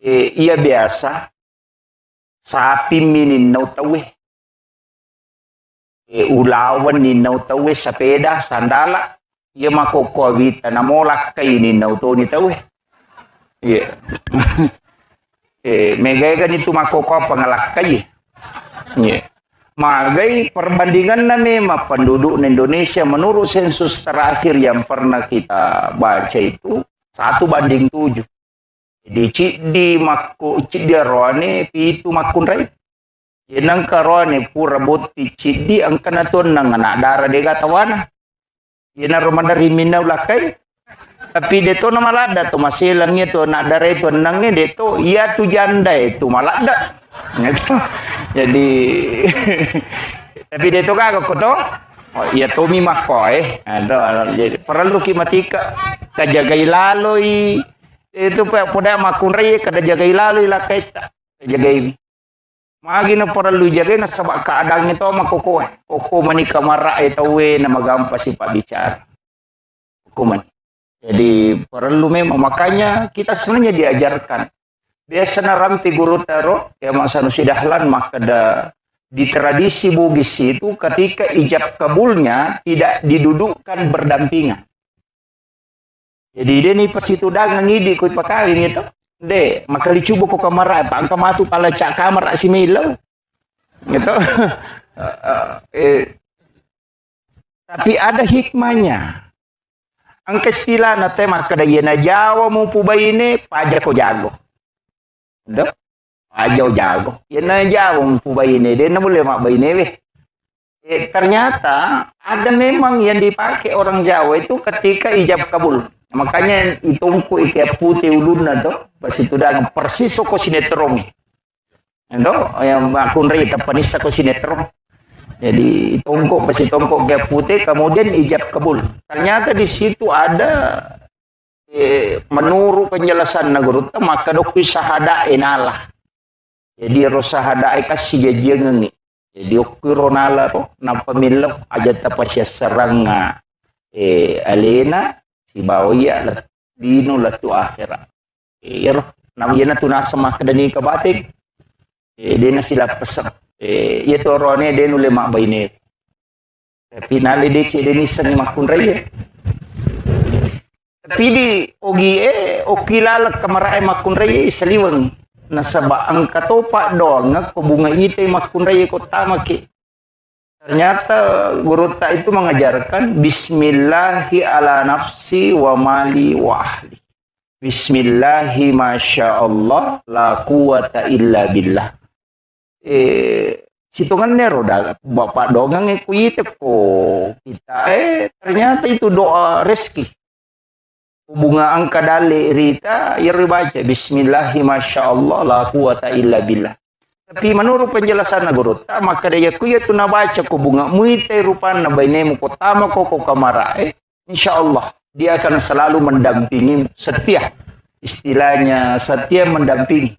iya biasa sapi minin no tawe ulawan ni nau tawe sepeda sandala ia makoko wita namolak kay ni nau to ni tawe iya megay kan itu makoko pangalak kay iya magai perbandingan na memang penduduk Indonesia menurut sensus terakhir yang pernah kita baca itu 1:7 di makko di roane pitu makun rai Yenang karone pura boti cidi ang kanaton nang anak darah de gatawana. Yenang romanda rimina ulakai. Tapi deto na malada to masilangnya to anak darah itu nangnya deto iya tu janda itu malada. Jadi tapi deto kagak koto. Oh iya to mi makoy. Jadi perlu kimatika kajagai laloi itu pada makunrei kada jagai laloi lakai jagai magi na perlu jaga na sabak keadaan itu makoko koko manika marah itu we na magampa si pak bicara hukuman. Jadi perlu memang makanya kita sebenarnya diajarkan biasa na ramti guru taro ya masa nusidahlan maka di tradisi Bugis itu ketika ijab kabulnya tidak didudukkan berdampingan. Jadi dia nih pas itu dagang ngidi ikut pakawin itu De, makali cubo ko kamara, pang kamatu pala cak kamera si Milo. Gitu. Tapi ada hikmahnya. Ang kastila na te makadaya na Jawa mo po ba ini, paja ko jago. Gitu. Paja jago. Yan na Jawa mo po ba ini, din na boleh mak ba ini, ternyata ada memang yang dipakai orang Jawa itu ketika ijab kabul. Makanya itungku ikat putih ulunna tuh pas itu dah persis ko sinetron. Endo yang akun rita panisa ko sinetron. Jadi itungku pas itungku ikat putih kemudian ijab kabul. Ternyata di situ ada menurut penjelasan guru maka dokter sahada enalah. Jadi rosahada kasih jajangan. Jadi okironala ro na pamilya aja tapasya saranga alena si bawya la dino la tu akhira. Ero namanya tu nasa makadani kabatik. Dia na sila pesak. Ito rone dia nule mak baine. Finale de che denisa ni makun raya. Tapi di ogi okilala kamarae makun raya saliwang. Nasaba ang katopa doang ko bunga ite makunray ko tama ki. Ternyata guru ta itu mengajarkan bismillahi ala nafsi wa mali wa ahli. Bismillahi masyaallah la quwata illa billah. Situngan nero dah bapak doang ku ite ko kita ternyata itu doa rezeki. Bunga angka dale rita ya baca bismillahi masyaallah la quwata illa billah. Tapi menurut penjelasan guru maka dia ku ya tu na baca ko bunga muite rupana bainemu ko tama ko kamara insyaallah dia akan selalu mendampingi setia, istilahnya setia mendampingi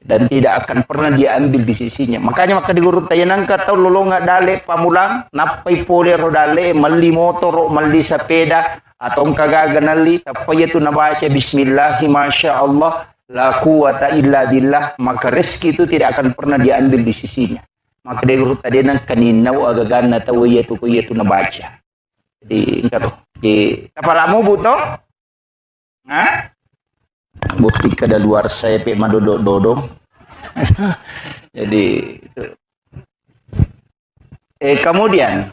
dan tidak akan pernah diambil di sisinya. Makanya maka di guru tayanang ka tau lolonga dale pamulang napai pole ro dale mali motor mali sepeda atau kagaganali tapi itu nabaca bismillahi masyaallah la quwata illa billah maka rezeki itu tidak akan pernah diambil di sisinya. Maka dia guru tadi nang kaninau agagana tahu itu ku itu nabaca. Jadi engkau di tapalamu buto? Hah? Bukti kada luar saya pe madodo-dodo. Jadi itu. Kemudian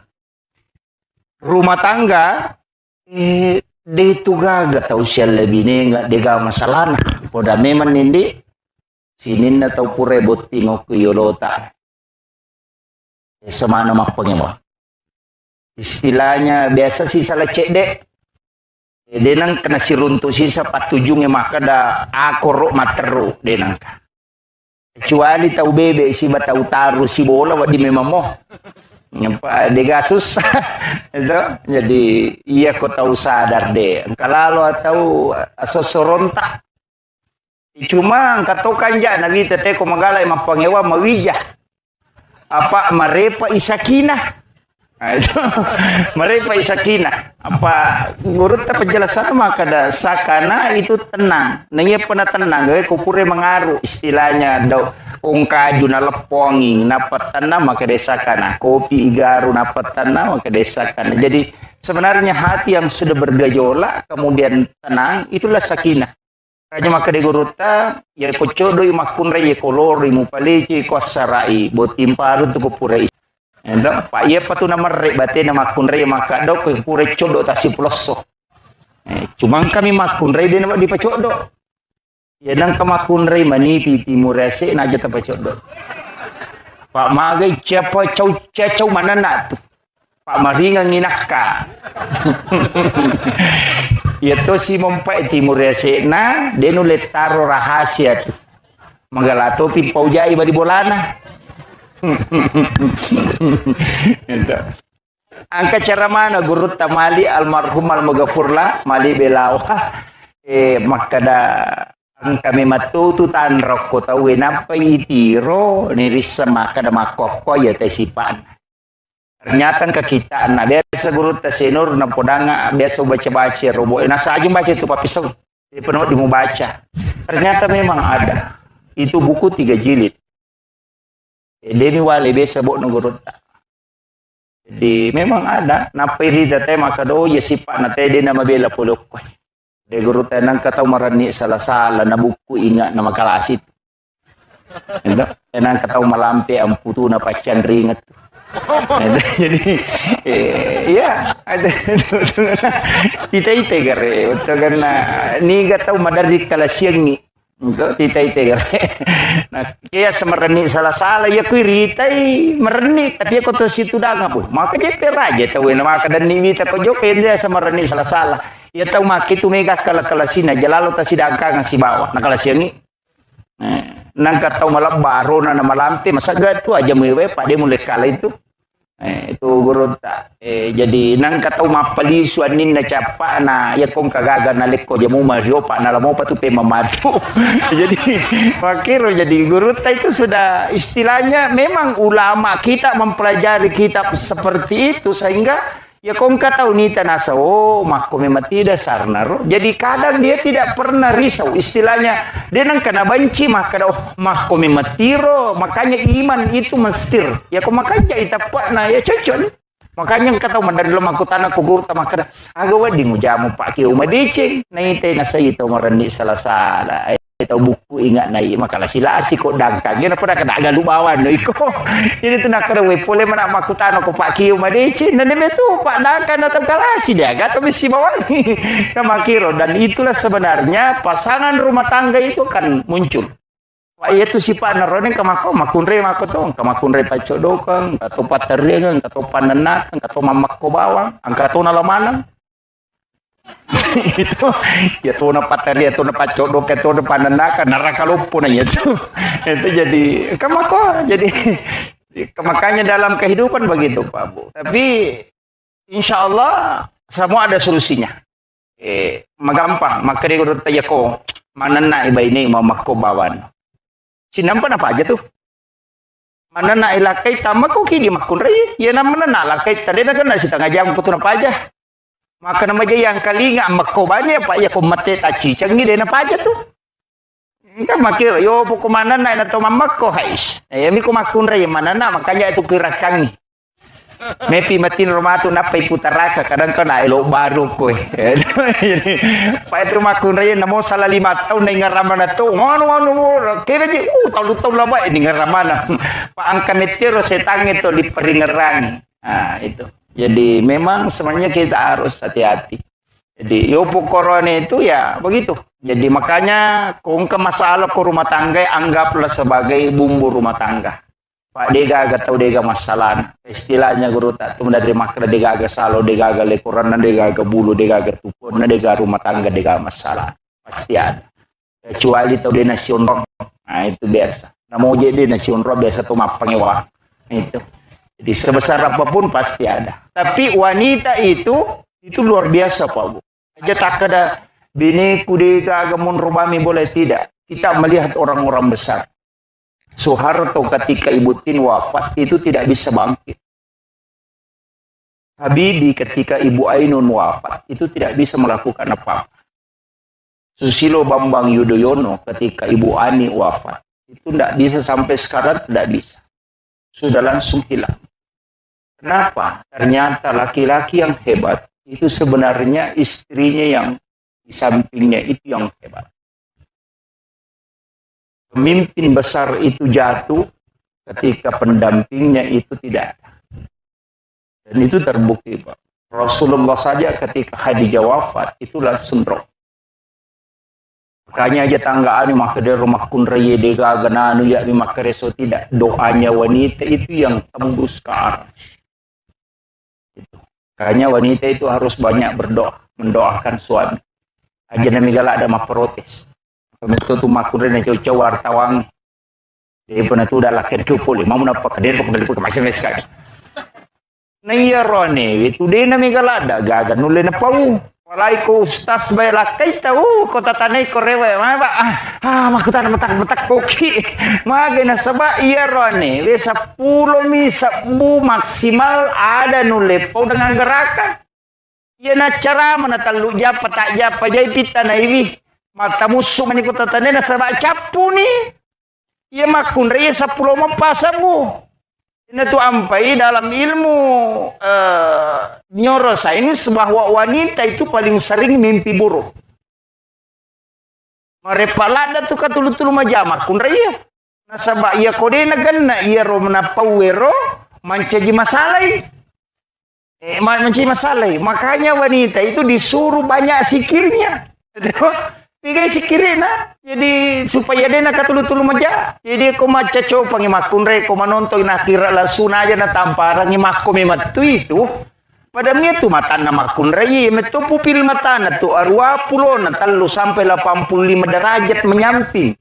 rumah tangga dia itu gak tahu siapa lebih nih nggak dega masalah nah. Poda memang nindi sinin na tahu pure boti ngok yolota. Semana mak pengewa. Istilahnya biasa sih salah cek dek. Denang kena siruntu sisa patujungnya maka da akorok materu denang. Kecuali tahu bebe si batau taruh si bola wadi memang moh. Nyampa dega susah itu jadi iya kau tahu sadar deh kalau tahu sosorontak cuma kata kanja nabi tete ko magala mapangewa mawija apa marepa isakina itu marepa isakina apa guru ta penjelasan maka da sakana itu tenang nanya pernah tenang gak kupure mengaruh istilahnya do ungkaju na lepongi napat tanah maka desakana kopi igaru napat tanah maka desakana. Jadi sebenarnya hati yang sudah bergejolak kemudian tenang itulah sakinah. Kanya maka deguruta ya kocodo makun reye kolori mupaleci kosarai botim paru tu kupure. Enda pak ia patu nama rek bate nama makun reye maka do ko pure codo tasi ploso. Cuma kami makun reye nama di pacodo. Ya nang kamakun rey manipi timur rese na jata pacodo. Pak magai siapa cau mana nak tu. Pak maringa nginaka. Ya to si mompai timur rese na denu letaro rahasia tu. Magalato pi paujai badi bolana. Angka cara mana guru tamali almarhum almagafurla mali belawa makada kami matutu tan rokko tahu napa itiro nirisa maka da makoko ya tesipan. Ternyata ke kita na biasa guru tasenur na podanga biasa baca-baca robo nasa aja baca itu papisau di penuh di mau baca. Ternyata memang ada. Itu buku 3 jilid. Demi wale biasa bok guru. Jadi memang ada napa irida teh maka do ya sipat na teh dia nama bela polok. guru tenang katau marani salah-salah na buku ingat nama kalasit. Ito, tenang katau malampi ang puto na pasyan ringat. Jadi ya ada titay gare utto ganna ni gatau madarik kala siangi untuk titay gare nah kaya semerni salah-salah ya kui ritai merni tapi aku to situ danga boy maka dia peraja tahu na maka dan ni mita ko joke dia semerni salah-salah ya tahu maki tu mega kala sina jalalo ta sidangka nga si bawah na kala siangi nang katau malam baro na malamti masaga tu aja mewe pak dia mulai kala itu itu guru tak jadi nang katau mapali suanin na capa na ya kong kagaga na leko dia mau mario pak na lamo patu pe mamatu jadi makiro jadi guru tak itu sudah istilahnya memang ulama kita mempelajari kitab seperti itu sehingga ya kong katau nita nasa mako memang tidak sarnaro jadi kadang dia tidak pernah risau istilahnya dia nang kena benci maka mako memang tiro makanya iman itu mestir ya kok makanya itapak na ya cocok makanya katau mandari lo maku tanah kugur ta maka agawa di mujamu pak kiu madicing na ite nasa ito marani salah-salah ito buku ingat na makalah sila si kok dangkang gina pada kada galubawan no iko ini tu nak karawe pole mana makutano ko pak kiu madici na neme tu pak dangkang na kalasi dia gato misi bawani kamakiro dan itulah sebenarnya pasangan rumah tangga itu kan muncul pak itu si pak narone kamako makunre makotong kamakunre tacodokan kato paterengan kato panenakan kato mamakko bawang angkato na lamanang itu ya tuh na pateri itu na pacodok itu na pananakan neraka lupu na itu jadi kamako jadi makanya dalam kehidupan begitu Pak Bu tapi insya Allah semua ada solusinya magampang maka dia urut tanya ko manana iba ini mau makobawan sinampan apa aja tuh manana ilakai tama ko kini makun ray ya namanya nalakai tadi na kan si tengah jam ko tuh apa aja maka nama dia yang kali nggak makobanya pak ya kau mati taci canggih deh apa aja tuh kan makir yo pokok mana naik atau mamak ko hais ya mi ko makun raya mana na makanya itu kirakangi mepi matin rumah tu napai putaraka kadang kan elo baru kowe jadi pak itu makun raya namo salah 5 tahun ning ngaramana tu ngono kira ji tahun lama ini ngaramana pak angka netero setang itu di peringeran nah itu jadi memang sebenarnya kita harus hati-hati. Jadi yopo korone itu ya begitu. Jadi makanya kung ke masalah ke rumah tangga anggaplah sebagai bumbu rumah tangga. Pak dega agak tahu dega masalah. Istilahnya guru tak tu dari makna dega agak salo dega agak lekuran dega agak bulu dega agak tupon dega rumah tangga dega masalah. Pasti ada. Kecuali tahu dia nasional. Nah itu biasa. Namun jadi nasional biasa tuh mapangewa. Itu. Jadi sebesar apapun pasti ada. Tapi wanita itu luar biasa Pak Bu. Aja tak ada bini kudi kagamun rubami boleh tidak. Kita melihat orang-orang besar. Soeharto ketika Ibu Tin wafat itu tidak bisa bangkit. Habibie ketika Ibu Ainun wafat itu tidak bisa melakukan apa-apa. Susilo Bambang Yudhoyono ketika Ibu Ani wafat itu tidak bisa sampai sekarang tidak bisa. Sudah langsung hilang. Kenapa? Ternyata laki-laki yang hebat itu sebenarnya istrinya yang di sampingnya itu yang hebat. Pemimpin besar itu jatuh ketika pendampingnya itu tidak ada. Dan itu terbukti Pak. Rasulullah saja ketika Khadijah wafat itu langsung drop. Makanya aja tanggaan maka dari rumah kunreye dega gananu ya maka reso tidak doanya wanita itu yang tembus ke arah. Makanya wanita itu harus banyak berdoa, mendoakan suami. Aja nami galak ada mak protes. Itu tuh makurin yang cowok wartawan. Dia pernah tuh udah laki cupul, mau menapa kadir pok masih sekali. Nah iya rone, itu dia nami galak ada gagan nulen apa Walaiku ustaz bayar kay tahu kota tanay ko rewe mga ba makutan matak koki mga ginasaba iya rone we 10 maksimal ada nulepo dengan gerakan iya na cara manatalu japa tak japa jay pita na iwi mata musuh man kota tanay nasaba capu ni iya makun re 10 mapasamu ini tuh ampai dalam ilmu neuroscience bahwa wanita itu paling sering mimpi buruk. Marepalada tu katulu-tulu majamak kun raya. Nasaba iya kode na ganna iya ro manapawero mancaji masalai. Mancaji masalai. Makanya wanita itu disuruh banyak sikirnya. Tiga sikirina. Jadi supaya dia nak katulu-tulu maja. Jadi ko maca coba ngimakun re ko manonton na kira lasun aja na tampara ngimako mematu itu. Pada mia tu mata na makun raya, metu pupil mata na tu arwa pulo na talo sampai 85 derajat menyamping.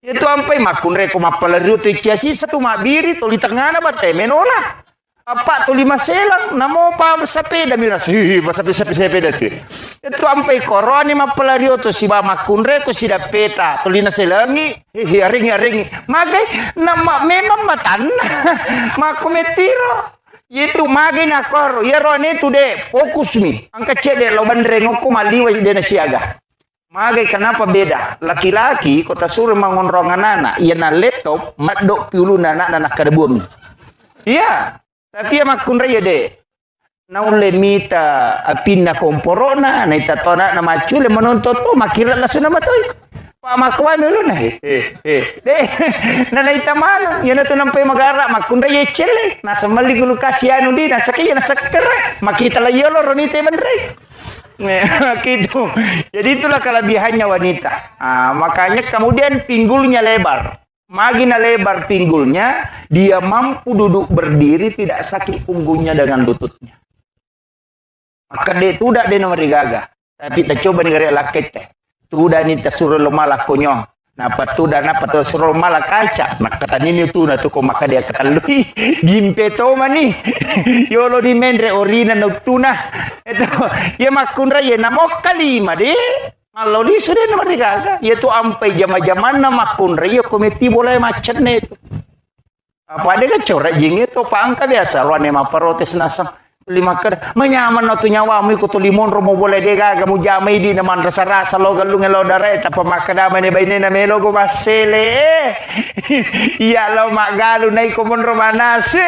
Itu sampai makun raya kumapalario tu ikiasi satu mabiri tu di tengah na bate menola. Apa tu 5 selang namo pa sepeda miras sepeda tu. Itu sampai koroni mapalario tu si ba makun raya tu si dapeta tu lina selangi ringi. Magai nama memang matan makumetiro. Itu magi nakor, ya rone itu deh fokus mi. Angka cede lo bandreng aku maliwa di siaga. Magi kenapa beda? Laki-laki kota suruh mengonrongan anak, ia na laptop madok piulu anak kada bumi. Iya, tapi ya makun raya deh. Naule mita apinna komporona, na itatona na macule menonton to makira lasu nama toy. Pak makuan dulu nah. Deh, nana itamano, yan na nampai magara makunda ye chele. Nasa mali gulu kasiano di nasa kaya nasa kere. Makita la yolo ronite mandre. Gitu. Jadi itulah kelebihannya wanita. Makanya kemudian pinggulnya lebar. Makin lebar pinggulnya, dia mampu duduk berdiri tidak sakit punggungnya dengan lututnya. Maka dia tidak dia nomor gagah. Tapi kita coba negara laki teh. Tuda ni tasuro lo malah konyong. Napa tuda napa tasuro malah kaca. Maka tadi ni tu na tu ko maka dia katalui. Gimpe to mani. Yolo di mendre orina noctuna. Itu ya makun raya namo kalima de. Kalau di sudah nomor gaga. Ya tu ampai jama-jaman na makun raya komiti boleh macet ne itu. Apa dia kan corak jing itu pangka biasa. Luan ema protes nasam. Lima ker menyaman no tu nyawamu ikut limon romo boleh dega gamu jamai di naman rasa-rasa lo galung lo dare tapa makadama ne baine na melo go basele iya lo mak galu nai ko mon romanase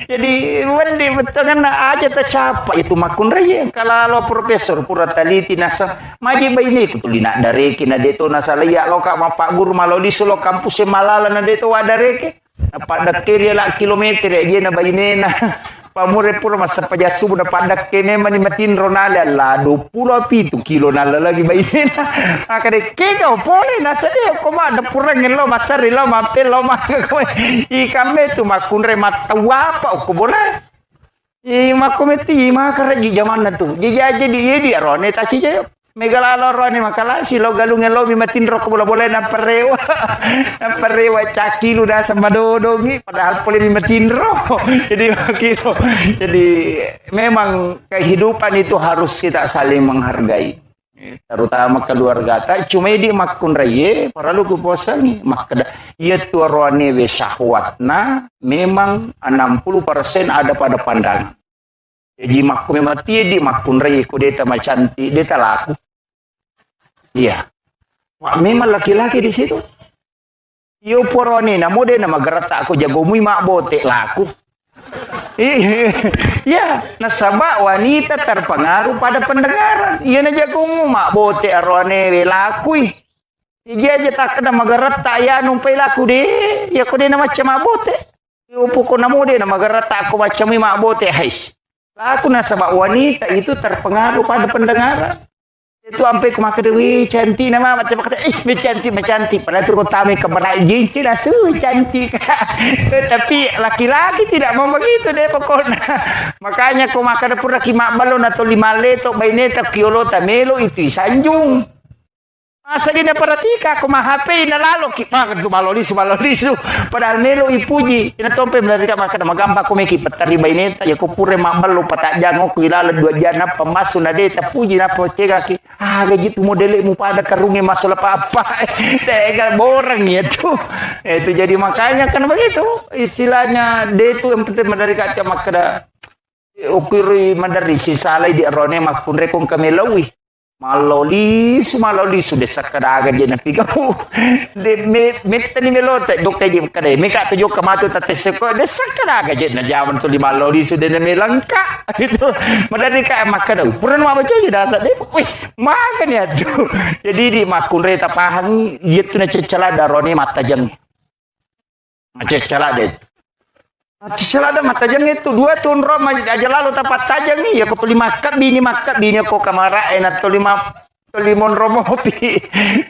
jadi wendi betangan aja tercapa itu makun raya kalau lo profesor pura taliti nasa maji baine ku tulina dare kina deto nasa ya lo ka mapak guru malo di solo kampus malala na deto wadareke apa dakteria la kilometer ya na baine na pamure pura masa pajasu na padak kene mani matin ronala la 27 kilo nala lagi bayi na akade kega opole na sade ko ma da pura ngelo masari lo mapel lo ma ko ikame tu makunre matawa pa ko bola makometi makare zaman na tu jadi di rone taci je megalalo rone makala si lo galung ngelo mi matin ro ko bola na perewa caki lu dah sama dodongi padahal boleh dimetin roh jadi kilo jadi memang kehidupan itu harus kita saling menghargai terutama keluarga ta cuma di makun raya para lu kuposan makada ia tuarone we syahwatna memang 60% ada pada pandangan jadi makun mati di makun raya ku deta macanti deta laku iya memang laki-laki di situ. Yo porone na mode na magarata ako jagomui mak bote laku. Ya, nasaba wanita terpengaruh pada pendengaran. Iya na jagomu mak bote arone laku. Iya aja tak kena magarata ya numpai laku de. Ya ko de na macam mak bote. Yo poko na mode na magarata ako macam mak bote hais. Laku nasaba wanita itu terpengaruh pada pendengaran. Itu sampai ke maka dewi cantik nama macam kata cantik padahal tu kota me keberai jinci dah cantik tapi laki-laki tidak mau begitu deh pokoknya makanya ko maka dapur laki mak balon atau 5 leto baineta kiolo tamelo itu sanjung masa dia perhatika ko mah HP na lalo kipak tu balolisu padahal melo ipuji ina tompe melarika maka magampa ko meki petari baineta ya ko pure mak balo patak jango ko ilala 2 jana pemasu na deta puji na pocega ki gitu modele mu pada karunge masalah apa degal borang itu jadi makanya kan begitu istilahnya dia itu yang penting dari kaca makada ukiri mandari si salai di arone makun rekong kamelawi maloli sudah sakadaga je na pigaw de metani melote dokay di kade meka to joka matu tateseko de sakadaga je na jaman to maloli sudah na melangka gitu madari ka makadaw puran ma baca je dasa de wih makan ya tuh jadi di makun reta pahang itu na cecala darone mata jang cecala de cecala da mata jang itu 2 tahun Roma aja lalu tapat tajang nih ya ko makat bini ko kamara enak to limon romo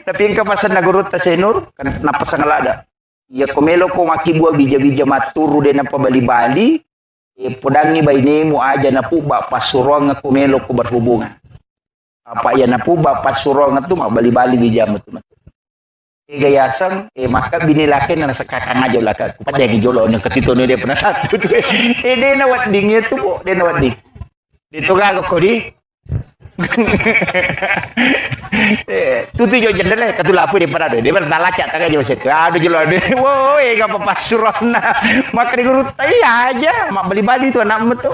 tapi engka pasan nagurut ta senur kan napasang alada ya komelo ko makibua bija-bija maturu de na pabali-bali podangi bainemu aja na puba pasurong komelo ko berhubungan apa ya na puba pasurong tu bali-bali bija matu gayasan maka bini laki na nasa kakang aja lah kupat yang jolo yang ketito dia pernah satu dia na wadingnya tu po dia na wading dito ga ko di tutu jo jendela katulapu di parado dia bertalaca tak aja masih aduh jolo dia wo ga papasurona maka digurut aja mak bali-bali tu anak metu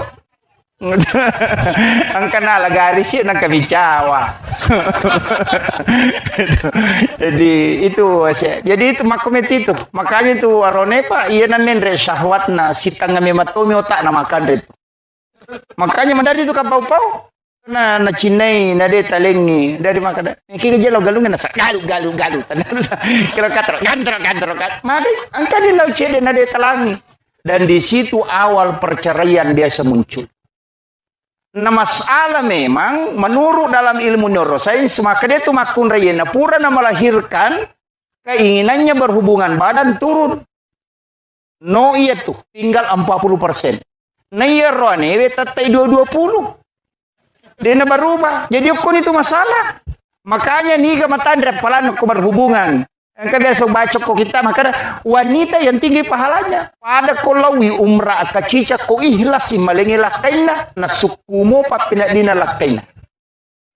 ang kanala garis yun ang kamicawa. jadi itu makomet itu makanya itu arone pak iya namin re syahwat na sitang ngami matomi otak na makan re makanya mandari itu kapau-pau na cinai na de talengi dari makada kira jelo galungan na galu kalau katro gantro maka angka di laut cede na de talangi dan di situ awal perceraian biasa muncul. Nah masalah memang menurut dalam ilmu neuroscience maka dia itu makun rayena pura na melahirkan keinginannya berhubungan badan turun. No iya tuh tinggal 40%. Nah iya roane tatai 20. Dia na berubah. Jadi ukun itu masalah. Makanya nih matandra palan ko berhubungan. Yang biasa baca kok kita maka wanita yang tinggi pahalanya pada kolawi umrah kacica ko ihlas malengi lakaina nasukumo papina dina lakaina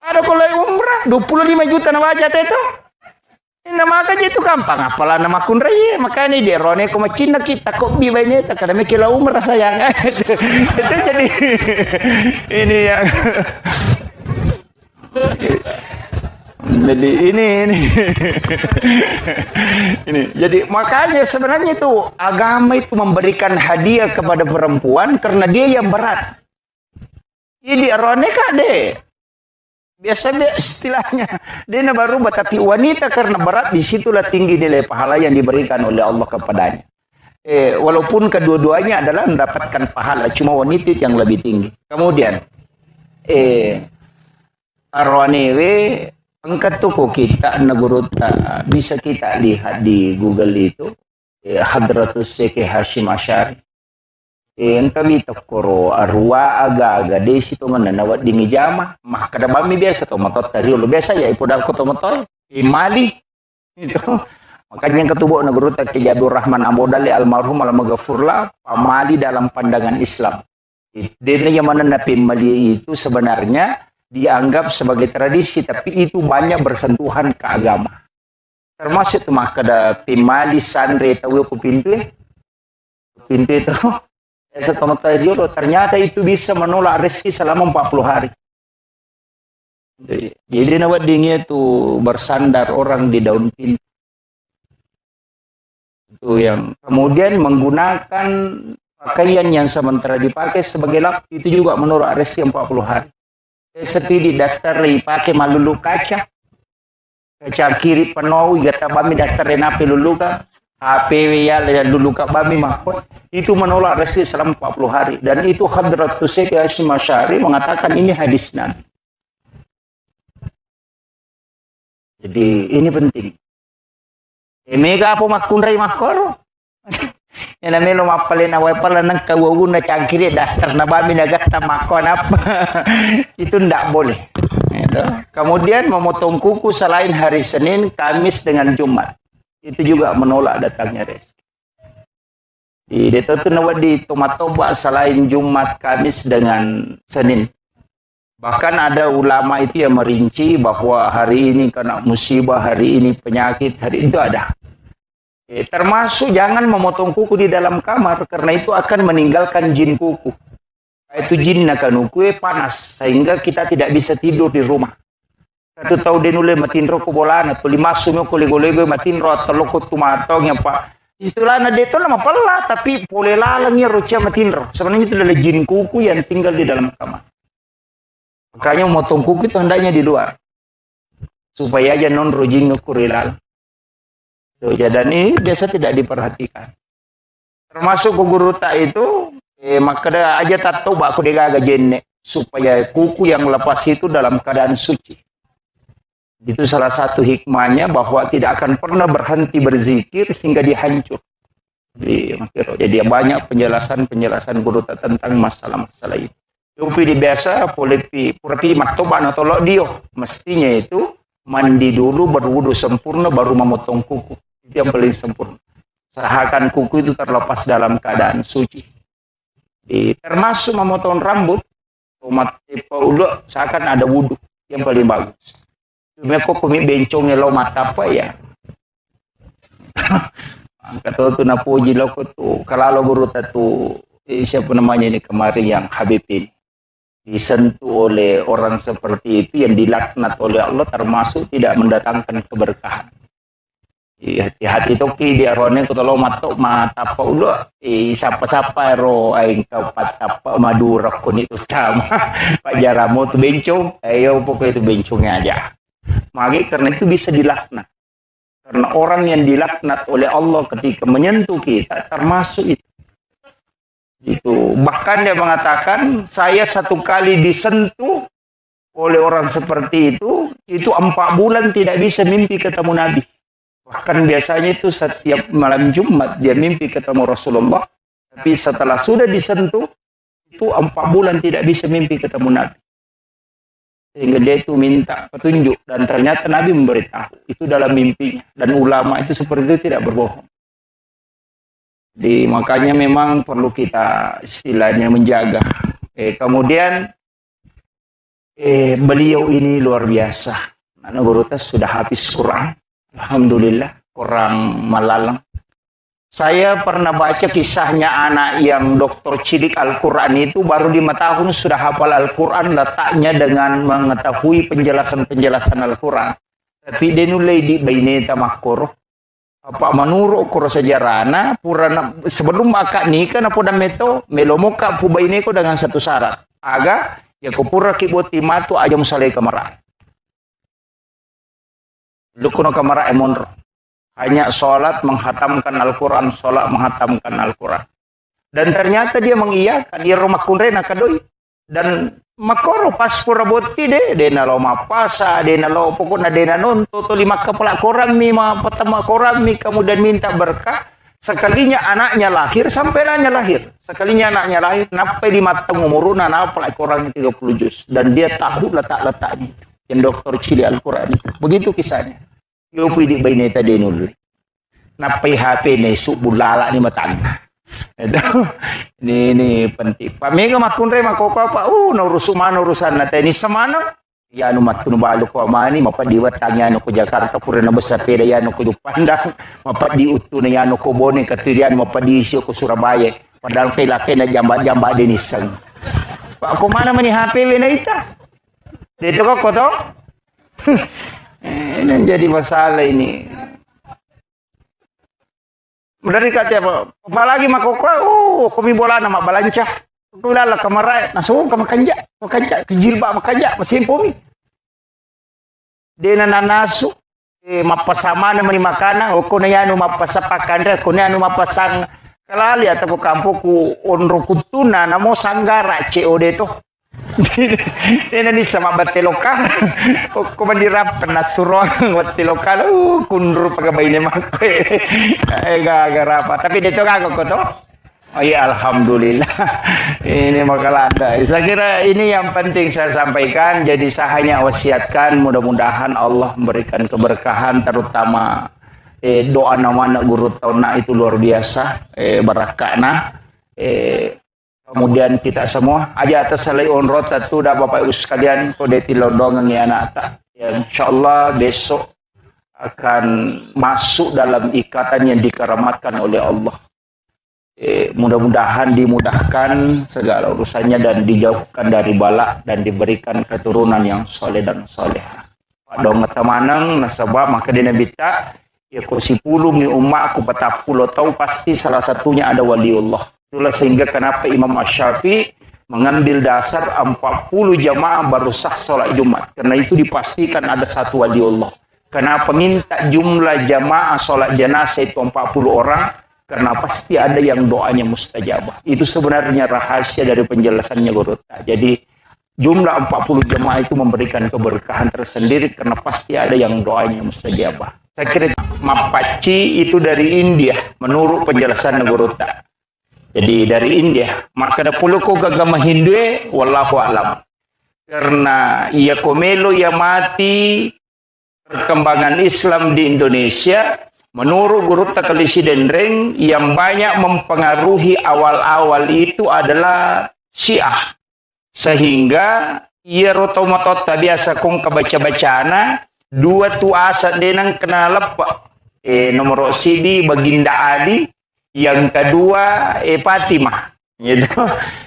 ada kolawi umrah 25 juta na wajah itu ina maka itu gampang apalah nama kun raya makanya di rone ko macina kita kok bi baine ta kada mekila umrah sayang itu jadi ini yang jadi ini jadi makanya sebenarnya itu agama itu memberikan hadiah kepada perempuan karena dia yang berat. Jadi roneka deh biasa istilahnya dia baru tapi wanita karena berat disitulah tinggi nilai pahala yang diberikan oleh Allah kepadanya. Walaupun kedua-duanya adalah mendapatkan pahala cuma wanita yang lebih tinggi. Kemudian arwanewe angkat tuku kita naguruta bisa kita lihat di Google itu Hadratus Syekh Hashim Asy'ari yang kami takoro arwa aga-aga desi to mananawat dingi jama mah kada bami biasa to matot tariu biasa ya ipodal ko to motoy imali itu makanya yang ketubuh naguruta ke Abdul Rahman Ambodali almarhum al-maghfurlah pamali dalam pandangan Islam dia yang mana napi mali itu sebenarnya dianggap sebagai tradisi tapi itu banyak bersentuhan ke agama termasuk maka ada pemali sandre tahu pintu itu ternyata itu bisa menolak rezeki selama 40 hari jadi nawadingnya itu bersandar orang di daun pintu itu yang kemudian menggunakan pakaian yang sementara dipakai sebagai lap itu juga menolak rezeki 40 hari setidi dasar pakai malulu kaca kiri penuh gata bami dasar napi luluka HP ya luluka bami mahkot itu menolak rezeki selama 40 hari dan itu Hadratus Syekh Hashim Asy'ari mengatakan ini hadis Nabi. Jadi ini penting. Mega apa makun rai makor yang namanya mapalin awal pala nang kawawun na cangkiri dasar na bami nagata makon apa itu ndak boleh itu. Kemudian memotong kuku selain hari Senin, Kamis dengan Jumat itu juga menolak datangnya rezeki. Di itu di tomatoba selain Jumat, Kamis dengan Senin. Bahkan ada ulama itu yang merinci bahwa hari ini kena musibah, hari ini penyakit, hari itu ada. Termasuk jangan memotong kuku di dalam kamar karena itu akan meninggalkan jin kuku. Itu jin akan kuku panas sehingga kita tidak bisa tidur di rumah. Katu tahu denule matinro ko bolana to limasu mo ko lego-lego matinro at loko tumatong yang pa. Istilah na dito na mapala tapi pole lalang ya rocha matinro. Sebenarnya itu adalah jin kuku yang tinggal di dalam kamar. Makanya motong kuku itu hendaknya di luar. Supaya aja non rojin nukurilal. So, dan ini biasa tidak diperhatikan. Termasuk guru tak itu maka aja tato aku degaga jenne supaya kuku yang lepas itu dalam keadaan suci. Itu salah satu hikmahnya bahwa tidak akan pernah berhenti berzikir hingga dihancur. Jadi banyak penjelasan guru tentang masalah-masalah itu. Tapi di biasa purapi maktoban atau dia mestinya itu mandi dulu berwudu sempurna baru memotong kuku. Itu yang paling sempurna. Usahakan kuku itu terlepas dalam keadaan suci. Termasuk memotong rambut, usahakan ada wudu yang paling bagus. Cuma kok kami bencongnya lo mata apa ya? Kata tu napuji lo tu kalau guru tu siapa namanya ini kemarin yang Habib ini disentuh oleh orang seperti itu yang dilaknat oleh Allah termasuk tidak mendatangkan keberkahan. Hati-hati toki dia rone ko tolo matok mata pa ulo sapa-sapa ro ay kapat apa madura ko nito tama pajaramu tu bencong ayo pokoknya itu bencongnya aja. Maka karena itu bisa dilaknat. Karena orang yang dilaknat oleh Allah ketika menyentuh kita termasuk itu. Itu bahkan dia mengatakan saya satu kali disentuh oleh orang seperti itu 4 bulan tidak bisa mimpi ketemu Nabi. Bahkan biasanya itu setiap malam Jumat dia mimpi ketemu Rasulullah. Tapi setelah sudah disentuh itu 4 bulan tidak bisa mimpi ketemu Nabi. Sehingga dia itu minta petunjuk dan ternyata Nabi memberitahu itu dalam mimpinya dan ulama itu seperti itu tidak berbohong. Makanya memang perlu kita istilahnya menjaga. Kemudian beliau ini luar biasa. Anak guru sudah habis Quran, alhamdulillah Quran malalang. Saya pernah baca kisahnya anak yang doktor cilik Al-Quran itu baru 5 tahun sudah hafal Al-Quran letaknya dengan mengetahui penjelasan-penjelasan Al-Quran. Tapi dia nulai di baineta makor. Apa menurut kuro sejarahna purana sebelum akak nikah na poda meto melomoka pu baineko dengan satu syarat. Aga ya kupura kiboti matu aja musalai kamara. Lukuno kamara emonro. Hanya sholat menghatamkan Al-Quran, sholat menghatamkan Al-Quran. Dan ternyata dia mengiyakan, dia rumah kunrena kadoi. Dan makoro pas puraboti dena lo mapasa, dena lo pokoknya dena nonto, to 5 kepala korami, pertama korami, kemudian minta berkah. Sekalinya anaknya lahir, sampai anaknya lahir. Sekalinya anaknya lahir, napai 5 tahun umuruna, napai korang 30 juz. Dan dia tahu letak-letaknya. Yang dokter cili Al-Quran itu. Begitu kisahnya. Yo pwede ba ini tadi nul? Napay HP ni subulala ni matang. Ini penting. Pamega makunre makoko pa. Urusan natin ni samana. Yano matunubalo ko amani mapadiwat tanyano ko Jakarta pura na basa pera yano ko Pandang. Mapadi utu na yano ko Bone katirian mapadisyo ko Surabaya. Padahal kay laki na jamba din isang. Pak kumana man ni HP na ita. Dito ko to. Ini jadi masalah ini. Dari kata apa? Apalagi makoko, kami bola nama balanca. Kulala kamara, nasung makanja, kejilba makanja, mesin pumi. Dena nanasu, mapasama na mani makana, o kuna yanu mapasapakandra, kuna yanu mapasang kalali atau ko kampo ku onro kutuna namo sanggara COD to. Ini ni sama bateloka, kok mandirap penasuron bateloka, kundur pagabay ni makwe, gagara pa. Tapi dito kako ko to. Oh ya alhamdulillah, ini makalada. Saya kira ini yang penting saya sampaikan. Jadi saya hanya wasiatkan mudah-mudahan Allah memberikan keberkahan, terutama doa nama anak guru tahun itu luar biasa, barakana. Kemudian kita semua aja atas salai onrot tu dah Bapak Ibu sekalian kode tilodong ngi anak tak. Ya, insyaallah besok akan masuk dalam ikatan yang dikeramatkan oleh Allah. Mudah-mudahan dimudahkan segala urusannya dan dijauhkan dari bala dan diberikan keturunan yang soleh dan soleha. Dong tamanang nasabah maka dia bita ya ko si pulung ni umma aku patapulo tahu pasti salah satunya ada waliullah. Itulah sehingga kenapa Imam Asy-Syafi'i mengambil dasar 40 jamaah baru sah sholat Jumat. Karena itu dipastikan ada satu waliullah. Kenapa minta jumlah jamaah sholat jenazah itu 40 orang? Karena pasti ada yang doanya mustajabah. Itu sebenarnya rahasia dari penjelasannya Guru. Jadi jumlah 40 jamaah itu memberikan keberkahan tersendiri karena pasti ada yang doanya mustajabah. Saya kira Mapaci itu dari India menurut penjelasan Guru. Jadi dari India, maka ada puluh ko agama Hindu, wallahu alam. Karena ia komelo ia mati perkembangan Islam di Indonesia, menurut Guru Takalisi Dendreng yang banyak mempengaruhi awal-awal itu adalah Syiah. Sehingga ia rotomotot biasa kong kebaca-bacana, dua tu asa denang kena lepak. Nomor CD Baginda Ali, yang kedua Fatimah gitu.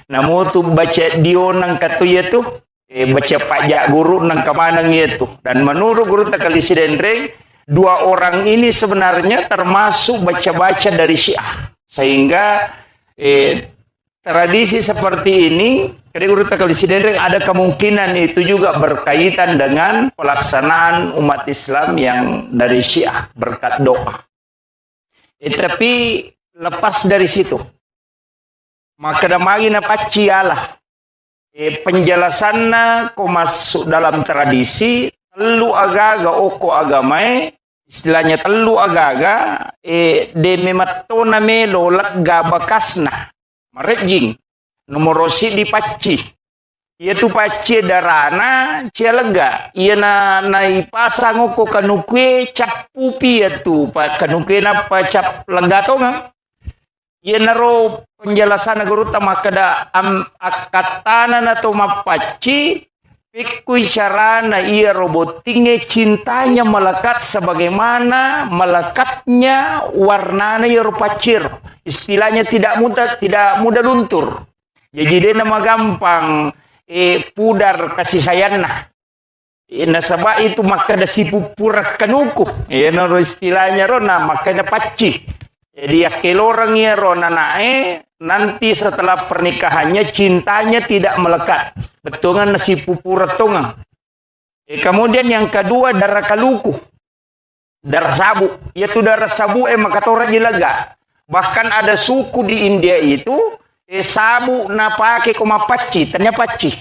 Namun tu baca Dio nang katu ya tu baca pajak guru nang kemanang itu. Dan menurut Guru Takalisi Dendreng, dua orang ini sebenarnya termasuk baca-baca dari Syiah. Sehingga tradisi seperti ini dari Guru Takalisi Dendreng ada kemungkinan itu juga berkaitan dengan pelaksanaan umat Islam yang dari Syiah berkat doa. Tapi lepas dari situ, maka damai na pacialah. Penjelasannya kau masuk dalam tradisi telu agaga oko agamae, istilahnya telu agaga de mematona melo lega bakasna marejing nomorosi di paci. Ia tu paci darana cia lega. Ia na ipasang oko kanukwe cap pupi tu pa kanukwe na pa cap lega tonga. Ia naro penjelasan Guru maka da akatana na to mapaci pikui carana ia robotingnya cintanya melekat sebagaimana melekatnya warnanya ia rupacir. Istilahnya tidak mudah luntur. Jadi dia nama gampang pudar kasih sayang nah. Nasabah itu maka da si pupur kanuku. Naro istilahnya rona maka da paci. Jadi kelorang ya rona nae nanti setelah pernikahannya cintanya tidak melekat. Betungan nasi pupur tongang. Kemudian yang kedua darah kaluku. Darah sabu. Yaitu darah sabu maka tora jilaga. Bahkan ada suku di India itu sabu na pake koma paci, ternyata paci.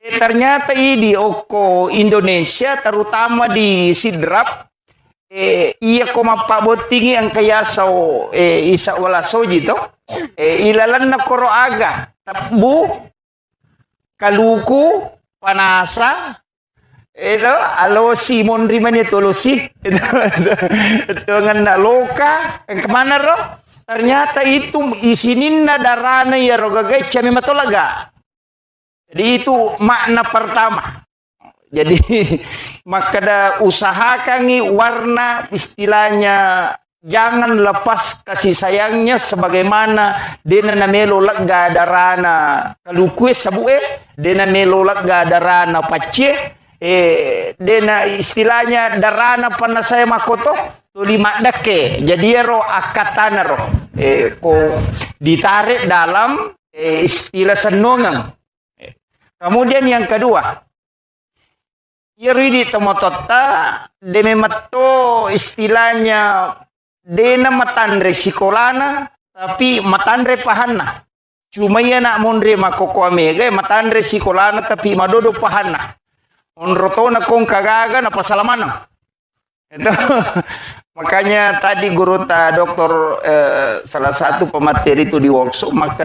Ternyata di oko Indonesia terutama di Sidrap iya koma pabotingi ang kaya sa isa wala soji to ilalan na koro aga tabu kaluku panasa itu alo Simon Riman itu losi itu ngan loka kemana ro ternyata itu isinin na darana ya rogagai cami matolaga. Jadi itu makna pertama. Jadi maka da usahakan warna istilahnya jangan lepas kasih sayangnya sebagaimana dena namelo lega darana kalukue sabue dena melo lega darana pace dena istilahnya darana panasaya makoto to lima dake jadi ro akatana ro ko ditarik dalam istilah senongang. Kemudian yang kedua Yeri tomotota deme matto istilahnya dena matandre sikolana tapi matandre pahanna. Cuma ya nak mondre makoko amega matandre sikolana tapi madodo pahanna. Onrotona kong kagaga na pasalamana. Itu makanya tadi guru doktor salah satu pemateri itu di workshop maka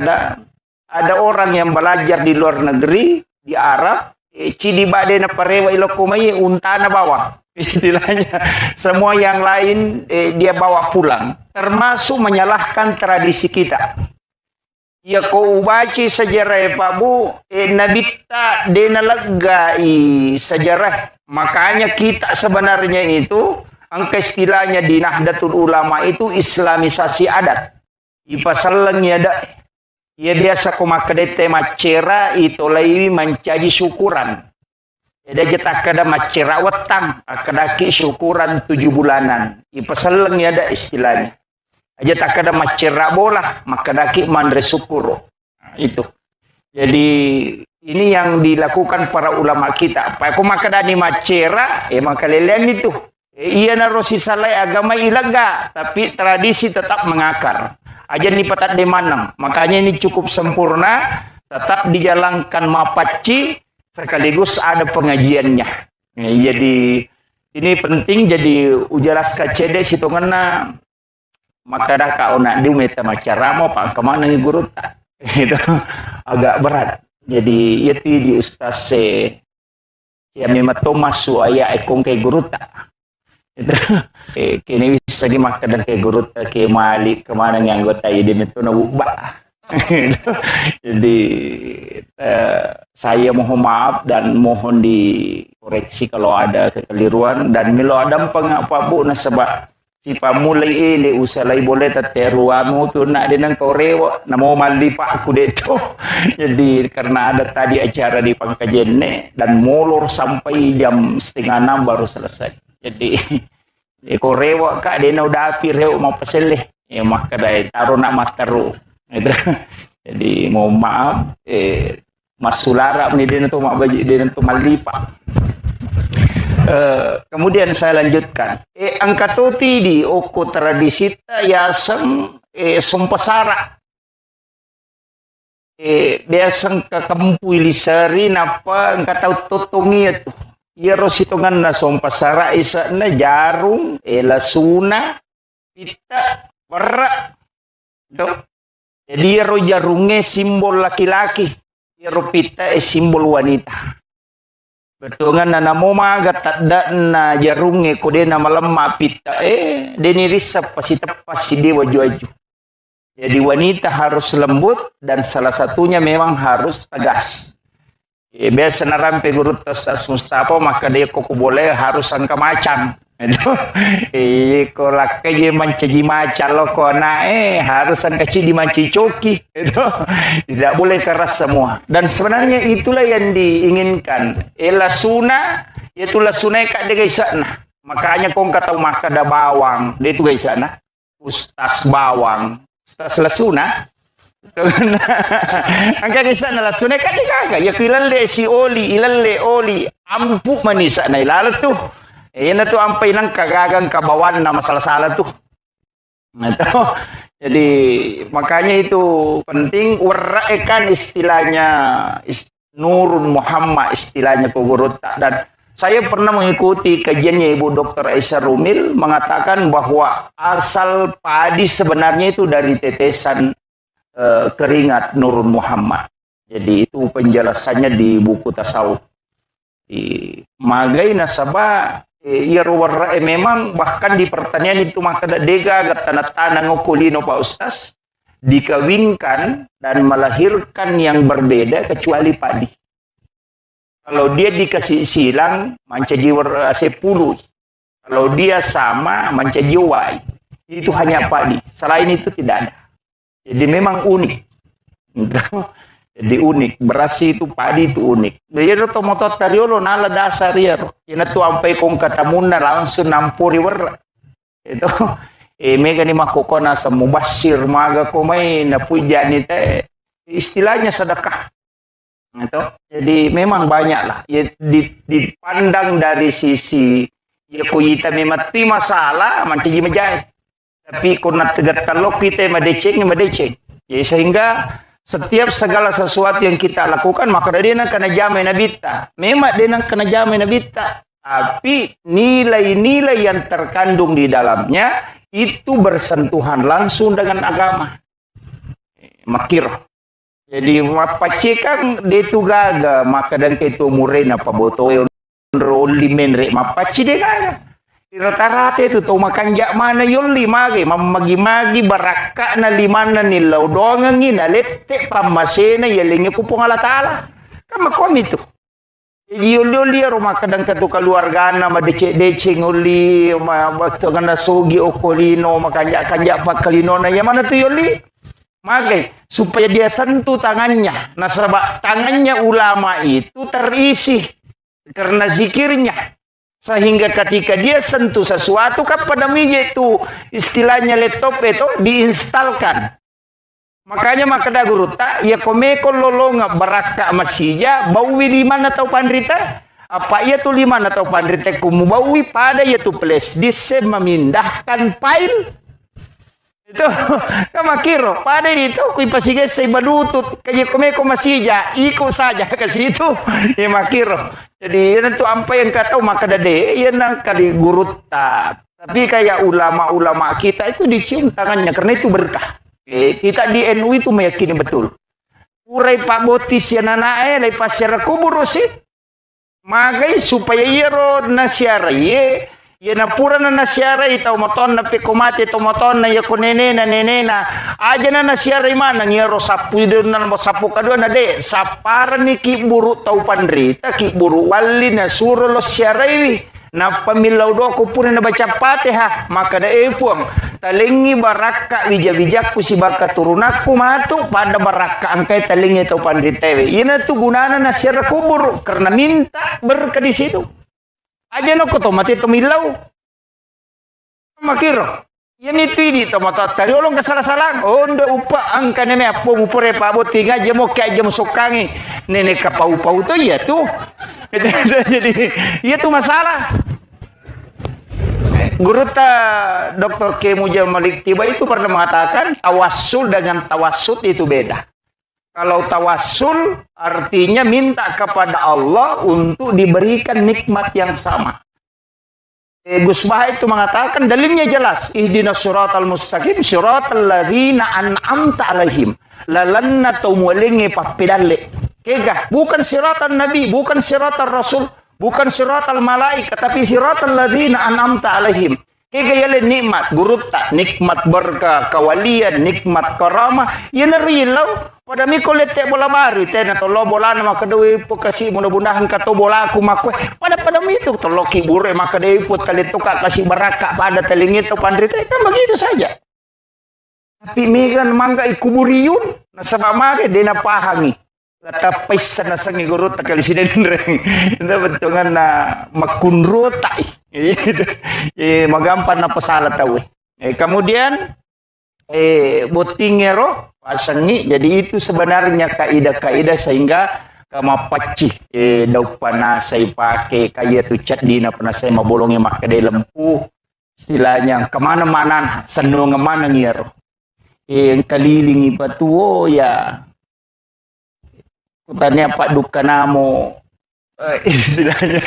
ada orang yang belajar di luar negeri di Arab cidi bade na parewa ilokumai untana bawa istilahnya semua yang lain dia bawa pulang termasuk menyalahkan tradisi kita ya ko ubaci sejarah Pak Bu nabita dena legai sejarah makanya kita sebenarnya itu angka istilahnya di Nahdlatul Ulama itu islamisasi adat ipasalangnya ada ya biasa kumakadete macera itu lagi mencaji syukuran. Ada kita kada macera wetang, kadaki syukuran 7 bulanan. Ipaseleng ya ada istilahnya. Aja tak kada macera bola, makadaki mandre syukur. Nah, itu. Jadi ini yang dilakukan para ulama kita. Apa aku makadani macera, maka lelean itu. Iya narosi salai agama ilaga, tapi tradisi tetap mengakar. Aja ni patat de manang. Makanya ini cukup sempurna, tetap dijalankan mapaci, sekaligus ada pengajiannya. Jadi ini penting jadi ujaras kacede situ ngena maka dah kau nak diumeta macara mau pak kemana nih guru tak itu agak berat. Jadi itu di ustaz ya memang masuk ayah ekong ke guru tak itu kini bisa dimakan dan ke guru tak ke malik kemana yang anggota jadi itu nabubah. Jadi saya mohon maaf dan mohon dikoreksi kalau ada kekeliruan dan milo ada pengapa bu nasabah si pamulai ini usalai boleh teteruamu tu nak denang korewa namo mali pak aku deto. Jadi karena ada tadi acara di Pangkajene dan molor sampai jam 5:30 baru selesai. Jadi korewa kak dena udah api reu mau peseleh ya maka dai taruh nak mataru. Jadi mohon maaf Mas Sulara ini dia tu mak baju dia tu malipa. Kemudian saya lanjutkan. Angkatoti di oko tradisi ya sem sumpasara. Dia sang ke kampui lisari napa engkau tahu totongi itu. Ya rositongan na sumpasara isa na jarum lasuna pita perak. Tuh. Jadi ro jarunge simbol laki-laki, ro pita simbol wanita. Betul kan nana moma gatat na jarunge kode nama lemah pita deni risap pasti tepas si dewa juaju. Jadi wanita harus lembut dan salah satunya memang harus tegas. Biasa narampe guru tas Mustafa maka dia koko boleh harus angka macan. Kolak kaje mancaji macan lo kona harus angka di manci coki itu tidak boleh keras semua dan sebenarnya itulah yang diinginkan lasuna itulah sunai kak de sana makanya kong kata maka ada bawang dia itu guys sana ustaz bawang ustaz lasuna angka di sana lasuna kak de kagak ya ilalle si ilalle oli ampu manis sana ilalle tuh na tu ampai nang kagagang kabawan na masalah-salah tuh. Jadi makanya itu penting waraekan istilahnya Nurun Muhammad istilahnya Pogorota dan saya pernah mengikuti kajiannya Ibu Dr. Aisyah Rumil mengatakan bahwa asal padi sebenarnya itu dari tetesan keringat Nurun Muhammad. Jadi itu penjelasannya di buku tasawuf. Di magai nasabah memang bahkan di pertanian itu maka dega tanah-tanah ngokulino Pak Ustaz dikawinkan dan melahirkan yang berbeda kecuali padi. Kalau dia dikasih silang manca jiwa 10. Kalau dia sama manca jiwa itu hanya padi. Selain itu tidak ada. Jadi memang unik. Jadi unik, beras itu padi itu unik. Jadi tomoto tariolo nala dasar ya. Ina tu ampai kong katamuna langsung nampuri wer. Itu mega ni makokona sa mubashir maga ko may napuja ni te. Istilahnya sedekah. Itu. Jadi memang banyak lah. Ya, dipandang dari sisi ya kuyita memati masalah manti majai. Tapi kuna tegat talok kita madeceng. Ya sehingga setiap segala sesuatu yang kita lakukan maka dia nak kena jamai nabita. Memang dia nak kena jamai nabita. Tapi nilai-nilai yang terkandung di dalamnya itu bersentuhan langsung dengan agama. Makir. Jadi mapacikan dia tu gaga maka dan itu murena paboto roli menre mapaci dia gaga. Rata-rata itu tahu makan jak mana yoli magi magi baraka na limana nilaw dongang ina lette pamasena yelingi kupong ala taala kama kom itu yoli rumah kadang katu keluarga na madece nguli basto kana sogi okolino makanjak pakalino na ya mana tu yoli magi supaya dia sentuh tangannya nasabak tangannya ulama itu terisi karena zikirnya. Sehingga ketika dia sentuh sesuatu kan pada meja itu istilahnya laptop itu diinstalkan. Makanya makada guru tak ya komeko lolonga baraka masija bawi lima atau pandrita apa ia tu lima atau pandrita kumu bawi pada ia tu flash disk memindahkan file itu kamakiro pada itu kui pasige say balutut kaya komeko masija ikut saja ke situ ya makiro jadi itu apa yang kata makada de ia nang kali guru tak tapi kayak ulama-ulama kita itu dicium tangannya karena itu berkah. Kita di NU itu meyakini betul. Urai Pak Botis ya nanae lepas secara kubur sih. Magai supaya ia ro nasyara ye ya napura na nasyara itaw moton na pekomate to moton na ya kunene na nenena aja na nasyara mana ya ro sapu na sapu kadua na de sapara ni ki buru tau pandrita ki buru wali na suro lo syara ini na pamilaw do ko puna na baca Fatihah maka da puang talingi baraka bijak-bijakku si baka turunaku matu pada baraka angkai talingi tau pandritewe ina tu gunana na syara kubur karena minta berkah di situ aja no ko to mati to milaw makiro yan itu ini to mata tari olong kasalah-salah onda upa angka neme apo mupure pa boti nga jemo kaya jemo sokangi nene kapau-pau to ya tuh jadi iya tuh masalah. Guru Dr. K. Mujal Malik Tiba itu pernah mengatakan tawassul dengan tawassut itu beda. Kalau tawassul artinya minta kepada Allah untuk diberikan nikmat yang sama. Gus Bah itu mengatakan dalilnya jelas. Ihdinas siratal mustaqim siratal ladzina an'amta alaihim. Lalanna tumulingi papidalle. Kega, bukan siratal nabi, bukan siratal rasul, bukan siratal malaikat, tapi siratal ladzina an'amta alaihim. Kega yale nikmat, gurutta, nikmat berkah, kawalian, nikmat karamah. Yana rilau pada miko lete bola baru tena tolo bola nama kedua po kasih mudah-mudahan kato bola aku makwe. Pada itu tolo kibure maka deui put kali tukar kasih barakah pada telingi to pandrita kan begitu saja. Tapi megan mangga ikuburiun nasaba mage dena pahangi. Kata pesan na sangi guru takali sinendreng. Itu bentungan na makunro tai. Magampan na pasala tahu. Kemudian botingero pasangi. Jadi itu sebenarnya kaidah-kaidah sehingga kamapaci daw panasay pake kaya tu cat dina panasay mabolongnya makade lempu istilahnya kemana-mana senung mana ngero. Yang kelilingi patuo ya kutanya Pak Dukanamo istilahnya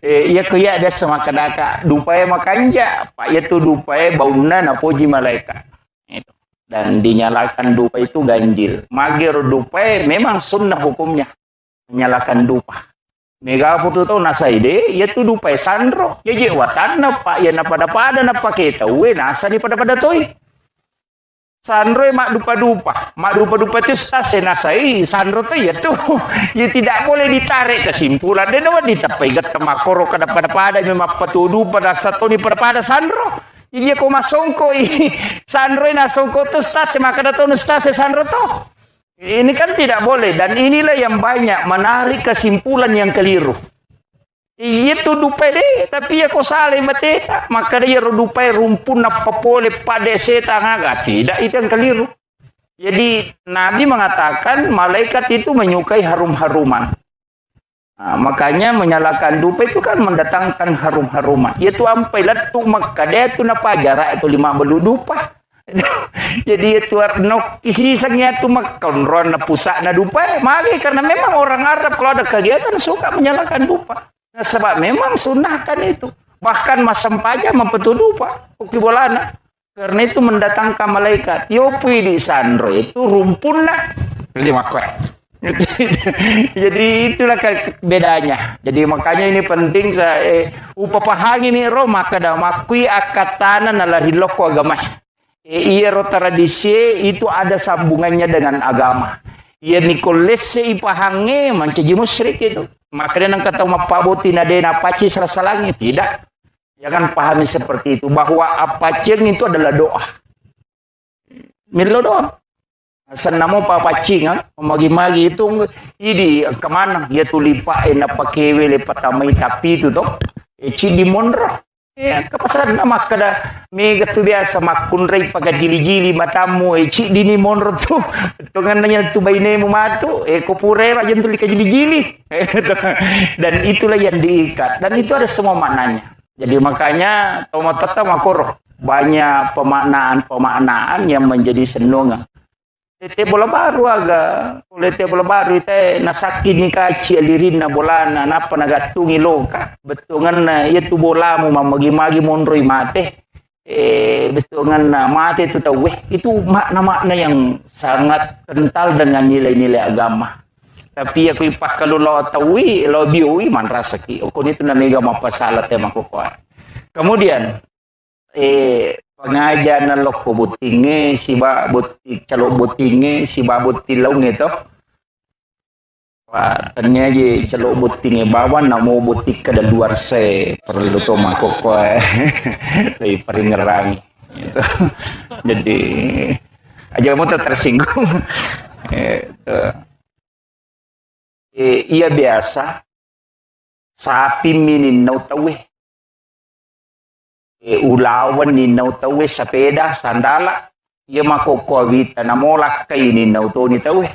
iya kuya ada sama kadaka dupae makanja Pak ya tu dupae bauna na poji malaikat itu dan dinyalakan dupa itu ganjil magir dupae memang sunnah hukumnya menyalakan dupa mega putu tau nasaide ya tu dupae sandro ya je watana Pak ya na pada na paketa we nasa di pada toy sandro mak dupa-dupa itu stase nasai sandro tuh ya tuh ya tidak boleh ditarik kesimpulan dan awak ditapegat temakoro kada pada memang petudu pada satu di pada sandro jadi aku masongko sandro na songko tuh stase maka datang stase sandro tuh ini kan tidak boleh dan inilah yang banyak menarik kesimpulan yang keliru. Itu dupai deh, tapi ya kau salah mateta, maka dia dupai rumpun apa boleh pada setan agak tidak itu yang keliru. Jadi Nabi mengatakan malaikat itu menyukai harum-haruman. Nah, makanya menyalakan dupa itu kan mendatangkan harum-haruman. Itu ampai latu maka dia itu napa jarak itu 5 belu dupa. Jadi itu no kisisangnya itu makan ron pusat na dupa, maka karena memang orang Arab kalau ada kegiatan suka menyalakan dupa. Nah, sebab memang sunnahkan itu. Bahkan mas sempaja mempetudu Pak. Uki bolana. Karena itu mendatangkan malaikat. Yopi di sandro itu rumpun nak. Jadi itulah bedanya. Jadi makanya ini penting saya upapahangi ni ro maka damakui akatana nalari loko agama. Iya ro tradisi itu ada sambungannya dengan agama. Iya nikolese ipahangi mancaji musyrik itu. Makanya nang kata mapaboti nadena paci serasa langit tidak. Jangan pahami seperti itu bahwa apacing itu adalah doa. Milo doa. San namo papacing magi-magi itu idi kemana dia tulipa na pakewele patamay tapi itu toh di monro kapasan nama kada mega tu biasa makunray pagadili-jili matamu di ni monro tu dengan nanya tu baine mo matu kopure rajan tuli kajili-jili dan itulah yang diikat dan itu ada semua maknanya. Jadi makanya tomatata makor banyak pemaknaan yang menjadi senonga. Tete bola baru aga, oleh tete bola baru ite nasaki ni kaci alirin na bola na napa nagatungi loka. Betungan na itu bola mo mamagi-magi monroy mate. Betungan na mate itu tahu itu makna-makna yang sangat kental dengan nilai-nilai agama. Tapi aku ipak kalau lo tahu lo bioi man rasaki. Okon itu na mega mapasalat ya makukuha. Kemudian pengajar na loko butinge si ba butik calo butinge si ba butilong itu tanya je calo butinge bawan na mau butik ke luar se perlu to mako ko lebih peringerang gitu. Jadi aja mau tersinggung iya biasa sapi minin nau tawe ulawan ni nau tawe sepeda sandala ia makoko vita namolak kay ni nau to ni tawe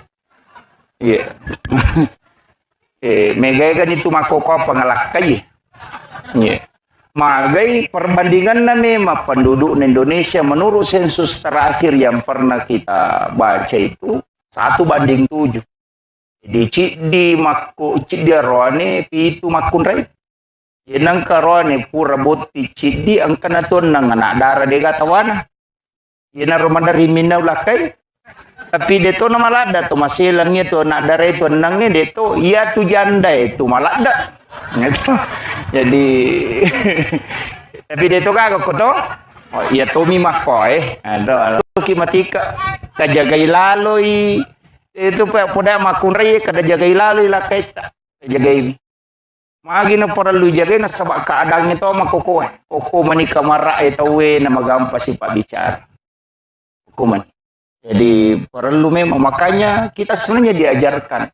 iya megay kan itu makoko pangalak kay iya magai perbandingan na memang penduduk Indonesia menurut sensus terakhir yang pernah kita baca itu 1:7. Jadi di makko di roane pitu makunray yenang karone pura botti cidi ang kanaton nang anak dara de gatawana yena romanda riminaw lakay tapi deto na malada to masilang ito anak dara itu nangnya deto iya tu janda itu malada gitu. Jadi tapi deto kagak ko to oh iya to mi makko ada kimatika kajagai laloi itu pada makunray kada jagai laloi lakay ta jagai magi na perlu jaga na sabak keadaan itu makoko koko manika mara etawe na magampas si pak bicara hukuman. Jadi perlu memang makanya kita sebenarnya diajarkan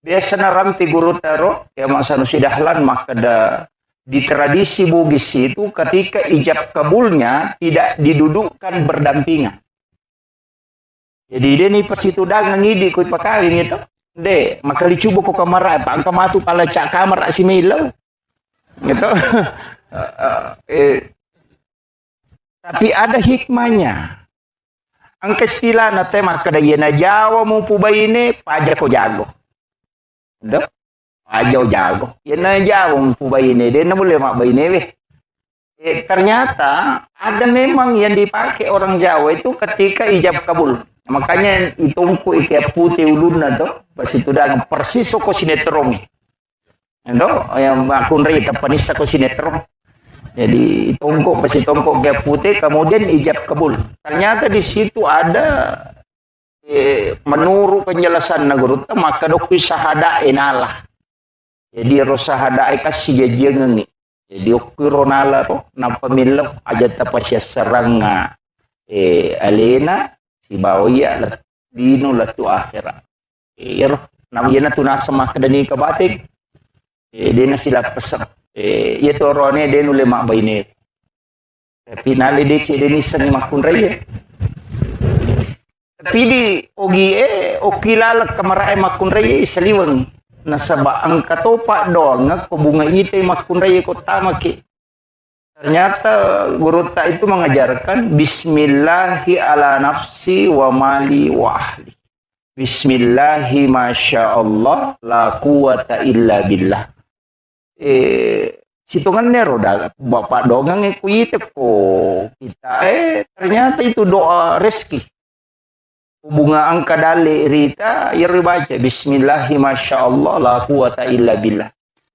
biasa na ramti guru taro ya masa nusidahlan maka di tradisi Bugis itu ketika ijab kabulnya tidak didudukkan berdampingan. Jadi dia ni pas itu dagang ngidi kuit pakawin itu de maka dicoba ko kamar apa ang kamatu pala cak kamar si Milaw gitu. Tapi ada hikmahnya ang kastila na tema kada yena Jawa mo pubay ini paja ko jago do paja jago yena Jawa mo pubay ini de na boleh mak ini ternyata ada memang yang dipakai orang Jawa itu ketika ijab kabul. Makanya itungku ikat putih ulun na to pas itu dah persis ko sinetron ito yang makunray tapanis ko sinetron jadi itungku pas itungku ikat putih kemudian ijab kabul ternyata di situ ada menurut penjelasan naguru maka dokui sahada enalah jadi rosahada kasih jajangan jadi okui ronala ro na pamilaw aja tapasya seranga alena si bawaya dino latu akhirat iro namanya tunasa makadani kabatik dena sila pesak ito rone denu lemak baine tapi nali de che deni sang makunray tapi di ogi okilala kamarae makunray saliwang nasaba ang katopa doang ko bunga ite makunray ko tamaki. Ternyata guru tak itu mengajarkan Bismillahi ala nafsi wa mali wa ahli. Bismillahi masya Allah la quwata illa billah. Situngan nero dah bapak dongang kuite ko kita ternyata itu doa rezeki. Bunga angka dale rita ya baca Bismillahi masya Allah la quwata illa billah.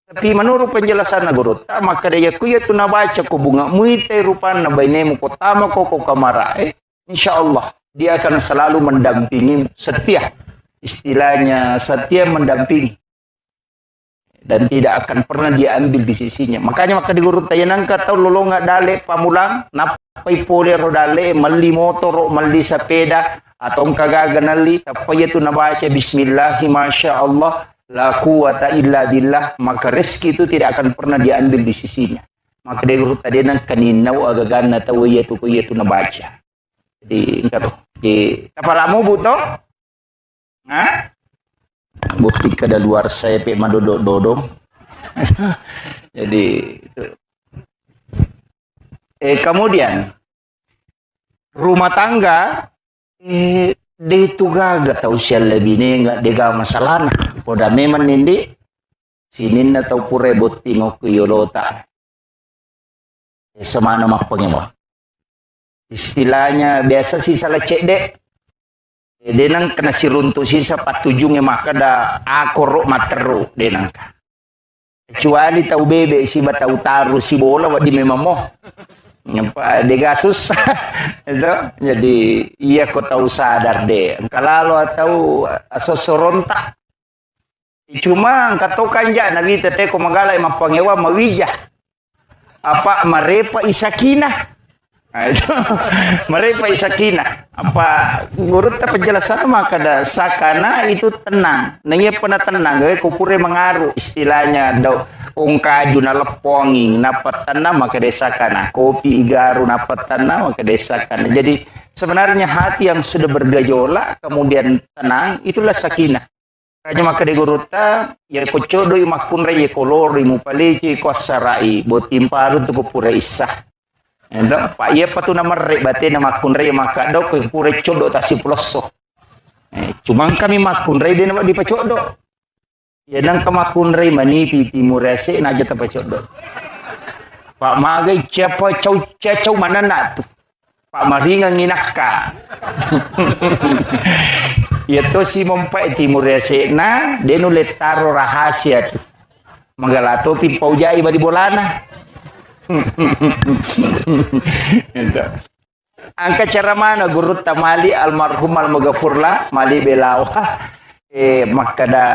Tapi menurut penjelasan guru maka dia kuya tu na baca ko bunga muite rupan na bainemu ko tama ko kamara insyaallah dia akan selalu mendampingi setia istilahnya setia mendampingi dan tidak akan pernah diambil di sisinya makanya maka di guru tayanang kata lolonga dale pamulang napai pole ro dale mali motor mali sepeda atau kagaganali tapi itu nabaca bismillah masya Allah la quwata illa billah, maka rezeki itu tidak akan pernah diambil di sisinya. Maka dia guru tadi nang kaninau agagan na tahu itu nabaca. Jadi engkau di tapalamu buto, ha? Bukti kada luar saya pe madodododong. Jadi itu. Kemudian rumah tangga dia itu gaga tahu siya lebih ni enggak dega masalah na. Poda memang nindi sinin na tahu pure botingo kuyolota. Sama nama pengemo. Istilahnya biasa sih salah cek dek. Denang kena siruntu sisa patujungnya maka da akorok materu denang. Kecuali tahu bebe si batau taru si bola wadi memang mo. Nyampa dega susah. Itu jadi iya kau tahu sadar deh. Kalau tahu asosoronta. Cuma katokan ja nabi tete ko magalay mapangewa mawija. Apa marepa isakina. Nah, itu mereka isakina apa guru ta penjelasan maka da sakana itu tenang nanya pernah tenang gaya kupure mengaruh istilahnya do ungka juna lepongi napat tenang maka desa kana kopi igaru napat tenang maka desa kana. Jadi sebenarnya hati yang sudah bergejolak kemudian tenang itulah sakinah. Kanya maka de guru ta ya kocodo makun re kolor mupaleci kosarai botimparu tu kupure isah. Entah, Pak iya patu nama rek bate nama kunrei maka dok pure codo tasi ploso. Cuma kami makunrei dia nama di pacodo. Ya nang kamakunrei manipi timurese naja ta pacodo. Pak magai siapa cau mana nak tu. Pak maringa nginaka. Ya to si mompai timurese na dia nulet taro rahasia tu. Manggalato pimpau jai badi bolana. Angka cara mana guru tamali almarhum almagafurlah mali belawa makada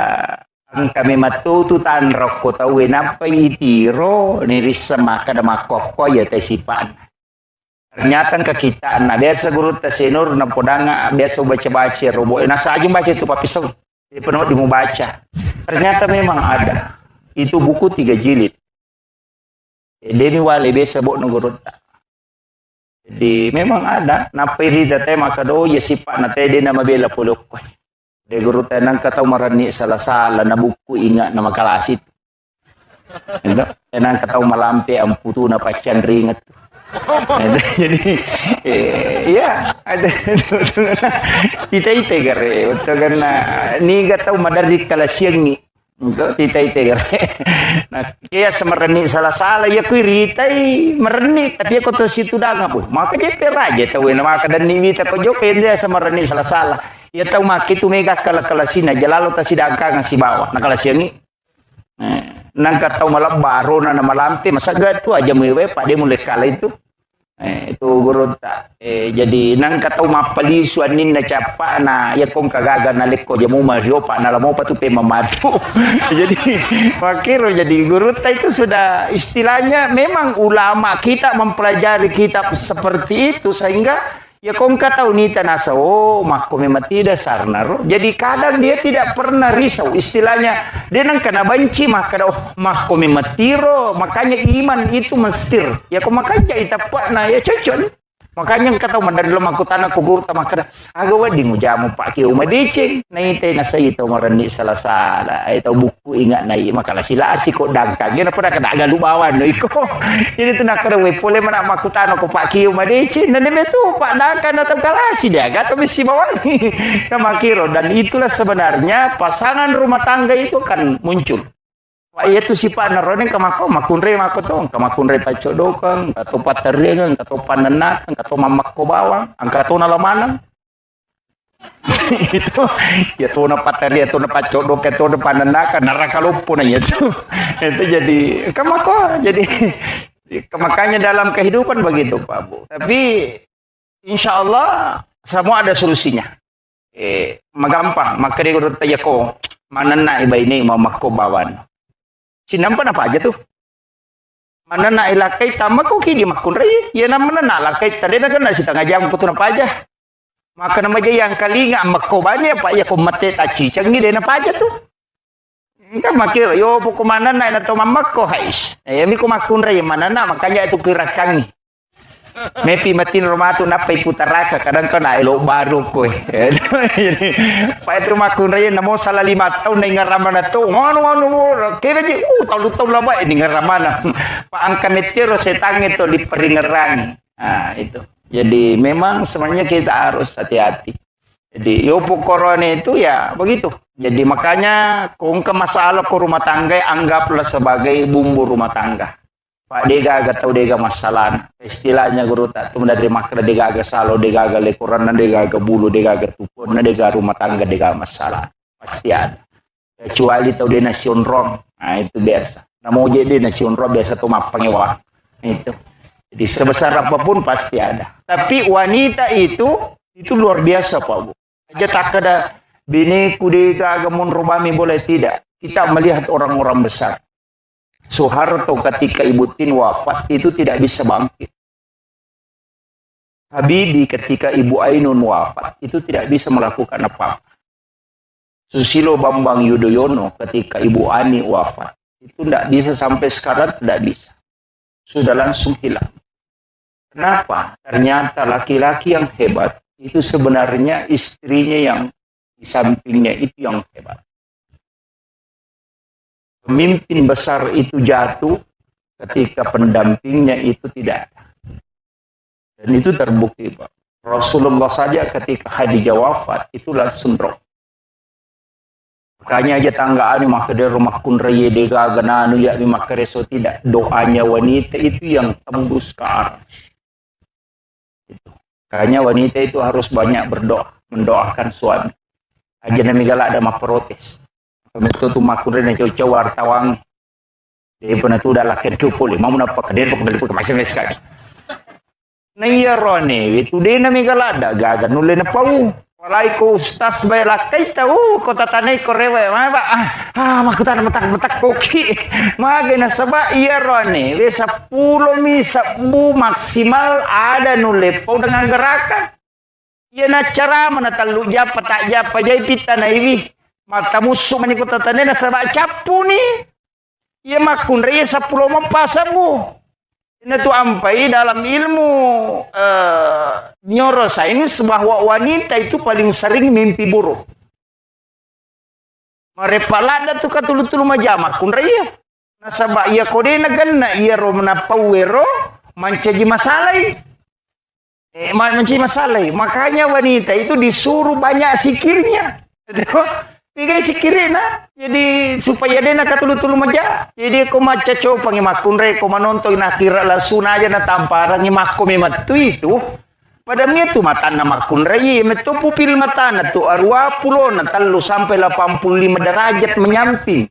kami matutu tan rokko tahu napa itiro niris makada makoko ya tesipan. Ternyata ke kita nah biasa guru tasenur na podanga biasa baca robo nasa aja baca itu papisau di penuh di mau baca. Ternyata memang ada itu buku 3 jilid. Demi wale biasa bok nugurut. Jadi memang ada napiri date maka do ya sipa na tede na mabela pulok ko. De guru nang kataw marani sala-sala na buku ingat na makalasit. Endo nang kataw malampe ang puto na patyan ringat. Jadi ya ada tita-ite gare utogan na ni gataw madari kalasyang ni. Untuk tita-ite nah kaya semereni salah-salah ya kui ritai mereni tapi aku tu situ dagang pun maka dia peraja tahu nama kadan ni mita ko joke dia semereni salah-salah ya tahu maki tu mega kala-kalasina jalalo ta sidangka ngasi bawah nah kalasiangi nang katau malam baru na malampe masa gatu aja mewe pak dia mulai kala itu itu guru tak jadi nang katau mapali suanin na capa na ya kong kagaga na leko jamu mario pak na lamo patu pe mamadu jadi wakiro jadi guru tak itu sudah istilahnya memang ulama kita mempelajari kitab seperti itu sehingga ya kong katau nita nasa mako memang tidak sarnaro jadi kadang dia tidak pernah risau istilahnya dia nang kena banci maka mako memang tiro makanya iman itu mestir ya kok makanya itapak na ya cocok makanya katau mandari lo aku tanah kubur maka agawa di mujamu pak kiu madicing naite nasa ito marani salah-salah ito buku ingat nai maka lasi kok dangkang dia pada kada aga lubawan lo iko jadi tu nak kerawe pole mana aku tanah ko pak kiu madicing dan dia tu pak dangkang atau kalasi dia gato bisi bawang kamakiro dan itulah sebenarnya pasangan rumah tangga itu kan muncul. Wah itu si pak naroning kamako makunre makotong kamakunre tacodokan atau paterengan atau panenakan atau mamako bawang angkato na lamanang itu ya tuh na pateri atau na pacodok atau na panenakan narakalupo na itu jadi kamako jadi makanya dalam kehidupan begitu Pak Bu tapi insya Allah semua ada solusinya magampang maka dia urut tanya ko mana na iba ini mau mako bawan sinampan apa aja tuh mana na ilakai tama ko kini makun rai ya namanya na lakai tadi na kan si tengah jam kutu apa aja Maka nama aja yang kali nggak makobanya pak ya ko mate taci canggih deh apa aja tuh. Kan makil yo po kumana na to mamak ko hais. Mi ko makun ray mana na makanya itu kirakangi. Mepi matin rumah tu napai putaraka kadang kana elo baru ko. Pa itu makun ray namo salah 5 tahun na ngaramana to. Ngono kira ji tahun lama ini ngaramana. Pa ang kanetero setange to di peringeran. Nah itu. Jadi memang sebenarnya kita harus hati-hati. Jadi yopo corona itu ya begitu. Jadi makanya kung ke masalah ke rumah tangga anggaplah sebagai bumbu rumah tangga. Pak dega agak tahu dega masalah. Istilahnya guru tak tuh dari makna dega agak salo dega agak lekuran dega agak bulu dega agak tupun dega rumah tangga dega masalah. Pasti ada. Kecuali tahu dia nasion rom. Nah itu biasa. Namun jadi nasion rom biasa tuh mapangewah. Itu. Jadi sebesar apapun pasti ada. Tapi wanita itu luar biasa Pak Bu. Aja tak ada bini kudi kagamun rubami boleh tidak. Kita melihat orang-orang besar. Soeharto ketika Ibu Tin wafat itu tidak bisa bangkit. Habibie ketika Ibu Ainun wafat itu tidak bisa melakukan apa-apa. Susilo Bambang Yudhoyono ketika Ibu Ani wafat itu tidak bisa sampai sekarang tidak bisa. Sudah langsung hilang. Kenapa? Ternyata laki-laki yang hebat itu sebenarnya istrinya yang di sampingnya itu yang hebat. Pemimpin besar itu jatuh ketika pendampingnya itu tidak ada. Dan itu terbukti Pak. Rasulullah saja ketika Khadijah wafat itu langsung drop. Makanya aja tanggaan maka dari rumah kunreye dega gananu ya maka reso tidak. Doanya wanita itu yang tembus ke arah. Makanya wanita itu harus banyak berdoa, mendoakan suami. Aja nami galak ada mah protes. Itu tuh makurin yang cowok wartawan. Dia pernah tuh udah laki cupul, mau menapa kader kembali ke masing sekali. Nah iya rone, itu dia nami galak ada gagan nulen apa walai ko ustaz bay lakai tahu kota tanai korewe mana pak makutan metak koki mage na saba iya rone we 10 maksimal ada nulepo dengan gerakan iya na cara mana talu japa tak japa jai pita na iwi mata musuh mani kota tanai na saba capu nih iya makun reye 10 mapasamu. Ini tuh ampai dalam ilmu neuroscience bahwa wanita itu paling sering mimpi buruk. Marepalada tuh katulu-tulu majama kun raya. Nasaba iya kode na ganna iya ro menapawero mancaji masalai. Mancaji masalai. Makanya wanita itu disuruh banyak sikirnya. Tiga sikirina, jadi supaya dia nak tulu-tulu maja. Jadi ko maca cow pangimakun re ko manonton nakira lasuna aja na tampara ngimako mematu itu. Pada itu mata na makun re metu pupil mata na tu arwa pulo na talu sampai 85 derajat menyamping.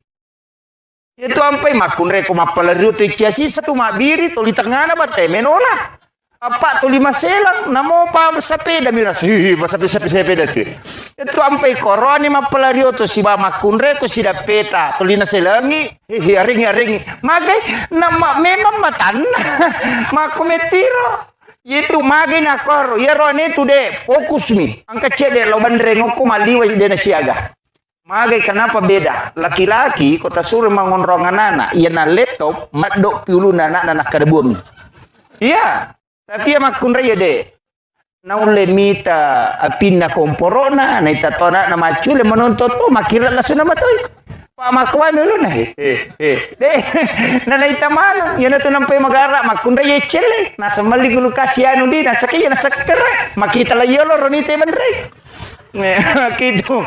Itu sampai makun re ko mapalaru tu ciasi satu mabiri tu di tengah na bate menola. Apa tu 5 selang namo pa sepeda miras sepeda tu itu ampai koroni mapalario tu si ba makunre tu si dapeta tulina selangi ringi magai nama memang matan makumetiro itu magai nakor ya rone tu de fokus mi angka cede lo bandreng ko maliwa de siaga magai kenapa beda laki-laki kota suruh mangonrongan anak iya na laptop madok piulu anak kadebumi iya. Tapi ya makun raya de. Naule mita apinna komporona na itatona na macule menonton to makira lasu na matoy. Pa makwan dulu na. De. Na itamano yan to nampay magara makun raya chele. Nasa maligulu kasiano di nasa kaya nasa kere. Makita la yolo ronite mandre. Gitu.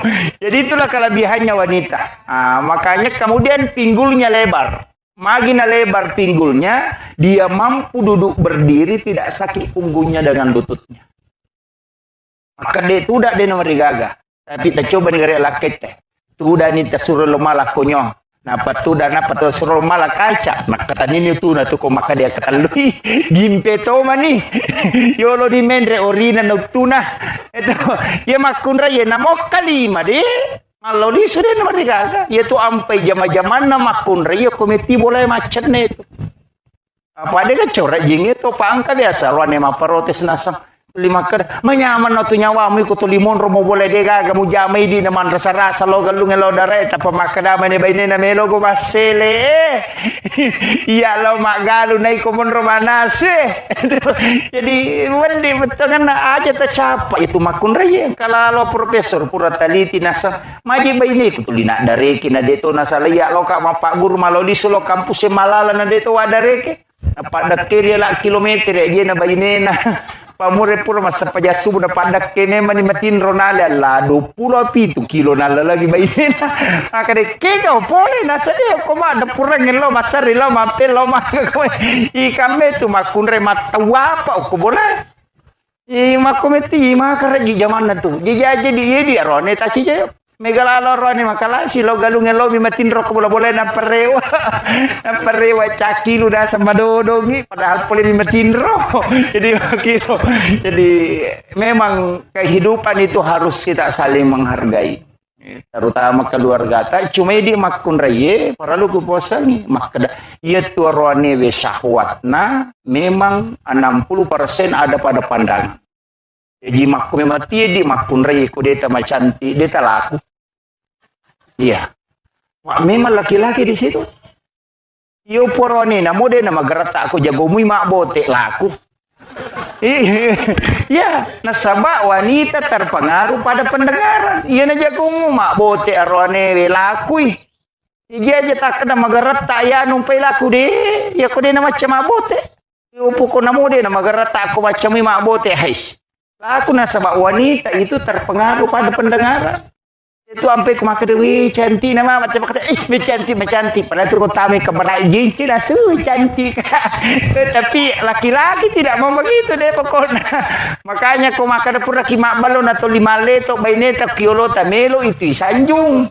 Jadi itulah kelebihannya wanita. Makanya kemudian pinggulnya lebar. Magina lebar pinggulnya, dia mampu duduk berdiri tidak sakit punggungnya dengan lututnya. Maka dia tidak dia nomor gaga. Tapi kita coba negara laket teh. Tuda ni tersuruh malah konyong. Napa tuda napa tersuruh malah kaca. Maka tadi ni tu na tu ko maka dia katalui gimpe to mani. Yolo di mendre orina noctuna. Itu ya makunra ya namo kalima de. Kalau di sudah nomor gaga, yaitu ampai jama-jaman nama kunre, ya komiti boleh macet nih itu. Apa ada kan corak jing itu, apa angka biasa, luar nema protes nasam. lima kada manyaman na tu nyawamu ko to limon ro mo boleh dega gamu jamai di naman rasa-rasa lo galung lo dare ta pamakada mane baine na melo ko masele iya lo mak galu nai ko mon romanas jadi wandi betangan aja ta capa itu makun raya kalau lo profesor pura taliti nasa maji baine ko tulina dare kina deto nasa ya lo ka mapak guru malo di solo kampus malala na deto wadareke pada kiri lah kilometer aja na baine na pamure pura masa pajasu na padak kene mani matin ronala la 20 pitu kilo na lagi baine na akade ke ka pole na sade ko ma da pura ngelo masari lo mapel lo ma ko ikame tu makunre matawa pa ko bola makometi makara di zaman na tu jadi di rone ta ci megalalo rone makala si lo galung lo mi matin ro ko bola na parewa cakilu da sama dodongi padahal pole mi matin ro jadi kilo jadi memang kehidupan itu harus kita saling menghargai terutama keluarga ta cuma di makun raye para lu kuposan makada ia tu rone we syahwatna memang 60% ada pada pandangan. Jadi makku memang di makun raye ku deta macanti deta laku. Iya. Wah, memang laki-laki di situ. Yo porone na mode na magarata aku jago mui mak bote laku. Iya, nasaba wanita terpengaruh pada pendengaran. Iya na jago mu mak bote arone we laku. Iya aja tak kena magarata ya numpai laku de. Ya ko de na macam mak bote. Yo pokok na mode na magarata aku macam mui mak bote hais. Laku nasaba wanita itu terpengaruh pada pendengaran. Itu sampai ke maka dewi cantik nama macam kata cantik padahal tu kau tahu keberai jinci dah cantik tapi laki-laki tidak mau begitu deh pokoknya makanya kau makan pura kimak balon atau 5 leto baineta kiolo tamelo itu sanjung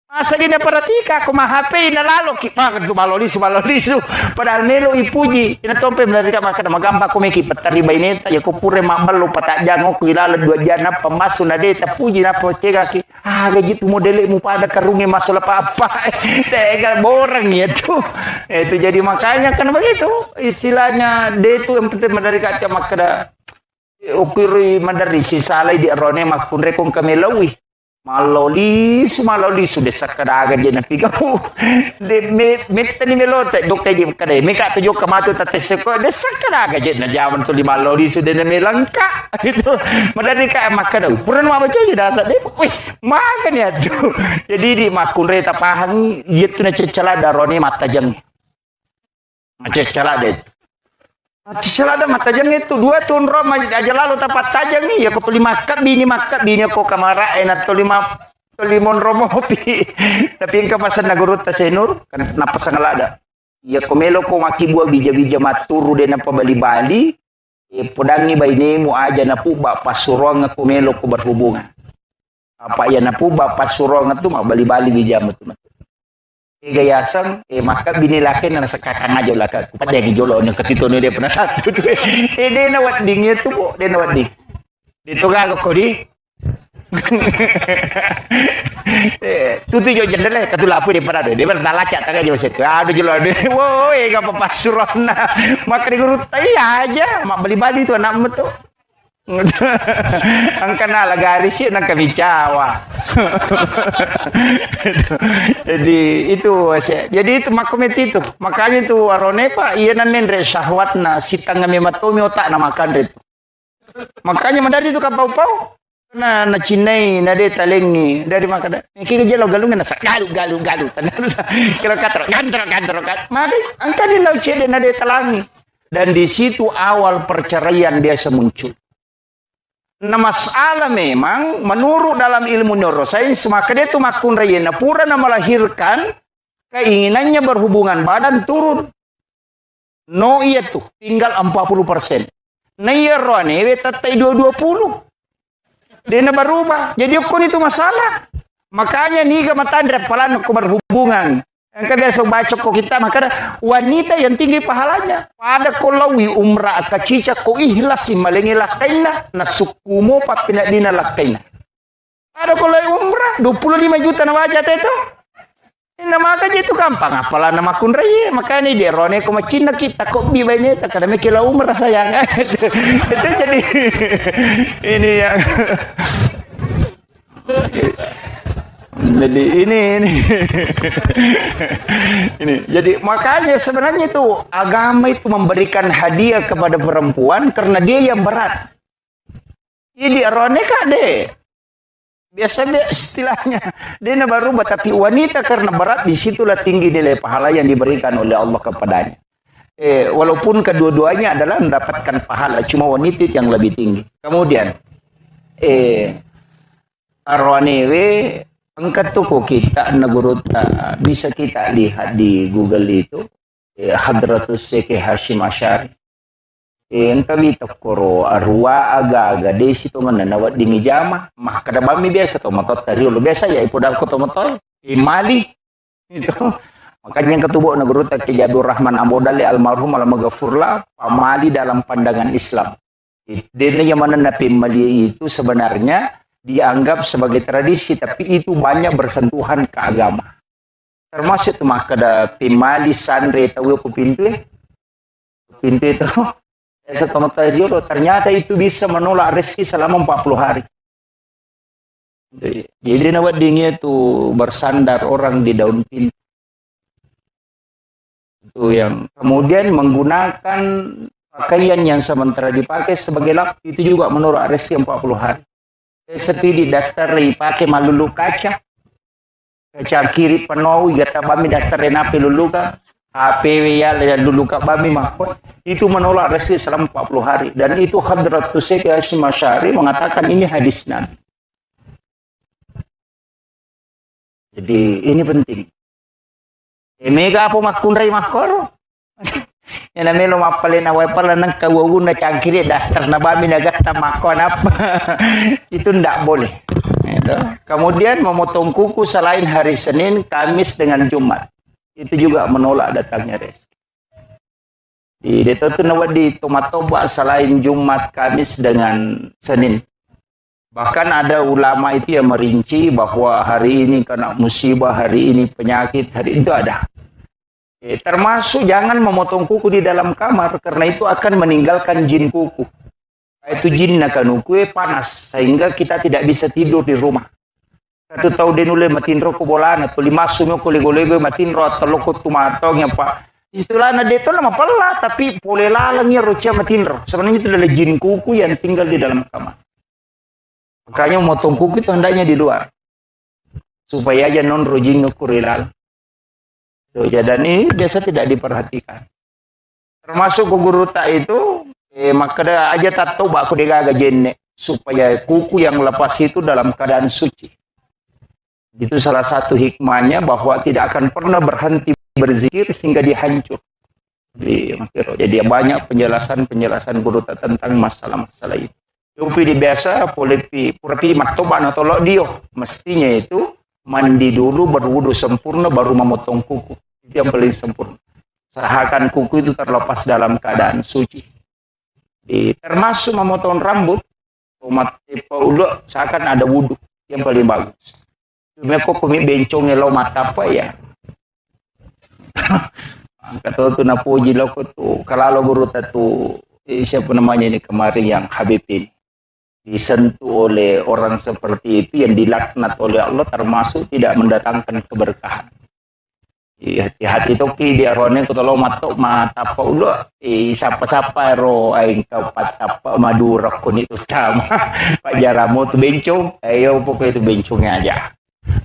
masa gini perhatika aku mah HP na lalo kipak itu malolisu padahal melo ipuji ina tompe menerika makan magampa ko meki petari baineta ya ko pure mabalo patajang ko ilala 2 jana pemasu na deta puji na pocega ki gaji tu modele mu pada karunge masalah apa tega borang itu jadi makanya kan begitu istilahnya de itu yang penting menerika makada ukiri mandari si salai di rone makun rekong kamelawi malolisu de sakadaga je na pigaw de metani melote dokte di kade meka to joka matu tateseko de sakadaga je na jaman to 5 malolisu de na melangka gitu madani ka makada puran ma baca je dasa de wih makan ya tuh jadi di makun reta pahang yetu na cercala darone mata jang cercala de Celada mata jang itu 2 tahun Roma aja lalu tapat tajang nih ya ko makat bini ko kamara enak to 5 limon romopi tapi engka pasan nagurut ta senur kan napas ngalada ya ko melo ko maki buah bija-bija maturu de na pabali-bali podangi bainemu aja na puba pasurong ko melo ko berhubungan apa ya na puba pasurong tu bali-bali bija matu gayasan maka bini laki na nasa kakang aja lah pada yang jolo yang ketito dia pernah satu dia na wading itu po dia na wading dito ga ko di tutu jo jendela katulapu di parado dia bertalaca taga jo set aduh jolo de wo ga papasurona maka di guru aja mak bali-bali tu anak metu ang kanala garis yun ang kabicawa jadi itu makometi itu makanya itu arone pa iya namin re syahwat na sitang ngami matomi otak na makan itu makanya mandari itu kapau-pau na cinai na de talengi dari makan kiki jelo galungan na galu kira katro gantro maka angka di laut cede na de talangi dan di situ awal perceraian biasa muncul. Nah masalah memang menurut dalam ilmu neuroscience maka dia itu makun rayena pura na melahirkan keinginannya berhubungan badan turun. No iya tuh tinggal 40%. Nah iya roane tatai 20. Dia na berubah. Jadi ukun itu masalah. Makanya nih matandra palan ko berhubungan. Yang biasa baca kok kita maka wanita yang tinggi pahalanya pada kolawi umrah kacica ko ihlas malengi lakaina nasukumo papina dina lakaina pada kolawi umrah 25 juta na wajah itu Nama kaja itu gampang, apalah nama kunrai, makanya di rone ko macina kita kok biba ini tak kada kila umur sayang. Itu jadi ini yang jadi ini ini jadi makanya sebenarnya itu agama itu memberikan hadiah kepada perempuan karena dia yang berat. Jadi rone kade biasa istilahnya dia baru tapi wanita karena berat disitulah tinggi nilai pahala yang diberikan oleh Allah kepadanya. Walaupun kedua-duanya adalah mendapatkan pahala, cuma wanita yang lebih tinggi. Kemudian arwanewe angkat tuku kita naguruta bisa kita lihat di Google itu Hadratus Syekh Hashim Asy'ari. Yang kami takoro arwa aga-aga desi to mananawat di mijama mah kada bami biasa to matot tari lo biasa ya ipodal ko to motoy imali itu makanya yang ketubuh naguruta Ki Abdul Rahman Ambodali almarhum almaghfurlah pamali dalam pandangan Islam. Dene yang mana napi mali itu sebenarnya dianggap sebagai tradisi tapi itu banyak bersentuhan ke agama. Termasuk mah kada pimali sandre tahu ku pintu itu ternyata itu bisa menolak rezeki selama 40 hari. Jadi nawat dingin itu bersandar orang di daun pintu. Itu yang kemudian menggunakan pakaian yang sementara dipakai sebagai lap itu juga menolak rezeki 40 hari. Seperti di dasar dipakai malulu kaca kiri penuh gata bami dasar napi luluka HP ya dulu kak bami mahkot itu menolak rezeki selama 40 hari dan itu Hadratus Syekh Hashim Asy'ari mengatakan ini hadis Nabi. Jadi ini penting. Mega apa makunrai makor? Yang namanya lo mapalin awal pala nang kawawun na cangkiri dasar na bami nagata makon apa itu ndak boleh. Itu. Kemudian memotong kuku selain hari Senin, Kamis dengan Jumat. Itu juga menolak datangnya rezeki. Di itu nawat di tomatoba selain Jumat, Kamis dengan Senin. Bahkan ada ulama itu yang merinci bahwa hari ini kena musibah, hari ini penyakit, hari itu ada. Termasuk jangan memotong kuku di dalam kamar karena itu akan meninggalkan jin kuku. Itu jin akan kuku panas sehingga kita tidak bisa tidur di rumah. Satu tahu denule matinro ko bolana to limasum ko legolego matinro atoloko tumatong yang pak istilahnya dia itu lama pala tapi pole lalangnya roca matinro sebenarnya itu adalah jin kuku yang tinggal di dalam kamar. Makanya memotong kuku itu hendaknya di luar supaya aja non rojing kurilal. Dan ini biasa tidak diperhatikan. Termasuk guru tak itu maka aja tato baku degaga jenne supaya kuku yang lepas itu dalam keadaan suci. Itu salah satu hikmahnya bahwa tidak akan pernah berhenti berzikir hingga dihancur. Jadi banyak penjelasan guru tentang masalah-masalah itu. Tapi di biasa polepi purapi maktoban atau dio mestinya itu mandi dulu berwudu sempurna baru memotong kuku. Itu yang paling sempurna. Usahakan kuku itu terlepas dalam keadaan suci. Termasuk memotong rambut, umat udah seakan ada wudu yang paling bagus. Cuma kok kami bencongnya lo mata apa ya? Kata tu napuji lo tu kalau guru tu siapa namanya ini kemarin yang Habib ini disentuh oleh orang seperti itu yang dilaknat oleh Allah termasuk tidak mendatangkan keberkahan. Hati-hati toki dia rone ko tolo matok mata pa ulo sapa-sapa ro ay kapat apa madura ko nito tama pajaramu tu bencong ayo pokoknya itu bencongnya aja.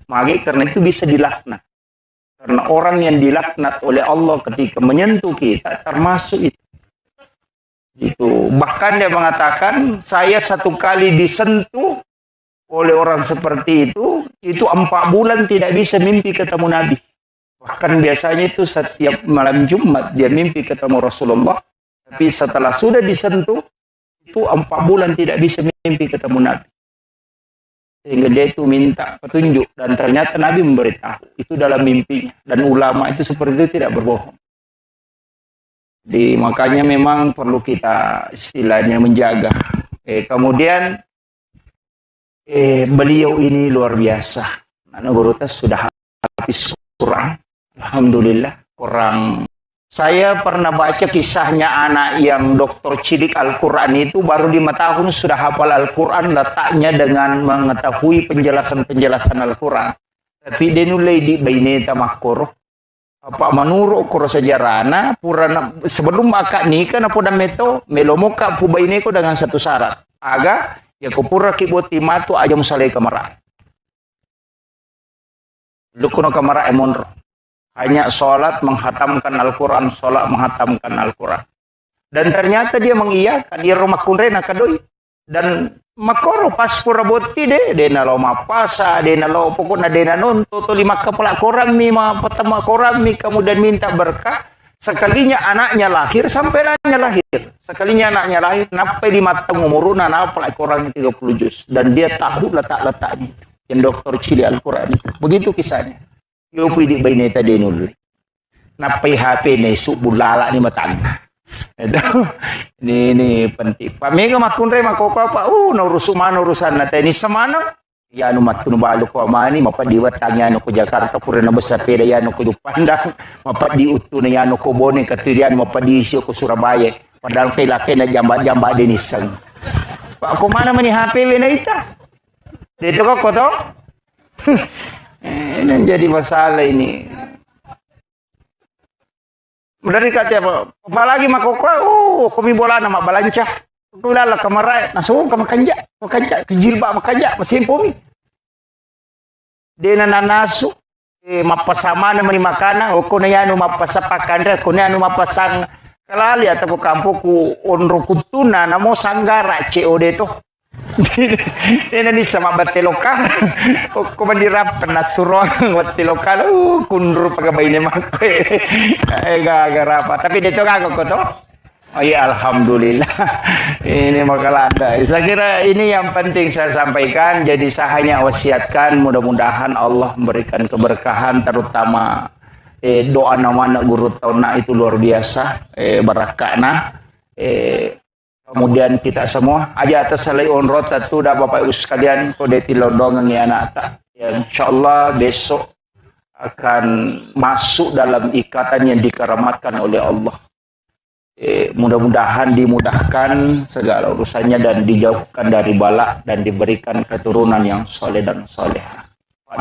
Maka karena itu bisa dilaknat. Karena orang yang dilaknat oleh Allah ketika menyentuh kita termasuk itu. Itu bahkan dia mengatakan saya satu kali disentuh oleh orang seperti itu 4 bulan tidak bisa mimpi ketemu Nabi. Bahkan biasanya itu setiap malam Jumat dia mimpi ketemu Rasulullah. Tapi setelah sudah disentuh itu 4 bulan tidak bisa mimpi ketemu Nabi. Sehingga dia itu minta petunjuk dan ternyata Nabi memberitahu itu dalam mimpinya dan ulama itu seperti itu tidak berbohong. Makanya memang perlu kita istilahnya menjaga. Kemudian beliau ini luar biasa. Guru sudah habis Quran. Alhamdulillah, kurang. Saya pernah baca kisahnya anak yang dokter cilik Al-Quran itu baru 5 tahun sudah hafal Al-Quran, letaknya dengan mengetahui penjelasan-penjelasan Al-Quran. Tapi dia nulai di baineta makor. Apa menurut kuro sejarahna purana sebelum akak nikah na poda meto melomoka pu baineko dengan satu syarat. Aga ya ko pura kiboti matu aja musalai kamara. Lukuno kamara emonro. Hanya sholat menghatamkan Al-Quran, sholat menghatamkan Al-Quran. Dan ternyata dia mengiyakan, dia rumah kunrena kadoi. Dan makoro pas pura boti deh, dena lo mapasa, dena lo pokoknya dena nonto, to 5 kepala koram mi, pertama koram mi, kemudian minta berkah. Sekalinya anaknya lahir, sampai anaknya lahir. Sekalinya anaknya lahir, sampai 5 tahun umuruna, napal Al-Quran 30 juz. Dan dia tahu letak-letaknya. Yang dokter cili Al-Quran itu. Begitu kisahnya. Yo pwede ba ineta dinul? Napay HP na subulala ni matang. Ito, ini penting. Pamega makunre makoko pa. Urusan natin ni samana. Yano matunubalo ko amani mapadiwat tanya ko Jakarta pura na basa pera yano ko Pandang. Mapadi utu na yano ko Bone katirian mapadisyo ko Surabaya. Padahal kay laki na jamba din isang. Pa ako mana man ni HP na ita. Dito ko to. Ini jadi masalah ini. Dari kata apa? Apalagi makoko, kami bola nama balancah. Kulala kamarai, nasuong ka makanja, kejilba makanja, masimpumi. Dena nanasu, mapasama naman ni makana, o kung na yan mapasapakandra, kung na yan mapasang kalali at ako kampo ku onro kutuna na mo sanggara, o deto. Dena ni sama batelokal, o kumandirap nasurong batelokal, kunro pagabay ni makwe, gagarapa. Tapi dito kako ko to. Oh ya, alhamdulillah. Ini makalanda. Saya kira ini yang penting saya sampaikan. Jadi saya hanya wasiatkan mudah-mudahan Allah memberikan keberkahan, terutama doa nama guru tauna itu luar biasa. Barakana. Kemudian kita semua aja atas salai onrot tu dah Bapak Ibu sekalian kode tilodong ngi anak tak. Ya, insyaallah besok akan masuk dalam ikatan yang dikeramatkan oleh Allah. Mudah-mudahan dimudahkan segala urusannya dan dijauhkan dari bala dan diberikan keturunan yang soleh dan soleha.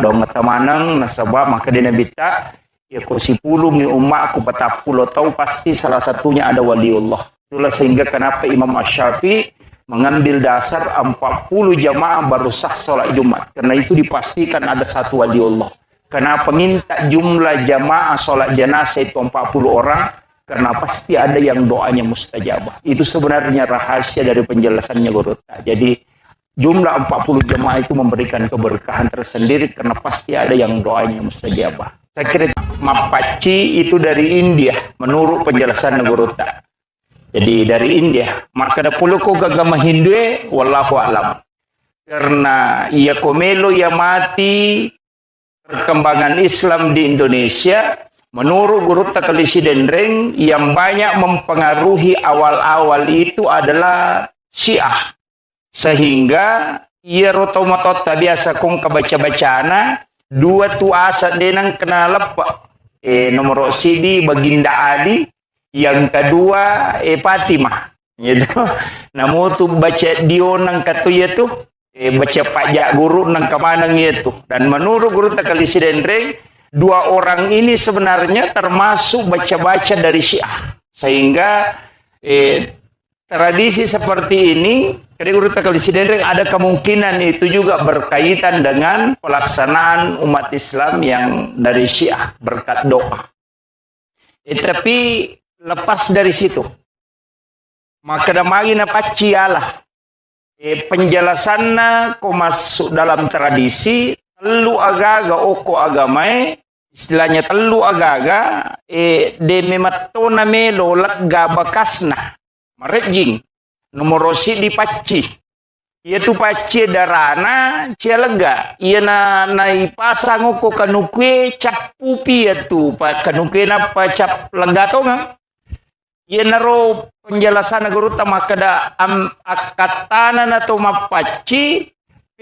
Dong temanang nasabah maka dia bita ya kursi puluh mi umma aku patapulo tahu pasti salah satunya ada waliullah. Itulah sehingga kenapa Imam Asy-Syafi'i mengambil dasar 40 jamaah baru sah sholat Jumat. Karena itu dipastikan ada satu waliullah. Kenapa minta jumlah jamaah sholat jenazah itu 40 orang? Karena pasti ada yang doanya mustajabah. Itu sebenarnya rahasia dari penjelasannya Guru. Jadi jumlah 40 jemaah itu memberikan keberkahan tersendiri karena pasti ada yang doanya mustajabah. Saya kira Mapaci itu dari India menurut penjelasan Guru. Jadi dari India. Maka ada puluko agama Hindu wallahu alam. Karena ia komelo ya mati perkembangan Islam di Indonesia. Menurut Guru Takalisi Dendreng yang banyak mempengaruhi awal-awal itu adalah Syiah. Sehingga ia rotomotot biasa kong kebaca-bacana dua tu asa denang kena lepak. Nomor CD Baginda Ali, yang kedua Fatimah. Gitu. Namun tu baca dionang katuya tu baca pajak guru nang kemanang itu. Dan menurut Guru Takalisi Dendreng dua orang ini sebenarnya termasuk baca-baca dari Syiah. Sehingga tradisi seperti ini, dari Guru Takalisi Dendreng ada kemungkinan itu juga berkaitan dengan pelaksanaan umat Islam yang dari Syiah berkat doa. Tapi lepas dari situ, maka damagi na pacialah. Penjelasannya kok masuk dalam tradisi telu agaga oko agamai istilahnya telu agaga de mematona melo lagga bakasna marejing nomorosi di paci ia tu paci darana cia lega ia na ipasang oko kanukwe capu pia tu pa kanukwe na pa cap lega tonga ia naro penjelasan Guru tama kada akatana na to mapaci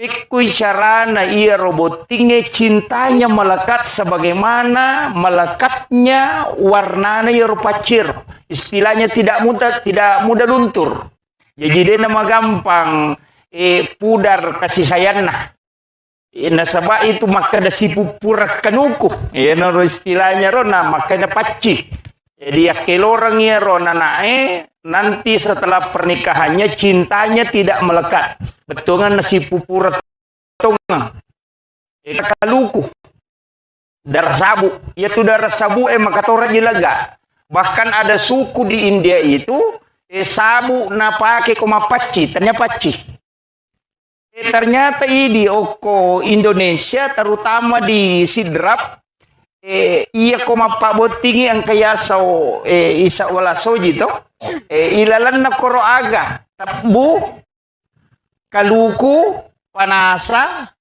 Pikui carana ia robotingnya cintanya melekat sebagaimana melekatnya warnanya ia rupacir. Istilahnya tidak mudah luntur. Jadi dia nama gampang pudar kasih sayangna. Nasabah itu maka ada si pupura kanuku. Ya naro istilahnya rona makanya paci. Jadi ya kelorang ya rona nanti setelah pernikahannya cintanya tidak melekat. Betungan nasi pupura tongang. Kaluku. Darah sabu. Yaitu darah sabu maka tora jilaga. Bahkan ada suku di India itu sabu na pakai koma paci, ternyata paci. Ternyata di oko Indonesia terutama di Sidrap iya koma pak botingi ang kaya sa isa wala soji to ilalan na koro aga tabu kaluku panasa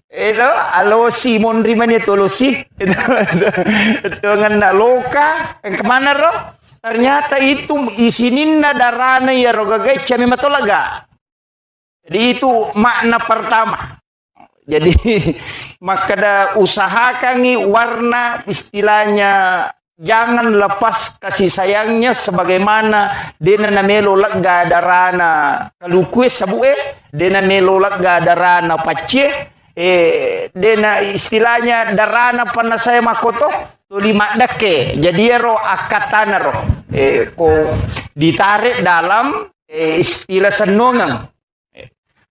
itu alo Simon Riman itu lo si itu ngan loka kemana ro ternyata itu isinin na darana ya rogagai cami matolaga. Jadi itu makna pertama. Jadi maka da usahakan warna istilahnya jangan lepas kasih sayangnya sebagaimana dena namelo lega darana kalau kue sabue dena melo lega darana pace dena istilahnya darana pana saya makoto to lima dake jadi ro akatana ro ko ditarik dalam istilah senongan.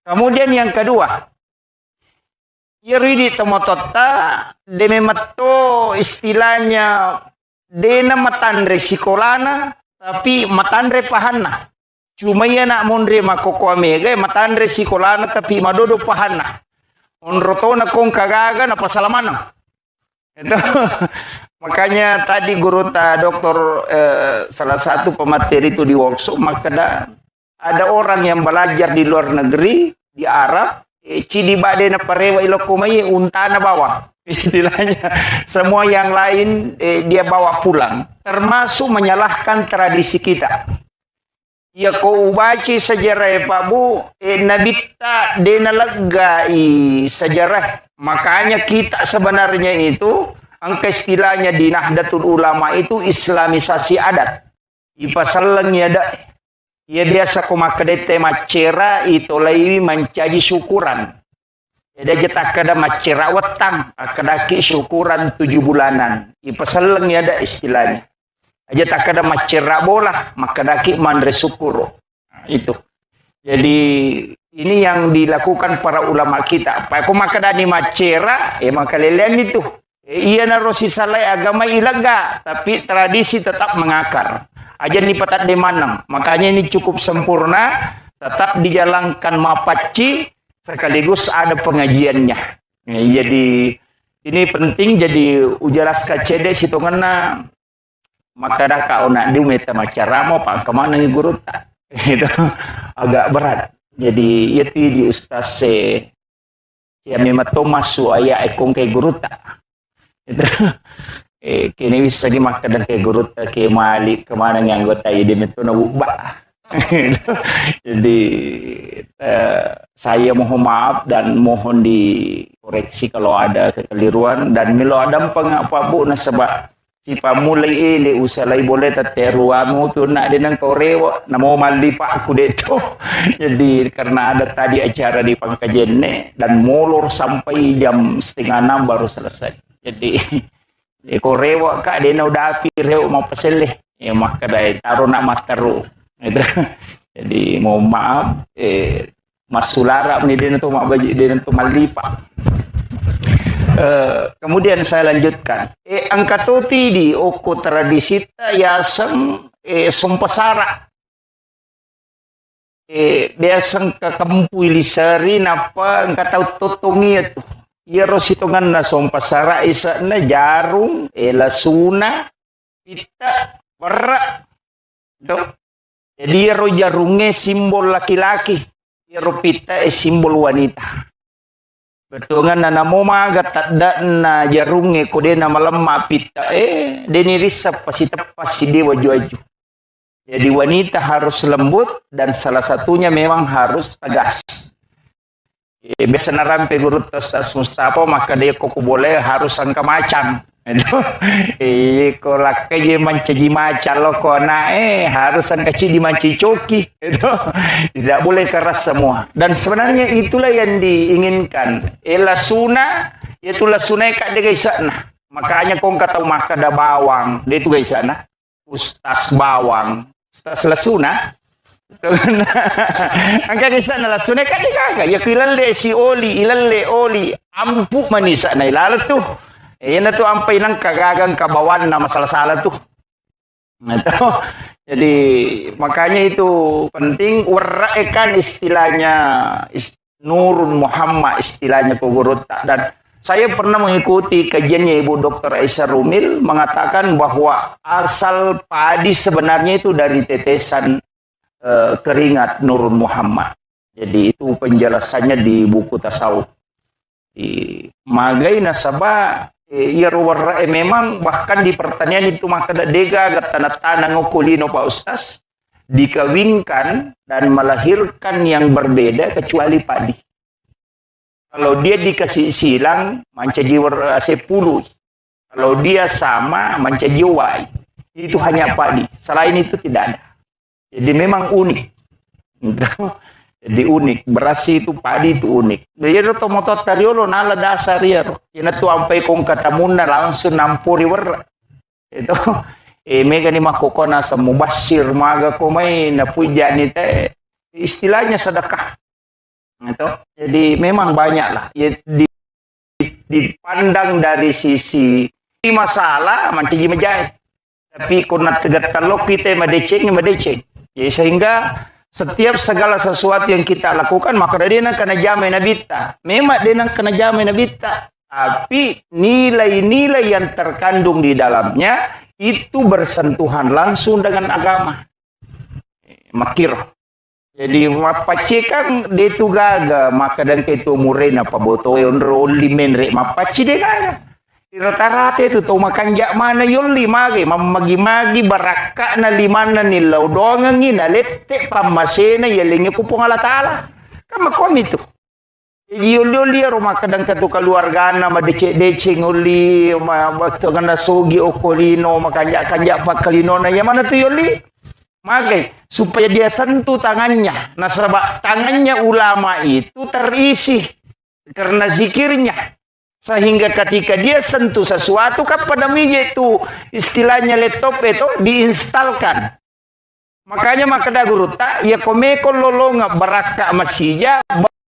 Kemudian yang kedua, iri tomotota deme matto istilahnya dena matandre sikolana tapi matandre pahana. Cuma ya nak mondre makoko amega matandre sikolana tapi madodo pahana. Onrotona kong kagaga na pasalamana. Itu makanya tadi guru doktor salah satu pemateri itu di workshop maka ada orang yang belajar di luar negeri, di Arab, cidi badena parewa ilokomai untana bawa. Istilahnya, semua yang lain dia bawa pulang. Termasuk menyalahkan tradisi kita. Ya kau baca sejarah Pak Bu, nabita dena legai sejarah. Makanya kita sebenarnya itu, angka istilahnya di Nahdlatul Ulama itu islamisasi adat. Ipasalangnya ada. Ya biasa kumakadete macera itu lagi mencaji syukuran. Jadi kita kada macera wetang, akadaki syukuran 7 bulanan. Ipasaleng ya ada istilahnya. Aja tak kada macera bola, makadaki mandre syukur. Nah, itu. Jadi ini yang dilakukan para ulama kita. Pak kumakadani macera, maka lelean itu. Iya narosi salai agama ilaga, tapi tradisi tetap mengakar. Aja ni patat di manang. Makanya ini cukup sempurna, tetap dijalankan mapaci, sekaligus ada pengajiannya. Jadi ini penting jadi ujaras kacede situ ngena maka dah kau nak diumeta macara mau pak kemana nih guru tak itu agak berat. Jadi itu di ustaz ya memang Thomas suaya ekong ke guru tak itu kini bisa dimakan ke guru ke malik kemana yang anggota ini itu nabubah. Jadi saya mohon maaf dan mohon dikoreksi kalau ada kekeliruan dan milo ada pengapa bu nasabah si pamulai ini usalai boleh tateruamu tu nak dinang korewa namo malipa aku deto. Jadi karena ada tadi acara di Pangkajene dan molor sampai jam 5:30 baru selesai. Jadi korewa kak dia udah api reu mau peseleh ya maka dai taruh nak mataru. Jadi mohon maaf Mas Sulara ini dia tu mak baju dia tu malipa. Kemudian saya lanjutkan. Angkatoti di oko tradisi yaseng sumpasara. Biasang kakampui lisari napa angkatau totongi itu. Ya rositongan na sumpasara isa na jarum lasuna pita perak. Jadi ro jarunge simbol laki-laki, ro pita simbol wanita. Betungan na namo maga tadda na jarunge kode na malemma pita deni risap pasi tepas si dewa juaju. Jadi wanita harus lembut dan salah satunya memang harus tegas. Biasa narampe guru tas Mustafa maka dia kok boleh harus angka macan. Itu kolak kaye mancaji macan lo kona harus angka cidi manci coki. Itu tidak boleh keras semua. Dan sebenarnya itulah yang diinginkan. Lasuna itu lasuna kak dia sana. Makanya kong kata maka ada bawang. Dia itu guys sana. Ustaz bawang. Ustaz lasuna. Angka kisah na lasuna kan dikaga ya kilale si oli ilalle oli ampu manisa na ilala tu yan na tu ampay ng kagagang kabawan na masalah-salah tu itu. Jadi makanya itu penting waraikan istilahnya Nurun Muhammad istilahnya Pogorota. Dan saya pernah mengikuti kajiannya Ibu Dr. Aisyah Rumil mengatakan bahwa asal padi sebenarnya itu dari tetesan keringat Nurun Muhammad. Jadi itu penjelasannya di buku tasawuf. Di magai nasabah memang bahkan di pertanian itu maka dega tanah-tanah ngokulino Pak Ustaz dikawinkan dan melahirkan yang berbeda kecuali padi. Kalau dia dikasih silang mancaji sepuluh. Kalau dia sama mancaji wai. Itu hanya padi. Selain itu tidak ada. Jadi memang unik. Jadi unik. Beras itu padi itu unik. Jadi itu motot tariolo nala dasar ya. Ina tu ampai kong katamuna langsung nampuri wer. Itu mega ni makokona sa mubashir maga ko may napuja ni te. Istilahnya sedekah. Itu. Jadi memang banyak lah. Ya, dipandang dari sisi masalah manci majai. Tapi kuna tegat kalau kita madeceng. Ya, sehingga setiap segala sesuatu yang kita lakukan maka dia nak kena jamai nabita. Memang dia nak kena jamai nabita. Tapi nilai-nilai yang terkandung di dalamnya itu bersentuhan langsung dengan agama. Makir. Jadi mapaci kan dia tu gaga maka dan itu murena apa boto yon roli menre mapaci dia gaga. Rata-rata itu tahu makan jak mana yuli magi magi baraka na limana nilaw dongang ina lette pamasena yelingi kupong ala taala kama kom itu yuli rumah kadang katu keluarga na madece nguli basto kana sogi okolino makanja pakalino na ya mana tu yuli magi supaya dia sentuh tangannya nasabak tangannya ulama itu terisi karena zikirnya. Sehingga ketika dia sentuh sesuatu kan pada meja itu istilahnya laptop itu diinstalkan. Makanya makada guru tak ya komeko lolonga baraka masija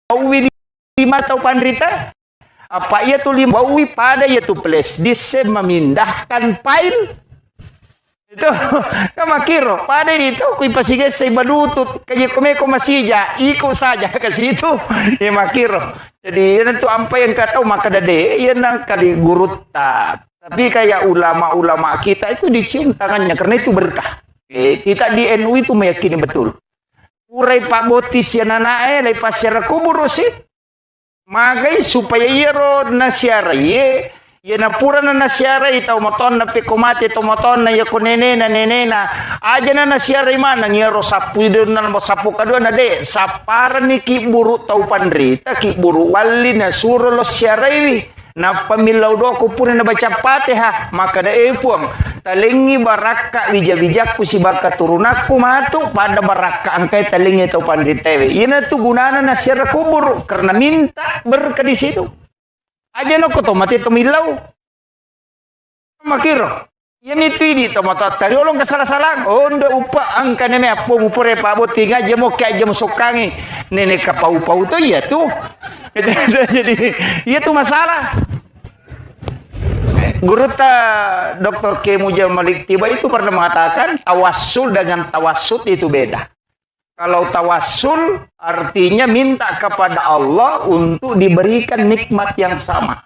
bawi lima atau pandrita apa ia tu lima bawi pada ya tu flash disk memindahkan file itu kama kiro pada itu kui pasiga say balutut kaya komeko masija ikut saja ke situ ya makiro. Jadi yan itu apa yang kata maka dade yan ang kali guru tak. Tapi kayak ulama-ulama kita itu dicium tangannya karena itu berkah. Kita di NU itu meyakini betul. Urai Pak Botis yan anae lay pasyara kubur sih. Magai supaya yero nasyara ye na pura na nasyara itaw moton na pikomate to moton na yakunene na nenena aja na nasyara mana ngero sapu na sapu kadua na de sapara ni ki buru tau pandrita ki buru wali na suro lo syaraiwi na pamilaw do ko pura na baca Fatihah maka da puang talingi baraka bijak ku si baka turunaku matu pada baraka angkai talingi tau pandrita ina tu gunana nasyara kubur karena minta berkah di situ. Aja no koto mati tomilaw. Makiro. Yan itu ini tomato tari olong kasalah-salah. Oh nda upa angka neme apo mupure pabot tiga jamo kaya jamo sokangi. Nene kapau-pau to ya tuh. Jadi iya tuh masalah. Guru Dr. K. Mujal Malik Tiba itu pernah mengatakan tawassul dengan tawassut itu beda. Kalau tawassul artinya minta kepada Allah untuk diberikan nikmat yang sama.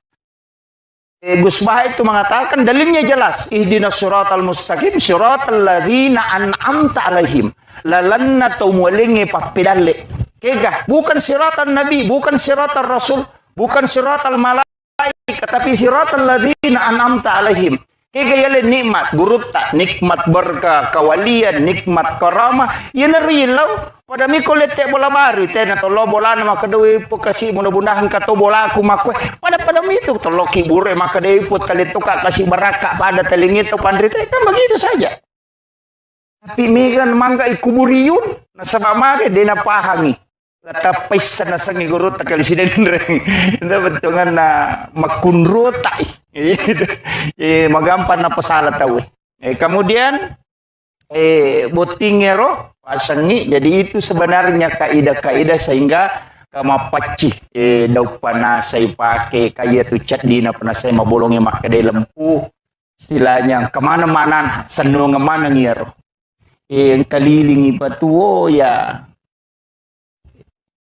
Gus Baha itu mengatakan dalilnya jelas. Ihdinas siratal mustaqim siratal ladzina an'amta alaihim. Lalanna tumulingi papidalle. Kega, bukan siratal nabi, bukan siratal rasul, bukan siratal malaikat, tapi siratal ladzina an'amta alaihim. Kaya nikmat gurutta, nikmat berkah kawalian, nikmat karamah, yan na rilaw. Pada mi kolete bola baru, na tolo bola na makadewi po kasi mudah-mudahan kato bola aku makwe. Pada mi itu tolo kibure makadewi po kalito ka kasi baraka pada telingito pandrita, itu begitu saja. Tapi megan mangga ikuburiun, nasa mamare, di napahangi. Natapay sa nasang iguro takali sinenreng. Ito betungan na makunrota. Magampan na pasala tawi. Kemudian botingero pasangi. Jadi itu sebenarnya kaidah-kaidah sehingga kamapaci daw pana saya pakai kaya tu cat dina pana saya mabolongnya makadai lempu. Istilahnya kemana-mana senung mana ngiro. Yang kelilingi patuo ya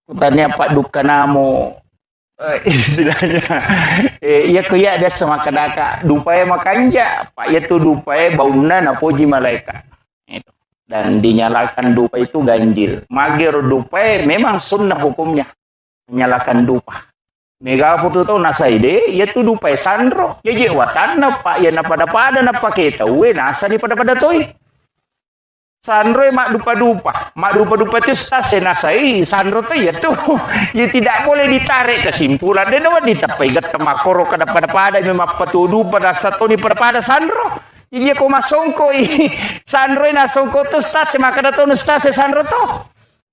kutanya Pak Dukanamo istilahnya iya kuya ada sama kadaka dupae makanja Pak ya tu dupae bauna na poji malaika itu dan dinyalakan dupa itu ganjil magir dupae memang sunnah hukumnya menyalakan dupa mega putu tau nasaide ya tu dupae sandro ya je watana Pak ya na pada na paketa we nasa ni pada toy Sandro mak dupa-dupa itu stase nasai Sandro tuh ya tuh ya tidak boleh ditarik kesimpulan dan awak ditapai gat kemakoro kada pada memang patudu pada satu ni pada Sandro jadi aku masongko Sandro nasongko tuh stase maka datang stase Sandro tuh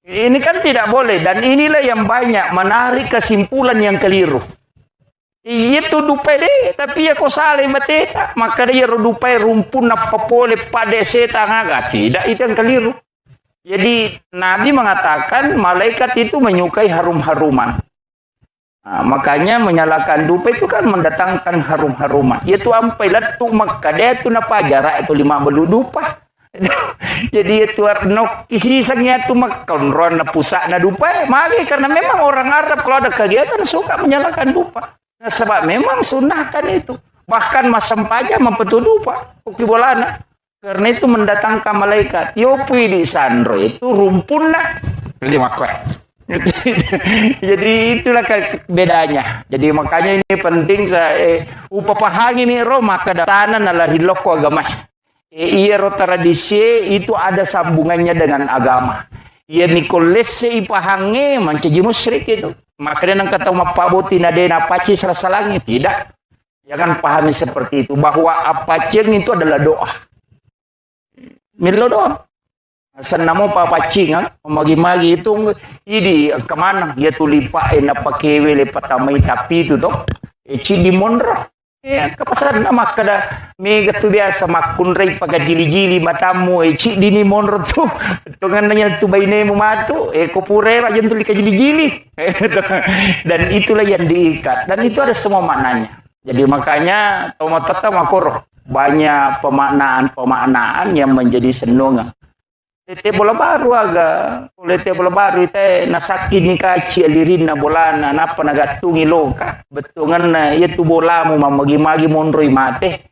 ini kan tidak boleh dan inilah yang banyak menarik kesimpulan yang keliru. Itu dupai deh, tapi ya kau salah mateta. Maka dia dupai rumpun apa boleh pada setan agak tidak itu yang keliru. Jadi Nabi mengatakan malaikat itu menyukai harum-haruman. Nah, makanya menyalakan dupa itu kan mendatangkan harum-haruman. Itu sampai latu maka dia itu napa jarak itu 5 belu dupa. Jadi itu nok kisisangnya itu makan ron pusat na dupa. Maka karena memang orang Arab kalau ada kegiatan suka menyalakan dupa. Nah, sebab memang sunnahkan itu. Bahkan masam paja mempetudu Pak. Uki bolana. Karena itu mendatangkan malaikat. Yopi di Sandro itu rumpun nak. Jadi itulah bedanya. Jadi makanya ini penting saya upapahangi ni ro maka datanan adalah hiloko agama. Iya ro tradisi itu ada sambungannya dengan agama. Iya nikolese ipahangi mancaji musyrik itu. Makanya nang kata mapaboti na dena paci serasa langit tidak. Jangan pahami seperti itu bahwa apacing itu adalah doa. Milo doa. Senamo papacing magi-magi itu ini kemana dia tulipa ena pakewe le patamai tapi itu toh. Eci di mondro. Ya kepasan nama kada mega tu biasa makun rei pakai jili-jili matamu eci dini monro tu dengan nanya tu baine mu matu kopure ra jentul ka jili-jili dan itulah yang diikat dan itu ada semua maknanya jadi makanya tomatata makoro banyak pemaknaan yang menjadi senonga tete bola baru aga tete bola baru ite nasaki ni kaci alirin na bolana napa nagatungi loka betungan na itu bola mu mamagi-magi monroi mate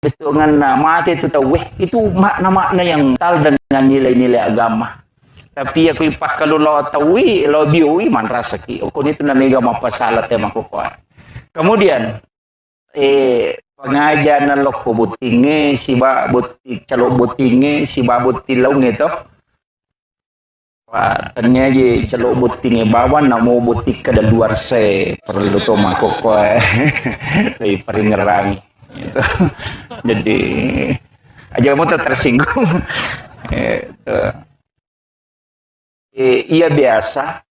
betungan na mate itu tahu itu makna-makna yang tal dengan nilai-nilai agama tapi aku ipak kalau lo tahui lo bioi man rasaki okon itu na mega mapasalat ya makukuha kemudian pengajian na loko butinge si ba butik calo butinge si ba butilong itu ternyata je calo butinge bawan namo butik kada luar se perlu to makoko dari peringerangi gitu. Jadi aja kamu tersinggung iya biasa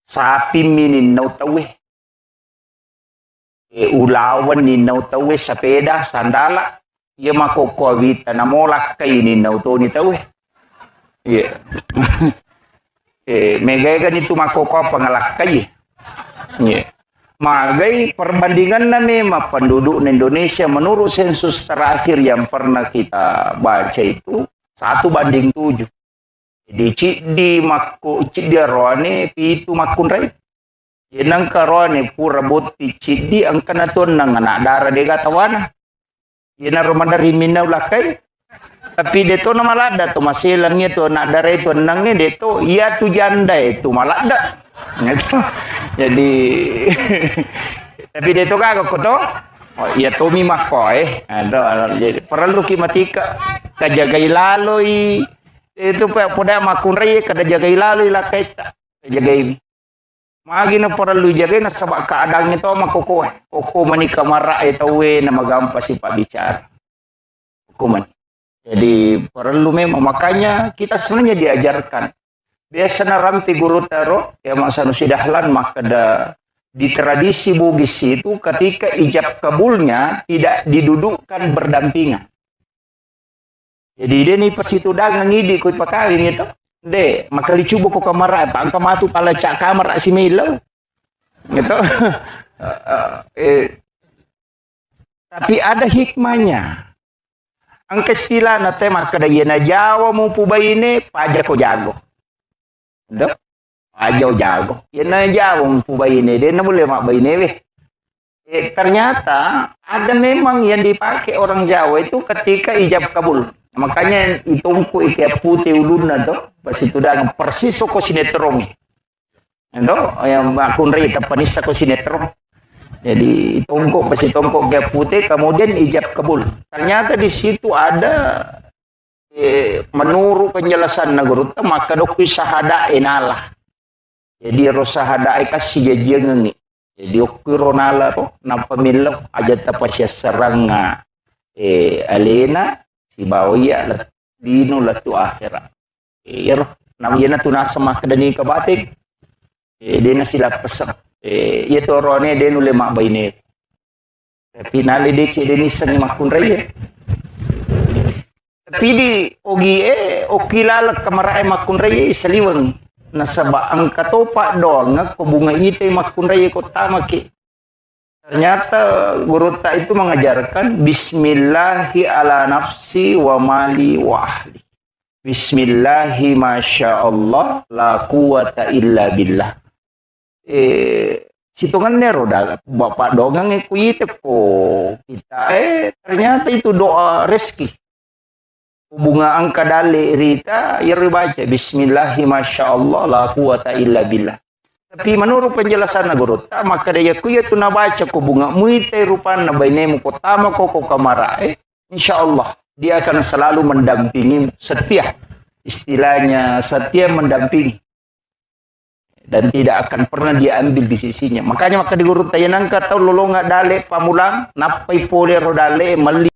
sapi minin nau tawe ulawan ni nau tawe sepeda sandala ia makoko wita namolak kay ni nau to ni tawe iya megay kan itu makoko pangalak kay iya magai perbandingan na memang penduduk Indonesia menurut sensus terakhir yang pernah kita baca itu 1:7 jadi di makko di roane pitu makun rai yenang karone pura boti cidi angkana ton nang anak dara de gatawana yena romanda rimina ulakai tapi deto na malada to masilangnya to anak dara itu nangnya deto iya tu janda itu malada gitu. Jadi tapi deto kagak koto Oh, iya Tommy Makoy. Ada jadi perlu kimatika kajagai laloi itu pada makunrai kada jagai laloi lah kita jagai magi na perlu jagai na sabak keadaan itu makoko koko manika mara itu we na magampa si pak bicara hukuman. Jadi perlu memang makanya kita sebenarnya diajarkan biasa na rampi guru taro ya masa nusidahlan maka di tradisi Bugis itu ketika ijab kabulnya tidak didudukkan berdampingan. Jadi dia ni pas itu dagang ngidi ko pakawin itu. De, maka dicoba ko kamara pang kamatu pala cak kamar si Milo. Gitu. Tapi ada hikmahnya. Ang istilah na tema kada na Jawa mo pubay ini paja ko jago. Gitu. Ajaw jago. Yan na jawang po ba ini? Din na boleh mak ba ini? Ternyata ada memang yang dipakai orang Jawa itu ketika ijab kabul. Makanya itungku ikat putih ulun na to. Pas itu dah persis ko sinetron. Ito, yang akun rita panis ko sinetron. Jadi itungku pas itungku ikat putih kemudian ijab kabul. Ternyata di situ ada menurut penjelasan Nagurutta maka dokui sahada enalah. Jadi rosahada kasih jajangan ni. Jadi okui ronala ro na pamilok aja tapasya seranga alena si bawya la dino la tu akhira. Iro namanya tu nasa makadani kabatik. Dena sila pesak. Itu rone denu lemak baine. Tapi nali de cedeni sang makun raya. Tapi di ogi okilala kamara makun raya saliwang. Nasaba ang katopa doang nga bunga ite makunray ko tamaki. Ternyata guru tak itu mengajarkan Bismillahi ala nafsi wa mali wa ahli. Bismillahi masya Allah la quwata illa billah. Situngan nero dah bapak doang ite ko kita ternyata itu doa rezeki. Bunga angka dale rita ya baca Bismillahi masya Allah la quwata illa billah. Tapi menurut penjelasan guru maka dia ku ya tu na baca ko bunga muite rupan na bainemu ko tama ko kamara insya Allah dia akan selalu mendampingi setia, istilahnya setia mendampingi dan tidak akan pernah diambil di sisinya. Makanya maka di guru tayanang kata lolonga dale pamulang napai pole rodale mali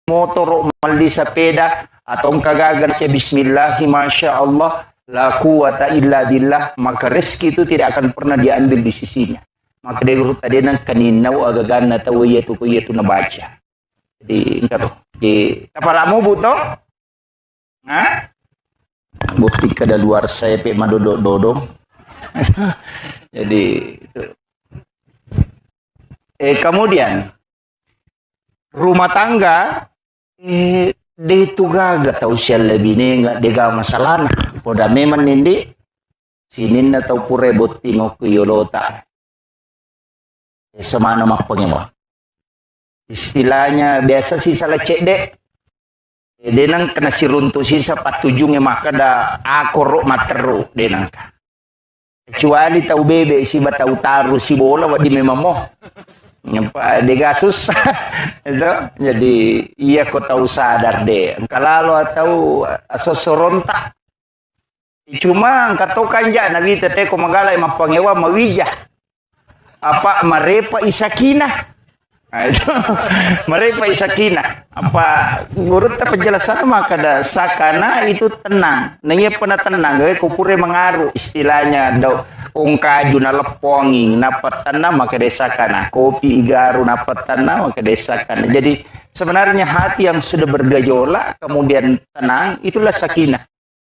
motor mali sepeda atau kagagan ke Bismillahi masya Allah la quwata illa billah maka rezeki itu tidak akan pernah diambil di sisinya. Maka dia urut tadi nang kaninau agagan na tawiyatu kuyatu na baca. Jadi engkau di tapalamu buto? Hah? Bukti kada luar saya pe madodo-dodo. Jadi itu. Kemudian rumah tangga dia itu gak tahu siapa lebih ni nggak dega masalah nah. Pada memang nindi sini na tahu pure bot tingok yolota. Semana mak pengewa. Istilahnya biasa sih salah cek dek. Denang kena siruntu sisa patujungnya maka da akorok materu denang. Kecuali tahu bebe si batau taruh si bola wadi memang moh. Nyampa dega susah itu jadi iya kau tahu sadar deh kalau tahu sosoronta cuma kata kanja nabi tete ko magala mapangewa mawija apa marepa isakina itu marepa isakina apa guru ta penjelasan maka da sakana itu tenang nanya pernah tenang gak kupure mengaruh istilahnya do ungkaju na lepongi napat tanah maka desakana kopi igaru napat tanah maka desakana. Jadi sebenarnya hati yang sudah bergejolak kemudian tenang itulah sakinah.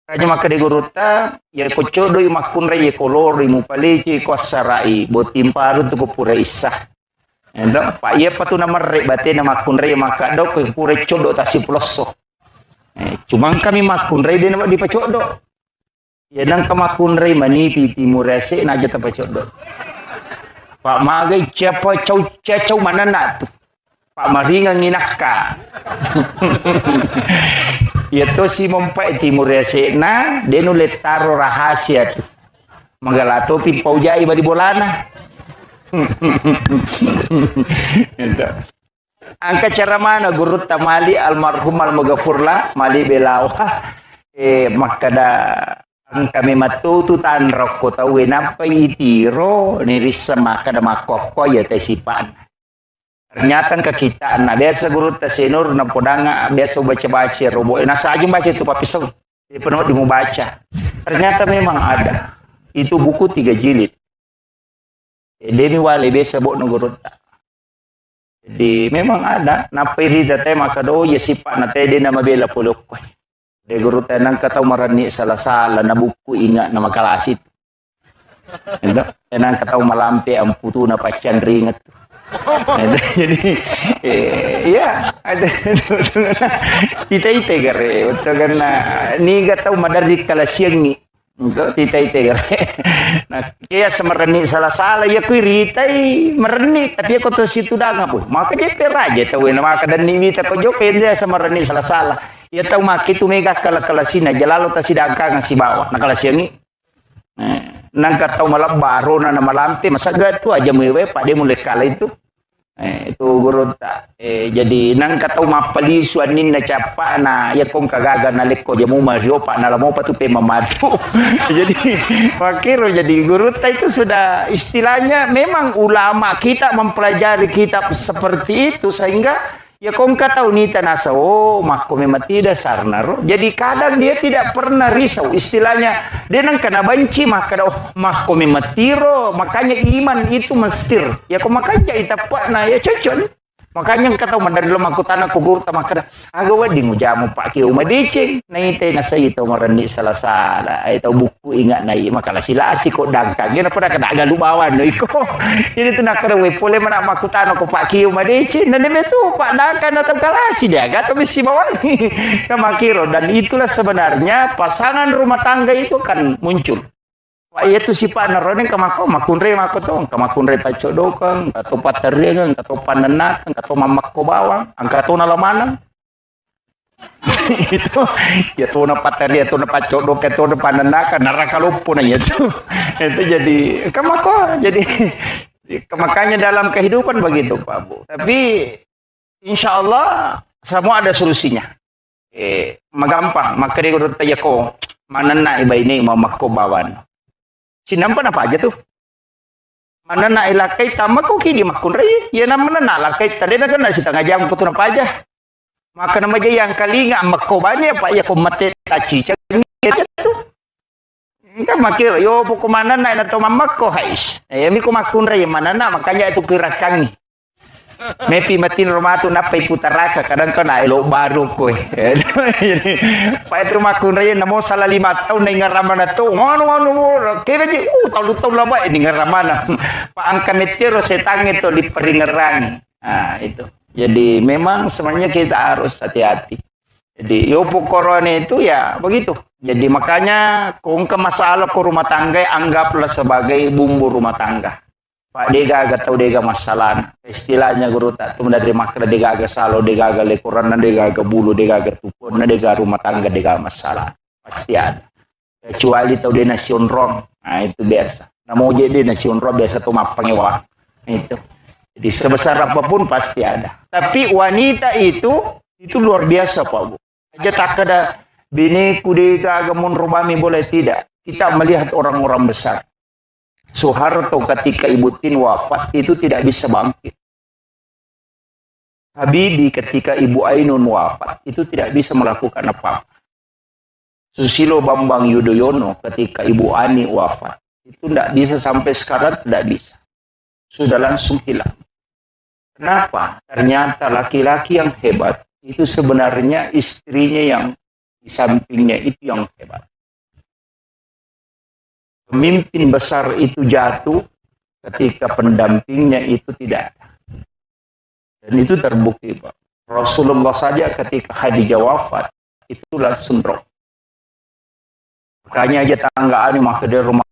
Kanya maka deguruta ya kocodo makun raya kolori mupaleci kosarai botimparu tu kupura isah. Endo pak iya patu nama rek bate nama makun raya maka do kupura codo tasi ploso. Cuma kami makun raya dia nama dipacodo. Ya nang kamakun rey manipi timur rese naja tapa codo. Pak magai siapa cau mana nak tu. Pak maringa nginaka. Ya to si mompai timur rese na denu letaro rahasia tu. Magalato pi paujai badi bolana. Ito. Ang kacaramana gurut tamali almarhum almagafurla mali belawa makada ang kami matututan roko tawin apa itiro nirisa makada makoko ya tesipan. Ternyata kekitaan na biasa guru tasinur na podanga biasa baca-baca robo nasa aja baca itu papisau di penuh di mau baca. Ternyata memang ada. Itu buku 3 jilid. Demi wali biasa bok guru. Jadi memang ada. Napiri tete maka do ya sipak na tede na mabela pulok ko. De guru tanang kataw marani salah-salah na buku ingat na makalasit. Ito, tanang kataw malampi ang puto na patyan ringat. Jadi ya ada tita-ite gare utto ganna ni gatau madari kala siang ni untuk tita-ite gare nah kaya semerni salah-salah ya kui ritai merni tapi aku to situ danga po maka dia peraja tahu na maka dan ni mita ko joke dia semerni salah-salah ya tahu maki tu mega kala sina jalalo ta sidangka nga si bawa na kala siang ni nang katau malam baru na malamte masaga tu aja mewe pak dia mulai kala itu itu guru tak jadi nang katau mapali suanin na capa na ya kong kagaga na leko jamu mario pak na lamo patu pe mamatu jadi makiro jadi guru tak itu sudah istilahnya memang ulama kita mempelajari kitab seperti itu sehingga ya kong katau nita nasa oh mako memang tidak sarnaro jadi kadang dia tidak pernah risau istilahnya dia nang kena benci maka oh mako memang tiro makanya iman itu mestir ya kok makanya itapak na ya cocok makanya katau mandar dalam aku tanah kugur ta maka agawa di mujamu pak kiu madicing na ite nasa ito marani salah-salah ay tau buku ingat na makala sila si kok dangkang gina pada kena aga lubawan no iko jadi tu nak karawe pole mana aku tanah ko pak kiu madicing na deme tu pak dangkang atau kalasi dia kata mesti bawa kamakiro dan itulah sebenarnya pasangan rumah tangga itu akan muncul. Wah itu si pak naroning kamako makunre makoto kamakunre tacodokang kato pateriang kato panenak kato mamakko bawang angkato na lamanang itu ya to na pateri to na pacodok to na panenak narakalupo na itu jadi kamako jadi makanya dalam kehidupan begitu Pak Bu tapi insya Allah semua ada solusinya magampang makari urut tayo ko manana iba ini mamakko bawan sinampan apa aja tuh mana na ilakai tama ko kini makunri ya namanya na lakai tadi na kan si tengah jam kutu apa aja maka nama aja yang kali nggak makobanya pak ya komate taci aja tuh kan makir yo pokok mana na to mamako hais ya mi ko makunri mana na makanya itu kirakangi mepi matin rumah tu napai putaraka kadang kena elo baru kowe jadi pak itu makunri namo salah 5 tahun ning ngaramana tu ngono kira ji tahun lama ini ngaramana pak angka metero setang itu di peringerang nah itu jadi memang sebenarnya kita harus hati-hati jadi yo corona itu ya begitu jadi makanya kung ke masalah ke rumah tangga anggaplah sebagai bumbu rumah tangga Pak dega agak tahu dega masalah istilahnya guru tak tu dari makna dega agak salo dega agak lekuran dega agak bulu dega agak tupun dega rumah tangga dega masalah pasti ada kecuali tahu dia nasion rom nah itu biasa nah mau jadi nasion rom biasa tuh mapangewa itu jadi sebesar apapun pasti ada tapi wanita itu luar biasa Pak Bu aja tak ada bini kudega agak mun rubami boleh tidak kita melihat orang-orang besar Soeharto ketika Ibu Tin wafat itu tidak bisa bangkit. Habibie ketika Ibu Ainun wafat itu tidak bisa melakukan apa-apa. Susilo Bambang Yudhoyono ketika Ibu Ani wafat itu tidak bisa sampai sekarang tidak bisa. Sudah langsung hilang. Kenapa? Ternyata laki-laki yang hebat itu sebenarnya istrinya yang di sampingnya itu yang hebat. Pemimpin besar itu jatuh ketika pendampingnya itu tidak ada. Dan itu terbukti Pak. Rasulullah saja ketika Khadijah wafat itu langsung drop. Makanya aja tanggaan maka dari rumah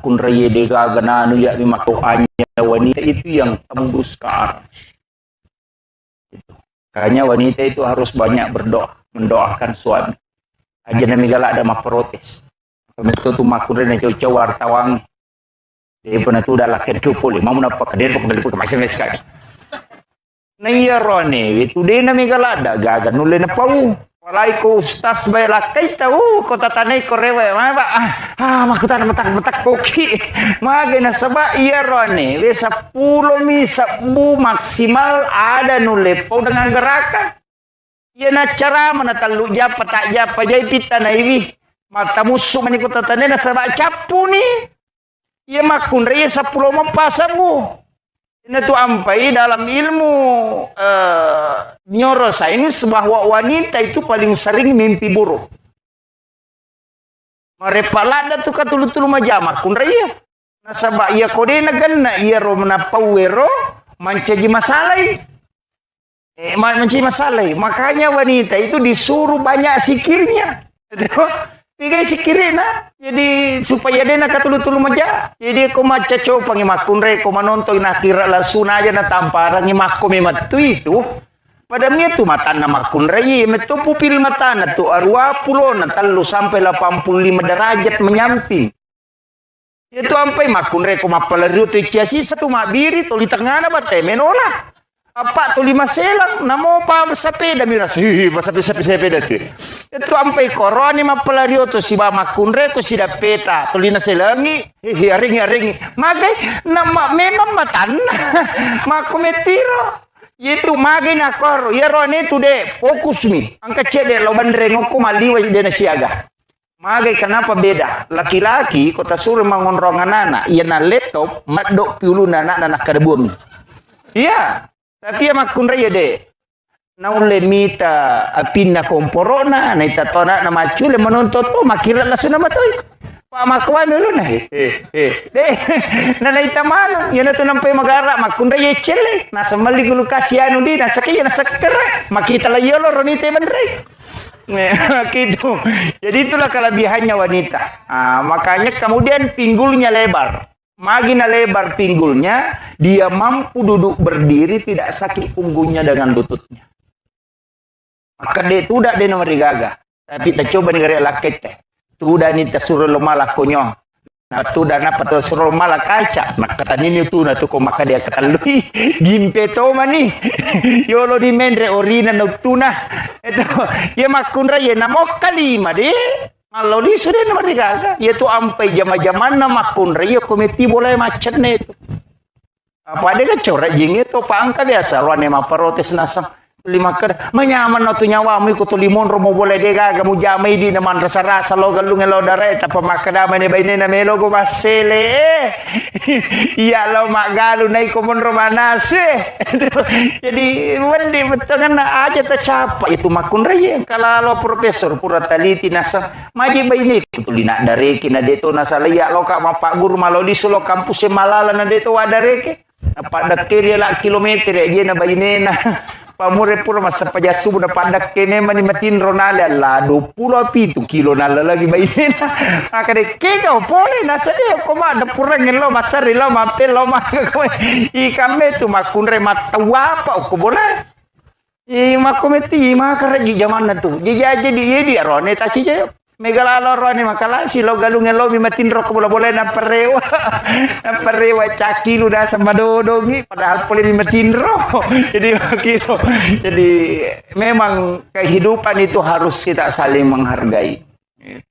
kun reye dega gananu ya maka doanya wanita itu yang tembus ke arah. Makanya wanita itu harus banyak berdoa, mendoakan suami. Aja nami galak ada mak protes. Itu tuh makurin yang cowok wartawan Dia pernah tu dah lakin tu poli. Mau nak pakai dia pakai balik macam sekali. Na iya rone, itu dia na migalada gaga nulen na pau. Walai ko ustaz bay lakay tahu ko tatanay ko rewe ba makutan matak koki. Mage na saba iya rone, we 10 mi 10 maksimal ada nule pau dengan gerakan. Iya na cara mana talu japa tak japa jai pita na iwi. Mata musuh mani ko tatanay na saba capu ni. Iya makun reye 10 mapasamu. Ini tuh ampai dalam ilmu neuroscience bahwa wanita itu paling sering mimpi buruk. Marepalada tuh katulu-tulu majamak kun raya. Nasaba iya kode na ganna iya ro manapawero mancaji masalah. Mancaji masalah. Makanya wanita itu disuruh banyak sikirnya. Tiga sikirina, jadi supaya dia nak tulu-tulu maja. Jadi aku maca coba ngimakun re, aku menonton nak kira langsung aja nak tamparan ngimakku memang itu. Pada tu mata nama kun re, metu pupil mata na tu 20 na talu sampai 85 derajat menyamping. Itu sampai makun re, aku mapalaru tu ciasi satu mabiri tu di tengah na bate menola. Apa tu 5 selang, namo pa sepeda miras, sepeda tu. Itu ampai koroni mapalario tu si bama kunre tu si dapeta, tu lina selangi, ring. Magai nama memang matan, makometiro. Itu magai nakor, ya rone tu de fokus mi. Angka cede lo bandreng aku maliwa de nasiaga. Magai kenapa beda? Laki-laki kota suruh mengonrongan anak, ia na laptop madok piulu anak kadebum. Iya. Tapi ya makun raya de. Naule mita apinna komporona na itatona na macule menonton to makira langsung nama to. Pa makwan dulu na. De. Na itamano yan to nampai magara makun raya chele. Nasa mali gulu kasiano di nasa kaya nasa kera. Makita la yolo ronite mandre. Gitu. Jadi itulah kelebihannya wanita. Makanya kemudian pinggulnya lebar. Makin lebar pinggulnya, dia mampu duduk berdiri tidak sakit punggungnya dengan lututnya. Maka dia tidak dia nomor gaga. Tapi kita coba negara laki teh. Tudah ni tersuruh malah konyong. Nah tu dan apa tersuruh malah kaca. Maka tadi ni tu na tu ko maka dia katalui gimpe to mani. Yolo di mendre orina noctuna. Itu ya makun raya namo kalima de. Kalau di sudah nomor gaga, yaitu ampai zaman-zaman nama kun raya komiti boleh macam itu. Apa ada kan corak jing itu pangka biasa, ruan yang protes nasam 5 ker, menyaman no tu nyawa mu ikut limon romo boleh dega gamu jamai di naman rasa-rasa lo galung lo dare tapi makada mane baine na melo go basele. Iya lo mak galu nai komon romanas. Jadi wendi betul kan aja tercapai itu makun raya. Kalau lo profesor pura taliti nasa maji baine kutulina dari kina deto nasa ya lo kak mapak guru malo di solo kampus malala na deto wadareke. Apa dakteria la kilometer ya na baine na. Pamure pura masa pajasu na padak kene mani matin ronala la 20 pitu kilo nala lagi bayi na akade kega pole na sade ko ma da pura ngelo masari lo mapel lo ma ko I kame tu makunre matawa pa ko bola I makometi ma karaji zaman na tu jadi di rone ta ci megalalo rone makala si lo galung ngelo mi matin ro ko bola na parewa caki lu dah sama dodongi padahal pole mi matin ro jadi memang kehidupan itu harus kita saling menghargai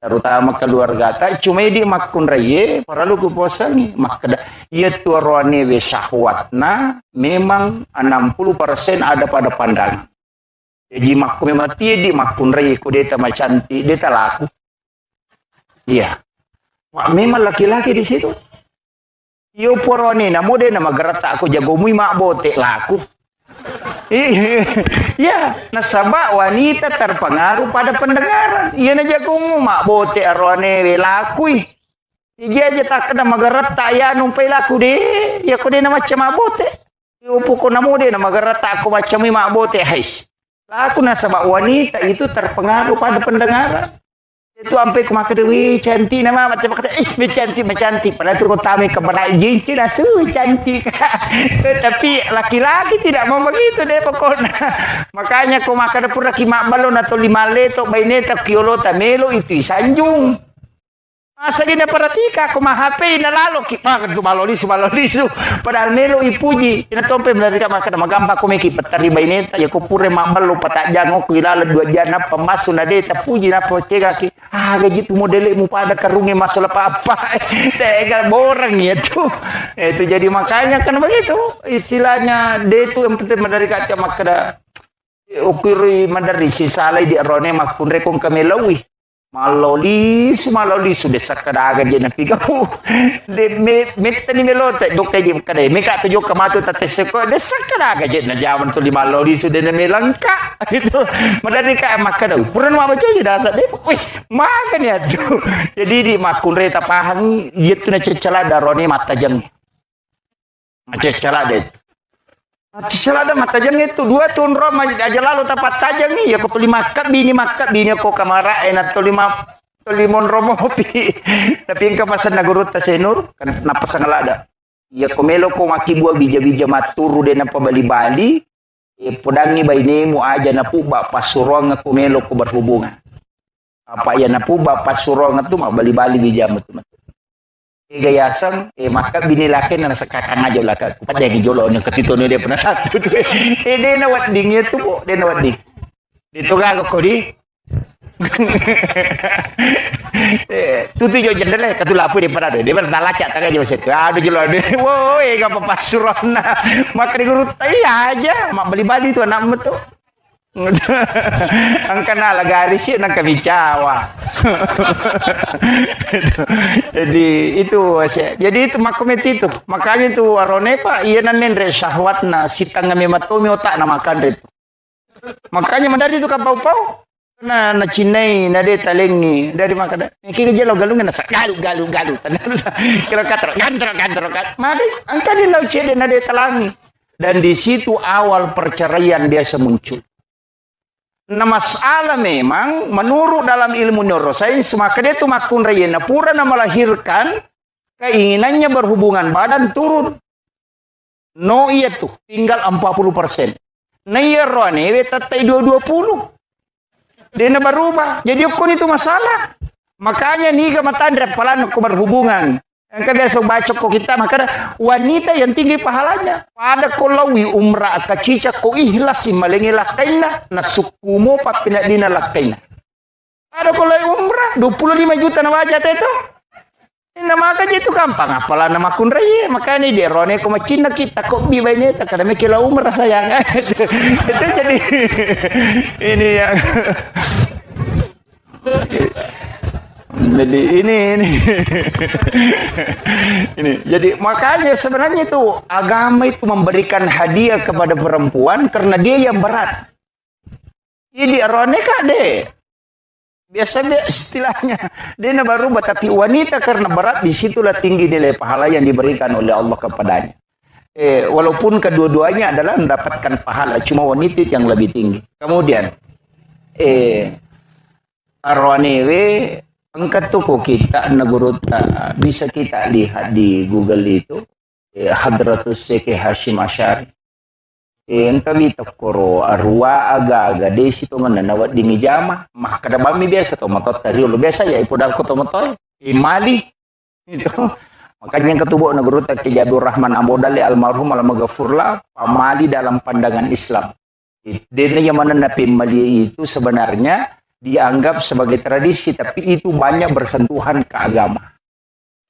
terutama keluarga ta cuma di makun raye para lu kuposangi makada ieu tu rone we syahwatna memang 60% ada pada pandangan jadi makun mati di makun raye ku deta macanti deta laku. Iya, memang laki-laki di situ. Yo porone na mode na magarata ako jago muy mabote laku. Iya, nasaba wanita terpengaruh pada pendengaran. Iya na jago mu mabote arone laku. Iya aja tak kena magarata ya numpai laku de. Ya ko de na macam mabote. Yo poko na mode na magarata ako macam muy mabote hais. Laku nasaba wanita itu terpengaruh pada pendengaran. Itu sampai ke maka dewi cantik nama macam kata cantik padahal tu kota me keberai jinci nasu cantik tapi laki-laki tidak mau begitu deh pokoknya makanya ko maka de pura kimak balon atau 5 leto baine ta kiolo ta melo itu sanjung Asa gina paratika ko HP na lalo kita tu malolisu. Padahal melo ipuji ina tompe mereka maka magamba ko meki patari baineta ya ko pure mabalo patajang ko ilala dua jana pemasu na deta puji na potega ki gaji tu modele mu pada karunge masalah apa tega borang ya tuh itu jadi makanya kan begitu istilahnya dia itu yang penting dari kaca maka ukiri mandari si salai di arone makun rekong kamelawi maloli sudah sakadaga jena pigau de metta ni melota dokai di kadai meka tujo kamatu tateseko de sakadaga jena jaman tu maloli sudah na melangka itu madari ka makada puran ma baca je dasar de wih makan ya tuh jadi di makun reta pahang itu na cecala darone mata jang cecala de Celada mata jang itu 2 tahun Roma aja lalu tapat tajang nih ya kau 5 bini kau kamara enak tu 5 Romo pi tapi engkau pasan nagurut ta senur kan napasang lada ya komelo ko maki buah bija maturu de napa bali-bali podangi bainemu aja napu bapak surong aku melo ko berhubungan apa ya napu bapak surong itu mah bali-bali bija matu gayasam maka bini laki na sakakang aja lah pada yang jolo yang ketito dia pernah satu tuh dia nawat dingnya tuh kok dia nawat ding itu gak kok di tuh jo jendela katu lapu dia pada dia bertalacak tak aja masih ada jolo dia woi gak apa surona maka di guru aja mak bali-bali tuh anak betul ang kanala garis yun ang kami Jawa. Jadi itu makomit itu. Makanya itu warone pak iya namin re syahwat na sitang ngami matomi otak na makan itu. Makanya mandari itu kapau-pau na cinai na de talengi dari makada. Kiki jelo galungan na galu. Kalau katro gantro. Maka angka di laut cede na de talangi. Dan di situ awal perceraian dia semuncul. Nah masalah memang menurut dalam ilmu neuroscience maka dia itu makun rayena pura na melahirkan keinginannya berhubungan badan turun. No iya tuh tinggal 40%. Nah iya roane tatai 20. Dia na berubah. Jadi ukun itu masalah. Makanya nih matandre palan ko berhubungan. Yang biasa baca kok kita maka wanita yang tinggi pahalanya pada kolawi umrah kacica ko ihlas malengi lakaina nasukumo papina dina lakaina ada kolawi umrah 25 juta na wajah itu ina maka itu gampang apalah nama kun raya makanya di rone ko macina kita kok bi baine ta kada mekila umrah sayang itu jadi ini yang jadi ini jadi makanya sebenarnya itu agama itu memberikan hadiah kepada perempuan karena dia yang berat. Jadi roneka deh biasa istilahnya dia baru tapi wanita karena berat disitulah tinggi nilai pahala yang diberikan oleh Allah kepadanya. Walaupun kedua-duanya adalah mendapatkan pahala cuma wanita yang lebih tinggi. Kemudian arwanewe angkat tuku kita negurut bisa kita lihat di Google itu Hadratus Syekh Hashim Asy'ari engka bita koro arwa aga desi to mananawat di ngijama mah kada bami biasa to motot tari lo biasa ya ipodal ko to motoy imali itu makanya yang ketubuh negurut Ki Jadur Rahman Ambodali almarhum almaghfurlah pamali dalam pandangan Islam dene yang mana napi mali itu sebenarnya dianggap sebagai tradisi tapi itu banyak bersentuhan ke agama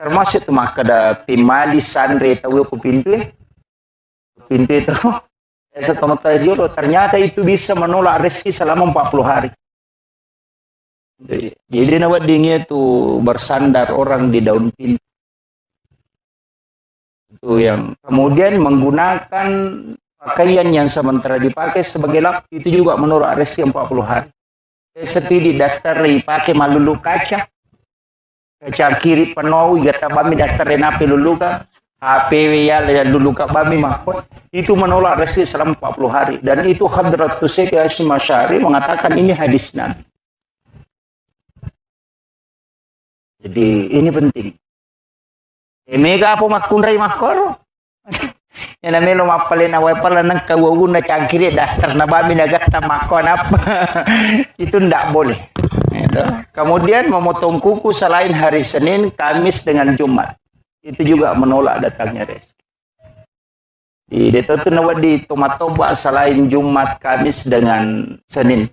termasuk maka ada pemali sandre tahu ke pintu itu ternyata itu bisa menolak rezeki selama 40 hari jadi nawat dingin itu bersandar orang di daun pintu itu yang kemudian menggunakan pakaian yang sementara dipakai sebagai lap itu juga menolak rezeki 40 hari setidi dasar pakai malulu kaca kiri penuh gata bami dasar napi luluka HP ya luluka bami mahkot itu menolak rezeki selama 40 hari dan itu Hadratus Syekh Hashim Asy'ari mengatakan ini hadis Nabi. Jadi ini penting. Mega apa makun rai makor yang namanya lo mapalin awal pala nang kawawun na cangkiri dasar na bami nagat makon apa itu ndak boleh Itu. Kemudian memotong kuku selain hari Senin, Kamis dengan Jumat. Itu juga menolak datangnya rezeki. Di itu di tomat-tobat selain Jumat, Kamis dengan Senin.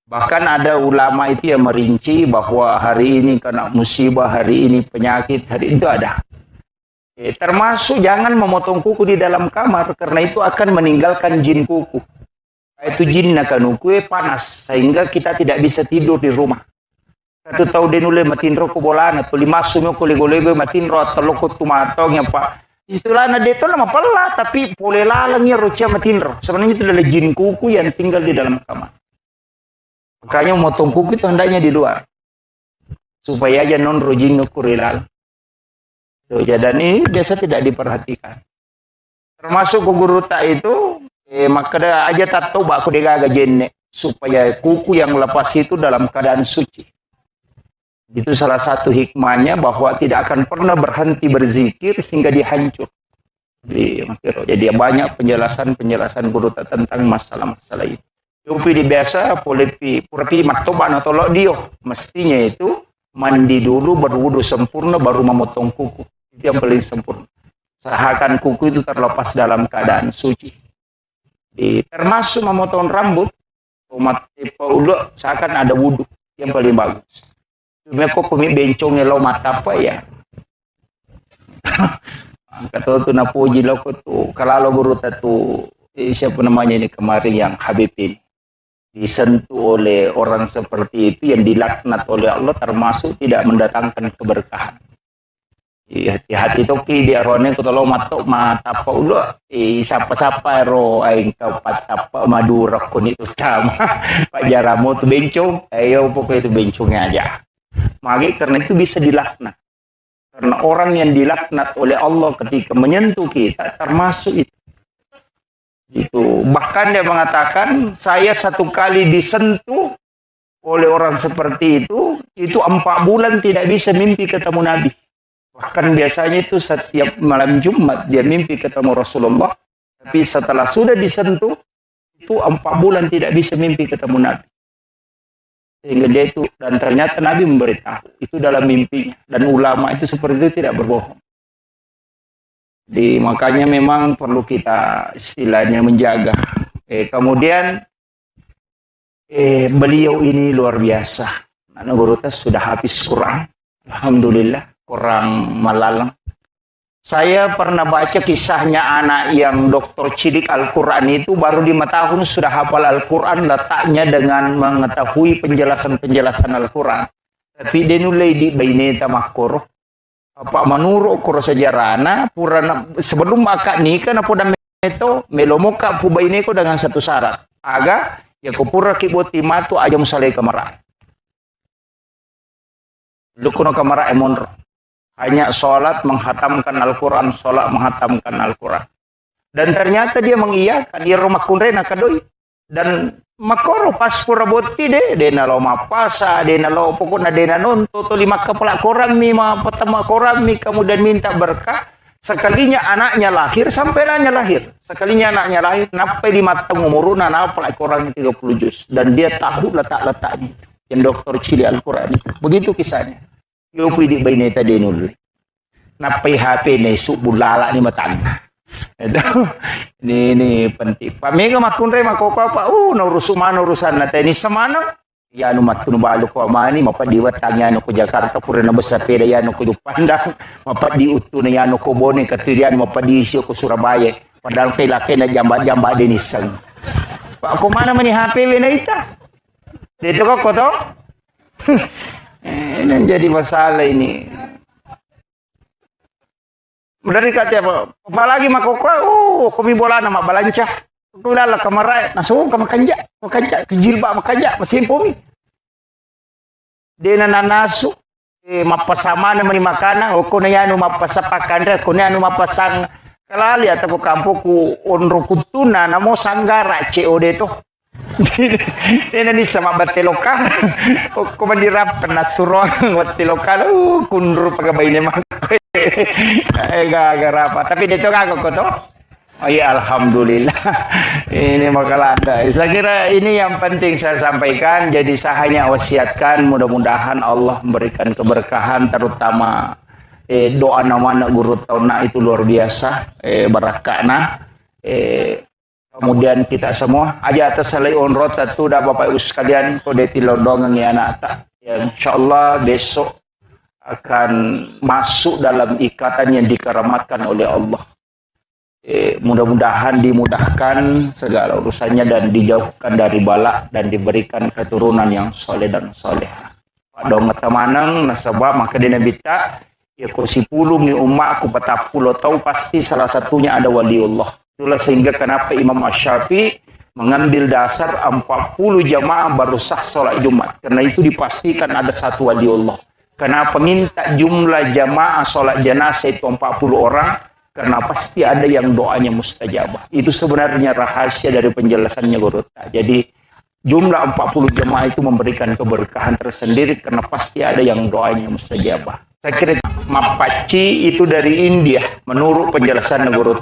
Bahkan ada ulama itu yang merinci bahwa hari ini kena musibah, hari ini penyakit, hari itu ada. Termasuk jangan memotong kuku di dalam kamar karena itu akan meninggalkan jin kuku. Itu jin akan kuku panas sehingga kita tidak bisa tidur di rumah. Satu tahu denule matinro ko bolana to limasum ko lego-lego matinro teloko tumatong yang pak. Istilah na dito nama pala tapi pole lalangnya rocha matinro. Sebenarnya itu adalah jin kuku yang tinggal di dalam kamar. Makanya memotong kuku itu hendaknya di luar. Supaya aja non rojin kurilal. So, dan ini biasa tidak diperhatikan. Termasuk guru tak itu maka aja tak tahu aku degaga jenne supaya kuku yang lepas itu dalam keadaan suci. Itu salah satu hikmahnya bahwa tidak akan pernah berhenti berzikir hingga dihancur. Jadi banyak penjelasan guru tentang masalah-masalah itu. Tapi di biasa polepi purapi maktoban atau lo dio mestinya itu mandi dulu berwudu sempurna baru memotong kuku. Itu yang paling sempurna. Usahakan kuku itu terlepas dalam keadaan suci. Termasuk memotong rambut, umat ulo seakan ada wudu yang paling bagus. Cuma kok kami bencongnya lo mata apa ya? Kata tu nak puji lo tu kalau guru tu siapa namanya ini kemarin yang Habib ini disentuh oleh orang seperti itu yang dilaknat oleh Allah termasuk tidak mendatangkan keberkahan. Hati-hati toki dia rone ko tolo matok mata pa ulo sapa-sapa ro aing kapat apa madura ko nito tama pajaramu tu bencong ayo pokok itu bencongnya aja. Maka karena itu bisa dilaknat. Karena orang yang dilaknat oleh Allah ketika menyentuh kita termasuk itu. Itu bahkan dia mengatakan saya satu kali disentuh oleh orang seperti itu 4 bulan tidak bisa mimpi ketemu Nabi. Bahkan biasanya itu setiap malam Jumat dia mimpi ketemu Rasulullah. Tapi setelah sudah disentuh itu 4 bulan tidak bisa mimpi ketemu Nabi. Sehingga dia itu, dan ternyata Nabi memberitahu, itu dalam mimpinya. Dan ulama itu seperti itu tidak berbohong. Makanya memang perlu kita istilahnya menjaga. Kemudian, beliau ini luar biasa. Anak guru sudah habis Quran. Alhamdulillah, Quran malalang. Saya pernah baca kisahnya anak yang doktor cilik Al-Quran itu baru 5 tahun sudah hafal Al-Quran letaknya dengan mengetahui penjelasan-penjelasan Al-Quran. Tapi dia nulai di baineta makor. Apa menurut kuro sejarahna purana sebelum akad nikah na poda meto melomoka pu baineko dengan satu syarat. Aga ya kupura kiboti matu aja musalai kamara. Lukuno kamara emonro. Hanya sholat menghatamkan Al-Quran, sholat menghatamkan Al-Quran. Dan ternyata dia mengiyakan, dia rumah kunrena kadoi. Dan makoro pas puraboti dena lo mapasa, dena lo pokoknya dena nonto, to 5 kepala korami, pertama korami, kemudian minta berkah. Sekalinya anaknya lahir, sampai anaknya lahir. Sekalinya anaknya lahir, sampai 5 tahun umuruna, napalai Quran 30 juz. Dan dia tahu letak-letaknya. Yang dokter cili Al-Quran itu. Begitu kisahnya. Yo pwede ba ini tadi nul? Napay HP na subulala ni matang. Ini penting. Pamega makunre makopapa. Urusan natin ni samana. Yano matunubalo ko amani mapadiwat tanyano ko Jakarta pura na basa pera yano ko Pandang. Mapadi utu na yano ko Bone Katirian mapadisyo ko Surabaya. Padahal kay laki na jamba din isang. Pak ko mana man ni HP na ita. Dito ko to. Ini jadi masalah ini. Dari kata apa? Apalagi makoko, kami bola nama balancah. Kulala kamarai, nasung makanja, kejilba makanja, masimpumi. Dena nanasu, mapasama na mani makana, o kuna yanu mapasapakandra, kuna yanu mapasang kalali atau ko kampo ku onro kutuna namo sanggara COD to. Dena ni sama bateloka, o kumandirap penasuron bateloka, kunru pagabay ni mak. Gagara pa. Tapi dito ka ko to. Oh ya, alhamdulillah. Ini makalah Anda. Saya kira ini yang penting saya sampaikan. Jadi saya hanya wasiatkan mudah-mudahan Allah memberikan keberkahan, terutama doa nama anak guru tahun itu luar biasa. Barakah kemudian kita semua aja atas salai onrot tu dah Bapak Ibu sekalian kode tilodong ngi anak tak. Ya, insyaallah besok akan masuk dalam ikatan yang dikeramatkan oleh Allah. Mudah-mudahan dimudahkan segala urusannya dan dijauhkan dari bala dan diberikan keturunan yang soleh dan soleha. Dong temanang nasabah maka dia bita ya ko si pulung ni umat aku patapulo tahu pasti salah satunya ada waliullah. Itulah sehingga kenapa Imam Asy-Syafi'i mengambil dasar 40 jamaah baru sah sholat Jumat. Karena itu dipastikan ada satu waliullah. Kenapa minta jumlah jamaah sholat jenazah itu 40 orang? Karena pasti ada yang doanya mustajabah. Itu sebenarnya rahasia dari penjelasannya Guru. Jadi jumlah 40 jemaah itu memberikan keberkahan tersendiri karena pasti ada yang doanya mustajabah. Saya kira Mapaci itu dari India menurut penjelasan Guru.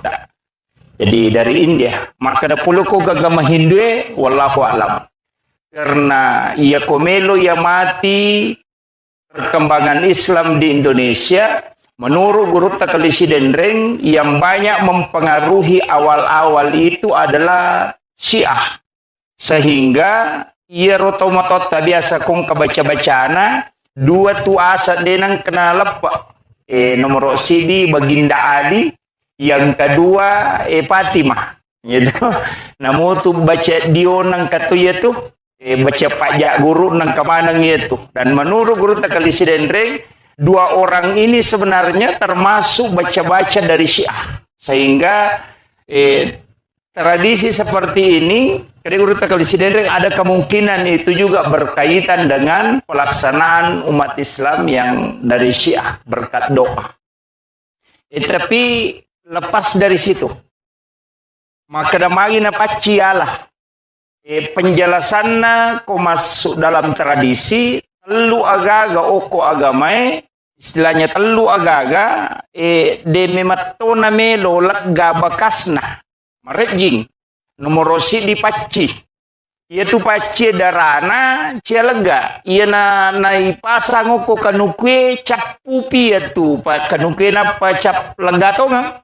Jadi dari India. Maka ada puluh ko agama Hindu wallahu alam. Karena ia komelo ya mati perkembangan Islam di Indonesia. Menurut Guru Takalisi Dendreng yang banyak mempengaruhi awal-awal itu adalah Syiah. Sehingga ia rotomotot biasa kong kebaca-bacana dua tu asat denang kena lepak. Nomor CD Baginda Ali, yang kedua Fatimah. Gitu. Namun tu baca Dionang katuya tu baca pajak guru nang kemanang itu. Dan menurut Guru Takalisi Dendreng dua orang ini sebenarnya termasuk baca-baca dari Syiah. Sehingga tradisi seperti ini, jadi Guru Takalisi Dendreng ada kemungkinan itu juga berkaitan dengan pelaksanaan umat Islam yang dari Syiah berkat doa. Tapi lepas dari situ, maka damai na pacialah. Penjelasannya kok masuk dalam tradisi telu agaga oko agamae istilahnya telu agaga de mematona melo lagga bakasna marejing nomorosi di paci yaitu paci darana cia lega ia na ipasang oko kanukwe cap pupi yaitu kanukwe na pa cap lega tonga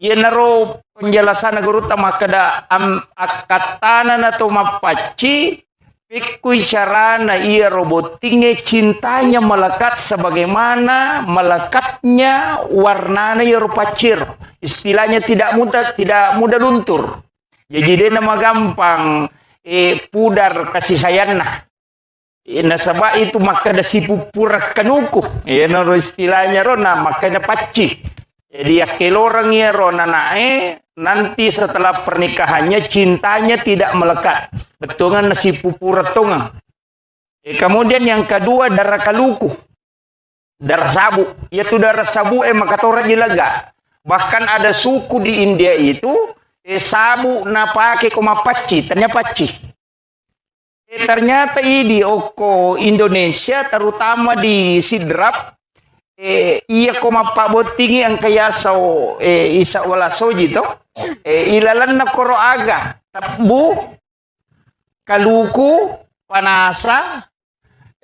ia naro penjelasan Guru tama kada akatana na to mapaci pikui carana ia robotingnya cintanya melekat sebagaimana melekatnya warnanya ya rupacir. Istilahnya tidak mudah luntur. Jadi dia nama gampang pudar kasih sayangna. Nasabah itu maka ada si pupur kanuku. Naro istilahnya rona makanya paci. Jadi orang ya rona nae nanti setelah pernikahannya cintanya tidak melekat. Betungan nasi pupuretungan. Kemudian yang kedua darah kaluku. Darah sabu. Yaitu darah sabu maka tora jilaga. Bahkan ada suku di India itu sabu na pake koma paci, ternyata paci. Ternyata ini oko Indonesia terutama di Sidrap iya koma pabot tinggi ang kaya sa isa wala soji to ilalan na koro aga tabu kaluku panasa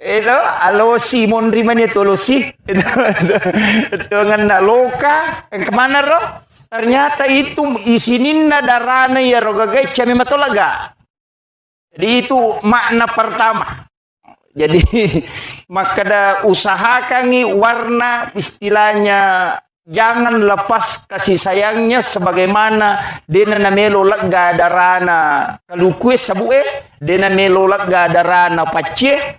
itu alo Simon Riman itu losi itu ngan loka kemana ro ternyata itu isinin na darana ya rogagai cami matolaga jadi itu makna pertama. Jadi maka usahakan warna istilahnya jangan lepas kasih sayangnya sebagaimana dena namelo lega darana kalukue sabue dena melo lega darana pace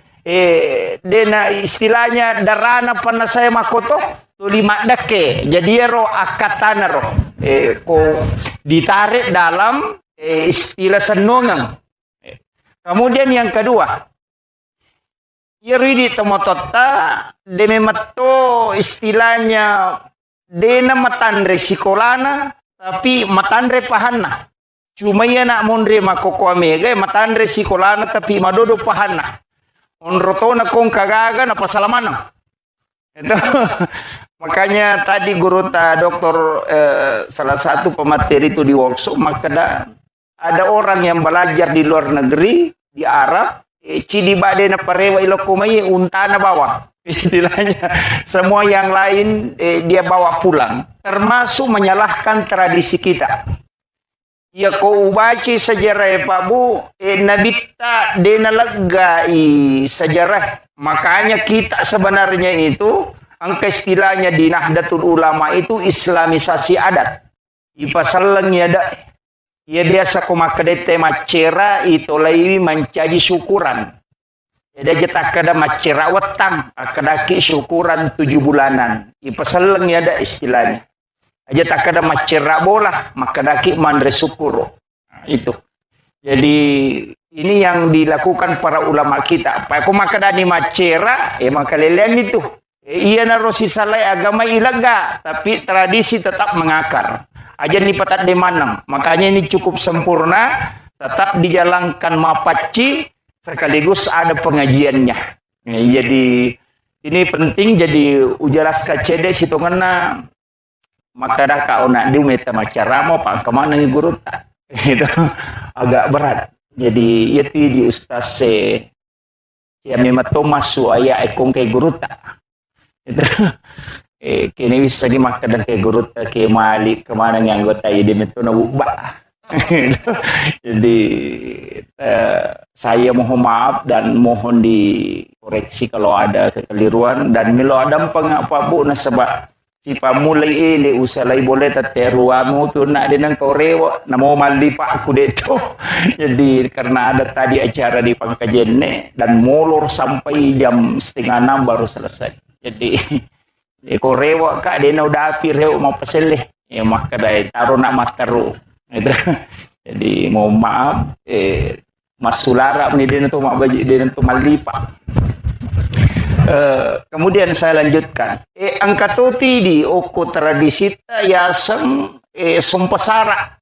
dena istilahnya darana pana saya makoto lima dake jadi ro akatana ro ko ditarik dalam istilah senongan. Kemudian yang kedua Yeri tomotota deme matto istilahnya dena matandre sikolana tapi matandre pahana cuma ia nak mondre makoko amega matandre sikolana tapi madodo pahana onrotona kong kagaga na pasalamana itu Makanya tadi guru dokter salah satu pemateri itu di workshop, maka ada orang yang belajar di luar negeri, di Arab, cidi badena parewa ilokumai untana bawa. Istilahnya semua yang lain dia bawa pulang, termasuk menyalahkan tradisi kita. Ya kau baca sejarah Pak Bu, Nabi tak dena lega sejarah. Makanya kita sebenarnya itu angka istilahnya di Nahdlatul Ulama itu Islamisasi adat. Ipasalangnya ada. Ya biasa kumakadete macera itu lagi mencaji syukuran. Ada jetak kada macera wetang, akadaki syukuran 7 bulanan. Ipasalangnya ada istilahnya. Aja tak kada macera bola, maka daki mandre syukur. Nah, itu. Jadi ini yang dilakukan para ulama kita. Pak makadani macera, maka lelen itu. Iya narosi salai agama ilaga, tapi tradisi tetap mengakar. Aja ni patat de manang. Makanya ini cukup sempurna, tetap dijalankan mapaci sekaligus ada pengajiannya. Jadi ini penting jadi ujaras kacede situngana. Maka dah kau nak di meta macara mau pak kemana nih guru tak itu agak berat. Jadi itu di ustaz ya memang masuk ayah ekong ke guru tak itu kini bisa dimakan dan ke guru tak ke malik kemana yang anggota ini itu nak ubah. Jadi saya mohon maaf dan mohon dikoreksi kalau ada kekeliruan dan milo ada pengapa bu nasabah si pamulai ini usalai boleh tateruamu tu nak dengan korewa namo mali pak aku deto. Jadi karena ada tadi acara di Pangkajene dan molor sampai jam 5:30 baru selesai. Jadi korewa kak dia udah api reu mau peseleh ya maka dai taruh nak mataru. Jadi mohon maaf Mas Sulara ni dia tu mak baji dia tu mali pak. Kemudian saya lanjutkan. Angkatoti di oko tradisi yasang sumpasara.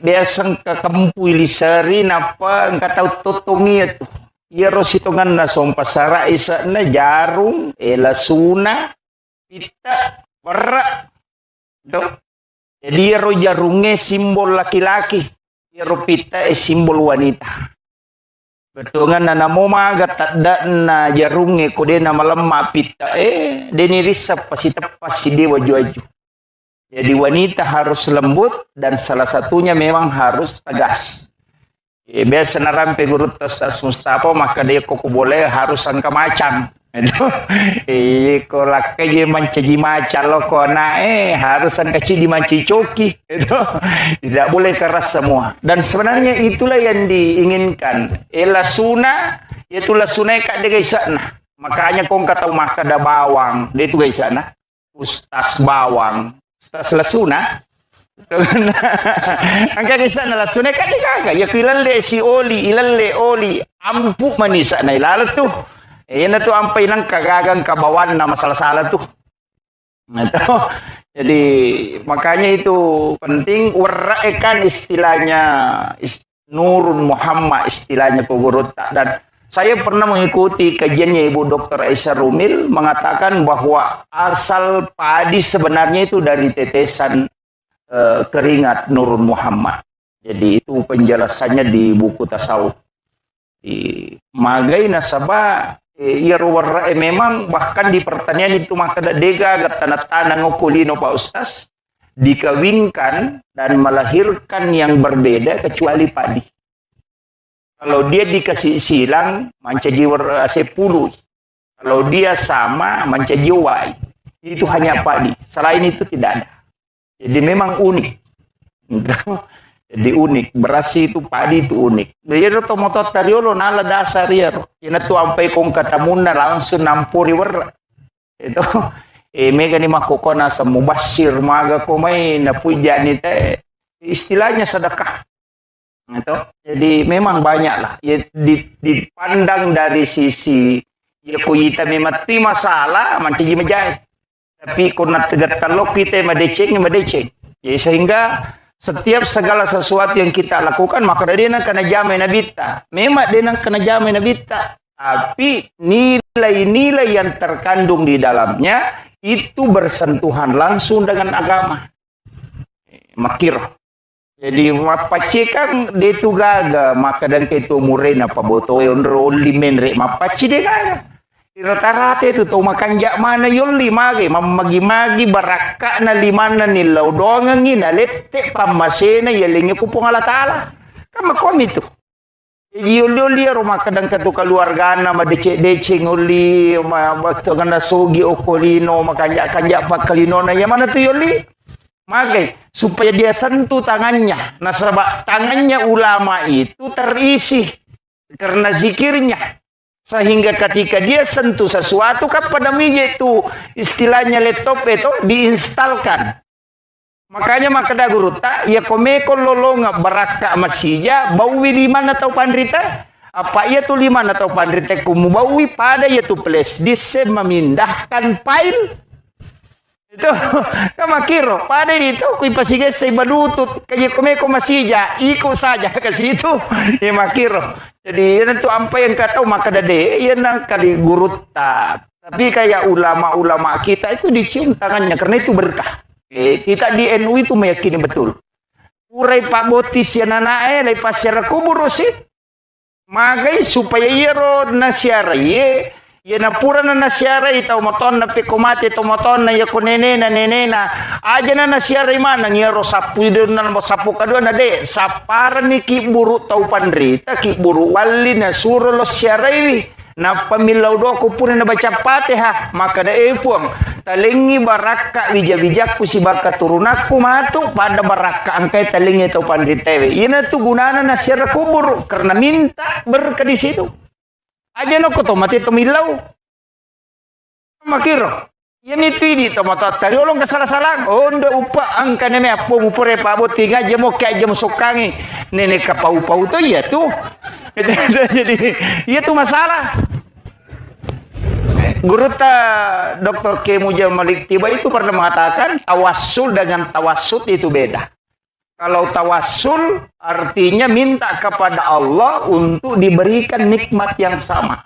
Biasang kakampui lisari napa angkatau totongi itu. Iya rositongan na sumpasara isa na jarum, lasuna, pita, perak. Jadi ro jarungnya simbol laki-laki. Ro pita simbol wanita. Betul kan nana momaga tadda na jarunge kode na malemma pita deni risap pasti tepas si dewa juaju. Jadi wanita harus lembut dan salah satunya memang harus tegas. Biasa narampe guru tas Mustafa maka dia kok boleh harus angka macam. Ko lakai mancaji macan lo kona harus angka di manci coki. Tidak boleh keras semua. Dan sebenarnya itulah yang diinginkan. Lasuna yaitu lasuna kak dia sana. Makanya kong kata maka ada bawang. Dia itu guys sana. Ustaz bawang. Ustaz lasuna. Angka di sana lasuna kak dia kagak. Ya ilalle si oli ilalle oli ampu manisa na ilalat tuh. Yan na to ampay ng kagagang kabawan na masalah-salah tuh. Itu. Jadi makanya itu penting waraekan istilahnya Nurun Muhammad istilahnya Pogorota. Dan saya pernah mengikuti kajiannya Ibu Dr. Aisyah Rumil mengatakan bahwa asal padi sebenarnya itu dari tetesan keringat Nurun Muhammad. Jadi itu penjelasannya di buku tasawuf. Di Magai Nasabah memang bahkan di pertanian itu maka dega tanah-tanah ngokulino Pak Ustaz dikawinkan dan melahirkan yang berbeda kecuali padi. Kalau dia dikasih silang mancaji sepuluh. Kalau dia sama mancaji wai. Itu hanya padi. Selain itu tidak ada. Jadi memang unik. Jadi unik, beras itu padi itu unik. Dia itu motor tariolo nala dasar ya. Ina tu ampai kong katamuna langsung nampuri wer. Itu mega ni makokona sa mubashir maga ko may napuja ni teh. Istilahnya sedekah. Itu. Jadi memang banyak lah. Ya, dipandang dari sisi ya kuyita memati masalah manti majai. Tapi kuna tegat talok kita madeceng. Ya sehingga setiap segala sesuatu yang kita lakukan maka dia nak kena jamai nabita. Memang dia nak kena jamai nabita. tapi nilai-nilai yang terkandung di dalamnya itu bersentuhan langsung dengan agama. Makiro. Jadi mapaci kan dia tu gaga maka dan ketu murena pa boto ondro only menre mapaci dia gaga. Rata-rata itu tu makan jak mana yoli magi mamagi-magi baraka na limana nilaw doang ngina lette pamasena yalingi kupong Allah Taala. Kama kom itu. Yoli rumah kadang ketu keluarga na madece-dece nguli basta kana sogi okolino makanja-kanja pakalino na mana tu yoli. Magai supaya dia sentuh tangannya. Nah, sebab tangannya ulama itu terisi karena zikirnya. Sehingga ketika dia sentuh sesuatu kan pada meja itu istilahnya laptop itu diinstalkan. Makanya makada guru tak ya komeko lolonga baraka masija bawi lima atau pandrita apa ia tu lima atau pandrita kumu bawi pada ya tu flash disk memindahkan file itu kamakiro pada itu kui pasige say balutut kaya komeko masija iko saja ke situ ya makiro jadi yan tu apa yang kata maka dade yan ang kali guruta tapi kayak ulama-ulama kita itu dicium tangannya karena itu berkah. Kita di NU itu meyakini betul urai pak botis ya nanae lai pasyara kubur sih magai supaya yero nasyara ye ya napura na nasyara itaw moton na pikomate to moton na yakunene na nenena aja na nasyara mana ngero sapu na sapu kadua na de sapar ni kiburu tau pandrita kiburu wali na suro lo syaraiwi na pamilaw do ko puna na baca Fatihah maka da epuang talingi baraka bijak-bijakku si baka turunakku matu pada baraka angkai talingi tau pandritewe ina tu gunana nasyara kubur karena minta berkah di situ. Aja no ko to mati to milaw. Makiro. Ya mitu ini to mata tari olong kasalah-salah. Ondo upa angka neme apo mupure pa boti ngaje mo kay aja mo sukangi. Nene kapau-pau to ya tu. Jadi ya tu masalah. Guru ta Dr. K. Mujal Malik Tiba itu pernah mengatakan tawassul dengan tawassut itu beda. Kalau tawassul artinya minta kepada Allah untuk diberikan nikmat yang sama.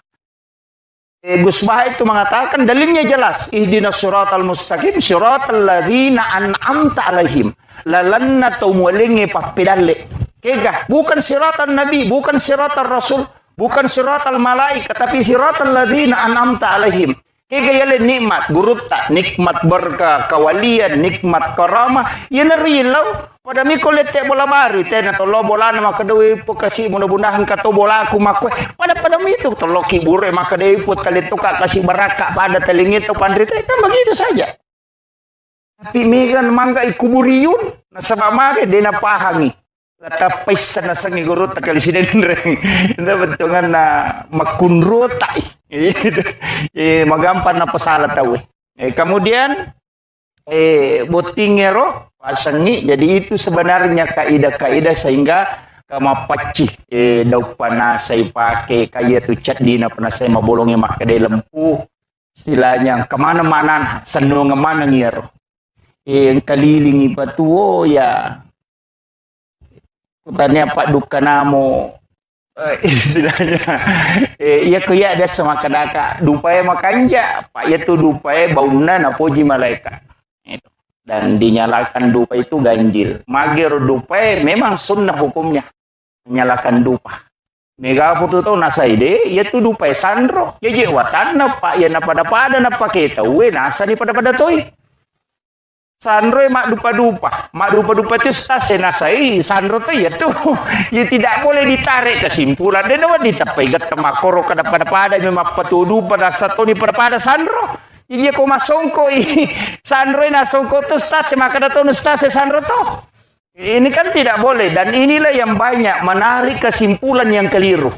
Gus Bah itu mengatakan dalilnya jelas. Ihdinas siratal mustaqim siratal ladzina an'amta alaihim. Lalanna tumulingi papidalle. Kega, bukan siratal nabi, bukan siratal rasul, bukan siratal malaikat, tapi siratal ladzina an'amta alaihim. Kega yale nikmat gurutta, nikmat berkah, kawalian, nikmat karamah, yan rilaw. Pada miko lete bola baru, tena tolo bola na makadewi po kasi mudah-mudahan kato bola aku makwe. Pada itu tolo kibure makadewi po talituka kasi baraka pada telingit o pandrita. Itu begitu saja. Tapi megan mangga ikuburiun nasa pamage di napahami. Latapay sa nasang iguro takali sinenreng. Ito bentungan na makunro tay. Magampan na pasala tawe. Kemudian botingero pasangi jadi itu sebenarnya kaidah-kaidah sehingga kamapaci daw pana saya pakai kayak tu cat dina pernah saya mabolongnya makade lempu istilahnya kemana-mana senung kemana ngiro yang kelilingi patuo ya kutanya Pak Dukanamo istilahnya iya kuya ada sama kadaka dupae makanja Pak ya tu dupae bauna na poji malaikat itu. Dan dinyalakan dupa itu ganjil. Magir dupa memang sunnah hukumnya. Menyalakan dupa. Mega putu tau nasa ide, ya tu dupa sandro. Ya je watan na pak ya na pada na paketa. We nasa ni pada toy. Sandro mak dupa-dupa. Mak dupa-dupa itu stase nasai. Sandro tu ya tu. Ya tidak boleh ditarik kesimpulan. Dan awak ditapai gatamakoro pada memang patudu pada satu ni pada sandro. Jadi ako masongko sandro na songko to stase maka dato no stase sandro to. Ini kan tidak boleh dan inilah yang banyak menarik kesimpulan yang keliru.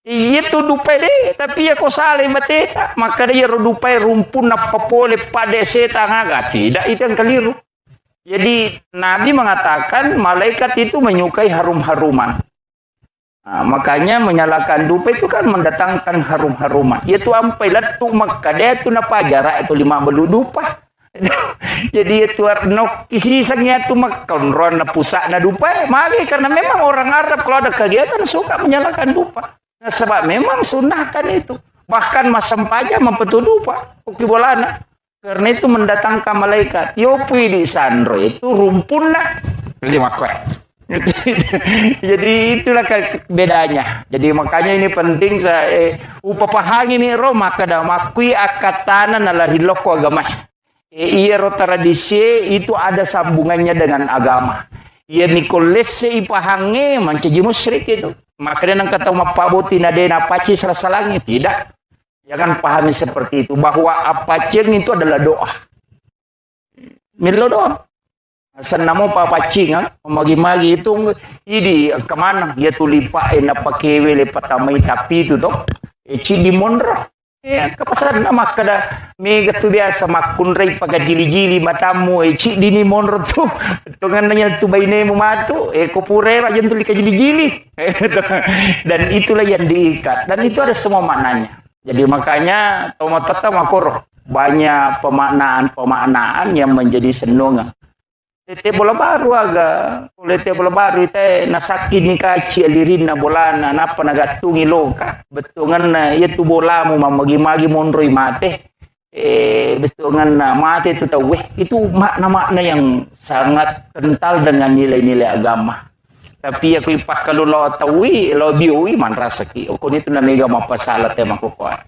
Itu dupe deh tapi ako saleh mateta maka dia dupe rumpun na papole pada seta ngaga tidak itu yang keliru. Jadi Nabi mengatakan malaikat itu menyukai harum-haruman. Nah, makanya menyalakan dupa itu kan mendatangkan harum-haruman. Itu ampai latu makade itu na pajara itu 5 belu dupa. Jadi itu no kisisangnya itu makonron na pusa na dupa. Magi karena memang orang Arab kalau ada kegiatan suka menyalakan dupa. Sebab memang sunahkan itu. Bahkan masam paja mempetuduh Pak. Uki bolana. Karena itu mendatangkan malaikat. Yopi di sandro itu rumpun lah. Jadi itulah bedanya. Jadi makanya ini penting saya upapahang ini ro maka dah makui akatana nalari loko agama. Iya ro tradisi itu ada sambungannya dengan agama. Ia nikolese ipahange mancaji musyrik itu. Makanya nang kata mapaboti nadena paci salasalangi tidak. Jangan pahami seperti itu bahwa apacing itu adalah doa. Milo doa. Senamo papacing magi-magi itu ini kemana dia tulipa apa kewe lepat tamai tapi itu toh. Eci di mondro. Ya, kepasan nama kada mega tu biasa makun rei pakai jili-jili matamu eci dini monro tu tungannya tu baine mu matu kopure ra jentul ka jili-jili dan itulah yang diikat dan itu ada semua maknanya. Jadi makanya tomatata makor banyak pemaknaan yang menjadi senunga. Tete bola baru aga, tete bola baru ite nasaki ni kaci alirin na bola na napa nagatungi loka. Betungan na itu bola mo mamagi-magi monroy mate. Betungan na mate itu tahu itu makna-makna yang sangat kental dengan nilai-nilai agama. Tapi aku ipak kalau lo tahui, lo biui man rasaki. Okon itu na mega mapasalat ya makukuha.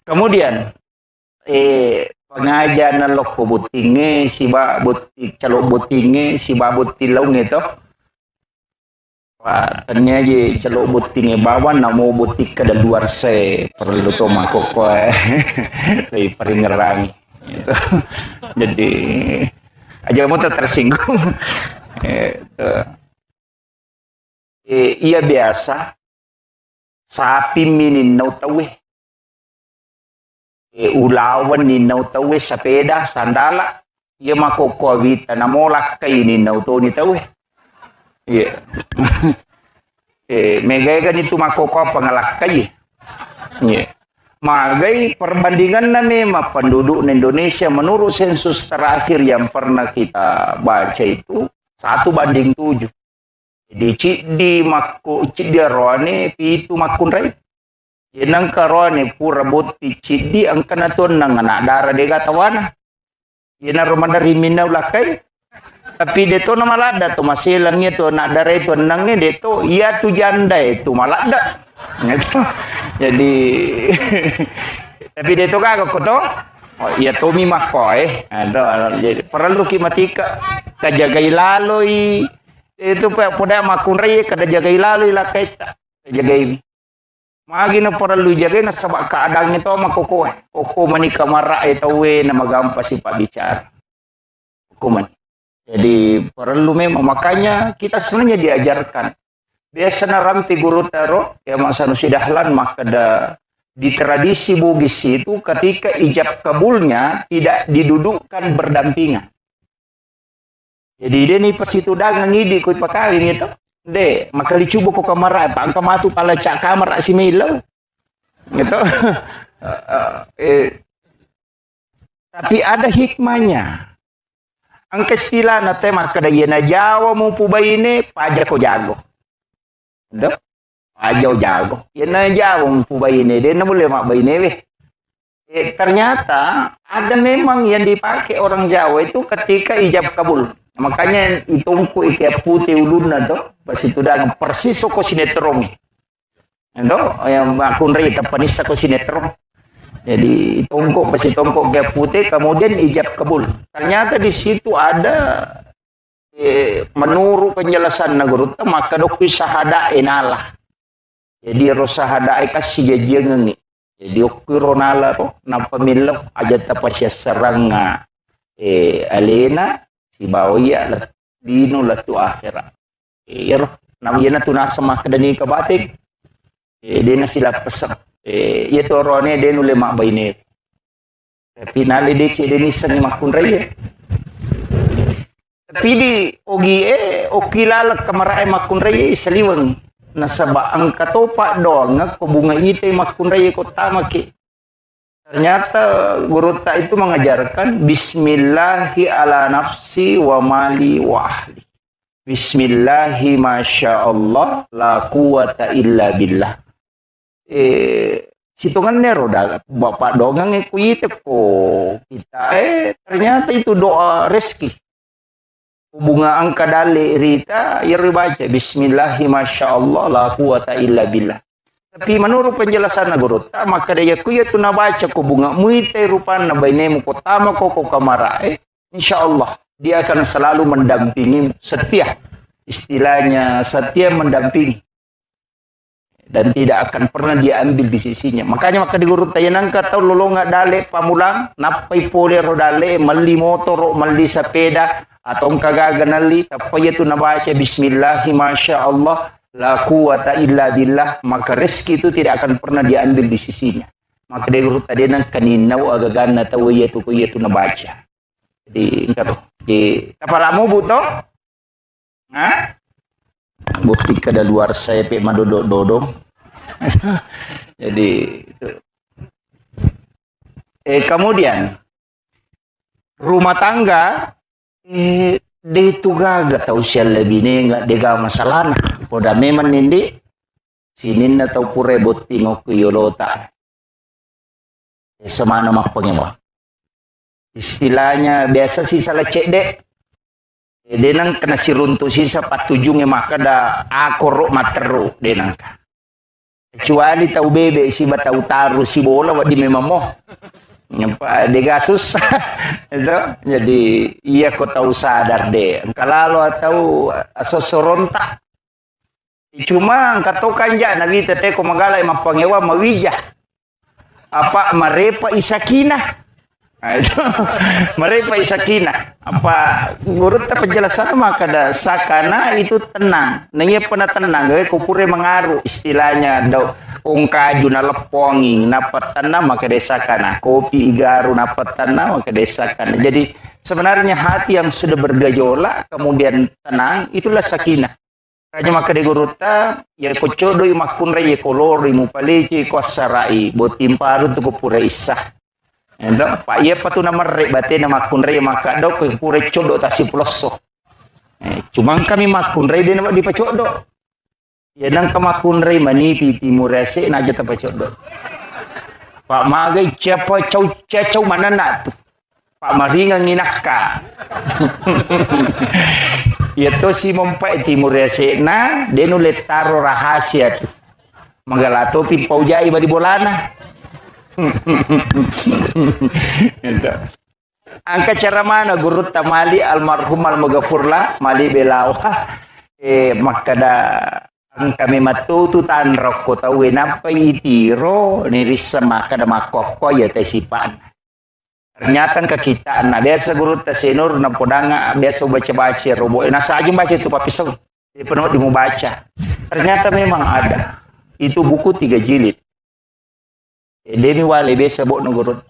Kemudian pengajian nalok ko butinge siba butik calok butinge siba butilong itu Pak tanya je calok butinge bawan namo butik ke luar se perlu to makoko dari peringerang gitu. Jadi aja kamu tersinggung iya biasa sapi minin nau tawe ulawan ni nau tawe sepeda sandala ia makoko wita namolak kay ni nau to ni tawe iya megay kan itu makoko pangalak kay iya magai perbandingan na memang penduduk Indonesia menurut sensus terakhir yang pernah kita baca itu 1:7. Di makku cidi roane pitu makun rai. Yenang karone pura boti cidi angkana ton nang anak darah de gatawana. Yenang romanda rimina ulakai. Tapi deto na malada to masilangnya to anak darah itu nangnya deto iya tu janda itu malada. Jadi tapi deto kagak koto. Oh iya tomi makoy. Ada jadi perlu kimatika kajagai laloi itu pada makun rai kada jagai lalu ilakai jagai magi na perlu jagai na sabak keadaan itu makoko koko manika marah itu we na magampa si pak bicara hukuman. Jadi perlu memang makanya kita sebenarnya diajarkan biasa na ramti guru taro ya masa nusidahlan maka di tradisi Bugis itu ketika ijab kabulnya tidak didudukkan berdampingan. Jadi dia ni pas itu dagang ngidi ko pakawin itu. De, makali cubo ko kamara, pang kamatu pala cak kamar si Milo. Gitu. Tapi ada hikmahnya. Ang kastila na tema kada yena Jawa mo pubay ini paja ko jago. Gitu. Paja jago. Yena Jawa mo pubay ini, dia na boleh mak bayine weh. Ternyata ada memang yang dipakai orang Jawa itu ketika ijab kabul. Makanya itungku ikat putih ulun na to pas itu dagang persis ko sinetron. Endo yang akun ri tapanis ko sinetron. Jadi itungku pas itungku ikat putih kemudian ijab kabul. Ternyata di situ ada menurut penjelasan guru maka dokter sahada enalah. Jadi rosahada kasih jejeng. Jadi okironala ro na pamilok aja tapasya seranga alena si bawaya la dino la tu akhirat. Namanya tu nasa makadani kabatik. Dia na sila pesak. Ito rone dia nule mak bayne. Finale de che denisan ni makun raya. Tapi di ogi okilala kamarae makun raya saliwang. Nasaba ang katopa doang ko bunga ite makun raya ko tamaki. Ternyata guru tak itu mengajarkan Bismillahi ala nafsi wa mali wa ahli. Bismillahi masya Allah la quwata illa billah. situngannya roda bapak dongang kuit ko kita ternyata itu doa rezeki bunga angka dale rita ya baca bismillahi masyaallah la quwata illa billah. Tapi menurut penjelasan guru maka dia kuya tu na baca ko bunga muite rupana bainemu ko tama ko kamara insyaallah dia akan selalu mendampingi, setia istilahnya setia mendampingi dan tidak akan pernah diambil di sisinya. Makanya maka di guru tayanang ka tau lolonga dale pamulang napai pole ro dale mali motor mali sepeda atau kagaganali tapi itu nabaca bismillahi masyaallah la quwata illa billah maka rezeki itu tidak akan pernah diambil di sisinya. Maka di guru tayanang kaninau agagana tau itu nabaca. Jadi engkau di tapalamu buto bukti kada luar saya pe madodok-dodong. Jadi itu. Kemudian rumah tangga de tugaga tau sial lebih ne enggak dega masalah poda memang nindi sinin na tau pure botti ngok yolota. Semana mak pengewa. Istilahnya biasa sih salah cek dek. Denang kena siruntu sisa patujungnya maka da akorok materu denang. Kecuali tahu bebe si batau taruh si bola wadi memang moh. Nyampa dega susah. Itu jadi iya kau tahu sadar deh. Kalau tahu asosoronta. Cuma kata kanja nabi tete ko magala mapangewa mawija. Apa marepa isakina. Itu mereka isakina apa guru ta penjelasan maka da sakana itu tenang nanya pernah tenang gak kupure mengaruh istilahnya do ungka juna lepongi napat tenang maka desakana kopi igaru napat tenang maka desakana. Jadi sebenarnya hati yang sudah bergejolak kemudian tenang itulah sakinah. Kanya maka de guru ta ya kocodo makun re kolor mu paleci kosarai botimparu tu kupure isah. Ento pak iya patu nama rek bate nama kunre maka dok ke pure codo tasi ploso. Cuma kami makun re dia nama di pacodo. Ya nang kamakun re mani piti murese na aja ta pacodo. Pak magai siapa cau mana nak tu. Pak maringa nginaka. Ya to si mompai timur rese na dia nulet taro rahasia tu. Magalato pimpau jai badi bolana. Angka cara mana guru tamali almarhum almagafurlah mali belawa maka da kami matutu tan rokko tahu napa itiro niris maka da makoko ya tesipan ternyata ke kita nah biasa guru tasenur na podanga biasa baca robo nah saja baca itu papisau penuh dimu baca ternyata memang ada itu buku 3 jilid. Demi wali biasa buat nugurut.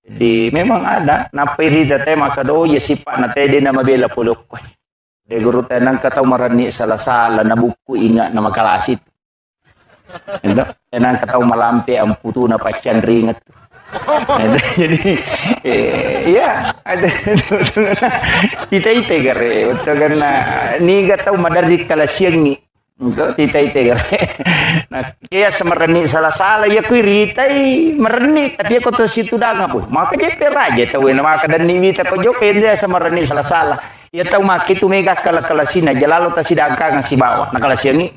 Jadi memang ada. Napai rida teh maka do ya sifat na teh dia nama bela puluk. De guru teh nang kata marani salah na buku ingat nama kelas itu. Ento nang kata malampe amputu na pacan ringet. Jadi ya ada itu gare untuk karena ni gatau madari kelas siang ni. Untuk tita nah kaya semereni salah ya kui ritai mereni tapi aku tu situ dah ngapu maka je peraja tahu nama kadan ni kita pejokin dia semereni salah ya tahu maki tu mega kala-kalasina jalalo ta sidangka ngasi bawa nah kalas yang ni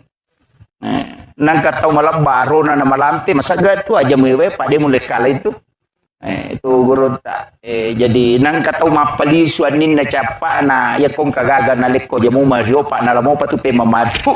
nang katau malam baru na malamte masa gatu aja mewe pak dia mulai kala itu itu guru tak jadi nang katau mapali suanin na capa na ya kong kagaga na leko jamu mario pak na lamo patu pe mamadu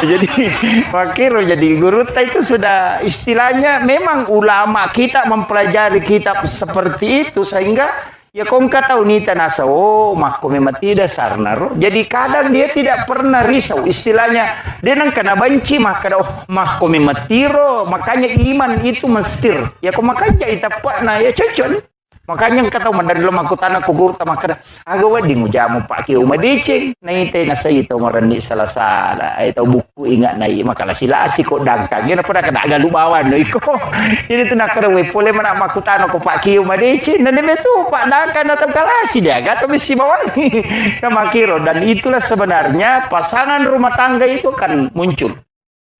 jadi makiro jadi guru tak itu sudah istilahnya memang ulama kita mempelajari kitab seperti itu sehingga ya kong katau nita nasa mako memang tidak sarnaro jadi kadang dia tidak pernah risau istilahnya dia nang kena banci maka mako memang tiro makanya iman itu mestir ya kok makanya itapak na ya cocok makanya katau mandari lo aku tanah kugur maka agawa di mujamu pak kiu madicing naite nasa itu marani salah itu buku ingat nai makalah silasi kok dangkang ya pada kena agak lubawan iko ini tu nak kerwe boleh mana aku tanah ko pak kiu madicing dan dia tu pak dangkang atau kalasi dia kata mesti bawa kamakiro dan itulah sebenarnya pasangan rumah tangga itu kan muncul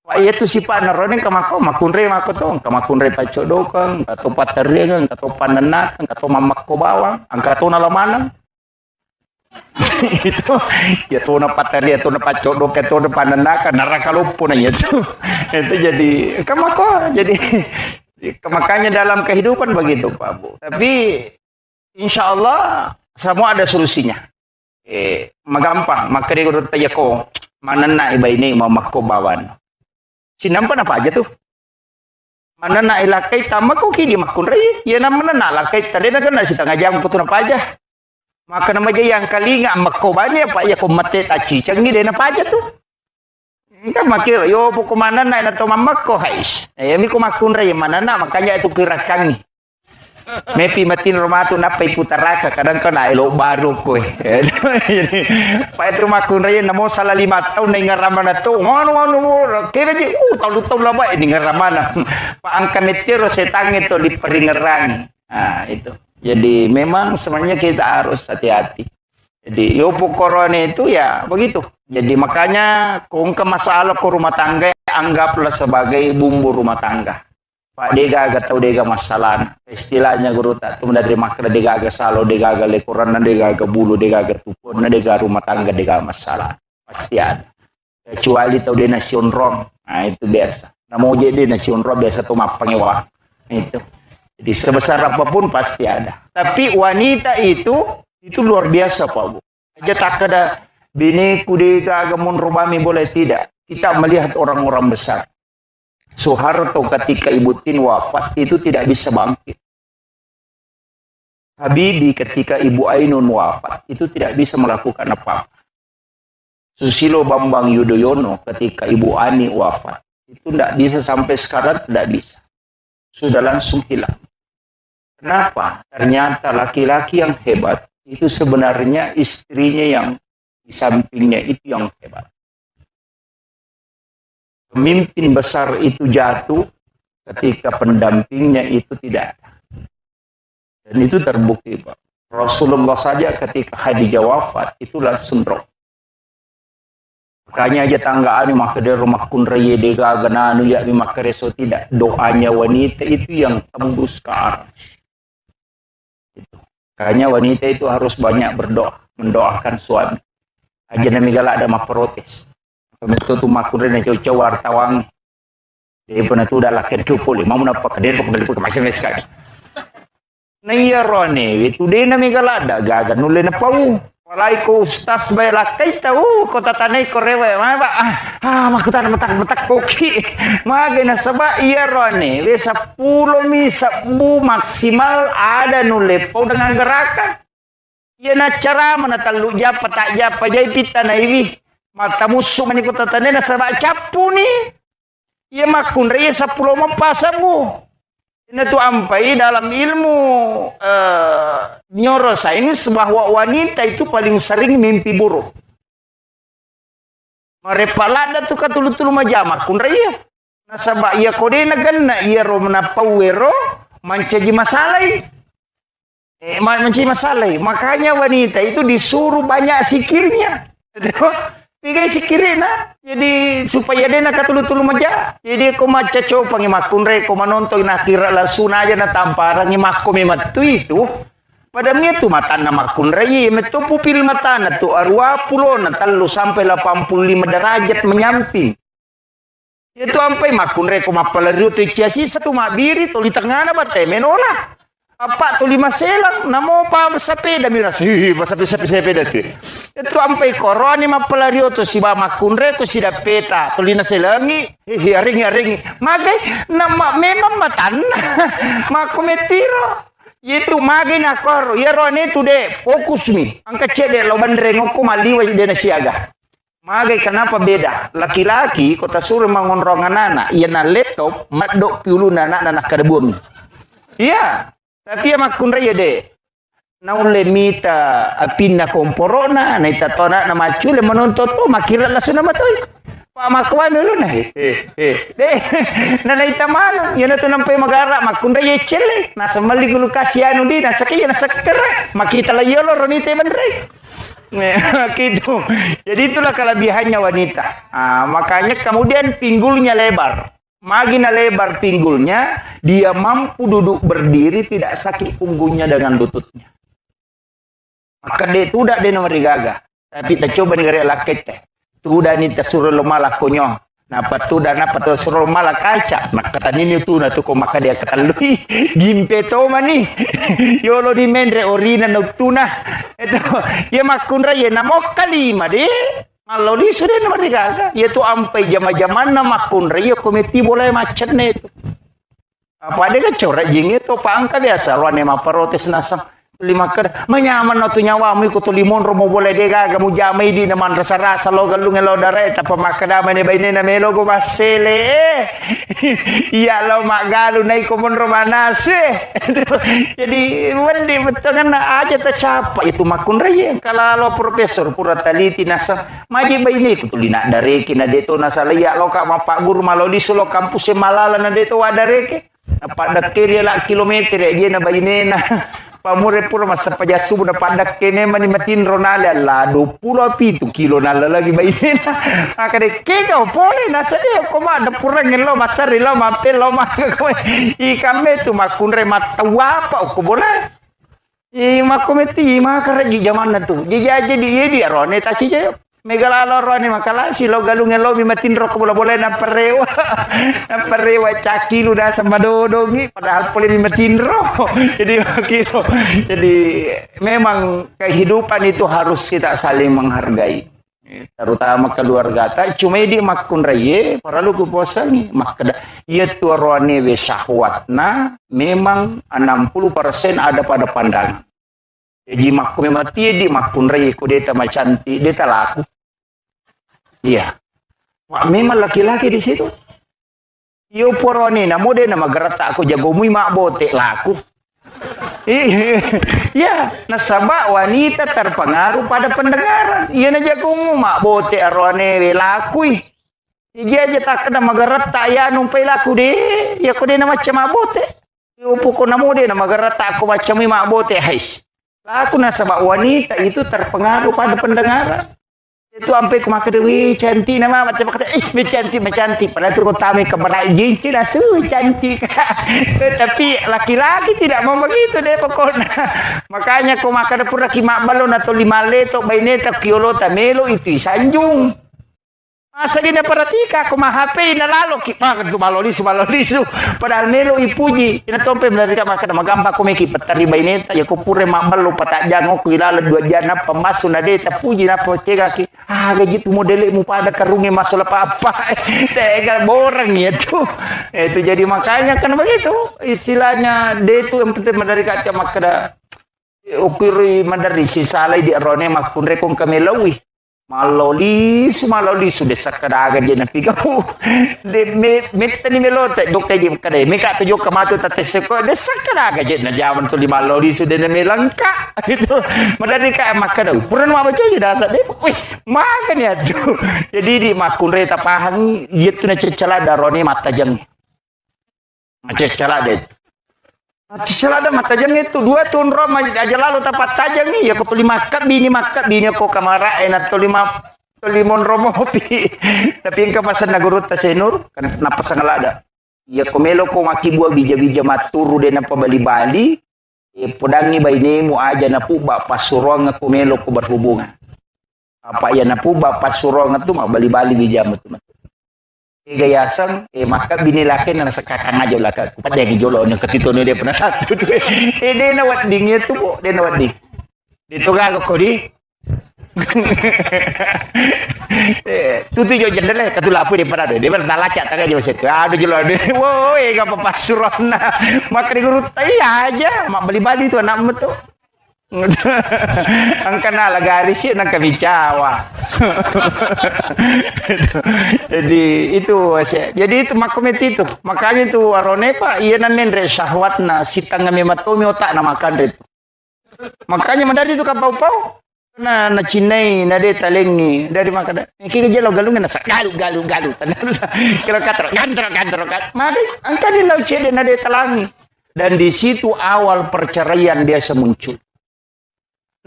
Pak itu si Pak narone kamako makunre mako tong kamakunre pacodokan atau paterian atau panenakan atau mamakko bawang angka to nalamanang. Itu ya tuh na pateri tuh na pacodok itu na panenakan narakalupo na itu. Itu jadi kamako jadi makanya dalam kehidupan begitu Pak Bu. Tapi insya Allah semua ada solusinya. Magampang makanya urut aja ko manana iba ini mau makko bawan. Sinampan apa aja tuh? Mana na ilakai tama ko kini makun ray. Ya namanya na lakai tadi na kan si tengah jam ko tuh apa aja. Maka nama aja yang kali nggak makko bani apa ya ko mate taci canggih deh apa aja tuh. Kan makir yo buku mana na ina to mamakko hais. Ya mi ko makun ray mana na makanya itu kirakangi. Mepi matin rumah tu napai putaraka kadang kena elo baru kowe. Jadi pai rumah kunraya namo salah 5 tahun ning ngaramana tu. Ngono kira ji tahun lama ini ngaramana. Pak angka metero setang itu di peringerang. Nah, itu. Jadi memang sebenarnya kita harus hati-hati. Jadi yo corona itu ya begitu. Jadi makanya kung ke masalah ke rumah tangga anggaplah sebagai bumbu rumah tangga. Pak dega tahu dega masalah istilahnya guru tak tu dari makna dega salo dega lekuran dega bulu dega tupon dega rumah tangga dega masalah pasti ada kecuali tahu dia nasion rom nah itu biasa namo jadi nasion rom biasa tu mapangewa itu jadi sebesar apapun pasti ada tapi wanita itu luar biasa Pak Bu aja tak ada bini kudega gamun rubami boleh tidak kita melihat orang-orang besar Soeharto ketika Ibu Tin wafat itu tidak bisa bangkit. Habibie ketika Ibu Ainun wafat itu tidak bisa melakukan apa-apa. Susilo Bambang Yudhoyono ketika Ibu Ani wafat itu tidak bisa sampai sekarang tidak bisa. Sudah langsung hilang. Kenapa? Ternyata laki-laki yang hebat itu sebenarnya istrinya yang di sampingnya itu yang hebat. Pemimpin besar itu jatuh ketika pendampingnya itu tidak ada. Dan itu terbukti Pak. Rasulullah saja ketika Khadijah wafat itu langsung drop. Makanya aja tanggaan maka dia rumah kunreye dega gananu ya maka reso tidak. Doanya wanita itu yang tembus ke arah. Makanya wanita itu harus banyak berdoa, mendoakan suami. Aja nami galak ada mah protes. Itu tuh makurin yang jauh-jauh wartawan. Dia pernah tuh udah lakukan cupul. Mau menapa kadir pokoknya masih sekali. Nah iya Roni, itu dia nami galada gagal nulen apa? Walai ko ustaz bay lakai tahu kota tanai korewe. Mana pak? Makutan metak koki. Magena sebab iya Roni. We 10 maksimal ada nulepau dengan gerakan. Iya na cara mana talu japa tak japa jai pita na iwi. Mata musuh menikut tatane na sabak capu ni. Ia makun raya 10 mapasamu. Ini tu ampai dalam ilmu neuroscience bahwa wanita itu paling sering mimpi buruk. Marepalada tu katulu-tulu majama kun raya. Na sabak ia kode na ganna ia ro menapawero mancaji masalai. Mancaji masalai. Makanya wanita itu disuruh banyak sikirnya. Tiga sikirina, jadi supaya dia nak tulu-tulu maja. Jadi ko maca coba ngimakun re, ko manonton nakira lasuna aja na tamparan ngimako mematu itu. Pada mi tu mata na makun re, metu pupil mata na tu arwa pulo na talu sampai 85 derajat menyamping. Itu sampai makun re ko mapalaru tu ciasi satu mabiri tu di tengah na bate menola. Apa tu 5 selang namo pa sepeda miras sepeda tu itu sampai koroni mapalario tu si ba makunre tu si dapeta tu 5 selangi ringi magai nama memang matan makumetiro itu magai nakor ya roni tu de fokus mi angka cede lo bandreng ko maliwa de siaga magai kenapa beda laki-laki kota suruh mengonrongan anak ia na laptop madok piulu anak kadebum iya. Tapi ya makun raya de. Naule mita apina komporona na itatona na macule menontot po makira laso na matoy. Pa makwan dulu na. De. Na itamano yan na to nampay magara makun raya chele. Nasa maligulu kasiano di nasa kaya nasa kere. Makita la yolo ronite man rey. Gitu. Jadi itulah kelebihannya wanita. Makanya kemudian pinggulnya lebar. Makin lebar pinggulnya, dia mampu duduk berdiri tidak sakit punggungnya dengan lututnya. Maka dia itu udah dia nomor gagah. Tapi kita coba negara laket teh. Tu udah ni tersuruh lemah konyo. Napa tu dan apa tersuruh malah kaca. Maka tadi ni tu na tu ko maka dia katalui gimpe to mani. Yolo di mendre orina noctuna. Itu ya makunra ya namo kalima de. Kalau di sudah nomor gagah. Ya tu ampai jama-jaman na makunra ya komiti boleh macet ne tu. Apa ada corak jing itu pangka biasa ruane ma protes nasam. Lima ker menyaman tu nyawamu ikut limon romo boleh dega kamu jamai di naman rasa-rasa lo galung lo dare tapi makadama ne baine na melo go masele iya lo mak galu nai komon romanas jadi wendi betul kan aja tercapai itu makun reye kalau lo profesor pura taliti nasa maji baine ikut lina dare kina deto nasa ya lo kak mapak guru malo di solo kampus malala na deto wadare ke apa dak kiri la kilometer ya na baine na pamure pura masa pajasu na padak kene mani matin ronala la 27 kilo na lagi bayi na akade kega pole na sade ko ma da pura ngelo masari lo mapel lo ma ko ikame tu makunre matawa pa ko bola makometi makaraji zaman na tu jadi di rone ta ci je megalalo rone makala si lo galung ngelo mi matin ro ko bola na perewa caki lu dah sama dodongi padahal pole mi matin ro jadi kilo jadi memang kehidupan itu harus kita saling menghargai terutama keluarga ta cuma di makun raye para lu kuposan makada ieu tu rone we syahwatna memang 60% ada pada pandangan jadi makun mati di makun raye ku deta macanti deta laku iya wah memang laki-laki di situ yo porone na mode na magarata ako jagomui mak bote laku iya nasaba wanita terpengaruh pada pendengaran iya na jagomu mak bote arone laku iya aja tak kena magarata ya numpai laku de ya ko de na macam mak bote yo poko na mode na magarata ako macam mak bote hais laku nasaba wanita itu terpengaruh pada pendengaran itu sampai ke maka dewi cantik nama macam kata cantik padahal tu kota me keberai jinci dah cantik tapi laki-laki tidak mau begitu deh pokoknya makanya ko maka dapur laki mak balon atau 5 letok baine tak kiolo tamelo itu sanjung asa dia paratika ko mah HP na lalo ki tu malolisu padahal melo ipuji ina tompe menarika maka magamba ko meki petari baine ya ko pure mak balo patak jango ko ilala 2 jana pemasu na deta puji na potega ki gaji tu modele mu pada karunge masalah apa degal borang itu jadi makanya kan begitu istilahnya de itu yang penting menarika ca makada ukiri mandari si salai di rone makun rekong kamelawi maloli sudah sakadaga dia napi kau de metani melote dokter di kadai meka tujo kamatu tateseko de sakadaga dia na jaman tu 5 loli sudah na melangka gitu madari ka makada puran ma baca je dasar de wih makan ya tu jadi di makun re tapahang dia tu na cecala darone mata jang cecala de Celada mata jang itu 2 tahun rom aja lalu tapat tajang nih ya ko 5 makat bini ko kamara enak to 5 limon romo pi tapi engka pasan nagurut ta senur kan napasan ada ya komelo ko maki buah bija-bija maturu de na pabali-bali podangi baine mu aja na pu ba pasurong komelo ko berhubungan apa ya na pu ba pasurong tu mah bali-bali bija matu gayasan maka bini laki na sakakang aja lah pada yang jolo nya ketito dia pernah satu dia nawat ding itu po dia nawat ding dito ga ko di tutu jo jendele katulapu di pada dia bertalaca taga jo set aduh jolo de woi ga papasurona maka di guru aja mak bali-bali tu anak metu ang kanala garis yun ang kabicawa jadi itu makomet itu makanya itu arone pak iya namin re syahwat na sitang ngami matomi otak na makan itu makanya mandari itu kapau-pau na cinai na de talengi dari makada kiki jelo galungan na galu kalau katro gantro maka angka di laut cede na de talangi dan di situ awal perceraian dia semuncul.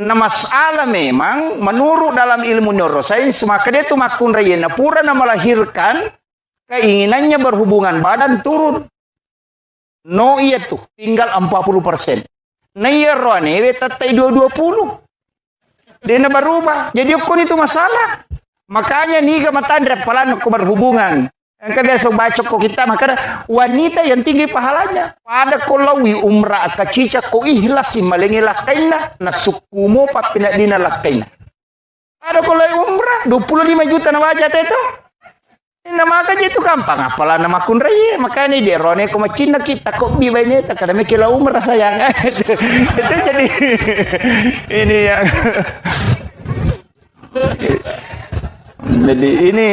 Nah masalah memang menurut dalam ilmu neurosains maka dia tuh makun rayena pura na melahirkan keinginannya berhubungan badan turun. No iya tuh tinggal 40%. Nah iya roane tatai 20. Dia na berubah. Jadi ukun itu masalah. Makanya nih matandra palan ko berhubungan. Yang biasa baca kok kita maka wanita yang tinggi pahalanya. Pada kolawi umrah kacica ko ihlas si malengilah kaina na sukumo pa pinadina lakaina. Ada kolawi umrah 25 juta na wajah itu. Ina maka itu gampang apalah nama kun raya makanya di rone ko macina kita kok bi baine ta kada mikila umrah sayang. Itu jadi ini yang jadi ini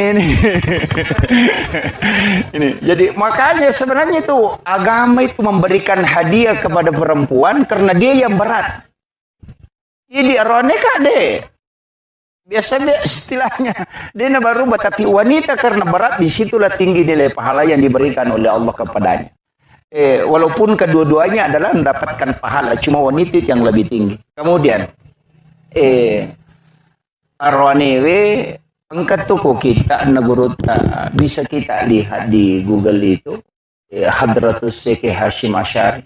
ini jadi makanya sebenarnya itu agama itu memberikan hadiah kepada perempuan karena dia yang berat. Jadi rone kade biasa istilahnya dia baru tapi wanita karena berat disitulah tinggi nilai pahala yang diberikan oleh Allah kepadanya. Walaupun kedua-duanya adalah mendapatkan pahala, cuma wanita yang lebih tinggi. Kemudian arwanewe pengketuku kita naguruta bisa kita lihat di Google itu Hadratus Syekh Hashim Asy'ari.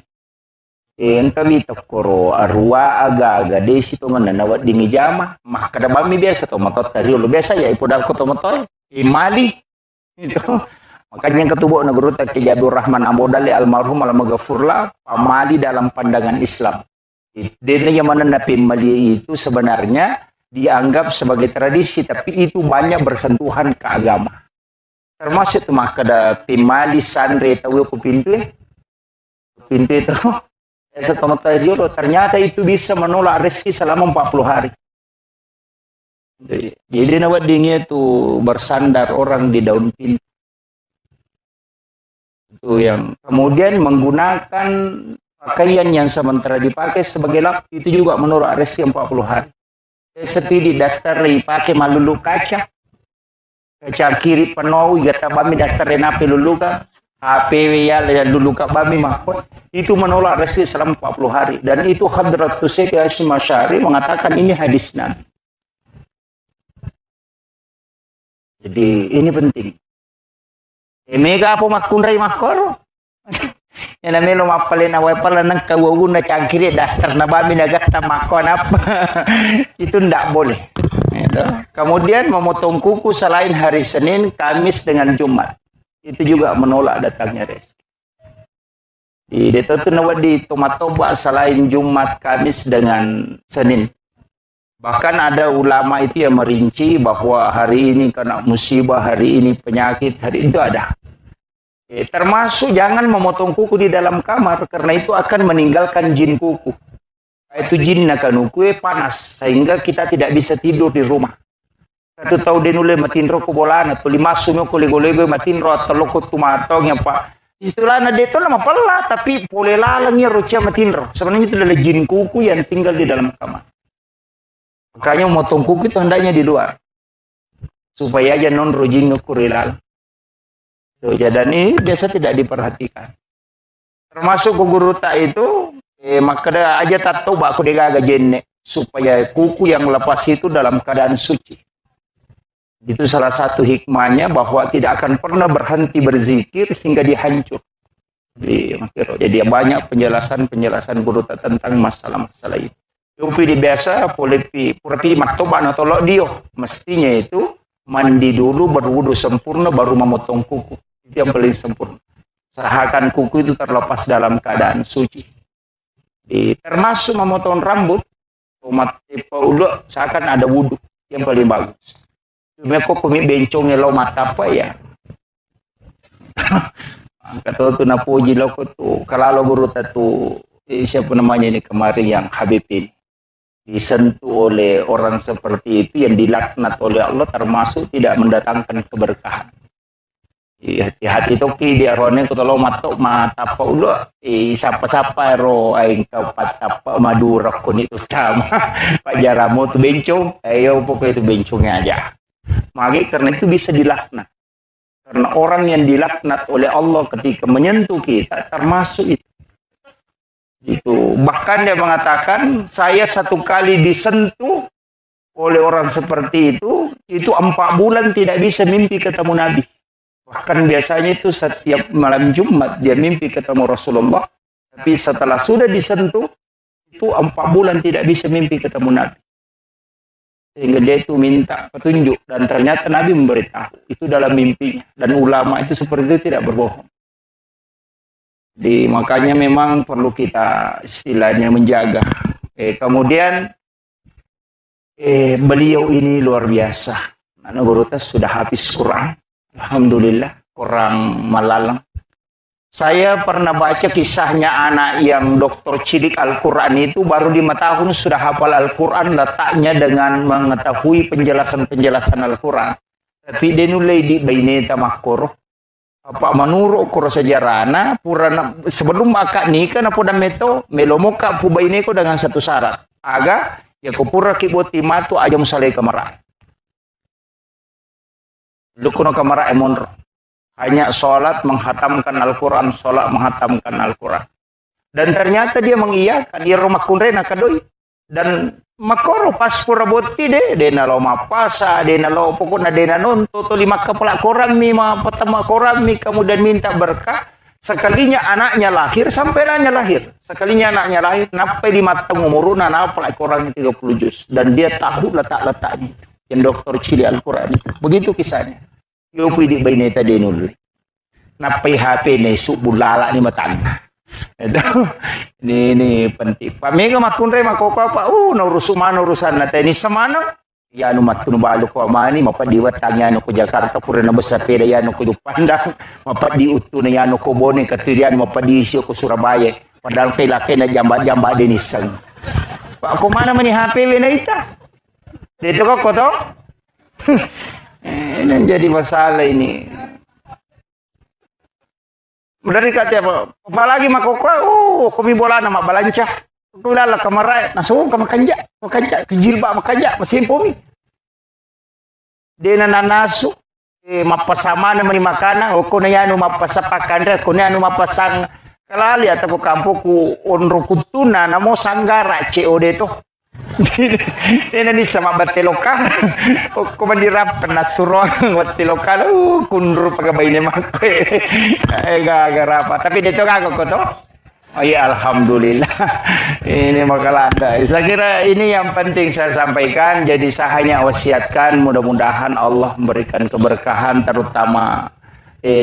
Enta bita koro arwa aga-aga desi to mananawat di mijama mah kada bami biasa to matot tari lo biasa ya ipodal ko to motoy imali itu makanya yang ketubo naguruta ke Abdul Rahman Ambodali almarhum almaghfurlah pamali dalam pandangan Islam. Dene yang mana napi mali itu sebenarnya dianggap sebagai tradisi tapi itu banyak bersentuhan ke agama. Termasuk mah kada pimali sandre tahu ku pintu itu ternyata itu bisa menolak rezeki selama 40 hari. Jadi nawadinya itu bersandar orang di daun pintu. Itu yang kemudian menggunakan pakaian yang sementara dipakai sebagai lap itu juga menolak rezeki 40 hari. Seperti di dasar dipakai malulu kaca kiri penuh gata bami dasar napi luluka HP ya dulu kak bami mahkot itu menolak rezeki selama 40 hari dan itu Hadratus Syekh Hashim Asy'ari mengatakan ini hadis Nabi. Jadi ini penting. Mega apa makun rai makoro. Yang namanya lo mapalin awal pala nang kawawu na cangkiri dasar na bami nagata makon apa itu ndak boleh. Gitu. Kemudian memotong kuku selain hari Senin, Kamis dengan Jumat. Itu juga menolak datangnya rezeki. Di itu tuh nawadi tomatoba selain Jumat, Kamis dengan Senin. Bahkan ada ulama itu yang merinci bahwa hari ini kena musibah, hari ini penyakit, hari itu ada. Termasuk jangan memotong kuku di dalam kamar karena itu akan meninggalkan jin kuku. Itu jin nakanuku panas sehingga kita tidak bisa tidur di rumah. Satu tahu denule matinro ko bolana to lima sumo ko lego-lego matinro teloko tumatong ya pak. Istilahnya dia itu nama pala tapi boleh lalangnya roca matinro. Sebenarnya itu adalah jin kuku yang tinggal di dalam kamar. Makanya memotong kuku itu hendaknya di luar supaya aja non rojin kurilal. So, dan ini biasa tidak diperhatikan. Termasuk guruta itu maka aja tak tahu aku degaga jenne supaya kuku yang lepas itu dalam keadaan suci. Itu salah satu hikmahnya bahwa tidak akan pernah berhenti berzikir hingga dihancur. Jadi banyak penjelasan guru tentang masalah-masalah itu. Tapi di biasa polepi purapi maktoban atau dio mestinya itu mandi dulu berwudu sempurna baru memotong kuku. Itu yang paling sempurna. Usahakan kuku itu terlepas dalam keadaan suci. Termasuk memotong rambut, umat ulo seakan ada wudu yang paling bagus. Cuma kok kami bencongnya lo mata apa ya? Kata tu napuji lo tu kalau guru tu siapa namanya ini kemarin yang Habib ini disentuh oleh orang seperti itu yang dilaknat oleh Allah termasuk tidak mendatangkan keberkahan. Hati-hati toki dia rone ko tolo matok mata pa ulo sapa-sapa ro aing kapatapa madura ko nito tama pajaramo tu bencong ayo pokoknya itu bencongnya aja. Maka karena itu bisa dilaknat. Karena orang yang dilaknat oleh Allah ketika menyentuh kita termasuk itu. Itu bahkan dia mengatakan saya satu kali disentuh oleh orang seperti itu 4 bulan tidak bisa mimpi ketemu Nabi. Bahkan biasanya itu setiap malam Jumat dia mimpi ketemu Rasulullah. Tapi setelah sudah disentuh itu 4 bulan tidak bisa mimpi ketemu Nabi. Sehingga dia itu minta petunjuk dan ternyata Nabi memberitahu itu dalam mimpinya. Dan ulama itu seperti itu tidak berbohong. Makanya memang perlu kita istilahnya menjaga. Kemudian beliau ini luar biasa. Anak Gurutas sudah habis Quran. Alhamdulillah, Quran Malalang. Saya pernah baca kisahnya anak yang doktor cilik Al-Quran itu baru 5 tahun sudah hafal Al-Quran, letaknya dengan mengetahui penjelasan-penjelasan Al-Quran. Tapi dia nulai di baineta makoro. Apa menurut kuro sejarahna purana sebelum akak nikah na poda meto melomoka pu baineko dengan satu syarat. Aga ya ko pura kiboti matu aja musalai kamara. Lukuno kamara emonro. Hanya sholat menghatamkan Al-Quran, sholat menghatamkan Al-Quran. Dan ternyata dia mengiyakan, dia rumah kunrena kadoi. Dan makoro pas pura boti de nalo mapasa, de nalo pokoknya de nonto to 5 kepala korami ma pertama korami kemudian minta berkah. Sekalinya anaknya lahir sampai anaknya lahir. Sekalinya anaknya lahir sampai 5 tahun umurna napa Al-Quran 30 juz dan dia tahu letak-letaknya. Yang dokter cili Al-Quran itu. Begitu kisahnya. Yo pidi baineta denul. Napai HP ne subulala ni matang. Ini penting. Pamega makunre makoko apa? Urusan na ini semana. Ya anu matunu balu ko amani mapadiwat tanya anu ko Jakarta purana besar peda ya anu ko Pandang mapadi utu na ya anu ko Bone katirian mapadi isyo ko Surabaya. Padahal kay laki na jamba-jamba dinisan. Pak ko mana mani HP we na ita? Dito ko to? Ini jadi masalah ini. Dari kata apa? Apalagi makoko, kami bola nama balancah. Kulala kamarai, nasuong ka makanja, kejilba makanja, mesin pumi. Dena nanasu, mapasama na mani makana, o kuna yanu mapasapakandra, kuna yanu mapasang kalali atau kampo ku onro kutuna namo sanggara COD to. Dena ni sama bateloka, o kumandirap penasuron bateloka, kunru pagabay ni makwe. Gagarapa. Tapi dito kako ko to. Oh ya alhamdulillah. Ini makalanda. Saya kira ini yang penting saya sampaikan. Jadi saya hanya wasiatkan mudah-mudahan Allah memberikan keberkahan terutama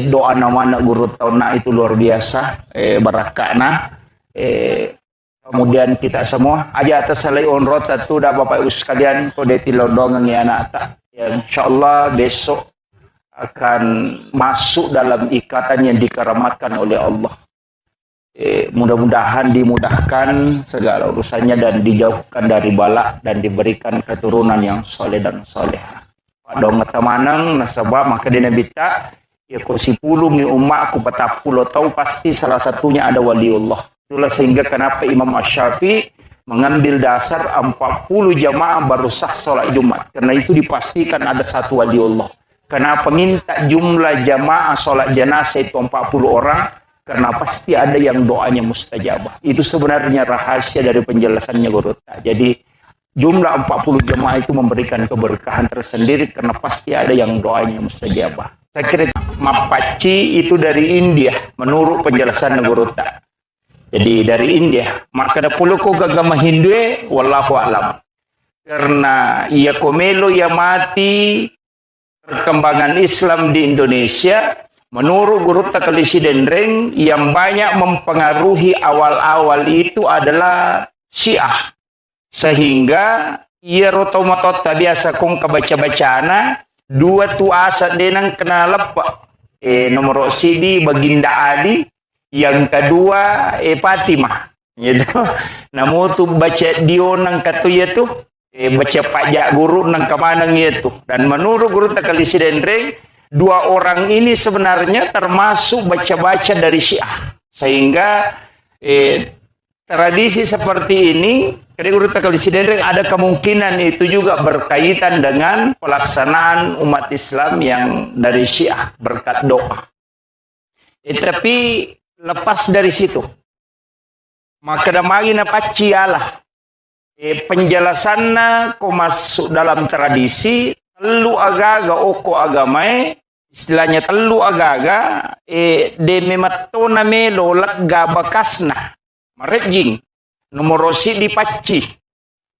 doa nama anak guru tauna itu luar biasa. Barakana. Kemudian kita semua aja atas salai onrot tu dah Bapak Ibu sekalian kode tilodong ngi anak tak. Ya, insyaallah besok akan masuk dalam ikatan yang dikeramatkan oleh Allah. Mudah-mudahan dimudahkan segala urusannya dan dijauhkan dari bala dan diberikan keturunan yang soleh dan soleha. Dong temanang nasabah maka dina bita ya kursi pulung ni umat aku patapulo tahu pasti salah satunya ada waliullah. Itulah sehingga kenapa Imam Asy-Syafi'i mengambil dasar 40 jamaah baru sah sholat Jumat. Karena itu dipastikan ada satu waliullah. Kenapa minta jumlah jamaah sholat jenazah itu 40 orang? Karena pasti ada yang doanya mustajabah. Itu sebenarnya rahasia dari penjelasannya Guru. Jadi jumlah 40 jemaah itu memberikan keberkahan tersendiri karena pasti ada yang doanya mustajabah. Saya kira Mapaci itu dari India menurut penjelasan Guru. Jadi dari India. Maka ada puluh ko agama Hindu wallahu alam. Karena ia komelo ia mati perkembangan Islam di Indonesia. Menurut Guru Takalisi Dendreng yang banyak mempengaruhi awal-awal itu adalah Syiah. Sehingga ia rotomotot biasa kong kebaca-bacana dua tu asat denang kena lepak. Nomor CD Baginda Ali, yang kedua Fatimah. Gitu. Namun tu baca Dionang katuya tu baca pajak guru nang kemanang itu. Dan menurut Guru Takalisi Dendreng dua orang ini sebenarnya termasuk baca-baca dari Syiah. Sehingga tradisi seperti ini, dari Guru Takalisi Dendreng ada kemungkinan itu juga berkaitan dengan pelaksanaan umat Islam yang dari Syiah berkat doa. Tapi lepas dari situ, maka damagi na pacialah. Penjelasannya ko masuk dalam tradisi telu agaga oko agamae, istilahnya telu agaga de mematona melo lagga bakasna marejing nomorosi di paci.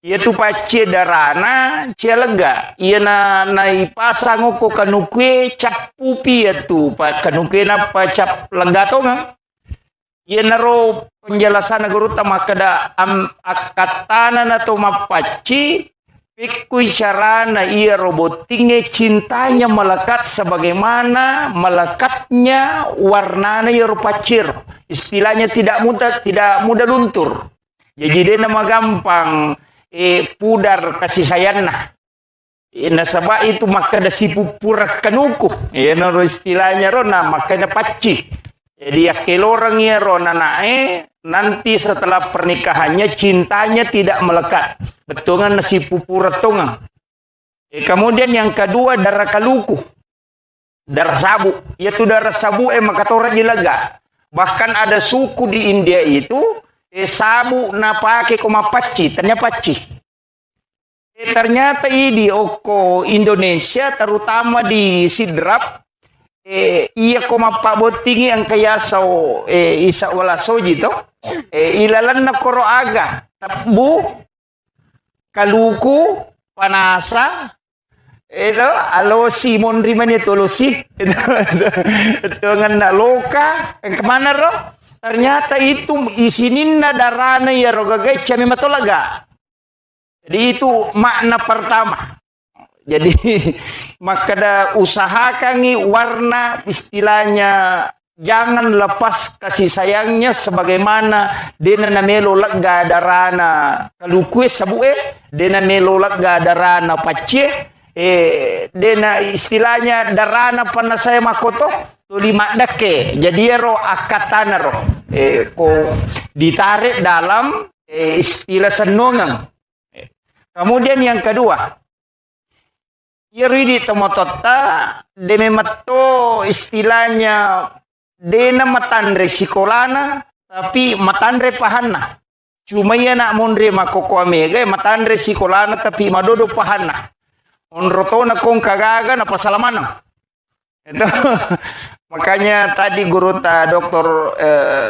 Ia tu paci darana cia lega ia na ipasang oko kanukwe cap pupi tu pa kanukwe na pa cap lega tonga. Ia naro penjelasan guru tama kada akatana na to mapaci pikui carana ia robotingnya cintanya melekat sebagaimana melekatnya warnanya ia rupacir. Istilahnya tidak mudah luntur. Jadi dia nama gampang pudar kasih sayangna. Nasaba itu maka da si pupura kanuku. Naro istilahnya rona maka da paci. Jadi kelorang ya rona nae nanti setelah pernikahannya cintanya tidak melekat. Betungan nasi pupura tongang. Kemudian yang kedua darah kaluku. Darah sabu. Yaitu darah sabu maka tora jilaga. Bahkan ada suku di India itu sabu na pake koma paci, ternyata paci. Ternyata di oko Indonesia terutama di Sidrap iya koma pabotingi ang kaya sa isa wala soji to ilalan na koro aga tabu kaluku panasa itu alosi monriman itu losi itu ngan loka kemana ro ternyata itu isinin na darana ya rogagai cami matolaga. Jadi itu makna pertama. Jadi maka da usahakan warna istilahnya jangan lepas kasih sayangnya sebagaimana dena namelo lega darana kalukue sabue dena melo lega darana pace dena istilahnya darana pana saya makoto to lima dake jadi ro akatana ro ko ditarik dalam istilah senongan. Kemudian yang kedua Yeri tomotota deme matto istilahnya dena matandre sikolana tapi matandre pahana. Cuma ya nak mondre makoko amega matandre sikolana tapi madodo pahana. Onrotona kong kagaga na pasalamana. Itu makanya tadi guru doktor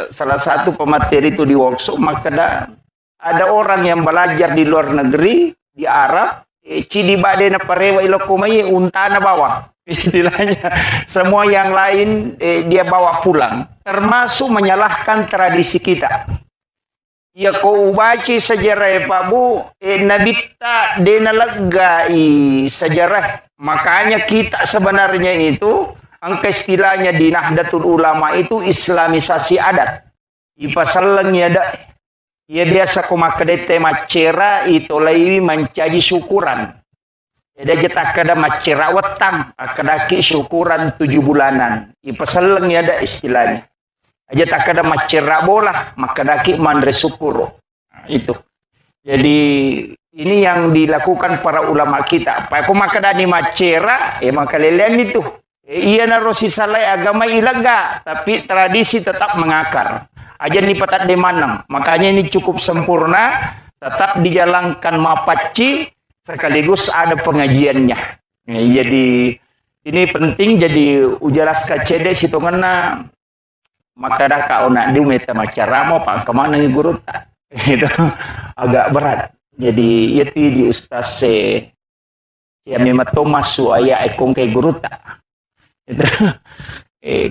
salah satu pemateri itu di workshop maka ada orang yang belajar di luar negeri di Arab cidi bade na parewa ilokumai untana bawa istilahnya semua yang lain dia bawa pulang termasuk menyalahkan tradisi kita ya ko ubaci sejarah Pak Bu nabita dena legai sejarah makanya kita sebenarnya itu angka istilahnya di Nahdlatul Ulama itu islamisasi adat ipasalangnya ada ia biasa kumakadete macera itu lagi mencaji syukuran. Jadi kita kada macera wetang, kadaki syukuran 7 bulanan. Ipasaleng ya ada istilahnya. Aja tak kada macera bola, makadaki mandre syukur. Nah, itu. Jadi ini yang dilakukan para ulama kita. Pak kumakadani macera, maka lelean itu. Ia narosi salai agama ilaga, tapi tradisi tetap mengakar. Aja ni patat de manang. Makanya ini cukup sempurna, tetap dijalankan mapaci sekaligus ada pengajiannya. Jadi ini penting jadi ujaras kacede situ ngena maka dah kau nak di meta macara mau pak kemana nih guru tak itu agak berat. Jadi itu di ustaz ya memang masuk ayah ekong ke guru tak itu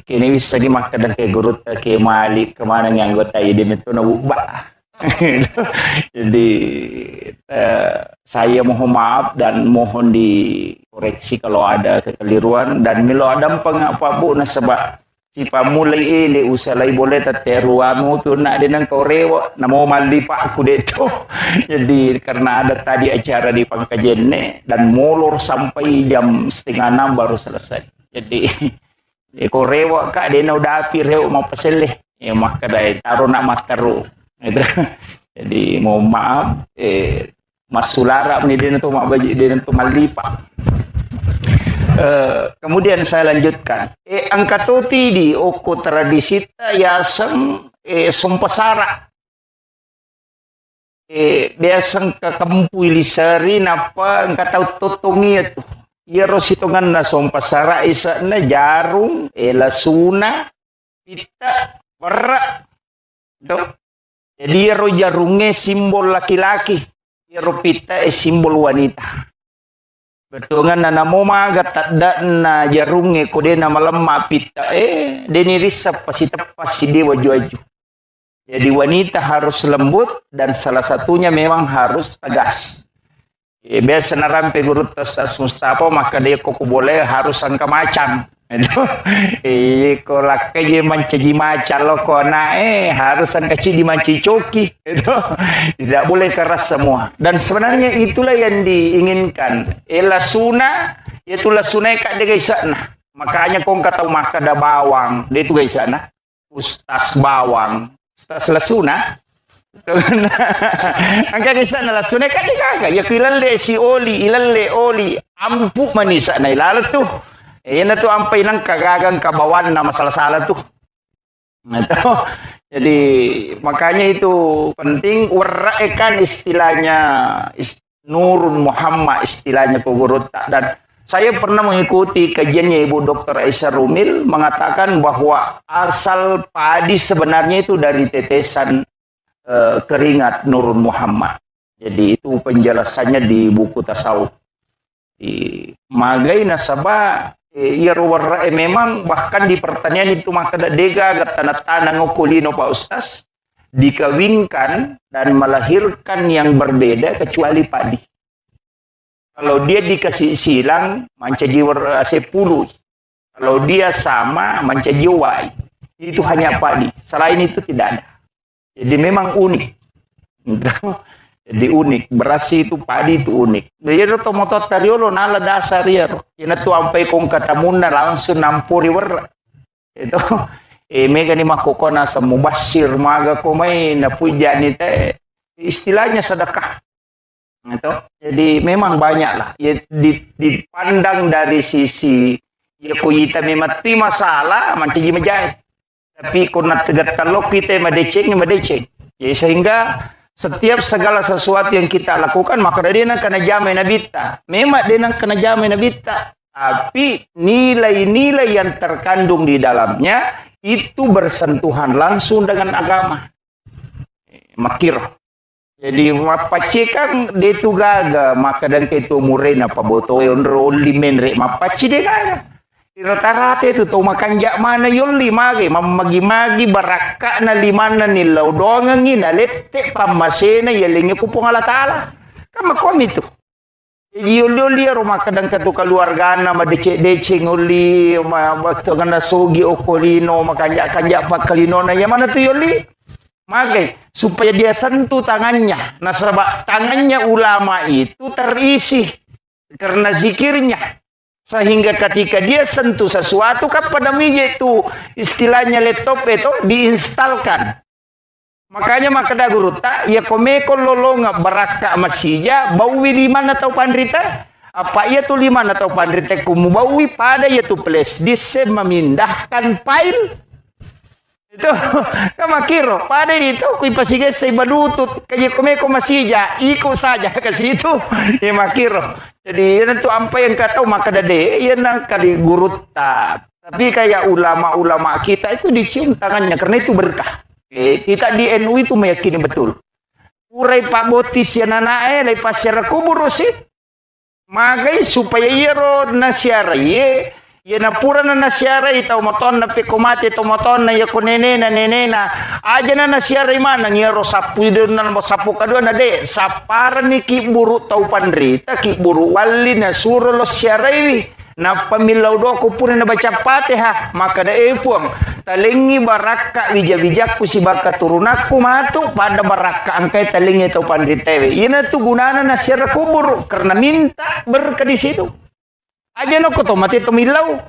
kini bisa dimakan dan ke guru ke malik kemana yang anggota ini itu nak ubah. Jadi saya mohon maaf dan mohon dikoreksi kalau ada kekeliruan dan milo ada pengapa bu nasabah si pamulai ini usalai boleh teteruamu tu nak denang korewa namo mali pak aku deto. Jadi karena ada tadi acara di Pangkajene dan molor sampai jam 5:30 baru selesai. Jadi korewa kak dena udah api reu mau peseleh ya maka dai taruh nak mataru. Jadi mohon maaf Mas Sulara ini dia tu mak baju dia tu malipa. Kemudian saya lanjutkan. Angkatoti di oko tradisi ya sem sumpasara. biasang kakampui lisari napa engka tahu totongi itu. Iya rositongan na sompasara isa na jarum, lasuna, pita, warra. Do. Jadi ro jarunge simbol laki-laki, ro pita simbol wanita. Betungan na namo maga tadda na jarunge kode na malemma pita deni risap pasti tepas si dewa juaju. Jadi wanita harus lembut dan salah satunya memang harus tegas. Biasa narampe guru tas Mustafa maka dia kok boleh harus angka macan. Itu kolak kaye mancaji macan lo kona harus angka di manci coki. Itu tidak boleh keras semua. Dan sebenarnya itulah yang diinginkan. Lasuna itu lasuna kak dia sana. Makanya kau kata maka ada bawang. Dia itu guys sana. Ustaz bawang. Ustaz lasuna. Angka kisah na lasuna kadi kaga ya kilalle si ilalle oli ampu manisa na ilala tu na tu ampai nang kagagang kabawan na masalah-salah tu jadi makanya itu penting warraekan istilahnya Nurun Muhammad istilahnya Kogorota. Dan saya pernah mengikuti kajiannya Ibu Dr. Aisyah Rumil mengatakan bahwa asal padi sebenarnya itu dari tetesan keringat Nurun Muhammad. Jadi itu penjelasannya di buku tasawuf. Di magai nasabah memang bahkan di pertanian itu maka dega tanah-tanah ngokulino Pak Ustaz dikawinkan dan melahirkan yang berbeda kecuali padi. Kalau dia dikasih silang mancaji sepuluh. Kalau dia sama mancaji wai. Itu hanya padi. Selain itu tidak ada. Jadi memang unik. Jadi unik. Beras itu padi itu unik. Jadi itu motor tariolo nala dasar ya. Ina tu ampai kong katamuna langsung nampuri wer. Itu mega ni makokona sa mubashir maga ko may napuja ni te. Istilahnya sedekah. Itu. Jadi memang banyak lah. Ya, dipandang dari sisi ya kuyita memati masalah manci majai. Tapi kuna tegat kalau kita madeceng. Ya, sehingga setiap segala sesuatu yang kita lakukan maka dia nak kena jamai nabita. Memang dia nak kena jamai nabita. Tapi nilai-nilai yang terkandung di dalamnya itu bersentuhan langsung dengan agama. Makir. Jadi mapacikan dia tu gaga maka dan itu murena pa boto onli menre mapaci dia gaga. Rata-rata itu tahu makan jak mana yuli magi magi baraka na limana nilaw dongang ina lette pamasena yalingi kupong Allah Ta'ala kama kom itu yuli rumah kadang katu keluarga na madece uli basto gana sogi okolino makanjak pakalino na yang mana tu yuli magi supaya dia sentuh tangannya nasabak tangannya ulama itu terisi karena zikirnya. Sehingga ketika dia sentuh sesuatu kan pada meja itu istilahnya laptop itu diinstalkan. Makanya maka da guru tak ya komeko lolonga baraka masija bawi liman atau pandrita apa ia tu liman atau pandrita kumu bawi pada ia tu flash disk memindahkan file itu kama kiro pada itu kui pasige say balutut kaya komeko masija ikut saja ke situ ya makiro. Jadi yan tu apa yang kata maka dade yan ang kali guru tak. Tapi kayak ulama-ulama kita itu dicium tangannya karena itu berkah. Kita di NU itu meyakini betul. Urai Pak Botis yan anae lepas syara kubur sih. Magai supaya yero nasyara ye na pura na nasyara itaw moton na pikomate ito moton na yakunene na nenena aja na nasyara imana ngero sapu idon na sapu kadua na de sapara ni kiburu tau pandrita kiburu wali na suro lo syara iwi na pamilaw do ko pura na baca Fatihah maka da epuang talingi baraka bijak-bijakku si baka turunakku matu pada baraka angkai talingi tau pandrita iwi ina tu gunana nasyara kubur karena minta berkah di situ. Aja no ko mati tumilaw.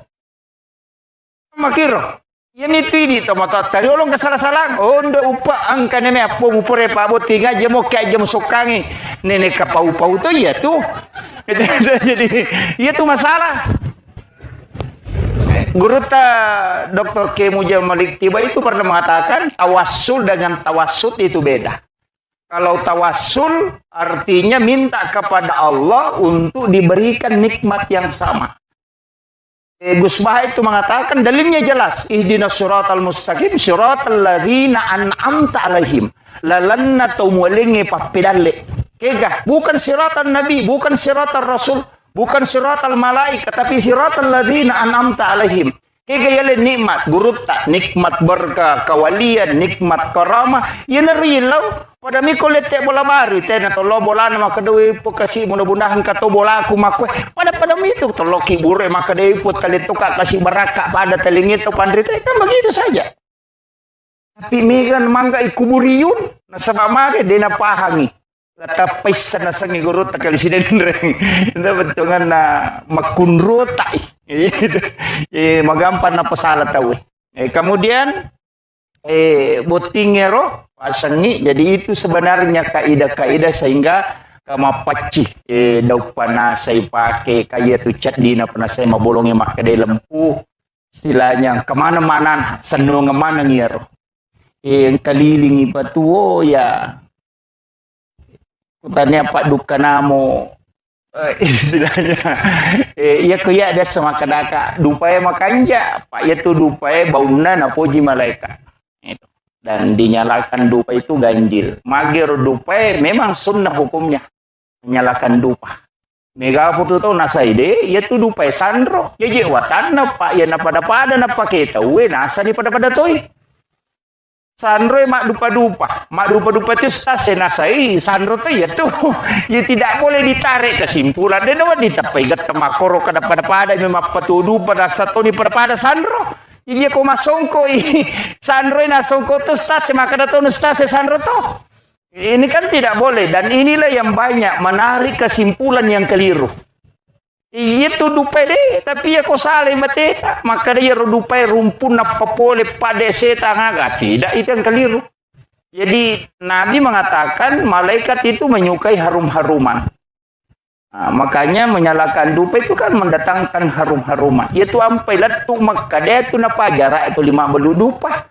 Makiro. Yan itu ini tomato tari olong kasalah-salang. Onda upa ang kaneme apo mupure pabot tiga aja mo kaya aja mo sukangi. Nenek kapau-pau to ya tuh. Jadi iya tuh masalah. Guru Dr. K. Mujal Malik Tiba itu pernah mengatakan tawassul dengan tawassut itu beda. Kalau tawassul artinya minta kepada Allah untuk diberikan nikmat yang sama. Gus Bah itu mengatakan dalilnya jelas. Ihdinas siratal mustaqim siratal ladzina an'amta alaihim. Lalanna tumulingi papidalle. Kega, bukan siratan Nabi, bukan siratan Rasul, bukan siratal malaikat, tapi siratal ladzina an'amta alaihim. Kega yale nikmat gurutta, nikmat berkah, kawalian, nikmat karamah. Yana rilau pada miko lete bola baru tena tolo bola nama kedui pokasi mudah-mudahan kato bola aku makwe. Pada itu tolo kibure maka deui put kali tukar kasih barakah pada telingi itu pandrita kan begitu saja. Tapi megan mangga ikuburiun nasaba mage dena pahangi. Kata pesan nasangi guru takali siden reng. Itu bentungan na makunrota. Magampan na pasala tahu. Kemudian botingero pasangi. Jadi itu sebenarnya kaidah-kaidah sehingga kamapaci daug pana saya pakai kaya tu cat dina pana saya mabolongnya makade lempu istilahnya kemana-mana senung kemana ngiro. Yang kelilingi patuo ya kutanya Pak Duka namo istilahnya iya kuya ada sama kadaka dupaya makanja Pak ya tu dupaya bauna na puji malaikat itu dan dinyalakan dupa itu ganjil magir dupa memang sunnah hukumnya menyalakan dupa mega putu tau nasaide ya tu dupa sandro ya je watana Pak ya na pada na paketa we nasa di pada toy sandro mak dupa-dupa itu stase nasai sandro tuh ya tuh ya tidak boleh ditarik kesimpulan dan dapat ditapai gatamakoro kada pada memang patudu pada satu di pada sandro jadi aku masongko sandro na songko tuh stase maka datang stase sandro tuh ini kan tidak boleh dan inilah yang banyak menarik kesimpulan yang keliru. Itu dupa deh, tapi ya kau salah mateta, maka dia dupa rumpun apa boleh pada setan agak tidak itu yang keliru. Jadi Nabi mengatakan malaikat itu menyukai harum-haruman. Nah, makanya menyalakan dupa itu kan mendatangkan harum-haruman. Itu ampai latu maka dia itu napa jarak itu 5 belu dupa.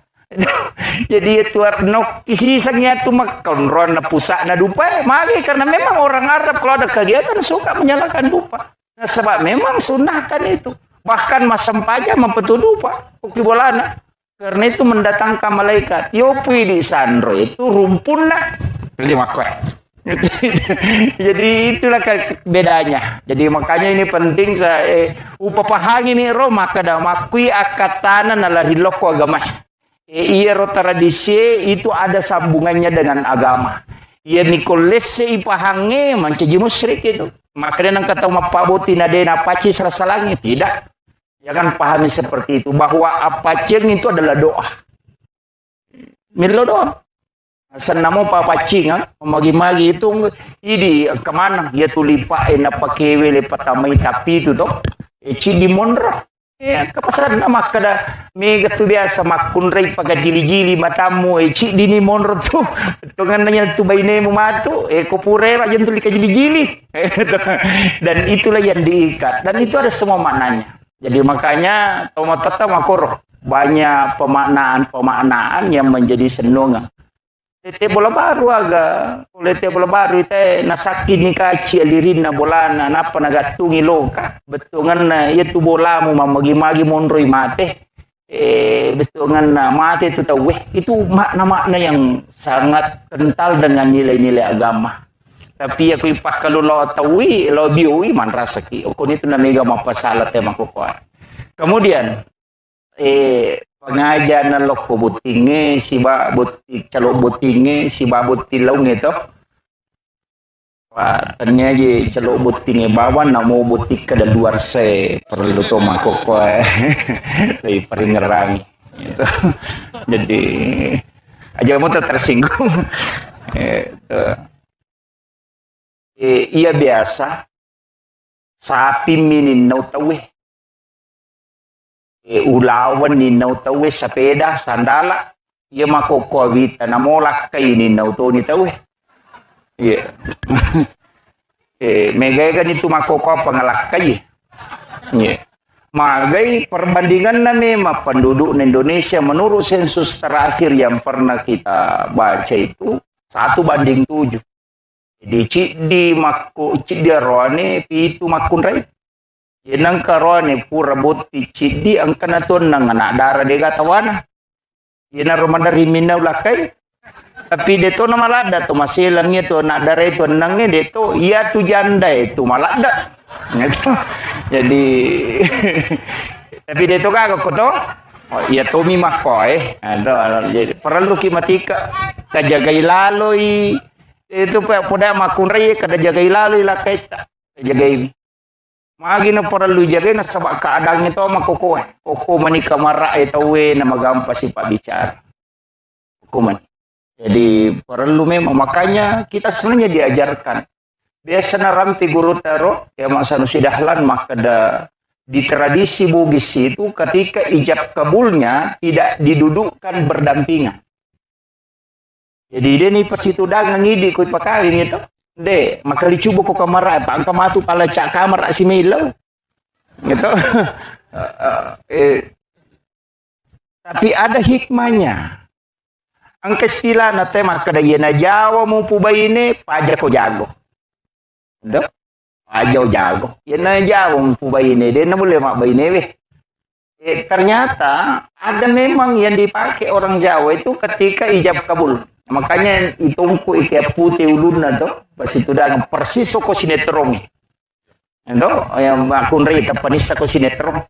Jadi itu no kisisangnya itu makan ron pusat na dupa, magi karena memang orang Arab kalau ada kegiatan suka menyalakan dupa. Nah, sebab memang sunnahkan itu. Bahkan masam paja mempetudu Pak. Uki bolana. Karena itu mendatangkan malaikat. Yopi di sandro itu rumpun lah. Jadi itulah bedanya. Jadi makanya ini penting saya upapahangi ni ro maka da makui akatana nalari loko agama. Iya ro tradisi itu ada sambungannya dengan agama. Iya nikolese ipahangi mencaji musyrik itu. Makanya nang kata mapaboti nadena paci serasa langit tidak. Jangan pahami seperti itu bahwa apacing itu adalah doa. Milo doa. Senamo papacing kan magi-magi itu ini kemana dia tulipa apa kewe lepat tamai tapi itu toh. Eci di monro. Ya, kepasan nama kada mega tu biasa makun rei pakai jili-jili matamu eci dini monro tu tungannya tu baine mu matu kopure rajan tu lika jili-jili dan itulah yang diikat dan itu ada semua maknanya. Jadi makanya tomatata makoro banyak pemaknaan yang menjadi senungan. Tete bola baru aga, tete bola baru ite nasaki ni kaci alirina bolana napa nagatungi loka. Betungan na itu bola mu mamagi-magi monroi mate. Betungan na mate itu tahu itu makna-makna yang sangat kental dengan nilai-nilai agama. Tapi aku ipak kalau lo tahu lo bioi man rasaki. Okon itu namiga mapasalat ya makukuan. Kemudian pengajian na loko butinge si ba butik calo butinge si ba butilong itu tanya je calo butinge bawan namo butik ke dan luar se perlu to makoko lebih peringerang gitu. Jadi aja kamu tersinggung iya biasa sapi minin nau tawe ulawan ni nau tawe sepeda sandala ia makoko vita namolak kay ni nau to ni tawe iya megay kan itu makoko pangalak kay iya magai perbandingan na memang penduduk Indonesia menurut sensus terakhir yang pernah kita baca itu 1:7. Jadi cidi makku cidi roane pitu makun rai. Yenang karone pura botti cidi angkana ton nang anak darah de gatawana. Yena romanda rimina ulakai. Tapi deto na malada to masilangnya to anak darah itu nangnya deto iya tu janda itu malada. Jadi tapi deto kagak ko to. Oh, iya Tommy Makoy, jadi perlu kimatika kajagai laloi itu pada makun raya kada jagai laloi lah kita jagai magi na perlu jagai na sabak keadaan itu makoko koko manika marah itu we na magampa si pak bicara hukuman. Jadi perlu memang makanya kita sebenarnya diajarkan biasa na rampi guru taro ya masa nusidahlan maka di tradisi Bugis itu ketika ijab kabulnya tidak didudukkan berdampingan. Jadi dia ni pas itu dagang ngidi ko pakawin itu. De, maka dicoba ko kamar apa angka matu pala cak kamar si Milo. Gitu. Tapi ada hikmahnya. Ang istilah na tema kada yena Jawa mo pubay ini paja ko jago. Gitu. Ajo jago, yana jago pubay ini, dia boleh mak bayi newe. Ternyata ada memang yang dipakai orang Jawa itu ketika ijab kabul. Makanya itungku ikat putih ulunna tuh, pas itu dah persis ko sinetron. Endo yang akun rita panisa ko sinetron.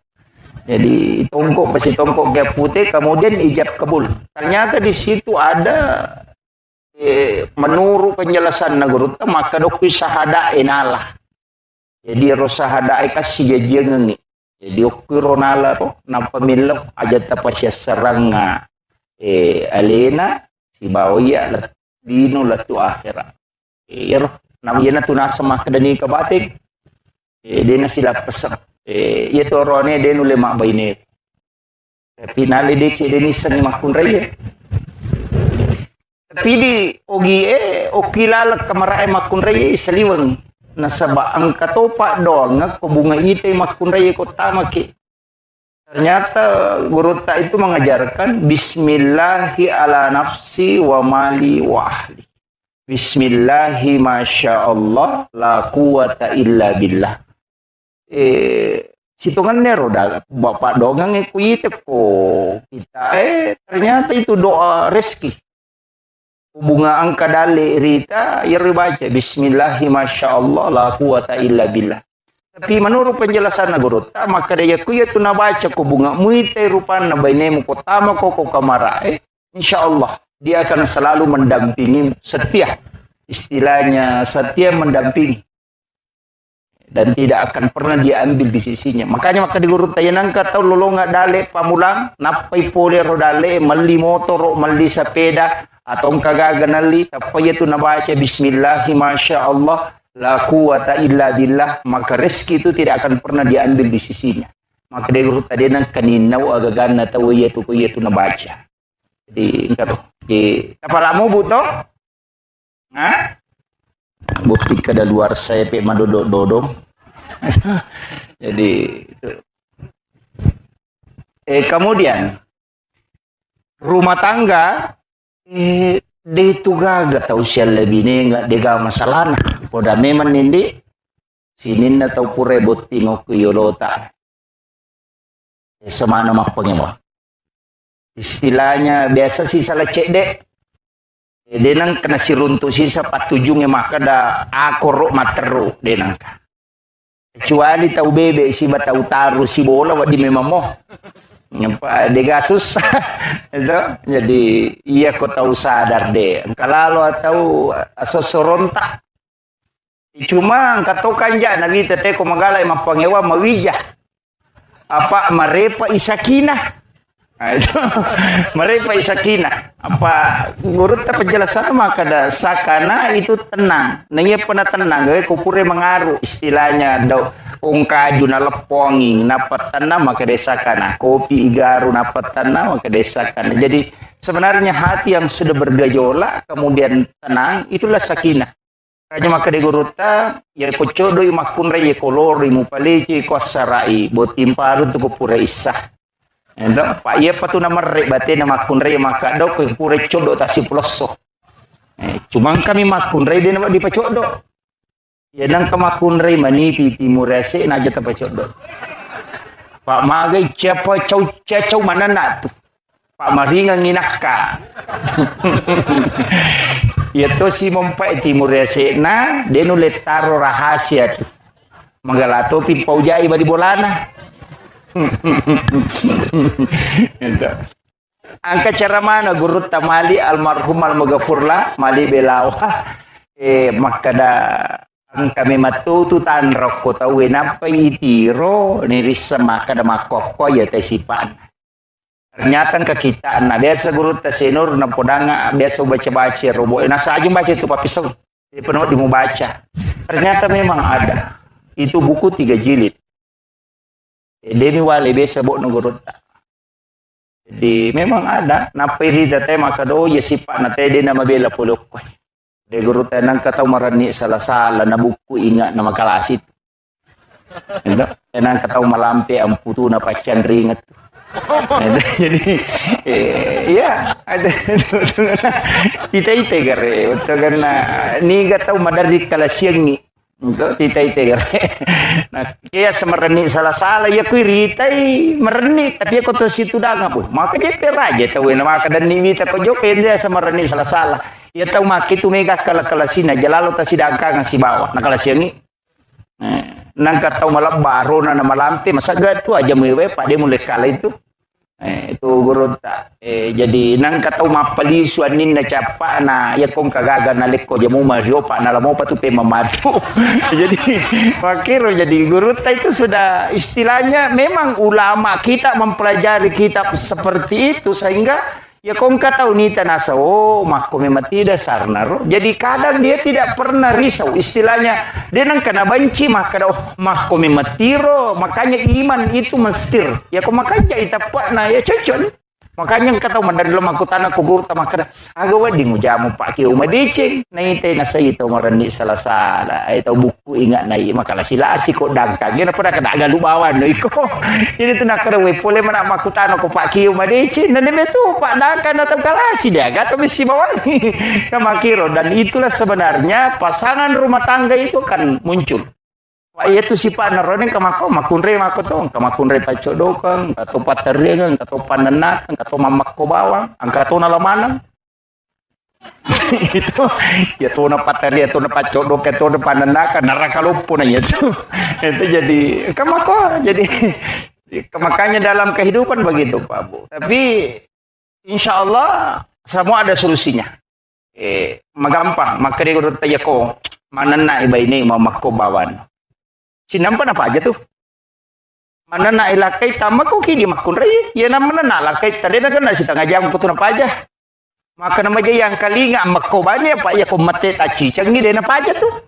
Jadi itungku pas itungku ikat putih, kemudian ijab kabul. Ternyata di situ ada menurut penjelasan Nagurutta maka dokui sahada enalah. Jadi rosahada kasih jajangan ni. Jadi okironala ro na pamilok aja tapasya seranga alena si baoya lat dino latu akhira. Iro namanya tu nasa makadani kabatik. Dena sila pesak. Itu rone denu lemak baine. Tapi nali de cedeni sani makun raya. Tapi di ogi okilala kamara makun raya saliwang. Nasaba ang katopa doang ko bunga ite makunray ko tamaki. Ternyata guru ta itu mengajarkan bismillahi ala nafsi wa mali wa ahli. Bismillahi masyaallah la quwata illa billah. Situngan nero dah bapak dongang ku ite ko kita ternyata itu doa rezeki. Bunga angka dale rita ya baca bismillahi masyaallah la quwata illa billah. Tapi menurut penjelasan guru maka dia ku ya tu na baca ko bunga muite rupan na bainemu ko tama ko kamara insyaallah dia akan selalu mendampingi setia istilahnya setia mendampingi dan tidak akan pernah diambil di sisinya. Makanya maka di guru tayanang kata lolonga dale pamulang napai pole rodale mali motor mali sepeda atau kagaganali tapi itu nabaca bismillahi masyaallah la quwata illa billah maka rezeki itu tidak akan pernah diambil di sisinya. Maka dia guru tadi nang kaninau agagana tahu itu ko itu nabaca. Jadi engkau di kapalamu buto? Hah? Bukti kada luar saya pe madodododong. Jadi itu. Kemudian rumah tangga dia itu gak tahu siapa lebih ni nggak dia masalah nah. Pada memang ini sini na tahu pure botingo kuyolota. Semana makpanya mo. Istilahnya biasa sih salah cek dek. Dia nang kena siruntuk sisa patujungnya maka dah akorok materu dia nang. Kecuali tahu bebek si batau taruh si bola wadi memang mo. Nyampa dia susah itu jadi iya kau tahu sadar deh kalau tahu asosorontak cuma kata kanja nabi tete ko magala emang pangewa mawijah apa marepa isakinah nah, itu marepa isakinah apa guru ta penjelasan maka ada sakana itu tenang nanya pernah tenang gak kupure mengaruh istilahnya do ungkaju na lepongi napat tanah maka desakana kopi igaru napat tanah maka desakana. Jadi sebenarnya hati yang sudah bergejolak kemudian tenang itulah sakinah. Kanya maka de guruta ya kocodo makun reye kolor mu paleci kosarai botim paru tu pura isah. Endo pak iya patu nama rek bate nama makun reye maka do ko pura codo tasi ploso. Cuma kami makunrai dia nampak di pacodok. Ya nang kamakunrai mani piti murese na aja tapacodok. Pak magai siapa cau mana nak tu. Pak maringan nginaka. Ya to si mompai timur rese na dia nulet taro rahasia tu. Manggalato pimpau jai badi bolana. Angka cara mana guru tamali almarhum almagafurlah mali belawa makada angka mematu tu tanrok ko tahu napa itiro nirisa makada makoko ya tesipan. Ternyata ke kita nah biasa guru tasenur na podanga biasa baca-baca robo nasa aja baca itu papisau dia penuh di mau baca. Ternyata memang ada. Itu buku 3 jilid. Demi wale biasa bok guru. Jadi memang ada napiri date makado ya sipak na tede na mabela pulok ko. De guru tanang kataw marani sala-sala na buku ingat na makalasit. Endo tanang kataw malampi ang puto na patyan ringat. Jadi ya ada tita-ite gare utto ganna ni gataw madari kalasyang ni untuk tita-ite gare nah kaya semerni salah-salah ya kui ritai merni tapi aku to situ danga boy maka je peraja tahu na maka dan ni mita pajoken dia semerni salah-salah ya tahu maki tu mega kala-kalasina jalalo ta sidangka si bawah na kalasyang ni nang kataw malabaro na malamti masaga tu aja mewe pak dia mulai kala itu itu guru tak jadi nang kataw mapali suanin na capa na ya kong kagaga na leko jamu mario pak na lamo patu pe mamatu jadi makiro jadi guru tak itu sudah istilahnya memang ulama kita mempelajari kitab seperti itu sehingga ya kong kataw nita nasa mako memang tidak sarnaro jadi kadang dia tidak pernah risau istilahnya dia nang kena banci maka mako memang tiro makanya iman itu mestir ya kok makanya itapak na ya cocok makanya kataw mandari dalam aku tanah kugur maka agawa di ngujamu pak kiu madicing na ite na sa ito marani salah-salah ito buku ingat na makala sila si ko dangkag gina pada kada galubawan no iko ini tu nak karawe pole mana aku tanah ko pak kiu madicing na nebetu pak dangkag na kalasi dia gato misi bawan kamakiro dan itulah sebenarnya pasangan rumah tangga itu kan muncul. Itu si panarone kamako makunre makotong kamakunre tacodokan kato paterengan kato panenakan kato mamakko bawang angkato nalamanang itu ya tuh na pateri tuh na pacodok itu na panenakan narakalupo na itu jadi kamako jadi makanya dalam kehidupan begitu Pak Bu tapi insya Allah semua ada solusinya magampang maka dia urut aja ko manana iba ini mamakko bawan sinampan apa aja tuh mana na ilakai tama ko kini makunray ya naman na lakai tadi na kana si tanga jam ko to na paja maka na yang kalinga makobanya pa ya ko mate tachi changi de na paja tuh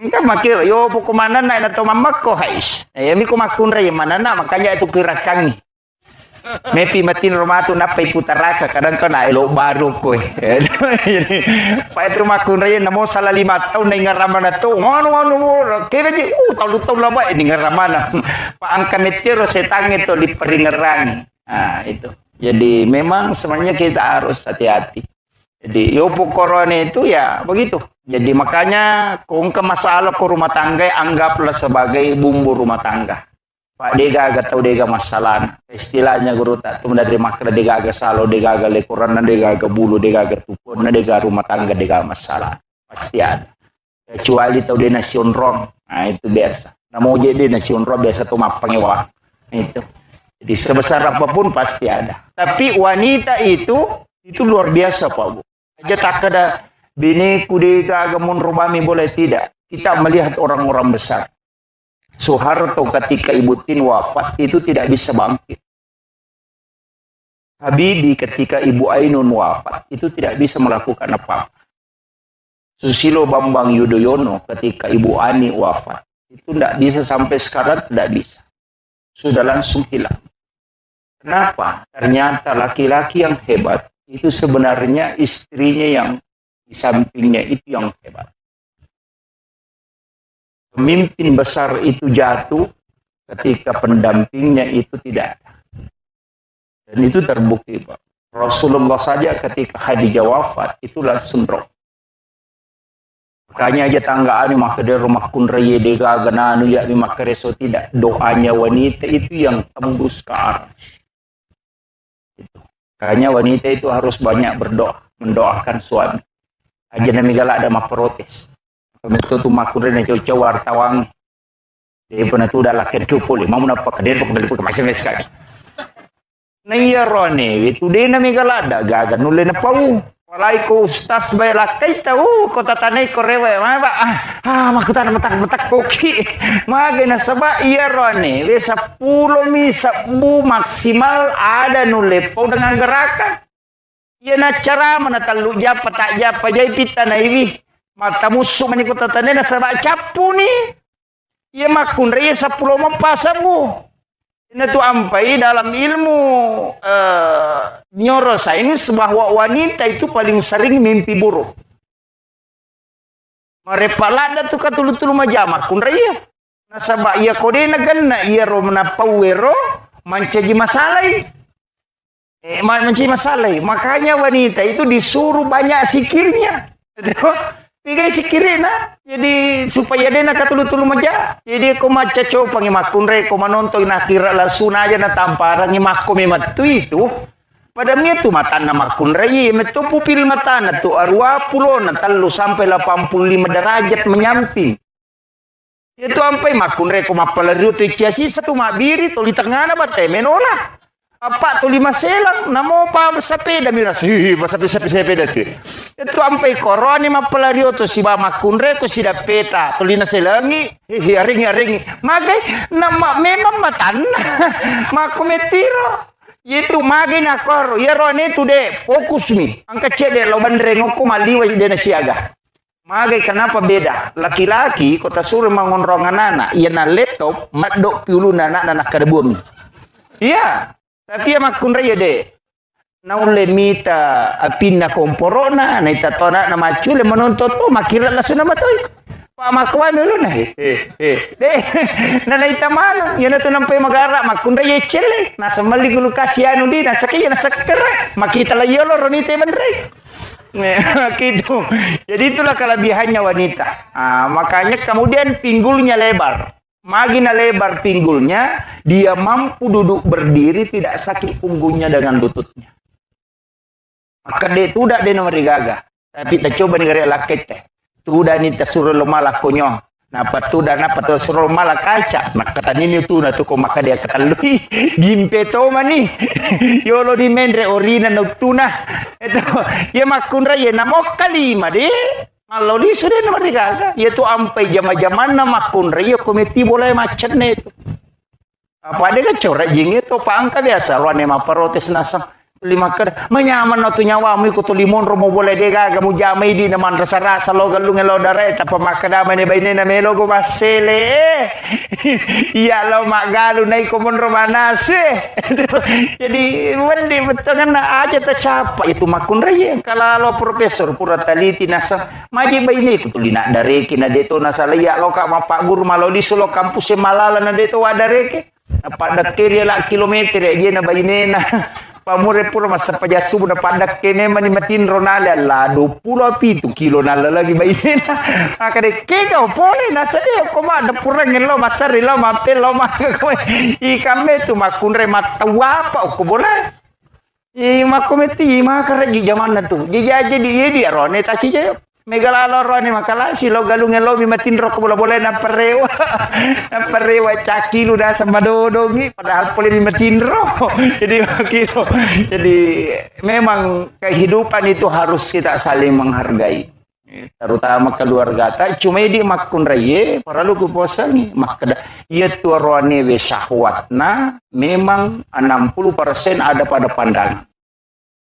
ka makira yo po kumana na to mamak ko hais mi ko makunray mana na makanya itu kirakang mepi matin romato na pay putaraka kadang ka na ilo baro ko jadi pa itu makunray na mo sala 5 taon na ngarama na to ngono kira di talu-talu laba ini ngarama na pa ang kanitiro setang ito di peringerang itu jadi memang sebenarnya kita harus hati-hati jadi yopo corona itu ya begitu jadi makanya kung ke masalah ke rumah tangga anggaplah sebagai bumbu rumah tangga Pak dega agak tahu dega masalah istilahnya guru tak tu dari makna dega agak salo dega agak lekuran dega agak bulu dega agak tupon dega rumah tangga dega masalah pasti ada kecuali tahu dia nasion rom nah itu biasa nah mau jadi nasion rom biasa tuh mapangewa itu jadi sebesar apapun pasti ada tapi wanita itu luar biasa Pak Bu aja tak ada bini kudega agak mun rubami boleh tidak kita melihat orang-orang besar Soeharto ketika Ibu Tin wafat itu tidak bisa bangkit. Habibie ketika Ibu Ainun wafat itu tidak bisa melakukan apa-apa. Susilo Bambang Yudhoyono ketika Ibu Ani wafat itu tidak bisa sampai sekarang tidak bisa. Sudah langsung hilang. Kenapa? Ternyata laki-laki yang hebat itu sebenarnya istrinya yang di sampingnya itu yang hebat. Pemimpin besar itu jatuh ketika pendampingnya itu tidak ada. Dan itu terbukti Pak. Rasulullah saja ketika Khadijah wafat itu langsung drop. Makanya aja tanggaan maka dia rumah kunraya dega gananu ya maka reso tidak doanya wanita itu yang tembus ke arah. Makanya wanita itu harus banyak berdoa, mendoakan suami. Aja nami galak ada mah protes. Betul tu makun rena cowok wartawan. Dia pernah tu dah lakin cupul. Mau napa kader pok masih sekali. Nah iya rone itu dia nami galak ada gagan nulen apa walai ko ustaz bay lakai tahu kota tanai ko rewe ma makutan metak koki mage na saba iya rone we 10 mi 10 maksimal ada nulepo dengan gerakan iya na cara mana talu japa tak japa jai pita na iwi mata musuh mani kota tanai na saba capu ni iya makun reye 10 mapasamu. Ini tuh ampai dalam ilmu neuroscience bahwa wanita itu paling sering mimpi buruk. Marepalada tuh katulu-tulu majamak kun raya. Nasaba iya kode na ganna iya ro manapawero mancaji masalai. Mancaji masalai. Makanya wanita itu disuruh banyak sikirnya. Tiga sikirina, jadi supaya dia nak tulu-tulu maja. Jadi ko maca cow pangimakun re ko manonton nakira lasuna aja na tamparan ni makko mematu itu. Pada mi tu mata na makun re metu pupil mata na tu 20 na talu sampai 85 derajat menyamping. Itu sampai makun re ko mapalaru tu ciasi satu mabiri tu di tengah na bate menola. Apa tu 5 selang namo pa sepeda miras sepeda tu itu sampai koroni mapalario tu si bama kunre tu si dapeta tulina selangi ring magai nama memang matan makometiro itu magai nakor ya rone tu de fokus mi angka cede lo bandre ngoko maliwa de siaga magai kenapa beda laki-laki kota suruh mangonrongan anak iya na laptop madok piuluna anak kadebun iya. Tapi ya makun raya de. Naule mita apinna komporona na itatona na macule menontot to makira la suna matoy. Pa makwa melo na. De. Na itamano yan to nampay magara makun raya chele. Nasa maligulu kasiano di nasa kaya nasa kera. Makita la yolo ronite mandre. Gitu. Jadi itulah kelebihannya wanita. Makanya kemudian pinggulnya lebar. Makin lebar pinggulnya, dia mampu duduk berdiri tidak sakit punggungnya dengan lututnya. Maka dia tu dah dia nomor gaga. Tapi kita coba negara laki teh. Tu dah ni tersuruh malah konyo. Napa tu dah napa tersuruh malah kaca. Maka tadi ni tu na tu ko maka dia kata lui gimpe to mani. Yolo di mendre orina noctuna. Itu ya makun raya namo kalima de. Kalau di sudah nomor gaga, yaitu ampai zaman-zaman nama kun raya komiti boleh macet itu. Apa ada kecorak jing itu pangka biasa ruan ema protes nasam 5 ker menyaman no tu nyawamu ikut limon romo boleh dega gamu jamai di naman rasa-rasa lo galung lo dare tapa makadama ne baine na melo go basele iya lo mak galu nai komon romanas jadi wendi betangan aja tercapa itu makun raya kalau lo profesor pura taliti nasa maji baine ikut lina dare kina deto nasa ya lo ka mapak guru malo di solo kampus malala na deto wadareke apa dakteria la kilometer ya na baine na pamure pura masa pajasu na padak kene mani matin ronala la 27 kilo nala lagi bayi na akade kega pole na sade ko ma da pura ngelo masari lo mapel lo ma ko I kame tu makunre matawa pa ko bola I makometi ma karaji zaman na tu jadi di rone ta ci megalalo rone makala si lo galung ngelo mi matin ro ko bola na parewa caki lu dah sama dodongi padahal boleh di matin ro jadi memang kehidupan itu harus kita saling menghargai terutama keluarga ta cuma di makun raye para lu kuposangi makada ieu tu rone we syahwatna memang 60% ada pada pandangan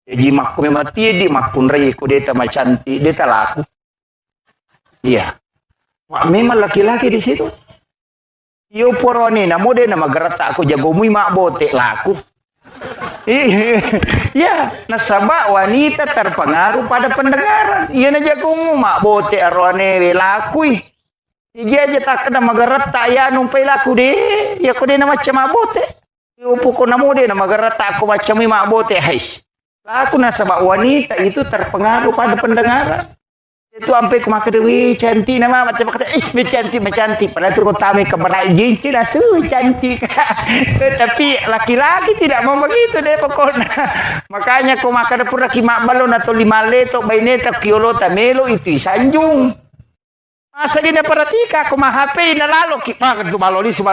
jadi makun mati di makun raye ku deta macanti deta laku iya memang laki-laki di situ yo poroni na mode na magarata ako jagomui mak bote laku iya nasaba wanita terpengaruh pada pendengaran iya na jagomu mak bote arone laku iya aja tak kena magarata ya numpai laku de ya ko de na macam mak bote yo poko na mode na magarata ako macam mak bote hais laku nasaba wanita itu terpengaruh pada pendengaran. itu sampai ke makan wih cantik nama macam kata cantik padahal tu kami keberai jinci lah cantik tapi laki-laki tidak mau begitu deh pokoknya makanya kau makan pun laki mak balon atau 5 leto baineta kiolo tamelo itu sanjung masa dia perhatika aku mah HP na lalo makan tu malolisu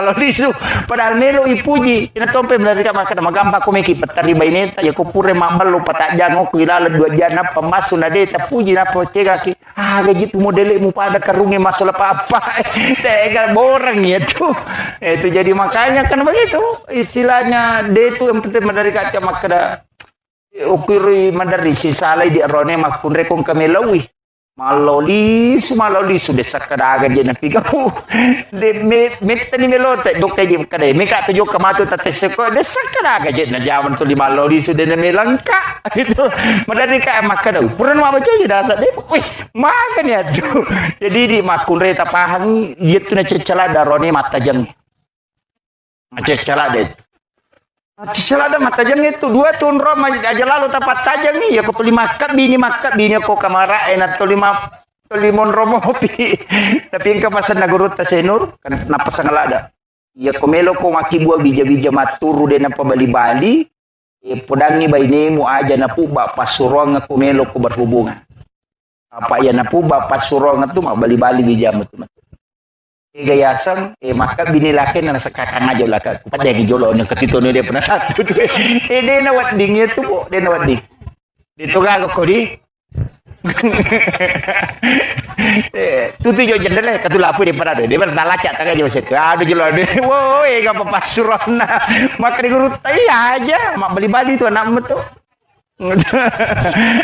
padahal melo ipuji ina tompe melarika makan magampa ko meki petari baineta ya ko pure mambalo patajang ko ilala 2 jana pemasu na deta puji na po cega ki gaji tu modele mu pada karunge masalah apa tega borang ya tuh itu jadi makanya kan begitu istilahnya dia itu yang penting melarika ca makada ukiri mandari si salai di arone makun rekon kamelawi malolisu desa kadaga je na pigau de meta ni melota dokter di kadai meka tujo kamatu tateseko desa kadaga je na jaman tu 5 malolisu de na melangka gitu madari ka makada puran ma baca je dasa de wih makan ya tuh jadi di makun reta pahang dia tu na cecala darone mata jang cecala de Celada mata jang itu 2 tahun Roma aja lalu tapat tajang nih ya kau 5 makat bini kau kamara atau 5 limon romo pi tapi engkau pasan nagurut tasenur kan napa sangalada ya komelo ko maki buah bija-bija maturu de napa bali-bali podangi bainemu aja napu bapak surong aku melo ko berhubungan apa ya napu bapak surong itu mah bali-bali bija matu gayasan maka bini laki na sakakang aja lah pada yang jolo yang ketito dia pernah satu tuh dia nawat dingnya tuh kok dia nawat ding itu gak kok di tuh jo jendela katu lapu dia pernah dia pernah lacak tak aja masih ada jolo dia woi gak apa surona maka di guru aja mak bali-bali tuh anak betul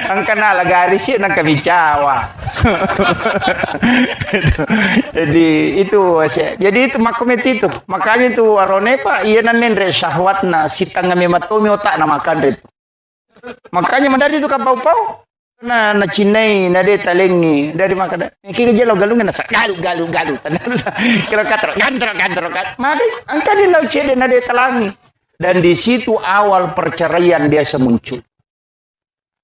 ang kanala garis yun ang kamicawa jadi itu makomit itu makanya itu arone pak iya namin re syahwat na sitang ngami matomi otak na makan rit makanya mandari itu kapau-pau na cinai na de talengi dari makada kiki jelo galungan na galu kalau katro gantro maka angka di laut cede na de talangi dan di situ awal perceraian dia semuncul.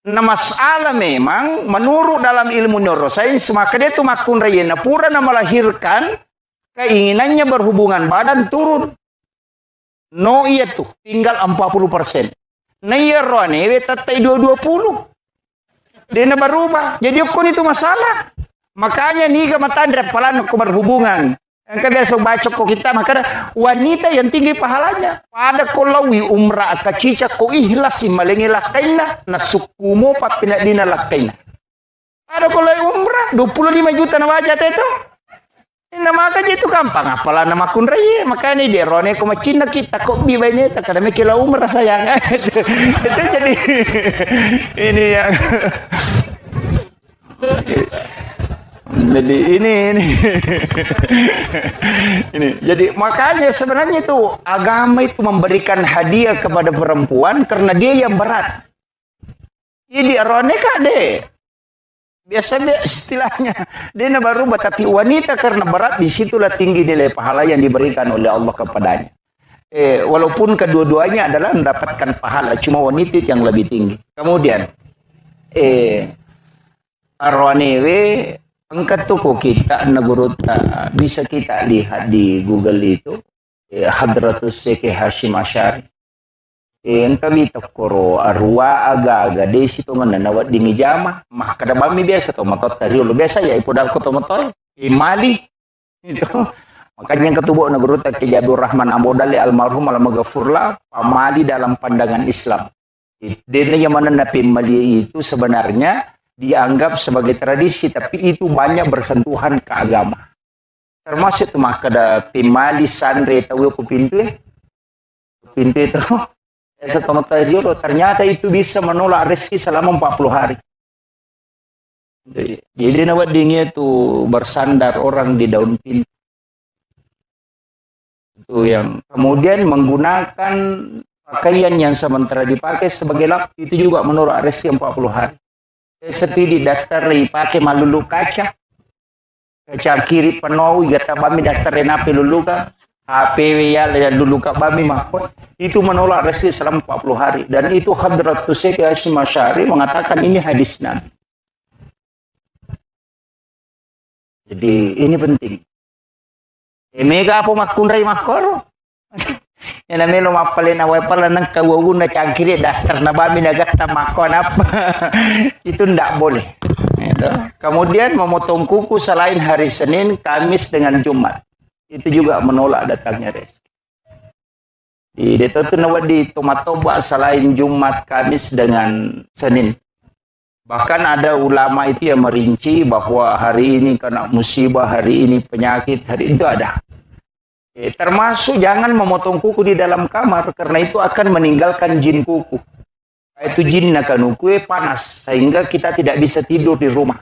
Nah masalah memang menurut dalam ilmu neuroscience maka dia itu makun rayena pura na melahirkan keinginannya berhubungan badan turun. No iya tuh tinggal 40%. Nah iya roane tatai 20. Dia na berubah. Jadi ukun itu masalah. Makanya nih matandra palan aku berhubungan. Yang biasa baca kok kita maka wanita yang tinggi pahalanya pada kolawi umrah kacica ko ikhlas malengilah kaina nasukumo papina dina lakaina ada kolawi umrah 25 juta na wajah itu ina maka itu gampang apalah nama kun raya makanya di rone ko macina kita kok bi baine ta kada mekila umrah sayang itu jadi ini yang jadi ini jadi makanya sebenarnya itu agama itu memberikan hadiah kepada perempuan karena dia yang berat jadi roneka deh biasa istilahnya dia baru tapi wanita karena berat disitulah tinggi nilai pahala yang diberikan oleh Allah kepadanya walaupun kedua-duanya adalah mendapatkan pahala cuma wanita yang lebih tinggi kemudian arwanewe angkat tuku kita negurut bisa kita lihat di Google itu Hadratus Syekh Hashim Asy'ari yang kami takoro arwa aga-aga desi to mananawat di ngijama mah kada bami biasa to matot tari lo biasa ya ipodal ko to motoy imali itu makanya yang ketubuh negurut Ki Abdul Rahman Ambodali almarhum almaghfurlah pamali dalam pandangan Islam dene yang mana napi mali itu sebenarnya dianggap sebagai tradisi tapi itu banyak bersentuhan ke agama termasuk itu mah kada pimali sandre tahu ku pintu itu ternyata itu bisa menolak rezeki selama 40 hari jadi nawat dingnya itu bersandar orang di daun pintu itu yang kemudian menggunakan pakaian yang sementara dipakai sebagai lap itu juga menolak rezeki 40 hari setidi dasar pakai malulu kaca kiri penuh gata bami dasar napi luluka HP ya dulu kak bami mahkot itu menolak rezeki selama 40 hari dan itu Hadratus Syekh Hashim Asy'ari mengatakan ini hadis Nabi Jadi ini penting. Mega apa makunrai makoro? Yang namanya lo mapalin awal pala nang kawawun na cangkiri dasar na babi nagat tamakon apa? Itu ndak boleh. Gitu. Kemudian memotong kuku selain hari Senin, Kamis dengan Jumat. Itu juga menolak datangnya rezeki. Di itu nawat di tomatoba selain Jumat, Kamis dengan Senin. Bahkan ada ulama itu yang merinci bahwa hari ini kena musibah, hari ini penyakit, hari itu ada. Termasuk jangan memotong kuku di dalam kamar karena itu akan meninggalkan jin kuku. Itu jin akan kuku panas sehingga kita tidak bisa tidur di rumah.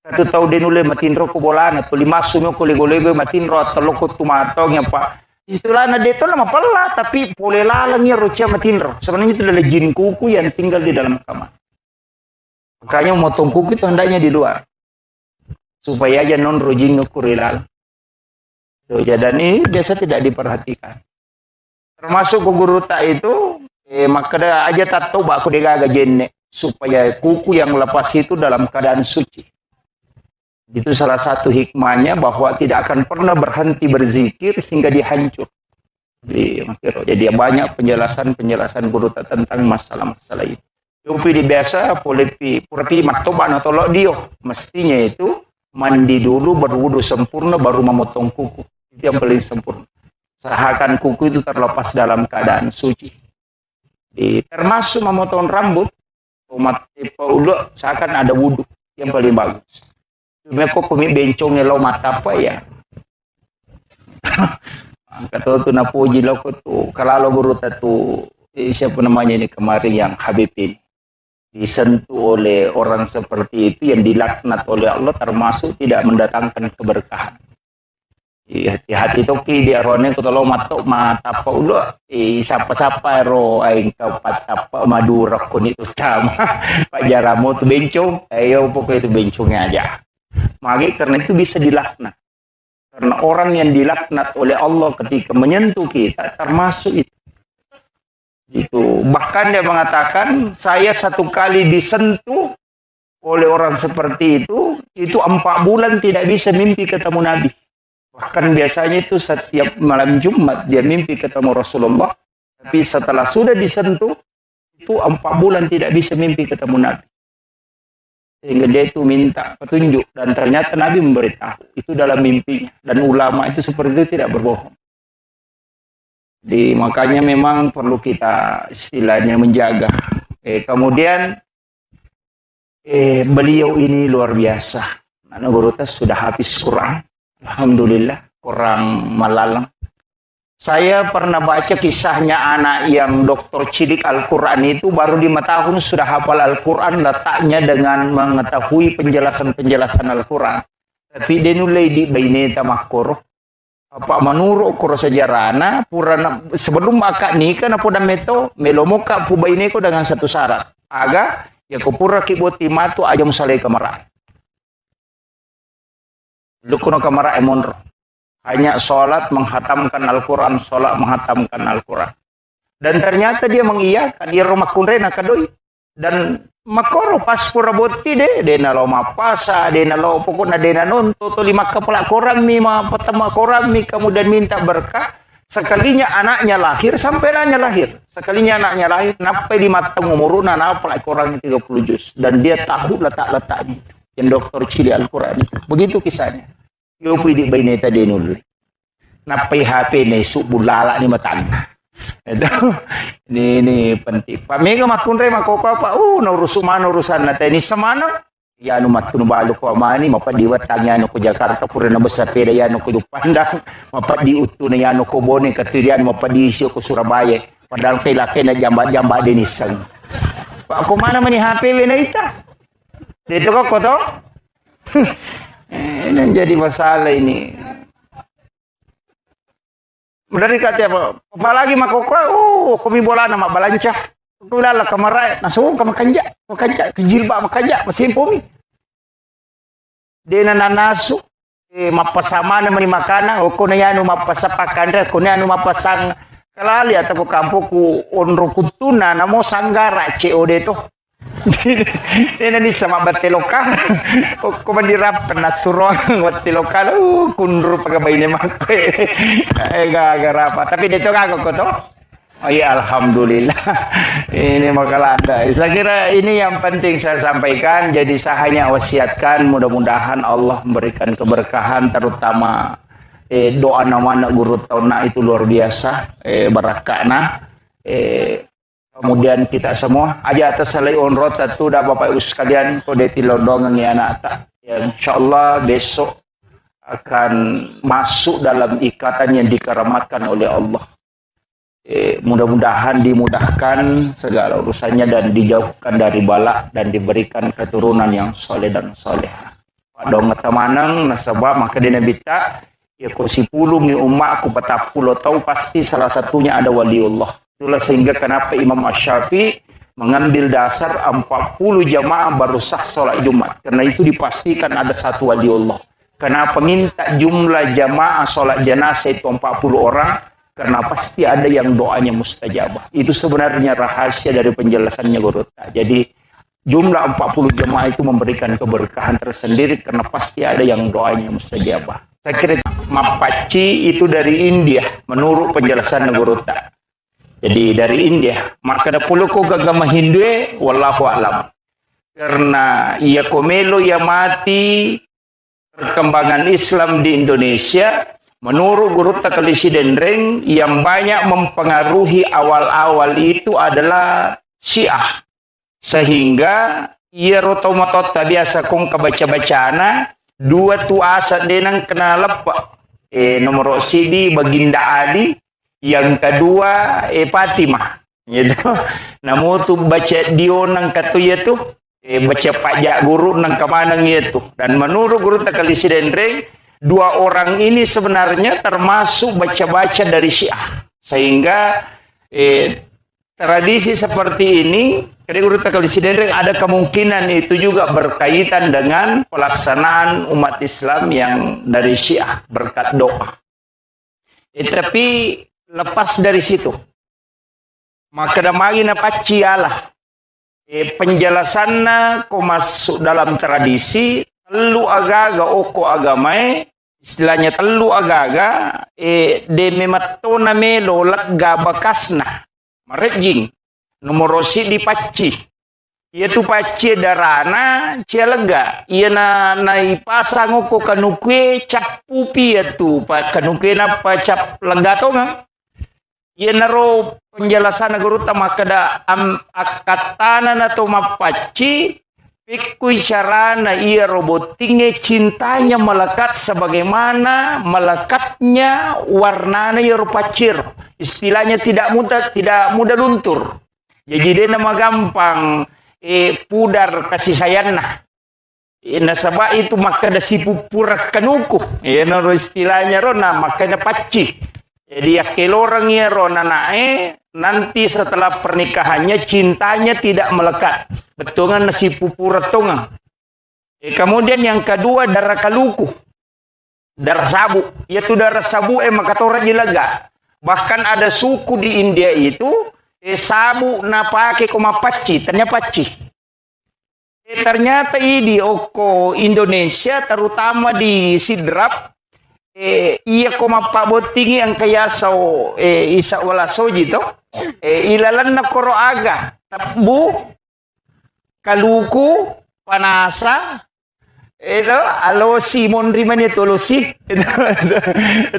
Satu tahu denule matinro ko bolana, tuli masuk ko lego-lego matinro teloko tumatong yang pak. Istilah na deto nama pala tapi pole lalangnya rocha matinro. Sebenarnya itu adalah jin kuku yang tinggal di dalam kamar. Makanya memotong kuku itu hendaknya di luar. Supaya aja non rojing kurilal. So, dan ini biasa tidak diperhatikan. Termasuk guru tak itu, maka aja tak tahu aku degaga jenne. Supaya kuku yang lepas itu dalam keadaan suci. Itu salah satu hikmahnya bahwa tidak akan pernah berhenti berzikir hingga dihancur. Jadi banyak penjelasan guru tak tentang masalah-masalah itu. Upi di biasa polepi purapi maktoban atau lo dio mestinya itu mandi dulu berwudu sempurna baru memotong kuku itu yang paling sempurna. Usahakan kuku itu terlepas dalam keadaan suci. Termasuk memotong rambut umat ulo seakan ada wudu yang paling bagus. Cuma kok kami bencongnya lo mata apa ya? Kata tu napuji lo tu kalau lo guru tu siapa namanya ini kemarin yang Habib ini. Disentuh oleh orang seperti itu yang dilaknat oleh Allah termasuk tidak mendatangkan keberkahan. Hati-hati toki dia rone kutolo matok mata apa ulo sapa-sapa ro aing kapat apa madura kun itu sama Pak Jaramo tu bencong ayo pokoknya itu bencongnya aja. Maka karena itu bisa dilaknat. Karena orang yang dilaknat oleh Allah ketika menyentuh kita termasuk itu. Itu bahkan dia mengatakan saya satu kali disentuh oleh orang seperti itu 4 bulan tidak bisa mimpi ketemu Nabi. Bahkan biasanya itu setiap malam Jumat dia mimpi ketemu Rasulullah, tapi setelah sudah disentuh itu 4 bulan tidak bisa mimpi ketemu Nabi. Sehingga dia itu minta petunjuk dan ternyata Nabi memberitahu itu dalam mimpinya, dan ulama itu seperti itu tidak berbohong. Makanya memang perlu kita istilahnya menjaga. Kemudian beliau ini luar biasa. Mana guru sudah habis Quran. Alhamdulillah, Quran malalang. Saya pernah baca kisahnya anak yang doktor cilik Al-Quran itu baru 5 tahun sudah hafal Al-Quran, letaknya dengan mengetahui penjelasan-penjelasan Al-Quran. Tapi dia nulai di baineta makoro. Apa menurut kuro sejarahna purana sebelum akad nikah na poda meto melomoka pubaineko dengan satu syarat aga ya kupura kiboti matu aja musalai kamara lukuno kamara emonro hanya sholat menghatamkan Al-Quran, sholat menghatamkan Al-Quran, dan ternyata dia mengiyakan dia rumah kunrena kadoi dan makoro pas pura boti dena lo mapasa dena lo pokoknya dena nonto to 5 kepala koran mi ma pertama koran mi kemudian minta berkah sekalinya anaknya lahir sampai anaknya lahir sekalinya anaknya lahir napai 5 tahun umuruna napal koran 30 juz dan dia tahu letak-letaknya yang dokter cili Al-Quran itu begitu kisahnya yo pidi baineta denul napai HP ne subulala ni matana. Ini penting. Pamega makunre makoko apa? Urusan natin ni samana. Ya anu matunu balo ko amani mapadiwat tanya anu ko Jakarta pura na basa pera ya anu ko Pandang mapadi utu na yano ko Bone katirian mapadi isyo ko Surabaya. Padahal kay laki na jamba dinisan. Pak ko mana man ni HP na ita? Dito ko to. Ini jadi masalah ini. Dari kata apa? Apalagi makoko, kami bola nama balancah. Tulala kamarai, nasuong makanja kejilba makanja, masimpumi. Dena nanasu, mapasama na mani makana, o kuna yanu mapasapakanda, kuna yanu mapasang kalali atau kampo ku onro kutuna namo sanggara COD to. Ini ni sama bateloka. Ko mandirap na surong bateloka. Kundur pagabay ni makwe. Gagarapa. Tapi dito kako ko to. Oh ya, alhamdulillah. Ini makalanda. Saya kira ini yang penting saya sampaikan. Jadi saya hanya wasiatkan mudah-mudahan Allah memberikan keberkahan terutama doa nama anak guru tahun itu luar biasa. Barakana. Kemudian kita semua aja atas salai onrot tu dah Bapak Ibu sekalian kode tilodong ngi anak tak. Ya, insyaallah besok akan masuk dalam ikatan yang dikeramatkan oleh Allah. Mudah-mudahan dimudahkan segala urusannya dan dijauhkan dari bala dan diberikan keturunan yang soleh dan soleha. Dong temanang nasabah maka dia bita ya ko si pulung ni umat aku patapulo tahu pasti salah satunya ada waliullah. Itulah sehingga kenapa Imam Asy-Syafi'i mengambil dasar 40 jamaah baru sah sholat Jumat. Karena itu dipastikan ada satu waliullah. Kenapa minta jumlah jamaah sholat jenazah itu 40 orang? Karena pasti ada yang doanya mustajabah. Itu sebenarnya rahasia dari penjelasannya Guru. Jadi jumlah 40 jemaah itu memberikan keberkahan tersendiri karena pasti ada yang doanya mustajabah. Saya kira Mapaci itu dari India menurut penjelasan Guru. Jadi dari India. Maka ada puluh ko agama Hindu wallahu alam. Karena ia komelo ya mati perkembangan Islam di Indonesia. Menurut Guru Takalisi Dendreng yang banyak mempengaruhi awal-awal itu adalah Syiah. Sehingga ia rotomotot biasa kong kebaca-bacana dua tu asat denang kena lepak. Nomor CD Baginda Ali, yang kedua Fatimah. Gitu. Namun tu baca Dionang katu ya tu baca pajak guru nang kemanang itu. Dan menurut Guru Takalisi Dendreng dua orang ini sebenarnya termasuk baca-baca dari Syiah. Sehingga tradisi seperti ini, dari Guru Takalisi Dendreng ada kemungkinan itu juga berkaitan dengan pelaksanaan umat Islam yang dari Syiah berkat doa. Tapi lepas dari situ, maka damai na pacialah. Penjelasannya kok masuk dalam tradisi telu agaga oko agamae istilahnya telu agaga de mematona melo lagga bakasna marejing nomorosi di paci yaitu paci darana cia lega ia na ipasang oko kanukwe capu piatu pa kanukwe na pa cap lega tonga ia naro penjelasan Guru tama kada akatana na to mapaci pikui carana ia robotingnya cintanya melekat sebagaimana melekatnya warnanya ya rupacir. Istilahnya tidak mudah luntur. Jadi dia nama gampang pudar kasih sayang nah. Nasabah itu maka ada si pupur kanuku. Naro istilahnya rona makanya paci. Jadi orang ya rona nae nanti setelah pernikahannya cintanya tidak melekat. Betungan nasi pupur tungang. Kemudian yang kedua darah kaluku. Darah sabu. Yaitu darah sabu maka tora jilaga. Bahkan ada suku di India itu sabu na pake koma paci, ternyata paci. Ternyata di oko Indonesia terutama di Sidrap iya koma pabotingi ang kaya sa isa wala soji to ilalan na koro aga tabu kaluku panasa itu alo Simon Riman itu losi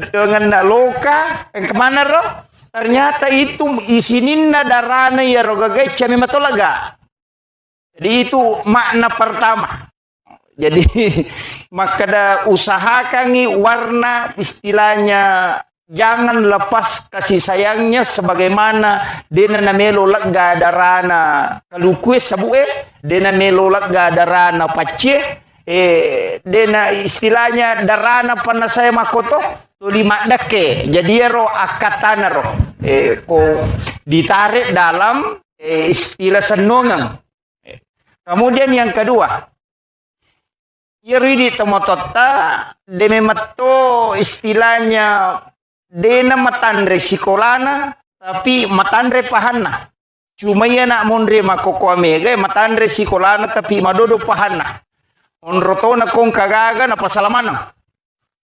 dengan naloka kemana ro ternyata itu isinin na darana ya rogagai cami matolaga. Jadi itu makna pertama. Jadi maka usahakan warna istilahnya jangan lepas kasih sayangnya sebagaimana dena namelo lega darana kalukue sabue dena melo lega darana pace dena istilahnya darana panasaya makoto tu lima dake jadi ro akatana ro ko ditarik dalam istilah senongang. Kemudian yang kedua Yeri tomotota dememato istilahnya dena matandre sikolana tapi matandre pahana. Cuma ya nak mondre makoko amega matandre sikolana tapi madodo pahana. Onrotona kong kagaga na pasalamana.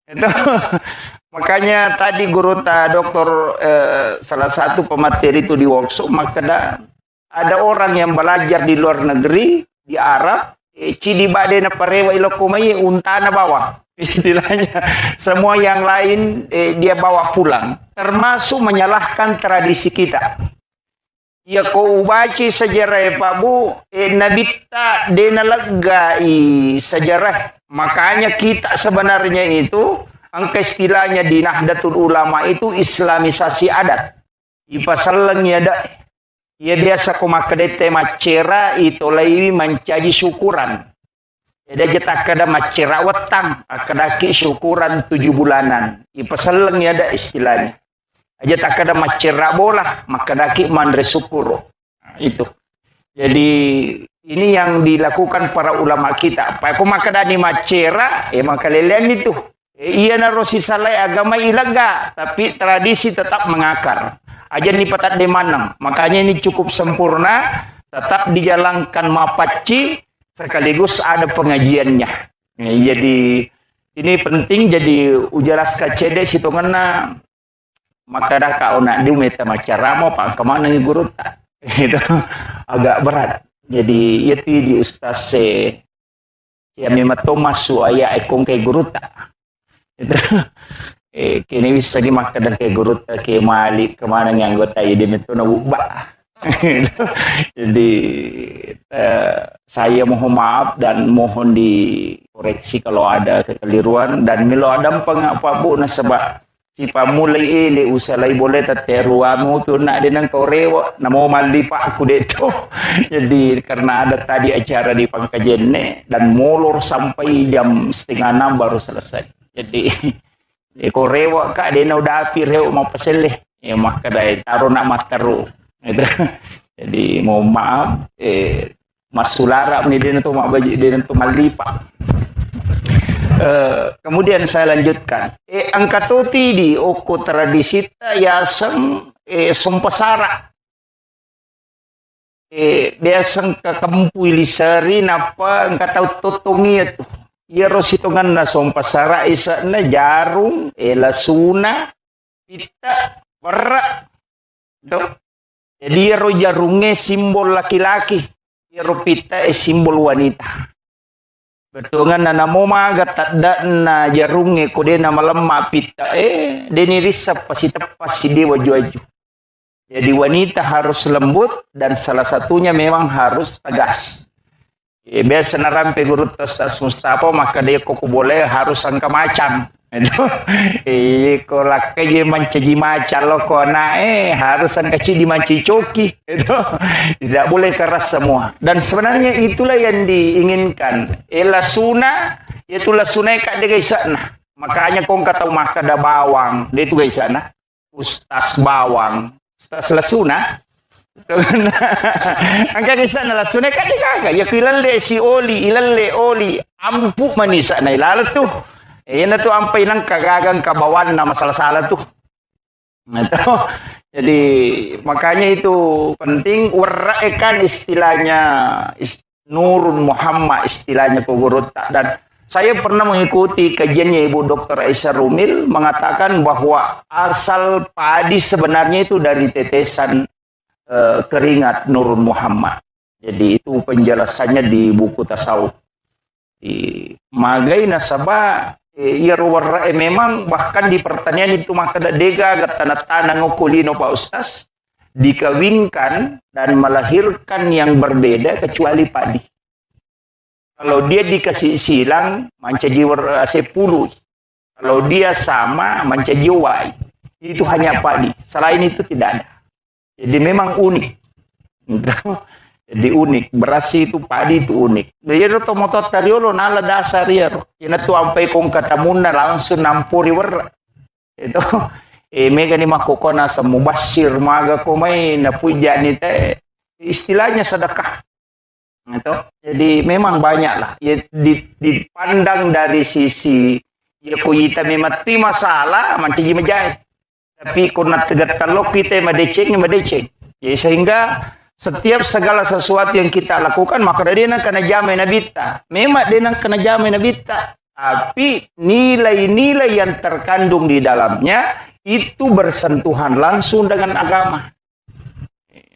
Itu makanya tadi guru dokter salah satu pemateri itu di workshop maka ada orang yang belajar di luar negeri di Arab cidi badena parewa ilokomai untana bawa istilahnya semua yang lain dia bawa pulang termasuk menyalahkan tradisi kita. Ya kau baca sejarah Pak Bu, nabita dena legai sejarah. Makanya kita sebenarnya itu, angka istilahnya di Nahdlatul Ulama itu islamisasi adat. Ipasalang ya dak. Ya biasa kumakadete macera itu lagi mencaji syukuran. Ada kita kada macera wetang, akadaki syukuran 7 bulanan. Ipasalang ya dak istilahnya. Aja tak ada macera bola, maka daki mandre syukur. Nah, itu. Jadi ini yang dilakukan para ulama kita. Pak maka dani macera, maka lelian itu. Iya narosi salai agama ilaga, tapi tradisi tetap mengakar. Aja ni patat de manang. Makanya ini cukup sempurna, tetap dijalankan mapaci sekaligus ada pengajiannya. Jadi ini penting jadi ujaras kacede situ ngena. Maka dah kau nak diumeta macara mau pak kemana nih guru tak itu agak berat. Jadi itu di ustaz ya memang Thomas suaya ekong ke guru tak itu kini bisa dimakan dan ke guru tak ke Malik kemana yang anggota ini itu nabubah. Jadi saya mohon maaf dan mohon dikoreksi kalau ada kekeliruan dan milo ada pengapa bu nasabah siapa mulai ini usalai boleh teteruamu tu nak dengan kau rewa namo mali pak aku deto. Jadi karena ada tadi acara di Pangkajene dan molor sampai jam 5:30 baru selesai. Jadi kau rewa kak dia udah api rewa mau peseleh ya maka dah taruh nak mataru. Jadi mohon maaf Mas Sulara ni dia tu mak baju dia tu mali pak. Kemudian saya lanjutkan. Angkatoti di oko tradisi yaseng sumpasara. Biasang kakampui lisari napa angkatau totongi itu. Ya rositongan na sumpasara isa na jarum, lasuna, pita, perak. Jadi ya ro jarungnya simbol laki-laki. Ya ro pita simbol wanita. Betungan na namo magat tadda na jarunge ko de na malemma pita deni risap pasitepas si dewa juaju. Jadi wanita harus lembut dan salah satunya memang harus tegas. Biasa narampe guru Ustaz Mustafa maka dia kok boleh harus angka macan. Ko lakai mancaji macan lo kona harus angka di manci coki. Tidak boleh keras semua. Dan sebenarnya itulah yang diinginkan. Lasuna itu lasuna kak dia guys sana. Makanya kau kata maka ada bawang. Dia itu guys sana. Ustaz bawang. Ustaz lasuna. Angka guys sana lasuna kak dia kagak. Ya ilalle si oli ilalle oli ampu manisa na ilalat tuh. Yan tu ampai nang kagagang kabawan na masalah-salah tuh. Itu. Jadi makanya itu penting waraekan istilahnya Nurun Muhammad istilahnya Kogurut dan saya pernah mengikuti kajiannya Ibu Dr. Aisyah Rumil mengatakan bahwa asal padi sebenarnya itu dari tetesan keringat Nurun Muhammad. Jadi itu penjelasannya di buku tasawuf. Di Magai Nasabah ya memang bahkan di pertanian itu maka dega tanah-tanah ngokulino Pak Ustaz dikawinkan dan melahirkan yang berbeda kecuali padi. Kalau dia dikasih silang mancaji sepuluh. Kalau dia sama mancaji wai. Itu hanya padi. Selain itu tidak ada. Jadi memang unik. Jadi unik, beras itu padi itu unik. Jadi tomoto tariolo nala dasar ya. Ina tu ampai kong katamuna langsung nampuri wer. Itu mega ni makokona sa mubashir maga ko may napuja ni te. Istilahnya sedekah. Itu. Jadi memang banyak lah. Ya, dipandang dari sisi ya kuyita memati masalah manti majai. Tapi kung natagat talok kita madeceng. Ya, sehingga setiap segala sesuatu yang kita lakukan maka dia nak kena jamai nabita. Memang dia nak kena jamai nabita. Tapi nilai-nilai yang terkandung di dalamnya itu bersentuhan langsung dengan agama.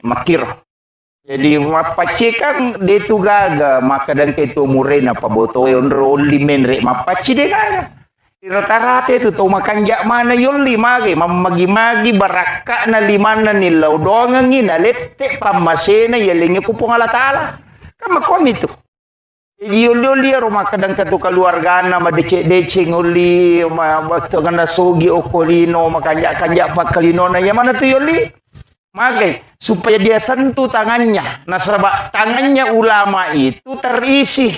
Makir. Jadi mapaci kan dia tu gaga maka dan itu murena pa boto yon roli menre mapaci dia gaga. Di rata-rata itu tahu makan jak mana yoli magi magi baraka na limana nilaw dongang ina lette pamasena yelingi kupong ala taala kama kom itu yoli rumah kadang katu keluarga na madece ngoli basto ganda sogi okolino makanja pakalino na yamana tu yoli magi supaya dia sentuh tangannya nasabak tangannya ulama itu terisi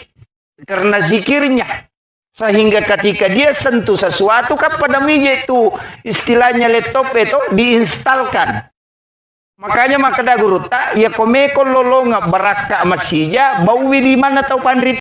karena zikirnya. Sehingga ketika dia sentuh sesuatu kan pada meja itu istilahnya laptop itu diinstalkan. Makanya maka dah guru tak ya komeko lolonga baraka masija bau di mana tahu pandrit